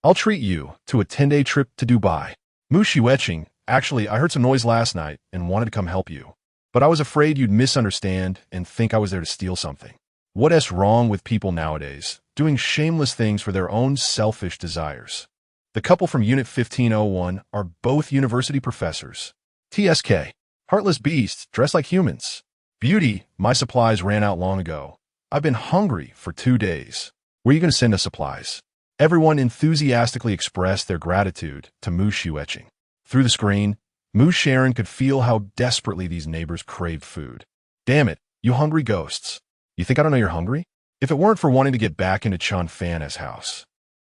I'll treat you to a 10-day trip to Dubai. Mu Xueqing, actually, I heard some noise last night and wanted to come help you. But I was afraid you'd misunderstand and think I was there to steal something. What's wrong with people nowadays, doing shameless things for their own selfish desires? The couple from Unit 1501 are both university professors. TSK, heartless beasts dressed like humans. Beauty, my supplies ran out long ago. I've been hungry for 2 days. Where are you going to send us supplies? Everyone enthusiastically expressed their gratitude to Mu Xiueqing. Through the screen, Mu Sharon could feel how desperately these neighbors craved food. Damn it, you hungry ghosts. You think I don't know you're hungry? If it weren't for wanting to get back into Chen Fan's house,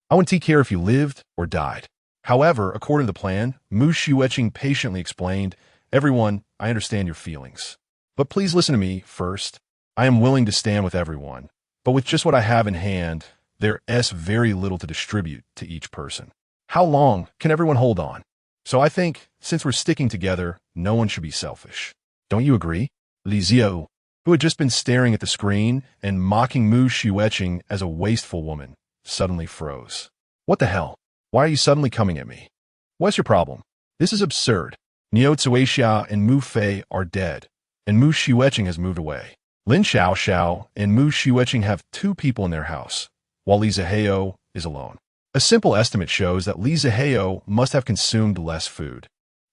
I wouldn't care if you lived or died. However, according to the plan, Mu Xiueqing patiently explained, everyone, I understand your feelings. But please listen to me first. I am willing to stand with everyone, but with just what I have in hand, there's very little to distribute to each person. How long can everyone hold on? So I think, since we're sticking together, no one should be selfish. Don't you agree? Li Xiao, who had just been staring at the screen and mocking Mu Xiueqing as a wasteful woman, suddenly froze. What the hell? Why are you suddenly coming at me? What's your problem? This is absurd. Niu Zuixia and Mu Fei are dead, and Mu Xiueqing has moved away. Lin Xiaoxiao and Mu Xiueqing have 2 people in their house, while Li Zihao is alone. A simple estimate shows that Li Zihao must have consumed less food,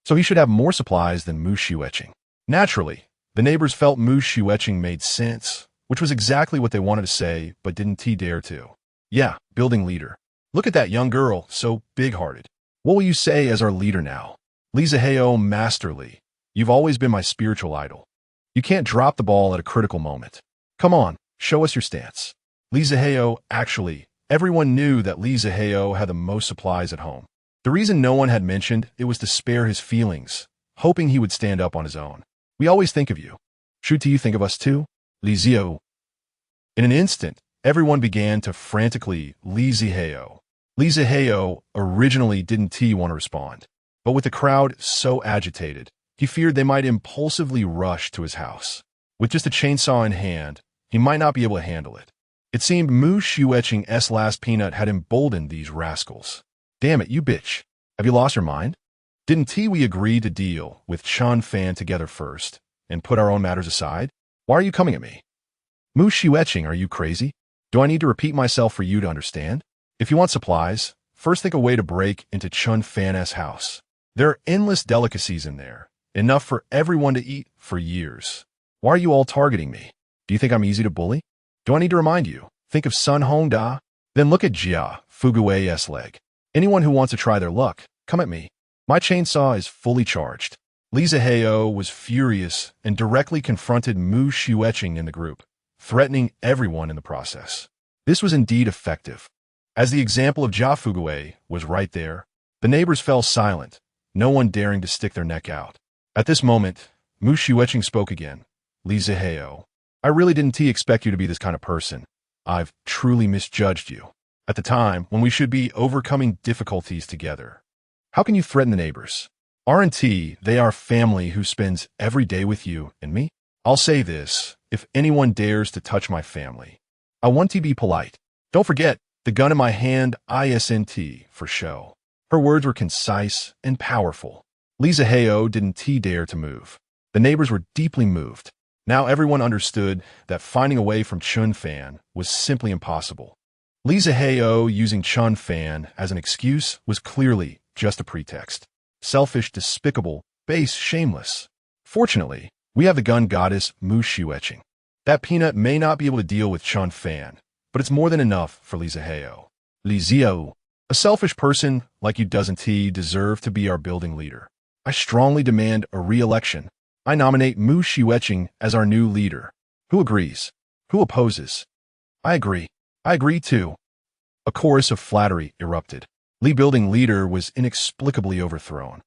so he should have more supplies than Mu Xiueqing. Naturally, the neighbors felt Mu Xiueqing made sense, which was exactly what they wanted to say but didn't dare to. Yeah, building leader. Look at that young girl, so big-hearted. What will you say as our leader now? Li Zihao, masterly. You've always been my spiritual idol. You can't drop the ball at a critical moment. Come on, show us your stance. Li Zihao, actually, everyone knew that Li Zihao had the most supplies at home. The reason no one had mentioned it was to spare his feelings, hoping he would stand up on his own. We always think of you. Should you think of us too? Li Zihao. In an instant, everyone began to frantically Li Zihao. Li Zihao originally didn't want to respond, but with the crowd so agitated, he feared they might impulsively rush to his house. With just a chainsaw in hand, he might not be able to handle it. It seemed Mu Xiueqing's last peanut had emboldened these rascals. Damn it, you bitch. Have you lost your mind? Didn't we agree to deal with Chen Fan together first and put our own matters aside? Why are you coming at me? Mu Xiueqing, are you crazy? Do I need to repeat myself for you to understand? If you want supplies, first think a way to break into Chen Fan's house. There are endless delicacies in there, enough for everyone to eat for years. Why are you all targeting me? Do you think I'm easy to bully? Do I need to remind you? Think of Sun Hongda? Then look at Jia Fugui's leg. Anyone who wants to try their luck, come at me. My chainsaw is fully charged. Li Zihao was furious and directly confronted Mu Xiueqing in the group, threatening everyone in the process. This was indeed effective. As the example of Jia Fugui was right there, the neighbors fell silent, no one daring to stick their neck out. At this moment, Mu Xiueqing spoke again. Li Zihao, I really didn't expect you to be this kind of person. I've truly misjudged you. At the time when we should be overcoming difficulties together. How can you threaten the neighbors? Aren't they are family who spends every day with you and me? I'll say this, if anyone dares to touch my family, I want to be polite. Don't forget, the gun in my hand, isn't for show. Her words were concise and powerful. Li Zihao didn't dare to move. The neighbors were deeply moved. Now everyone understood that finding away from Chen Fan was simply impossible. Li Zihao using Chen Fan as an excuse was clearly just a pretext. Selfish, despicable, base, shameless. Fortunately, we have the gun goddess Mu Xiueqing. That peanut may not be able to deal with Chen Fan, but it's more than enough for Li Zihao. Li Xiao, a selfish person like you doesn't deserve to be our building leader. I strongly demand a re-election. I nominate Mu Xiueqing as our new leader. Who agrees? Who opposes? I agree. I agree too. A chorus of flattery erupted. Li building leader was inexplicably overthrown.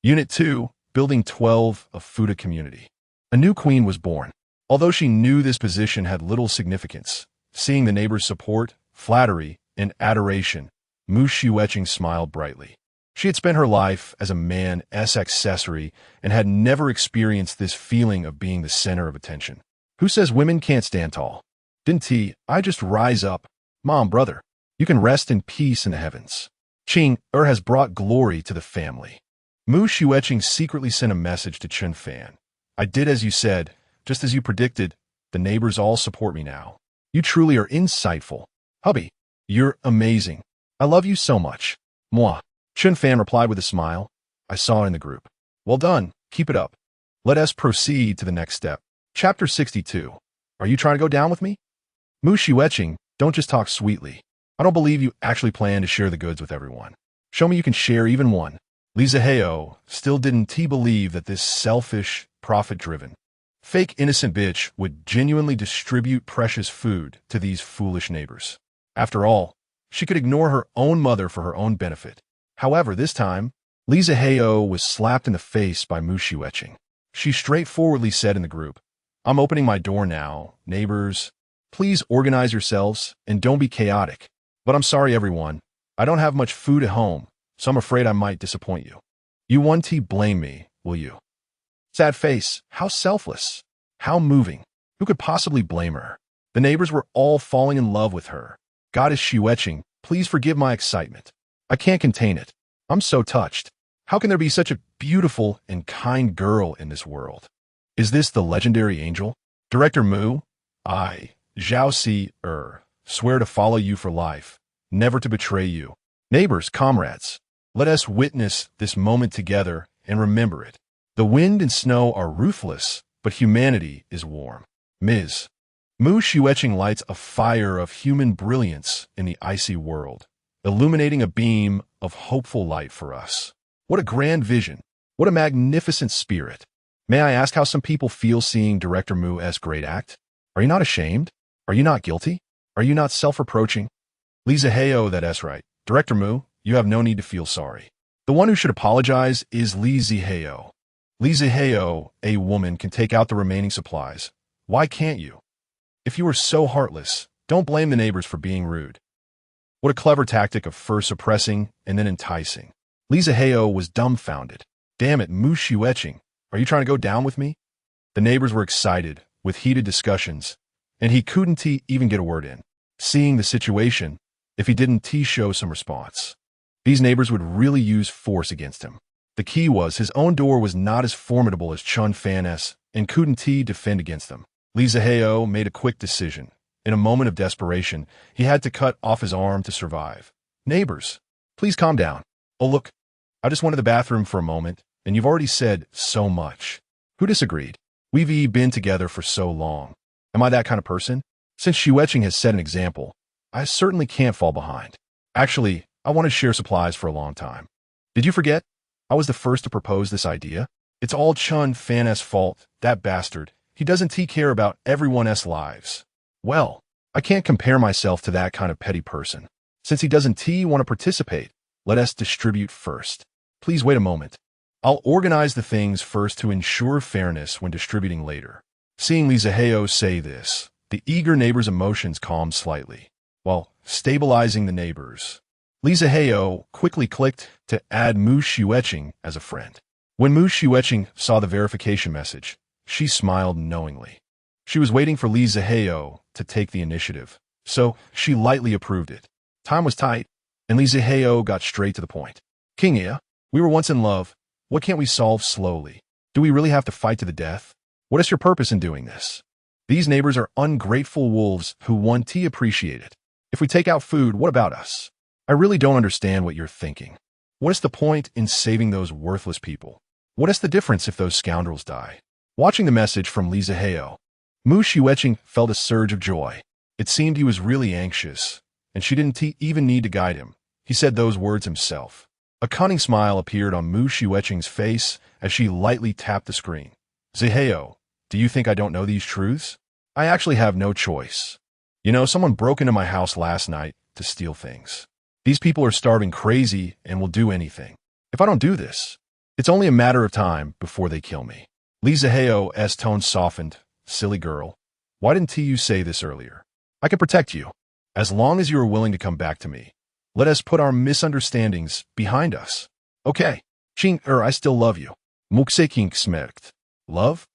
Unit 2, Building 12 of Fuda Community. A new queen was born. Although she knew this position had little significance, seeing the neighbors' support, flattery, and adoration, Mu Xiueqing smiled brightly. She had spent her life as a man's accessory and had never experienced this feeling of being the center of attention. Who says women can't stand tall? Didn't I just rise up? Mom, brother, you can rest in peace in the heavens. Qing has brought glory to the family. Mu Xiueqing secretly sent a message to Chen Fan. I did as you said, just as you predicted. The neighbors all support me now. You truly are insightful. Hubby, you're amazing. I love you so much. Moi. Chen Fan replied with a smile. I saw it in the group. Well done. Keep it up. Let us proceed to the next step. Chapter 62. Are you trying to go down with me? Mu Shiueching, don't just talk sweetly. I don't believe you actually plan to share the goods with everyone. Show me you can share even one. Li Zihao still didn't believe that this selfish, profit-driven, fake innocent bitch would genuinely distribute precious food to these foolish neighbors. After all, she could ignore her own mother for her own benefit. However, this time, Li Zihao was slapped in the face by Mu Shiueching. She straightforwardly said in the group, "I'm opening my door now, neighbors. Please organize yourselves and don't be chaotic. But I'm sorry, everyone. I don't have much food at home, so I'm afraid I might disappoint you. You won't blame me, will you?" Sad face. How selfless. How moving. Who could possibly blame her? The neighbors were all falling in love with her. Goddess Shiueching, please forgive my excitement. I can't contain it. I'm so touched. How can there be such a beautiful and kind girl in this world? Is this the legendary angel? Director Mu, I, Zhao Si, swear to follow you for life, never to betray you. Neighbors, comrades, let us witness this moment together and remember it. The wind and snow are ruthless, but humanity is warm. Ms. Mu Shiueching lights a fire of human brilliance in the icy world, illuminating a beam of hopeful light for us. What a grand vision. What a magnificent spirit. May I ask how some people feel seeing Director Mu's great act? Are you not ashamed? Are you not guilty? Are you not self-reproaching? Li Zihao, that's right. Director Mu, you have no need to feel sorry. The one who should apologize is Li Zihao. Li Zihao, a woman, can take out the remaining supplies. Why can't you? If you are so heartless, don't blame the neighbors for being rude. What a clever tactic of first suppressing and then enticing. Li Zihao was dumbfounded. Damn it, Mu Shiueching, are you trying to go down with me? The neighbors were excited, with heated discussions, and he couldn't even get a word in. Seeing the situation, if he didn't show some response, these neighbors would really use force against him. The key was his own door was not as formidable as Chen Fan's and couldn't defend against them. Li Zihao made a quick decision. In a moment of desperation, he had to cut off his arm to survive. Neighbors, please calm down. Oh look, I just went to the bathroom for a moment, and you've already said so much. Who disagreed? We've been together for so long. Am I that kind of person? Since Shiueching has set an example, I certainly can't fall behind. Actually, I want to share supplies for a long time. Did you forget? I was the first to propose this idea. It's all Chen Fan's fault, that bastard. He doesn't care about everyone's lives. Well, I can't compare myself to that kind of petty person. Since he doesn't want to participate, let us distribute first. Please wait a moment. I'll organize the things first to ensure fairness when distributing later. Seeing Li Zihao say this, the eager neighbors' emotions calmed slightly. While stabilizing the neighbors, Li Zihao quickly clicked to add Mu Shiueching as a friend. When Mu Shiueching saw the verification message, she smiled knowingly. She was waiting for Li Zihao to take the initiative, so she lightly approved it. Time was tight, and Li Zihao got straight to the point. King Ia, we were once in love. What can't we solve slowly? Do we really have to fight to the death? What is your purpose in doing this? These neighbors are ungrateful wolves who want to appreciate it. If we take out food, what about us? I really don't understand what you're thinking. What is the point in saving those worthless people? What is the difference if those scoundrels die? Watching the message from Li Zihao, Mu Shiueching felt a surge of joy. It seemed he was really anxious, and she didn't even need to guide him. He said those words himself. A cunning smile appeared on Mu Shiueching's face as she lightly tapped the screen. Zihao, do you think I don't know these truths? I actually have no choice. You know, someone broke into my house last night to steal things. These people are starving crazy and will do anything. If I don't do this, it's only a matter of time before they kill me. Li Zihao's tone softened. Silly girl. Why didn't you say this earlier? I can protect you. As long as you are willing to come back to me. Let us put our misunderstandings behind us. Okay. I still love you. Mukseking smerkt. Love?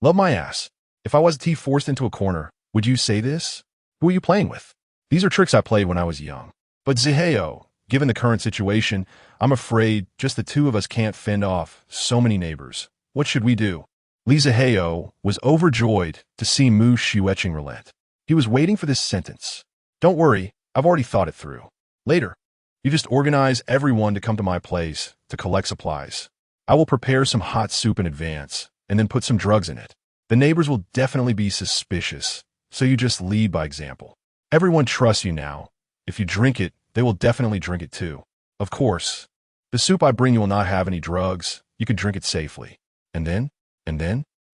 Love my ass. If I was forced into a corner, would you say this? Who are you playing with? These are tricks I played when I was young. But Zihao, given the current situation, I'm afraid just the two of us can't fend off so many neighbors. What should we do? Li Zihao was overjoyed to see Mu Shiueching relent. He was waiting for this sentence. Don't worry, I've already thought it through. Later, you just organize everyone to come to my place to collect supplies. I will prepare some hot soup in advance and then put some drugs in it. The neighbors will definitely be suspicious, so you just lead by example. Everyone trusts you now. If you drink it, they will definitely drink it too. Of course, the soup I bring you will not have any drugs. You can drink it safely. And then?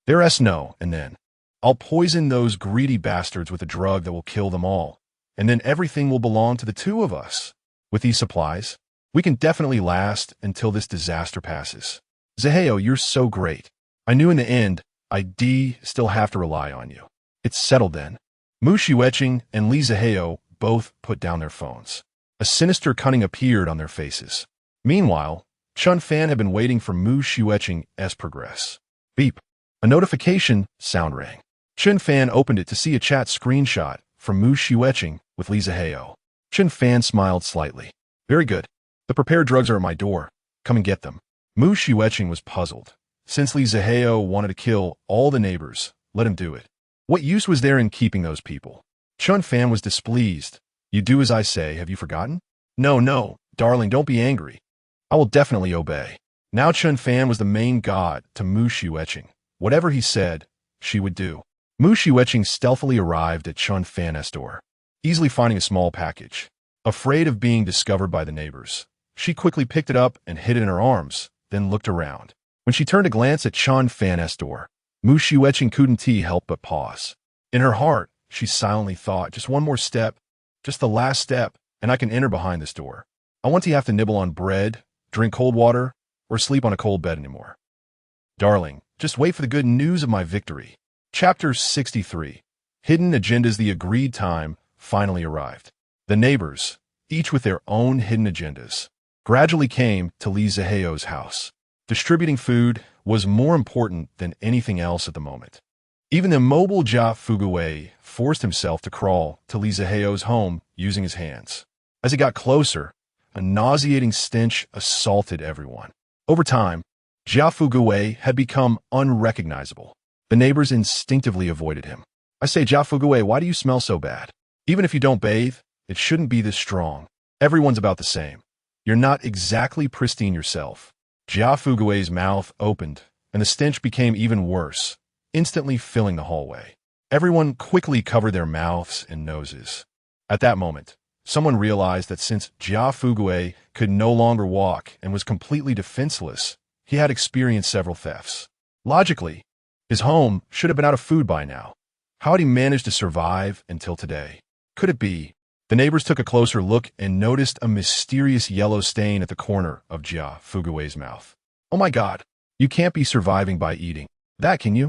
There's no, and then. I'll poison those greedy bastards with a drug that will kill them all. And then everything will belong to the two of us. With these supplies, we can definitely last until this disaster passes. Zaheo, you're so great. I knew in the end, I'd still have to rely on you. It's settled then. Mu Shiueching and Li Zaheo both put down their phones. A sinister cunning appeared on their faces. Meanwhile, Chen Fan had been waiting for Mu Shiueching's progress. Beep. A notification sound rang. Chen Fan opened it to see a chat screenshot from Mu Shiueching with Li Zaheo. Chen Fan smiled slightly. Very good. The prepared drugs are at my door. Come and get them. Mu Shiueching was puzzled. Since Li Zaheo wanted to kill all the neighbors, let him do it. What use was there in keeping those people? Chen Fan was displeased. You do as I say, have you forgotten? No, darling, don't be angry. I will definitely obey. Now Chen Fan was the main god to Mu Shiueching. Whatever he said, she would do. Mu Shiueching stealthily arrived at Chen Fan's door, easily finding a small package. Afraid of being discovered by the neighbors, she quickly picked it up and hid it in her arms, then looked around. When she turned to glance at Chen Fan's door, Mu Shiueching couldn't help but pause. In her heart, she silently thought, just one more step, just the last step, and I can enter behind this door. I want to have to nibble on bread, drink cold water, or sleep on a cold bed anymore. Darling, just wait for the good news of my victory. Chapter 63. Hidden Agendas. The agreed time finally arrived. The neighbors, each with their own hidden agendas, gradually came to Li Zaheo's house. Distributing food was more important than anything else at the moment. Even the immobile Jia Fugui forced himself to crawl to Li Zaheo's home using his hands. As he got closer, a nauseating stench assaulted everyone. Over time, Jia Fugui had become unrecognizable. The neighbors instinctively avoided him. I say, Jia Fugui, why do you smell so bad? Even if you don't bathe, it shouldn't be this strong. Everyone's about the same. You're not exactly pristine yourself. Jia Fugui's mouth opened, and the stench became even worse, instantly filling the hallway. Everyone quickly covered their mouths and noses. At that moment, someone realized that since Jia Fugui could no longer walk and was completely defenseless, he had experienced several thefts. Logically, his home should have been out of food by now. How had he managed to survive until today? Could it be? The neighbors took a closer look and noticed a mysterious yellow stain at the corner of Jia Fugui's mouth. Oh my God, you can't be surviving by eating that, can you?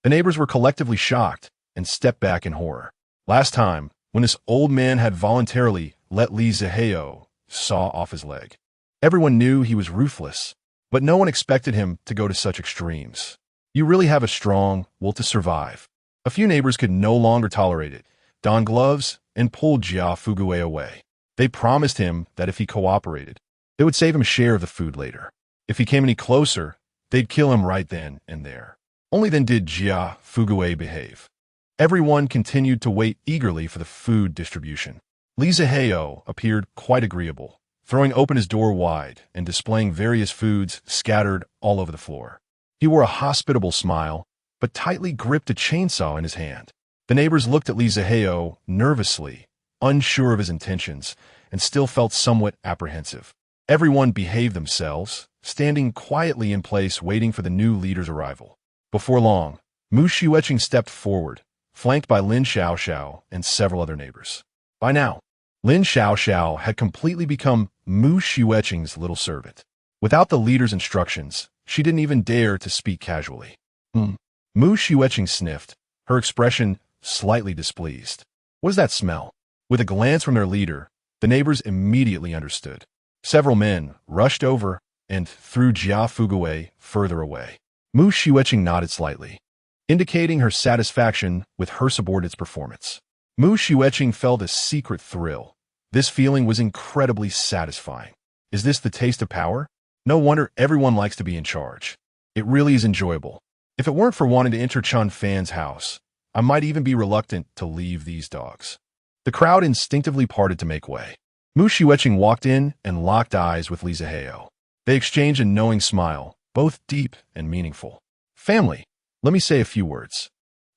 The neighbors were collectively shocked and stepped back in horror. Last time, when this old man had voluntarily let Li Zaheo saw off his leg, everyone knew he was ruthless, but no one expected him to go to such extremes. You really have a strong will to survive. A few neighbors could no longer tolerate it, donned gloves, and pulled Jia Fugui away. They promised him that if he cooperated, they would save him a share of the food later. If he came any closer, they'd kill him right then and there. Only then did Jia Fugui behave. Everyone continued to wait eagerly for the food distribution. Li Zaheo appeared quite agreeable, throwing open his door wide and displaying various foods scattered all over the floor. He wore a hospitable smile, but tightly gripped a chainsaw in his hand. The neighbors looked at Li Zaheo nervously, unsure of his intentions, and still felt somewhat apprehensive. Everyone behaved themselves, standing quietly in place waiting for the new leader's arrival. Before long, Mu Shiueching stepped forward, flanked by Lin Xiaoxiao and several other neighbors. By now, Lin Xiaoxiao had completely become Mu Shiueching's little servant. Without the leader's instructions, she didn't even dare to speak casually. Mu Shiueching sniffed, her expression slightly displeased. What is that smell? With a glance from their leader, the neighbors immediately understood. Several men rushed over and threw Jia Fugui further away. Mu Shiueching nodded slightly, indicating her satisfaction with her subordinate's performance. Mu Shiueching felt a secret thrill. This feeling was incredibly satisfying. Is this the taste of power? No wonder everyone likes to be in charge. It really is enjoyable. If it weren't for wanting to enter Chen Fan's house, I might even be reluctant to leave these dogs. The crowd instinctively parted to make way. Mu Shiueching walked in and locked eyes with Li Zaheo. They exchanged a knowing smile, both deep and meaningful. Family, let me say a few words.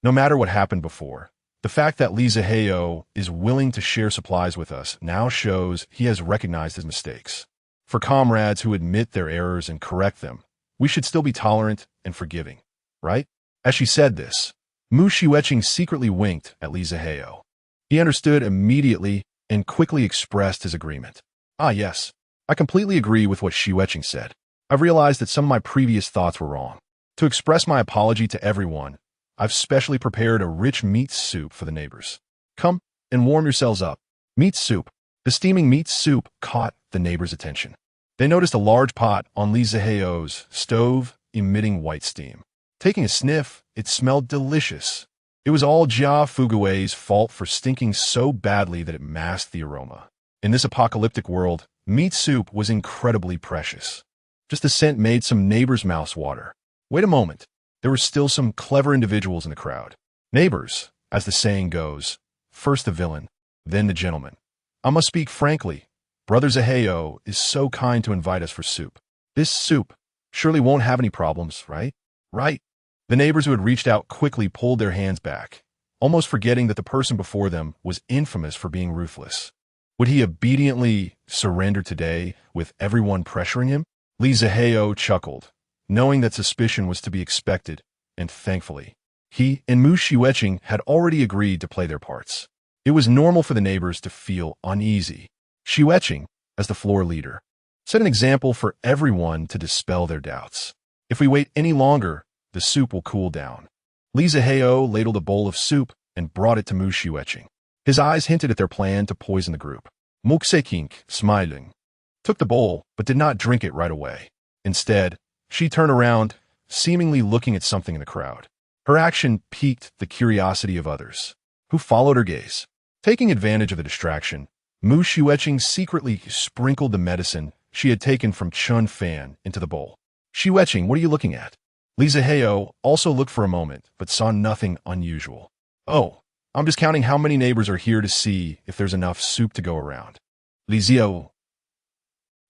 No matter what happened before, The fact that Li Zihao is willing to share supplies with us now shows he has recognized his mistakes. For comrades who admit their errors and correct them, we should still be tolerant and forgiving, right? As she said this, Mu Shiueching secretly winked at Li Zihao. He understood immediately and quickly expressed his agreement. Ah yes, I completely agree with what Shiueching said. I've realized that some of my previous thoughts were wrong. To express my apology to everyone, I've specially prepared a rich meat soup for the neighbors. Come and warm yourselves up. Meat soup. The steaming meat soup caught the neighbors' attention. They noticed a large pot on Li Zihao's stove emitting white steam. Taking a sniff, it smelled delicious. It was all Jia Fugui's fault for stinking so badly that it masked the aroma. In this apocalyptic world, meat soup was incredibly precious. Just the scent made some neighbors' mouths water. Wait a moment. There were still some clever individuals in the crowd. Neighbors, as the saying goes, first the villain, then the gentleman. I must speak frankly. Brother Zihao is so kind to invite us for soup. This soup surely won't have any problems, right? Right. The neighbors who had reached out quickly pulled their hands back, almost forgetting that the person before them was infamous for being ruthless. Would he obediently surrender today with everyone pressuring him? Li Zihao chuckled, knowing that suspicion was to be expected, and thankfully, he and Mu Shiueching had already agreed to play their parts. It was normal for the neighbors to feel uneasy. Shiueching, as the floor leader, set an example for everyone to dispel their doubts. If we wait any longer, the soup will cool down. Li Zihao ladled a bowl of soup and brought it to Mu Shiueching. His eyes hinted at their plan to poison the group. Mu Xiueching, smiling, took the bowl but did not drink it right away. Instead, she turned around, seemingly looking at something in the crowd. Her action piqued the curiosity of others, who followed her gaze. Taking advantage of the distraction, Mu Shiueching secretly sprinkled the medicine she had taken from Chen Fan into the bowl. Shiueching, what are you looking at? Li Zihao also looked for a moment, but saw nothing unusual. Oh, I'm just counting how many neighbors are here to see if there's enough soup to go around. Li Zihao,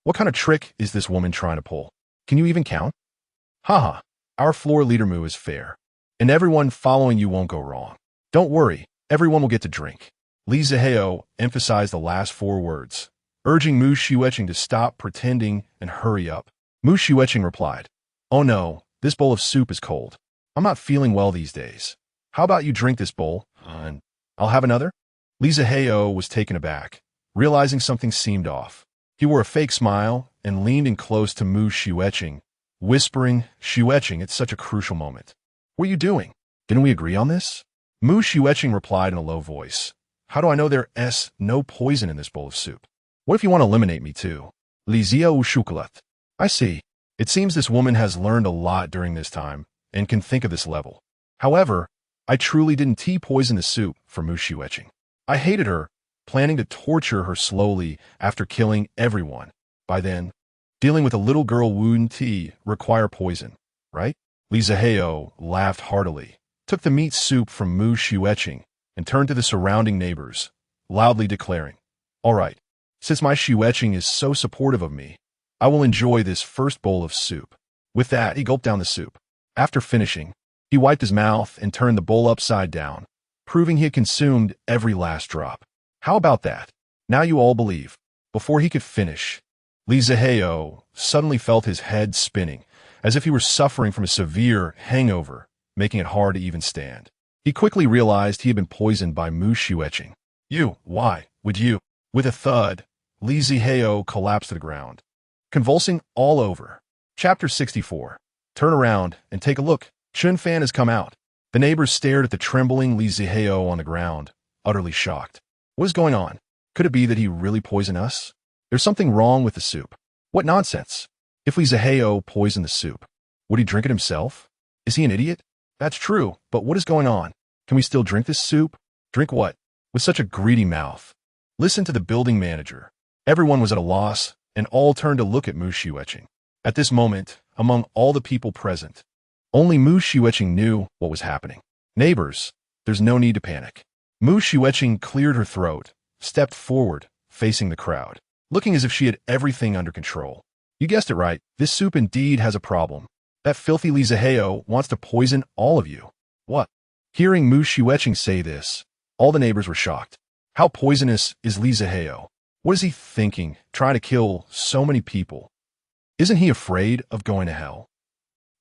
what kind of trick is this woman trying to pull? Can you even count? Haha, our floor leader Mu is fair, and everyone following you won't go wrong. Don't worry, everyone will get to drink. Li Zihao emphasized the last 4 words, urging Mu Shiueching to stop pretending and hurry up. Mu Shiueching replied, oh no, this bowl of soup is cold. I'm not feeling well these days. How about you drink this bowl, and I'll have another? Li Zihao was taken aback, realizing something seemed off. He wore a fake smile and leaned in close to Mu Shiueching, whispering, Shiueching, it's such a crucial moment. What are you doing? Didn't we agree on this? Mu Shiueching replied in a low voice, how do I know there's no poison in this bowl of soup? What if you want to eliminate me too? Li Zihao chocolat. I see. It seems this woman has learned a lot during this time and can think of this level. However, I truly didn't tea poison the soup for Mu Shiueching. I hated her, planning to torture her slowly after killing everyone. By then, dealing with a little girl wouldn't tea require poison, right? Li Zihao laughed heartily, took the meat soup from Mu Shiueching, and turned to the surrounding neighbors, loudly declaring, all right, since my Shiueching is so supportive of me, I will enjoy this first bowl of soup. With that, he gulped down the soup. After finishing, he wiped his mouth and turned the bowl upside down, proving he had consumed every last drop. How about that? Now you all believe. Before he could finish, Li Zihao suddenly felt his head spinning, as if he were suffering from a severe hangover, making it hard to even stand. He quickly realized he had been poisoned by Mu Shiueching. You, why would you? With a thud, Li Zihao collapsed to the ground, convulsing all over. Chapter 64. Turn around and take a look. Chen Fan has come out. The neighbors stared at the trembling Li Zihao on the ground, utterly shocked. What is going on? Could it be that he really poisoned us? There's something wrong with the soup. What nonsense. If Li Zihao poisoned the soup, would he drink it himself? Is he an idiot? That's true, but what is going on? Can we still drink this soup? Drink what? With such a greedy mouth. Listen to the building manager. Everyone was at a loss, and all turned to look at Mu Shiueching. At this moment, among all the people present, only Mu Shiueching knew what was happening. Neighbors, there's no need to panic. Mu Shiueching cleared her throat, stepped forward, facing the crowd, looking as if she had everything under control. You guessed it right, this soup indeed has a problem. That filthy Li Zihao wants to poison all of you. What? Hearing Mu Shiueching say this, All the neighbors were shocked. How poisonous is Li Zihao? What is he thinking, trying to kill so many people? Isn't he afraid of going to hell?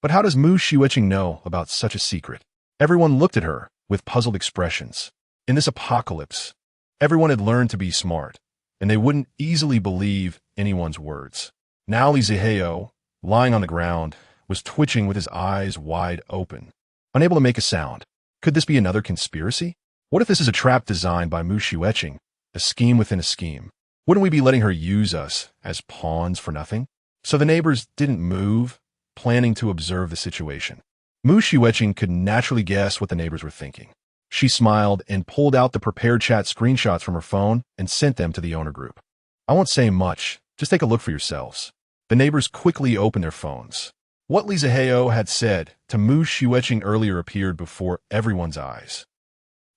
But how does Mu Shiueqing know about such a secret? Everyone looked at her with puzzled expressions. In this apocalypse, everyone had learned to be smart, and they wouldn't easily believe anyone's words. Now Li Zihao, lying on the ground, was twitching with his eyes wide open, unable to make a sound. Could this be another conspiracy? What if this is a trap designed by Mu Shiueqing, a scheme within a scheme? Wouldn't we be letting her use us as pawns for nothing? So the neighbors didn't move, planning to observe the situation. Mu Shiueqing could naturally guess what the neighbors were thinking. She smiled and pulled out the prepared chat screenshots from her phone and sent them to the owner group. I won't say much, just take a look for yourselves. The neighbors quickly opened their phones. What Li Zihao had said to Mu Shiueqing earlier appeared before everyone's eyes.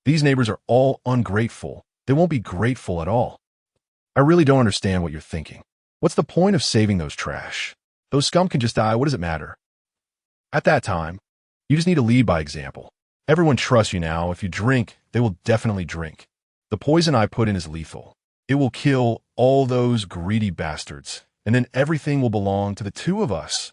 These neighbors are all ungrateful. They won't be grateful at all. I really don't understand what you're thinking. What's the point of saving those trash? Those scum can just die, what does it matter? At that time, you just need to lead by example. Everyone trusts you now. If you drink, they will definitely drink. The poison I put in is lethal. It will kill all those greedy bastards, and then everything will belong to the two of us.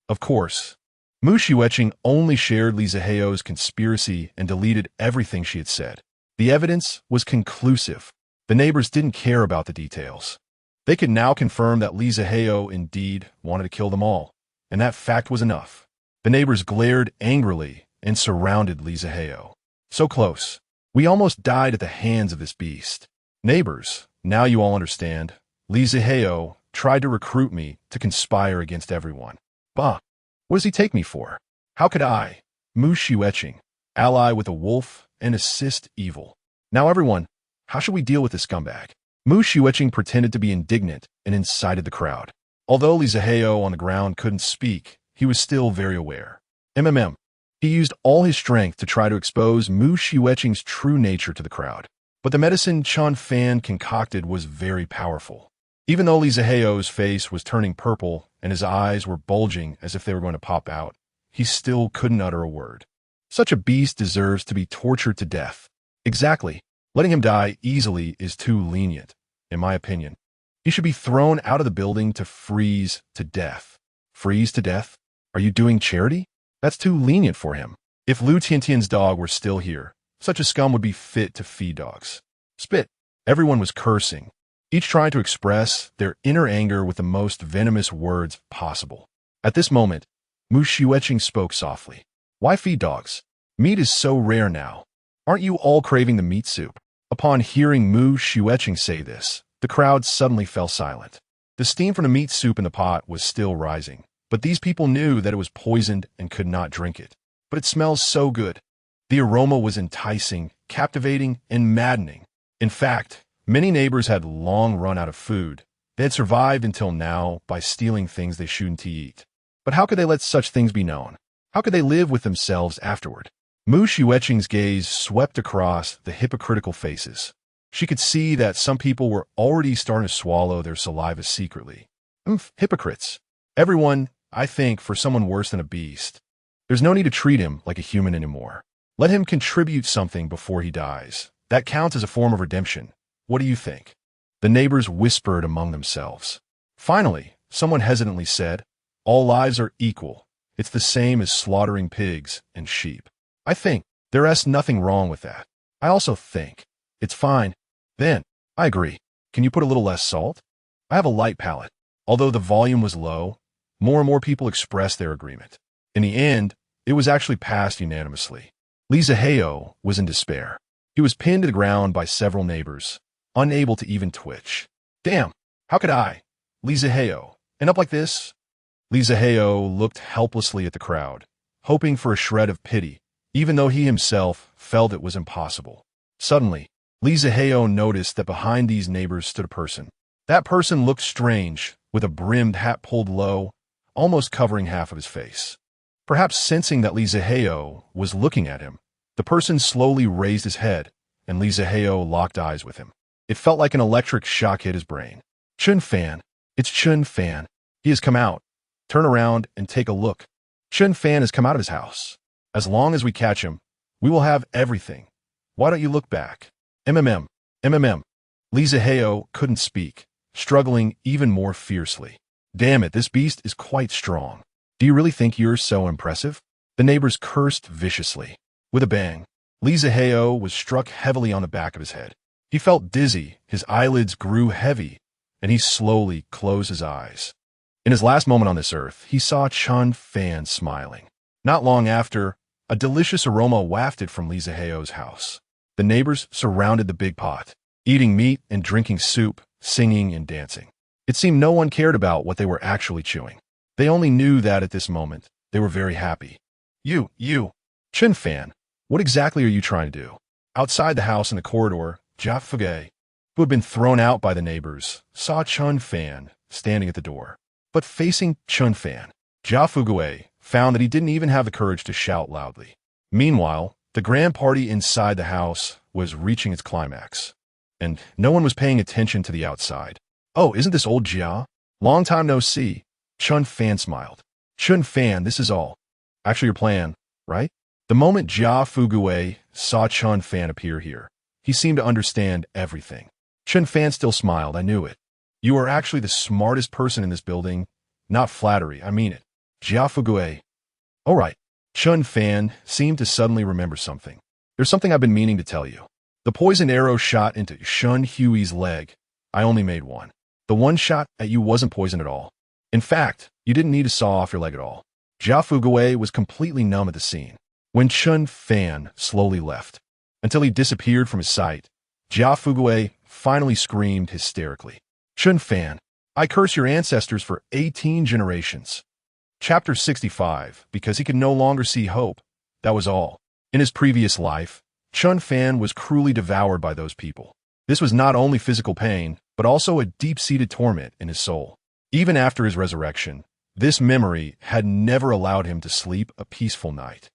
Of course, Mu Shiueqing only shared Li Zihao's conspiracy and deleted everything she had said. The evidence was conclusive. The neighbors didn't care about the details. They could now confirm that Li Zihao indeed wanted to kill them all, and that fact was enough. The neighbors glared angrily and surrounded Li Zihao. So close. We almost died at the hands of this beast. Neighbors, now you all understand. Li Zihao tried to recruit me to conspire against everyone. Bah! What does he take me for? How could I, Mu Shiueqing, ally with a wolf and assist evil? Now everyone, how should we deal with this scumbag? Mu Shiueqing pretended to be indignant and incited the crowd. Although Li Zihao on the ground couldn't speak, he was still very aware. He used all his strength to try to expose Mu Shiueqing's true nature to the crowd. But the medicine Chen Fan concocted was very powerful. Even though Li Zihao's face was turning purple and his eyes were bulging as if they were going to pop out, he still couldn't utter a word. Such a beast deserves to be tortured to death. Exactly. Letting him die easily is too lenient, in my opinion. He should be thrown out of the building to freeze to death. Freeze to death? Are you doing charity? That's too lenient for him. If Lu Tiantian's dog were still here, such a scum would be fit to feed dogs. Spit. Everyone was cursing, each trying to express their inner anger with the most venomous words possible. At this moment, Mu Shiueqing spoke softly. Why feed dogs? Meat is so rare now. Aren't you all craving the meat soup? Upon hearing Mu Shiueqing say this, the crowd suddenly fell silent. The steam from the meat soup in the pot was still rising, but these people knew that it was poisoned and could not drink it. But it smells so good. The aroma was enticing, captivating, and maddening. In fact, many neighbors had long run out of food. They had survived until now by stealing things they shouldn't eat. But how could they let such things be known? How could they live with themselves afterward? Mu Shiueqing's gaze swept across the hypocritical faces. She could see that some people were already starting to swallow their saliva secretly. Hypocrites. Everyone, I think, for someone worse than a beast. There's no need to treat him like a human anymore. Let him contribute something before he dies. That counts as a form of redemption. What do you think? The neighbors whispered among themselves. Finally, someone hesitantly said, all lives are equal. It's the same as slaughtering pigs and sheep. I think there is nothing wrong with that. I also think it's fine. Then, I agree. Can you put a little less salt? I have a light palate. Although the volume was low, more and more people expressed their agreement. In the end, it was actually passed unanimously. Li Zihao was in despair. He was pinned to the ground by several neighbors, unable to even twitch. Damn, how could I, Li Zihao, end up like this? Li Zihao looked helplessly at the crowd, hoping for a shred of pity, even though he himself felt it was impossible. Suddenly, Li Zihao noticed that behind these neighbors stood a person. That person looked strange, with a brimmed hat pulled low, almost covering half of his face. Perhaps sensing that Li Zihao was looking at him, the person slowly raised his head, and Li Zihao locked eyes with him. It felt like an electric shock hit his brain. Chen Fan. It's Chen Fan. He has come out. Turn around and take a look. Chen Fan has come out of his house. As long as we catch him, we will have everything. Why don't you look back? MMM. MMM. Li Zihao couldn't speak, struggling even more fiercely. Damn it, this beast is quite strong. Do you really think you're so impressive? The neighbors cursed viciously. With a bang, Li Zihao was struck heavily on the back of his head. He felt dizzy, his eyelids grew heavy, and he slowly closed his eyes. In his last moment on this earth, he saw Chen Fan smiling. Not long after, a delicious aroma wafted from Li Zihao's house. The neighbors surrounded the big pot, eating meat and drinking soup, singing and dancing. It seemed no one cared about what they were actually chewing. They only knew that at this moment, they were very happy. You, Chen Fan, what exactly are you trying to do? Outside the house in the corridor, Jia Fuge, who had been thrown out by the neighbors, saw Chen Fan standing at the door. But facing Chen Fan, Jia Fuge found that he didn't even have the courage to shout loudly. Meanwhile, the grand party inside the house was reaching its climax, and no one was paying attention to the outside. Oh, isn't this old Jia? Long time no see. Chen Fan smiled. Chen Fan, this is all. Actually your plan, right? The moment Jia Fugue saw Chen Fan appear here, he seemed to understand everything. Chen Fan still smiled, I knew it. You are actually the smartest person in this building. Not flattery, I mean it. Jia Fugue. All right. Chen Fan seemed to suddenly remember something. There's something I've been meaning to tell you. The poisoned arrow shot into Shun Huey's leg. I only made one. The one shot at you wasn't poison at all. In fact, you didn't need to saw off your leg at all. Jia Fugue was completely numb at the scene. When Chen Fan slowly left, until he disappeared from his sight, Jia Fugue finally screamed hysterically. Chen Fan, I curse your ancestors for 18 generations. Chapter 65, because he could no longer see hope. That was all. In his previous life, Chen Fan was cruelly devoured by those people. This was not only physical pain, but also a deep-seated torment in his soul. Even after his resurrection, this memory had never allowed him to sleep a peaceful night.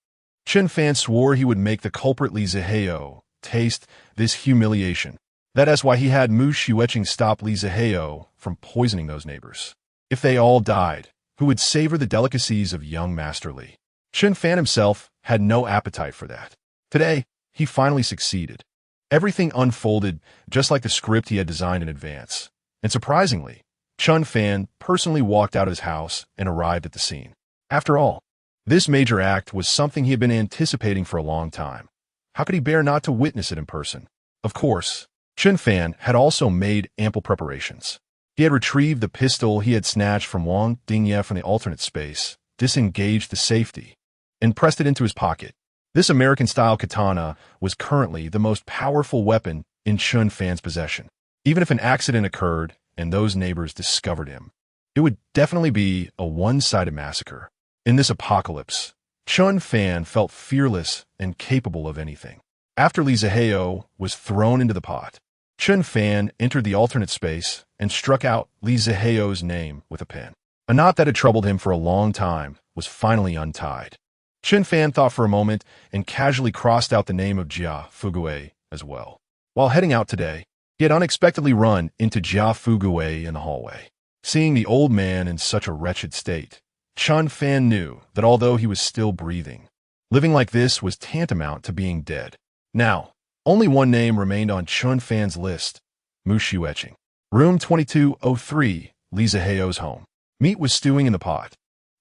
Chen Fan swore he would make the culprit Li Zihao taste this humiliation. That is why he had Mu Xueqing stop Li Zihao from poisoning those neighbors. If they all died, who would savor the delicacies of young Master Li? Chen Fan himself had no appetite for that. Today, he finally succeeded. Everything unfolded just like the script he had designed in advance. And surprisingly, Chen Fan personally walked out of his house and arrived at the scene. After all, this major act was something he had been anticipating for a long time. How could he bear not to witness it in person? Of course, Chen Fan had also made ample preparations. He had retrieved the pistol he had snatched from Wang Dingye from the alternate space, disengaged the safety, and pressed it into his pocket. This American-style katana was currently the most powerful weapon in Chen Fan's possession. Even if an accident occurred and those neighbors discovered him, it would definitely be a one-sided massacre. In this apocalypse, Chen Fan felt fearless and capable of anything. After Li Zihao was thrown into the pot, Chen Fan entered the alternate space and struck out Li Zihao's name with a pen. A knot that had troubled him for a long time was finally untied. Chen Fan thought for a moment and casually crossed out the name of Jia Fugue as well. While heading out today, he had unexpectedly run into Jia Fugue in the hallway. Seeing the old man in such a wretched state, Chen Fan knew that although he was still breathing, living like this was tantamount to being dead. Now, only one name remained on Chen Fan's list, Mu Xueqing. Room 2203, Li Zihao's home. Meat was stewing in the pot.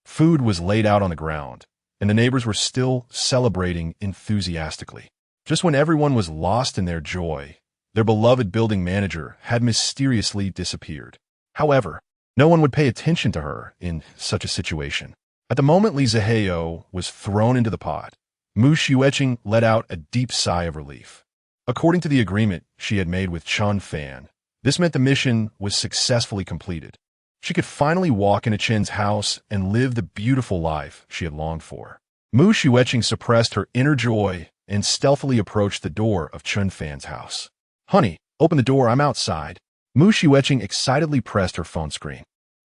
Food was laid out on the ground, and the neighbors were still celebrating enthusiastically. Just when everyone was lost in their joy, their beloved building manager had mysteriously disappeared. However, no one would pay attention to her in such a situation. At the moment Li Zihao was thrown into the pot, Mu Xueqing let out a deep sigh of relief. According to the agreement she had made with Chen Fan, this meant the mission was successfully completed. She could finally walk into Chen's house and live the beautiful life she had longed for. Mu Xueqing suppressed her inner joy and stealthily approached the door of Chen Fan's house. Honey, open the door, I'm outside. Mu Xueqing excitedly pressed her phone screen.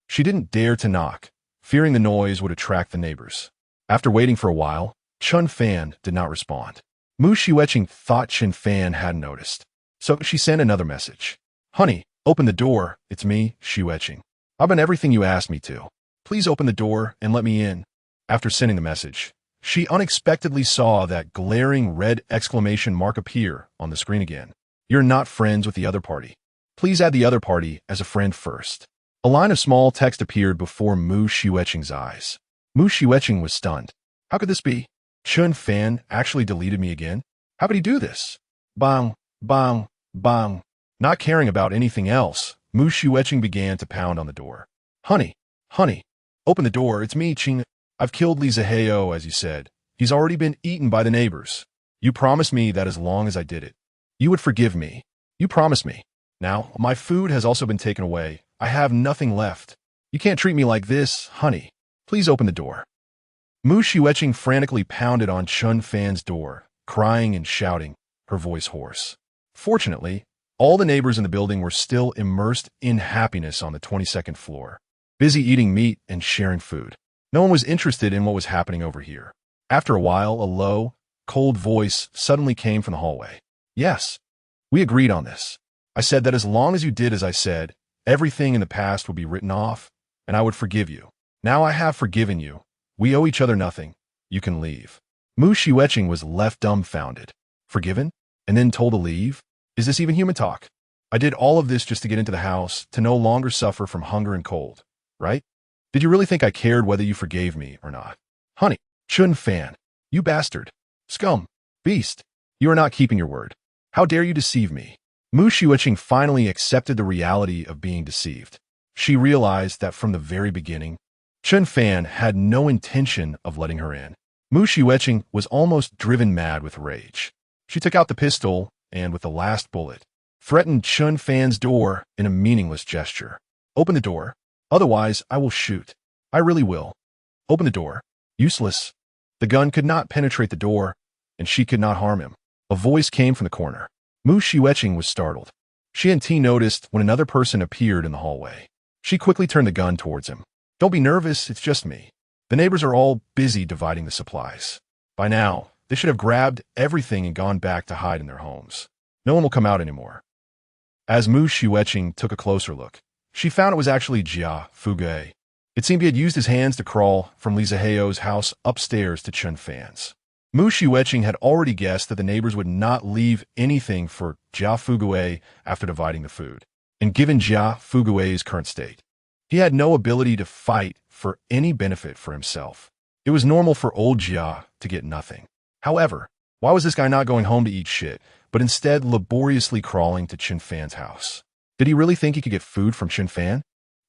She didn't dare to knock, fearing the noise would attract the neighbors. After waiting for a while, Chen Fan did not respond. Mu Xueqing thought Chen Fan hadn't noticed, so she sent another message. Honey, open the door, it's me, Xueqing. I've done everything you asked me to. Please open the door and let me in. After sending the message, she unexpectedly saw that glaring red exclamation mark appear on the screen again. You're not friends with the other party. Please add the other party as a friend first. A line of small text appeared before Mu Xiuqing's eyes. Mu Xiuqing was stunned. How could this be? Chen Fan actually deleted me again? How could he do this? Bang, bang, bang. Not caring about anything else, Mu Xiuqing began to pound on the door. Honey, honey, open the door, it's me, Ching. I've killed Li Zihao, as you said. He's already been eaten by the neighbors. You promised me that as long as I did it, you would forgive me. You promised me. Now, my food has also been taken away. I have nothing left. You can't treat me like this, honey. Please open the door. Mu Xiuqing frantically pounded on Chen Fan's door, crying and shouting, her voice hoarse. Fortunately, all the neighbors in the building were still immersed in happiness on the 22nd floor, busy eating meat and sharing food. No one was interested in what was happening over here. After a while, a low, cold voice suddenly came from the hallway. Yes, we agreed on this. I said that as long as you did as I said, everything in the past would be written off, and I would forgive you. Now I have forgiven you. We owe each other nothing. You can leave. Mu Xiuqing was left dumbfounded. Forgiven? And then told to leave? Is this even human talk? I did all of this just to get into the house, to no longer suffer from hunger and cold, right? Did you really think I cared whether you forgave me or not? Honey, Chen Fan, you bastard. Scum. Beast. You are not keeping your word. How dare you deceive me? Mu Xiuqing finally accepted the reality of being deceived. She realized that from the very beginning, Chen Fan had no intention of letting her in. Mu Xiuqing was almost driven mad with rage. She took out the pistol and, with the last bullet, threatened Chen Fan's door in a meaningless gesture. Open the door. Otherwise, I will shoot. I really will. Open the door. Useless. The gun could not penetrate the door, and she could not harm him. A voice came from the corner. Mu Xiuqing was startled. She and T noticed when another person appeared in the hallway. She quickly turned the gun towards him. Don't be nervous, it's just me. The neighbors are all busy dividing the supplies. By now, they should have grabbed everything and gone back to hide in their homes. No one will come out anymore. As Mu Xiuqing took a closer look, she found it was actually Jia Fugui. It seemed he had used his hands to crawl from Li Zihao's house upstairs to Chen Fan's. Mu Xiuqing had already guessed that the neighbors would not leave anything for Jia Fugui after dividing the food. And given Jia Fugui's current state, he had no ability to fight for any benefit for himself. It was normal for old Jia to get nothing. However, why was this guy not going home to eat shit, but instead laboriously crawling to Chen Fan's house? Did he really think he could get food from Chen Fan?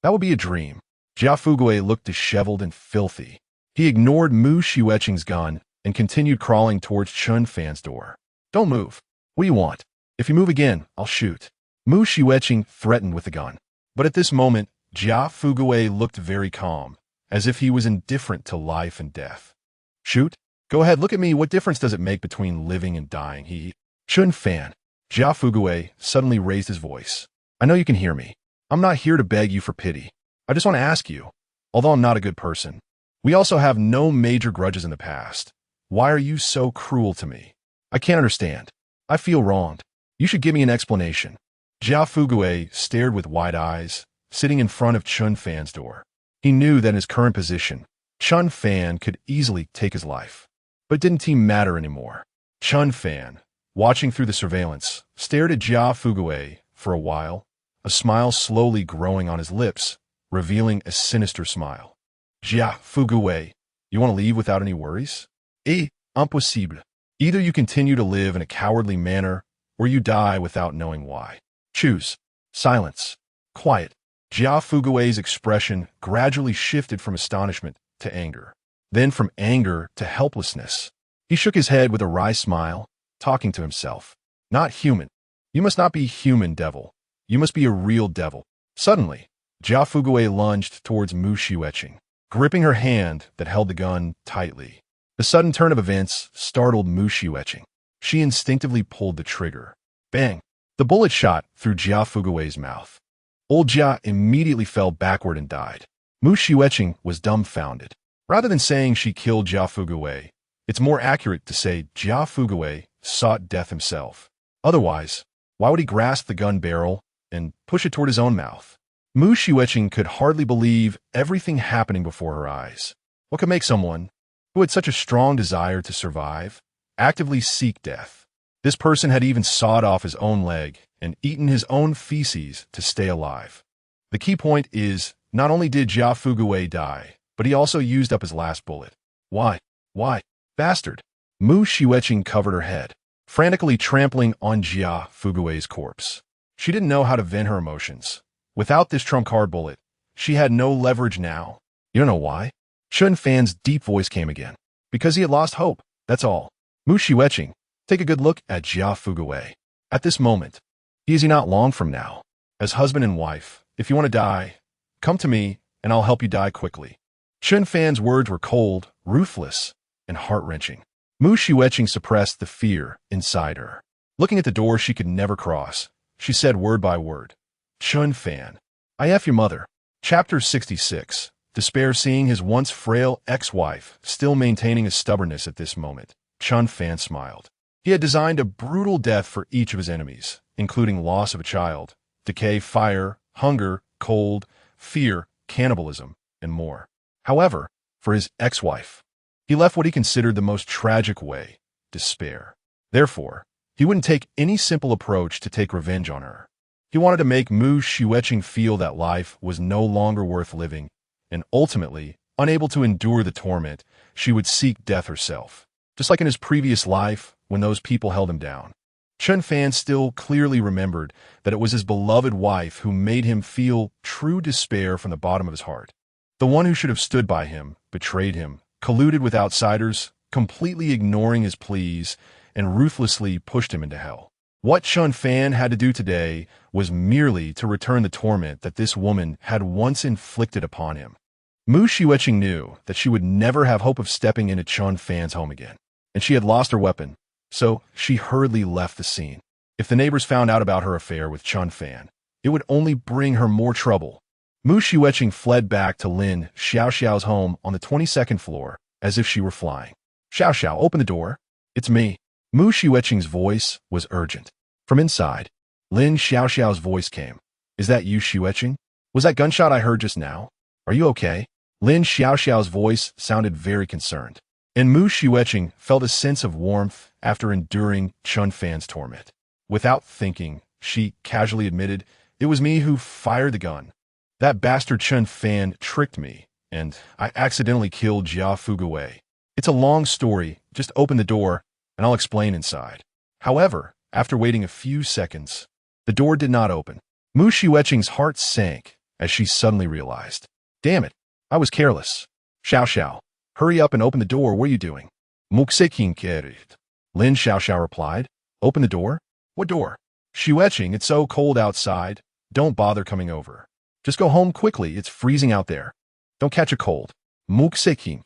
That would be a dream. Jia Fugui looked disheveled and filthy. He ignored Mu Xiuqing's gun and continued crawling towards Chen Fan's door. Don't move. What do you want? If you move again, I'll shoot. Mu Xiuqing threatened with the gun. But at this moment, Jia Fugui looked very calm, as if he was indifferent to life and death. Shoot? Go ahead, look at me. What difference does it make between living and dying? Chen Fan. Jia Fugui suddenly raised his voice. I know you can hear me. I'm not here to beg you for pity. I just want to ask you, although I'm not a good person. We also have no major grudges in the past. Why are you so cruel to me? I can't understand. I feel wronged. You should give me an explanation. Jia Fugui stared with wide eyes, sitting in front of Chen Fan's door. He knew that in his current position, Chen Fan could easily take his life. But it didn't seem matter anymore. Chen Fan, watching through the surveillance, stared at Jia Fugui for a while, a smile slowly growing on his lips, revealing a sinister smile. Jia Fugui, you want to leave without any worries? Impossible. Either you continue to live in a cowardly manner, or you die without knowing why. Choose. Silence. Quiet. Jia Fugui's expression gradually shifted from astonishment to anger, then from anger to helplessness. He shook his head with a wry smile, talking to himself. Not human. You must not be human, devil. You must be a real devil. Suddenly, Jia Fugui lunged towards Mu Xiuqing, gripping her hand that held the gun tightly. The sudden turn of events startled Mu Xiuqing. She instinctively pulled the trigger. Bang! The bullet shot through Jia Fugui's mouth. Old Jia immediately fell backward and died. Mu Xiuqing was dumbfounded. Rather than saying she killed Jia Fugui, it's more accurate to say Jia Fugui sought death himself. Otherwise, why would he grasp the gun barrel and push it toward his own mouth? Mu Xiuqing could hardly believe everything happening before her eyes. What could make someone, who had such a strong desire to survive, actively seek death. This person had even sawed off his own leg and eaten his own feces to stay alive. The key point is, not only did Jia Fugui die, but he also used up his last bullet. Why? Why? Bastard! Mu Shiueqing covered her head, frantically trampling on Jia Fugui's corpse. She didn't know how to vent her emotions. Without this trump card bullet, she had no leverage now. You don't know why? Chen Fan's deep voice came again. Because he had lost hope, that's all. Mu Shiueqing, take a good look at Jia Fugui. At this moment, he is not long from now. As husband and wife, if you want to die, come to me and I'll help you die quickly. Chen Fan's words were cold, ruthless, and heart-wrenching. Mu Shiueqing suppressed the fear inside her. Looking at the door she could never cross, she said word by word, Chen Fan, I F your mother. Chapter 66. Despair. Seeing his once frail ex-wife still maintaining his stubbornness at this moment, Chen Fan smiled. He had designed a brutal death for each of his enemies, including loss of a child, decay, fire, hunger, cold, fear, cannibalism, and more. However, for his ex-wife, he left what he considered the most tragic way, despair. Therefore, he wouldn't take any simple approach to take revenge on her. He wanted to make Mu Shiueqing feel that life was no longer worth living, and ultimately, unable to endure the torment, she would seek death herself. Just like in his previous life, when those people held him down. Chen Fan still clearly remembered that it was his beloved wife who made him feel true despair from the bottom of his heart. The one who should have stood by him, betrayed him, colluded with outsiders, completely ignoring his pleas, and ruthlessly pushed him into hell. What Chen Fan had to do today was merely to return the torment that this woman had once inflicted upon him. Mu Shiueqing knew that she would never have hope of stepping into Chen Fan's home again, and she had lost her weapon, so she hurriedly left the scene. If the neighbors found out about her affair with Chen Fan, it would only bring her more trouble. Mu Shiueqing fled back to Lin Xiaoxiao's home on the 22nd floor, as if she were flying. Xiaoxiao, open the door. It's me. Mu Shiueqing's voice was urgent. From inside, Lin Xiaoxiao's voice came. Is that you, Shiueqing? Was that gunshot I heard just now? Are you okay? Lin Xiaoxiao's voice sounded very concerned. And Mu Shiueqing felt a sense of warmth after enduring Chen Fan's torment. Without thinking, she casually admitted, it was me who fired the gun. That bastard Chen Fan tricked me, and I accidentally killed Jia Fugui. It's a long story, just open the door, and I'll explain inside. However, after waiting a few seconds, the door did not open. Mu Shiueqing's heart sank as she suddenly realized. Damn it, I was careless. Xiaoxiao, hurry up and open the door, what are you doing? Muxiqing kerit. Lin Xiaoxiao replied. Open the door? What door? Shiueqing, it's so cold outside, don't bother coming over. Just go home quickly, it's freezing out there. Don't catch a cold. Muxiqing.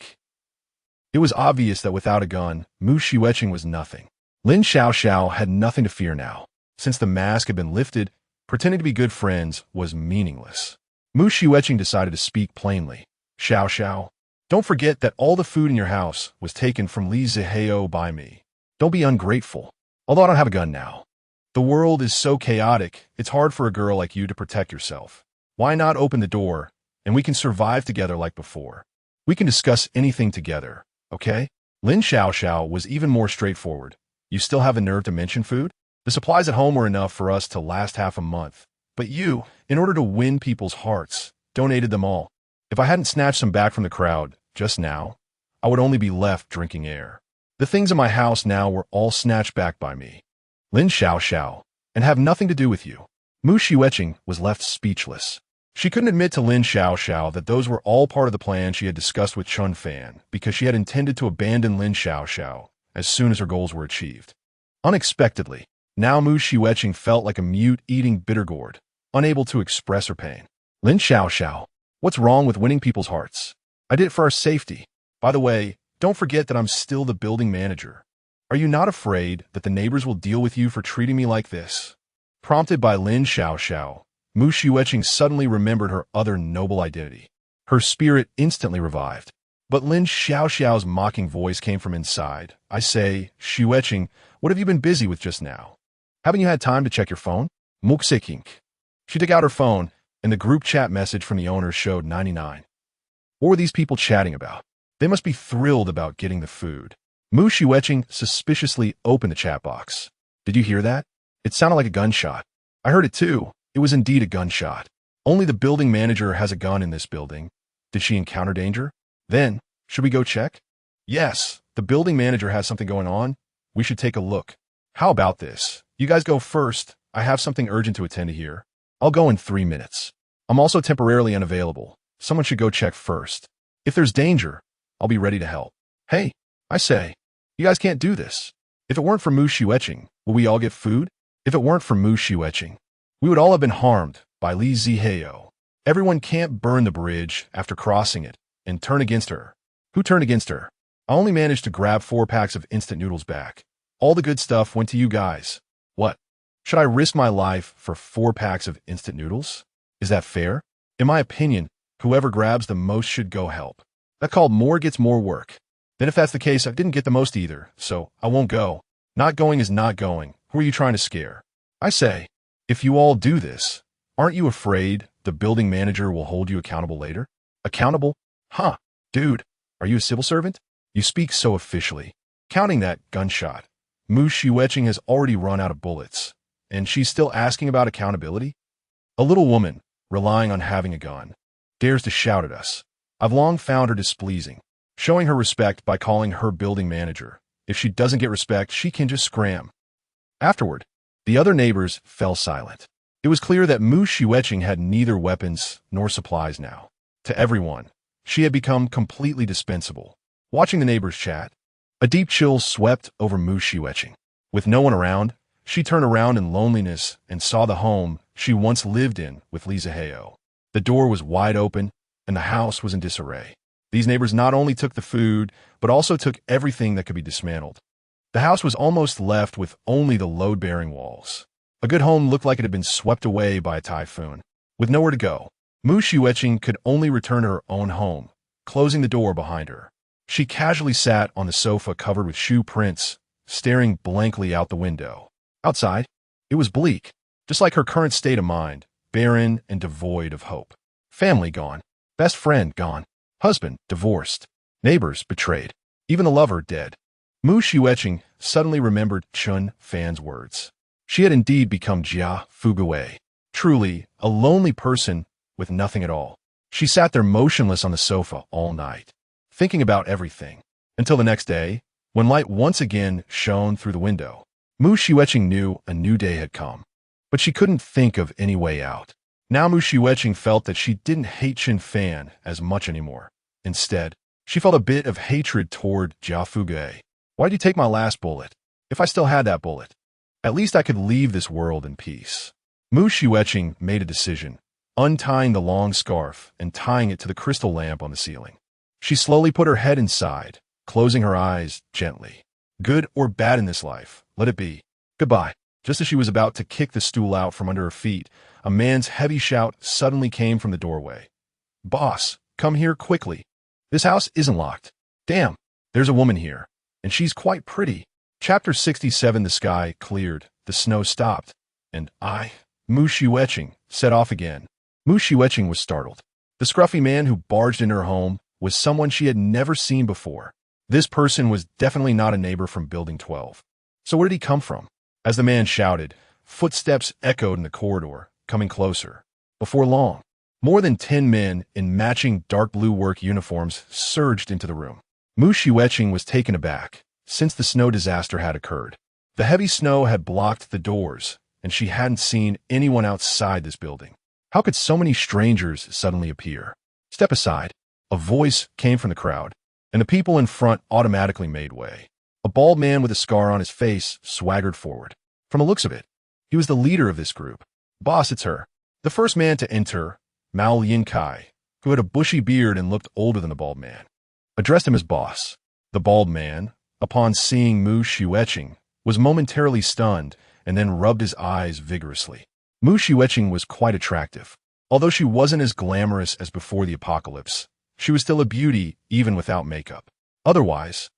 It was obvious that without a gun, Mu Shiueqing was nothing. Lin Xiaoxiao had nothing to fear now. Since the mask had been lifted, pretending to be good friends was meaningless. Mu Shiueqing decided to speak plainly. Xiaoxiao, don't forget that all the food in your house was taken from Li Zihao by me. Don't be ungrateful. Although I don't have a gun now. The world is so chaotic, it's hard for a girl like you to protect yourself. Why not open the door, and we can survive together like before? We can discuss anything together, okay? Lin Xiaoxiao was even more straightforward. You still have the nerve to mention food? The supplies at home were enough for us to last half a month. But you, in order to win people's hearts, donated them all. If I hadn't snatched some back from the crowd, just now, I would only be left drinking air. The things in my house now were all snatched back by me. Lin Xiaoxiao, and have nothing to do with you. Mu Shiueqing was left speechless. She couldn't admit to Lin Xiaoxiao that those were all part of the plan she had discussed with Chen Fan, because she had intended to abandon Lin Xiaoxiao as soon as her goals were achieved. Unexpectedly, now Mu Shiueqing felt like a mute eating bitter gourd, unable to express her pain. Lin Xiaoxiao, what's wrong with winning people's hearts? I did it for our safety. By the way, don't forget that I'm still the building manager. Are you not afraid that the neighbors will deal with you for treating me like this? Prompted by Lin Xiaoxiao, Mu Shiueqing suddenly remembered her other noble identity. Her spirit instantly revived. But Lin Xiaoxiao's mocking voice came from inside. I say, Shiueqing, what have you been busy with just now? Haven't you had time to check your phone? Muxiqing. She took out her phone, and the group chat message from the owner showed 99. What were these people chatting about? They must be thrilled about getting the food. Mu Shiueching suspiciously opened the chat box. Did you hear that? It sounded like a gunshot. I heard it too. It was indeed a gunshot. Only the building manager has a gun in this building. Did she encounter danger? Then, should we go check? Yes, the building manager has something going on. We should take a look. How about this? You guys go first. I have something urgent to attend to here. I'll go in 3 minutes. I'm also temporarily unavailable. Someone should go check first. If there's danger, I'll be ready to help. Hey, I say, you guys can't do this. If it weren't for Mu Shiueching, will we all get food? If it weren't for Mu Shiueching, we would all have been harmed by Li Zihao. Everyone can't burn the bridge after crossing it and turn against her. Who turned against her? I only managed to grab 4 packs of instant noodles back. All the good stuff went to you guys. What? Should I risk my life for 4 packs of instant noodles? Is that fair? In my opinion, whoever grabs the most should go help. That called more gets more work. Then if that's the case, I didn't get the most either, so I won't go. Not going is not going. Who are you trying to scare? I say, if you all do this, aren't you afraid the building manager will hold you accountable later? Accountable? Huh. Dude, are you a civil servant? You speak so officially. Counting that gunshot, Mu Shiueching has already run out of bullets, and she's still asking about accountability? A little woman, relying on having a gun, dares to shout at us. I've long found her displeasing, showing her respect by calling her building manager. If she doesn't get respect, she can just scram. Afterward, the other neighbors fell silent. It was clear that Mu Shiueching had neither weapons nor supplies now. To everyone, she had become completely dispensable. Watching the neighbors chat, a deep chill swept over Mu Shiueching. With no one around, she turned around in loneliness and saw the home she once lived in with Li Zihao. The door was wide open, and the house was in disarray. These neighbors not only took the food, but also took everything that could be dismantled. The house was almost left with only the load-bearing walls. A good home looked like it had been swept away by a typhoon. With nowhere to go, Mu Shiueching could only return to her own home, closing the door behind her. She casually sat on the sofa covered with shoe prints, staring blankly out the window. Outside, it was bleak, just like her current state of mind, barren and devoid of hope. Family gone, best friend gone, husband divorced, neighbors betrayed, even the lover dead. Mu Shiueching suddenly remembered Chen Fan's words. She had indeed become Jia Fugui, truly a lonely person with nothing at all. She sat there motionless on the sofa all night, thinking about everything, until the next day, when light once again shone through the window. Mu Shiueching knew a new day had come, but she couldn't think of any way out. Now Mu Shiueching felt that she didn't hate Chen Fan as much anymore. Instead, she felt a bit of hatred toward Jia Fugui. Why'd you take my last bullet? If I still had that bullet, at least I could leave this world in peace. Mu Shiueching made a decision, untying the long scarf and tying it to the crystal lamp on the ceiling. She slowly put her head inside, closing her eyes gently. Good or bad in this life, let it be. Goodbye. Just as she was about to kick the stool out from under her feet, a man's heavy shout suddenly came from the doorway. Boss, come here quickly. This house isn't locked. Damn, there's a woman here, and she's quite pretty. Chapter 67. The sky cleared, the snow stopped, and Mu Shiueching, set off again. Mu Shiueching was startled. The scruffy man who barged into her home was someone she had never seen before. This person was definitely not a neighbor from Building 12. So where did he come from? As the man shouted, footsteps echoed in the corridor, coming closer. Before long, more than 10 men in matching dark blue work uniforms surged into the room. Mu Shiueching was taken aback, since the snow disaster had occurred. The heavy snow had blocked the doors, and she hadn't seen anyone outside this building. How could so many strangers suddenly appear? Step aside. A voice came from the crowd, and the people in front automatically made way. A bald man with a scar on his face swaggered forward. From the looks of it, he was the leader of this group. Boss, it's her. The first man to enter, Mao Yinkai, who had a bushy beard and looked older than the bald man, addressed him as boss. The bald man, upon seeing Mu Shiueching, was momentarily stunned and then rubbed his eyes vigorously. Mu Shiueching was quite attractive. Although she wasn't as glamorous as before the apocalypse, she was still a beauty even without makeup. Otherwise,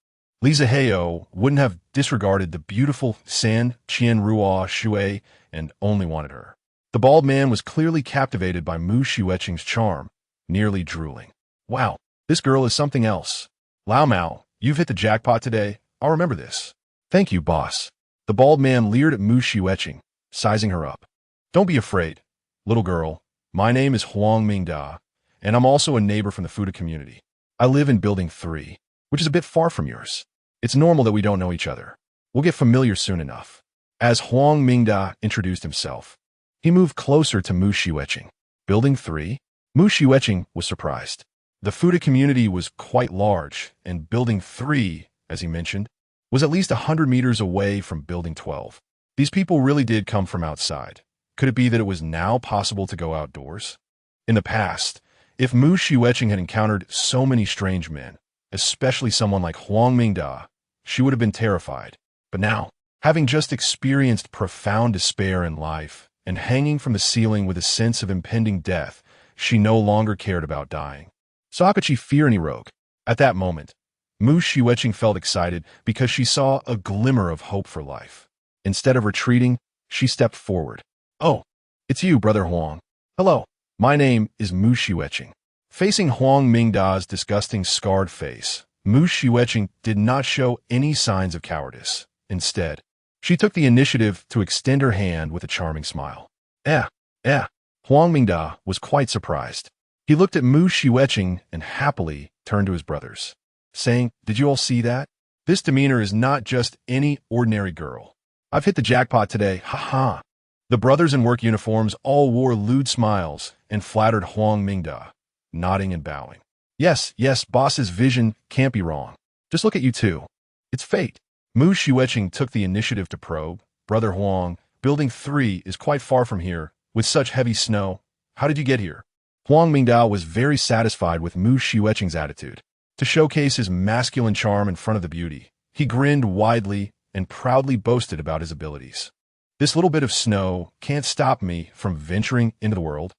Li Zihao wouldn't have disregarded the beautiful San Qian Rua Shui and only wanted her. The bald man was clearly captivated by Mu Shiueching's charm, nearly drooling. Wow, this girl is something else. Lao Mao, you've hit the jackpot today. I'll remember this. Thank you, boss. The bald man leered at Mu Shiueching, sizing her up. Don't be afraid, little girl. My name is Huang Mingda, and I'm also a neighbor from the Fuda community. I live in Building 3, which is a bit far from yours. It's normal that we don't know each other. We'll get familiar soon enough. As Huang Mingda introduced himself, he moved closer to Mu Shiueching. Building 3? Mu Shiueching was surprised. The Fuda community was quite large, and Building 3, as he mentioned, was at least 100 meters away from Building 12. These people really did come from outside. Could it be that it was now possible to go outdoors? In the past, if Mu Shiueching had encountered so many strange men, especially someone like Huang Mingda, she would have been terrified. But now, having just experienced profound despair in life and hanging from the ceiling with a sense of impending death, she no longer cared about dying. So how could she fear any rogue? At that moment, Mu Shiueching felt excited because she saw a glimmer of hope for life. Instead of retreating, she stepped forward. Oh, it's you, Brother Huang. Hello, my name is Mu Shiueching. Facing Huang Mingda's disgusting scarred face, Mu Shiueching did not show any signs of cowardice. Instead, she took the initiative to extend her hand with a charming smile. Huang Mingda was quite surprised. He looked at Mu Shiueching and happily turned to his brothers, saying, "Did you all see that? This demeanor is not just any ordinary girl. I've hit the jackpot today, ha." The brothers in work uniforms all wore lewd smiles and flattered Huang Mingda, nodding and bowing. Yes, boss's vision can't be wrong. Just look at you two. It's fate. Mu Shiueching took the initiative to probe. Brother Huang, Building 3 is quite far from here, with such heavy snow. How did you get here? Huang Mingda was very satisfied with Mu Shiueching's attitude. To showcase his masculine charm in front of the beauty, he grinned widely and proudly boasted about his abilities. This little bit of snow can't stop me from venturing into the world.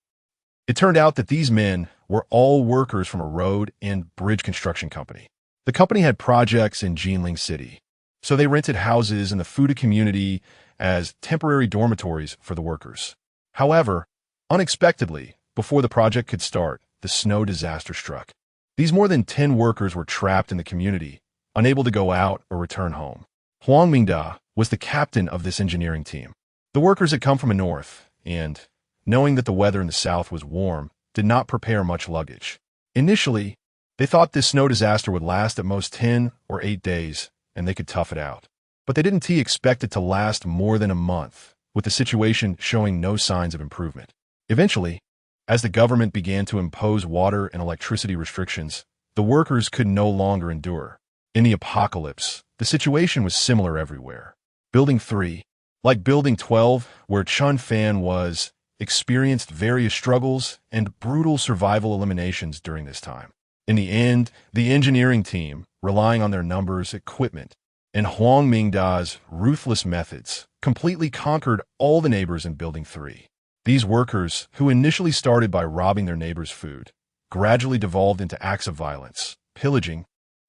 It turned out that these men were all workers from a road and bridge construction company. The company had projects in Jinling City, so they rented houses in the Fuda community as temporary dormitories for the workers. However, unexpectedly, before the project could start, the snow disaster struck. These more than 10 workers were trapped in the community, unable to go out or return home. Huang Mingda was the captain of this engineering team. The workers had come from the north, and, knowing that the weather in the south was warm, did not prepare much luggage. Initially, they thought this snow disaster would last at most 10 or 8 days, and they could tough it out. But they didn't expect it to last more than a month, with the situation showing no signs of improvement. Eventually, as the government began to impose water and electricity restrictions, the workers could no longer endure. In the apocalypse, the situation was similar everywhere. Building 3, like Building 12, where Chen Fan was, experienced various struggles and brutal survival eliminations during this time. In the end, the engineering team, relying on their numbers, equipment, and Huang Mingda's ruthless methods, completely conquered all the neighbors in Building 3. These workers, who initially started by robbing their neighbors' food, gradually devolved into acts of violence, pillaging,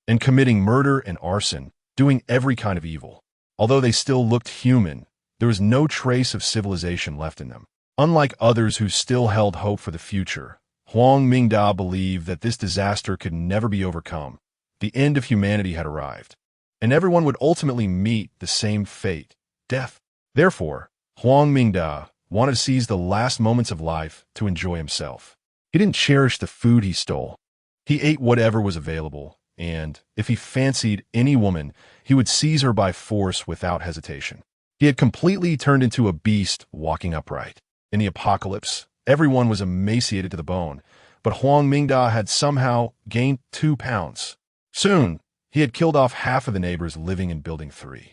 and committing murder and arson, doing every kind of evil. Although they still looked human, there was no trace of civilization left in them. Unlike others who still held hope for the future, Huang Mingda believed that this disaster could never be overcome. The end of humanity had arrived, and everyone would ultimately meet the same fate, death. Therefore, Huang Mingda wanted to seize the last moments of life to enjoy himself. He didn't cherish the food he stole. He ate whatever was available, and if he fancied any woman, he would seize her by force without hesitation. He had completely turned into a beast walking upright. In the apocalypse, everyone was emaciated to the bone, but Huang Mingda had somehow gained 2 pounds. Soon, he had killed off half of the neighbors living in Building 3.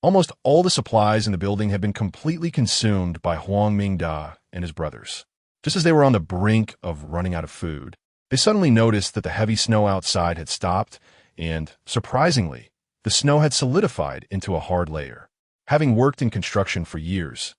Almost all the supplies in the building had been completely consumed by Huang Mingda and his brothers. Just as they were on the brink of running out of food, they suddenly noticed that the heavy snow outside had stopped, and, surprisingly, the snow had solidified into a hard layer. Having worked in construction for years,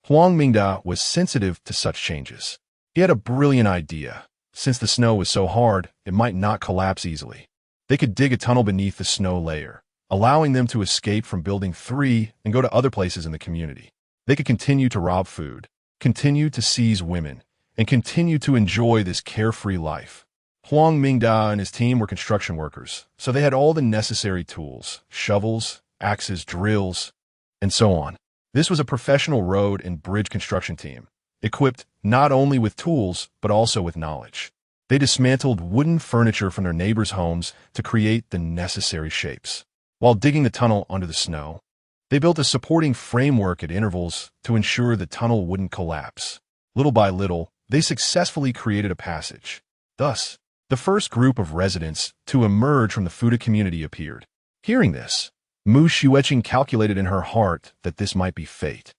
Huang Mingda was sensitive to such changes. He had a brilliant idea. Since the snow was so hard, it might not collapse easily. They could dig a tunnel beneath the snow layer, allowing them to escape from Building 3 and go to other places in the community. They could continue to rob food, continue to seize women, and continue to enjoy this carefree life. Huang Mingda and his team were construction workers, so they had all the necessary tools, shovels, axes, drills, and so on. This was a professional road and bridge construction team, equipped not only with tools, but also with knowledge. They dismantled wooden furniture from their neighbors' homes to create the necessary shapes. While digging the tunnel under the snow, they built a supporting framework at intervals to ensure the tunnel wouldn't collapse. Little by little, they successfully created a passage. Thus, the first group of residents to emerge from the Fuda community appeared. Hearing this, Mu Xueqing calculated in her heart that this might be fate.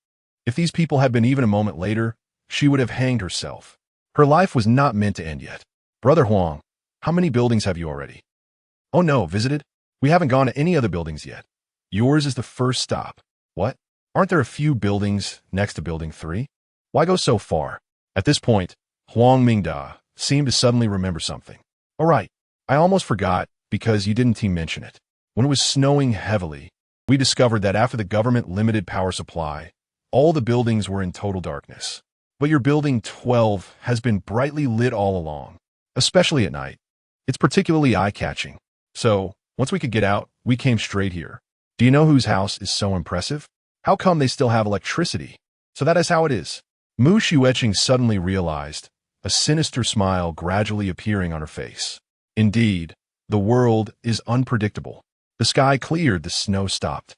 If these people had been even a moment later, she would have hanged herself. Her life was not meant to end yet. Brother Huang, how many buildings have you already? Oh no, visited? We haven't gone to any other buildings yet. Yours is the first stop. What? Aren't there a few buildings next to building 3? Why go so far? At this point, Huang Mingda seemed to suddenly remember something. All right, I almost forgot because you didn't mention it. When it was snowing heavily, we discovered that after the government limited power supply, all the buildings were in total darkness. But your building 12 has been brightly lit all along, especially at night. It's particularly eye-catching. So, once we could get out, we came straight here. Do you know whose house is so impressive? How come they still have electricity? So that is how it is. Mu Xueqing suddenly realized, a sinister smile gradually appearing on her face. Indeed, the world is unpredictable. The sky cleared, the snow stopped.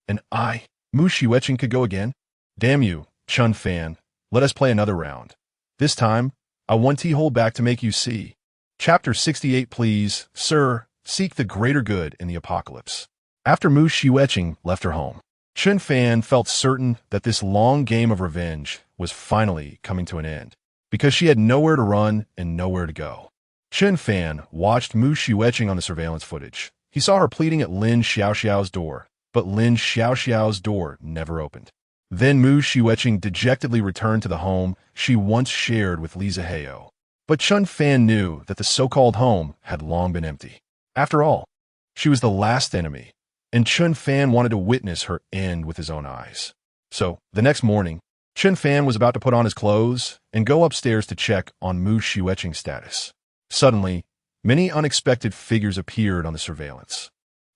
And Mu Xueqing could go again? Damn you, Chen Fan, let us play another round. This time, I want to hold back to make you see. Chapter 68. Please, sir, seek the greater good in the apocalypse. After Mu Xueqing left her home, Chen Fan felt certain that this long game of revenge was finally coming to an end, because she had nowhere to run and nowhere to go. Chen Fan watched Mu Xueqing on the surveillance footage. He saw her pleading at Lin Xiaoxiao's door, but Lin Xiaoxiao's door never opened. Then Mu Xueqing dejectedly returned to the home she once shared with Li Zihao. But Chen Fan knew that the so-called home had long been empty. After all, she was the last enemy, and Chen Fan wanted to witness her end with his own eyes. So, the next morning, Chen Fan was about to put on his clothes and go upstairs to check on Mu Xueqing's status. Suddenly, many unexpected figures appeared on the surveillance.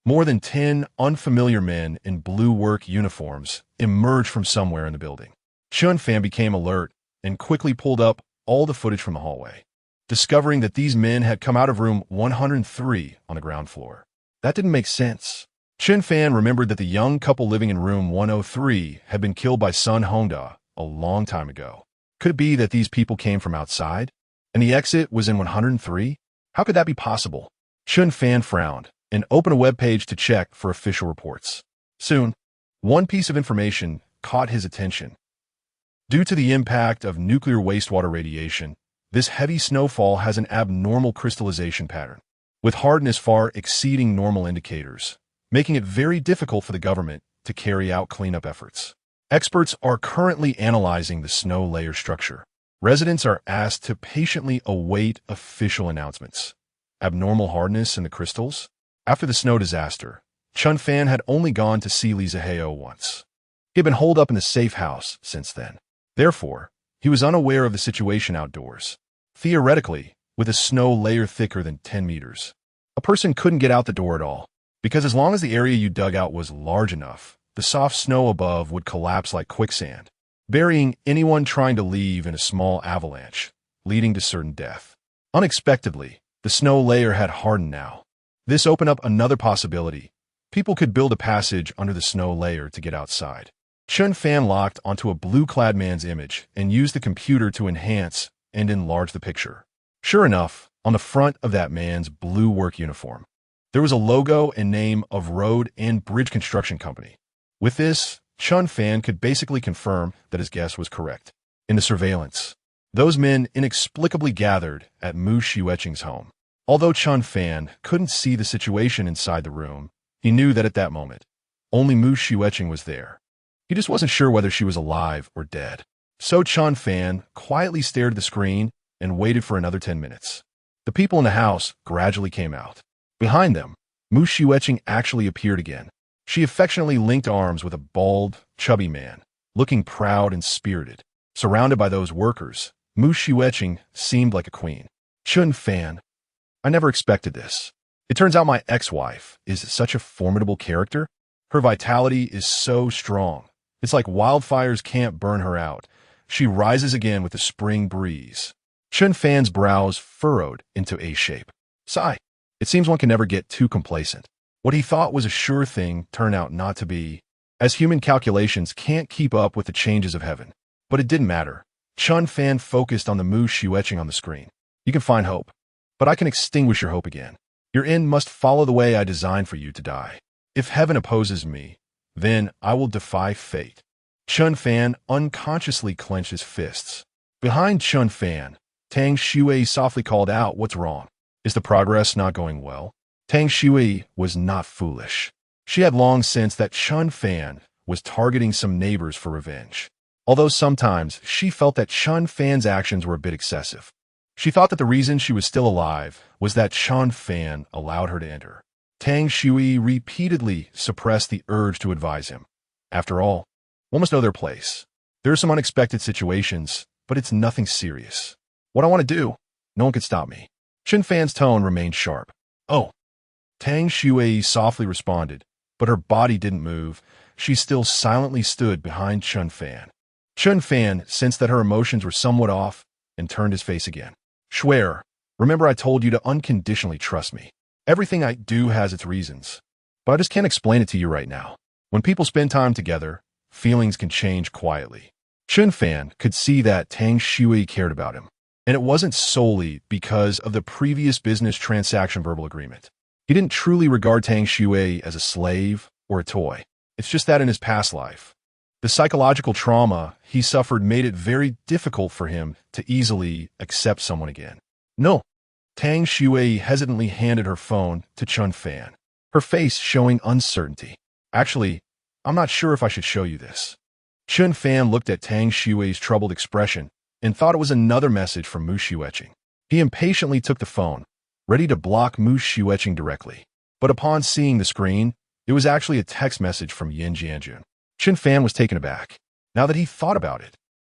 More than 10 unfamiliar men in blue work uniforms emerged from somewhere in the building. Chen Fan became alert and quickly pulled up all the footage from the hallway, discovering that these men had come out of room 103 on the ground floor. That didn't make sense. Chen Fan remembered that the young couple living in room 103 had been killed by Sun Hongda a long time ago. Could it be that these people came from outside, and the exit was in 103? How could that be possible? Chen Fan frowned and opened a web page to check for official reports. Soon, one piece of information caught his attention. Due to the impact of nuclear wastewater radiation, this heavy snowfall has an abnormal crystallization pattern, with hardness far exceeding normal indicators, making it very difficult for the government to carry out cleanup efforts. Experts are currently analyzing the snow layer structure. Residents are asked to patiently await official announcements. Abnormal hardness in the crystals? After the snow disaster, Chen Fan had only gone to see Li Zihao once. He had been holed up in the safe house since then. Therefore, he was unaware of the situation outdoors. Theoretically, with a snow layer thicker than 10 meters, a person couldn't get out the door at all, because as long as the area you dug out was large enough, the soft snow above would collapse like quicksand, burying anyone trying to leave in a small avalanche, leading to certain death. Unexpectedly, the snow layer had hardened now. This opened up another possibility. People could build a passage under the snow layer to get outside. Chen Fan locked onto a blue-clad man's image and used the computer to enhance and enlarge the picture. Sure enough, on the front of that man's blue work uniform, there was a logo and name of road and bridge construction company. With this, Chen Fan could basically confirm that his guess was correct. In the surveillance, those men inexplicably gathered at Mu Xueqing's home. Although Chen Fan couldn't see the situation inside the room, he knew that at that moment, only Mu Xueqing was there. He just wasn't sure whether she was alive or dead. So Chen Fan quietly stared at the screen and waited for another 10 minutes. The people in the house gradually came out. Behind them, Mu Xueqing actually appeared again. She affectionately linked arms with a bald, chubby man, looking proud and spirited. Surrounded by those workers, Mu Xueqing seemed like a queen. Chen Fan, I never expected this. It turns out my ex-wife is such a formidable character. Her vitality is so strong. It's like wildfires can't burn her out. She rises again with the spring breeze. Chen Fan's brows furrowed into a shape. Sigh. It seems one can never get too complacent. What he thought was a sure thing turned out not to be, as human calculations can't keep up with the changes of heaven. But it didn't matter. Chen Fan focused on the moose she etching on the screen. You can find hope, but I can extinguish your hope again. Your end must follow the way I designed for you to die. If heaven opposes me, then I will defy fate. Chen Fan unconsciously clenched his fists. Behind Chen Fan, Tang Shui softly called out, "What's wrong? Is the progress not going well?" Tang Shui was not foolish. She had long sensed that Chen Fan was targeting some neighbors for revenge. Although sometimes she felt that Chen Fan's actions were a bit excessive. She thought that the reason she was still alive was that Chen Fan allowed her to enter. Tang Shui repeatedly suppressed the urge to advise him. After all, one must know their place. There are some unexpected situations, but it's nothing serious. What I want to do, no one can stop me. Chen Fan's tone remained sharp. Oh. Tang Shui softly responded, but her body didn't move. She still silently stood behind Chen Fan. Chen Fan sensed that her emotions were somewhat off and turned his face again. Swear, remember I told you to unconditionally trust me. Everything I do has its reasons, but I just can't explain it to you right now. When people spend time together, feelings can change quietly. Chen Fan could see that Tang Shui cared about him, and it wasn't solely because of the previous business transaction verbal agreement. He didn't truly regard Tang Shui as a slave or a toy. It's just that in his past life, the psychological trauma he suffered made it very difficult for him to easily accept someone again. No. Tang Shui hesitantly handed her phone to Chen Fan, her face showing uncertainty. Actually, I'm not sure if I should show you this. Chen Fan looked at Tang Shui's troubled expression and thought it was another message from Mu Shuetching. He impatiently took the phone, ready to block Mu Shuetching directly. But upon seeing the screen, it was actually a text message from Yin Jianjun. Chen Fan was taken aback. Now that he thought about it,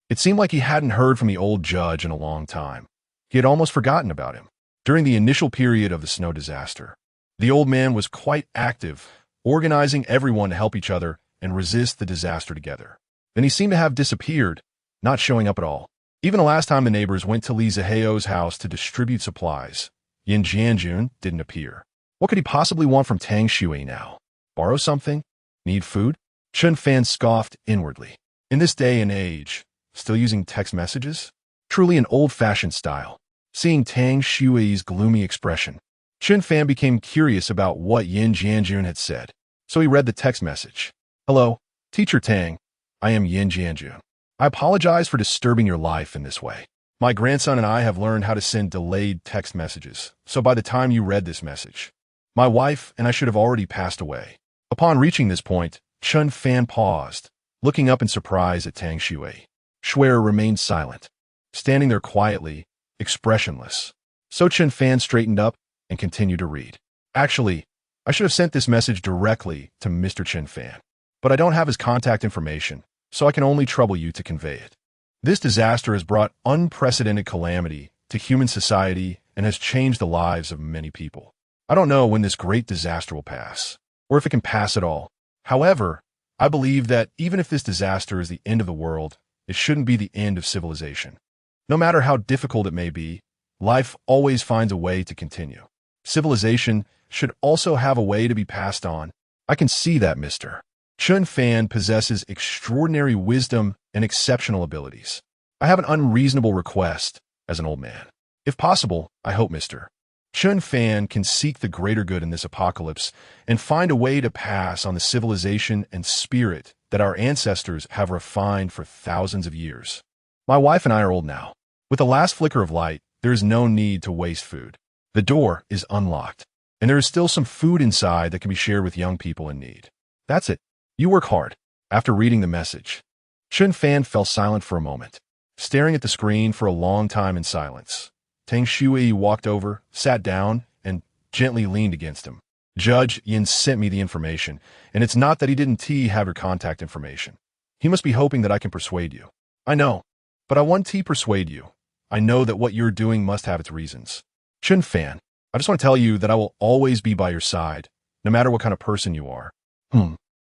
it seemed like he hadn't heard from the old judge in a long time. He had almost forgotten about him. During the initial period of the snow disaster, the old man was quite active, organizing everyone to help each other and resist the disaster together. Then he seemed to have disappeared, not showing up at all. Even the last time the neighbors went to Li Ziheo's house to distribute supplies, Yin Jianjun didn't appear. What could he possibly want from Tang Shui now? Borrow something? Need food? Chen Fan scoffed inwardly. In this day and age, still using text messages? Truly an old-fashioned style. Seeing Tang Shui's gloomy expression, Chen Fan became curious about what Yin Jianjun had said. So he read the text message. Hello, Teacher Tang. I am Yin Jianjun. I apologize for disturbing your life in this way. My grandson and I have learned how to send delayed text messages, so by the time you read this message, my wife and I should have already passed away. Upon reaching this point, Chen Fan paused, looking up in surprise at Tang Shui. Shuer remained silent, standing there quietly, expressionless. So Chen Fan straightened up and continued to read. Actually, I should have sent this message directly to Mr. Chen Fan, but I don't have his contact information, so I can only trouble you to convey it. This disaster has brought unprecedented calamity to human society and has changed the lives of many people. I don't know when this great disaster will pass, or if it can pass at all. However, I believe that even if this disaster is the end of the world, it shouldn't be the end of civilization. No matter how difficult it may be, life always finds a way to continue. Civilization should also have a way to be passed on. I can see that Mr. Chen Fan possesses extraordinary wisdom and exceptional abilities. I have an unreasonable request as an old man. If possible, I hope Mr. Chen Fan can seek the greater good in this apocalypse and find a way to pass on the civilization and spirit that our ancestors have refined for thousands of years. My wife and I are old now. With the last flicker of light, there is no need to waste food. The door is unlocked, and there is still some food inside that can be shared with young people in need. That's it. You work hard. After reading the message, Chen Fan fell silent for a moment, staring at the screen for a long time in silence. Tang Shui walked over, sat down, and gently leaned against him. Judge Yin sent me the information, and it's not that he didn't have your contact information. He must be hoping that I can persuade you. I know, but I want to persuade you. I know that what you're doing must have its reasons. Chen Fan, I just want to tell you that I will always be by your side, no matter what kind of person you are.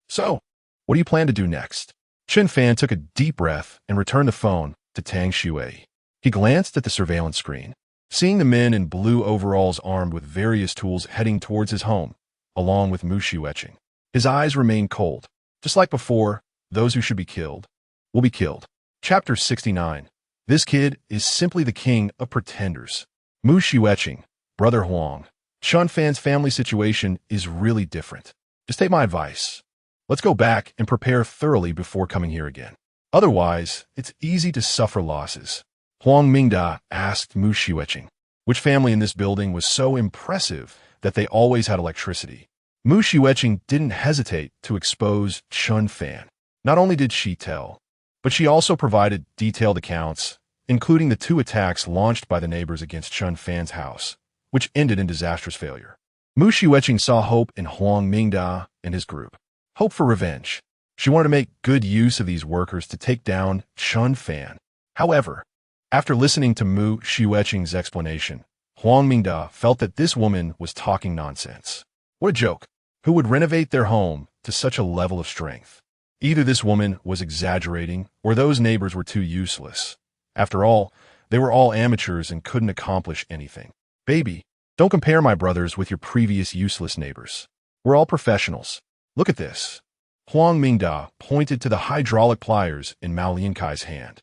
So, what do you plan to do next? Chen Fan took a deep breath and returned the phone to Tang Shui. He glanced at the surveillance screen, seeing the men in blue overalls armed with various tools heading towards his home, along with Mu Shiueching. His eyes remained cold. Just like before, those who should be killed will be killed. Chapter 69. This kid is simply the king of pretenders. Mu Shiueching, Brother Huang. Chen Fan's family situation is really different. Just take my advice. Let's go back and prepare thoroughly before coming here again. Otherwise, it's easy to suffer losses. Huang Mingda asked Mu Shiueching, which family in this building was so impressive that they always had electricity. Mu Shiueching didn't hesitate to expose Chen Fan. Not only did she tell, but she also provided detailed accounts, including the 2 attacks launched by the neighbors against Chen Fan's house, which ended in disastrous failure. Mu Shiueching saw hope in Huang Mingda and his group. Hope for revenge. She wanted to make good use of these workers to take down Chen Fan. However, after listening to Mu Shiueching's explanation, Huang Mingda felt that this woman was talking nonsense. What a joke. Who would renovate their home to such a level of strength? Either this woman was exaggerating, or those neighbors were too useless. After all, they were all amateurs and couldn't accomplish anything. Baby, don't compare my brothers with your previous useless neighbors. We're all professionals. Look at this. Huang Mingda pointed to the hydraulic pliers in Mao Liankai's hand.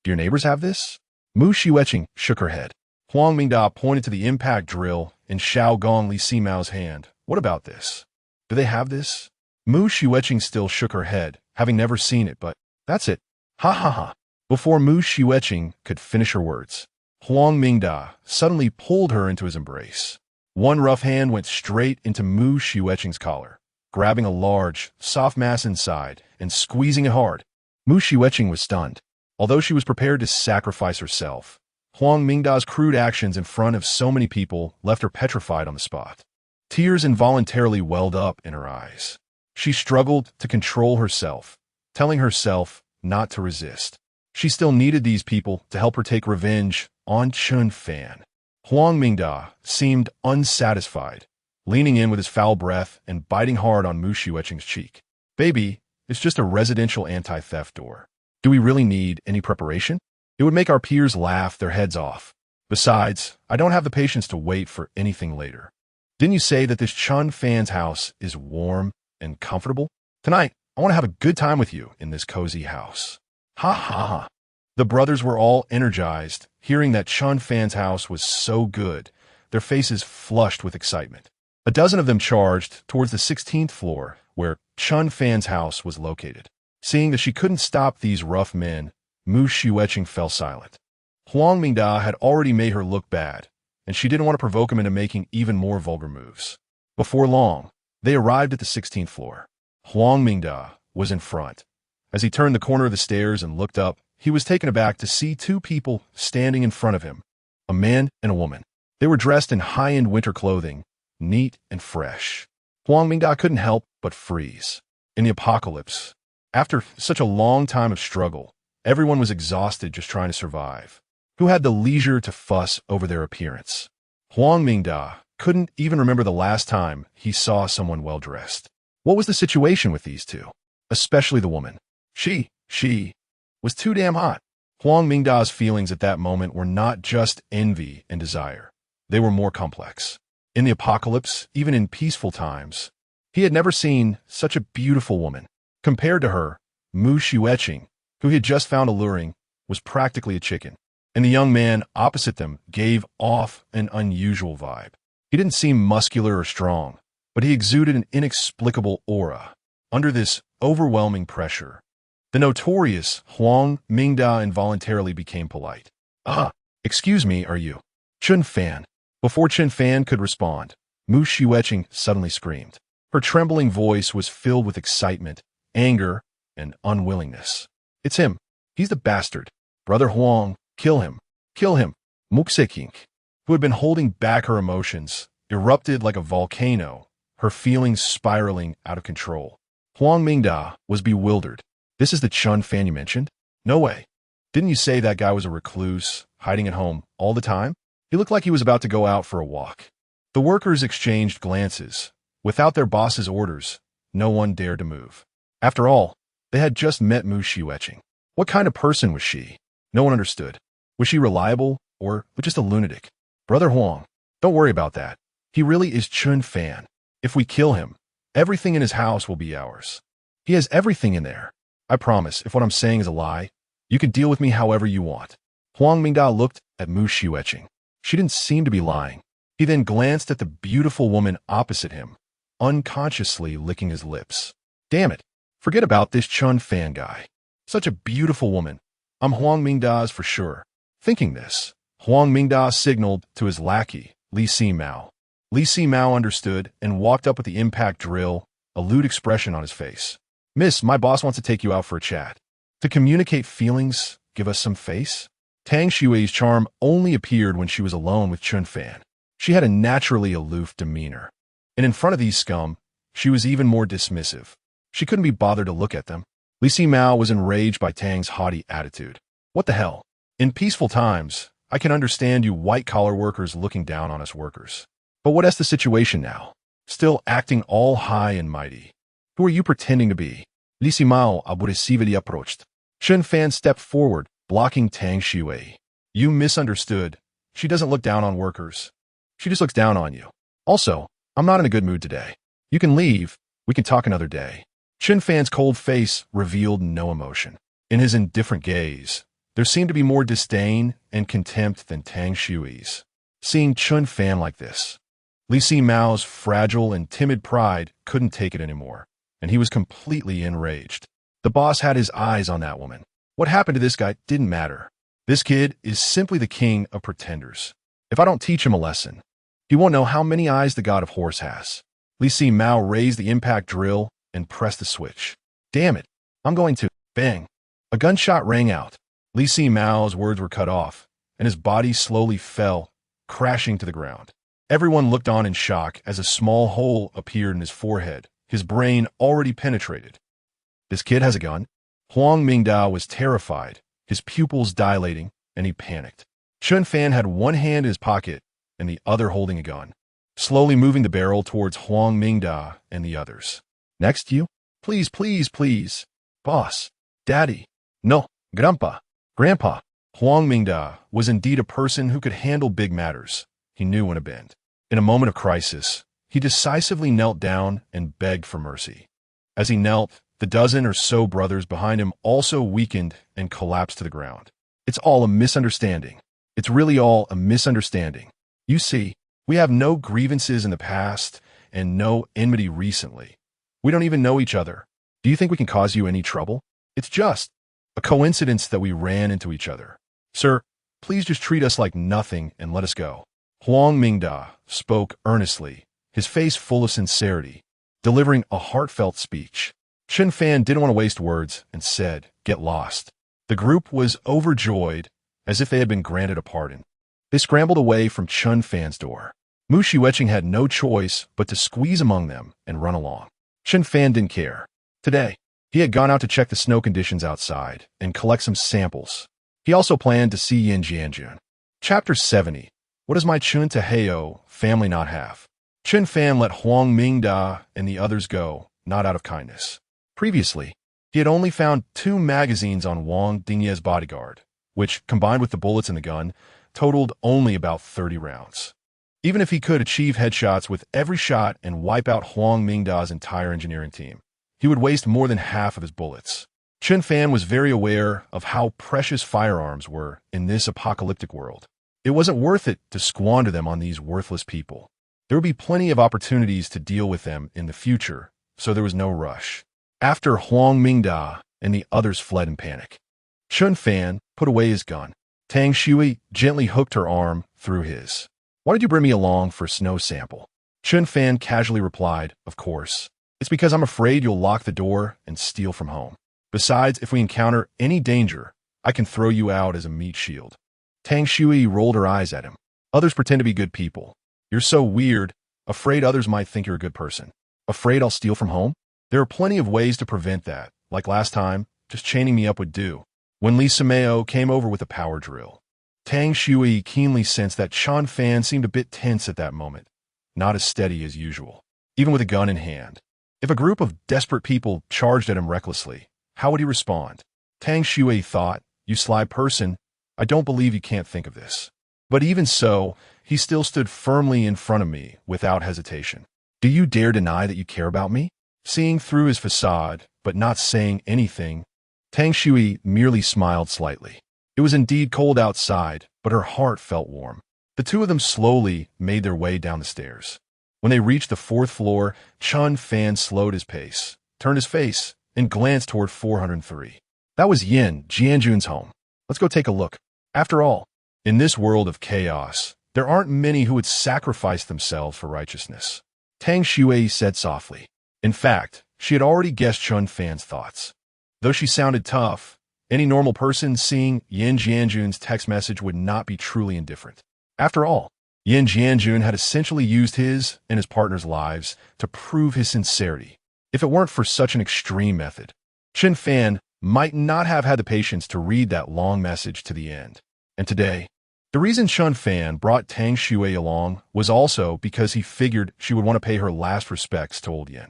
Do your neighbors have this? Mu Shiueching shook her head. Huang Mingda pointed to the impact drill in Xiao Gong Li Simao's hand. What about this? Do they have this? Mu Shiueching still shook her head, having never seen it, but that's it. Ha ha ha. Before Mu Shiueching could finish her words, Huang Mingda suddenly pulled her into his embrace. One rough hand went straight into Mu Shiueching's collar, grabbing a large, soft mass inside and squeezing it hard. Mu Shiueching was stunned. Although she was prepared to sacrifice herself, Huang Mingda's crude actions in front of so many people left her petrified on the spot. Tears involuntarily welled up in her eyes. She struggled to control herself, telling herself not to resist. She still needed these people to help her take revenge on Chen Fan. Huang Mingda seemed unsatisfied, leaning in with his foul breath and biting hard on Mu Shiueching's cheek. Baby, it's just a residential anti-theft door. Do we really need any preparation? It would make our peers laugh their heads off. Besides, I don't have the patience to wait for anything later. Didn't you say that this Chen Fan's house is warm and comfortable? Tonight, I want to have a good time with you in this cozy house. Ha ha ha. The brothers were all energized, hearing that Chen Fan's house was so good, their faces flushed with excitement. A dozen of them charged towards the 16th floor, where Chen Fan's house was located. Seeing that she couldn't stop these rough men, Mu Shiueching fell silent. Huang Mingda had already made her look bad, and she didn't want to provoke him into making even more vulgar moves. Before long, they arrived at the 16th floor. Huang Mingda was in front. As he turned the corner of the stairs and looked up, he was taken aback to see 2 people standing in front of him, a man and a woman. They were dressed in high-end winter clothing, neat and fresh. Huang Mingda couldn't help but freeze. In the apocalypse, after such a long time of struggle, everyone was exhausted just trying to survive. Who had the leisure to fuss over their appearance? Huang Mingda couldn't even remember the last time he saw someone well-dressed. What was the situation with these 2? Especially the woman. She was too damn hot. Huang Mingda's feelings at that moment were not just envy and desire. They were more complex. In the apocalypse, even in peaceful times, he had never seen such a beautiful woman. Compared to her, Mu Shiueching, who he had just found alluring, was practically a chicken. And the young man opposite them gave off an unusual vibe. He didn't seem muscular or strong, but he exuded an inexplicable aura. Under this overwhelming pressure, the notorious Huang Mingda involuntarily became polite. Excuse me, are you Chen Fan? Before Chen Fan could respond, Mu Shiueching suddenly screamed. Her trembling voice was filled with excitement, anger, and unwillingness. It's him. He's the bastard. Brother Huang, kill him. Kill him. Muxeking, who had been holding back her emotions, erupted like a volcano, her feelings spiraling out of control. Huang Mingda was bewildered. This is the Chen Fan you mentioned? No way. Didn't you say that guy was a recluse, hiding at home all the time? He looked like he was about to go out for a walk. The workers exchanged glances. Without their boss's orders, no one dared to move. After all, they had just met Mu Xiueqing. What kind of person was she? No one understood. Was she reliable, or just a lunatic? Brother Huang, don't worry about that. He really is Chen Fan. If we kill him, everything in his house will be ours. He has everything in there. I promise, if what I'm saying is a lie, you can deal with me however you want. Huang Mingda looked at Mu Xiueqing. She didn't seem to be lying. He then glanced at the beautiful woman opposite him, unconsciously licking his lips. Damn it. Forget about this Chen Fan guy. Such a beautiful woman. I'm Huang Mingda's for sure. Thinking this, Huang Mingda signaled to his lackey, Li Si Mao. Li Si Mao understood and walked up with the impact drill, a lewd expression on his face. Miss, my boss wants to take you out for a chat. To communicate feelings, give us some face? Tang Xue's charm only appeared when she was alone with Chen Fan. She had a naturally aloof demeanor. And in front of these scum, she was even more dismissive. She couldn't be bothered to look at them. Li Si Mao was enraged by Tang's haughty attitude. What the hell? In peaceful times, I can understand you white-collar workers looking down on us workers. But what is the situation now? Still acting all high and mighty. Who are you pretending to be? Li Si Mao agresively approached. Chen Fan stepped forward, blocking Tang Xue. You misunderstood. She doesn't look down on workers. She just looks down on you. Also, I'm not in a good mood today. You can leave. We can talk another day. Chen Fan's cold face revealed no emotion. In his indifferent gaze, there seemed to be more disdain and contempt than Tang Xue's. Seeing Chen Fan like this, Li Si Mao's fragile and timid pride couldn't take it anymore, and he was completely enraged. The boss had his eyes on that woman. What happened to this guy didn't matter. This kid is simply the king of pretenders. If I don't teach him a lesson, he won't know how many eyes the god of horse has. Li Si Mao raised the impact drill and pressed the switch. Damn it, I'm going to... Bang. A gunshot rang out. Li Si Mao's words were cut off, and his body slowly fell, crashing to the ground. Everyone looked on in shock as a small hole appeared in his forehead, his brain already penetrated. This kid has a gun? Huang Mingda was terrified, his pupils dilating, and he panicked. Chen Fan had one hand in his pocket and the other holding a gun, slowly moving the barrel towards Huang Mingda and the others. Next, you? Please, please, please. Boss. Daddy. No. Grandpa. Grandpa. Huang Mingda was indeed a person who could handle big matters. He knew when to bend. In a moment of crisis, he decisively knelt down and begged for mercy. As he knelt, the dozen or so brothers behind him also weakened and collapsed to the ground. It's all a misunderstanding. It's really all a misunderstanding. You see, we have no grievances in the past and no enmity recently. We don't even know each other. Do you think we can cause you any trouble? It's just a coincidence that we ran into each other. Sir, please just treat us like nothing and let us go. Huang Mingda spoke earnestly, his face full of sincerity, delivering a heartfelt speech. Chen Fan didn't want to waste words and said, "Get lost." The group was overjoyed, as if they had been granted a pardon. They scrambled away from Chen Fan's door. Mu Xiueqing had no choice but to squeeze among them and run along. Chen Fan didn't care. Today, he had gone out to check the snow conditions outside and collect some samples. He also planned to see Yin Jianjun. Chapter 70. What does my Chun Taheo family not have? Chen Fan let Huang Mingda and the others go, not out of kindness. Previously, he had only found 2 magazines on Wang Dingye's bodyguard, which, combined with the bullets in the gun, totaled only about 30 rounds. Even if he could achieve headshots with every shot and wipe out Huang Mingda's entire engineering team, he would waste more than half of his bullets. Chen Fan was very aware of how precious firearms were in this apocalyptic world. It wasn't worth it to squander them on these worthless people. There would be plenty of opportunities to deal with them in the future, so there was no rush. After Huang Mingda and the others fled in panic, Chen Fan put away his gun. Tang Xue gently hooked her arm through his. Why did you bring me along for a snow sample? Chen Fan casually replied, of course. It's because I'm afraid you'll lock the door and steal from home. Besides, if we encounter any danger, I can throw you out as a meat shield. Tang Xue rolled her eyes at him. Others pretend to be good people. You're so weird, afraid others might think you're a good person. Afraid I'll steal from home? There are plenty of ways to prevent that. Like last time, just chaining me up would do. When Li Simeo came over with a power drill, Tang Xue keenly sensed that Chen Fan seemed a bit tense at that moment, not as steady as usual, even with a gun in hand. If a group of desperate people charged at him recklessly, how would he respond? Tang Shui thought, "You sly person, I don't believe you can't think of this." But even so, he still stood firmly in front of me without hesitation. "Do you dare deny that you care about me?" Seeing through his facade, but not saying anything, Tang Shui merely smiled slightly. It was indeed cold outside, but her heart felt warm. The two of them slowly made their way down the stairs. When they reached the fourth floor, Chen Fan slowed his pace, turned his face, and glanced toward 403. That was Yin Jianjun's home. Let's go take a look. After all, in this world of chaos, there aren't many who would sacrifice themselves for righteousness. Tang Shui said softly. In fact, she had already guessed Chen Fan's thoughts. Though she sounded tough, any normal person seeing Yin Jianjun's text message would not be truly indifferent. After all, Yin Jianjun had essentially used his and his partner's lives to prove his sincerity. If it weren't for such an extreme method, Chen Fan might not have had the patience to read that long message to the end. And today, the reason Chen Fan brought Tang Shui along was also because he figured she would want to pay her last respects to old Yin.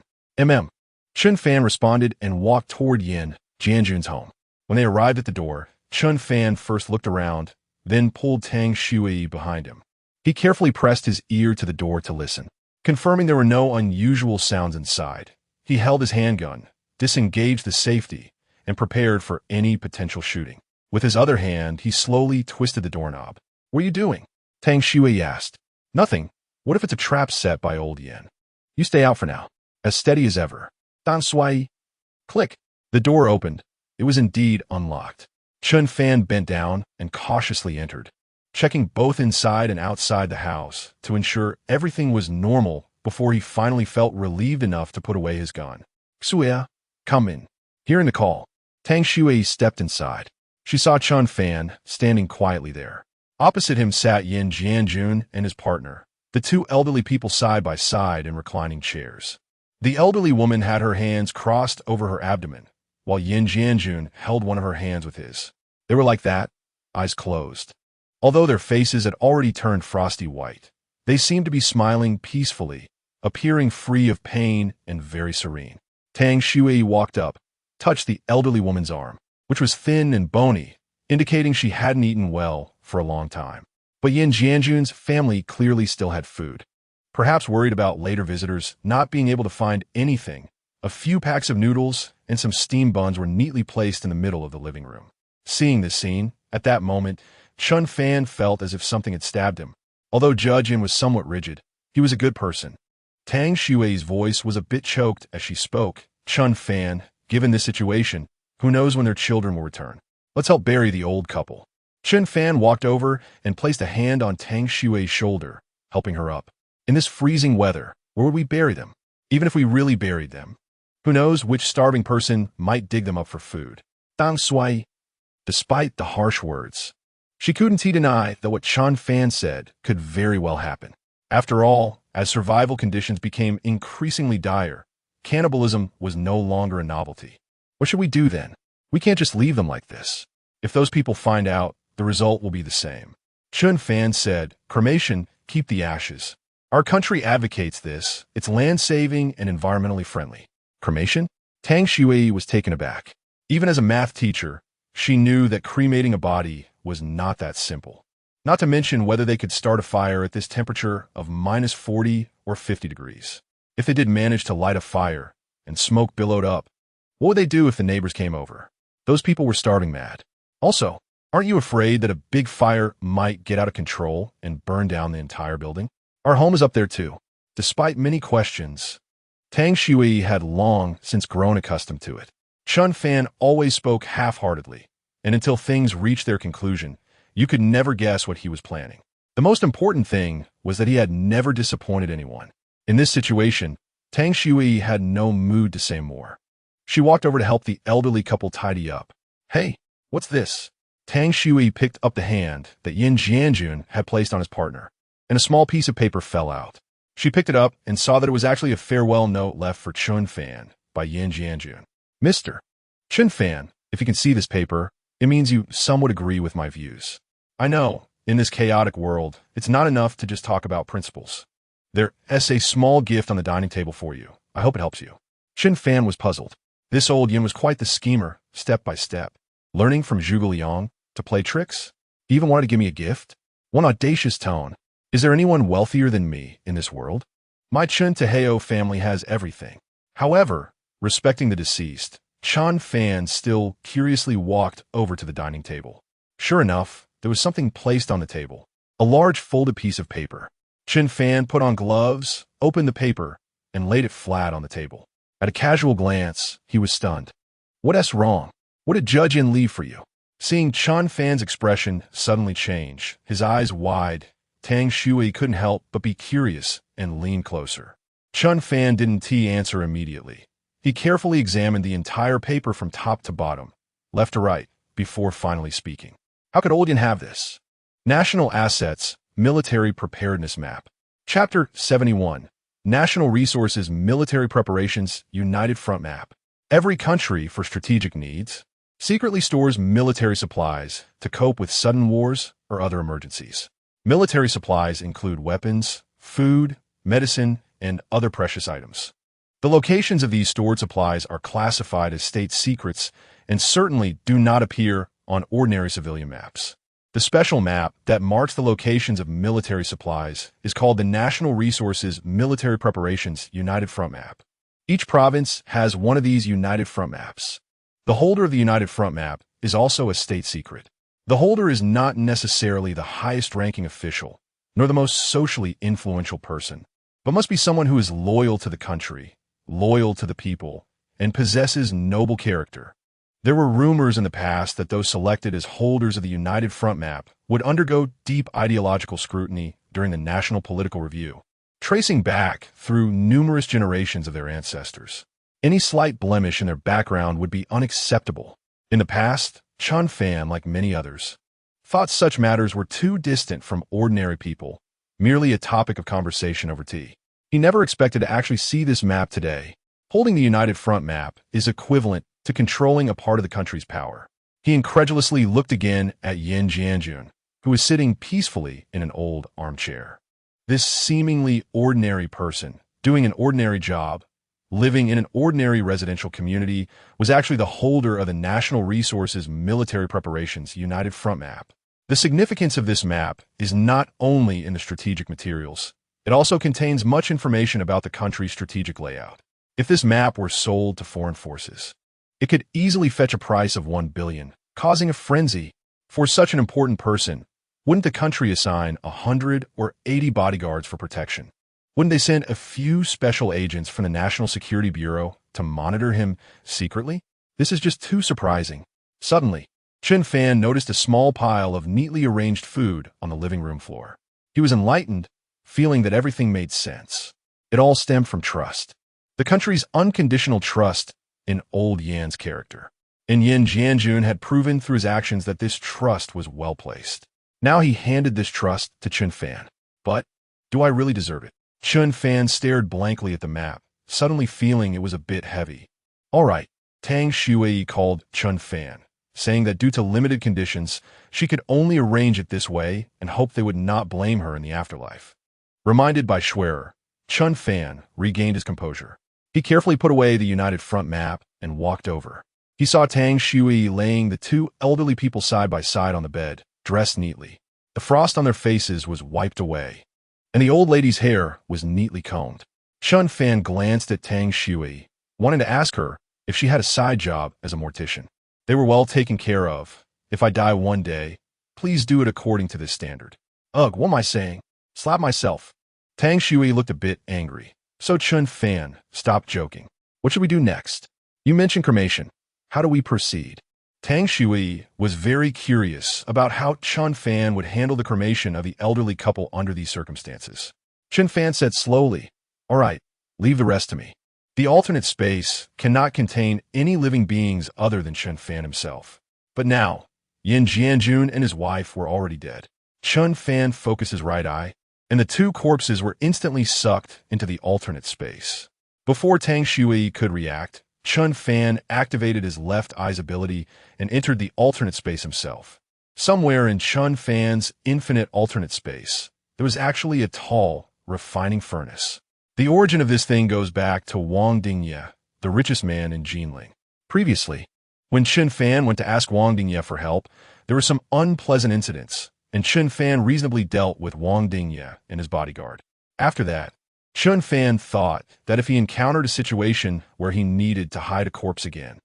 Chen Fan responded and walked toward Yin Jianjun's home. When they arrived at the door, Chen Fan first looked around, then pulled Tang Shui behind him. He carefully pressed his ear to the door to listen. Confirming there were no unusual sounds inside, he held his handgun, disengaged the safety, and prepared for any potential shooting. With his other hand, he slowly twisted the doorknob. "What are you doing?" Tang Shui asked. "Nothing. What if it's a trap set by old Yin? You stay out for now." As steady as ever. Dan Sui. Click. The door opened. It was indeed unlocked. Chen Fan bent down and cautiously entered, checking both inside and outside the house to ensure everything was normal before he finally felt relieved enough to put away his gun. "Xuya, come in." Hearing the call, Tang Shui stepped inside. She saw Chen Fan standing quietly there. Opposite him sat Yin Jianjun and his partner, the two elderly people side by side in reclining chairs. The elderly woman had her hands crossed over her abdomen, while Yin Jianjun held one of her hands with his. They were like that, eyes closed. Although their faces had already turned frosty white, they seemed to be smiling peacefully, appearing free of pain and very serene. Tang Shui walked up, touched the elderly woman's arm, which was thin and bony, indicating she hadn't eaten well for a long time. But Yin Jianjun's family clearly still had food. Perhaps worried about later visitors not being able to find anything, a few packs of noodles and some steamed buns were neatly placed in the middle of the living room. Seeing this scene, at that moment, Chen Fan felt as if something had stabbed him. Although Judge Yin was somewhat rigid, he was a good person. Tang Shui's voice was a bit choked as she spoke. "Chen Fan, given this situation, who knows when their children will return? Let's help bury the old couple." Chen Fan walked over and placed a hand on Tang Shui's shoulder, helping her up. "In this freezing weather, where would we bury them? Even if we really buried them, who knows which starving person might dig them up for food?" Tang Sui. Despite the harsh words, she couldn't deny that what Chen Fan said could very well happen. After all, as survival conditions became increasingly dire, cannibalism was no longer a novelty. What should we do then? We can't just leave them like this. If those people find out, the result will be the same. Chen Fan said, "Cremation, keep the ashes. Our country advocates this. It's land-saving and environmentally friendly." Cremation? Tang Shui was taken aback. Even as a math teacher, she knew that cremating a body was not that simple. Not to mention whether they could start a fire at this temperature of -40 or 50 degrees. If they did manage to light a fire and smoke billowed up, what would they do if the neighbors came over? Those people were starving mad. Also, aren't you afraid that a big fire might get out of control and burn down the entire building? Our home is up there too. Despite many questions, Tang Shui had long since grown accustomed to it. Chen Fan always spoke half-heartedly, and until things reached their conclusion, you could never guess what he was planning. The most important thing was that he had never disappointed anyone. In this situation, Tang Shui had no mood to say more. She walked over to help the elderly couple tidy up. "Hey, what's this?" Tang Shui picked up the hand that Yin Jianjun had placed on his partner, and a small piece of paper fell out. She picked it up and saw that it was actually a farewell note left for Chen Fan by Yin Jianjun. "Mr. Chen Fan, if you can see this paper, it means you somewhat agree with my views. I know, in this chaotic world, it's not enough to just talk about principles. There's a small gift on the dining table for you. I hope it helps you. Chen Fan was puzzled. This old yin was quite the schemer, step by step. Learning from Zhuge Liang to play tricks? He even wanted to give me a gift? One audacious tone. Is there anyone wealthier than me in this world? My Chen Teheo family has everything. However, respecting the deceased, Chen Fan still curiously walked over to the dining table. Sure enough, there was something placed on the table. A large folded piece of paper. Chen Fan put on gloves, opened the paper, and laid it flat on the table. At a casual glance, he was stunned. What's wrong? What did Judge Yin leave for you? Seeing Chen Fan's expression suddenly change, his eyes wide, Tang Shui couldn't help but be curious and lean closer. Chen Fan didn't answer immediately. He carefully examined the entire paper from top to bottom, left to right, before finally speaking. How could Old Yin have this? National Assets, Military Preparedness Map. Chapter 71. National Resources Military Preparations United Front Map. Every country, for strategic needs, secretly stores military supplies to cope with sudden wars or other emergencies. Military supplies include weapons, food, medicine, and other precious items. The locations of these stored supplies are classified as state secrets and certainly do not appear on ordinary civilian maps. The special map that marks the locations of military supplies is called the National Resources Military Preparations United Front Map. Each province has one of these United Front Maps. The holder of the United Front Map is also a state secret. The holder is not necessarily the highest-ranking official, nor the most socially influential person, but must be someone who is loyal to the country, loyal to the people, and possesses noble character. There were rumors in the past that those selected as holders of the United Front Map would undergo deep ideological scrutiny during the National Political Review, tracing back through numerous generations of their ancestors. Any slight blemish in their background would be unacceptable. In the past, Chen Fan, like many others, thought such matters were too distant from ordinary people, merely a topic of conversation over tea. He never expected to actually see this map today. Holding the United Front Map is equivalent to controlling a part of the country's power. He incredulously looked again at Yin Jianjun, who was sitting peacefully in an old armchair. This seemingly ordinary person, doing an ordinary job, living in an ordinary residential community, was actually the holder of the National Resources Military Preparations United Front Map. The significance of this map is not only in the strategic materials, it also contains much information about the country's strategic layout. If this map were sold to foreign forces, it could easily fetch a price of 1 billion, causing a frenzy. For such an important person, wouldn't the country assign 100 or 80 bodyguards for protection? Wouldn't they send a few special agents from the National Security Bureau to monitor him secretly? This is just too surprising. Suddenly, Chen Fan noticed a small pile of neatly arranged food on the living room floor. He was enlightened, feeling that everything made sense. It all stemmed from trust. The country's unconditional trust in Old Yan's character. And Yin Jianjun had proven through his actions that this trust was well placed. Now he handed this trust to Chen Fan. But, do I really deserve it? Chen Fan stared blankly at the map, suddenly feeling it was a bit heavy. All right, Tang Shui called Chen Fan, saying that due to limited conditions, she could only arrange it this way and hoped they would not blame her in the afterlife. Reminded by Schwerer, Chen Fan regained his composure. He carefully put away the United Front Map and walked over. He saw Tang Shui laying the two elderly people side by side on the bed, dressed neatly. The frost on their faces was wiped away, and the old lady's hair was neatly combed. Chen Fan glanced at Tang Shui, wanting to ask her if she had a side job as a mortician. They were well taken care of. If I die one day, please do it according to this standard. Ugh, what am I saying? Slap myself. Tang Shui looked a bit angry. So Chen Fan stopped joking. What should we do next? You mentioned cremation. How do we proceed? Tang Shui was very curious about how Chen Fan would handle the cremation of the elderly couple under these circumstances. Chen Fan said slowly, all right, leave the rest to me. The alternate space cannot contain any living beings other than Chen Fan himself. But now, Yin Jianjun and his wife were already dead. Chen Fan focused his right eye, and the two corpses were instantly sucked into the alternate space. Before Tang Shui could react, Chen Fan activated his left eye's ability and entered the alternate space himself. Somewhere in Chen Fan's infinite alternate space, there was actually a tall, refining furnace. The origin of this thing goes back to Wang Dingye, the richest man in Jinling. Previously, when Chen Fan went to ask Wang Dingye for help, there were some unpleasant incidents, and Chen Fan reasonably dealt with Wang Dingye and his bodyguard. After that, Chen Fan thought that if he encountered a situation where he needed to hide a corpse again,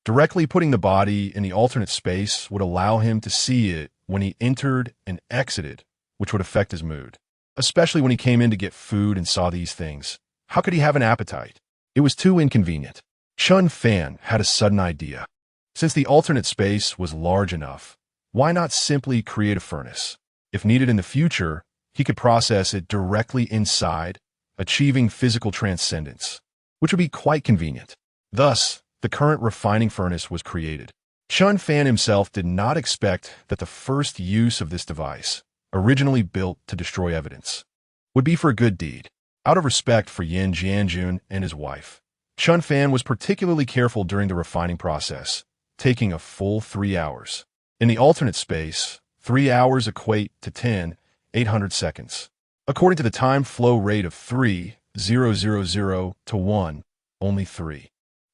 directly putting the body in the alternate space would allow him to see it when he entered and exited, which would affect his mood. Especially when he came in to get food and saw these things. How could he have an appetite? It was too inconvenient. Chen Fan had a sudden idea. Since the alternate space was large enough, why not simply create a furnace? If needed in the future, he could process it directly inside, achieving physical transcendence, which would be quite convenient. Thus, the current refining furnace was created. Chen Fan himself did not expect that the first use of this device, originally built to destroy evidence, would be for a good deed. Out of respect for Yin Jianjun and his wife, Chen Fan was particularly careful during the refining process, taking a full 3 hours. In the alternate space, 3 hours equate to 10,800 seconds. According to the time flow rate of 3,000 to 1, only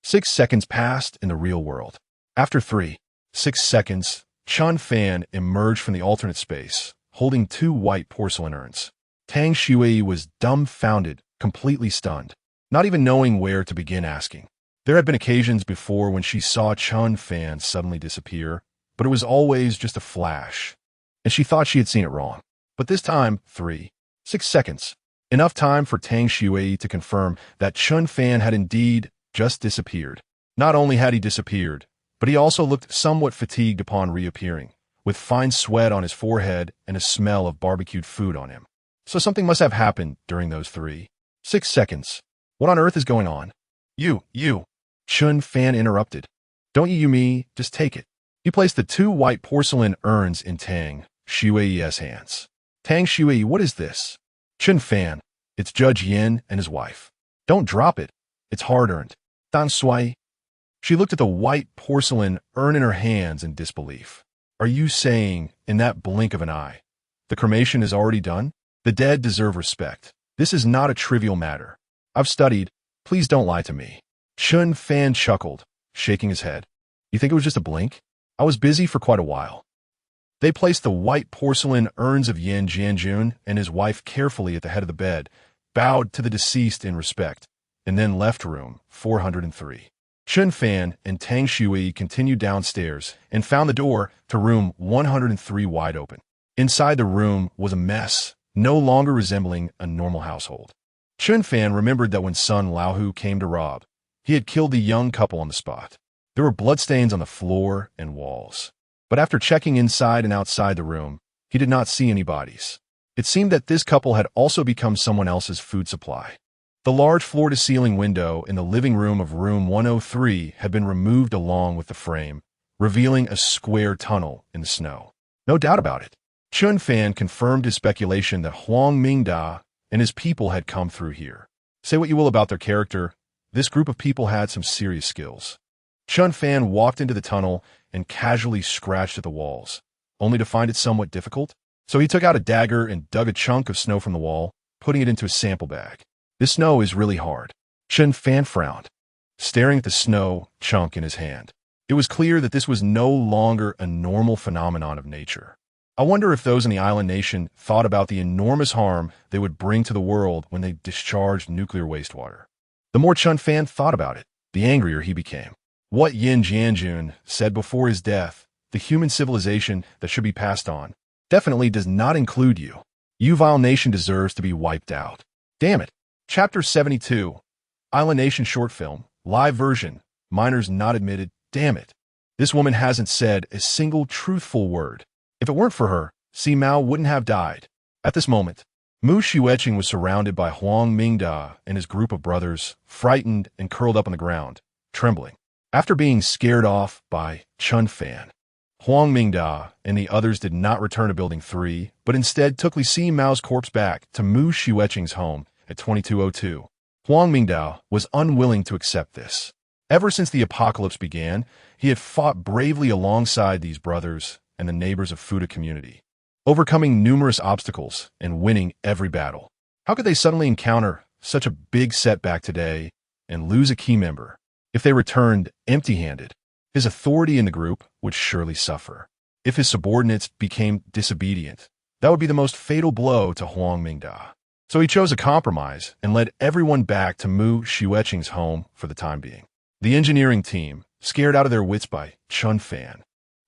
6 seconds passed in the real world. After 6 seconds, Chen Fan emerged from the alternate space, holding 2 white porcelain urns. Tang Shui was dumbfounded, completely stunned, not even knowing where to begin asking. There had been occasions before when she saw Chen Fan suddenly disappear, but it was always just a flash, and she thought she had seen it wrong. But this time, 6 seconds. Enough time for Tang Shui to confirm that Chen Fan had indeed just disappeared. Not only had he disappeared, but he also looked somewhat fatigued upon reappearing, with fine sweat on his forehead and a smell of barbecued food on him. So something must have happened during those 6 seconds. What on earth is going on? You, Chen Fan interrupted. Don't you me, just take it. He placed the 2 white porcelain urns in Tang Shui's hands. Tang Shui, what is this? Chen Fan, it's Judge Yin and his wife. Don't drop it. It's hard-earned. Dan Sui. She looked at the white porcelain urn in her hands in disbelief. Are you saying, in that blink of an eye, the cremation is already done? The dead deserve respect. This is not a trivial matter. I've studied. Please don't lie to me. Chen Fan chuckled, shaking his head. You think it was just a blink? I was busy for quite a while. They placed the white porcelain urns of Yin Jianjun and his wife carefully at the head of the bed, bowed to the deceased in respect, and then left room 403. Chen Fan and Tang Shui continued downstairs and found the door to room 103 wide open. Inside the room was a mess, no longer resembling a normal household. Chen Fan remembered that when son Laohu came to rob, he had killed the young couple on the spot. There were bloodstains on the floor and walls. But after checking inside and outside the room, he did not see any bodies. It seemed that this couple had also become someone else's food supply. The large floor-to-ceiling window in the living room of room 103 had been removed along with the frame, revealing a square tunnel in the snow. No doubt about it. Chen Fan confirmed his speculation that Huang Mingda and his people had come through here. Say what you will about their character, this group of people had some serious skills. Chen Fan walked into the tunnel and casually scratched at the walls, only to find it somewhat difficult. So he took out a dagger and dug a chunk of snow from the wall, putting it into a sample bag. This snow is really hard. Chen Fan frowned, staring at the snow chunk in his hand. It was clear that this was no longer a normal phenomenon of nature. I wonder if those in the island nation thought about the enormous harm they would bring to the world when they discharged nuclear wastewater. The more Chen Fan thought about it, the angrier he became. What Yin Jianjun said before his death, the human civilization that should be passed on, definitely does not include you. You vile nation deserves to be wiped out. Damn it. Chapter 72. Island Nation short film, live version, minors not admitted. Damn it. This woman hasn't said a single truthful word. If it weren't for her, Si Mao wouldn't have died. At this moment, Mu Xueqing was surrounded by Huang Mingda and his group of brothers, frightened and curled up on the ground, trembling. After being scared off by Chen Fan, Huang Mingda and the others did not return to Building 3, but instead took Li Si Mao's corpse back to Mu Xueqing's home at 2202. Huang Mingda was unwilling to accept this. Ever since the apocalypse began, he had fought bravely alongside these brothers and the neighbors of Fuda community, overcoming numerous obstacles and winning every battle. How could they suddenly encounter such a big setback today and lose a key member? If they returned empty-handed, his authority in the group would surely suffer. If his subordinates became disobedient, that would be the most fatal blow to Huang Mingda. So he chose a compromise and led everyone back to Mu Xiuqing's home for the time being. The engineering team, scared out of their wits by Chen Fan,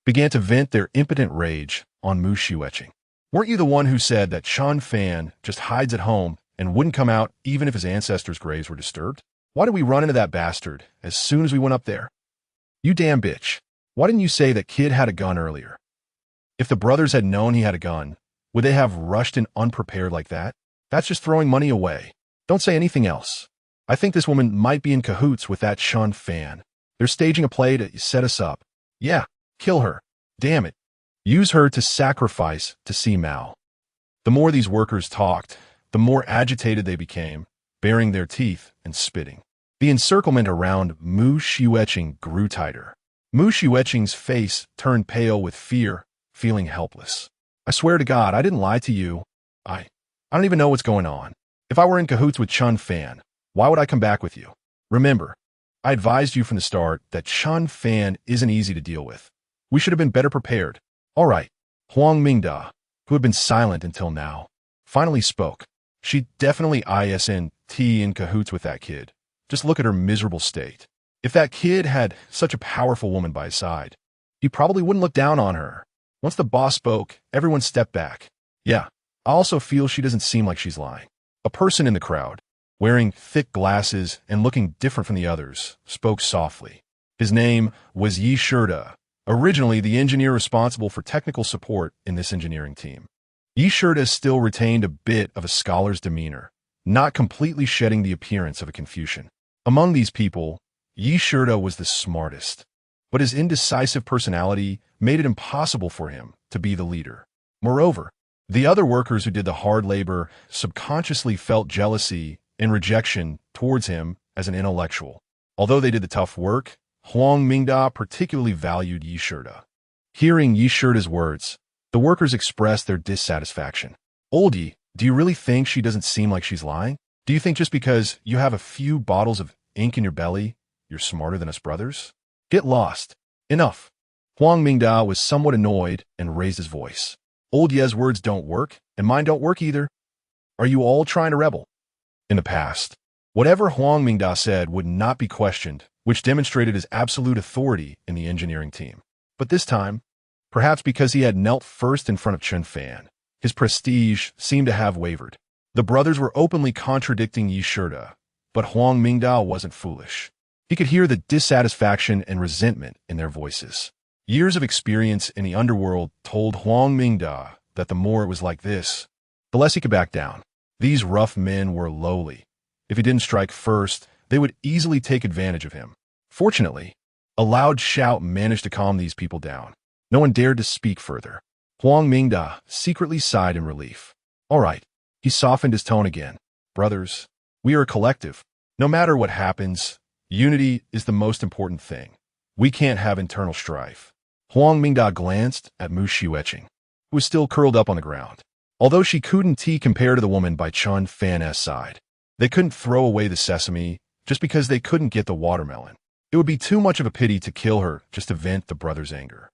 began to vent their impotent rage on Mu Xiuqing. Weren't you the one who said that Chen Fan just hides at home and wouldn't come out even if his ancestors' graves were disturbed? Why did we run into that bastard as soon as we went up there? You damn bitch. Why didn't you say that kid had a gun earlier? If the brothers had known he had a gun, would they have rushed in unprepared like that? That's just throwing money away. Don't say anything else. I think this woman might be in cahoots with that Chen Fan. They're staging a play to set us up. Yeah, kill her. Damn it. Use her to sacrifice to see Mao. The more these workers talked, the more agitated they became, baring their teeth and spitting. The encirclement around Mu Xiuqing grew tighter. Mu Xiuqing's face turned pale with fear, feeling helpless. I swear to God, I didn't lie to you. I don't even know what's going on. If I were in cahoots with Chen Fan, why would I come back with you? Remember, I advised you from the start that Chen Fan isn't easy to deal with. We should have been better prepared. All right. Huang Mingda, who had been silent until now, finally spoke. She definitely isn't in cahoots with that kid. Just look at her miserable state. If that kid had such a powerful woman by his side, he probably wouldn't look down on her. Once the boss spoke, everyone stepped back. Yeah, I also feel she doesn't seem like she's lying. A person in the crowd, wearing thick glasses and looking different from the others, spoke softly. His name was Yi Shida, originally the engineer responsible for technical support in this engineering team. Yi Shida still retained a bit of a scholar's demeanor, not completely shedding the appearance of a Confucian. Among these people, Yi Shida was the smartest, but his indecisive personality made it impossible for him to be the leader. Moreover, the other workers who did the hard labor subconsciously felt jealousy and rejection towards him as an intellectual. Although they did the tough work, Huang Mingda particularly valued Yi Shida. Hearing Yi Shida's words, the workers expressed their dissatisfaction. Old Yi, do you really think she doesn't seem like she's lying? Do you think just because you have a few bottles of ink in your belly, you're smarter than us brothers? Get lost. Enough. Huang Mingda was somewhat annoyed and raised his voice. Old Ye's words don't work, and mine don't work either. Are you all trying to rebel? In the past, whatever Huang Mingda said would not be questioned, which demonstrated his absolute authority in the engineering team. But this time, perhaps because he had knelt first in front of Chen Fan, his prestige seemed to have wavered. The brothers were openly contradicting Yi Shida, but Huang Mingda wasn't foolish. He could hear the dissatisfaction and resentment in their voices. Years of experience in the underworld told Huang Mingda that the more it was like this, the less he could back down. These rough men were lowly. If he didn't strike first, they would easily take advantage of him. Fortunately, a loud shout managed to calm these people down. No one dared to speak further. Huang Mingda secretly sighed in relief. All right, he softened his tone again. Brothers, we are a collective. No matter what happens, unity is the most important thing. We can't have internal strife. Huang Mingda glanced at Mu Xiuqing, who was still curled up on the ground. Although she couldn't compare to the woman by Chen Fan's side, they couldn't throw away the sesame just because they couldn't get the watermelon. It would be too much of a pity to kill her just to vent the brothers' anger.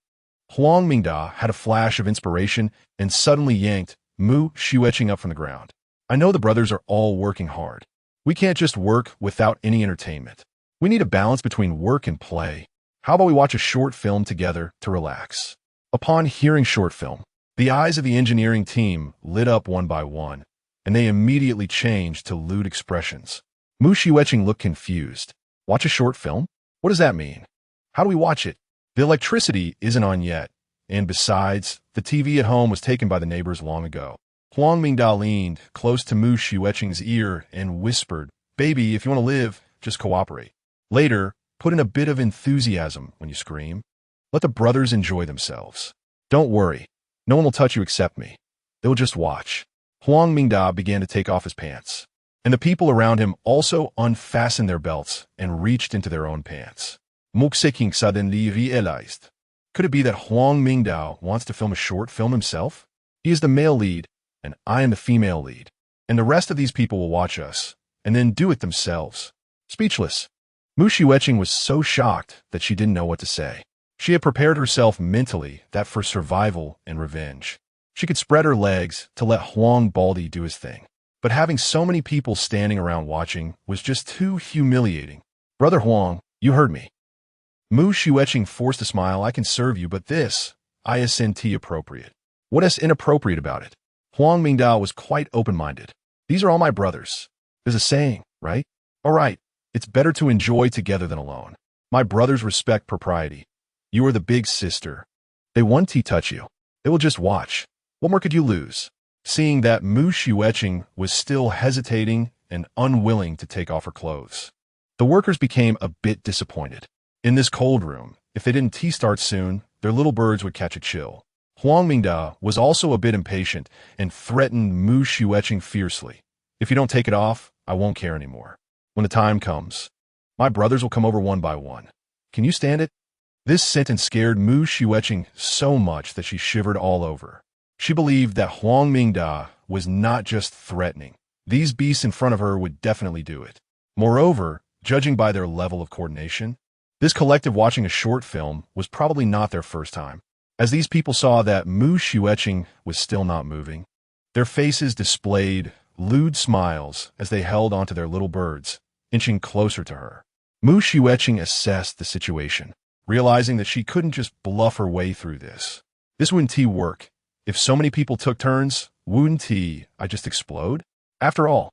Huang Mingda had a flash of inspiration and suddenly yanked Mu Xiuqing up from the ground. I know the brothers are all working hard. We can't just work without any entertainment. We need a balance between work and play. How about we watch a short film together to relax? Upon hearing short film, the eyes of the engineering team lit up one by one, and they immediately changed to lewd expressions. Mu Xiuqing looked confused. Watch a short film? What does that mean? How do we watch it? The electricity isn't on yet, and besides, the TV at home was taken by the neighbors long ago. Huang Mingda leaned close to Mu Xiuqing's ear and whispered, Baby, if you want to live, just cooperate. Later, put in a bit of enthusiasm when you scream. Let the brothers enjoy themselves. Don't worry. No one will touch you except me. They'll just watch. Huang Mingda began to take off his pants, and the people around him also unfastened their belts and reached into their own pants. Muxiking suddenly realized. Could it be that Huang Mingda wants to film a short film himself? He is the male lead, and I am the female lead. and the rest of these people will watch us, and then do it themselves. Speechless, Mu Shiueqing was so shocked that she didn't know what to say. She had prepared herself mentally that for survival and revenge, she could spread her legs to let Huang Baldi do his thing. But having so many people standing around watching was just too humiliating. Brother Huang, you heard me. Mu Shiueqing forced a smile. I can serve you, but this, isn't appropriate. What is inappropriate about it? Huang Mingdao was quite open-minded. These are all my brothers. There's a saying, right? All right, it's better to enjoy together than alone. My brothers respect propriety. You are the big sister. They won't touch you. They will just watch. What more could you lose? Seeing that Mu Shiueqing was still hesitating and unwilling to take off her clothes, the workers became a bit disappointed. In this cold room, if they didn't start soon, their little birds would catch a chill. Huang Mingda was also a bit impatient and threatened Mu Shiueqing fiercely. If you don't take it off, I won't care anymore. When the time comes, my brothers will come over one by one. Can you stand it? This sentence scared Mu Shiueqing so much that she shivered all over. She believed that Huang Mingda was not just threatening. These beasts in front of her would definitely do it. Moreover, judging by their level of coordination, this collective watching a short film was probably not their first time. As these people saw that Mu Shiueqing was still not moving, their faces displayed lewd smiles as they held onto their little birds, inching closer to her. Mu Shiueqing assessed the situation, realizing that she couldn't just bluff her way through this. This wouldn't work. If so many people took turns, wouldn't I just explode? After all,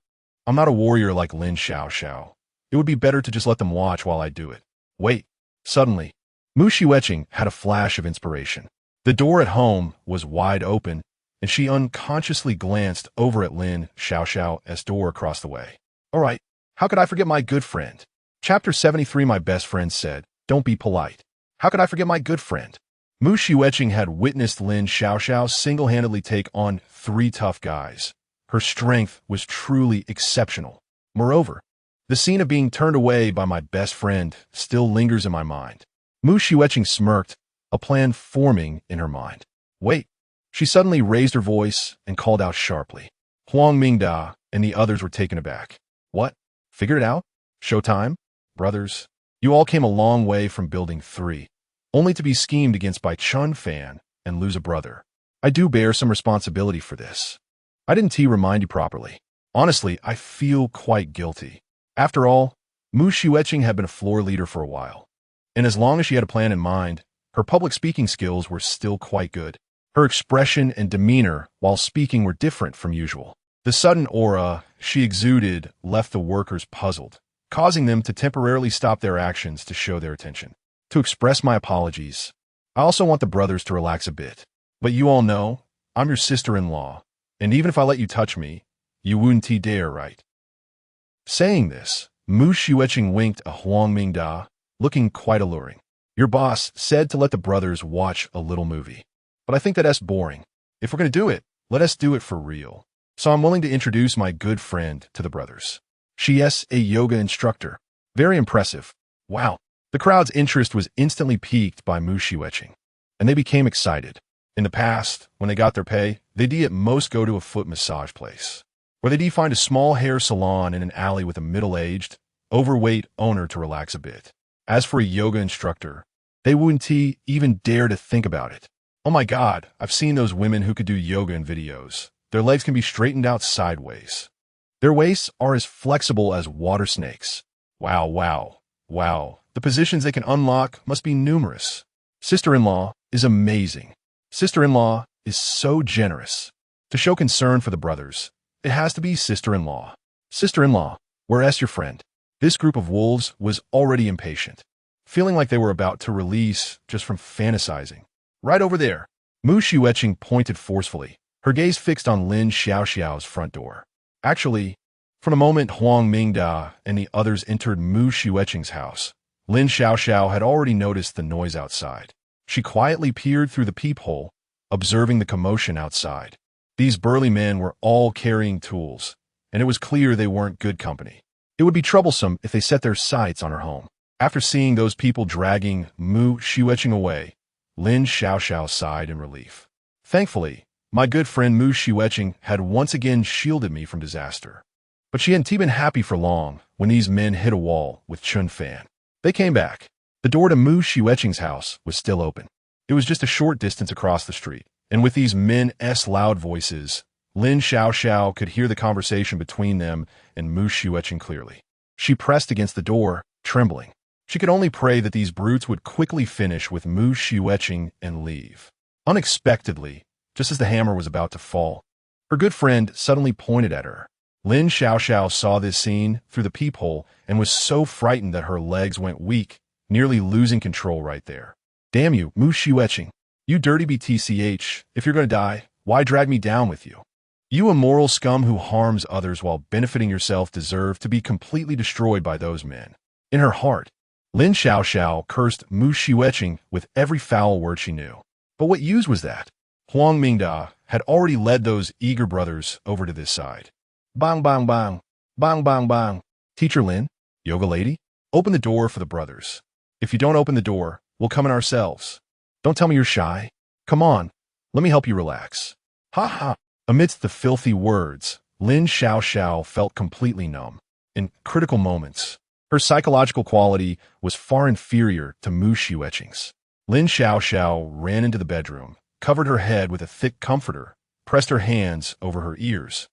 I'm not a warrior like Lin Xiaoxiao. It would be better to just let them watch while I do it. Wait. Suddenly, Mu Shiueqing had a flash of inspiration. The door at home was wide open, and she unconsciously glanced over at Lin Xiaoxiao's door across the way. All right, how could I forget my good friend? Chapter 73. My best friend said, don't be polite. How could I forget my good friend? Mu Shiueqing had witnessed Lin Xiaoxiao single-handedly take on 3 tough guys. Her strength was truly exceptional. Moreover, the scene of being turned away by my best friend still lingers in my mind. Mu Shiueqing smirked, a plan forming in her mind. Wait. She suddenly raised her voice and called out sharply. Huang Mingda and the others were taken aback. What? Figured it out? Showtime? Brothers, you all came a long way from building 3. Only to be schemed against by Chen Fan and lose a brother. I do bear some responsibility for this. I didn't remind you properly. Honestly, I feel quite guilty. After all, Mu Shiueqing had been a floor leader for a while, and as long as she had a plan in mind, her public speaking skills were still quite good. Her expression and demeanor while speaking were different from usual. The sudden aura she exuded left the workers puzzled, causing them to temporarily stop their actions to show their attention. To express my apologies. I also want the brothers to relax a bit. But you all know, I'm your sister-in-law, and even if I let you touch me, you wouldn't dare, right? Saying this, Mu Shiueqing winked at Huang Mingda, looking quite alluring. Your boss said to let the brothers watch a little movie. But I think that's boring. If we're going to do it, let us do it for real. So I'm willing to introduce my good friend to the brothers. She is a yoga instructor. Very impressive. Wow. The crowd's interest was instantly piqued by Mu Shiueqing, and they became excited. In the past, when they got their pay, they'd at most go to a foot massage place, or they'd find a small hair salon in an alley with a middle-aged, overweight owner to relax a bit. As for a yoga instructor, they wouldn't even dare to think about it. Oh my God, I've seen those women who could do yoga in videos. Their legs can be straightened out sideways. Their waists are as flexible as water snakes. Wow, wow, wow. The positions they can unlock must be numerous. Sister-in-law is amazing. Sister-in-law is so generous. To show concern for the brothers, it has to be sister-in-law. Sister-in-law, where's your friend? This group of wolves was already impatient, feeling like they were about to release just from fantasizing. Right over there. Mu Shiueqing pointed forcefully, her gaze fixed on Lin Xiaoxiao's front door. Actually, from the moment Huang Mingda and the others entered Mu Shiueqing's house, Lin Xiaoxiao had already noticed the noise outside. She quietly peered through the peephole, observing the commotion outside. These burly men were all carrying tools, and it was clear they weren't good company. It would be troublesome if they set their sights on her home. After seeing those people dragging Mu Shiueqing away, Lin Xiaoxiao sighed in relief. Thankfully, My good friend Mu Shiweching had once again shielded me from disaster. But she hadn't been happy for long when these men hit a wall with Chen Fan. They came back. The door to Mu Shiweching's house was still open. It was just a short distance across the street, and with these men's loud voices, Lin Xiaoxiao could hear the conversation between them and Mu Shiweching clearly. She pressed against the door, trembling. She could only pray that these brutes would quickly finish with Mu Shiweching and leave. Unexpectedly, just as the hammer was about to fall, her good friend suddenly pointed at her. Lin Xiaoxiao saw this scene through the peephole and was so frightened that her legs went weak, nearly losing control right there. Damn you, Mu Shiweching. You dirty BTCH, if you're going to die, why drag me down with you? You immoral scum who harms others while benefiting yourself deserve to be completely destroyed by those men. In her heart, Lin Xiaoxiao cursed Mu Shiweching with every foul word she knew. But what use was that? Huang Mingda had already led those eager brothers over to this side. Bang, bang, bang. Bang, bang, bang. Teacher Lin, yoga lady, open the door for the brothers. If you don't open the door, we'll come in ourselves. Don't tell me you're shy. Come on, let me help you relax. Ha ha. Amidst the filthy words, Lin Xiaoxiao felt completely numb. In critical moments, her psychological quality was far inferior to Mu Shiweching's. Lin Xiaoxiao ran into the bedroom, covered her head with a thick comforter, pressed her hands over her ears,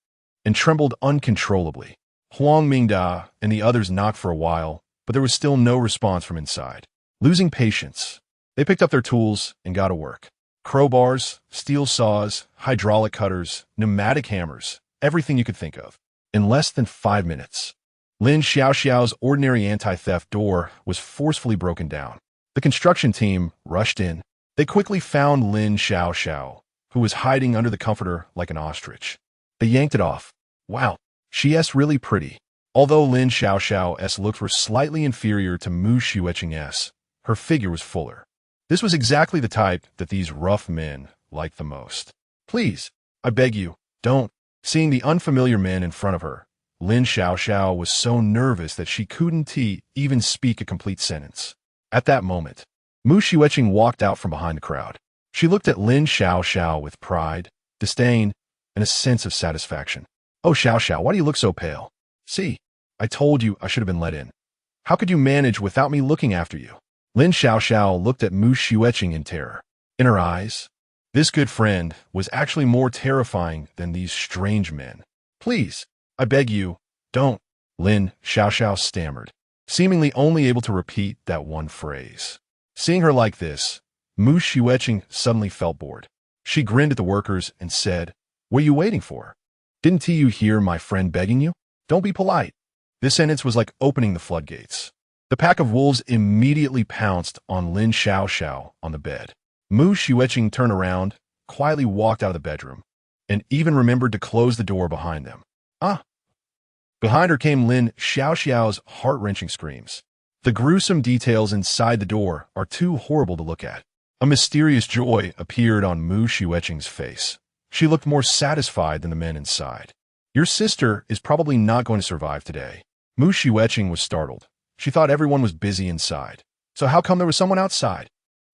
and trembled uncontrollably. Huang Mingda and the others knocked for a while, but there was still no response from inside. Losing patience, they picked up their tools and got to work. Crowbars, steel saws, hydraulic cutters, pneumatic hammers, everything you could think of. In less than 5 minutes, Lin Xiaoxiao's ordinary anti-theft door was forcefully broken down. The construction team rushed in. They quickly found Lin Xiaoxiao, who was hiding under the comforter like an ostrich. They yanked it off. Wow, she's really pretty. Although Lin Xiaoxiao's looks were slightly inferior to Mu Shiweching's, her figure was fuller. This was exactly the type that these rough men liked the most. Please, I beg you, don't. Seeing the unfamiliar men in front of her, Lin Xiaoxiao was so nervous that she couldn't even speak a complete sentence. At that moment, Mu Shiweching walked out from behind the crowd. She looked at Lin Xiaoxiao with pride, disdain, and a sense of satisfaction. Oh, Xiaoxiao, why do you look so pale? See, I told you I should have been let in. How could you manage without me looking after you? Lin Xiaoxiao looked at Mu Shiweching in terror. In her eyes, this good friend was actually more terrifying than these strange men. Please, I beg you, don't, Lin Xiaoxiao stammered, seemingly only able to repeat that one phrase. Seeing her like this, Mu Shiweching suddenly felt bored. She grinned at the workers and said, "What are you waiting for? Didn't you hear my friend begging you? Don't be polite." This sentence was like opening the floodgates. The pack of wolves immediately pounced on Lin Xiaoxiao on the bed. Mu Shiweching turned around, quietly walked out of the bedroom, and even remembered to close the door behind them. Ah! Behind her came Lin Xiaoxiao's heart-wrenching screams. The gruesome details inside the door are too horrible to look at. A mysterious joy appeared on Mu Shiweching's face. She looked more satisfied than the men inside. Your sister is probably not going to survive today. Mu Shiweching was startled. She thought everyone was busy inside. So how come there was someone outside?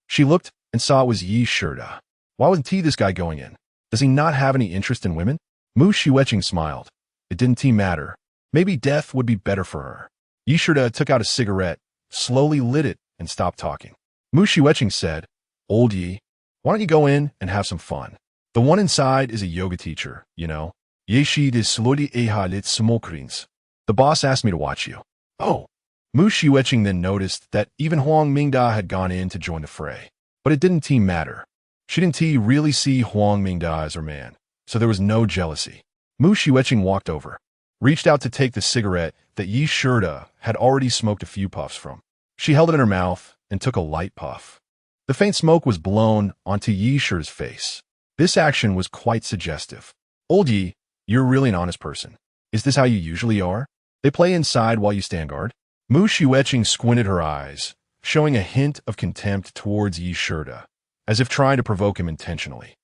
She looked and saw it was Yi Shida. Why wasn't this guy going in? Does he not have any interest in women? Mu Shiweching smiled. It didn't matter. Maybe death would be better for her. Yi Shida took out a cigarette, slowly lit it, and stopped talking. Mu Shiweching said, "Old Yi, why don't you go in and have some fun? The one inside is a yoga teacher, you know. Yeshi de slodi ehalit smokrins. The boss asked me to watch you." Oh. Mu Shiweching then noticed that even Huang Mingda had gone in to join the fray. But it didn't matter. She didn't really see Huang Mingda as her man, so there was no jealousy. Mu Shiweching walked over, reached out to take the cigarette that Yi Shida had already smoked a few puffs from. She held it in her mouth and took a light puff. The faint smoke was blown onto Yi Shida's face. This action was quite suggestive. Old Yi, you're really an honest person. Is this how you usually are? They play inside while you stand guard? Mu Shiweching squinted her eyes, showing a hint of contempt towards Yi Shida, as if trying to provoke him intentionally.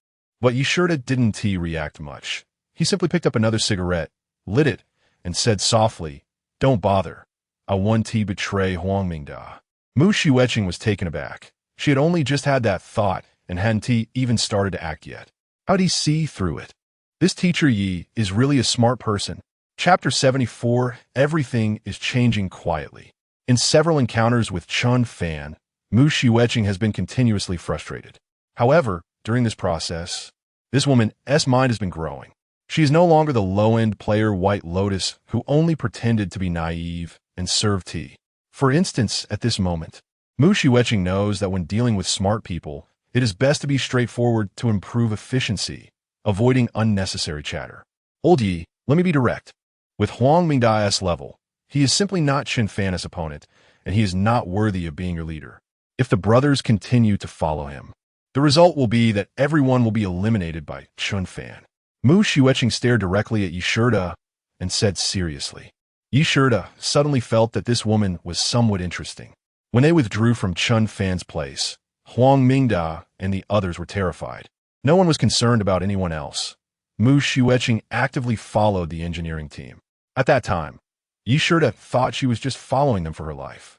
But Yi Shida didn't react much. He simply picked up another cigarette, lit it, and said softly, "Don't bother. I want to betray Huang Mingda." Mu Shiweching was taken aback. She had only just had that thought and hadn't even started to act yet. How'd he see through it? This teacher Yi is really a smart person. Chapter 74, Everything is Changing Quietly. In several encounters with Chen Fan, Mu Shiueching has been continuously frustrated. However, during this process, this woman's mind has been growing. She is no longer the low-end player White Lotus who only pretended to be naive and served tea. For instance, at this moment, Mu Shiueching knows that when dealing with smart people, it is best to be straightforward to improve efficiency, avoiding unnecessary chatter. Old Yi, let me be direct. With Huang Mingdai's level, he is simply not Chen Fan's opponent, and he is not worthy of being your leader. If the brothers continue to follow him, the result will be that everyone will be eliminated by Chen Fan. Mu Shiueching stared directly at Yi Shida and said seriously. Yi Shida suddenly felt that this woman was somewhat interesting. When they withdrew from Chen Fan's place, Huang Mingda and the others were terrified. No one was concerned about anyone else. Mu Shiueching actively followed the engineering team. At that time, Yi Shida thought she was just following them for her life.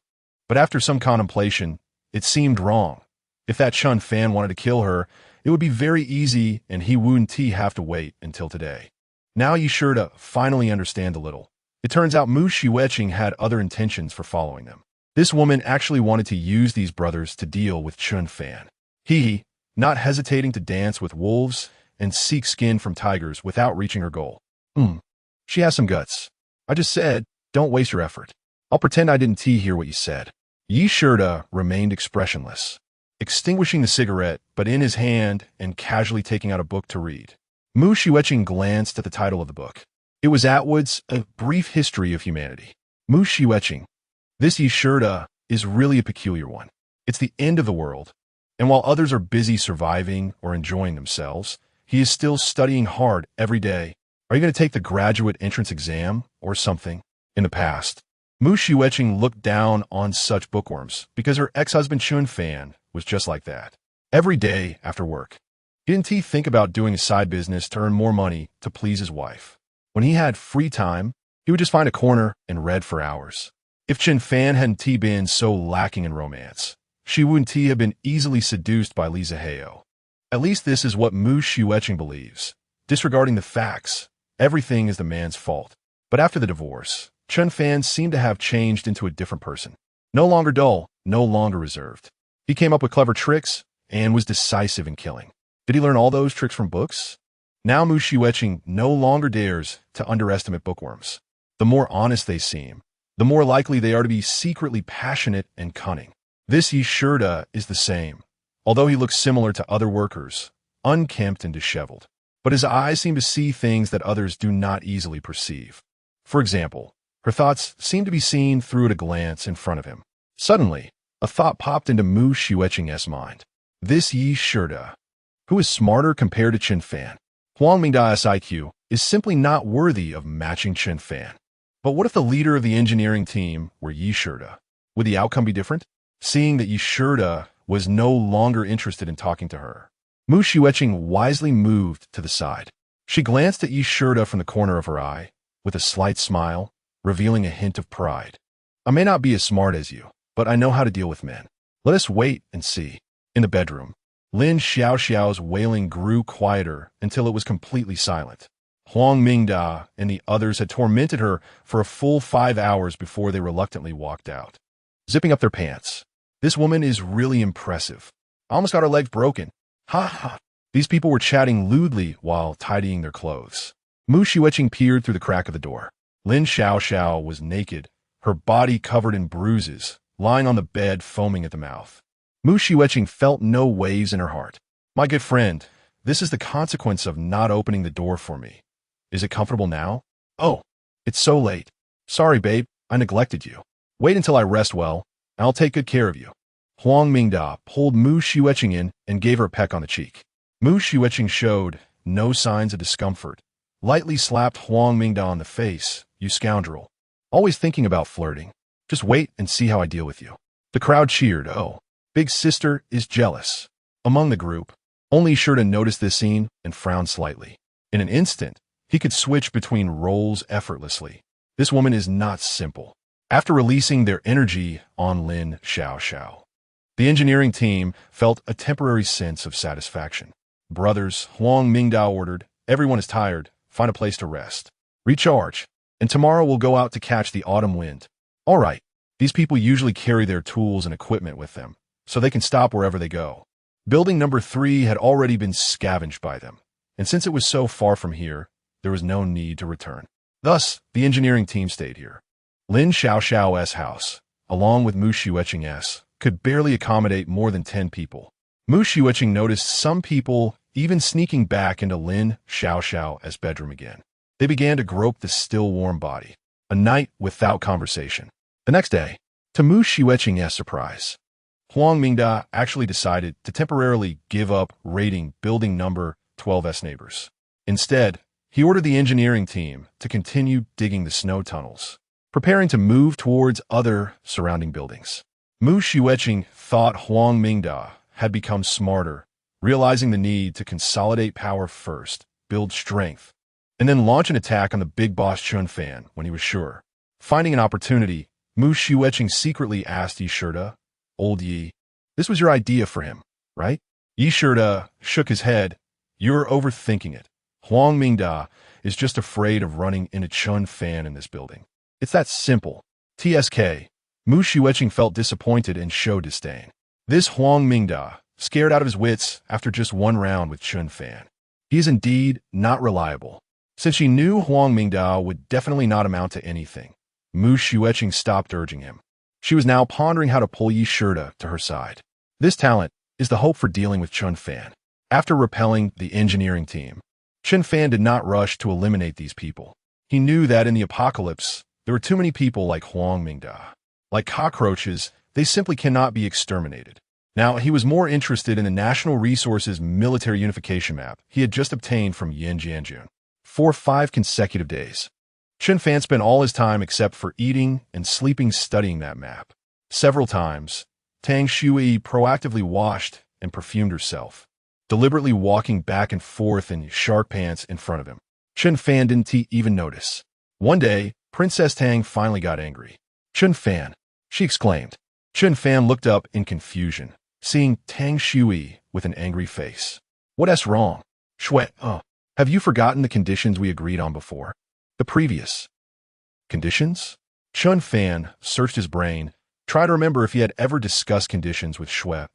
But after some contemplation, it seemed wrong. If that Chen Fan wanted to kill her, it would be very easy and he wouldn't have to wait until today. Now Yi Shida finally understand a little. It turns out Mu Shiueching had other intentions for following them. This woman actually wanted to use these brothers to deal with Chen Fan. He, not hesitating to dance with wolves and seek skin from tigers without reaching her goal. She has some guts. I just said, don't waste your effort. I'll pretend I didn't hear what you said. Yi Shida remained expressionless, extinguishing the cigarette but in his hand and casually taking out a book to read. Mu Shiueching glanced at the title of the book. It was Atwood's A Brief History of Humanity. Mu Shiueching. This Yi Shida is really a peculiar one. It's the end of the world, and while others are busy surviving or enjoying themselves, he is still studying hard every day. Are you going to take the graduate entrance exam or something? In the past, Mu Shiueching looked down on such bookworms because her ex-husband Chen Fan was just like that. Every day after work, didn't he think about doing a side business to earn more money to please his wife? When he had free time, he would just find a corner and read for hours. If Chen Fan hadn't been so lacking in romance, she wouldn't have been easily seduced by Li Zihao. At least this is what Mu Shiueching believes. Disregarding the facts, everything is the man's fault. But after the divorce, Chen Fan seemed to have changed into a different person. No longer dull, no longer reserved. He came up with clever tricks and was decisive in killing. Did he learn all those tricks from books? Now Mu Shiueching no longer dares to underestimate bookworms. The more honest they seem, the more likely they are to be secretly passionate and cunning. This Yi Shida is the same, although he looks similar to other workers, unkempt and disheveled. But his eyes seem to see things that others do not easily perceive. For example, her thoughts seem to be seen through at a glance in front of him. Suddenly, a thought popped into Mu Shiueching's mind. This Yi Shida, who is smarter compared to Chen Fan. Huang Mingdai's IQ is simply not worthy of matching Chen Fan. But what if the leader of the engineering team were Yi Shida? Would the outcome be different? Seeing that Yi Shida was no longer interested in talking to her, Mu Shiueching wisely moved to the side. She glanced at Yi Shida from the corner of her eye, with a slight smile, revealing a hint of pride. I may not be as smart as you, but I know how to deal with men. Let us wait and see. In the bedroom, Lin Xiaoxiao's wailing grew quieter until it was completely silent. Huang Mingda and the others had tormented her for a full 5 hours before they reluctantly walked out, zipping up their pants. This woman is really impressive. I almost got her legs broken. Ha ha. These people were chatting lewdly while tidying their clothes. Mu Shiueching peered through the crack of the door. Lin Xiaoxiao was naked, her body covered in bruises, lying on the bed foaming at the mouth. Mu Shiueching felt no waves in her heart. My good friend, this is the consequence of not opening the door for me. Is it comfortable now? Oh, it's so late. Sorry, babe, I neglected you. Wait until I rest well, and I'll take good care of you. Huang Mingda pulled Mu Shiueching in and gave her a peck on the cheek. Mu Shiueching showed no signs of discomfort, lightly slapped Huang Mingda on the face. You scoundrel. Always thinking about flirting. Just wait and see how I deal with you. The crowd cheered. Oh, big sister is jealous. Among the group, only sure to notice this scene and frown slightly. In an instant, he could switch between roles effortlessly. This woman is not simple. After releasing their energy on Lin Xiaoxiao, the engineering team felt a temporary sense of satisfaction. Brothers, Huang Mingdao ordered, everyone is tired. Find a place to rest. Recharge. And tomorrow we'll go out to catch the autumn wind. All right. These people usually carry their tools and equipment with them, so they can stop wherever they go. Building number 3 had already been scavenged by them, and since it was so far from here, there was no need to return. Thus, the engineering team stayed here. Lin Xiaoxiao's house, along with Mu Xueqing's, could barely accommodate more than 10 people. Mu Xueqing noticed some people even sneaking back into Lin Xiaoxiao's bedroom again. They began to grope the still warm body. A night without conversation. The next day, to Mu Xueqing's surprise, Huang Mingda actually decided to temporarily give up raiding building number 12's neighbors. Instead, he ordered the engineering team to continue digging the snow tunnels, preparing to move towards other surrounding buildings. Mu Xueqing thought Huang Mingda had become smarter, realizing the need to consolidate power first, build strength, and then launch an attack on the big boss Chen Fan when he was sure. Finding an opportunity, Mu Xueqing secretly asked Yi Shida, "Old Yi, this was your idea for him, right?" Yi Shida shook his head. "You're overthinking it. Huang Mingda is just afraid of running into Chen Fan in this building. It's that simple." TSK. Mu Xueqing felt disappointed and showed disdain. This Huang Mingda, scared out of his wits after just one round with Chen Fan. He is indeed not reliable. Since she knew Huang Mingda would definitely not amount to anything, Mu Xueqing stopped urging him. She was now pondering how to pull Yi Shida to her side. This talent is the hope for dealing with Chen Fan. After repelling the engineering team, Chen Fan did not rush to eliminate these people. He knew that in the apocalypse, there were too many people like Huang Mingda. Like cockroaches, they simply cannot be exterminated. Now, he was more interested in the National Resources Military Unification map he had just obtained from Yin Jianjun. For 5 consecutive days, Chen Fan spent all his time except for eating and sleeping studying that map. Several times, Tang Shui proactively washed and perfumed herself, deliberately walking back and forth in shark pants in front of him. Chen Fan didn't even notice. One day, Princess Tang finally got angry. "Chen Fan," she exclaimed. Chen Fan looked up in confusion, seeing Tang Shui with an angry face. "What's wrong? Shui, have you forgotten the conditions we agreed on before?" "The previous conditions?" Chen Fan searched his brain, tried to remember if he had ever discussed conditions with Shui.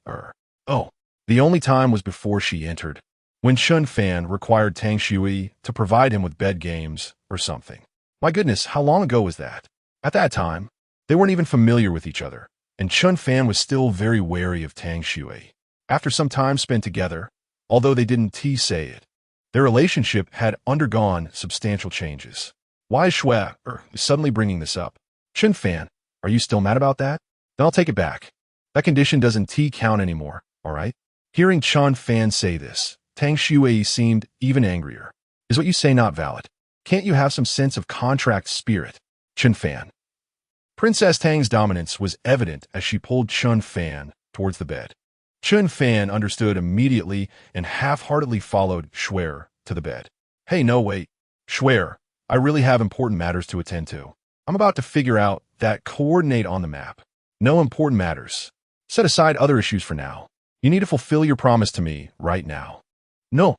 The only time was before she entered, when Chen Fan required Tang Shui to provide him with bed games or something. My goodness, how long ago was that? At that time, they weren't even familiar with each other, and Chen Fan was still very wary of Tang Shui. After some time spent together, although they didn't say it, their relationship had undergone substantial changes. Why is Shui suddenly bringing this up? "Chen Fan, are you still mad about that? Then I'll take it back. That condition doesn't count anymore, all right?" Hearing Chen Fan say this, Tang Shui seemed even angrier. "Is what you say not valid? Can't you have some sense of contract spirit?" Chen Fan. Princess Tang's dominance was evident as she pulled Chen Fan towards the bed. Chen Fan understood immediately and half-heartedly followed Shui to the bed. "Hey, no, wait. Shui, I really have important matters to attend to. I'm about to figure out that coordinate on the map. No important matters. Set aside other issues for now. You need to fulfill your promise to me right now." "No.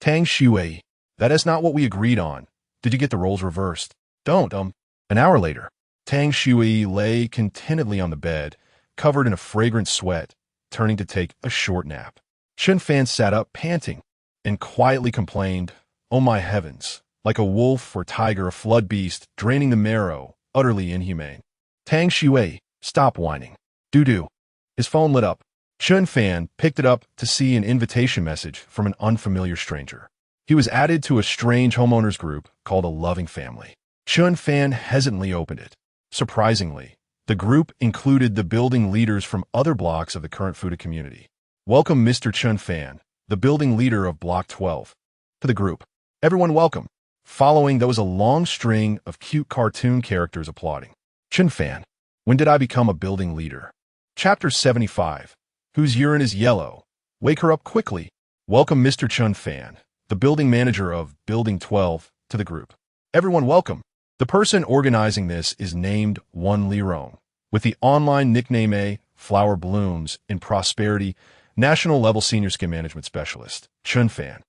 Tang Shui, that is not what we agreed on. Did you get the roles reversed?" "Don't, An hour later, Tang Shui lay contentedly on the bed, covered in a fragrant sweat, turning to take a short nap. Chen Fan sat up, panting, and quietly complained, "Oh my heavens, like a wolf or tiger, a flood beast, draining the marrow, utterly inhumane." "Tang Shui, stop whining. Do." His phone lit up. Chen Fan picked it up to see an invitation message from an unfamiliar stranger. He was added to a strange homeowners group called A Loving Family. Chen Fan hesitantly opened it. Surprisingly, the group included the building leaders from other blocks of the current Fuda community. "Welcome, Mr. Chen Fan, the building leader of Block 12. To the group. Everyone welcome." Following, there was a long string of cute cartoon characters applauding. Chen Fan, when did I become a building leader? Chapter 75. Whose urine is yellow? Wake her up quickly. Welcome, Mr. Chen Fan, the building manager of Building 12, to the group. Everyone welcome. The person organizing this is named Wan Lirong, with the online nickname A, Flower Blooms in Prosperity, national-level senior skin management specialist, Chen Fan.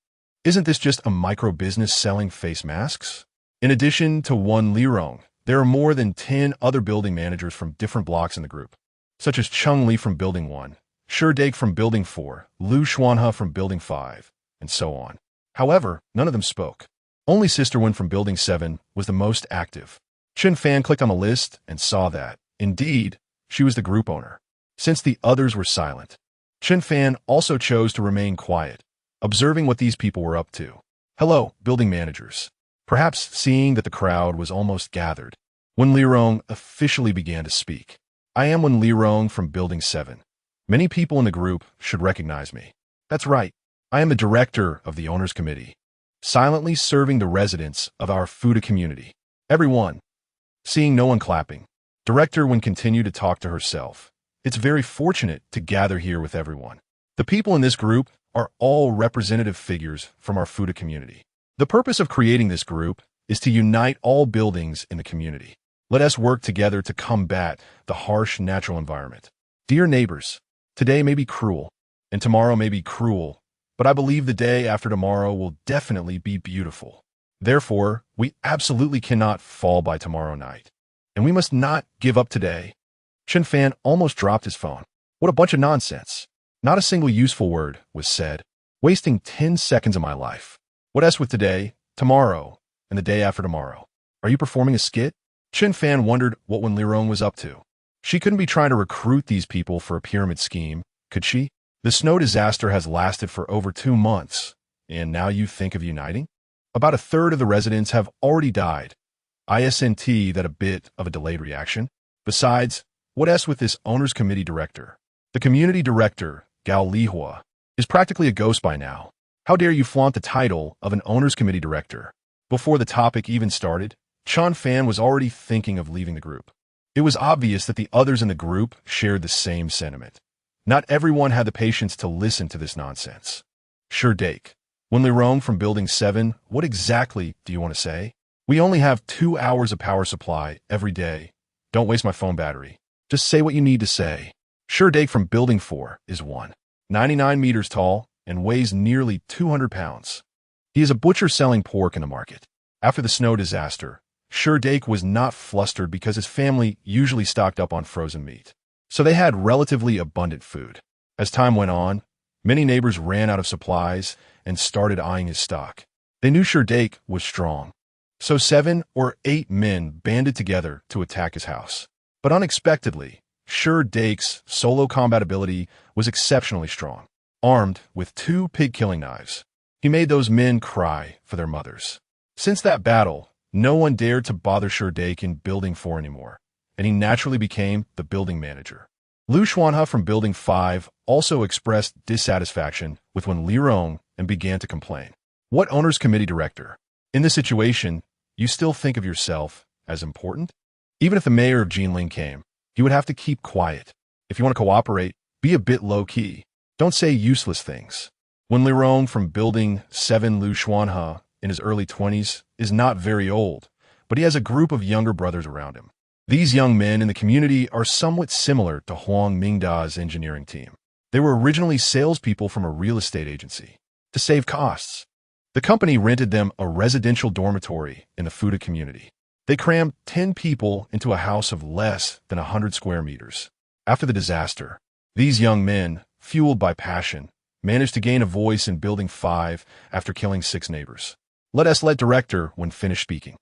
Isn't this just a micro-business selling face masks? In addition to one Lirong, there are more than 10 other building managers from different blocks in the group, such as Cheng Li from Building 1, Sherdake from Building 4, Lu Xuanhe from Building 5, and so on. However, none of them spoke. Only Sister Wen from Building 7 was the most active. Chen Fan clicked on the list and saw that, indeed, she was the group owner. Since the others were silent, Chen Fan also chose to remain quiet, observing what these people were up to. Hello, building managers. Perhaps seeing that the crowd was almost gathered, Wen Lirong officially began to speak. I am Wen Lirong from Building 7. Many people in the group should recognize me. That's right, I am the director of the Owners Committee, silently serving the residents of our Fuda community. Everyone. Seeing no one clapping, Director Wen continued to talk to herself. It's very fortunate to gather here with everyone. The people in this group are all representative figures from our Fuda community. The purpose of creating this group is to unite all buildings in the community. Let us work together to combat the harsh natural environment. Dear neighbors, today may be cruel, and tomorrow may be cruel, but I believe the day after tomorrow will definitely be beautiful. Therefore, we absolutely cannot fall by tomorrow night, and we must not give up today. Chen Fan almost dropped his phone. What a bunch of nonsense. Not a single useful word was said, wasting 10 seconds of my life. What else with today, tomorrow, and the day after tomorrow? Are you performing a skit? Chen Fan wondered what Wen Lirong was up to. She couldn't be trying to recruit these people for a pyramid scheme, could she? The snow disaster has lasted for over 2 months, and now you think of uniting? About a third of the residents have already died. ISNT that a bit of a delayed reaction. Besides, what else with this Owners Committee director? The community director, Gao Lihua, is practically a ghost by now. How dare you flaunt the title of an Owners Committee director? Before the topic even started, Chen Fan was already thinking of leaving the group. It was obvious that the others in the group shared the same sentiment. Not everyone had the patience to listen to this nonsense. Sherdake, Wen Lirong from Building 7, what exactly do you want to say? We only have 2 hours of power supply every day. Don't waste my phone battery. Just say what you need to say. Sherdake from Building 4 is 199 meters tall and weighs nearly 200 pounds. He is a butcher selling pork in the market. After the snow disaster, Sherdake was not flustered because his family usually stocked up on frozen meat, so they had relatively abundant food. As time went on, many neighbors ran out of supplies and started eyeing his stock. They knew Sherdake was strong, so 7 or 8 men banded together to attack his house. But unexpectedly, Sherdake's solo combat ability was exceptionally strong. Armed with 2 pig-killing knives, he made those men cry for their mothers. Since that battle, no one dared to bother Sherdake in Building 4 anymore, and he naturally became the building manager. Lu Xuanhe from Building 5 also expressed dissatisfaction with Wen Lirong and began to complain. What Owners Committee director? In this situation, you still think of yourself as important? Even if the mayor of Jinling came, he would have to keep quiet. If you want to cooperate, be a bit low-key. Don't say useless things. Wen Lirong from Building 7, Lu Xuanhe, in his early 20s, is not very old, but he has a group of younger brothers around him. These young men in the community are somewhat similar to Huang Mingda's engineering team. They were originally salespeople from a real estate agency. To save costs, the company rented them a residential dormitory in the Fuda community. They crammed 10 people into a house of less than 100 square meters. After the disaster, these young men, fueled by passion, managed to gain a voice in Building 5 after killing 6 neighbors. Let director when finished speaking.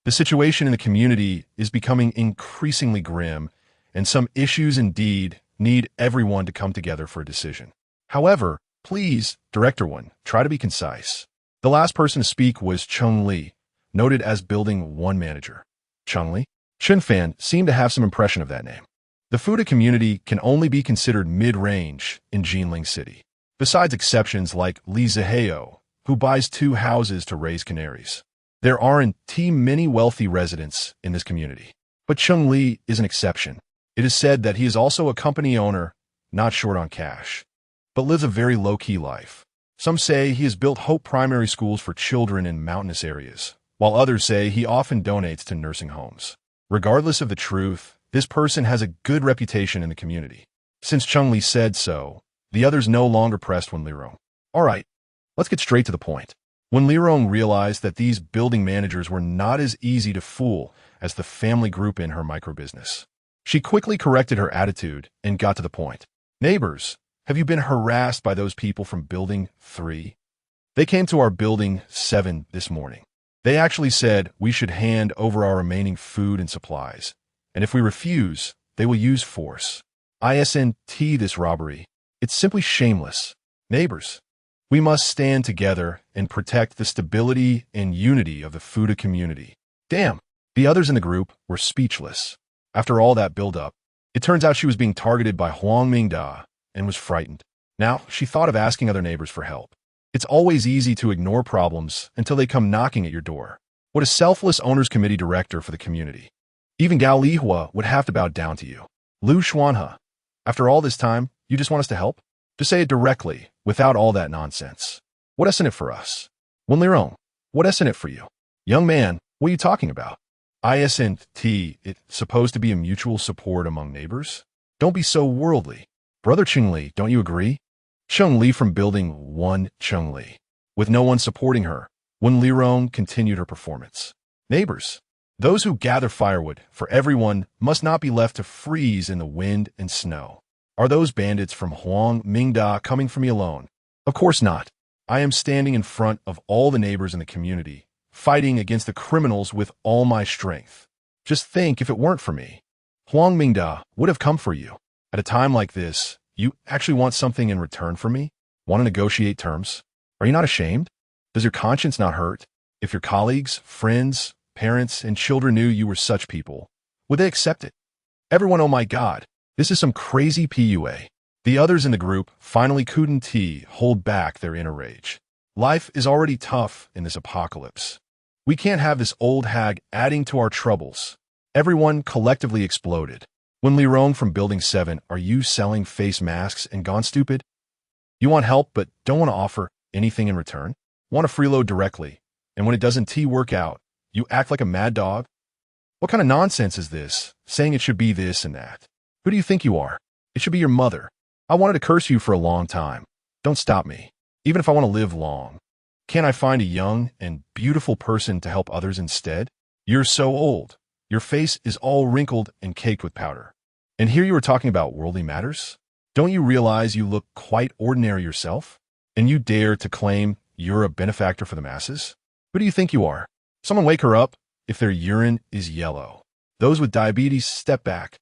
The situation in the community is becoming increasingly grim, and some issues indeed need everyone to come together for a decision. However, please, Director Wen, try to be concise. The last person to speak was Cheng Li, noted as Building 1 manager. Cheng Li? Chen Fan seemed to have some impression of that name. The Fuda community can only be considered mid-range in Jinling City, besides exceptions like Li Ziheo, who buys 2 houses to raise canaries. There aren't many wealthy residents in this community, but Cheng Li is an exception. It is said that he is also a company owner, not short on cash, but lives a very low-key life. Some say he has built Hope primary schools for children in mountainous areas, while others say he often donates to nursing homes. Regardless of the truth, this person has a good reputation in the community. Since Cheng Li said so, The others no longer pressed Wen Lirong. All right, let's get straight to the point. When Lirong realized that these building managers were not as easy to fool as the family group in her microbusiness, she quickly corrected her attitude and got to the point. Neighbors, have you been harassed by those people from Building 3? They came to our Building 7 this morning. They actually said we should hand over our remaining food and supplies, and if we refuse, they will use force. ISNT this robbery. It's simply shameless. Neighbors, we must stand together and protect the stability and unity of the Fuda community. Damn, the others in the group were speechless. After all that build-up, it turns out she was being targeted by Huang Mingda and was frightened. Now, she thought of asking other neighbors for help. It's always easy to ignore problems until they come knocking at your door. What a selfless owners committee director for the community. Even Gao Lihua would have to bow down to you. Lu Xuanhe, after all this time, you just want us to help? Just say it directly, without all that nonsense. What is in it for us? Wen Lirong, what is in it for you? Young man, what are you talking about? ISNT, it's supposed to be a mutual support among neighbors? Don't be so worldly. Brother Chengli, don't you agree? Chengli from Building 1, Chengli. With no one supporting her, Wen Lirong continued her performance. Neighbors, those who gather firewood for everyone must not be left to freeze in the wind and snow. Are those bandits from Huang Mingda coming for me alone? Of course not. I am standing in front of all the neighbors in the community, fighting against the criminals with all my strength. Just think if it weren't for me. Huang Mingda would have come for you. At a time like this, you actually want something in return for me? Want to negotiate terms? Are you not ashamed? Does your conscience not hurt? If your colleagues, friends, parents, and children knew you were such people, would they accept it? Everyone, oh my God, this is some crazy PUA. The others in the group finally couldn't hold back their inner rage. Life is already tough in this apocalypse. We can't have this old hag adding to our troubles. Everyone collectively exploded. Wen Lirong from Building 7, are you selling face masks and gone stupid? You want help but don't want to offer anything in return? Want to freeload directly, and when it doesn't work out, you act like a mad dog? What kind of nonsense is this, saying it should be this and that? Who do you think you are? It should be your mother. I wanted to curse you for a long time. Don't stop me, even if I want to live long. Can't I find a young and beautiful person to help others instead? You're so old. Your face is all wrinkled and caked with powder. And here you are talking about worldly matters? Don't you realize you look quite ordinary yourself? And you dare to claim you're a benefactor for the masses? Who do you think you are? Someone wake her up if their urine is yellow. Those with diabetes, step back.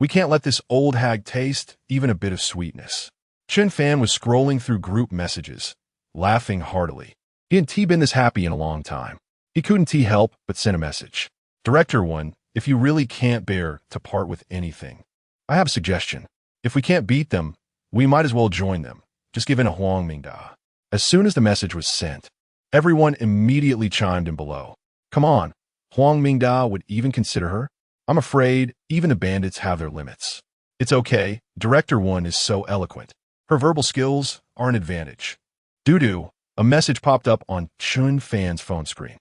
We can't let this old hag taste even a bit of sweetness. Chen Fan was scrolling through group messages, laughing heartily. He hadn't been this happy in a long time. He couldn't help but send a message. Director 1, if you really can't bear to part with anything, I have a suggestion. If we can't beat them, we might as well join them. Just give in to Huang Mingda. As soon as the message was sent, everyone immediately chimed in below. Come on, Huang Mingda would even consider her? I'm afraid even the bandits have their limits. It's okay, Director 1 is so eloquent. Her verbal skills are an advantage. Doo-doo, a message popped up on Chen Fan's phone screen.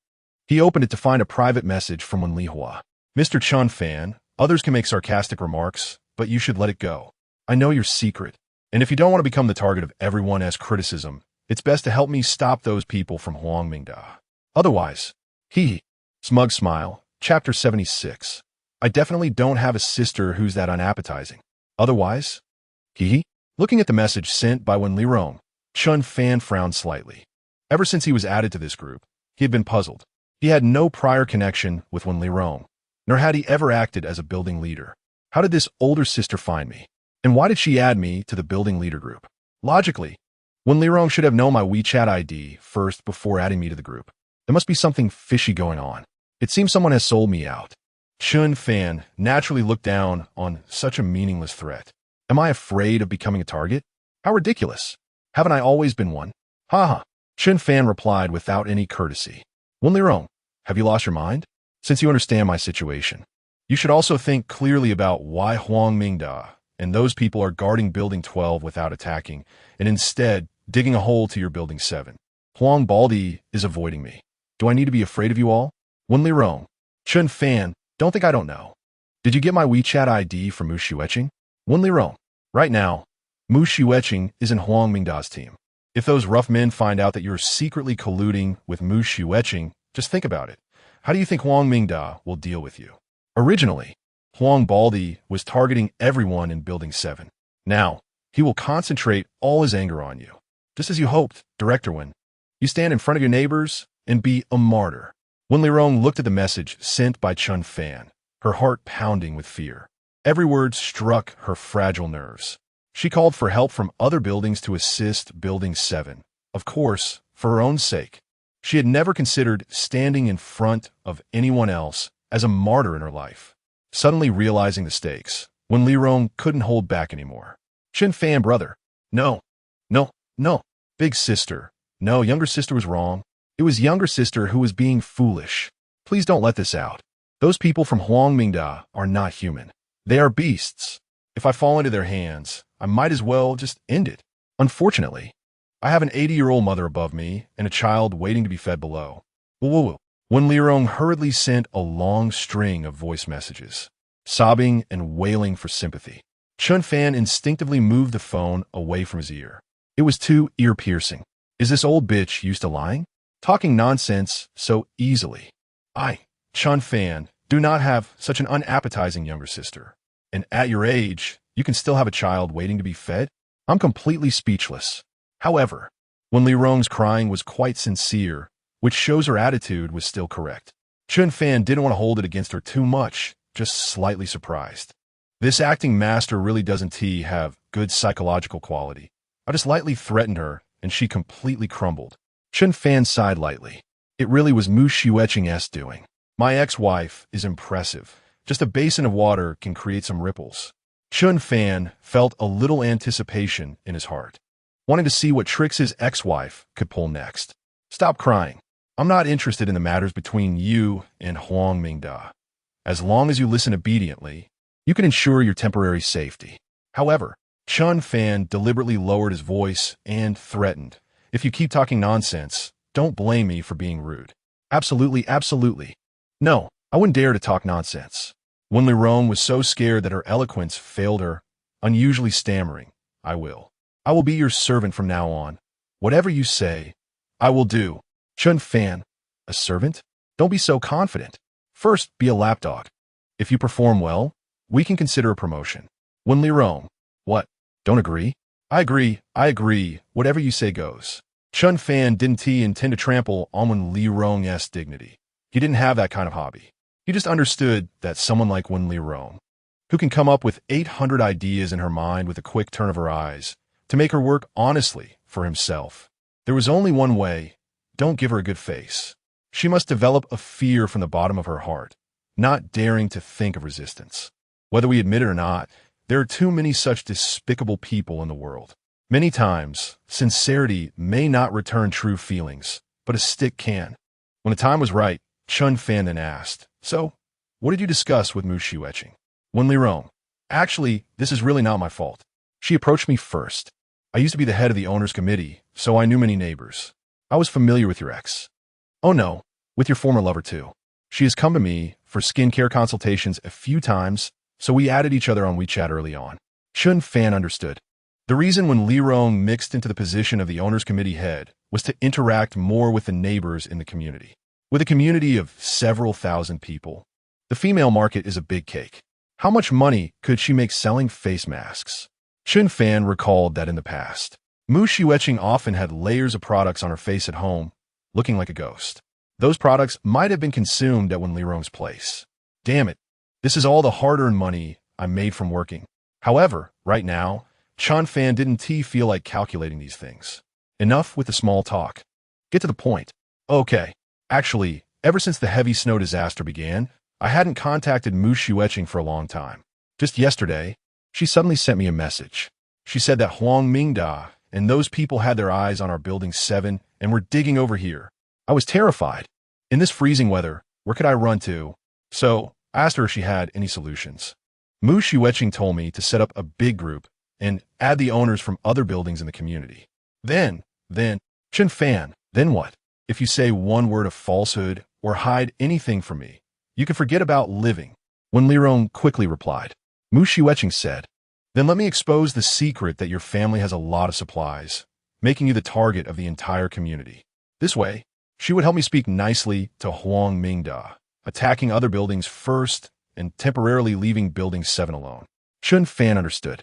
He opened it to find a private message from Wen Lihua. Mr. Chen Fan, others can make sarcastic remarks, but you should let it go. I know your secret, and if you don't want to become the target of everyone's criticism, it's best to help me stop those people from Huang Mingda. Otherwise, smug smile, Chapter 76. I definitely don't have a sister who's that unappetizing. Otherwise, looking at the message sent by Wen Lirong, Chen Fan frowned slightly. Ever since he was added to this group, he had been puzzled. He had no prior connection with Wen Lirong, nor had he ever acted as a building leader. How did this older sister find me? And why did she add me to the building leader group? Logically, Wen Lirong should have known my WeChat ID first before adding me to the group. There must be something fishy going on. It seems someone has sold me out. Chen Fan naturally looked down on such a meaningless threat. Am I afraid of becoming a target? How ridiculous. Haven't I always been one? Ha. Chen Fan replied without any courtesy. Wen Lirong, have you lost your mind? Since you understand my situation, you should also think clearly about why Huang Mingda and those people are guarding Building 12 without attacking, and instead digging a hole to your Building 7. Huang Baldi is avoiding me. Do I need to be afraid of you all? Wen Lirong, Chen Fan, don't think I don't know. Did you get my WeChat ID from Mu Shueching? Wen Lirong, right now, Mu Xueqing is in Huang Mingda's team. If those rough men find out that you're secretly colluding with Mu Xueqing, just think about it. How do you think Huang Mingda will deal with you? Originally, Huang Baldi was targeting everyone in Building 7. Now, he will concentrate all his anger on you. Just as you hoped, Director Wen. You stand in front of your neighbors and be a martyr. Wen Lirong looked at the message sent by Chen Fan, her heart pounding with fear. Every word struck her fragile nerves. She called for help from other buildings to assist Building 7, of course, for her own sake. She had never considered standing in front of anyone else as a martyr in her life. Suddenly realizing the stakes, Wen Lirong couldn't hold back anymore. Chen Fan brother. No. Big sister. No, younger sister was wrong. It was younger sister who was being foolish. Please don't let this out. Those people from Huang Mingda are not human. They are beasts. If I fall into their hands, I might as well just end it. Unfortunately, I have an 80-year-old mother above me and a child waiting to be fed below. Whoa. Wen Lirong hurriedly sent a long string of voice messages, sobbing and wailing for sympathy. Chen Fan instinctively moved the phone away from his ear. It was too ear-piercing. Is this old bitch used to lying? Talking nonsense so easily. I, Chen Fan, do not have such an unappetizing younger sister. And at your age, you can still have a child waiting to be fed? I'm completely speechless. However, Wen Lirong's crying was quite sincere, which shows her attitude was still correct. Chen Fan didn't want to hold it against her too much, just slightly surprised. This acting master really doesn't have good psychological quality. I just lightly threatened her, and she completely crumbled. Chen Fan sighed lightly. It really was Mu Xueqing's doing. My ex-wife is impressive. Just a basin of water can create some ripples. Chen Fan felt a little anticipation in his heart, wanting to see what tricks his ex-wife could pull next. Stop crying. I'm not interested in the matters between you and Huang Mingda. As long as you listen obediently, you can ensure your temporary safety. However, Chen Fan deliberately lowered his voice and threatened, if you keep talking nonsense, don't blame me for being rude. Absolutely. No, I wouldn't dare to talk nonsense. Wen Lirong was so scared that her eloquence failed her, unusually stammering, I will be your servant from now on. Whatever you say, I will do. Chen Fan, a servant? Don't be so confident. First, be a lapdog. If you perform well, we can consider a promotion. Wen Lirong, what? Don't agree? I agree. Whatever you say goes. Chen Fan didn't intend to trample on Wen Lirong's dignity. He didn't have that kind of hobby. He just understood that someone like Wen Lirong, who can come up with 800 ideas in her mind with a quick turn of her eyes, to make her work honestly for himself. There was only one way. Don't give her a good face. She must develop a fear from the bottom of her heart, not daring to think of resistance. Whether we admit it or not, there are too many such despicable people in the world. Many times, sincerity may not return true feelings, but a stick can. When the time was right, Chen Fan then asked, So, what did you discuss with Mu Xueqing? Wen Lirong, actually, this is really not my fault. She approached me first. I used to be the head of the owner's committee, so I knew many neighbors. I was familiar with your ex. Oh no, with your former lover too. She has come to me for skincare consultations a few times, so we added each other on WeChat early on. Chen Fan understood. The reason Wen Lirong mixed into the position of the owner's committee head was to interact more with the neighbors in the community. With a community of several thousand people, the female market is a big cake. How much money could she make selling face masks? Chen Fan recalled that in the past, Mu Xueqing often had layers of products on her face at home, looking like a ghost. Those products might have been consumed at Wen Lirong's place. Damn it, this is all the hard-earned money I made from working. However, right now, Chen Fan didn't feel like calculating these things. Enough with the small talk. Get to the point. Okay. Actually, ever since the heavy snow disaster began, I hadn't contacted Mu Xueqing for a long time. Just yesterday, she suddenly sent me a message. She said that Huang Mingda and those people had their eyes on our Building 7 and were digging over here. I was terrified. In this freezing weather, where could I run to? So, I asked her if she had any solutions. Mu Xueqing told me to set up a big group and add the owners from other buildings in the community. Then, Chen Fan, then what? If you say one word of falsehood or hide anything from me, you can forget about living. Wen Lirong quickly replied. Mu Xueqing said, Then let me expose the secret that your family has a lot of supplies, making you the target of the entire community. This way, she would help me speak nicely to Huang Mingda, attacking other buildings first and temporarily leaving Building 7 alone. Chen Fan understood.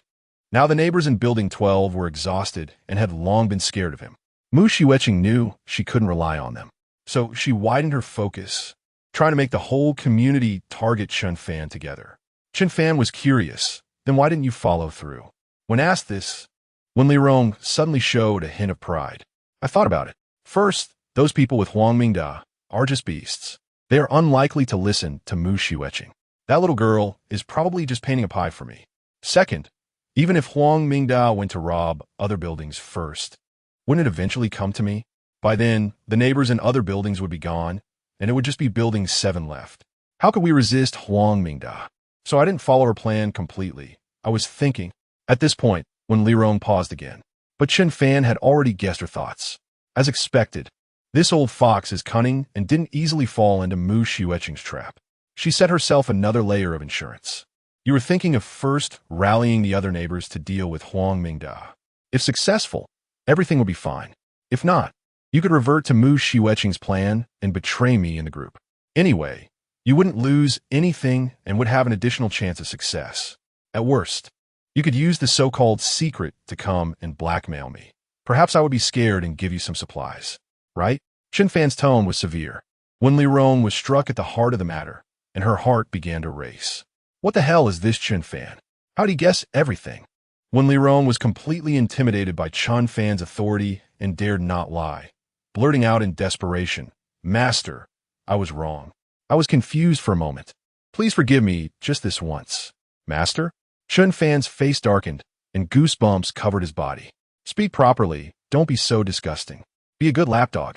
Now the neighbors in Building 12 were exhausted and had long been scared of him. Mu Shiweqing knew she couldn't rely on them. So she widened her focus, trying to make the whole community target Chen Fan together. Chen Fan was curious. Then why didn't you follow through? When asked this, Wen Lirong suddenly showed a hint of pride. I thought about it. First, those people with Huang Mingda are just beasts. They are unlikely to listen to Mu Shiweqing. That little girl is probably just painting a pie for me. Second, even if Huang Mingda went to rob other buildings first, wouldn't it eventually come to me? By then, the neighbors in other buildings would be gone, and it would just be Building 7 left. How could we resist Huang Mingda? So I didn't follow her plan completely. I was thinking. At this point, when Lirong paused again. But Chen Fan had already guessed her thoughts. As expected, this old fox is cunning and didn't easily fall into Mu Shiweqing's trap. She set herself another layer of insurance. You were thinking of first rallying the other neighbors to deal with Huang Mingda. If successful, everything would be fine. If not, you could revert to Mu Shiweqing's plan and betray me in the group. Anyway, you wouldn't lose anything and would have an additional chance of success. At worst, you could use the so-called secret to come and blackmail me. Perhaps I would be scared and give you some supplies. Right? Chen Fan's tone was severe. Wen Lirong was struck at the heart of the matter, and her heart began to race. What the hell is this Chen Fan? How'd he guess everything? Wen Lirong was completely intimidated by Chen Fan's authority and dared not lie, blurting out in desperation, Master, I was wrong. I was confused for a moment. Please forgive me just this once. Master? Chen Fan's face darkened, and goosebumps covered his body. Speak properly, don't be so disgusting. Be a good lapdog.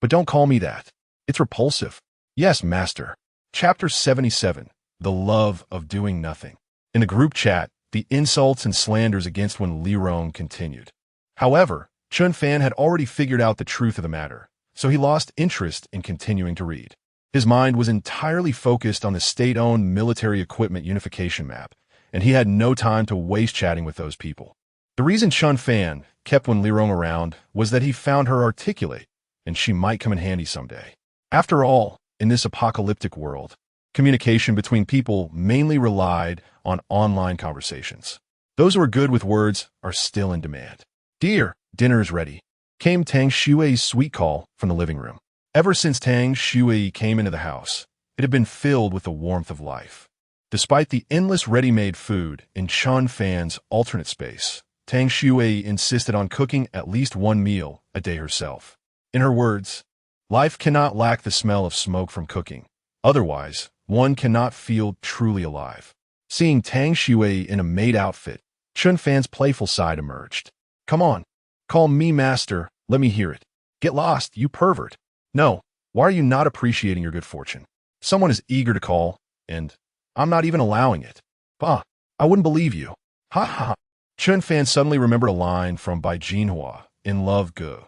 But don't call me that. It's repulsive. Yes, Master. Chapter 77, The Love of Doing Nothing. In the group chat, the insults and slanders against Wen Lirong continued. However, Chen Fan had already figured out the truth of the matter, so he lost interest in continuing to read. His mind was entirely focused on the state-owned military equipment unification map, and he had no time to waste chatting with those people. The reason Chen Fan kept Wen Lirong around was that he found her articulate, and she might come in handy someday. After all, in this apocalyptic world, communication between people mainly relied on online conversations. Those who are good with words are still in demand. Dear, dinner is ready, came Tang Shui's sweet call from the living room. Ever since Tang Shui came into the house, it had been filled with the warmth of life. Despite the endless ready-made food in Chen Fan's alternate space, Tang Shui insisted on cooking at least one meal a day herself. In her words, life cannot lack the smell of smoke from cooking. Otherwise, one cannot feel truly alive. Seeing Tang Shui in a maid outfit, Chen Fan's playful side emerged. Come on, call me master, let me hear it. Get lost, you pervert. No, why are you not appreciating your good fortune? Someone is eager to call, and I'm not even allowing it. Bah, I wouldn't believe you. Ha ha ha. Chen Fan suddenly remembered a line from Bai Jinhua in Love Ge.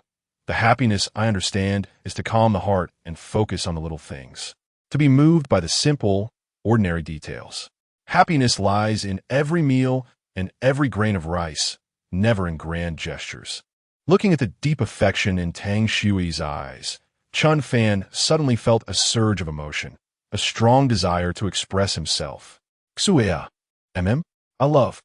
The happiness, I understand, is to calm the heart and focus on the little things. To be moved by the simple, ordinary details. Happiness lies in every meal and every grain of rice, never in grand gestures. Looking at the deep affection in Tang Shui's eyes, Chen Fan suddenly felt a surge of emotion, a strong desire to express himself. Xuea, I love.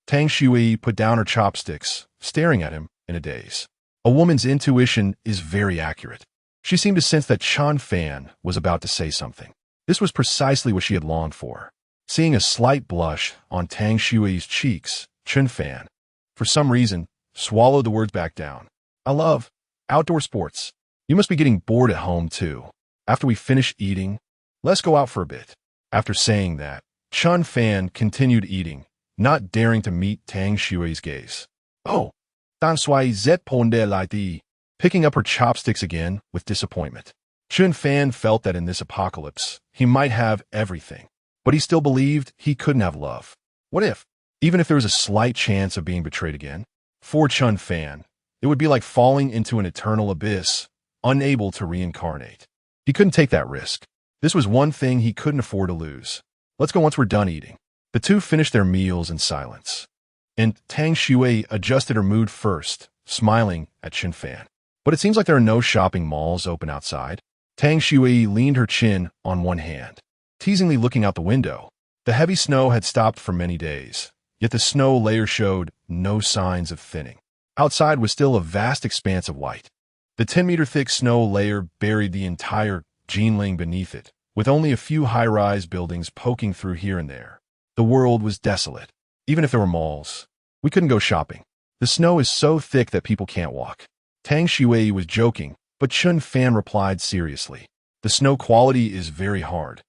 Tang Shui put down her chopsticks, staring at him in a daze. A woman's intuition is very accurate. She seemed to sense that Chen Fan was about to say something. This was precisely what she had longed for. Seeing a slight blush on Tang Shui's cheeks, Chen Fan, for some reason, swallowed the words back down. I love outdoor sports. You must be getting bored at home, too. After we finish eating, let's go out for a bit. After saying that, Chen Fan continued eating, not daring to meet Tang Shui's gaze. Oh, Dan Sui Zet Ponde Lai Di, picking up her chopsticks again with disappointment. Chen Fan felt that in this apocalypse, he might have everything, but he still believed he couldn't have love. What if, even if there was a slight chance of being betrayed again? For Chen Fan, it would be like falling into an eternal abyss, unable to reincarnate. He couldn't take that risk. This was one thing he couldn't afford to lose. Let's go once we're done eating. The two finished their meals in silence. And Tang Shui adjusted her mood first, smiling at Chen Fan. But it seems like there are no shopping malls open outside. Tang Shui leaned her chin on one hand, teasingly looking out the window. The heavy snow had stopped for many days, yet the snow layer showed no signs of thinning. Outside was still a vast expanse of white. The 10-meter-thick snow layer buried the entire Jinling beneath it, with only a few high-rise buildings poking through here and there. The world was desolate. Even if there were malls, we couldn't go shopping. The snow is so thick that people can't walk. Tang Shui was joking, but Chen Fan replied seriously. The snow quality is very hard.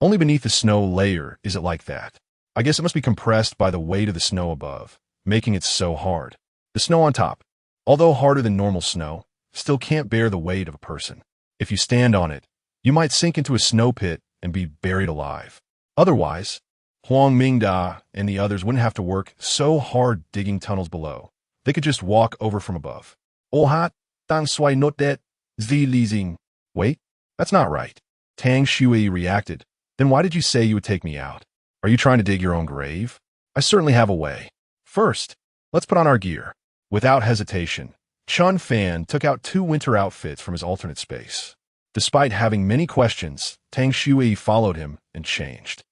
Only beneath the snow layer is it like that. I guess it must be compressed by the weight of the snow above, making it so hard. The snow on top, although harder than normal snow, still can't bear the weight of a person. If you stand on it, you might sink into a snow pit and be buried alive. Otherwise, Huang Mingda and the others wouldn't have to work so hard digging tunnels below. They could just walk over from above. Oh hat, tang swai not that, zi leasing. Wait, that's not right. Tang Shui reacted. Then why did you say you would take me out? Are you trying to dig your own grave? I certainly have a way. First, let's put on our gear. Without hesitation, Chen Fan took out 2 winter outfits from his alternate space. Despite having many questions, Tang Shui followed him and changed.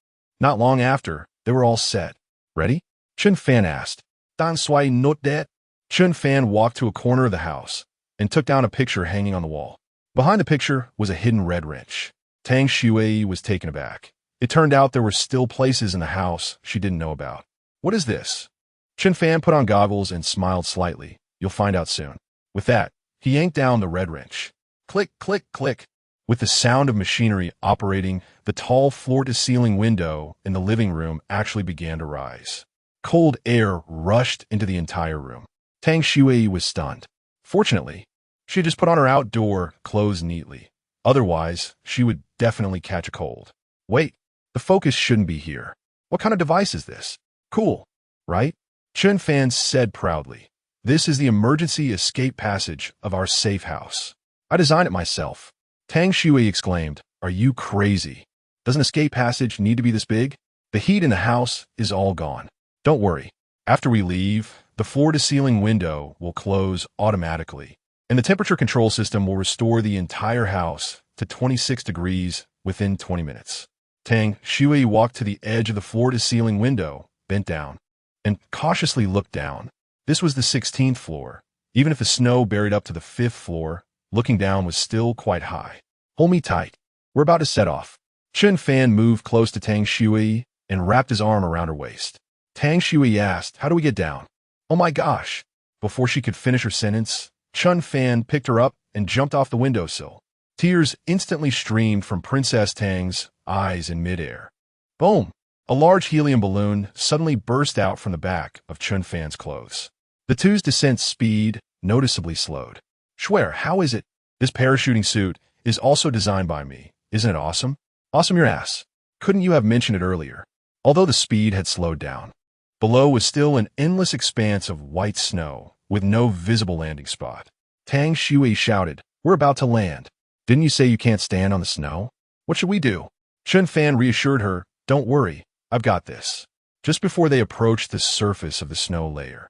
Not long after, they were all set. Ready? Chen Fan asked. Dan swai not that? Chen Fan walked to a corner of the house and took down a picture hanging on the wall. Behind the picture was a hidden red wrench. Tang Shui was taken aback. It turned out there were still places in the house she didn't know about. What is this? Chen Fan put on goggles and smiled slightly. You'll find out soon. With that, he yanked down the red wrench. Click, click, click. With the sound of machinery operating, the tall floor-to-ceiling window in the living room actually began to rise. Cold air rushed into the entire room. Tang Shui was stunned. Fortunately, she had just put on her outdoor clothes neatly. Otherwise, she would definitely catch a cold. Wait, the focus shouldn't be here. What kind of device is this? Cool, right? Chen Fan said proudly. This is the emergency escape passage of our safe house. I designed it myself. Tang Shui exclaimed, Are you crazy? Does an escape passage need to be this big? The heat in the house is all gone. Don't worry. After we leave, the floor-to-ceiling window will close automatically, and the temperature control system will restore the entire house to 26 degrees within 20 minutes. Tang Shui walked to the edge of the floor-to-ceiling window, bent down, and cautiously looked down. This was the 16th floor. Even if the snow buried up to the 5th floor, looking down was still quite high. Hold me tight. We're about to set off. Chen Fan moved close to Tang Shui and wrapped his arm around her waist. Tang Shui asked, How do we get down? Oh my gosh. Before she could finish her sentence, Chen Fan picked her up and jumped off the windowsill. Tears instantly streamed from Princess Tang's eyes in midair. Boom! A large helium balloon suddenly burst out from the back of Chen Fan's clothes. The two's descent speed noticeably slowed. Schwer, how is it? This parachuting suit is also designed by me. Isn't it awesome? Awesome your ass. Couldn't you have mentioned it earlier? Although the speed had slowed down, below was still an endless expanse of white snow with no visible landing spot. Tang Shui shouted, We're about to land. Didn't you say you can't stand on the snow? What should we do? Chen Fan reassured her, Don't worry, I've got this. Just before they approached the surface of the snow layer,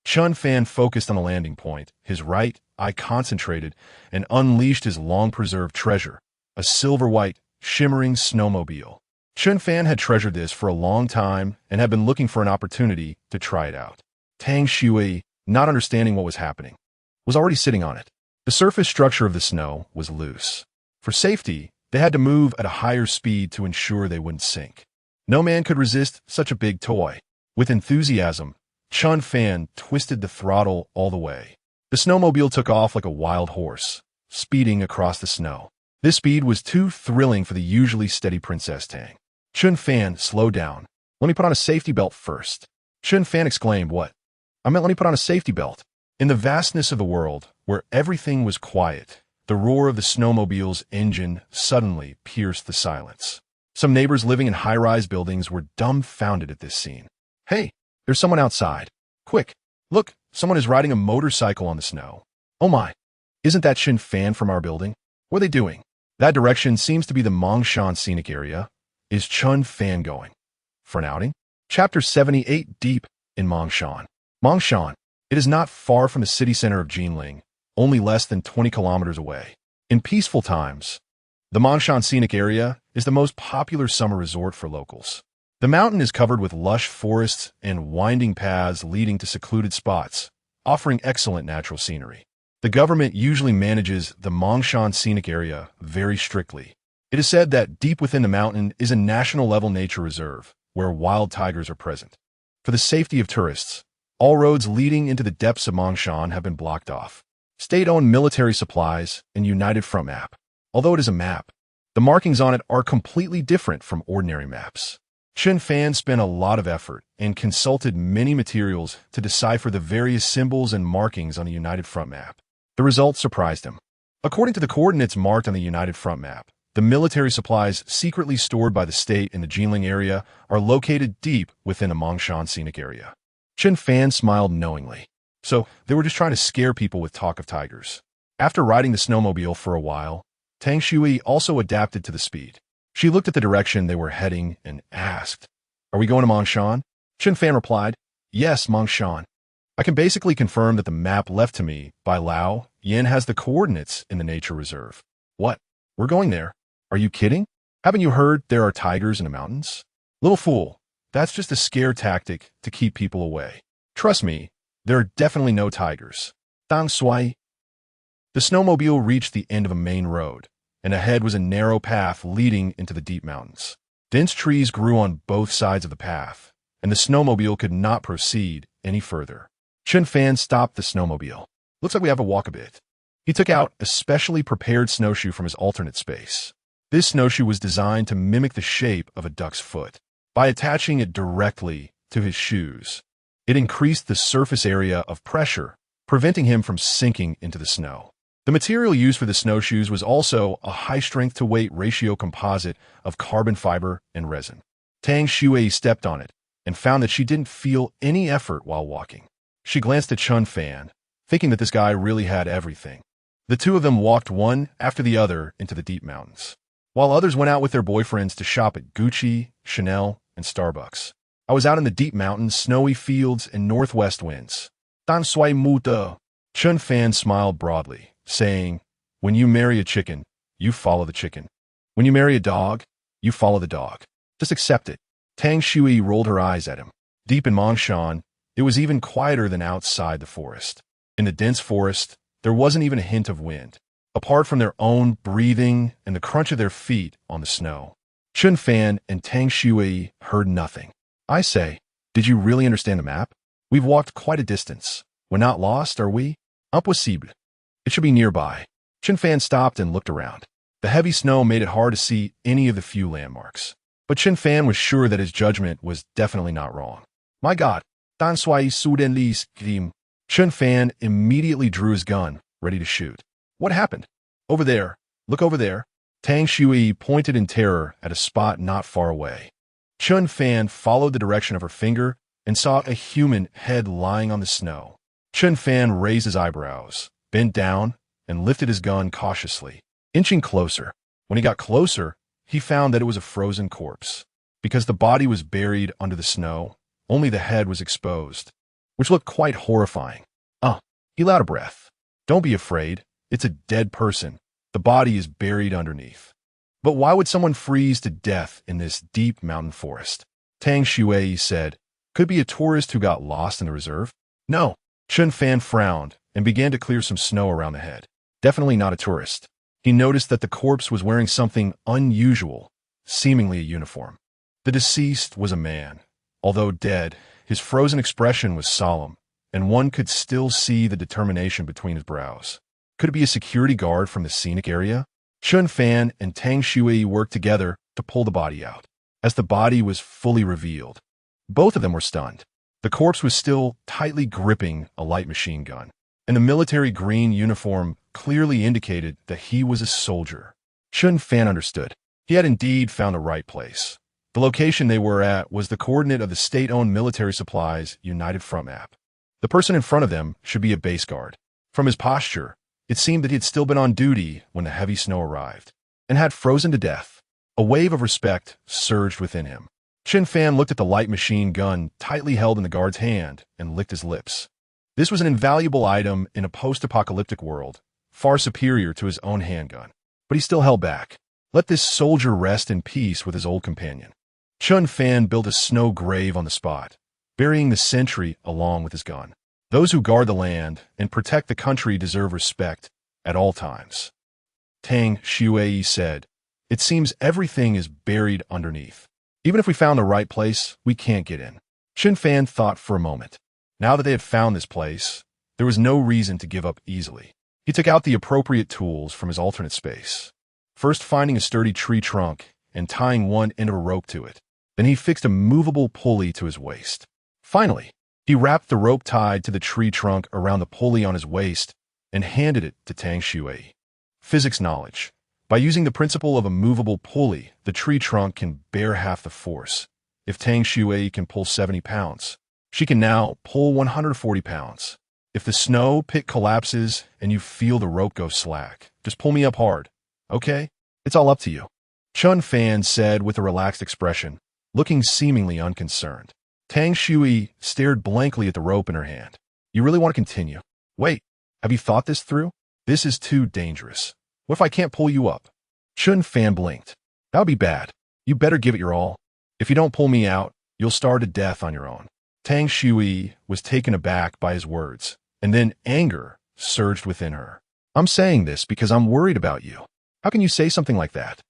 Chen Fan focused on the landing point, his right eye concentrated, and unleashed his long-preserved treasure, a silver-white, shimmering snowmobile. Chen Fan had treasured this for a long time and had been looking for an opportunity to try it out. Tang Shui, not understanding what was happening, was already sitting on it. The surface structure of the snow was loose. For safety, they had to move at a higher speed to ensure they wouldn't sink. No man could resist such a big toy. With enthusiasm, Chen Fan twisted the throttle all the way. The snowmobile took off like a wild horse, speeding across the snow. This speed was too thrilling for the usually steady Princess Tang. Chen Fan slowed down. Let me put on a safety belt first. Chen Fan exclaimed, What? I meant let me put on a safety belt. In the vastness of the world, where everything was quiet, the roar of the snowmobile's engine suddenly pierced the silence. Some neighbors living in high-rise buildings were dumbfounded at this scene. Hey, there's someone outside. Quick, look, someone is riding a motorcycle on the snow. Oh my, isn't that Chen Fan from our building? What are they doing? That direction seems to be the Mongshan scenic area. Is Chen Fan going for an outing? Chapter 78 Deep in Mongshan. Mongshan. It is not far from the city center of Jinling, only less than 20 kilometers away. In peaceful times, the Mongshan Scenic Area is the most popular summer resort for locals. The mountain is covered with lush forests and winding paths leading to secluded spots, offering excellent natural scenery. The government usually manages the Mongshan Scenic Area very strictly. It is said that deep within the mountain is a national-level nature reserve, where wild tigers are present. For the safety of tourists, all roads leading into the depths of Mongshan have been blocked off. State-owned military supplies and United Front map. Although it is a map, the markings on it are completely different from ordinary maps. Chen Fan spent a lot of effort and consulted many materials to decipher the various symbols and markings on the United Front map. The results surprised him. According to the coordinates marked on the United Front map, the military supplies secretly stored by the state in the Jinling area are located deep within a Mongshan Scenic Area. Chen Fan smiled knowingly. So, they were just trying to scare people with talk of tigers. After riding the snowmobile for a while, Tang Shui also adapted to the speed. She looked at the direction they were heading and asked, "Are we going to Mongshan?" Chen Fan replied, "Yes, Mongshan. I can basically confirm that the map left to me by Lao Yin has the coordinates in the nature reserve." "What? We're going there? Are you kidding? Haven't you heard there are tigers in the mountains?" "Little fool, that's just a scare tactic to keep people away. Trust me, there are definitely no tigers." Dang Sui. The snowmobile reached the end of a main road, and ahead was a narrow path leading into the deep mountains. Dense trees grew on both sides of the path, and the snowmobile could not proceed any further. Chen Fan stopped the snowmobile. "Looks like we have to walk a bit." He took out a specially prepared snowshoe from his alternate space. This snowshoe was designed to mimic the shape of a duck's foot. By attaching it directly to his shoes, it increased the surface area of pressure, preventing him from sinking into the snow. The material used for the snowshoes was also a high strength-to-weight ratio composite of carbon fiber and resin. Tang Shui stepped on it and found that she didn't feel any effort while walking. She glanced at Chen Fan, thinking that this guy really had everything. The two of them walked one after the other into the deep mountains, while others went out with their boyfriends to shop at Gucci, Chanel, and Starbucks. I was out in the deep mountains, snowy fields, and northwest winds. Dan Sui Mu De. Chen Fan smiled broadly, saying, "When you marry a chicken, you follow the chicken. When you marry a dog, you follow the dog. Just accept it." Tang Shui rolled her eyes at him. Deep in Mongshan, it was even quieter than outside the forest. In the dense forest, there wasn't even a hint of wind, apart from their own breathing and the crunch of their feet on the snow. Chen Fan and Tang Shui heard nothing. "I say, did you really understand the map? We've walked quite a distance. We're not lost, are we? Impossible. It should be nearby." Chen Fan stopped and looked around. The heavy snow made it hard to see any of the few landmarks. But Chen Fan was sure that his judgment was definitely not wrong. "My God, Dan Sui Suden Li Scheme." Chen Fan immediately drew his gun, ready to shoot. "What happened?" "Over there. Look over there." Tang Shui pointed in terror at a spot not far away. Chen Fan followed the direction of her finger and saw a human head lying on the snow. Chen Fan raised his eyebrows, bent down, and lifted his gun cautiously, inching closer. When he got closer, he found that it was a frozen corpse. Because the body was buried under the snow, only the head was exposed, which looked quite horrifying. He let out a breath. "Don't be afraid. It's a dead person. The body is buried underneath." "But why would someone freeze to death in this deep mountain forest?" Tang Shui said. "Could be a tourist who got lost in the reserve." "No." Chen Fan frowned and began to clear some snow around the head. "Definitely not a tourist." He noticed that the corpse was wearing something unusual, seemingly a uniform. The deceased was a man. Although dead, his frozen expression was solemn, and one could still see the determination between his brows. Could it be a security guard from the scenic area? Chen Fan and Tang Shui worked together to pull the body out. As the body was fully revealed, both of them were stunned. The corpse was still tightly gripping a light machine gun, and the military green uniform clearly indicated that he was a soldier. Chen Fan understood. He had indeed found the right place. The location they were at was the coordinate of the state-owned military supplies United Front map. The person in front of them should be a base guard. From his posture, it seemed that he had still been on duty when the heavy snow arrived, and had frozen to death. A wave of respect surged within him. Chen Fan looked at the light machine gun tightly held in the guard's hand and licked his lips. This was an invaluable item in a post-apocalyptic world, far superior to his own handgun. But he still held back. Let this soldier rest in peace with his old companion. Chen Fan built a snow grave on the spot, burying the sentry along with his gun. Those who guard the land and protect the country deserve respect at all times. Tang Shui said, "It seems everything is buried underneath. Even if we found the right place, we can't get in." Chen Fan thought for a moment. Now that they had found this place, there was no reason to give up easily. He took out the appropriate tools from his alternate space, first finding a sturdy tree trunk and tying one end of a rope to it. Then he fixed a movable pulley to his waist. Finally, he wrapped the rope tied to the tree trunk around the pulley on his waist and handed it to Tang Shui. Physics knowledge. By using the principle of a movable pulley, the tree trunk can bear half the force. If Tang Shui can pull 70 pounds, she can now pull 140 pounds. If the snow pit collapses and you feel the rope go slack, just pull me up hard, okay? It's all up to you. Chen Fan said with a relaxed expression, looking seemingly unconcerned. Tang Shui stared blankly at the rope in her hand. You really want to continue? Wait, have you thought this through? This is too dangerous. What if I can't pull you up? Chen Fan blinked. That would be bad. You better give it your all. If you don't pull me out, you'll starve to death on your own. Tang Shui was taken aback by his words, and then anger surged within her. I'm saying this because I'm worried about you. How can you say something like that?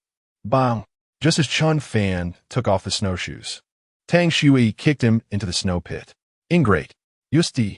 Bang! Just as Chen Fan took off the snowshoes, Tang Shui kicked him into the snow pit. Ingrate. Yusti.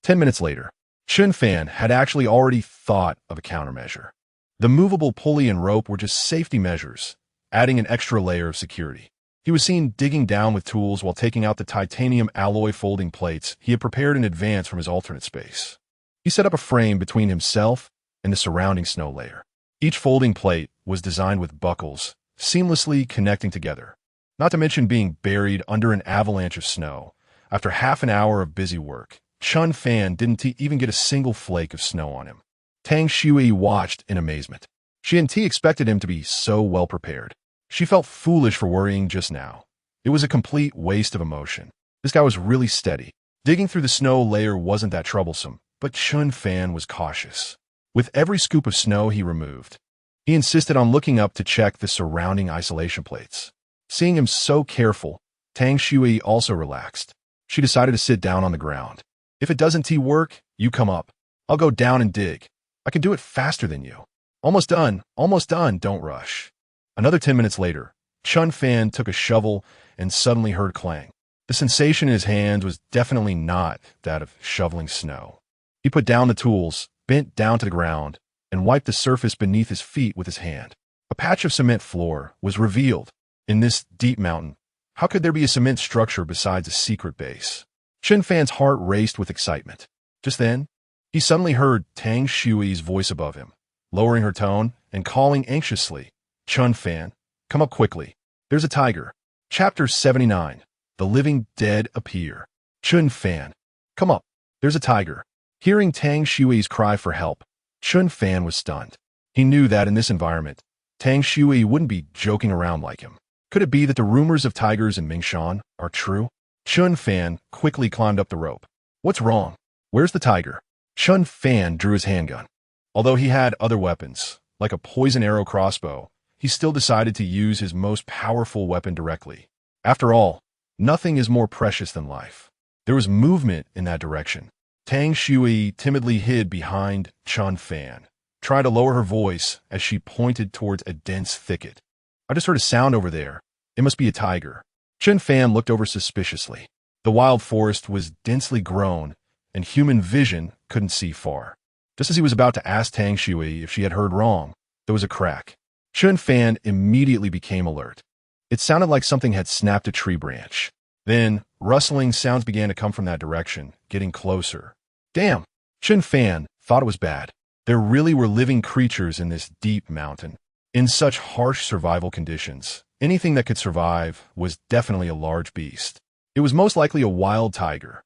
10 minutes later, Chen Fan had actually already thought of a countermeasure. The movable pulley and rope were just safety measures, adding an extra layer of security. He was seen digging down with tools while taking out the titanium alloy folding plates he had prepared in advance from his alternate space. He set up a frame between himself and the surrounding snow layer. Each folding plate was designed with buckles, seamlessly connecting together, not to mention being buried under an avalanche of snow. After half an hour of busy work, Chen Fan didn't even get a single flake of snow on him. Tang Shui watched in amazement. She and T expected him to be so well prepared. She felt foolish for worrying just now. It was a complete waste of emotion. This guy was really steady. Digging through the snow layer wasn't that troublesome, but Chen Fan was cautious. With every scoop of snow he removed, he insisted on looking up to check the surrounding isolation plates. Seeing him so careful, Tang Shui also relaxed. She decided to sit down on the ground. If it doesn't work, you come up. I'll go down and dig. I can do it faster than you. Almost done, don't rush. Another 10 minutes later, Chen Fan took a shovel and suddenly heard clang. The sensation in his hand was definitely not that of shoveling snow. He put down the tools, bent down to the ground, and wiped the surface beneath his feet with his hand. A patch of cement floor was revealed. In this deep mountain, how could there be a cement structure besides a secret base? Chen Fan's heart raced with excitement. Just then, he suddenly heard Tang Shui's voice above him, lowering her tone and calling anxiously, Chen Fan, come up quickly. There's a tiger. Chapter 79. The living dead appear. Chen Fan, come up. There's a tiger. Hearing Tang Shui's cry for help, Chen Fan was stunned. He knew that in this environment, Tang Shui wouldn't be joking around like him. Could it be that the rumors of tigers in Mingshan are true? Chen Fan quickly climbed up the rope. What's wrong? Where's the tiger? Chen Fan drew his handgun. Although he had other weapons, like a poison arrow crossbow, he still decided to use his most powerful weapon directly. After all, nothing is more precious than life. There was movement in that direction. Tang Shui timidly hid behind Chen Fan, trying to lower her voice as she pointed towards a dense thicket. I just heard a sound over there. It must be a tiger. Chen Fan looked over suspiciously. The wild forest was densely grown, and human vision couldn't see far. Just as he was about to ask Tang Shui if she had heard wrong, there was a crack. Chen Fan immediately became alert. It sounded like something had snapped a tree branch. Then, rustling sounds began to come from that direction, getting closer. Damn! Chen Fan thought it was bad. There really were living creatures in this deep mountain. In such harsh survival conditions, anything that could survive was definitely a large beast. It was most likely a wild tiger.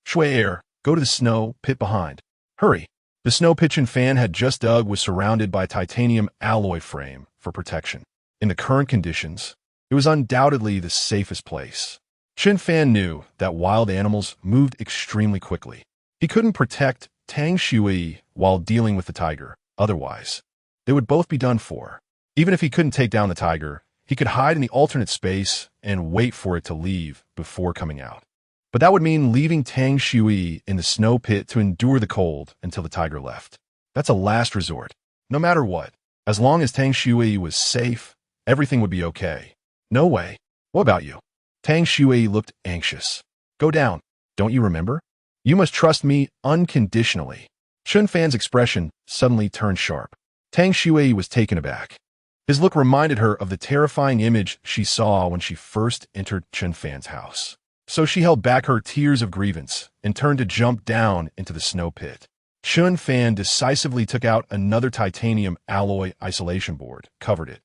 Shui, go to the snow pit behind. Hurry! The snow pit Chen Fan had just dug was surrounded by a titanium alloy frame for protection. In the current conditions, It was undoubtedly the safest place. Chen Fan knew that wild animals moved extremely quickly. He couldn't protect Tang Shui while dealing with the tiger. Otherwise, they would both be done for. Even if he couldn't take down the tiger, he could hide in the alternate space and wait for it to leave before coming out. But that would mean leaving Tang Shui in the snow pit to endure the cold until the tiger left. That's a last resort. No matter what, as long as Tang Shui was safe, everything would be okay. No way. What about you? Tang Shui looked anxious. Go down. Don't you remember? You must trust me unconditionally. Chen Fan's expression suddenly turned sharp. Tang Shui was taken aback. His look reminded her of the terrifying image she saw when she first entered Chen Fan's house. So she held back her tears of grievance and turned to jump down into the snow pit. Chen Fan decisively took out another titanium alloy isolation board, covered it,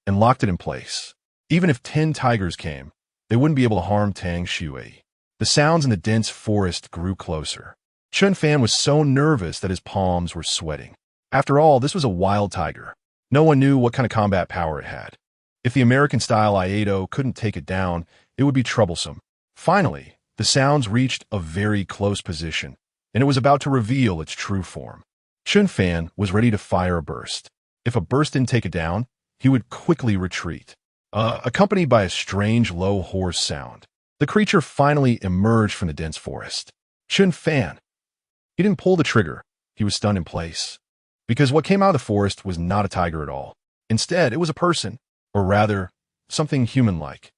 and locked it in place. Even if 10 tigers came, they wouldn't be able to harm Tang Shui. The sounds in the dense forest grew closer. Chen Fan was so nervous that his palms were sweating. After all, this was a wild tiger. No one knew what kind of combat power it had. If the American-style Aido couldn't take it down, it would be troublesome. Finally, the sounds reached a very close position, and it was about to reveal its true form. Chen Fan was ready to fire a burst. If a burst didn't take it down, he would quickly retreat, accompanied by a strange low hoarse sound. The creature finally emerged from the dense forest. Chen Fan. He didn't pull the trigger. He was stunned in place. Because what came out of the forest was not a tiger at all. Instead, it was a person, or rather, something human-like.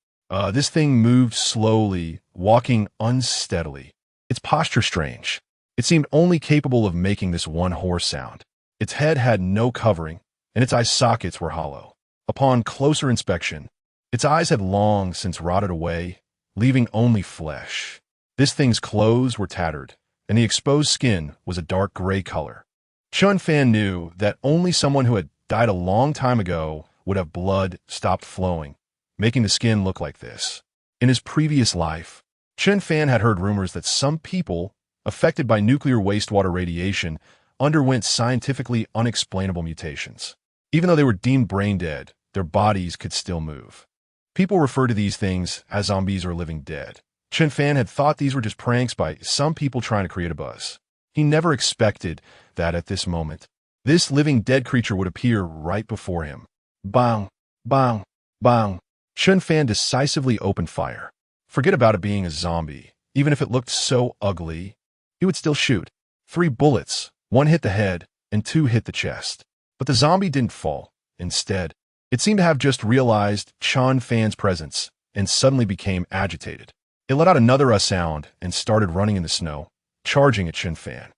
This thing moved slowly, walking unsteadily. Its posture strange. It seemed only capable of making this one hoarse sound. Its head had no covering, and its eye sockets were hollow. Upon closer inspection, its eyes had long since rotted away, leaving only flesh. This thing's clothes were tattered, and the exposed skin was a dark gray color. Chen Fan knew that only someone who had died a long time ago would have blood stopped flowing, making the skin look like this. In his previous life, Chen Fan had heard rumors that some people affected by nuclear wastewater radiation underwent scientifically unexplainable mutations. Even though they were deemed brain dead, their bodies could still move. People refer to these things as zombies or living dead. Chen Fan had thought these were just pranks by some people trying to create a buzz. He never expected that at this moment, this living dead creature would appear right before him. Bang, bang, bang. Chen Fan decisively opened fire. Forget about it being a zombie. Even if it looked so ugly, he would still shoot. 3 bullets, 1 hit the head, and 2 hit the chest. But the zombie didn't fall. Instead, it seemed to have just realized Chen Fan's presence and suddenly became agitated. It let out another sound and started running in the snow, charging at Chen Fan.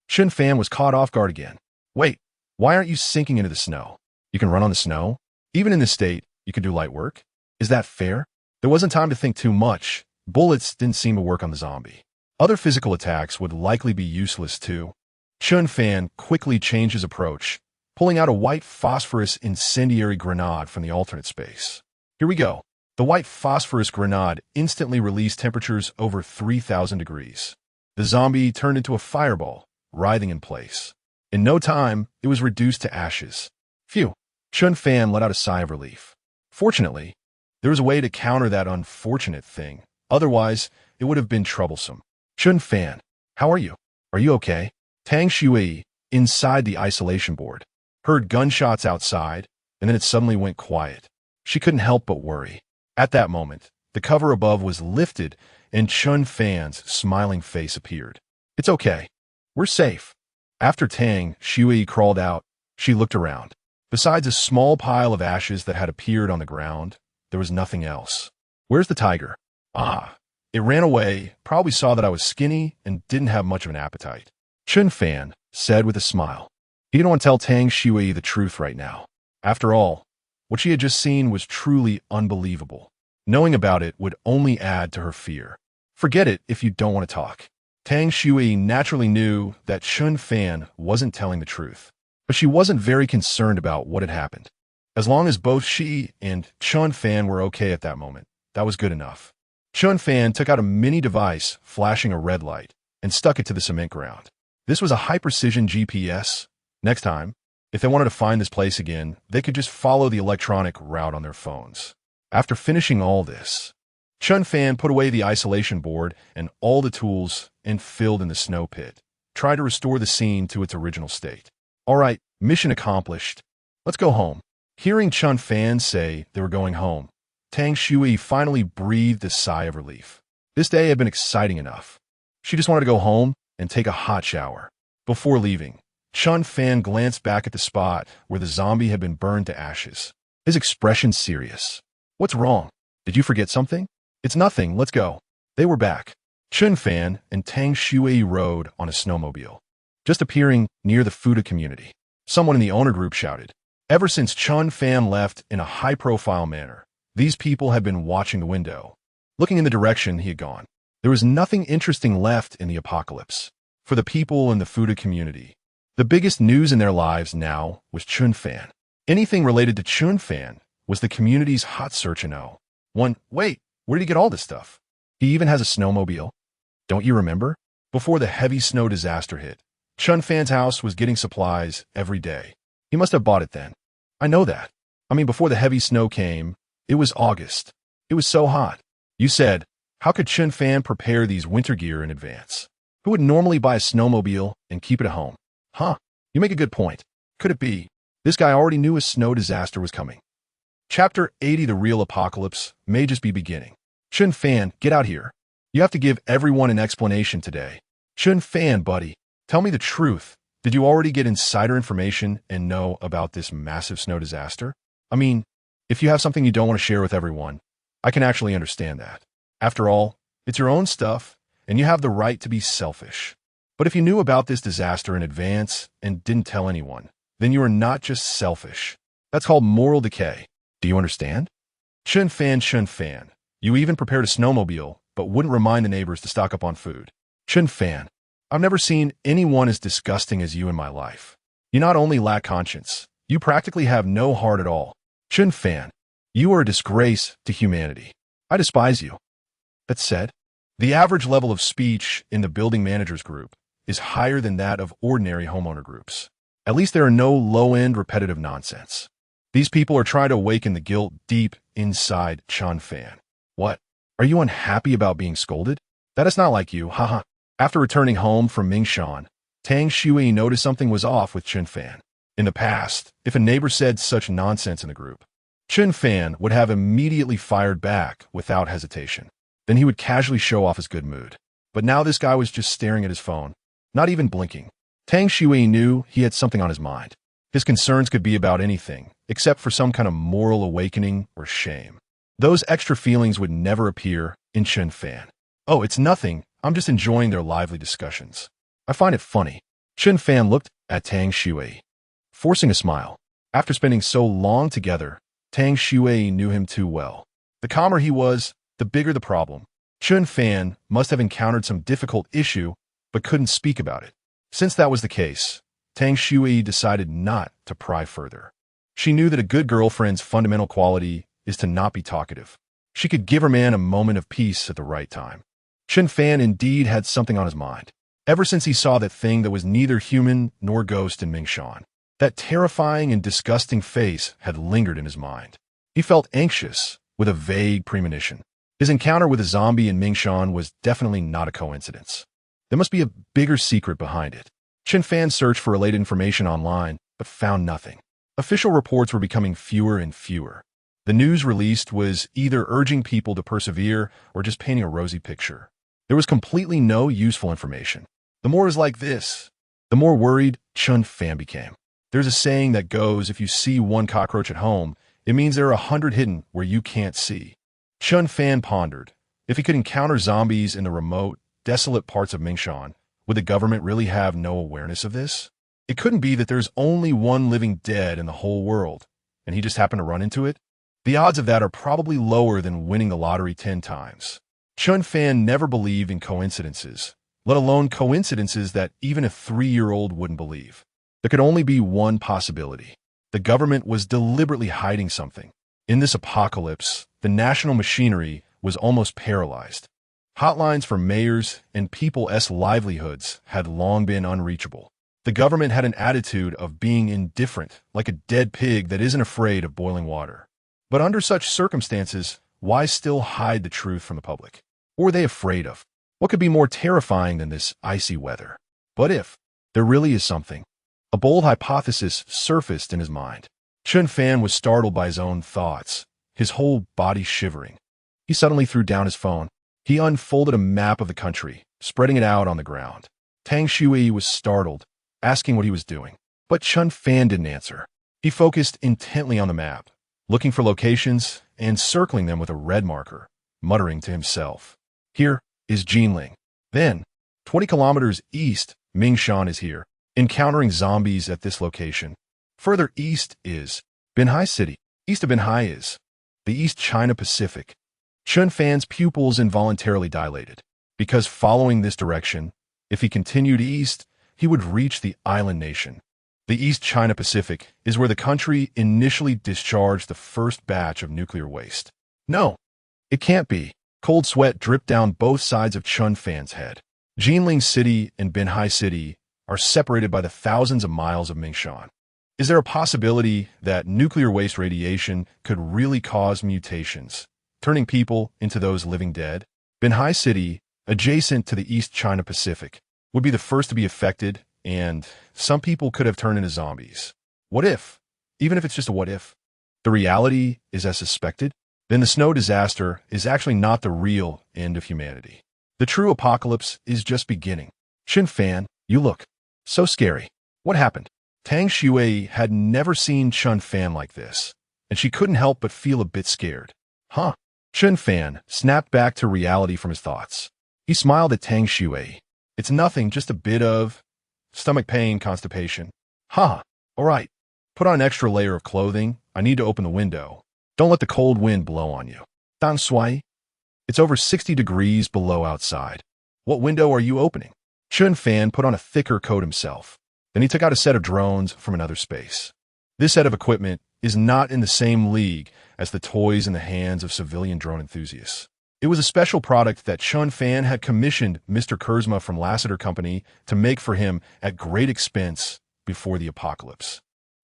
Chen Fan was caught off guard again. Wait, why aren't you sinking into the snow? You can run on the snow? Even in this state, you can do light work? Is that fair? There wasn't time to think too much. Bullets didn't seem to work on the zombie. Other physical attacks would likely be useless too. Chen Fan quickly changed his approach, pulling out a white phosphorus incendiary grenade from the alternate space. Here we go. The white phosphorus grenade instantly released temperatures over 3,000 degrees. The zombie turned into a fireball, writhing in place. In no time, it was reduced to ashes. Phew. Chen Fan let out a sigh of relief. Fortunately, there was a way to counter that unfortunate thing. Otherwise, it would have been troublesome. Chen Fan, how are you? Are you okay? Tang Shui, inside the isolation board, heard gunshots outside, and then it suddenly went quiet. She couldn't help but worry. At that moment, the cover above was lifted, and Chen Fan's smiling face appeared. It's okay. We're safe. After Tang Shui crawled out, she looked around. Besides a small pile of ashes that had appeared on the ground, there was nothing else. Where's the tiger? It ran away, probably saw that I was skinny and didn't have much of an appetite. Chen Fan said with a smile. He didn't want to tell Tang Shui the truth right now. After all, what she had just seen was truly unbelievable. Knowing about it would only add to her fear. Forget it if you don't want to talk. Tang Shui naturally knew that Chen Fan wasn't telling the truth, but she wasn't very concerned about what had happened. As long as both she and Chen Fan were okay at that moment, that was good enough. Chen Fan took out a mini device flashing a red light and stuck it to the cement ground. This was a high-precision GPS. Next time, if they wanted to find this place again, they could just follow the electronic route on their phones. After finishing all this, Chen Fan put away the isolation board and all the tools and filled in the snow pit. Try to restore the scene to its original state. All right, mission accomplished. Let's go home. Hearing Chen Fan say they were going home, Tang Shui finally breathed a sigh of relief. This day had been exciting enough. She just wanted to go home and take a hot shower. Before leaving, Chen Fan glanced back at the spot where the zombie had been burned to ashes. His expression serious. What's wrong? Did you forget something? It's nothing, let's go. They were back. Chen Fan and Tang Shui rode on a snowmobile, just appearing near the Fuda community. Someone in the owner group shouted. Ever since Chen Fan left in a high-profile manner, these people had been watching the window, looking in the direction he had gone. There was nothing interesting left in the apocalypse. For the people in the Fuda community, the biggest news in their lives now was Chen Fan. Anything related to Chen Fan was the community's hot search and oh. Wait, where did he get all this stuff? He even has a snowmobile. Don't you remember? Before the heavy snow disaster hit, Chen Fan's house was getting supplies every day. He must have bought it then. I know that. I mean, before the heavy snow came, it was August. It was so hot. You said, how could Chen Fan prepare these winter gear in advance? Who would normally buy a snowmobile and keep it at home? Huh, you make a good point. Could it be? This guy already knew a snow disaster was coming. Chapter 80, The Real Apocalypse, may just be beginning. Chen Fan, get out here. You have to give everyone an explanation today. Chen Fan, buddy, tell me the truth. Did you already get insider information and know about this massive snow disaster? I mean, if you have something you don't want to share with everyone, I can actually understand that. After all, it's your own stuff, and you have the right to be selfish. But if you knew about this disaster in advance and didn't tell anyone, then you are not just selfish. That's called moral decay. Do you understand? Chen Fan, you even prepared a snowmobile, but wouldn't remind the neighbors to stock up on food. Chen Fan, I've never seen anyone as disgusting as you in my life. You not only lack conscience, you practically have no heart at all. Chen Fan, you are a disgrace to humanity. I despise you. That said, the average level of speech in the building managers group is higher than that of ordinary homeowner groups. At least there are no low-end repetitive nonsense. These people are trying to awaken the guilt deep inside Chen Fan. What? Are you unhappy about being scolded? That is not like you, haha. After returning home from Mingshan, Tang Shui noticed something was off with Chen Fan. In the past, if a neighbor said such nonsense in the group, Chen Fan would have immediately fired back without hesitation. Then he would casually show off his good mood. But now this guy was just staring at his phone, not even blinking. Tang Shui knew he had something on his mind. His concerns could be about anything, except for some kind of moral awakening or shame. Those extra feelings would never appear in Chen Fan. Oh, it's nothing. I'm just enjoying their lively discussions. I find it funny. Chen Fan looked at Tang Shui, forcing a smile. After spending so long together, Tang Shui knew him too well. The calmer he was, the bigger the problem. Chen Fan must have encountered some difficult issue, but couldn't speak about it. Since that was the case, Tang Shui decided not to pry further. She knew that a good girlfriend's fundamental quality is to not be talkative. She could give her man a moment of peace at the right time. Chen Fan indeed had something on his mind. Ever since he saw that thing that was neither human nor ghost in Mingshan, that terrifying and disgusting face had lingered in his mind. He felt anxious with a vague premonition. His encounter with a zombie in Mingshan was definitely not a coincidence. There must be a bigger secret behind it. Chen Fan searched for related information online, but found nothing. Official reports were becoming fewer and fewer. The news released was either urging people to persevere or just painting a rosy picture. There was completely no useful information. The more is like this, the more worried Chen Fan became. There's a saying that goes, if you see one cockroach at home, it means there are 100 hidden where you can't see. Chen Fan pondered, if he could encounter zombies in the remote, desolate parts of Mingshan, would the government really have no awareness of this? It couldn't be that there's only one living dead in the whole world, and he just happened to run into it. The odds of that are probably lower than winning the lottery 10 times. Chen Fan never believed in coincidences, let alone coincidences that even a 3-year-old wouldn't believe. There could only be one possibility. The government was deliberately hiding something. In this apocalypse, the national machinery was almost paralyzed. Hotlines for mayors and people's livelihoods had long been unreachable. The government had an attitude of being indifferent, like a dead pig that isn't afraid of boiling water. But under such circumstances, why still hide the truth from the public? What were they afraid of? What could be more terrifying than this icy weather? But if there really is something, a bold hypothesis surfaced in his mind. Chen Fan was startled by his own thoughts, his whole body shivering. He suddenly threw down his phone. He unfolded a map of the country, spreading it out on the ground. Tang Shui was startled, asking what he was doing. But Chen Fan didn't answer. He focused intently on the map, looking for locations and circling them with a red marker, muttering to himself. Here is Jinling. Then, 20 kilometers east, Mingshan is here, encountering zombies at this location. Further east is Binhai City. East of Binhai is the East China Pacific. Chen Fan's pupils involuntarily dilated, because following this direction, if he continued east, he would reach the island nation. The East China Pacific is where the country initially discharged the first batch of nuclear waste. No, it can't be. Cold sweat dripped down both sides of Chen Fan's head. Jinling City and Binhai City are separated by the thousands of miles of Mingshan. Is there a possibility that nuclear waste radiation could really cause mutations, turning people into those living dead? Binhai City, adjacent to the East China Pacific, would be the first to be affected, and some people could have turned into zombies. What if? Even if it's just a what if, the reality is as suspected, then the snow disaster is actually not the real end of humanity. The true apocalypse is just beginning. Chen Fan, you look so scary. What happened? Tang Shui had never seen Chen Fan like this, and she couldn't help but feel a bit scared. Huh? Chen Fan snapped back to reality from his thoughts. He smiled at Tang Shui. It's nothing, just a bit of stomach pain, constipation. Ha! All right. Put on an extra layer of clothing. I need to open the window. Don't let the cold wind blow on you. Dan Sui. It's over 60 degrees below outside. What window are you opening? Chen Fan put on a thicker coat himself. Then he took out a set of drones from another space. This set of equipment is not in the same league as the toys in the hands of civilian drone enthusiasts. It was a special product that Chen Fan had commissioned Mr. Kurzma from Lassiter Company to make for him at great expense before the apocalypse.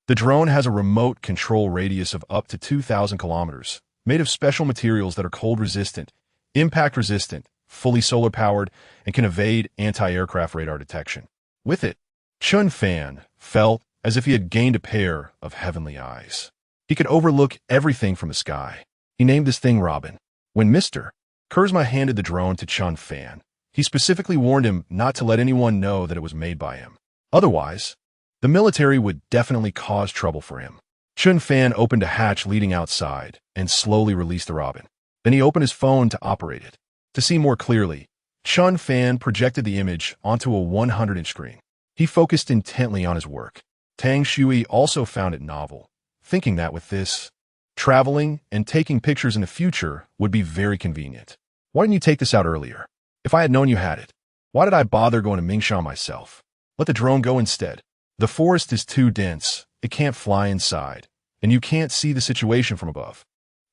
The drone has a remote control radius of up to 2,000 kilometers, made of special materials that are cold-resistant, impact-resistant, fully solar-powered, and can evade anti-aircraft radar detection. With it, Chen Fan felt as if he had gained a pair of heavenly eyes. He could overlook everything from the sky. He named this thing Robin. When Mr. Kurzma handed the drone to Chen Fan, he specifically warned him not to let anyone know that it was made by him. Otherwise, the military would definitely cause trouble for him. Chen Fan opened a hatch leading outside and slowly released the Robin. Then he opened his phone to operate it. To see more clearly, Chen Fan projected the image onto a 100-inch screen. He focused intently on his work. Tang Shui also found it novel, thinking that with this, traveling and taking pictures in the future would be very convenient. Why didn't you take this out earlier? If I had known you had it, why did I bother going to Mingshan myself? Let the drone go instead. The forest is too dense, it can't fly inside, and you can't see the situation from above.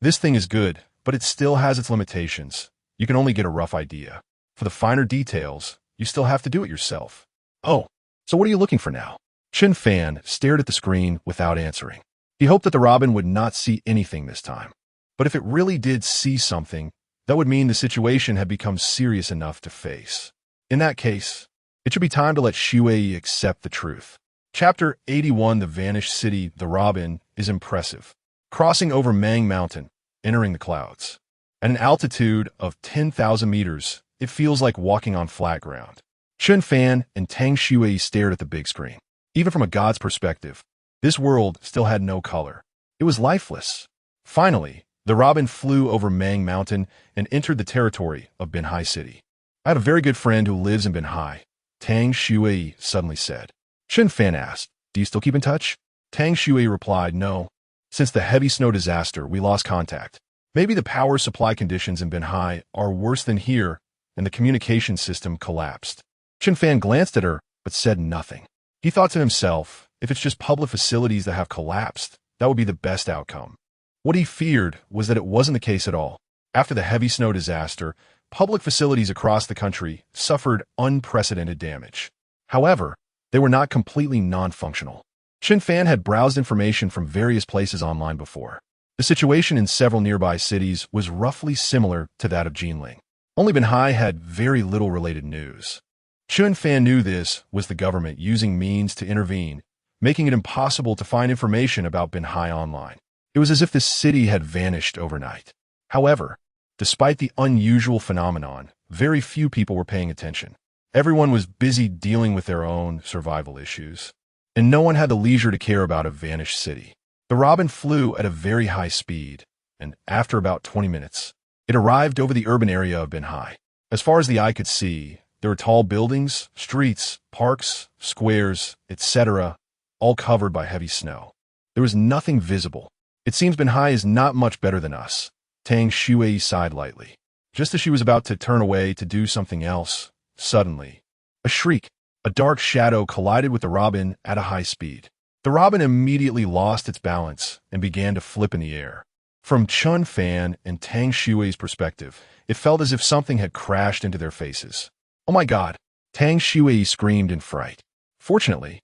This thing is good, but it still has its limitations. You can only get a rough idea. For the finer details, you still have to do it yourself. Oh, so what are you looking for now? Chen Fan stared at the screen without answering. He hoped that the Robin would not see anything this time. But if it really did see something, that would mean the situation had become serious enough to face. In that case, it should be time to let Shui accept the truth. Chapter 81, The Vanished City, The Robin, is impressive. Crossing over Mang Mountain, entering the clouds. At an altitude of 10,000 meters, it feels like walking on flat ground. Chen Fan and Tang Shui stared at the big screen. Even from a god's perspective, this world still had no color. It was lifeless. Finally, the Robin flew over Mang Mountain and entered the territory of Binhai City. I have a very good friend who lives in Binhai, Tang Shui suddenly said. Chen Fan asked, do you still keep in touch? Tang Shui replied, no. Since the heavy snow disaster, we lost contact. Maybe the power supply conditions in Binhai are worse than here, and the communication system collapsed. Chen Fan glanced at her, but said nothing. He thought to himself, if it's just public facilities that have collapsed, that would be the best outcome. What he feared was that it wasn't the case at all. After the heavy snow disaster, public facilities across the country suffered unprecedented damage. However, they were not completely non-functional. Chen Fan had browsed information from various places online before. The situation in several nearby cities was roughly similar to that of Jinling. Only Binhai had very little related news. Chen Fan knew this was the government using means to intervene, making it impossible to find information about Binhai online. It was as if the city had vanished overnight. However, despite the unusual phenomenon, very few people were paying attention. Everyone was busy dealing with their own survival issues, and no one had the leisure to care about a vanished city. The robin flew at a very high speed, and after about 20 minutes, it arrived over the urban area of Binhai. As far as the eye could see, there were tall buildings, streets, parks, squares, etc., all covered by heavy snow. There was nothing visible. It seems Binhai is not much better than us. Tang Shui sighed lightly. Just as she was about to turn away to do something else, suddenly, a shriek, a dark shadow collided with the robin at a high speed. The robin immediately lost its balance and began to flip in the air. From Chen Fan and Tang Shui's perspective, it felt as if something had crashed into their faces. Oh my God! Tang Shui screamed in fright. Fortunately,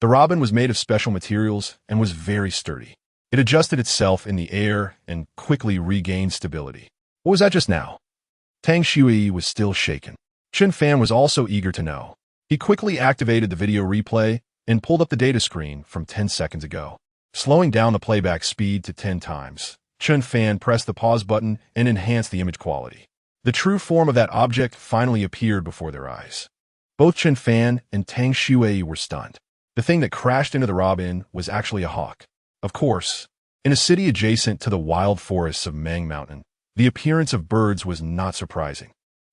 the robin was made of special materials and was very sturdy. It adjusted itself in the air and quickly regained stability. What was that just now? Tang Shui was still shaken. Chen Fan was also eager to know. He quickly activated the video replay and pulled up the data screen from 10 seconds ago. Slowing down the playback speed to 10 times, Chen Fan pressed the pause button and enhanced the image quality. The true form of that object finally appeared before their eyes. Both Chen Fan and Tang Shui were stunned. The thing that crashed into the robin was actually a hawk. Of course, in a city adjacent to the wild forests of Mang Mountain, the appearance of birds was not surprising.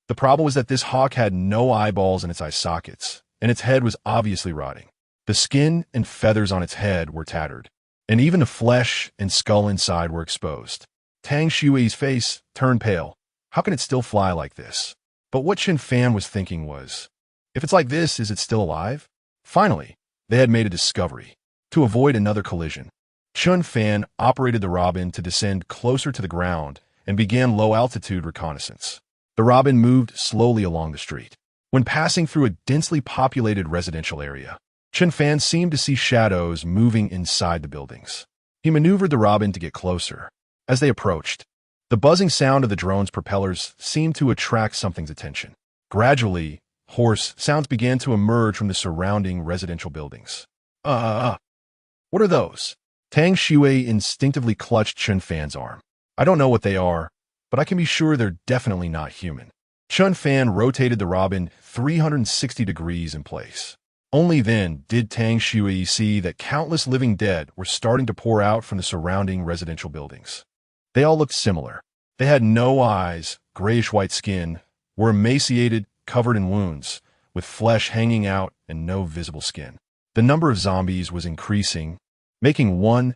The problem was that this hawk had no eyeballs in its eye sockets, and its head was obviously rotting. The skin and feathers on its head were tattered, and even the flesh and skull inside were exposed. Tang Shui's face turned pale. How can it still fly like this? But what Chen Fan was thinking was, if it's like this, is it still alive? Finally, they had made a discovery. To avoid another collision, Chen Fan operated the robin to descend closer to the ground and began low-altitude reconnaissance. The robin moved slowly along the street. When passing through a densely populated residential area, Chen Fan seemed to see shadows moving inside the buildings. He maneuvered the robin to get closer. As they approached, the buzzing sound of the drone's propellers seemed to attract something's attention. Gradually, hoarse sounds began to emerge from the surrounding residential buildings. What are those? Tang Shui instinctively clutched Chen Fan's arm. I don't know what they are, but I can be sure they're definitely not human. Chen Fan rotated the robin 360 degrees in place. Only then did Tang Shui see that countless living dead were starting to pour out from the surrounding residential buildings. They all looked similar. They had no eyes, grayish-white skin, were emaciated, covered in wounds, with flesh hanging out and no visible skin. The number of zombies was increasing, making one's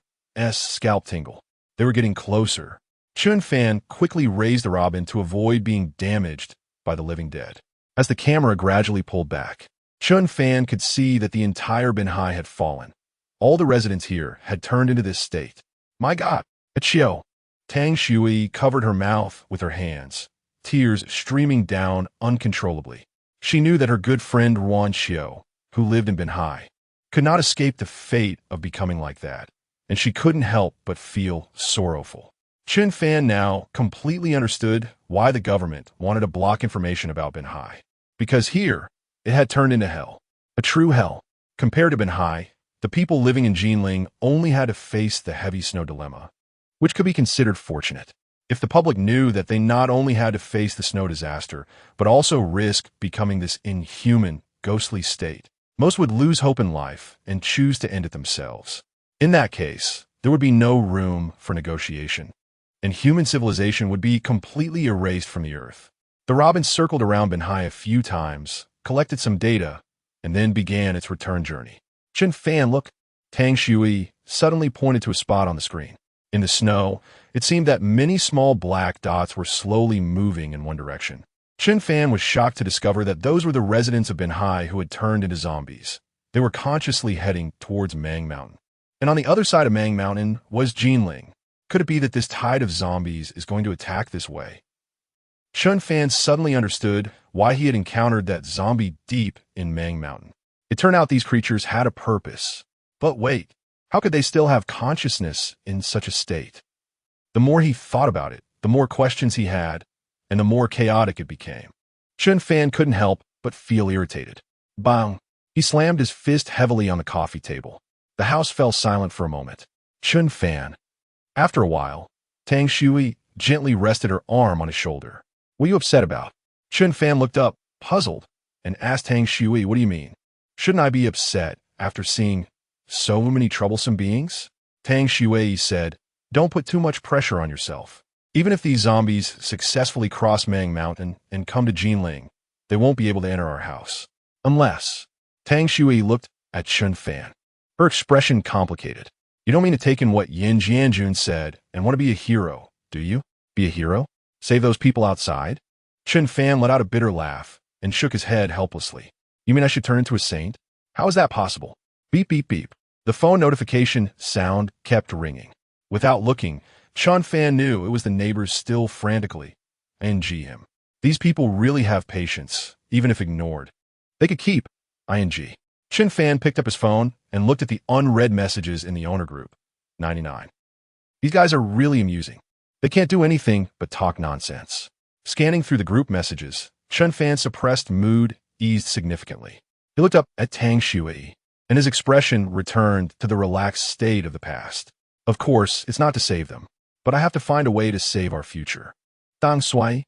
scalp tingle. They were getting closer. Chen Fan quickly raised the robin to avoid being damaged by the living dead. As the camera gradually pulled back, Chen Fan could see that the entire Binhai had fallen. All the residents here had turned into this state. My God, Achio! Tang Shui covered her mouth with her hands, tears streaming down uncontrollably. She knew that her good friend Ruan Xiao, who lived in Binhai, could not escape the fate of becoming like that, and she couldn't help but feel sorrowful. Chen Fan now completely understood why the government wanted to block information about Binhai. Because here, it had turned into hell. A true hell. Compared to Binhai, the people living in Jinling only had to face the heavy snow dilemma, which could be considered fortunate. If the public knew that they not only had to face the snow disaster, but also risk becoming this inhuman, ghostly state, most would lose hope in life and choose to end it themselves. In that case, there would be no room for negotiation, and human civilization would be completely erased from the earth. The robin circled around Binhai a few times, collected some data, and then began its return journey. Chen Fan, look! Tang Shui suddenly pointed to a spot on the screen. In the snow, it seemed that many small black dots were slowly moving in one direction. Chen Fan was shocked to discover that those were the residents of Binhai who had turned into zombies. They were consciously heading towards Mang Mountain. And on the other side of Mang Mountain was Jinling. Could it be that this tide of zombies is going to attack this way? Chen Fan suddenly understood why he had encountered that zombie deep in Mang Mountain. It turned out these creatures had a purpose. But wait, how could they still have consciousness in such a state? The more he thought about it, the more questions he had, and the more chaotic it became. Chen Fan couldn't help but feel irritated. Bang! He slammed his fist heavily on the coffee table. The house fell silent for a moment. Chen Fan. After a while, Tang Shui gently rested her arm on his shoulder. What are you upset about? Chen Fan looked up, puzzled, and asked Tang Shui, what do you mean? Shouldn't I be upset after seeing so many troublesome beings? Tang Shui said, don't put too much pressure on yourself. Even if these zombies successfully cross Mang Mountain and come to Jinling, they won't be able to enter our house. Unless. Tang Shui looked at Chen Fan. Her expression complicated. You don't mean to take in what Yin Jianjun said and want to be a hero, do you? Be a hero? Save those people outside? Chen Fan let out a bitter laugh and shook his head helplessly. You mean I should turn into a saint? How is that possible? Beep, beep, beep. The phone notification sound kept ringing. Without looking, Chen Fan knew it was the neighbors still frantically ing him. These people really have patience, even if ignored. They could keep ing. Chen Fan picked up his phone and looked at the unread messages in the owner group. 99. These guys are really amusing. They can't do anything but talk nonsense. Scanning through the group messages, Chen Fan's suppressed mood eased significantly. He looked up at Tang Shui, and his expression returned to the relaxed state of the past. Of course, it's not to save them, but I have to find a way to save our future. Dang Sui.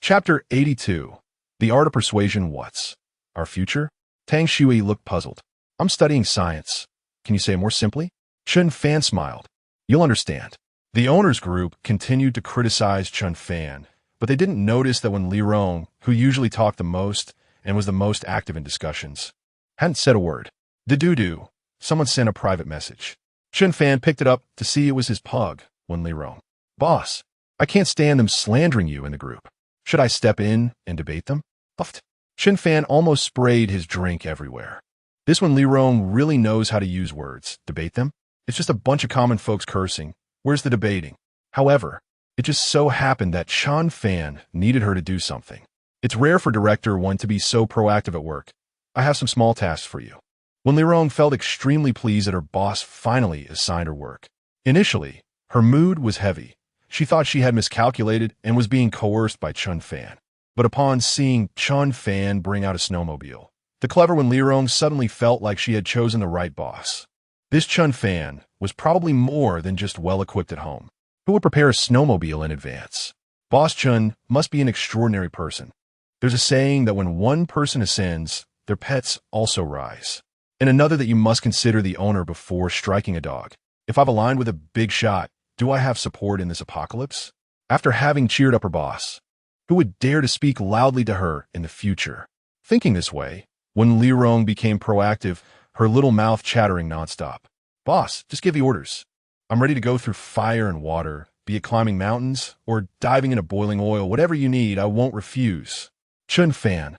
Chapter 82. The Art of Persuasion. What's our future? Tang Shui looked puzzled. I'm studying science. Can you say it more simply? Chen Fan smiled. You'll understand. The owners group continued to criticize Chen Fan, but they didn't notice that when Li Rong, who usually talked the most and was the most active in discussions, hadn't said a word. Doo-doo. Someone sent a private message. Chen Fan picked it up to see it was his pug when Li Rong. Boss, I can't stand them slandering you in the group. Should I step in and debate them? Puffed. Chen Fan almost sprayed his drink everywhere. This one Li Rong really knows how to use words. Debate them? It's just a bunch of common folks cursing. Where's the debating? However, it just so happened that Chen Fan needed her to do something. It's rare for Director 1 to be so proactive at work. I have some small tasks for you. When Li Rong felt extremely pleased that her boss finally assigned her work. Initially, her mood was heavy. She thought she had miscalculated and was being coerced by Chen Fan. But upon seeing Chen Fan bring out a snowmobile, the clever one Li Rong suddenly felt like she had chosen the right boss. This Chen Fan was probably more than just well-equipped at home. Who would prepare a snowmobile in advance? Boss Chen must be an extraordinary person. There's a saying that when one person ascends, their pets also rise. And another that you must consider the owner before striking a dog. If I've aligned with a big shot, do I have support in this apocalypse? After having cheered up her boss, who would dare to speak loudly to her in the future? Thinking this way, when Li Rong became proactive, her little mouth chattering nonstop. Boss, just give the orders. I'm ready to go through fire and water, be it climbing mountains or diving into boiling oil, whatever you need, I won't refuse. Chen Fan.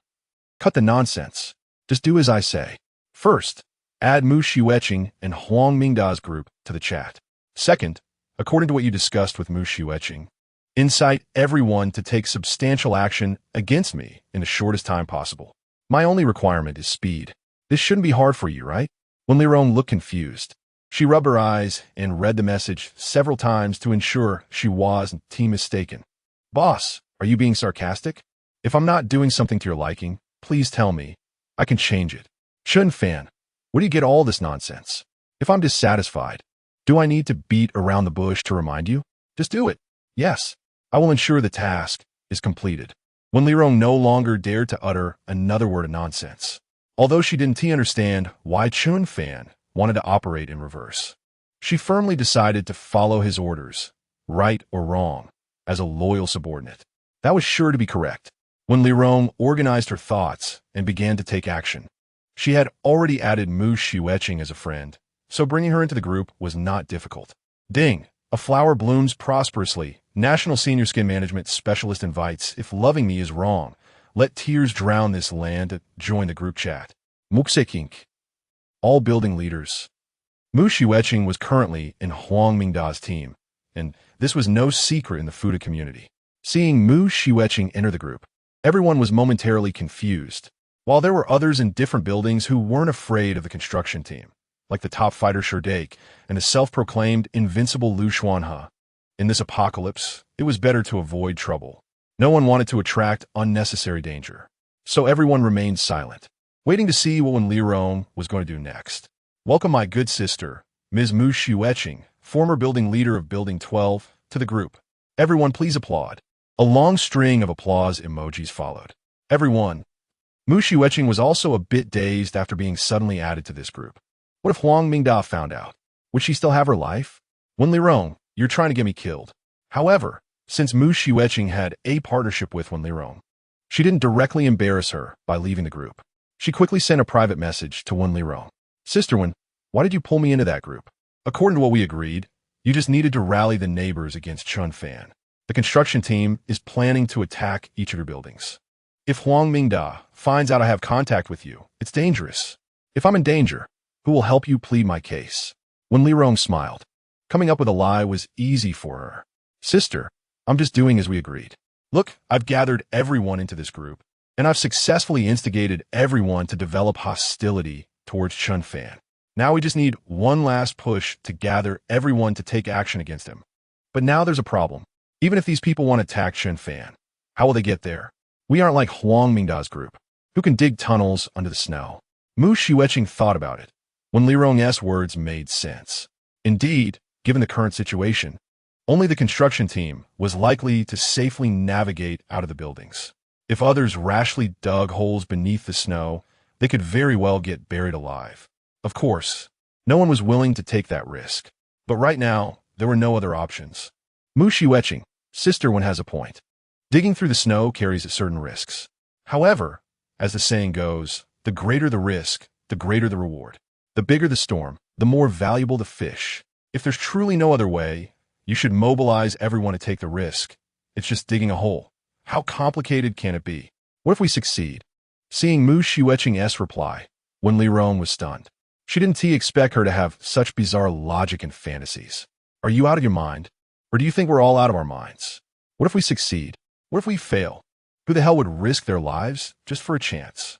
Cut the nonsense. Just do as I say. First, add Mu Shiueching and Huang Mingda's group to the chat. Second, according to what you discussed with Mu Shiueching, incite everyone to take substantial action against me in the shortest time possible. My only requirement is speed. This shouldn't be hard for you, right? When Li Rong looked confused, she rubbed her eyes and read the message several times to ensure she wasn't mistaken. Boss, are you being sarcastic? If I'm not doing something to your liking, please tell me. I can change it. Chen Fan, where do you get all this nonsense? If I'm dissatisfied, do I need to beat around the bush to remind you? Just do it. Yes, I will ensure the task is completed. When Li Rong no longer dared to utter another word of nonsense, although she didn't understand why Chen Fan wanted to operate in reverse. She firmly decided to follow his orders, right or wrong, as a loyal subordinate. That was sure to be correct. When Li Rong organized her thoughts and began to take action, she had already added Mu Shiueching as a friend, so bringing her into the group was not difficult. Ding! A flower blooms prosperously. National Senior Skin Management Specialist invites, if loving me is wrong, let tears drown this land to join the group chat. Muxekink. All building leaders. Mu Shiueching was currently in Huang Mingda's team, and this was no secret in the Fuda community. Seeing Mu Shiueching enter the group, everyone was momentarily confused, while there were others in different buildings who weren't afraid of the construction team, like the top fighter Sherdake and the self-proclaimed invincible Lu Xuanhe. In this apocalypse, it was better to avoid trouble. No one wanted to attract unnecessary danger. So everyone remained silent, waiting to see what Wen Lirong was going to do next. Welcome my good sister, Ms. Mu Xueqing, former building leader of Building 12, to the group. Everyone please applaud. A long string of applause emojis followed. Everyone. Mu Xueqing was also a bit dazed after being suddenly added to this group. What if Huang Mingda found out? Would she still have her life? Wen Lirong, you're trying to get me killed. However, since Mu Xueqing had a partnership with Wen Lirong, she didn't directly embarrass her by leaving the group. She quickly sent a private message to Wen Lirong. Sister Wen, why did you pull me into that group? According to what we agreed, you just needed to rally the neighbors against Chen Fan. The construction team is planning to attack each of your buildings. If Huang Mingda finds out I have contact with you, it's dangerous. If I'm in danger, who will help you plead my case? Wen Lirong smiled. Coming up with a lie was easy for her. Sister, I'm just doing as we agreed. Look, I've gathered everyone into this group, and I've successfully instigated everyone to develop hostility towards Chen Fan. Now we just need one last push to gather everyone to take action against him. But now there's a problem. Even if these people want to attack Chen Fan, how will they get there? We aren't like Huang Mingda's group, who can dig tunnels under the snow. Mu Xueqing thought about it. Wen Lirong's words made sense. Indeed, given the current situation, only the construction team was likely to safely navigate out of the buildings. If others rashly dug holes beneath the snow, they could very well get buried alive. Of course, no one was willing to take that risk. But right now, there were no other options. Mu Xueqing, sister Wen has a point. Digging through the snow carries certain risks. However, as the saying goes, the greater the risk, the greater the reward. The bigger the storm, the more valuable the fish. If there's truly no other way, you should mobilize everyone to take the risk. It's just digging a hole. How complicated can it be? What if we succeed? Seeing Mu Xueqing's reply, Wen Lirong was stunned. She didn't expect her to have such bizarre logic and fantasies. Are you out of your mind? Or do you think we're all out of our minds? What if we succeed? What if we fail? Who the hell would risk their lives just for a chance?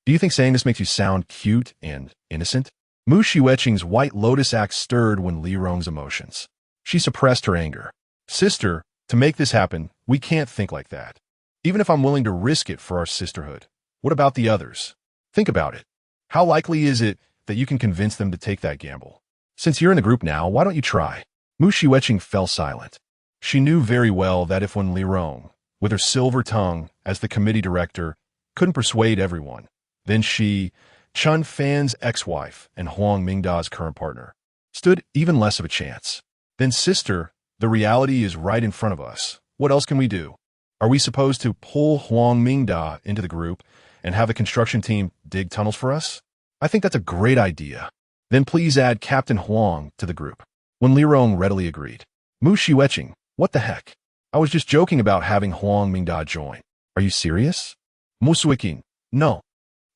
Do you think saying this makes you sound cute and innocent? Mu Xueqing's White Lotus act stirred Wen Lirong's emotions. She suppressed her anger. Sister, to make this happen, we can't think like that. Even if I'm willing to risk it for our sisterhood, what about the others? Think about it. How likely is it that you can convince them to take that gamble? Since you're in the group now, why don't you try? Mu Xueqing fell silent. She knew very well that if Wen Lirong, with her silver tongue as the committee director, couldn't persuade everyone, then she, Chen Fan's ex-wife and Huang Mingda's current partner, stood even less of a chance. Then sister, the reality is right in front of us. What else can we do? Are we supposed to pull Huang Mingda into the group and have the construction team dig tunnels for us? I think that's a great idea. Then please add Captain Huang to the group. Wen Lirong readily agreed. Mu Xueqing, what the heck? I was just joking about having Huang Mingda join. Are you serious? Mu Xueqing, no.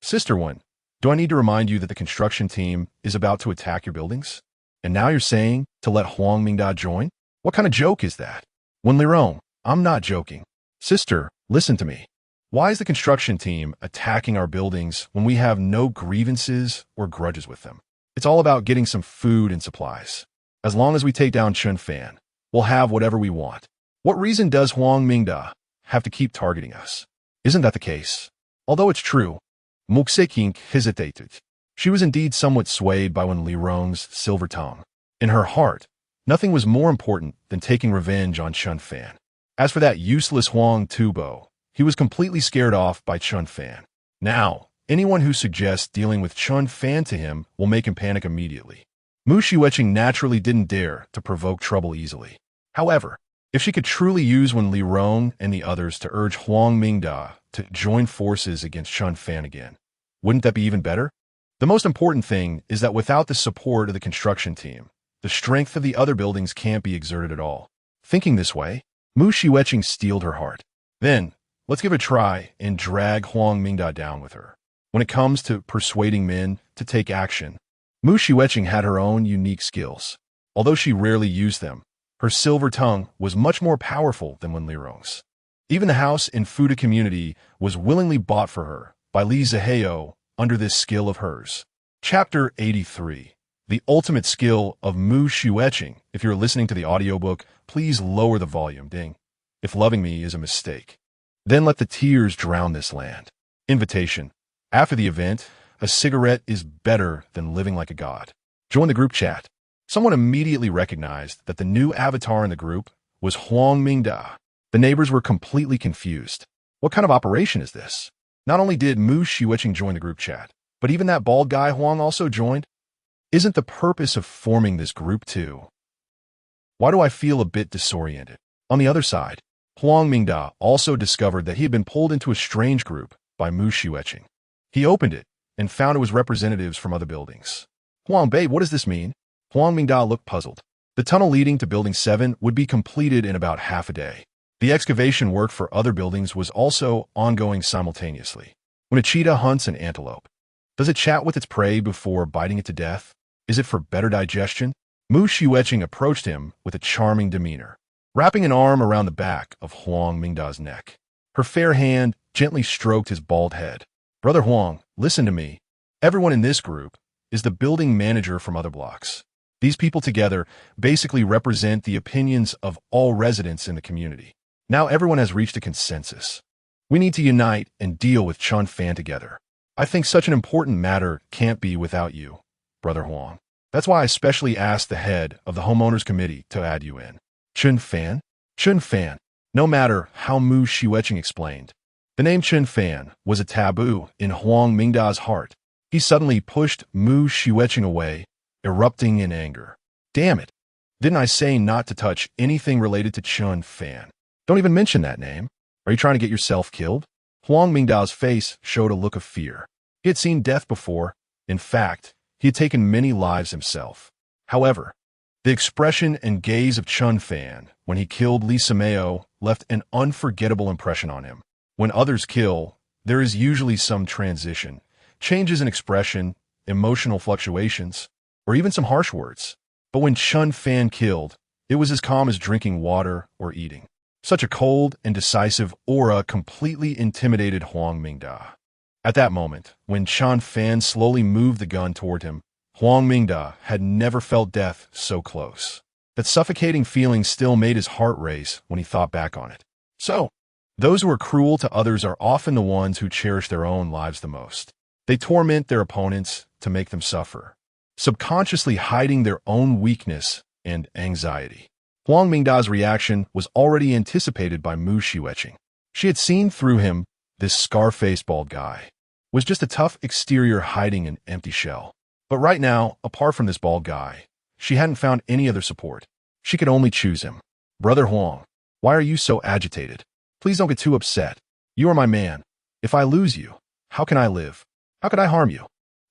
Sister Wen, do I need to remind you that the construction team is about to attack your buildings? And now you're saying to let Huang Mingda join? What kind of joke is that? Wen Lirong, I'm not joking. Sister, listen to me. Why is the construction team attacking our buildings when we have no grievances or grudges with them? It's all about getting some food and supplies. As long as we take down Chen Fan, we'll have whatever we want. What reason does Huang Mingda have to keep targeting us? Isn't that the case? Although it's true, Mu Xueqing hesitated. She was indeed somewhat swayed by Wen Lirong's silver tongue. In her heart, nothing was more important than taking revenge on Chen Fan. As for that useless Huang Tubo, he was completely scared off by Chen Fan. Now, anyone who suggests dealing with Chen Fan to him will make him panic immediately. Mu Xueqing naturally didn't dare to provoke trouble easily. However, if she could truly use Wen Lirong and the others to urge Huang Mingda to join forces against Chen Fan again, wouldn't that be even better? The most important thing is that without the support of the construction team, the strength of the other buildings can't be exerted at all. Thinking this way, Mu Xueqing steeled her heart. Then, let's give it a try and drag Huang Mingda down with her. When it comes to persuading men to take action, Mu Xueqing had her own unique skills. Although she rarely used them, her silver tongue was much more powerful than Wen Lirong's. Even the house in Fuda community was willingly bought for her by Li Zihao under this skill of hers. Chapter 83. The ultimate skill of Mu Shuetching. If you're listening to the audiobook, please lower the volume. Ding. If loving me is a mistake, then let the tears drown this land. Invitation. After the event, a cigarette is better than living like a god. Join the group chat. Someone immediately recognized that the new avatar in the group was Huang Mingda. The neighbors were completely confused. What kind of operation is this? Not only did Mu Shuetching join the group chat, but even that bald guy Huang also joined? Isn't the purpose of forming this group too? Why do I feel a bit disoriented? On the other side, Huang Mingda also discovered that he had been pulled into a strange group by Mu Shuetching. He opened it and found it was representatives from other buildings. Huang, babe, what does this mean? Huang Mingda looked puzzled. The tunnel leading to Building 7 would be completed in about half a day. The excavation work for other buildings was also ongoing simultaneously. When a cheetah hunts an antelope, does it chat with its prey before biting it to death? Is it for better digestion? Mu Shuetching approached him with a charming demeanor, wrapping an arm around the back of Huang Mingda's neck. Her fair hand gently stroked his bald head. Brother Huang, listen to me. Everyone in this group is the building manager from other blocks. These people together basically represent the opinions of all residents in the community. Now everyone has reached a consensus. We need to unite and deal with Chen Fan together. I think such an important matter can't be without you, Brother Huang. That's why I specially asked the head of the homeowners committee to add you in. Chen Fan? Chen Fan. No matter how Mu Shuetching explained, the name Chen Fan was a taboo in Huang Mingda's heart. He suddenly pushed Mu Shuetching away, erupting in anger. Damn it. Didn't I say not to touch anything related to Chen Fan? Don't even mention that name. Are you trying to get yourself killed? Huang Mingda's face showed a look of fear. He had seen death before. In fact, he had taken many lives himself. However, the expression and gaze of Chen Fan when he killed Li Simeo left an unforgettable impression on him. When others kill, there is usually some transition, changes in expression, emotional fluctuations, or even some harsh words. But when Chen Fan killed, it was as calm as drinking water or eating. Such a cold and decisive aura completely intimidated Huang Mingda. At that moment, when Chen Fan slowly moved the gun toward him, Huang Mingda had never felt death so close. That suffocating feeling still made his heart race when he thought back on it. So, those who are cruel to others are often the ones who cherish their own lives the most. They torment their opponents to make them suffer, subconsciously hiding their own weakness and anxiety. Huang Mingda's reaction was already anticipated by Mu Shuetching. She had seen through him. This scar-faced bald guy was just a tough exterior hiding an empty shell. But right now, apart from this bald guy, she hadn't found any other support. She could only choose him. Brother Huang, why are you so agitated? Please don't get too upset. You are my man. If I lose you, how can I live? How could I harm you?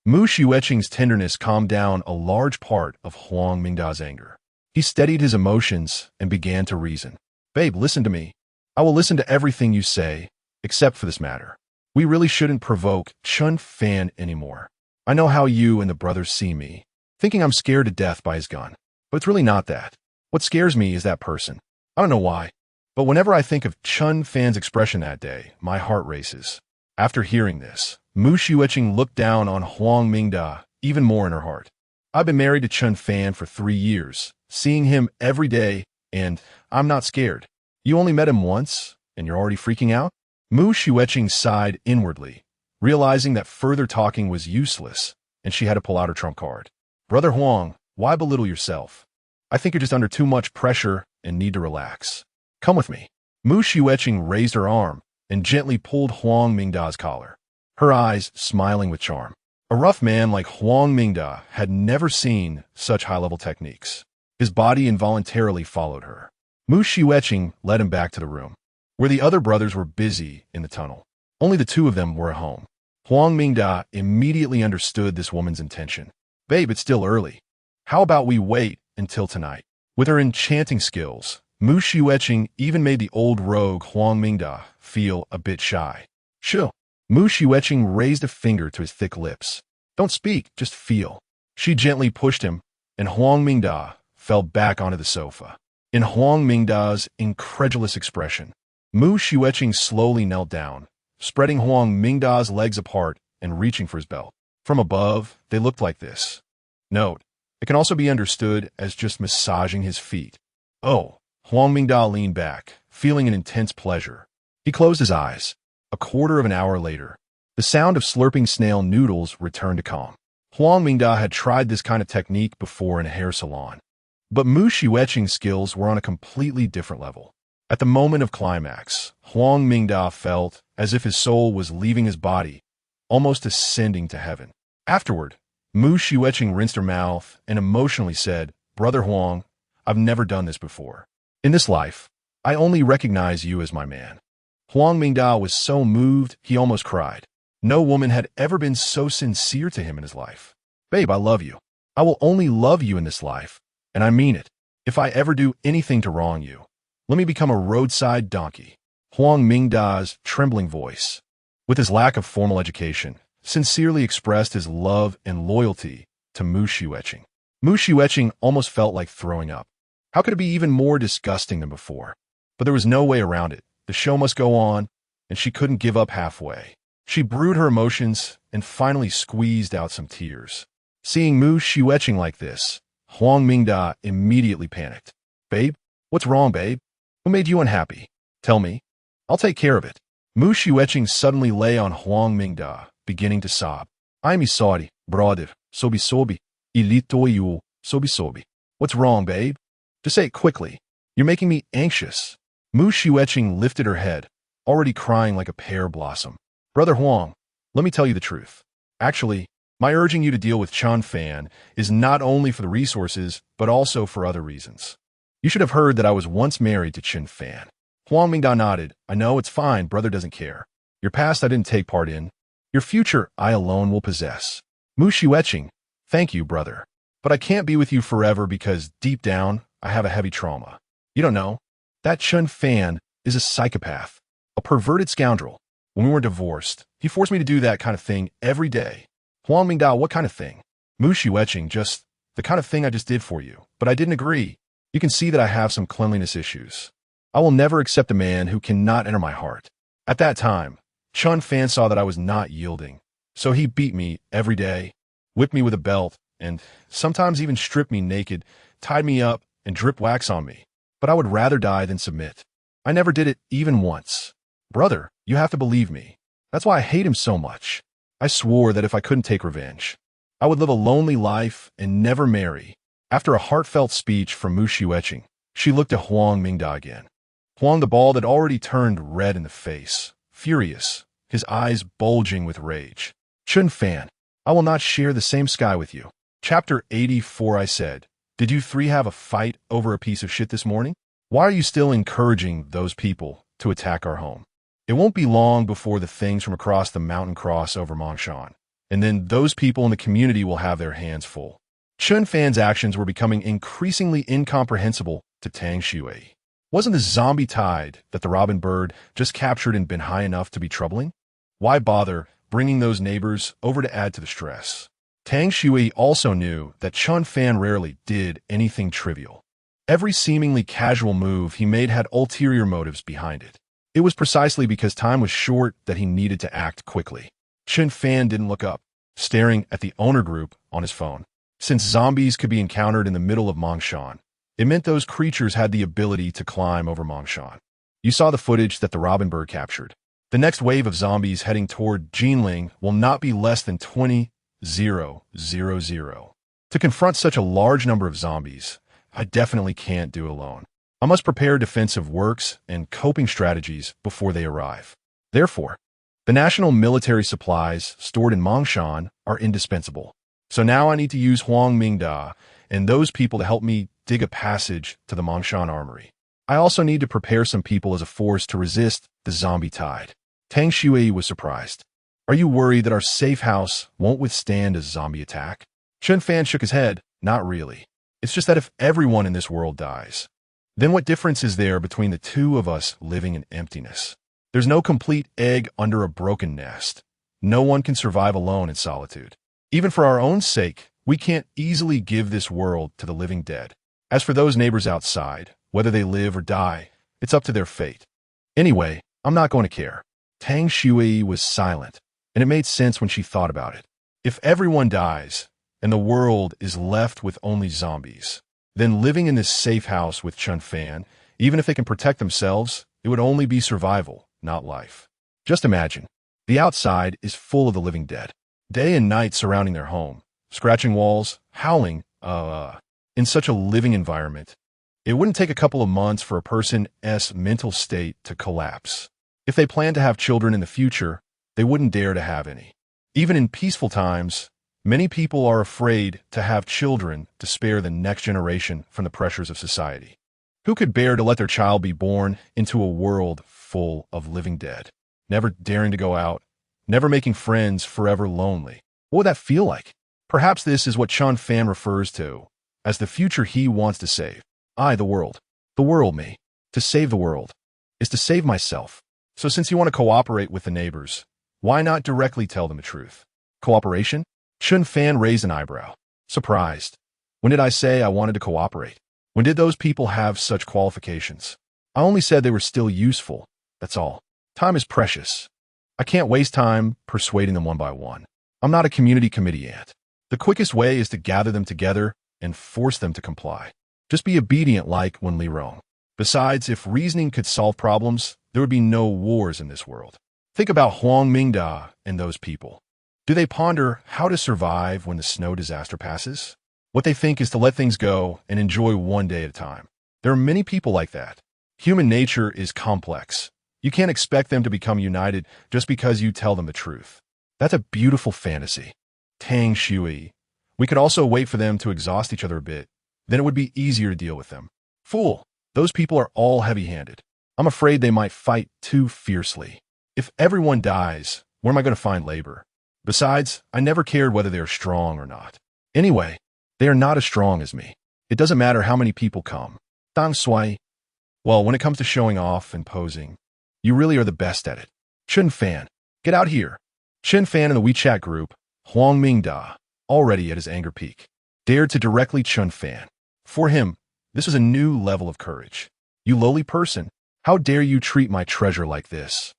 Mu Shuetching's tenderness calmed down a large part of Huang Mingda's anger. He steadied his emotions and began to reason. Babe, listen to me. I will listen to everything you say, except for this matter. We really shouldn't provoke Chen Fan anymore. I know how you and the brothers see me, thinking I'm scared to death by his gun. But it's really not that. What scares me is that person. I don't know why, but whenever I think of Chen Fan's expression that day, my heart races. After hearing this, Mu Shuetching looked down on Huang Mingda even more in her heart. I've been married to Chen Fan for 3 years, seeing him every day, and I'm not scared. You only met him once, and you're already freaking out? Mu Shuetching sighed inwardly, realizing that further talking was useless, and she had to pull out her trump card. Brother Huang, why belittle yourself? I think you're just under too much pressure and need to relax. Come with me. Mu Shuetching raised her arm and gently pulled Huang Mingda's collar, her eyes smiling with charm. A rough man like Huang Mingda had never seen such high-level techniques. His body involuntarily followed her. Mu Shuetching led him back to the room, where the other brothers were busy in the tunnel. Only the two of them were at home. Huang Mingda immediately understood this woman's intention. Babe, it's still early. How about we wait until tonight? With her enchanting skills, Mu Shuetching even made the old rogue Huang Mingda feel a bit shy. Shoo. Mu Shuetching raised a finger to his thick lips. Don't speak, just feel. She gently pushed him, and Huang Mingda fell back onto the sofa. In Huang Mingda's incredulous expression, Mu Shuetching slowly knelt down, spreading Huang Mingda's legs apart and reaching for his belt. From above, they looked like this. Note, It can also be understood as just massaging his feet. Oh, Huang Mingda leaned back, feeling an intense pleasure. He closed his eyes. A quarter of an hour later, the sound of slurping snail noodles returned to calm. Huang Mingda had tried this kind of technique before in a hair salon. But Mu Shiueching's skills were on a completely different level. At the moment of climax, Huang Mingda felt as if his soul was leaving his body, almost ascending to heaven. Afterward, Mu Shiueching rinsed her mouth and emotionally said, "Brother Huang, I've never done this before. In this life, I only recognize you as my man." Huang Mingda was so moved he almost cried. No woman had ever been so sincere to him in his life. "Babe, I love you. I will only love you in this life, and I mean it. If I ever do anything to wrong you, let me become a roadside donkey." Huang Mingda's trembling voice, with his lack of formal education, sincerely expressed his love and loyalty to Mu Shiueching. Mu Shiueching almost felt like throwing up. How could it be even more disgusting than before? But there was no way around it. The show must go on, and she couldn't give up halfway. She brewed her emotions and finally squeezed out some tears. Seeing Mu Shiueching like this, Huang Mingda immediately panicked. "Babe? What's wrong, babe? What made you unhappy? Tell me. I'll take care of it." Mu Shiueching suddenly lay on Huang Mingda, beginning to sob. "I'm sorry, brother. Sobi. Ilitoyu. Sobi. What's wrong, babe? Just say it quickly. You're making me anxious." Mu Shiueching lifted her head, already crying like a pear blossom. "Brother Huang, let me tell you the truth. Actually, my urging you to deal with Chen Fan is not only for the resources, but also for other reasons. You should have heard that I was once married to Chen Fan." Huang Mingda nodded. "I know, it's fine, brother doesn't care. Your past I didn't take part in. Your future I alone will possess." Mu Shiueching, "Thank you, brother. But I can't be with you forever because, deep down, I have a heavy trauma. You don't know. That Chen Fan is a psychopath, a perverted scoundrel. When we were divorced, he forced me to do that kind of thing every day." Huang Mingda, "What kind of thing?" Mu Shiueching, "Just the kind of thing I just did for you. But I didn't agree. You can see that I have some cleanliness issues. I will never accept a man who cannot enter my heart." At that time, Chen Fan saw that I was not yielding, so he beat me every day, whipped me with a belt, and sometimes even stripped me naked, tied me up, and dripped wax on me. But I would rather die than submit. I never did it even once. Brother, you have to believe me. That's why I hate him so much. I swore that if I couldn't take revenge, I would live a lonely life and never marry. After a heartfelt speech from Mu Shiueching, she looked at Huang Mingda again. Huang the bald had already turned red in the face, furious, his eyes bulging with rage. "Chen Fan, I will not share the same sky with you." Chapter 84. I said, "Did you three have a fight over a piece of shit this morning? Why are you still encouraging those people to attack our home? It won't be long before the things from across the mountain cross over Mongshan, and then those people in the community will have their hands full." Chen Fan's actions were becoming increasingly incomprehensible to Tang Shui. Wasn't the zombie tide that the robin bird just captured and been high enough to be troubling? Why bother bringing those neighbors over to add to the stress? Tang Shui also knew that Chen Fan rarely did anything trivial. Every seemingly casual move he made had ulterior motives behind it. It was precisely because time was short that he needed to act quickly. Chen Fan didn't look up, staring at the owner group on his phone. Since zombies could be encountered in the middle of Mongshan, it meant those creatures had the ability to climb over Mongshan. You saw the footage that the robin bird captured. The next wave of zombies heading toward Jinling will not be less than 20,000. To confront such a large number of zombies, I definitely can't do alone. I must prepare defensive works and coping strategies before they arrive. Therefore, the national military supplies stored in Mongshan are indispensable. So now I need to use Huang Mingda and those people to help me dig a passage to the Mongshan armory. I also need to prepare some people as a force to resist the zombie tide. Tang Shui was surprised. "Are you worried that our safe house won't withstand a zombie attack?" Chen Fan shook his head. "Not really. It's just that if everyone in this world dies, then what difference is there between the two of us living in emptiness? There's no complete egg under a broken nest. No one can survive alone in solitude. Even for our own sake, we can't easily give this world to the living dead. As for those neighbors outside, whether they live or die, it's up to their fate. Anyway, I'm not going to care." Tang Shui was silent, and it made sense when she thought about it. If everyone dies, and the world is left with only zombies. Then living in this safe house with Chen Fan, even if they can protect themselves, it would only be survival, not life. Just imagine. The outside is full of the living dead. Day and night surrounding their home, scratching walls, howling, in such a living environment. It wouldn't take a couple of months for a person's mental state to collapse. If they plan to have children in the future, they wouldn't dare to have any. Even in peaceful times, many people are afraid to have children to spare the next generation from the pressures of society. Who could bear to let their child be born into a world full of living dead, never daring to go out, never making friends, forever lonely? What would that feel like? Perhaps this is what Chen Fan refers to as the future he wants to save. The world. The world, me. To save the world is to save myself. So since you want to cooperate with the neighbors, why not directly tell them the truth? Cooperation? Chen Fan raised an eyebrow. Surprised. When did I say I wanted to cooperate? When did those people have such qualifications? I only said they were still useful. That's all. Time is precious. I can't waste time persuading them one by one. I'm not a community committee ant. The quickest way is to gather them together and force them to comply. Just be obedient like Wen Lirong. Besides, if reasoning could solve problems, there would be no wars in this world. Think about Huang Mingda and those people. Do they ponder how to survive when the snow disaster passes? What they think is to let things go and enjoy one day at a time. There are many people like that. Human nature is complex. You can't expect them to become united just because you tell them the truth. That's a beautiful fantasy. Tang Shui. We could also wait for them to exhaust each other a bit. Then it would be easier to deal with them. Fool! Those people are all heavy-handed. I'm afraid they might fight too fiercely. If everyone dies, where am I going to find labor? Besides, I never cared whether they are strong or not. Anyway, they are not as strong as me. It doesn't matter how many people come. Dang Sui. Well, when it comes to showing off and posing, you really are the best at it. Chen Fan, get out here. Chen Fan in the WeChat group, Huang Mingda, already at his anger peak, dared to directly Chen Fan. For him, this was a new level of courage. You lowly person, how dare you treat my treasure like this?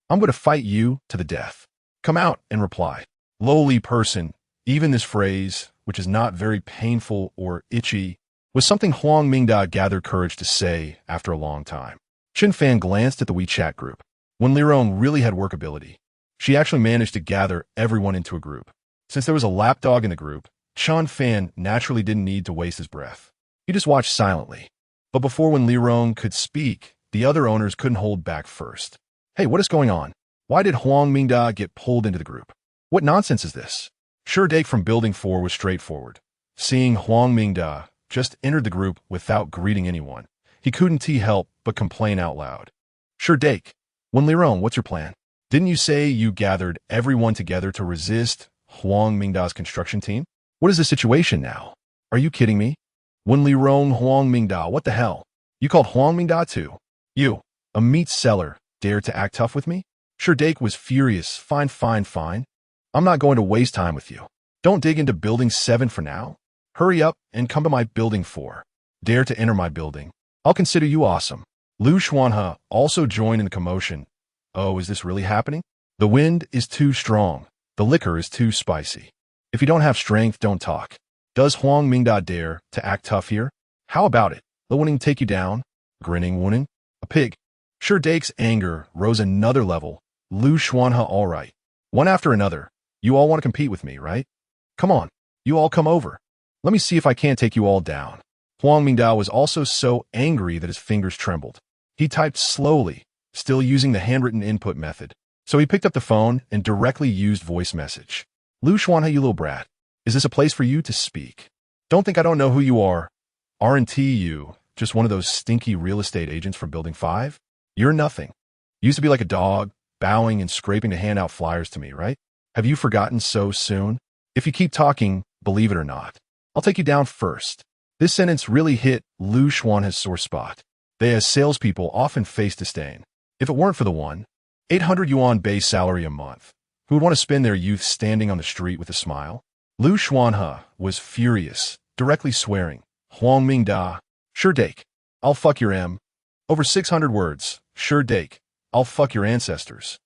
I'm going to fight you to the death. Come out and reply. Lowly person, even this phrase, which is not very painful or itchy, was something Huang Mingda gathered courage to say after a long time. Chen Fan glanced at the WeChat group. Wen Lirong really had workability. She actually managed to gather everyone into a group. Since there was a lapdog in the group, Chen Fan naturally didn't need to waste his breath. He just watched silently. But before Wen Lirong could speak, the other owners couldn't hold back first. Hey, what is going on? Why did Huang Mingda get pulled into the group? What nonsense is this? Dake from Building 4 was straightforward. Seeing Huang Mingda just entered the group without greeting anyone, he couldn't help but complain out loud. Dake, Wen Lirong, what's your plan? Didn't you say you gathered everyone together to resist Huang Mingda's construction team? What is the situation now? Are you kidding me? Wen Lirong, Huang Mingda, what the hell? You called Huang Mingda too? You, a meat seller, dared to act tough with me? Dake was furious. Fine. I'm not going to waste time with you. Don't dig into Building 7 for now. Hurry up and come to my Building 4. Dare to enter my building. I'll consider you awesome. Lu Xuanhe also joined in the commotion. Oh, is this really happening? The wind is too strong. The liquor is too spicy. If you don't have strength, don't talk. Does Huang Mingda dare to act tough here? How about it? Let Wuning take you down? Grinning Wuning? A pig. Dake's anger rose another level. Lu Xuanhe, all right. One after another. You all want to compete with me, right? Come on. You all come over. Let me see if I can't take you all down. Huang Mingda was also so angry that his fingers trembled. He typed slowly, still using the handwritten input method. So he picked up the phone and directly used voice message. Lu Xuanhe, you little brat. Is this a place for you to speak? Don't think I don't know who you are. Aren't you just one of those stinky real estate agents from Building 5? You're nothing. Used to be like a dog, bowing and scraping to hand out flyers to me, right? Have you forgotten so soon? If you keep talking, believe it or not, I'll take you down first. This sentence really hit Lu Xuanhe's sore spot. They as salespeople often face disdain. If it weren't for the 800 yuan base salary a month, who would want to spend their youth standing on the street with a smile? Lu Xuanhe was furious, directly swearing. Huang Mingda, Dake, I'll fuck your M. Over 600 words. Dake, I'll fuck your ancestors.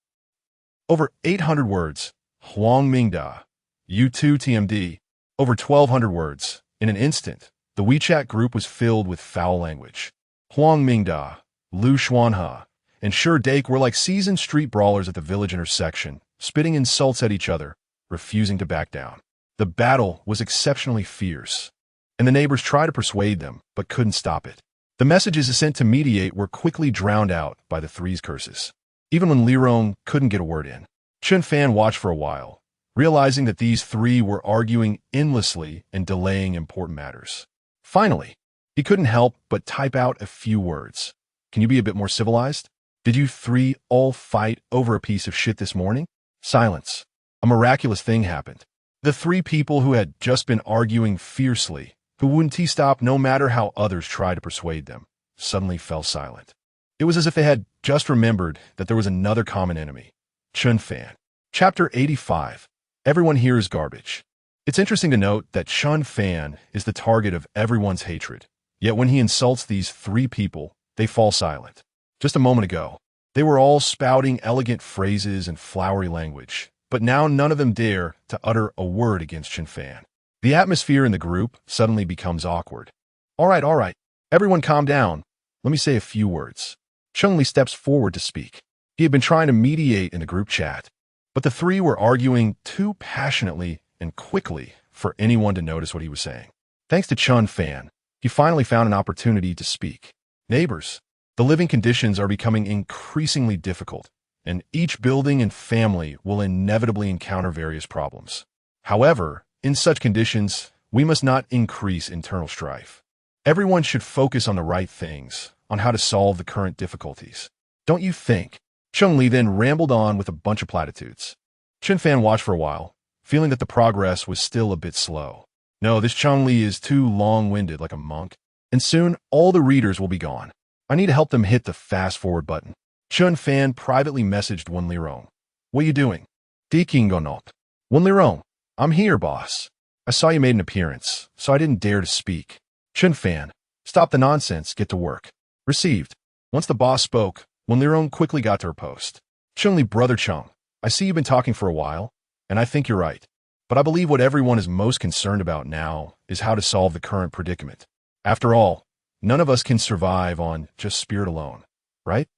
Over 800 words. Huang Mingda, you too TMD. Over 1,200 words. In an instant, the WeChat group was filled with foul language. Huang Mingda, Lu Xuanhe, and Sure Dake were like seasoned street brawlers at the village intersection, spitting insults at each other, refusing to back down. The battle was exceptionally fierce, and the neighbors tried to persuade them, but couldn't stop it. The messages sent to mediate were quickly drowned out by the three's curses. Even when Lirong couldn't get a word in, Chen Fan watched for a while, realizing that these three were arguing endlessly and delaying important matters. Finally, he couldn't help but type out a few words. Can you be a bit more civilized? Did you three all fight over a piece of shit this morning? Silence. A miraculous thing happened. The three people who had just been arguing fiercely, who wouldn't stop no matter how others tried to persuade them, suddenly fell silent. It was as if they had just remembered that there was another common enemy, Chen Fan. Chapter 85. Everyone here is garbage. It's interesting to note that Chen Fan is the target of everyone's hatred. Yet when he insults these three people, they fall silent. Just a moment ago, they were all spouting elegant phrases and flowery language, but now none of them dare to utter a word against Chen Fan. The atmosphere in the group suddenly becomes awkward. All right. Everyone calm down. Let me say a few words. Cheng Li steps forward to speak. He had been trying to mediate in the group chat, but the three were arguing too passionately and quickly for anyone to notice what he was saying. Thanks to Chen Fan, he finally found an opportunity to speak. Neighbors, the living conditions are becoming increasingly difficult, and each building and family will inevitably encounter various problems. However, in such conditions, we must not increase internal strife. Everyone should focus on the right things, on how to solve the current difficulties. Don't you think? Cheng Li then rambled on with a bunch of platitudes. Chen Fan watched for a while, feeling that the progress was still a bit slow. No, this Cheng Li is too long-winded like a monk, and soon all the readers will be gone. I need to help them hit the fast-forward button. Chen Fan privately messaged Wen Lirong. What are you doing? Dikingonop. Wen Lirong. I'm here, boss. I saw you made an appearance, so I didn't dare to speak. Chen Fan. Stop the nonsense, get to work. Received. Once the boss spoke, Wen Lirong quickly got to her post. Cheng Li, brother Cheng, I see you've been talking for a while, and I think you're right. But I believe what everyone is most concerned about now is how to solve the current predicament. After all, none of us can survive on just spirit alone, right?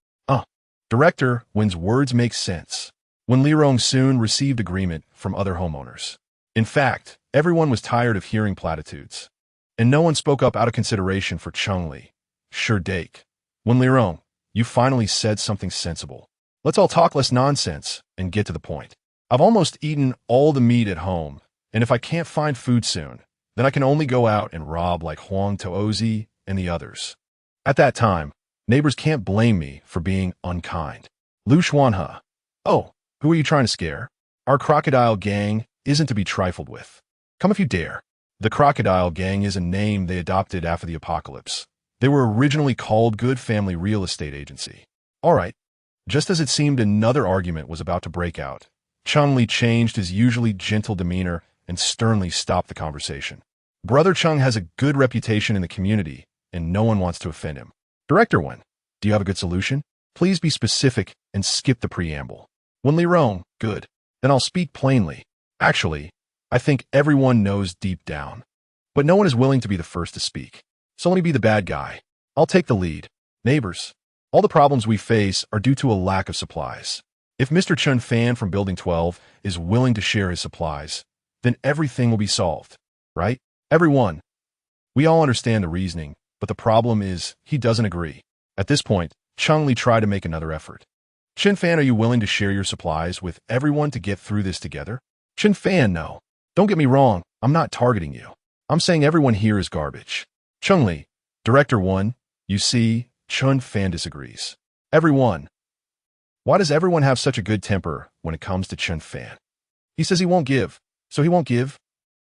Director, Wen's words make sense. Wen Lirong soon received agreement from other homeowners. In fact, everyone was tired of hearing platitudes, and no one spoke up out of consideration for Cheng Li. Sure Dake. Wen Lirong, you finally said something sensible. Let's all talk less nonsense and get to the point. I've almost eaten all the meat at home, and if I can't find food soon, then I can only go out and rob like Huang Toozi and the others. At that time, neighbors can't blame me for being unkind. Lu Xuanhe. Oh, who are you trying to scare? Our crocodile gang isn't to be trifled with. Come if you dare. The crocodile gang is a name they adopted after the apocalypse. They were originally called Good Family Real Estate Agency. All right. Just as it seemed another argument was about to break out, Cheng Li changed his usually gentle demeanor and sternly stopped the conversation. Brother Cheng has a good reputation in the community, and no one wants to offend him. Director Wen, do you have a good solution? Please be specific and skip the preamble. Wen Lirong, good. Then I'll speak plainly. Actually, I think everyone knows deep down. But no one is willing to be the first to speak. So let me be the bad guy. I'll take the lead. Neighbors, all the problems we face are due to a lack of supplies. If Mr. Chen Fan from Building 12 is willing to share his supplies, then everything will be solved, right? Everyone. We all understand the reasoning, but the problem is he doesn't agree. At this point, Cheng Li tried to make another effort. Chen Fan, are you willing to share your supplies with everyone to get through this together? Chen Fan, no. Don't get me wrong, I'm not targeting you. I'm saying everyone here is garbage. Cheng Li, Director 1, you see, Chen Fan disagrees. Everyone. Why does everyone have such a good temper when it comes to Chen Fan? He says he won't give, so he won't give.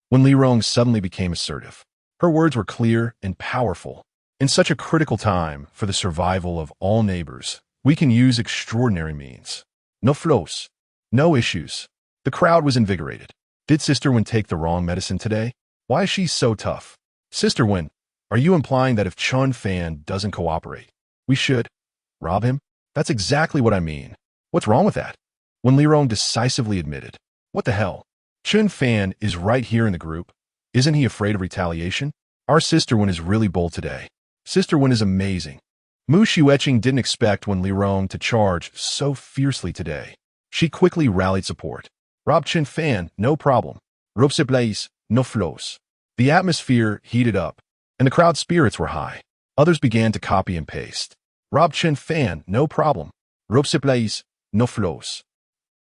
Wen Lirong suddenly became assertive. Her words were clear and powerful. In such a critical time for the survival of all neighbors, we can use extraordinary means. No flows. No issues. The crowd was invigorated. Did Sister Wen take the wrong medicine today? Why is she so tough? Sister Wen, are you implying that if Chen Fan doesn't cooperate, we should rob him? That's exactly what I mean. What's wrong with that? Wen Lirong decisively admitted. What the hell? Chen Fan is right here in the group. Isn't he afraid of retaliation? Our Sister Wen is really bold today. Sister Wen is amazing. Mu Xueqing didn't expect Wen Lirong to charge so fiercely today. She quickly rallied support. As Chen Fan, no problem. Robsipleis, no flows. The atmosphere heated up, and the crowd's spirits were high. Others began to copy and paste. As Chen Fan, no problem. Robsipleis, no flows.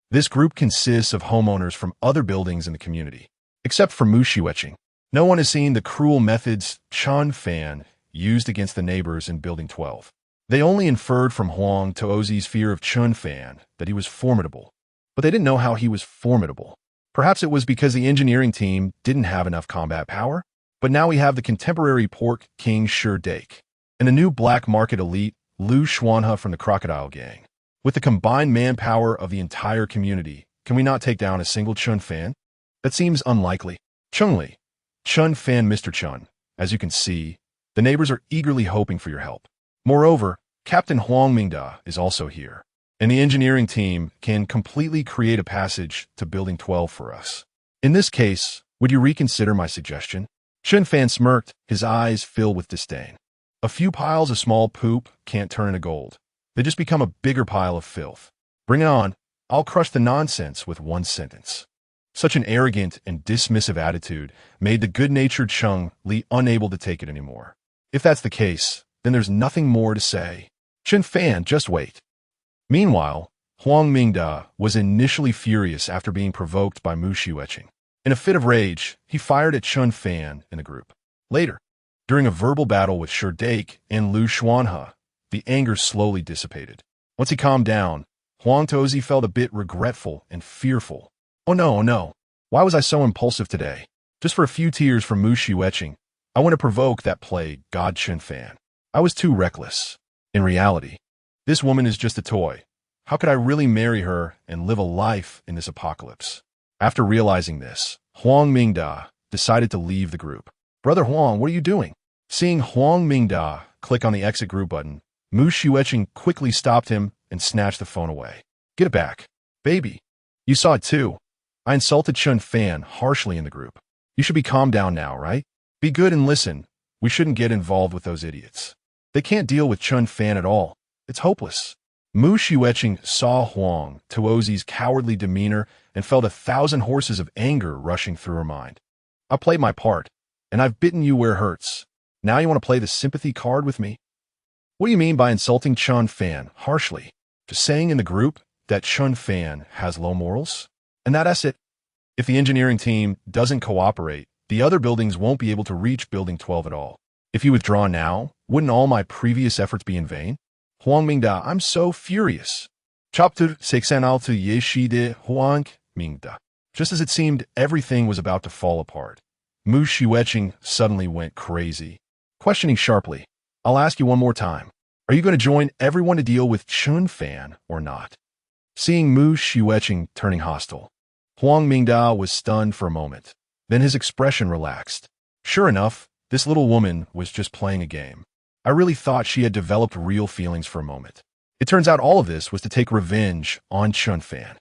This group consists of homeowners from other buildings in the community. Except for Mu Xueqing, no one has seen the cruel methods Chen Fan used against the neighbors in Building 12. They only inferred from Huang Tuozi's fear of Chen Fan that he was formidable, but they didn't know how he was formidable. Perhaps it was because the engineering team didn't have enough combat power, but now we have the contemporary pork king Shi Dake and a new black market elite Lu Xuanhe from the Crocodile Gang. With the combined manpower of the entire community, can we not take down a single Chen Fan? That seems unlikely. Chengli, Chen Fan, Mr. Chen. As you can see, the neighbors are eagerly hoping for your help. Moreover, Captain Huang Mingda is also here, and the engineering team can completely create a passage to Building 12 for us. In this case, would you reconsider my suggestion? Chen Fan smirked, his eyes filled with disdain. A few piles of small poop can't turn into gold. They just become a bigger pile of filth. Bring it on. I'll crush the nonsense with one sentence. Such an arrogant and dismissive attitude made the good-natured Cheng Li unable to take it anymore. If that's the case, then there's nothing more to say. Chen Fan, just wait. Meanwhile, Huang Mingda was initially furious after being provoked by Mu Xueqing. In a fit of rage, he fired at Chen Fan in the group. Later, during a verbal battle with Shi Dake and Lu Xuanhe, the anger slowly dissipated. Once he calmed down, Huang Tuozi felt a bit regretful and fearful. Oh no. Why was I so impulsive today? Just for a few tears from Mu Xueqing, I want to provoke that plague, God Chen Fan. I was too reckless. In reality, this woman is just a toy. How could I really marry her and live a life in this apocalypse? After realizing this, Huang Mingda decided to leave the group. Brother Huang, what are you doing? Seeing Huang Mingda click on the exit group button, Mu Xueqing quickly stopped him and snatched the phone away. Get it back. Baby, you saw it too. I insulted Chen Fan harshly in the group. You should be calmed down now, right? Be good and listen. We shouldn't get involved with those idiots. They can't deal with Chen Fan at all. It's hopeless. Mu Xueqing saw Huang Tuozi's cowardly demeanor and felt 1,000 horses of anger rushing through her mind. I played my part, and I've bitten you where it hurts. Now you want to play the sympathy card with me? What do you mean by insulting Chen Fan harshly? Just saying in the group that Chen Fan has low morals? And that's it. If the engineering team doesn't cooperate, the other buildings won't be able to reach Building 12 at all. If you withdraw now, wouldn't all my previous efforts be in vain? Huang Mingda, I'm so furious. Chapter 6 to Yeshi de Huang Mingda. Just as it seemed everything was about to fall apart, Mu Xueqing suddenly went crazy, questioning sharply. I'll ask you one more time. Are you going to join everyone to deal with Chen Fan or not? Seeing Mu Xueqing turning hostile, Huang Mingda was stunned for a moment. Then his expression relaxed. Sure enough, this little woman was just playing a game. I really thought she had developed real feelings for a moment. It turns out all of this was to take revenge on Chen Fan.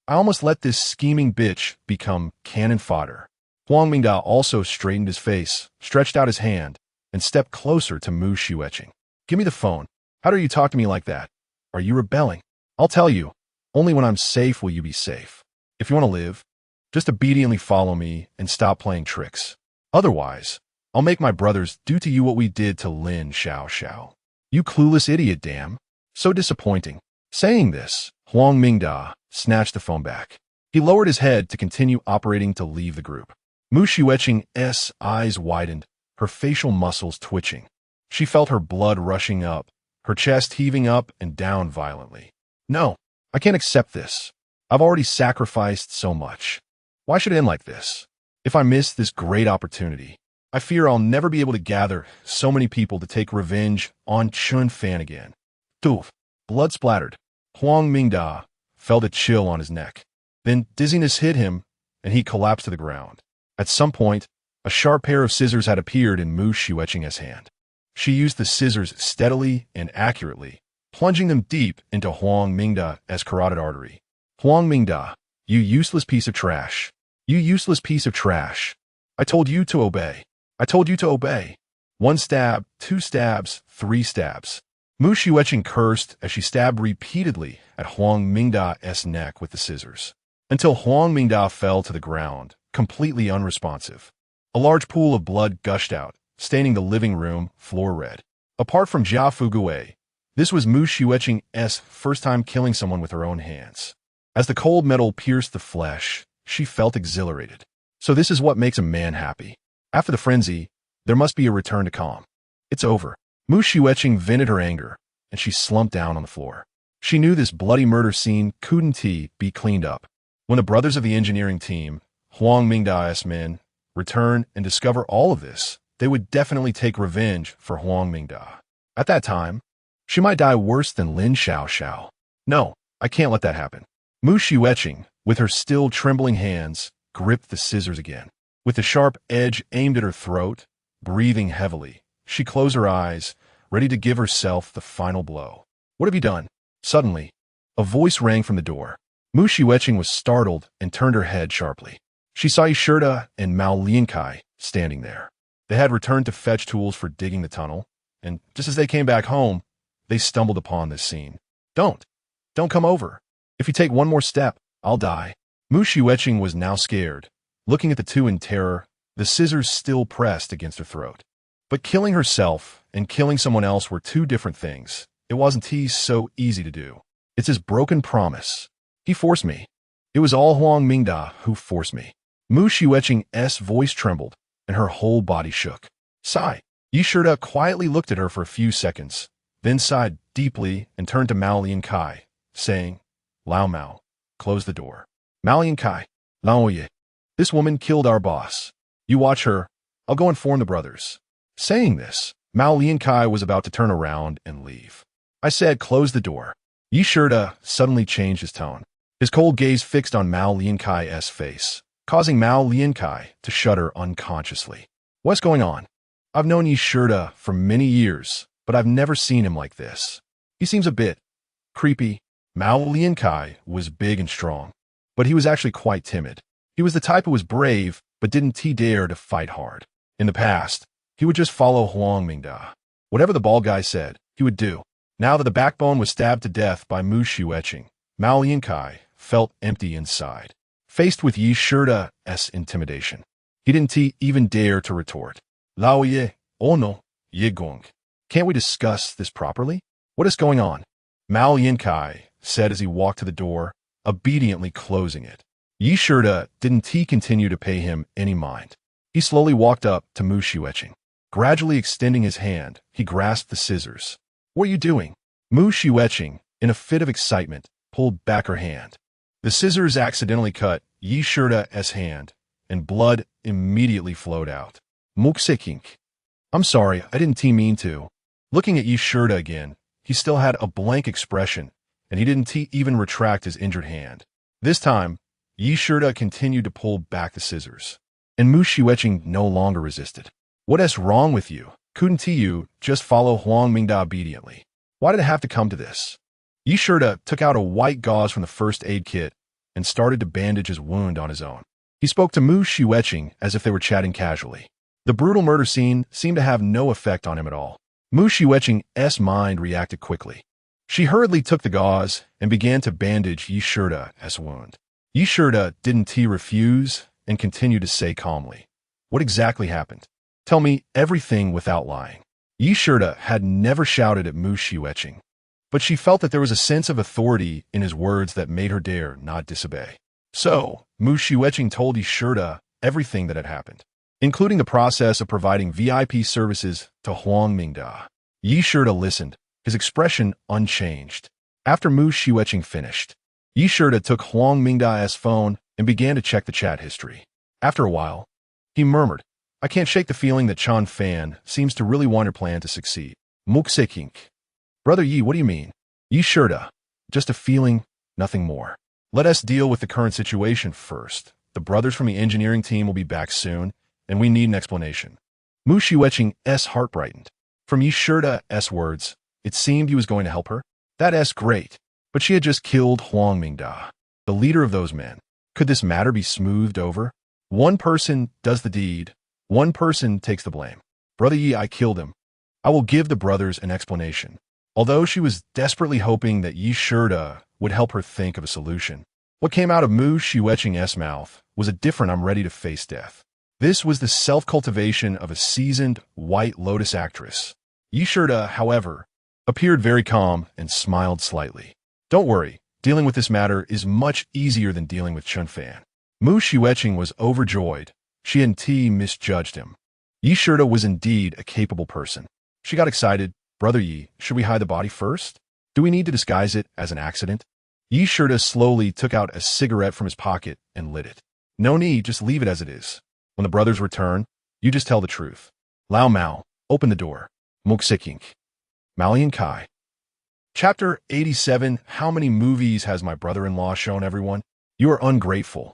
I almost let this scheming bitch become cannon fodder. Huang Mingda also straightened his face, stretched out his hand, and stepped closer to Mu Xueqing. Give me the phone. How dare you talk to me like that? Are you rebelling? I'll tell you. Only when I'm safe will you be safe. If you want to live, just obediently follow me and stop playing tricks. Otherwise, I'll make my brothers do to you what we did to Lin Xiao. You clueless idiot, damn. So disappointing. Saying this, Huang Mingda snatched the phone back. He lowered his head to continue operating to leave the group. Mu Xueqing's eyes widened, her facial muscles twitching. She felt her blood rushing up, her chest heaving up and down violently. No, I can't accept this. I've already sacrificed so much. Why should it end like this? If I miss this great opportunity, I fear I'll never be able to gather so many people to take revenge on Chen Fan again. Doof. Blood splattered. Huang Mingda felt a chill on his neck. Then dizziness hit him, and he collapsed to the ground. At some point, a sharp pair of scissors had appeared in Mu Xueqing's hand. She used the scissors steadily and accurately, plunging them deep into Huang Mingda's carotid artery. Huang Mingda, you useless piece of trash. You useless piece of trash. I told you to obey. I told you to obey. 1 stab, 2 stabs, 3 stabs. Mu Xueqing cursed as she stabbed repeatedly at Huang Mingda's neck with the scissors, until Huang Mingda fell to the ground, completely unresponsive. A large pool of blood gushed out, staining the living room floor red. Apart from Jia Fuguei, this was Mu Xueqing's first time killing someone with her own hands. As the cold metal pierced the flesh, she felt exhilarated. So this is what makes a man happy. After the frenzy, there must be a return to calm. It's over. Mu Xueqing vented her anger, and she slumped down on the floor. She knew this bloody murder scene couldn't be cleaned up. When the brothers of the engineering team, Huang Mingda's men, return and discover all of this, they would definitely take revenge for Huang Mingda. At that time, she might die worse than Lin Xiaoxiao. No, I can't let that happen. Mu Xueqing, with her still trembling hands, gripped the scissors again. With the sharp edge aimed at her throat, breathing heavily, she closed her eyes, ready to give herself the final blow. What have you done? Suddenly, a voice rang from the door. Mu Xueqing was startled and turned her head sharply. She saw Yishida and Mao Liankai standing there. They had returned to fetch tools for digging the tunnel, and just as they came back home, they stumbled upon this scene. Don't come over. If you take one more step, I'll die. Mu Xueqing was now scared, looking at the two in terror, the scissors still pressed against her throat. But killing herself and killing someone else were two different things. It wasn't so easy to do. It's his broken promise. He forced me. It was all Huang Mingda who forced me. Mu Xueqing's voice trembled, and her whole body shook. Sigh. Yishida quietly looked at her for a few seconds, then sighed deeply and turned to Mao Liankai, saying, Lao Mao, close the door. Mao Liankai, Lao Ye, this woman killed our boss. You watch her. I'll go inform the brothers. Saying this, Mao Liankai was about to turn around and leave. I said, close the door. Yishida suddenly changed his tone. His cold gaze fixed on Mao Liankai's face, causing Mao Liankai to shudder unconsciously. What's going on? I've known Yishida for many years, but I've never seen him like this. He seems a bit creepy. Mao Liankai was big and strong, but he was actually quite timid. He was the type who was brave, but didn't dare to fight hard. In the past, he would just follow Huang Mingda. Whatever the bald guy said, he would do. Now that the backbone was stabbed to death by Mu Xueqing, Mao Liankai felt empty inside. Faced with Yishida's intimidation, he didn't even dare to retort. Lao Ye, oh no, Ye Gong. Can't we discuss this properly? What is going on? Mao Liankai said as he walked to the door, obediently closing it. Yishida didn't continue to pay him any mind. He slowly walked up to Mu Xueqing. Gradually extending his hand, he grasped the scissors. What are you doing? Mu Xueqing, in a fit of excitement, pulled back her hand. The scissors accidentally cut Yishida's hand, and blood immediately flowed out. Muxikink. I'm sorry, I didn't mean to. Looking at Yishida again, he still had a blank expression, and he didn't even retract his injured hand. This time, Yishida continued to pull back the scissors, and Mu Xueqing no longer resisted. What's wrong with you? Couldn't you just follow Huang Mingda obediently? Why did it have to come to this? Yishida took out a white gauze from the first aid kit and started to bandage his wound on his own. He spoke to Mu Xueqing as if they were chatting casually. The brutal murder scene seemed to have no effect on him at all. Mu Xueqing's mind reacted quickly. She hurriedly took the gauze and began to bandage Yishida's wound. Yishida didn't refuse and continued to say calmly, What exactly happened? Tell me everything without lying. Yishida had never shouted at Mu Xueqing, but she felt that there was a sense of authority in his words that made her dare not disobey. So, Mu Xueqing told Yishida everything that had happened, including the process of providing VIP services to Huang Mingda. Yishida listened, his expression unchanged. After Mu Xueqing finished, Yishida took Huang Mingda's phone and began to check the chat history. After a while, he murmured, I can't shake the feeling that Chen Fan seems to really want her plan to succeed. Muxikink. Brother Yi, what do you mean? Yishida. Just a feeling, nothing more. Let us deal with the current situation first. The brothers from the engineering team will be back soon, and we need an explanation. Mu Xueqing's heart brightened. From Yishida's words, it seemed he was going to help her. That's great. But she had just killed Huang Mingda, the leader of those men. Could this matter be smoothed over? One person does the deed. One person takes the blame. Brother Yi, I killed him. I will give the brothers an explanation. Although she was desperately hoping that Yi Shirda would help her think of a solution. What came out of Mu Shiweching's mouth was a different I'm ready to face death. This was the self-cultivation of a seasoned White Lotus actress. Yi Shirda, however, appeared very calm and smiled slightly. Don't worry, dealing with this matter is much easier than dealing with Chen Fan. Mu Shiweching was overjoyed. She and T misjudged him. Yi Shirda was indeed a capable person. She got excited. Brother Yi, should we hide the body first? Do we need to disguise it as an accident? Yi Shirda slowly took out a cigarette from his pocket and lit it. No need, just leave it as it is. When the brothers return, you just tell the truth. Lao Mao, open the door. Muxiking. Malian Kai. Chapter 87. How many movies has my brother-in-law shown everyone? You are ungrateful.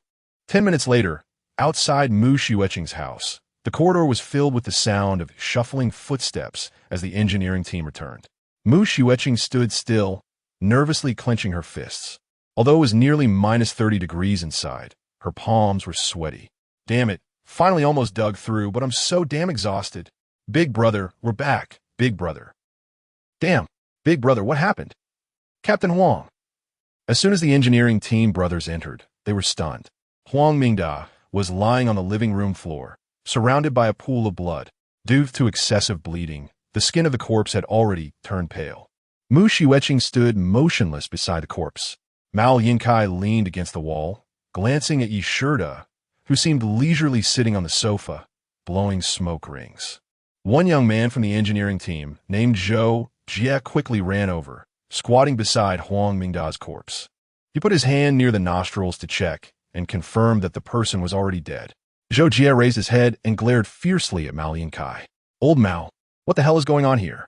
10 minutes later, outside Mu Shiweching's house, the corridor was filled with the sound of shuffling footsteps as the engineering team returned. Mu Shiweching stood still, nervously clenching her fists. Although it was nearly minus 30 degrees inside, her palms were sweaty. Damn it, finally almost dug through, but I'm so damn exhausted. Big brother, we're back, big brother. Damn, big brother, what happened? Captain Huang. As soon as the engineering team brothers entered, they were stunned. Huang Mingda was lying on the living room floor, surrounded by a pool of blood. Due to excessive bleeding, the skin of the corpse had already turned pale. Mu Shiweching stood motionless beside the corpse. Mao Yinkai leaned against the wall, glancing at Yi Shirda, who seemed leisurely sitting on the sofa, blowing smoke rings. One young man from the engineering team, named Zhou Jie, quickly ran over, squatting beside Huang Mingda's corpse. He put his hand near the nostrils to check and confirmed that the person was already dead. Zhou Jie raised his head and glared fiercely at Mao Yinkai. Old Mao, what the hell is going on here?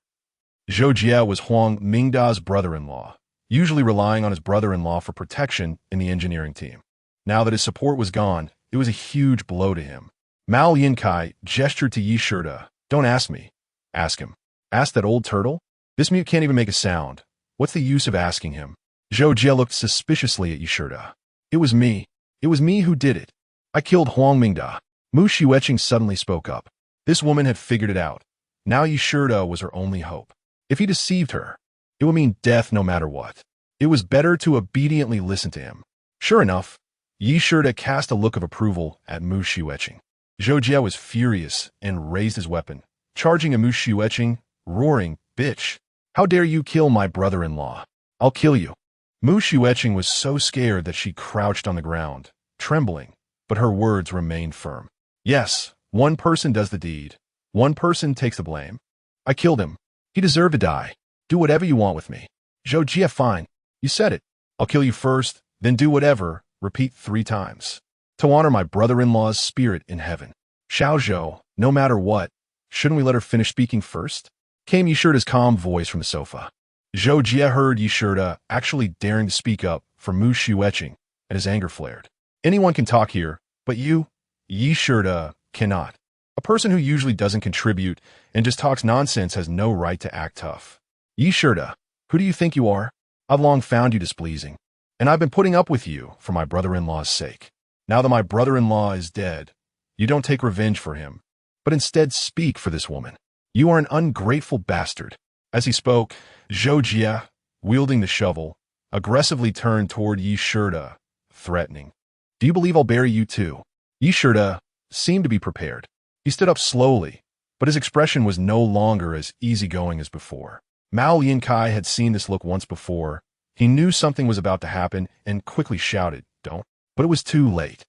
Zhou Jie was Huang Mingda's brother-in-law, usually relying on his brother-in-law for protection in the engineering team. Now that his support was gone, it was a huge blow to him. Mao Yinkai gestured to Yi Shirda. Don't ask me. Ask him. Ask that old turtle? This mute can't even make a sound. What's the use of asking him? Zhou Jie looked suspiciously at Yi Shirda. It was me. It was me who did it. I killed Huang Mingda. Mu Shiweching suddenly spoke up. This woman had figured it out. Now Yi Shirda was her only hope. If he deceived her, it would mean death no matter what. It was better to obediently listen to him. Sure enough, Yi Shirda cast a look of approval at Mu Shiweching. Zhou Jie was furious and raised his weapon, charging at Mu Shiweching, roaring, "Bitch! How dare you kill my brother-in-law? I'll kill you." Mu Shiweching was so scared that she crouched on the ground, trembling, but her words remained firm. Yes, one person does the deed. One person takes the blame. I killed him. He deserved to die. Do whatever you want with me. Zhou Jie, fine. You said it. I'll kill you first, then do whatever. Repeat 3 times. To honor my brother-in-law's spirit in heaven. Xiao Zhou, no matter what, shouldn't we let her finish speaking first? Came Yi Shirda's calm voice from the sofa. Zhou Jie heard Yi Shirda actually daring to speak up for Mu Shiweching, and his anger flared. Anyone can talk here, but you, Yi Shirda, cannot. A person who usually doesn't contribute and just talks nonsense has no right to act tough. Yi Shirda, who do you think you are? I've long found you displeasing, and I've been putting up with you for my brother-in-law's sake. Now that my brother-in-law is dead, you don't take revenge for him, but instead speak for this woman. You are an ungrateful bastard. As he spoke, Zhou Jie, wielding the shovel, aggressively turned toward Yi Shirda, threatening. Do you believe I'll bury you too? Yi Shirda seemed to be prepared. He stood up slowly, but his expression was no longer as easygoing as before. Mao Yinkai had seen this look once before. He knew something was about to happen and quickly shouted, "Don't." But it was too late.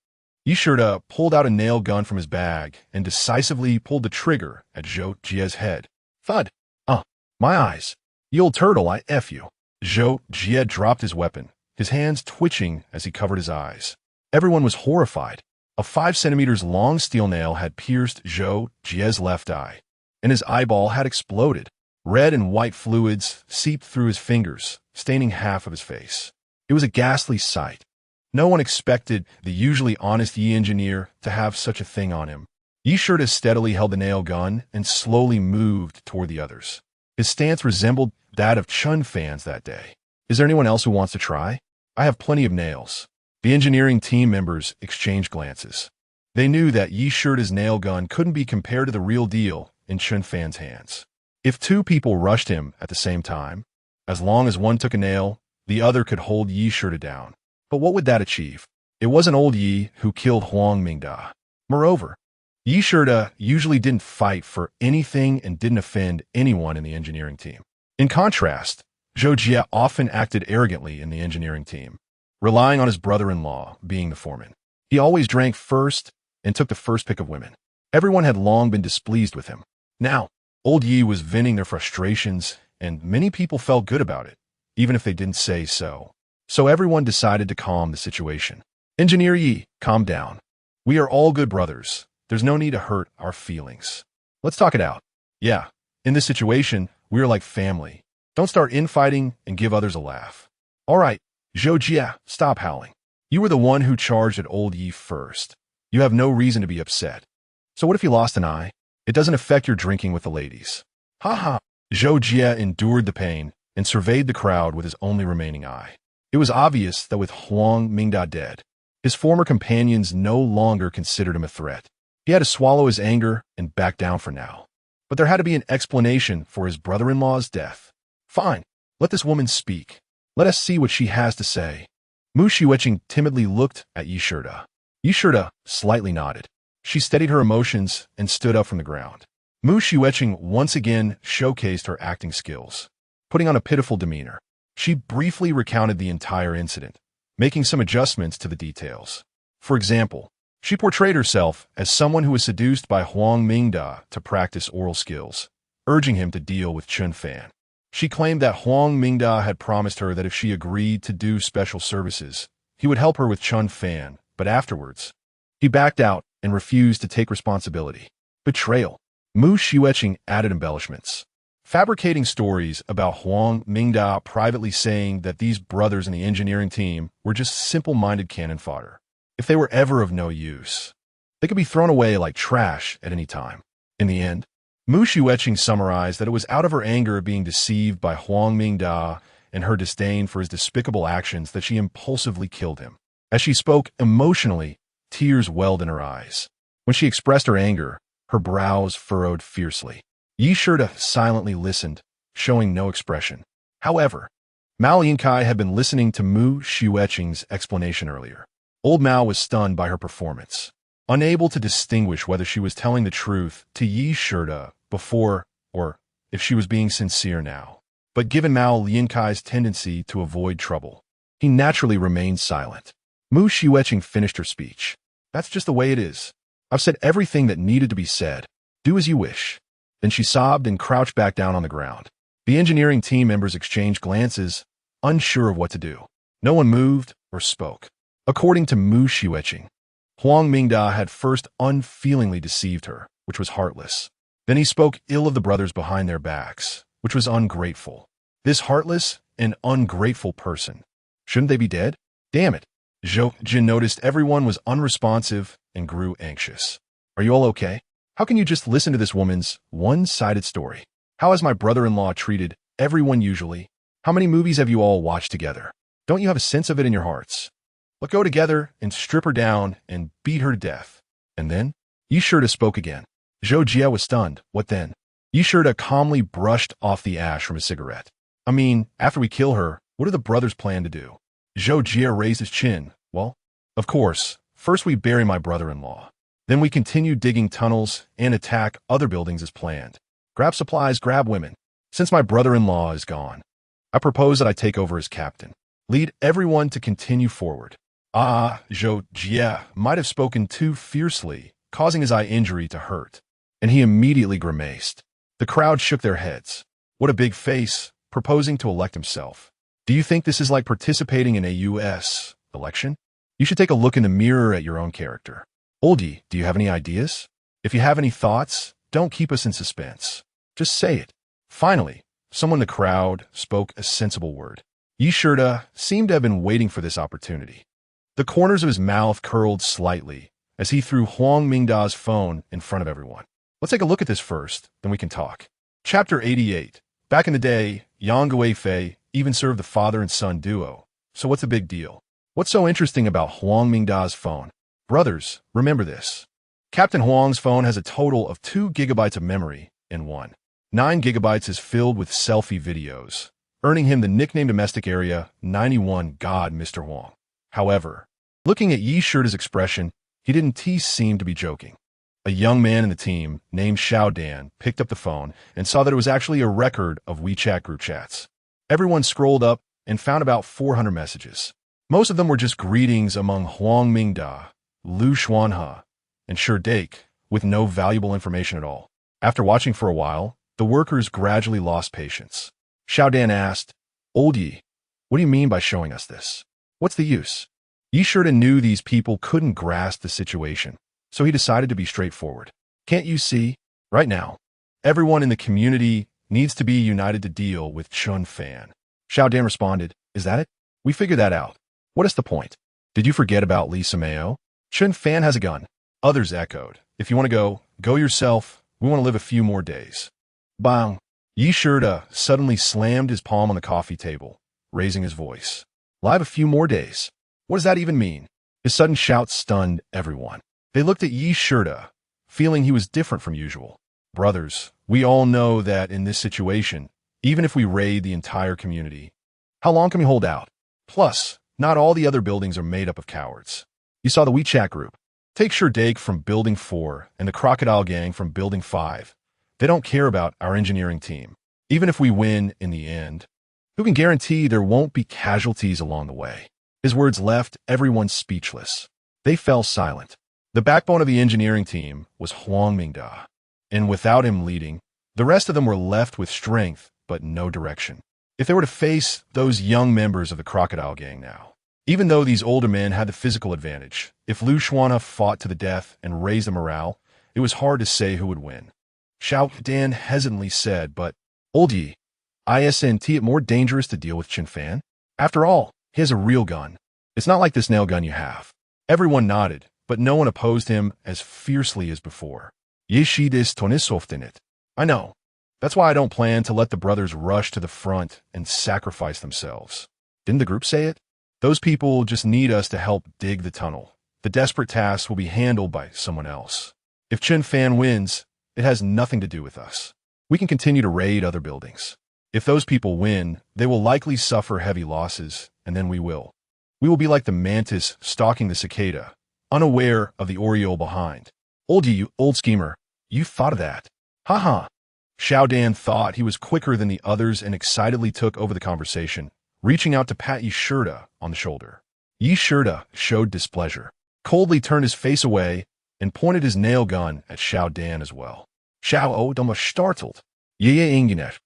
Yi Shirda pulled out a nail gun from his bag and decisively pulled the trigger at Zhou Jie's head. Thud. My eyes. You old turtle, I F you. Zhou Jie dropped his weapon, his hands twitching as he covered his eyes. Everyone was horrified. A 5 centimeters long steel nail had pierced Zhou Jie's left eye, and his eyeball had exploded. Red and white fluids seeped through his fingers, staining half of his face. It was a ghastly sight. No one expected the usually honest Yi engineer to have such a thing on him. Yi Shirda steadily held the nail gun and slowly moved toward the others. His stance resembled that of Chen Fan's that day. Is there anyone else who wants to try? I have plenty of nails. The engineering team members exchanged glances. They knew that As Chen nail gun couldn't be compared to the real deal in Chen Fan's hands. If two people rushed him at the same time, as long as one took a nail, the other could hold As Chen down. But what would that achieve? It wasn't old Yi who killed Huang Mingda. Moreover, As Chen usually didn't fight for anything and didn't offend anyone in the engineering team. In contrast, Zhou Jie often acted arrogantly in the engineering team, relying on his brother-in-law being the foreman. He always drank first and took the first pick of women. Everyone had long been displeased with him. Now, old Yi was venting their frustrations, and many people felt good about it, even if they didn't say so. So everyone decided to calm the situation. Engineer Yi, calm down. We are all good brothers. There's no need to hurt our feelings. Let's talk it out. Yeah, in this situation, we are like family. Don't start infighting and give others a laugh. All right, Zhou Jie, stop howling. You were the one who charged at old Yi first. You have no reason to be upset. So what if you lost an eye? It doesn't affect your drinking with the ladies. Ha ha. Zhou Jie endured the pain and surveyed the crowd with his only remaining eye. It was obvious that with Huang Mingda dead, his former companions no longer considered him a threat. He had to swallow his anger and back down for now. But there had to be an explanation for his brother-in-law's death. Fine, let this woman speak. Let us see what she has to say. Mu Shiueqing timidly looked at As Chen. As Chen slightly nodded. She steadied her emotions and stood up from the ground. Mu Shiueqing once again showcased her acting skills. Putting on a pitiful demeanor, she briefly recounted the entire incident, making some adjustments to the details. For example, she portrayed herself as someone who was seduced by Huang Mingda to practice oral skills, urging him to deal with Chen Fan. She claimed that Huang Mingda had promised her that if she agreed to do special services, he would help her with Chen Fan, but afterwards, he backed out and refused to take responsibility. Betrayal. Mu Shiueqing added embellishments, fabricating stories about Huang Mingda privately saying that these brothers in the engineering team were just simple-minded cannon fodder. If they were ever of no use, they could be thrown away like trash at any time. In the end, Mu Shiueqing summarized that it was out of her anger at being deceived by Huang Mingda and her disdain for his despicable actions that she impulsively killed him. As she spoke emotionally, tears welled in her eyes. When she expressed her anger, her brows furrowed fiercely. As Chen silently listened, showing no expression. However, Mao Yinkai had been listening to Mu Shiueqing's explanation earlier. Old Mao was stunned by her performance, unable to distinguish whether she was telling the truth to As Chen before or if she was being sincere now. But given Mao Yinkai's tendency to avoid trouble, he naturally remained silent. Mu Shiueqing finished her speech. That's just the way it is. I've said everything that needed to be said. Do as you wish. Then she sobbed and crouched back down on the ground. The engineering team members exchanged glances, unsure of what to do. No one moved or spoke. According to Mu Shiueqing, Huang Mingda had first unfeelingly deceived her, which was heartless. Then he spoke ill of the brothers behind their backs, which was ungrateful. This heartless and ungrateful person, shouldn't they be dead? Damn it. Zhou Jie noticed everyone was unresponsive and grew anxious. Are you all okay? How can you just listen to this woman's one-sided story? How has my brother-in-law treated everyone usually? How many movies have you all watched together? Don't you have a sense of it in your hearts? Let's go together and strip her down and beat her to death. And then, As Chen spoke again. Zhou Jie was stunned. What then? As Chen calmly brushed off the ash from his cigarette. I mean, after we kill her, what do the brothers plan to do? Zhou Jie raised his chin. Well, of course, first we bury my brother-in-law. Then we continue digging tunnels and attack other buildings as planned. Grab supplies, grab women. Since my brother-in-law is gone, I propose that I take over as captain. Lead everyone to continue forward. Zhou Jie might have spoken too fiercely, causing his eye injury to hurt, and he immediately grimaced. The crowd shook their heads. What a big face, proposing to elect himself. Do you think this is like participating in a U.S. election? You should take a look in the mirror at your own character. Oldie, do you have any ideas? If you have any thoughts, don't keep us in suspense. Just say it. Finally, someone in the crowd spoke a sensible word. As Chen seemed to have been waiting for this opportunity. The corners of his mouth curled slightly as he threw Huang Mingda's phone in front of everyone. Let's take a look at this first, then we can talk. Chapter 88. Back in the day, Yang Guifei even served the father and son duo. So what's the big deal? What's so interesting about Huang Mingda's phone? Brothers, remember this. Captain Huang's phone has a total of 2 gigabytes of memory in one. 9 gigabytes is filled with selfie videos, earning him the nickname Domestic Area 91 God Mr. Huang. However, looking at Yi Shirda's expression, he didn't seem to be joking. A young man in the team named Xiao Dan picked up the phone and saw that it was actually a record of WeChat group chats. Everyone scrolled up and found about 400 messages. Most of them were just greetings among Huang Mingda, Lu Xuanhe, and Sherdake, with no valuable information at all. After watching for a while, the workers gradually lost patience. Xiao Dan asked, "Old Yi, what do you mean by showing us this? What's the use?" Yi Shirda knew these people couldn't grasp the situation, so he decided to be straightforward. "Can't you see? Right now, everyone in the community needs to be united to deal with Chen Fan." Xiao Dan responded, "Is that it? We figured that out. What is the point? Did you forget about Lisa Mayo? Chen Fan has a gun." Others echoed, "If you want to go, go yourself. We want to live a few more days." Bang! Yi Shirda suddenly slammed his palm on the coffee table, raising his voice. "Live a few more days? What does that even mean?" His sudden shout stunned everyone. They looked at Yi Shirda, feeling he was different from usual. "Brothers, we all know that in this situation, even if we raid the entire community, how long can we hold out? Plus, not all the other buildings are made up of cowards. You saw the WeChat group. Take Sherdake from Building 4 and the Crocodile Gang from Building 5. They don't care about our engineering team. Even if we win in the end, who can guarantee there won't be casualties along the way?" His words left everyone speechless. They fell silent. The backbone of the engineering team was Huang Mingda, and without him leading, the rest of them were left with strength but no direction. If they were to face those young members of the Crocodile Gang now, even though these older men had the physical advantage, if Lu Xuanhe fought to the death and raised the morale, it was hard to say who would win. Xiao Dan hesitantly said, "But, Old Yi, isn't it more dangerous to deal with Chen Fan? After all, he has a real gun. It's not like this nail gun you have." Everyone nodded, but no one opposed him as fiercely as before. "Yeshidis tonisoftinit. I know. That's why I don't plan to let the brothers rush to the front and sacrifice themselves. Didn't the group say it? Those people just need us to help dig the tunnel. The desperate task will be handled by someone else. If Chen Fan wins, it has nothing to do with us. We can continue to raid other buildings. If those people win, they will likely suffer heavy losses, and then we will. We will be like the mantis stalking the cicada, unaware of the oriole behind." "Old Yi, you old schemer, you thought of that. Ha." Xiao Dan thought he was quicker than the others and excitedly took over the conversation, reaching out to pat Yi Shirda on the shoulder. Yi Shirda showed displeasure, coldly turned his face away, and pointed his nail gun at Xiao Dan as well. "Xiao de was startled. Inginet.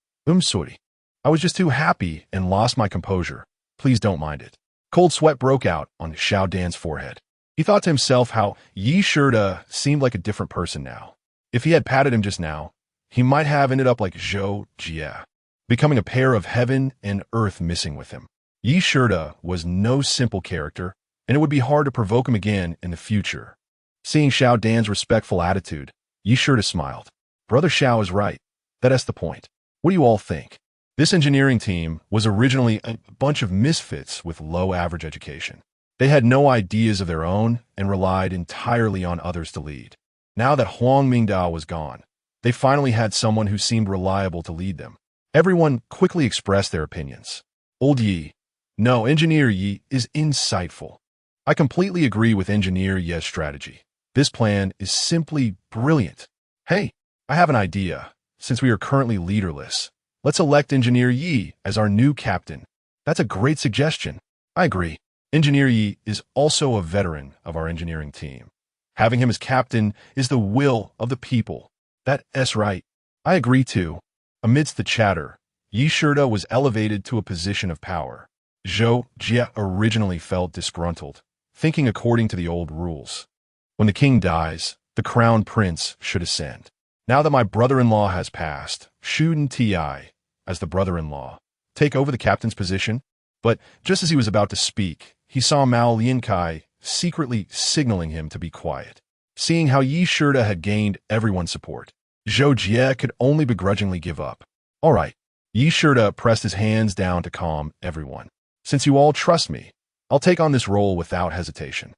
Sorry. I was just too happy and lost my composure. Please don't mind it." Cold sweat broke out on Xiao Dan's forehead. He thought to himself how Yi Shirda seemed like a different person now. If he had patted him just now, he might have ended up like Zhou Jie, becoming a pair of heaven and earth missing with him. Yi Shirda was no simple character, and it would be hard to provoke him again in the future. Seeing Xiao Dan's respectful attitude, Yi Shirda smiled. "Brother Xiao is right. That's the point. What do you all think?" This engineering team was originally a bunch of misfits with low average education. They had no ideas of their own and relied entirely on others to lead. Now that Huang Mingda was gone, they finally had someone who seemed reliable to lead them. Everyone quickly expressed their opinions. "Old Yi, no, Engineer Yi is insightful. I completely agree with Engineer Ye's strategy. This plan is simply brilliant. Hey, I have an idea. Since we are currently leaderless, let's elect Engineer Yi as our new captain. That's a great suggestion." "I agree. Engineer Yi is also a veteran of our engineering team. Having him as captain is the will of the people." "That's right. I agree too." Amidst the chatter, Yi Shirda was elevated to a position of power. Zhou Jie originally felt disgruntled, thinking according to the old rules. When the king dies, the crown prince should ascend. Now that my brother-in-law has passed, shouldn't Ti, as the brother-in-law, take over the captain's position? But just as he was about to speak, he saw Mao Liankai secretly signaling him to be quiet. Seeing how Yi Shirda had gained everyone's support, Zhou Jie could only begrudgingly give up. "All right." Yi Shirda pressed his hands down to calm everyone. "Since you all trust me, I'll take on this role without hesitation.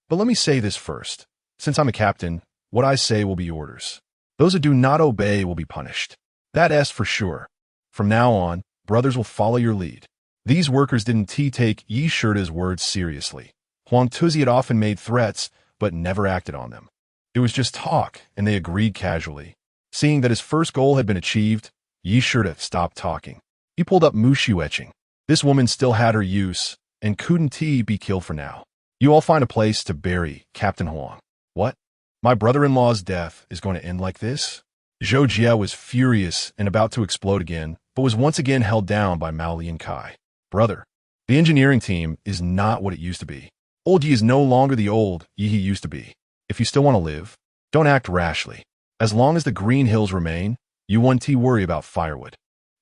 But let me say this first. Since I'm a captain, What I say will be orders. Those who do not obey will be punished. That's for sure. From now on, brothers will follow your lead. These workers didn't take Yi Shirda's words seriously. Huang Tuzi had often made threats, but never acted on them. It was just talk, and they agreed casually. Seeing that his first goal had been achieved, Yi Shirda stopped talking. He pulled up Mu Xueqing. This woman still had her use, and couldn't be killed for now. You all find a place to bury Captain Huang. What? My brother-in-law's death is going to end like this? Zhou Jie was furious and about to explode again, but was once again held down by Mao Liankai. Brother, the engineering team is not what it used to be. Old Yi is no longer the old Yi he used to be. If you still want to live, don't act rashly. As long as the green hills remain, you won't worry about firewood.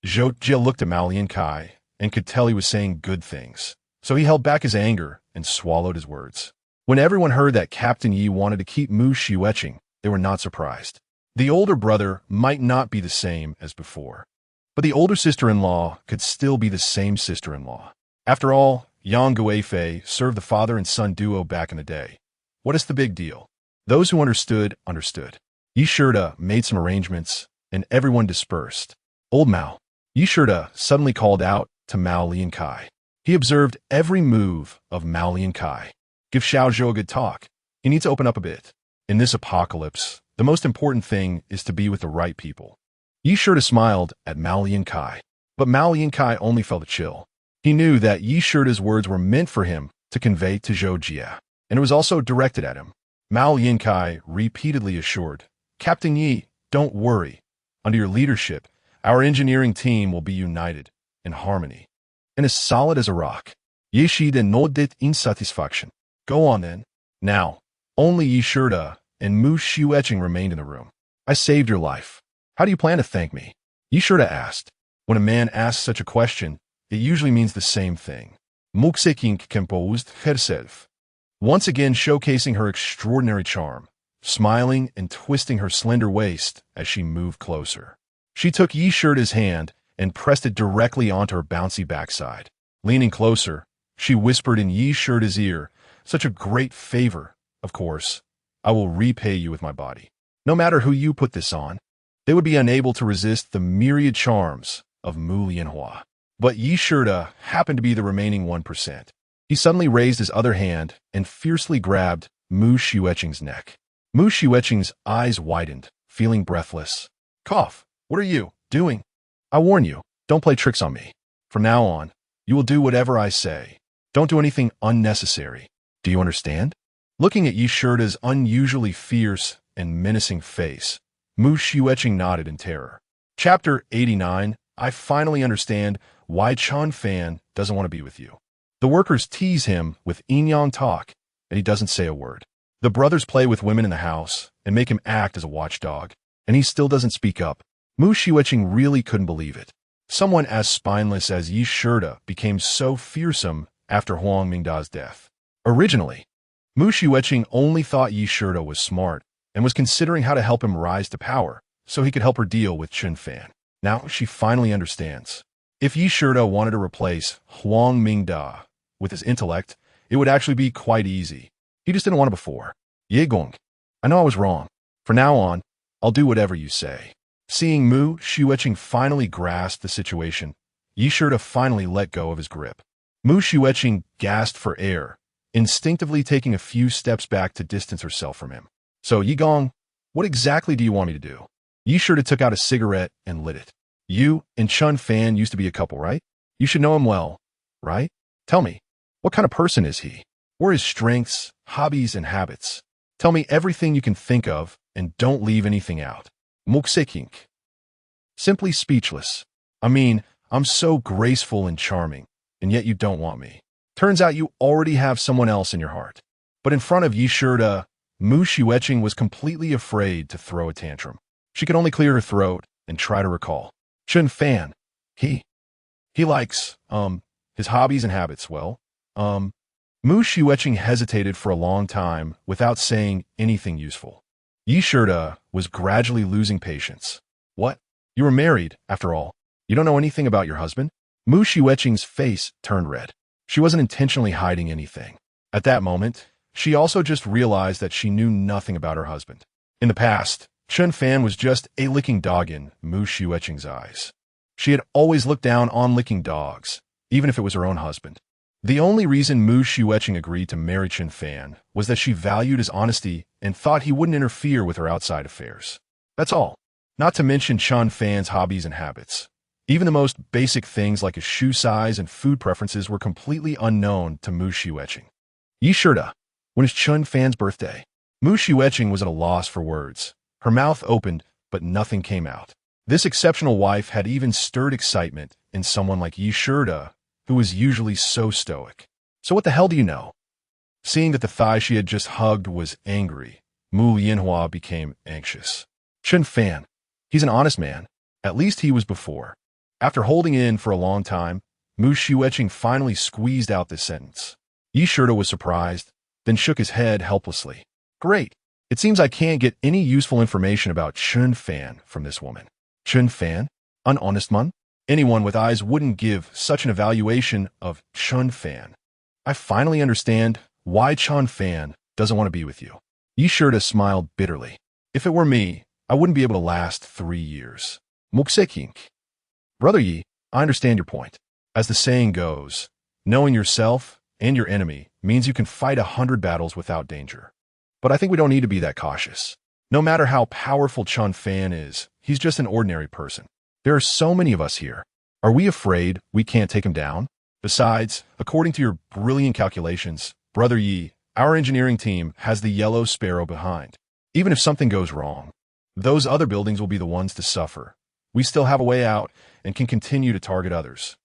Zhou Jie looked at Mao Liankai and could tell he was saying good things, so he held back his anger and swallowed his words. When everyone heard that Captain Yi wanted to keep Mu Xueqing, they were not surprised. The older brother might not be the same as before, but the older sister-in-law could still be the same sister-in-law. After all, Yang Guifei served the father and son duo back in the day. What is the big deal? Those who understood, understood. Yi Shirda made some arrangements, and everyone dispersed. Old Mao, Yi Shirda suddenly called out to Mao Liankai. He observed every move of Mao Liankai. Give Xiao Zhou a good talk. He needs to open up a bit. In this apocalypse, the most important thing is to be with the right people. Yi Shirda smiled at Mao Liankai, but Mao Liankai only felt a chill. He knew that Yi Shirda's words were meant for him to convey to Zhou Jie, and it was also directed at him. Mao Liankai repeatedly assured, Captain Yi, don't worry. Under your leadership, our engineering team will be united, in harmony, and as solid as a rock. Yi Shida nodded in satisfaction. Go on then. Now, only Yi Shirda and Mu Xueqing remained in the room. I saved your life. How do you plan to thank me? Yi Shirda asked. When a man asks such a question, it usually means the same thing. Mu Xueqing composed herself, once again showcasing her extraordinary charm, smiling and twisting her slender waist as she moved closer. She took Yi Shirda's hand and pressed it directly onto her bouncy backside. Leaning closer, she whispered in Yi Shirda's ear, such a great favor, of course. I will repay you with my body. No matter who you put this on, they would be unable to resist the myriad charms of Mu Lianhua. But Yi Shirda happened to be the remaining 1%. He suddenly raised his other hand and fiercely grabbed Mu Xueqing's neck. Mu Xueqing's eyes widened, feeling breathless. Cough, what are you doing? I warn you, don't play tricks on me. From now on, you will do whatever I say. Don't do anything unnecessary. Do you understand? Looking at Yi Shirda's unusually fierce and menacing face, Mu Xueqing nodded in terror. Chapter 89, I finally understand why Chen Fan doesn't want to be with you. The workers tease him with yin-yang talk, and he doesn't say a word. The brothers play with women in the house and make him act as a watchdog, and he still doesn't speak up. Mu Xueqing really couldn't believe it. Someone as spineless as Yi Shirda became so fearsome after Huang Mingda's death. Originally, Mu Xueqing only thought Yi Shirda was smart and was considering how to help him rise to power so he could help her deal with Chen Fan. Now she finally understands. If Yi Shirda wanted to replace Huang Mingda with his intellect, it would actually be quite easy. He just didn't want it before. Ye Gong, I know I was wrong. From now on, I'll do whatever you say. Seeing Mu Xueqing finally grasp the situation, Yi Shirda finally let go of his grip. Mu Xueqing gasped for air, instinctively taking a few steps back to distance herself from him. So, Yi Gong, what exactly do you want me to do? Yi Shirda took out a cigarette and lit it. You and Chen Fan used to be a couple, right? You should know him well, right? Tell me, what kind of person is he? What are his strengths, hobbies, and habits? Tell me everything you can think of, and don't leave anything out. Mu Xueqing. Simply speechless. I mean, I'm so graceful and charming, and yet you don't want me. Turns out you already have someone else in your heart. But in front of Yi Shirda, Mu Xueqing was completely afraid to throw a tantrum. She could only clear her throat and try to recall. Chen Fan. He likes, his hobbies and habits, well, Mu Xueqing hesitated for a long time without saying anything useful. Yi Shirda was gradually losing patience. What? You were married, after all. You don't know anything about your husband? Mu Xueqing's face turned red. She wasn't intentionally hiding anything. At that moment, she also just realized that she knew nothing about her husband. In the past, Chen Fan was just a licking dog in Mu Xueqing's eyes. She had always looked down on licking dogs, even if it was her own husband. The only reason Mu Xueqing agreed to marry Chen Fan was that she valued his honesty and thought he wouldn't interfere with her outside affairs. That's all. Not to mention Chen Fan's hobbies and habits. Even the most basic things like his shoe size and food preferences were completely unknown to Mu Xueqing. Yi Shida, when is Chen Fan's birthday? Mu Xueqing was at a loss for words. Her mouth opened, but nothing came out. This exceptional wife had even stirred excitement in someone like Yi Shida, who was usually so stoic. So what the hell do you know? Seeing that the thigh she had just hugged was angry, Mu Yinhua became anxious. Chen Fan, he's an honest man. At least he was before. After holding in for a long time, Mu Xueqing finally squeezed out this sentence. Yi Shida was surprised, then shook his head helplessly. Great. It seems I can't get any useful information about Chen Fan from this woman. Chen Fan? An honest man? Anyone with eyes wouldn't give such an evaluation of Chen Fan. I finally understand why Chen Fan doesn't want to be with you. Yi Shida smiled bitterly. If it were me, I wouldn't be able to last 3 years. Mukseking. Brother Yi, I understand your point. As the saying goes, knowing yourself and your enemy means you can fight 100 battles without danger. But I think we don't need to be that cautious. No matter how powerful Chen Fan is, he's just an ordinary person. There are so many of us here. Are we afraid we can't take him down? Besides, according to your brilliant calculations, Brother Yi, our engineering team has the yellow sparrow behind. Even if something goes wrong, those other buildings will be the ones to suffer. We still have a way out and can continue to target others.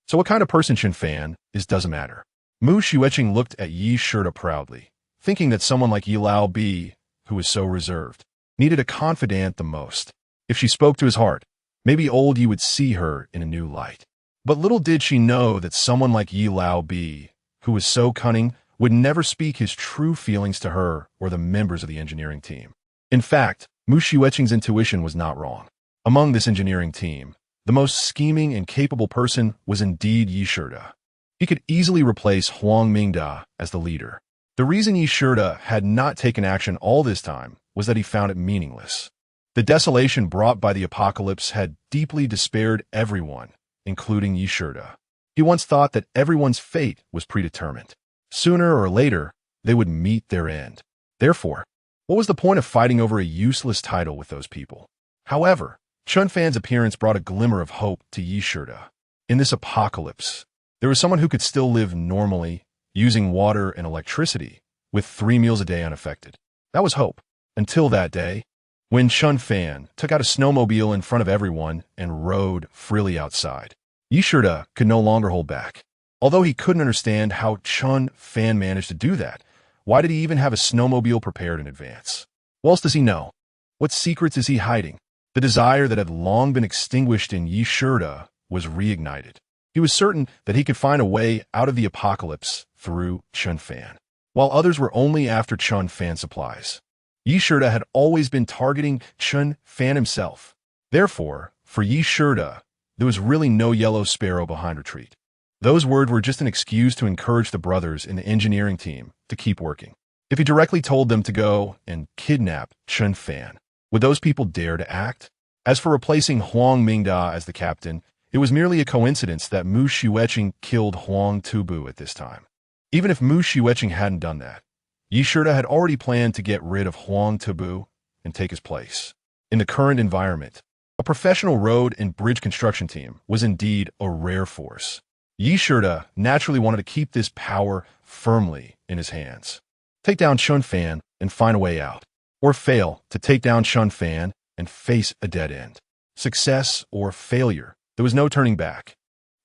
So what kind of person Chen Fan is doesn't matter. Mu Xueqing looked at Yi Shida proudly, thinking that someone like Yi Lao Bi, who was so reserved, needed a confidant the most. If she spoke to his heart, maybe old Yi would see her in a new light. But little did she know that someone like Yi Lao Bi, who was so cunning, would never speak his true feelings to her or the members of the engineering team. In fact, Mu Xueqing's intuition was not wrong. Among this engineering team, the most scheming and capable person was indeed Yi Shida. He could easily replace Huang Mingda as the leader. The reason Yi Shida had not taken action all this time was that he found it meaningless. The desolation brought by the apocalypse had deeply despaired everyone, including Yi Shida. He once thought that everyone's fate was predetermined. Sooner or later, they would meet their end. Therefore, what was the point of fighting over a useless title with those people? However, Chen Fan's appearance brought a glimmer of hope to Yi Shida. In this apocalypse, there was someone who could still live normally, using water and electricity, with 3 meals a day unaffected. That was hope. Until that day, when Chen Fan took out a snowmobile in front of everyone and rode freely outside. Yi Shida could no longer hold back. Although he couldn't understand how Chen Fan managed to do that, why did he even have a snowmobile prepared in advance? What else does he know? What secrets is he hiding? The desire that had long been extinguished in Yi Shida was reignited. He was certain that he could find a way out of the apocalypse through Chen Fan, while others were only after Chen Fan supplies. Yi Shida had always been targeting Chen Fan himself. Therefore, for Yi Shida, there was really no yellow sparrow behind retreat. Those words were just an excuse to encourage the brothers in the engineering team to keep working. If he directly told them to go and kidnap Chen Fan, would those people dare to act? As for replacing Huang Mingda as the captain, it was merely a coincidence that Mu Xueqing killed Huang Tubu at this time. Even if Mu Xueqing hadn't done that, Yi Shida had already planned to get rid of Huang Tubu and take his place. In the current environment, a professional road and bridge construction team was indeed a rare force. Yi Shida naturally wanted to keep this power firmly in his hands. Take down Chen Fan and find a way out. Or fail to take down Chen Fan and face a dead end. Success or failure, there was no turning back.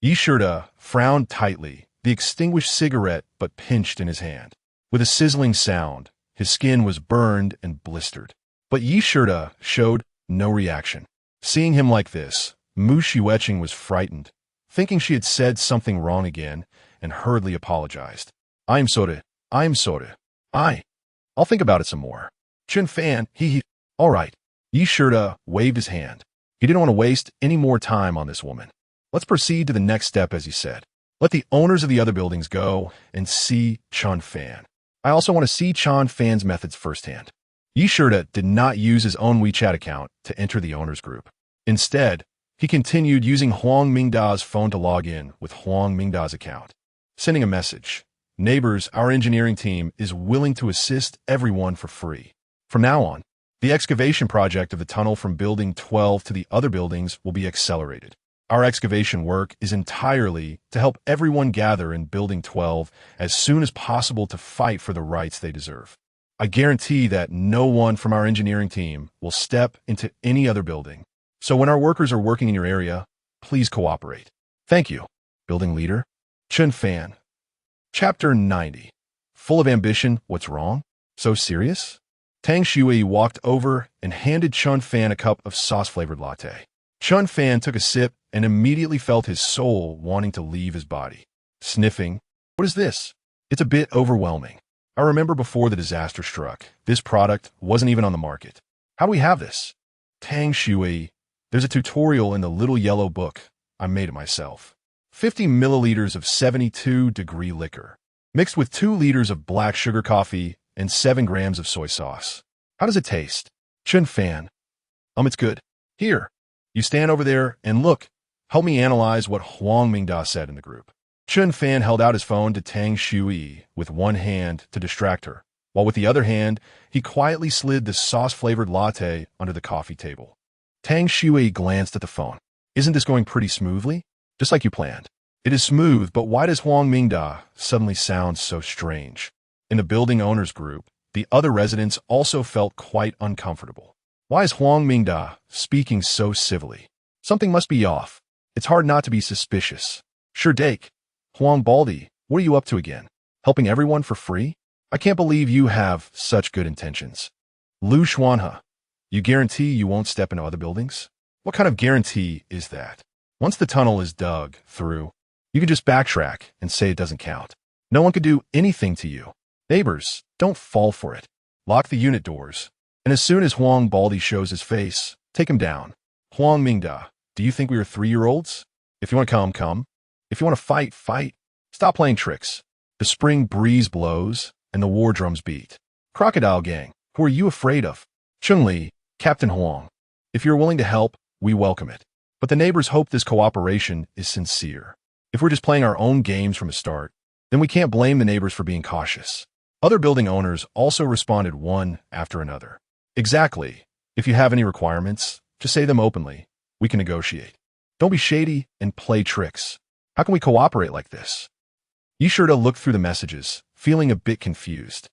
Yi Shida frowned tightly, the extinguished cigarette but pinched in his hand. With a sizzling sound, his skin was burned and blistered. But Yi Shida showed no reaction. Seeing him like this, Mu Xueqing was frightened, thinking she had said something wrong again, and hurriedly apologized. I'm sorry. I'll think about it some more. Chen Fan, all right. Yi Shida waved his hand. He didn't want to waste any more time on this woman. Let's proceed to the next step, as he said. Let the owners of the other buildings go and see Chen Fan. I also want to see Chen Fan's methods firsthand. Yi Shirda did not use his own WeChat account to enter the owners group. Instead, he continued using Huang Mingda's phone to log in with Huang Mingda's account, sending a message. Neighbors, our engineering team is willing to assist everyone for free. From now on, the excavation project of the tunnel from Building 12 to the other buildings will be accelerated. Our excavation work is entirely to help everyone gather in Building 12 as soon as possible to fight for the rights they deserve. I guarantee that no one from our engineering team will step into any other building. So when our workers are working in your area, please cooperate. Thank you, Building Leader. Chen Fan. Chapter 90. Full of ambition, what's wrong? So serious? Tang Shui walked over and handed Chen Fan a cup of sauce-flavored latte. Chen Fan took a sip and immediately felt his soul wanting to leave his body. Sniffing, what is this? It's a bit overwhelming. I remember before the disaster struck, this product wasn't even on the market. How do we have this? Tang Shui, there's a tutorial in the little yellow book. I made it myself. 50 milliliters of 72-degree liquor, mixed with 2 liters of black sugar coffee and 7 grams of soy sauce. How does it taste? Chen Fan. It's good. Here, you stand over there and look. Help me analyze what Huang Mingda said in the group. Chen Fan held out his phone to Tang Shui with one hand to distract her, while with the other hand, he quietly slid the sauce-flavored latte under the coffee table. Tang Shui glanced at the phone. Isn't this going pretty smoothly? Just like you planned. It is smooth, but why does Huang Mingda suddenly sound so strange? In the building owners group, the other residents also felt quite uncomfortable. Why is Huang Mingda speaking so civilly? Something must be off. It's hard not to be suspicious. Sure, Dake. Huang Baldi, what are you up to again? Helping everyone for free? I can't believe you have such good intentions. Lu Xuanhe, you guarantee you won't step into other buildings? What kind of guarantee is that? Once the tunnel is dug through, you can just backtrack and say it doesn't count. No one could do anything to you. Neighbors, don't fall for it. Lock the unit doors. And as soon as Huang Baldi shows his face, take him down. Huang Mingda, do you think we are 3-year-olds? If you want to come, come. If you want to fight, fight. Stop playing tricks. The spring breeze blows, and the war drums beat. Crocodile Gang, who are you afraid of? Chun-Li, Captain Huang. If you're willing to help, we welcome it. But the neighbors hope this cooperation is sincere. If we're just playing our own games from the start, then we can't blame the neighbors for being cautious. Other building owners also responded one after another. Exactly. If you have any requirements, just say them openly. We can negotiate. Don't be shady and play tricks. How can we cooperate like this? Yi Shirda looked through the messages, feeling a bit confused.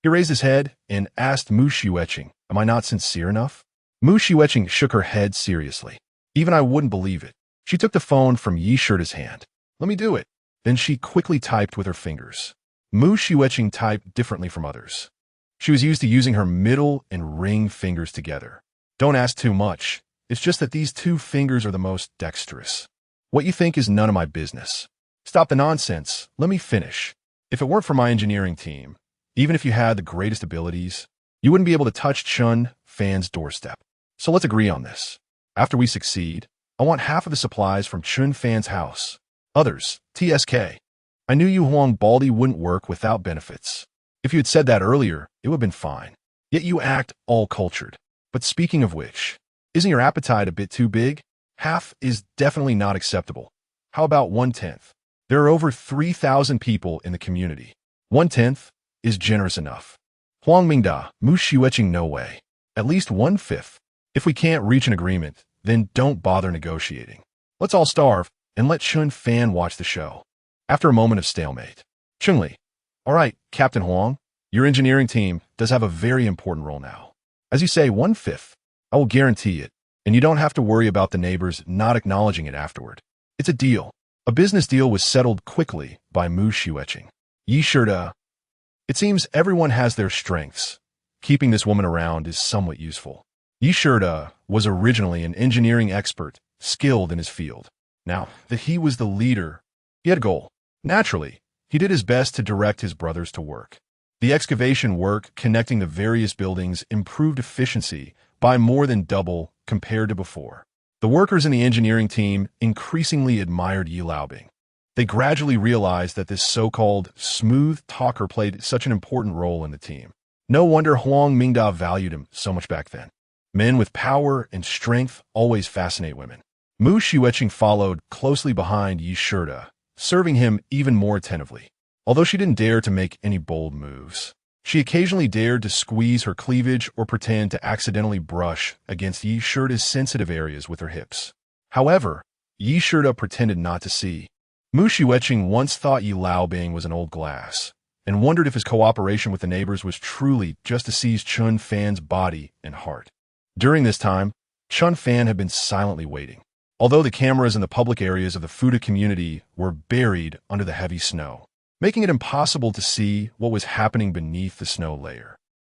He raised his head and asked Mu Shiueqing, am I not sincere enough? Mu Shiueqing shook her head seriously. Even I wouldn't believe it. She took the phone from Yi Shirda's hand. Let me do it. Then she quickly typed with her fingers. Mu Shiueqing typed differently from others. She was used to using her middle and ring fingers together. Don't ask too much. It's just that these 2 fingers are the most dexterous. What you think is none of my business. Stop the nonsense. Let me finish. If it weren't for my engineering team, even if you had the greatest abilities, you wouldn't be able to touch Chen Fan's doorstep. So let's agree on this. After we succeed, I want half of the supplies from Chen Fan's house. Others, TSK. I knew you Huang Baldi wouldn't work without benefits. If you had said that earlier, it would have been fine. Yet you act all cultured. But speaking of which, isn't your appetite a bit too big? Half is definitely not acceptable. How about 1/10? There are over 3,000 people in the community. 1/10 is generous enough. Huang Mingda, Mu Shiueqing, no way. At least 1/5. If we can't reach an agreement, then don't bother negotiating. Let's all starve and let Chen Fan watch the show. After a moment of stalemate, Chun-Li, all right, Captain Huang, your engineering team does have a very important role now. As you say, 1/5. I will guarantee it, and you don't have to worry about the neighbors not acknowledging it afterward. It's a deal. A business deal was settled quickly by Mu Shiueqing. Yi Shirda. It seems everyone has their strengths. Keeping this woman around is somewhat useful. Yi Shirda was originally an engineering expert, skilled in his field. Now that he was the leader, he had a goal. Naturally, he did his best to direct his brothers to work. The excavation work connecting the various buildings improved efficiency by more than double compared to before. The workers in the engineering team increasingly admired Yi Laobing. They gradually realized that this so-called smooth talker played such an important role in the team. No wonder Huang Mingda valued him so much back then. Men with power and strength always fascinate women. Mu Xueqing followed closely behind Yi Shida, serving him even more attentively. Although she didn't dare to make any bold moves, she occasionally dared to squeeze her cleavage or pretend to accidentally brush against Yi Shida's sensitive areas with her hips. However, Yi Shida pretended not to see. Mu Xueqing once thought Yi Laobing was an old glass, and wondered if his cooperation with the neighbors was truly just to seize Chen Fan's body and heart. During this time, Chen Fan had been silently waiting. Although the cameras in the public areas of the Fuda community were buried under the heavy snow, making it impossible to see what was happening beneath the snow layer.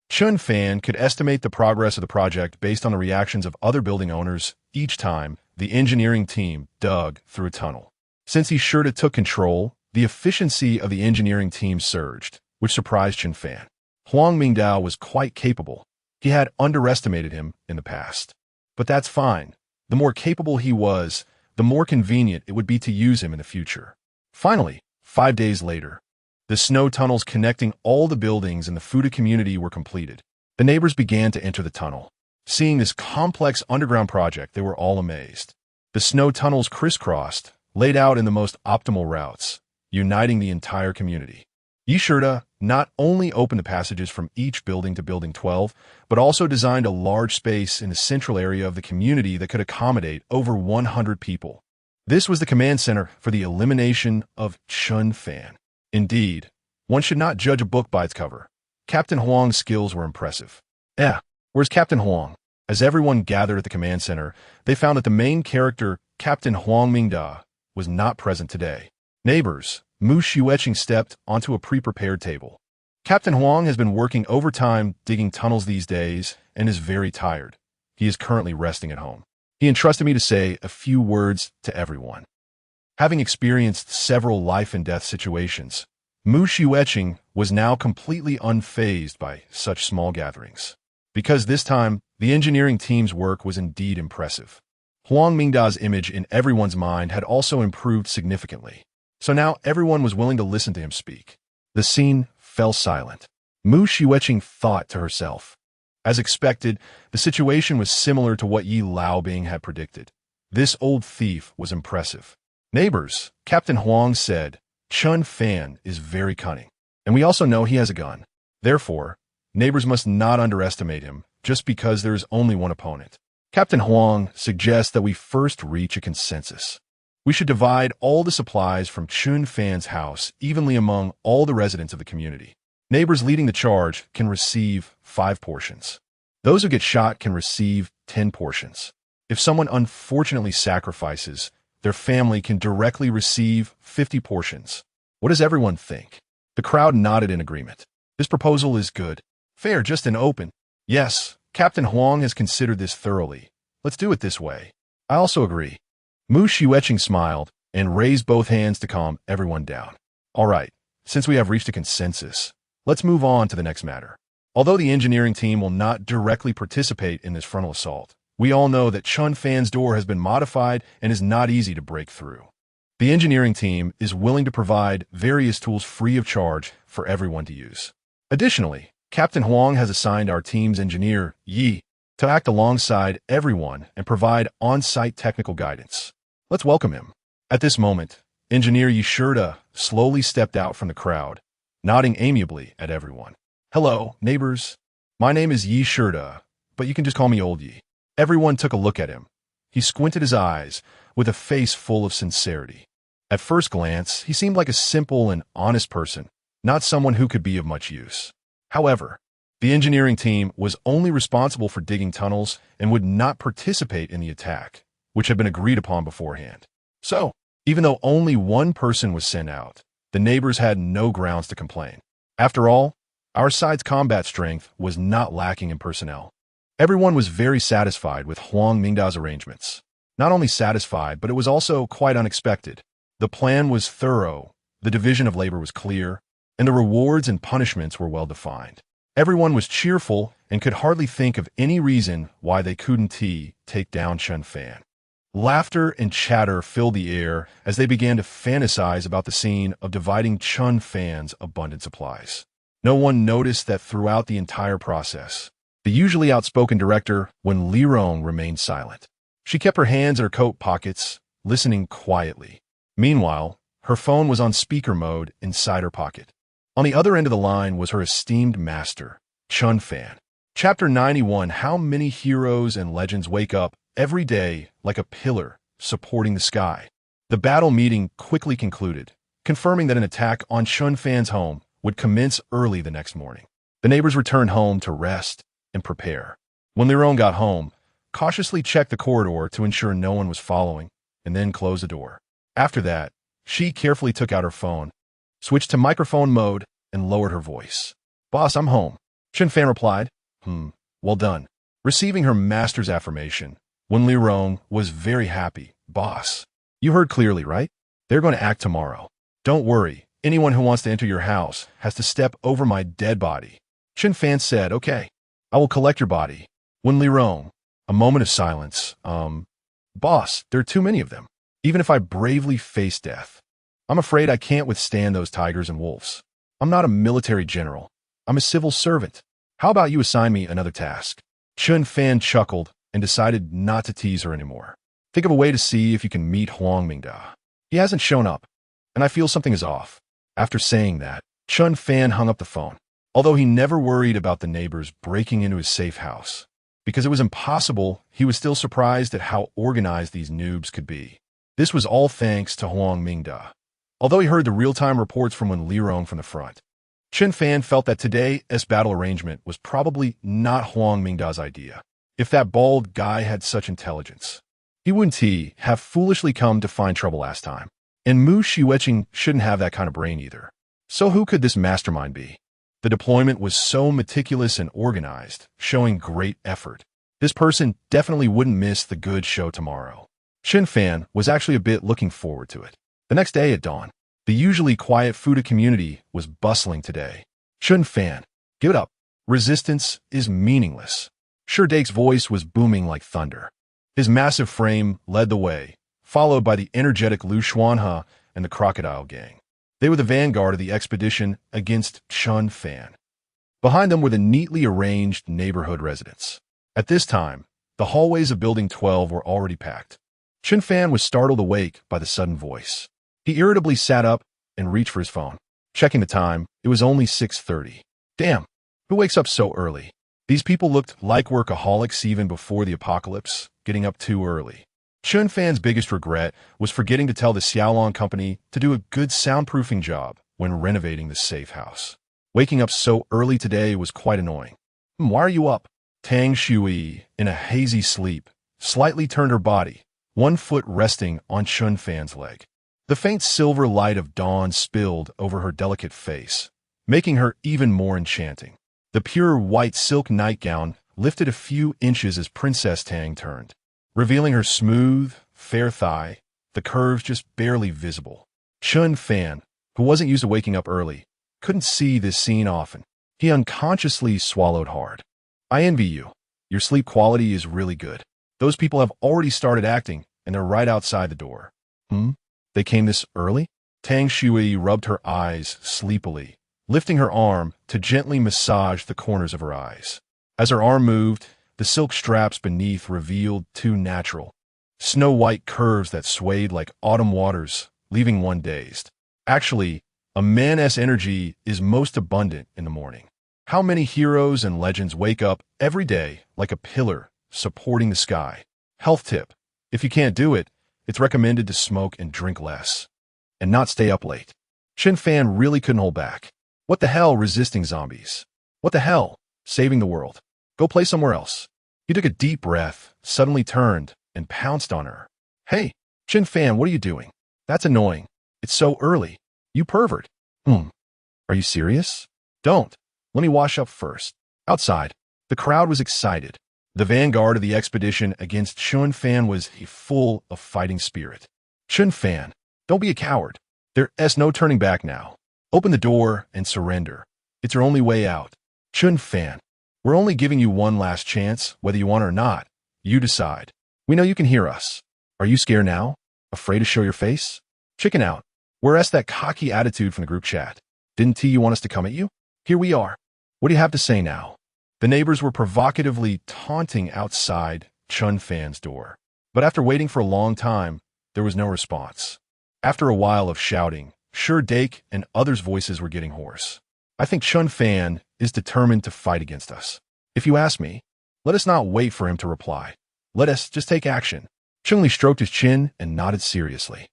Chen Fan could estimate the progress of the project based on the reactions of other building owners each time the engineering team dug through a tunnel. Since Yi Shida took control, the efficiency of the engineering team surged, which surprised Chen Fan. Huang Mingdao was quite capable. He had underestimated him in the past. But that's fine. The more capable he was, the more convenient it would be to use him in the future. Finally, 5 days later, the snow tunnels connecting all the buildings in the Fuda community were completed. The neighbors began to enter the tunnel. Seeing this complex underground project, they were all amazed. The snow tunnels crisscrossed, laid out in the most optimal routes, uniting the entire community. Yi Shida not only opened the passages from each building to Building 12, but also designed a large space in the central area of the community that could accommodate over 100 people. This was the command center for the elimination of Chen Fan. Indeed, one should not judge a book by its cover. Captain Huang's skills were impressive. Where's Captain Huang? As everyone gathered at the command center, they found that the main character, Captain Huang Mingda, was not present today. Neighbors, Mu Xueqing stepped onto a pre-prepared table. Captain Huang has been working overtime digging tunnels these days and is very tired. He is currently resting at home. He entrusted me to say a few words to everyone. Having experienced several life-and-death situations, Mu Xueqing was now completely unfazed by such small gatherings. Because this time, the engineering team's work was indeed impressive. Huang Mingda's image in everyone's mind had also improved significantly. So now everyone was willing to listen to him speak. The scene fell silent. Mu Xueqing thought to herself. As expected, the situation was similar to what Yi Laobing had predicted. This old thief was impressive. Neighbors, Captain Huang said, Chen Fan is very cunning, and we also know he has a gun. Therefore, neighbors must not underestimate him just because there is only one opponent. Captain Huang suggests that we first reach a consensus. We should divide all the supplies from Chen Fan's house evenly among all the residents of the community. Neighbors leading the charge can receive 5 portions. Those who get shot can receive 10 portions. If someone unfortunately sacrifices, their family can directly receive 50 portions. What does everyone think? The crowd nodded in agreement. This proposal is good. Fair, just and open. Yes, Captain Huang has considered this thoroughly. Let's do it this way. I also agree. Mu Xueqing smiled and raised both hands to calm everyone down. All right, since we have reached a consensus, let's move on to the next matter. Although the engineering team will not directly participate in this frontal assault, we all know that Chen Fan's door has been modified and is not easy to break through. The engineering team is willing to provide various tools free of charge for everyone to use. Additionally, Captain Huang has assigned our team's engineer, Yi, to act alongside everyone and provide on-site technical guidance. Let's welcome him. At this moment, Engineer Yi Shida slowly stepped out from the crowd, nodding amiably at everyone. Hello, neighbors. My name is Yi Shida, but you can just call me Old Yi. Everyone took a look at him. He squinted his eyes with a face full of sincerity. At first glance, he seemed like a simple and honest person, not someone who could be of much use. However, the engineering team was only responsible for digging tunnels and would not participate in the attack, which had been agreed upon beforehand. So, even though only one person was sent out, the neighbors had no grounds to complain. After all, our side's combat strength was not lacking in personnel. Everyone was very satisfied with Huang Mingda's arrangements. Not only satisfied, but it was also quite unexpected. The plan was thorough, the division of labor was clear, and the rewards and punishments were well defined. Everyone was cheerful and could hardly think of any reason why they couldn't take down Chen Fan. Laughter and chatter filled the air as they began to fantasize about the scene of dividing Chen Fan's abundant supplies. No one noticed that throughout the entire process. The usually outspoken director, when Lirong remained silent. She kept her hands in her coat pockets, listening quietly. Meanwhile, her phone was on speaker mode inside her pocket. On the other end of the line was her esteemed master, Chen Fan. Chapter 91: How many heroes and legends wake up every day like a pillar supporting the sky. The battle meeting quickly concluded, confirming that an attack on Chen Fan's home would commence early the next morning. The neighbors returned home to rest and prepare. When Lirong got home, cautiously checked the corridor to ensure no one was following, and then closed the door. After that, she carefully took out her phone, switched to microphone mode, and lowered her voice. "Boss, I'm home." Chen Fan replied, well done. Receiving her master's affirmation, Wen Lirong was very happy. "Boss, you heard clearly, right? They're going to act tomorrow. Don't worry, anyone who wants to enter your house has to step over my dead body." Chen Fan said, "Okay, I will collect your body." Wen Lirong, a moment of silence. Boss, there are too many of them. Even if I bravely face death, I'm afraid I can't withstand those tigers and wolves. I'm not a military general. I'm a civil servant. How about you assign me another task?" Chen Fan chuckled and decided not to tease her anymore. "Think of a way to see if you can meet Huang Mingda. He hasn't shown up, and I feel something is off." After saying that, Chen Fan hung up the phone. Although he never worried about the neighbors breaking into his safe house, because it was impossible, he was still surprised at how organized these noobs could be. This was all thanks to Huang Mingda. Although he heard the real-time reports from Wen Lirong from the front, Chen Fan felt that today's battle arrangement was probably not Huang Mingda's idea. If that bald guy had such intelligence, he wouldn't have foolishly come to find trouble last time. And Mu Shiweqing shouldn't have that kind of brain either. So who could this mastermind be? The deployment was so meticulous and organized, showing great effort. This person definitely wouldn't miss the good show tomorrow. Chen Fan was actually a bit looking forward to it. The next day at dawn, the usually quiet Fuda community was bustling today. "Chen Fan, give it up. Resistance is meaningless." Shurdake's voice was booming like thunder. His massive frame led the way, followed by the energetic Lu Xuanhe and the Crocodile Gang. They were the vanguard of the expedition against Chen Fan. Behind them were the neatly arranged neighborhood residents. At this time, the hallways of Building 12 were already packed. Chen Fan was startled awake by the sudden voice. He irritably sat up and reached for his phone. Checking the time, it was only 6:30. Damn, who wakes up so early? These people looked like workaholics even before the apocalypse, getting up too early. Chen Fan's biggest regret was forgetting to tell the Xiaolong company to do a good soundproofing job when renovating the safe house. Waking up so early today was quite annoying. "Why are you up?" Tang Shui, in a hazy sleep, slightly turned her body, one foot resting on Chen Fan's leg. The faint silver light of dawn spilled over her delicate face, making her even more enchanting. The pure white silk nightgown lifted a few inches as Princess Tang turned, revealing her smooth, fair thigh, the curves just barely visible. Chen Fan, who wasn't used to waking up early, couldn't see this scene often. He unconsciously swallowed hard. "I envy you. Your sleep quality is really good. Those people have already started acting, and they're right outside the door." They came this early? Tang Shui rubbed her eyes sleepily, lifting her arm to gently massage the corners of her eyes. As her arm moved, the silk straps beneath revealed two natural, snow-white curves that swayed like autumn waters, leaving one dazed. Actually, a man's energy is most abundant in the morning. How many heroes and legends wake up every day like a pillar supporting the sky? Health tip: if you can't do it, it's recommended to smoke and drink less, and not stay up late. Chen Fan really couldn't hold back. What the hell resisting zombies? What the hell saving the world? Go play somewhere else. He took a deep breath, suddenly turned, and pounced on her. "Hey, Chen Fan, what are you doing? That's annoying. It's so early. You pervert." Are you serious? Don't. Let me wash up first." Outside, the crowd was excited. The vanguard of the expedition against Chen Fan was full of fighting spirit. "Chen Fan, don't be a coward. There's no turning back now. Open the door and surrender. It's your only way out. Chen Fan, we're only giving you one last chance, whether you want or not. You decide. We know you can hear us. Are you scared now? Afraid to show your face? Chicken out. Where's that cocky attitude from the group chat? Didn't you want us to come at you? Here we are. What do you have to say now? The neighbors were provocatively taunting outside Chen Fan's door. But after waiting for a long time, there was no response. After a while of shouting, Sure Dake and others' voices were getting hoarse. I think Chen Fan is determined to fight against us. If you ask me, let us not wait for him to reply. Let us just take action. Chung Li stroked his chin and nodded seriously.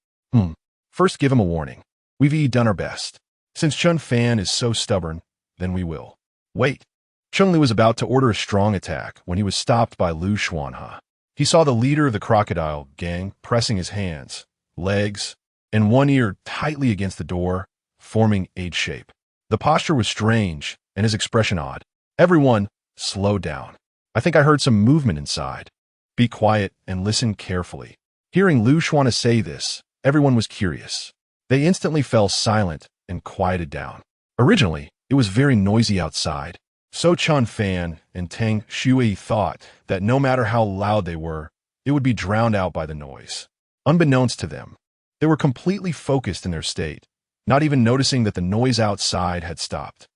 First give him a warning. We've done our best. Since Chen Fan is so stubborn, then we will. Wait. Chung Li was about to order a strong attack when he was stopped by Lu Xuanhe. He saw the leader of the crocodile gang pressing his hands, legs, and one ear tightly against the door, forming H shape. The posture was strange and his expression odd. Everyone, slow down. I think I heard some movement inside. Be quiet and listen carefully. Hearing Lu Xuanhe say this, everyone was curious. They instantly fell silent and quieted down. Originally, it was very noisy outside. So Chen Fan and Tang Shui thought that no matter how loud they were, it would be drowned out by the noise. Unbeknownst to them, they were completely focused in their state, not even noticing that the noise outside had stopped.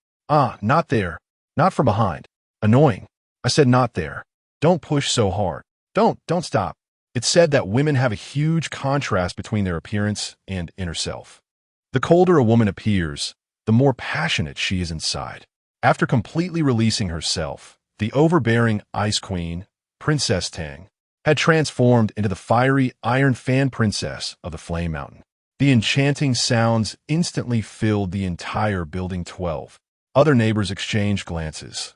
Not there. Not from behind. Annoying. I said not there. Don't push so hard. Don't stop. It's said that women have a huge contrast between their appearance and inner self. The colder a woman appears, the more passionate she is inside. After completely releasing herself, the overbearing Ice Queen, Princess Tang, had transformed into the fiery Iron Fan Princess of the Flame Mountain. The enchanting sounds instantly filled the entire Building 12. Other neighbors exchanged glances.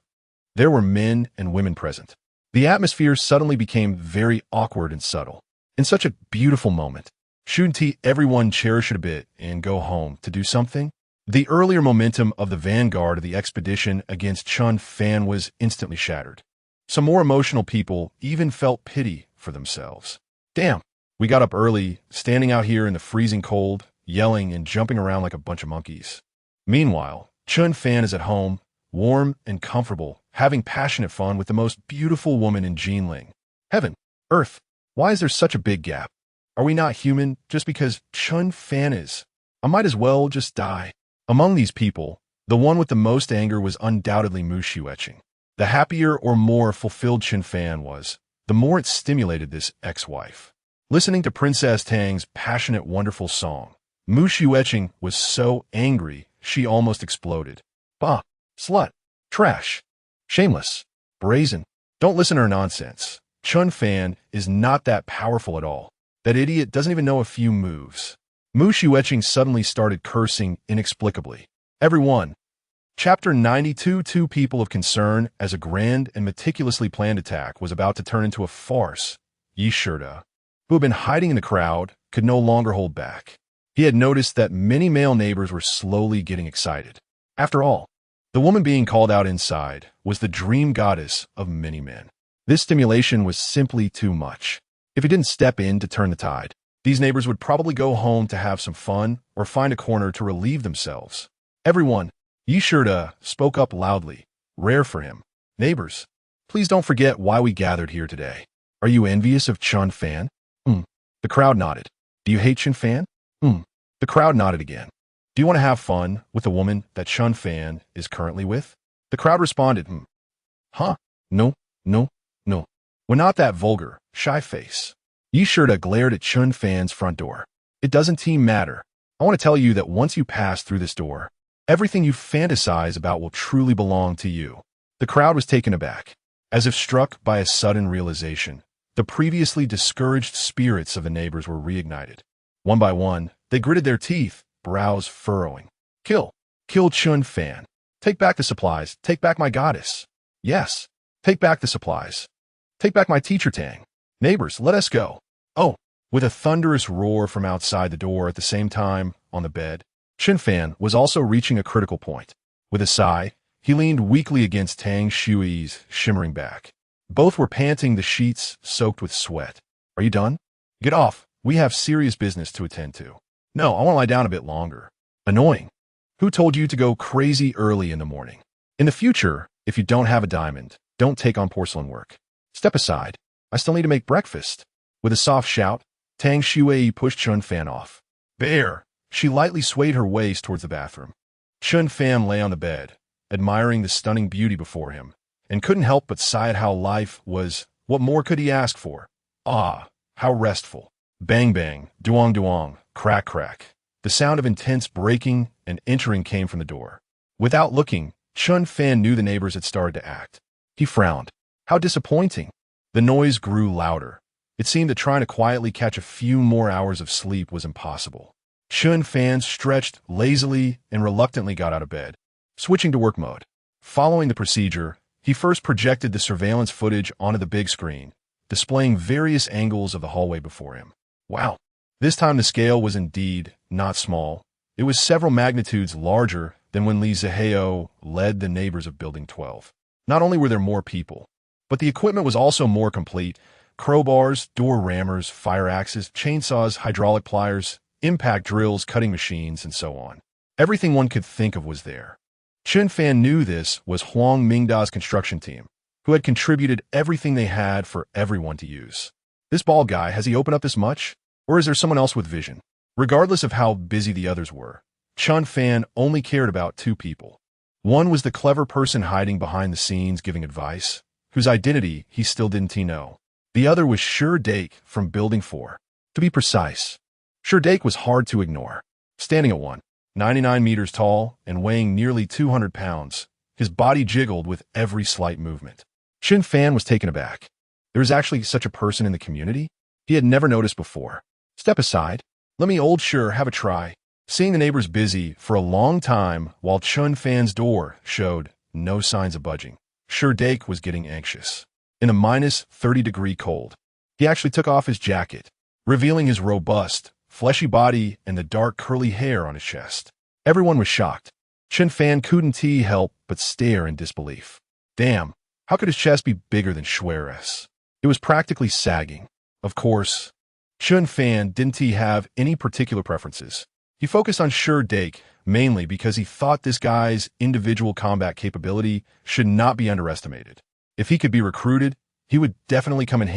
There were men and women present. The atmosphere suddenly became very awkward and subtle. In such a beautiful moment, shouldn't everyone cherish it a bit and go home to do something? The earlier momentum of the vanguard of the expedition against Chen Fan was instantly shattered. Some more emotional people even felt pity for themselves. Damn, we got up early, standing out here in the freezing cold, yelling and jumping around like a bunch of monkeys. Meanwhile, Chen Fan is at home, warm and comfortable, having passionate fun with the most beautiful woman in Jinling. Heaven, earth, why is there such a big gap? Are we not human just because Chen Fan is? I might as well just die. Among these people, the one with the most anger was undoubtedly Mu Xueqing. The happier or more fulfilled Chen Fan was, the more it stimulated this ex-wife. Listening to Princess Tang's passionate, wonderful song, Mu Xueqing was so angry she almost exploded. Bah, slut, trash, shameless, brazen. Don't listen to her nonsense. Chen Fan is not that powerful at all. That idiot doesn't even know a few moves. Mu Xueqing suddenly started cursing inexplicably. Everyone. Chapter 92. Two people of concern as a grand and meticulously planned attack was about to turn into a farce. Yi Shida, who had been hiding in the crowd, could no longer hold back. He had noticed that many male neighbors were slowly getting excited. After all, the woman being called out inside was the dream goddess of many men. This stimulation was simply too much. If he didn't step in to turn the tide, these neighbors would probably go home to have some fun or find a corner to relieve themselves. Everyone, Yi Shida spoke up loudly, rare for him. Neighbors, please don't forget why we gathered here today. Are you envious of Chen Fan? The crowd nodded. Do you hate Chen Fan? The crowd nodded again. Do you want to have fun with the woman that Chen Fan is currently with? The crowd responded, Huh? No. We're not that vulgar, shy face. Yi Shida glared at Chen Fan's front door. It doesn't matter. I want to tell you that once you pass through this door, everything you fantasize about will truly belong to you. The crowd was taken aback. As if struck by a sudden realization, the previously discouraged spirits of the neighbors were reignited. One by one, they gritted their teeth, brows furrowing. Kill Chen Fan. Take back the supplies. Take back my goddess. Yes, take back the supplies. Take back my teacher Tang. Neighbors, let us go. Oh, with a thunderous roar from outside the door at the same time, on the bed, Chen Fan was also reaching a critical point. With a sigh, he leaned weakly against Tang Shui's shimmering back. Both were panting, the sheets soaked with sweat. Are you done? Get off. We have serious business to attend to. No, I want to lie down a bit longer. Annoying. Who told you to go crazy early in the morning? In the future, if you don't have a diamond, don't take on porcelain work. Step aside. I still need to make breakfast. With a soft shout, Tang Shui pushed Chen Fan off. Bear! She lightly swayed her waist towards the bathroom. Chen Fan lay on the bed, admiring the stunning beauty before him, and couldn't help but sigh at how life was. What more could he ask for? Ah, how restful. Bang bang, duong duong, crack crack. The sound of intense breaking and entering came from the door. Without looking, Chen Fan knew the neighbors had started to act. He frowned. How disappointing. The noise grew louder. It seemed that trying to quietly catch a few more hours of sleep was impossible. Chen Fan stretched lazily and reluctantly got out of bed. Switching to work mode. Following the procedure, he first projected the surveillance footage onto the big screen, displaying various angles of the hallway before him. Wow. This time the scale was indeed not small. It was several magnitudes larger than when Li Zihao led the neighbors of Building 12. Not only were there more people, but the equipment was also more complete. Crowbars, door rammers, fire axes, chainsaws, hydraulic pliers, impact drills, cutting machines, and so on. Everything one could think of was there. Chen Fan knew this was Huang Mingda's construction team, who had contributed everything they had for everyone to use. This bald guy, has he opened up this much? Or is there someone else with vision? Regardless of how busy the others were, Chen Fan only cared about two people. One was the clever person hiding behind the scenes giving advice, whose identity he still didn't know. The other was Dake from Building 4. To be precise, Dake was hard to ignore. Standing at 199 meters tall and weighing nearly 200 pounds, his body jiggled with every slight movement. Chen Fan was taken aback. There was actually such a person in the community? He had never noticed before. Step aside. Let me have a try. Seeing the neighbors busy for a long time while Chen Fan's door showed no signs of budging, Dake was getting anxious. In a minus 30-degree cold, he actually took off his jacket, revealing his robust, fleshy body and the dark curly hair on his chest. Everyone was shocked. Chen Fan couldn't help but stare in disbelief. Damn, how could his chest be bigger than Schwer's? It was practically sagging. Of course, Chen Fan didn't have any particular preferences. He focused on Dake mainly because he thought this guy's individual combat capability should not be underestimated. If he could be recruited, he would definitely come in handy.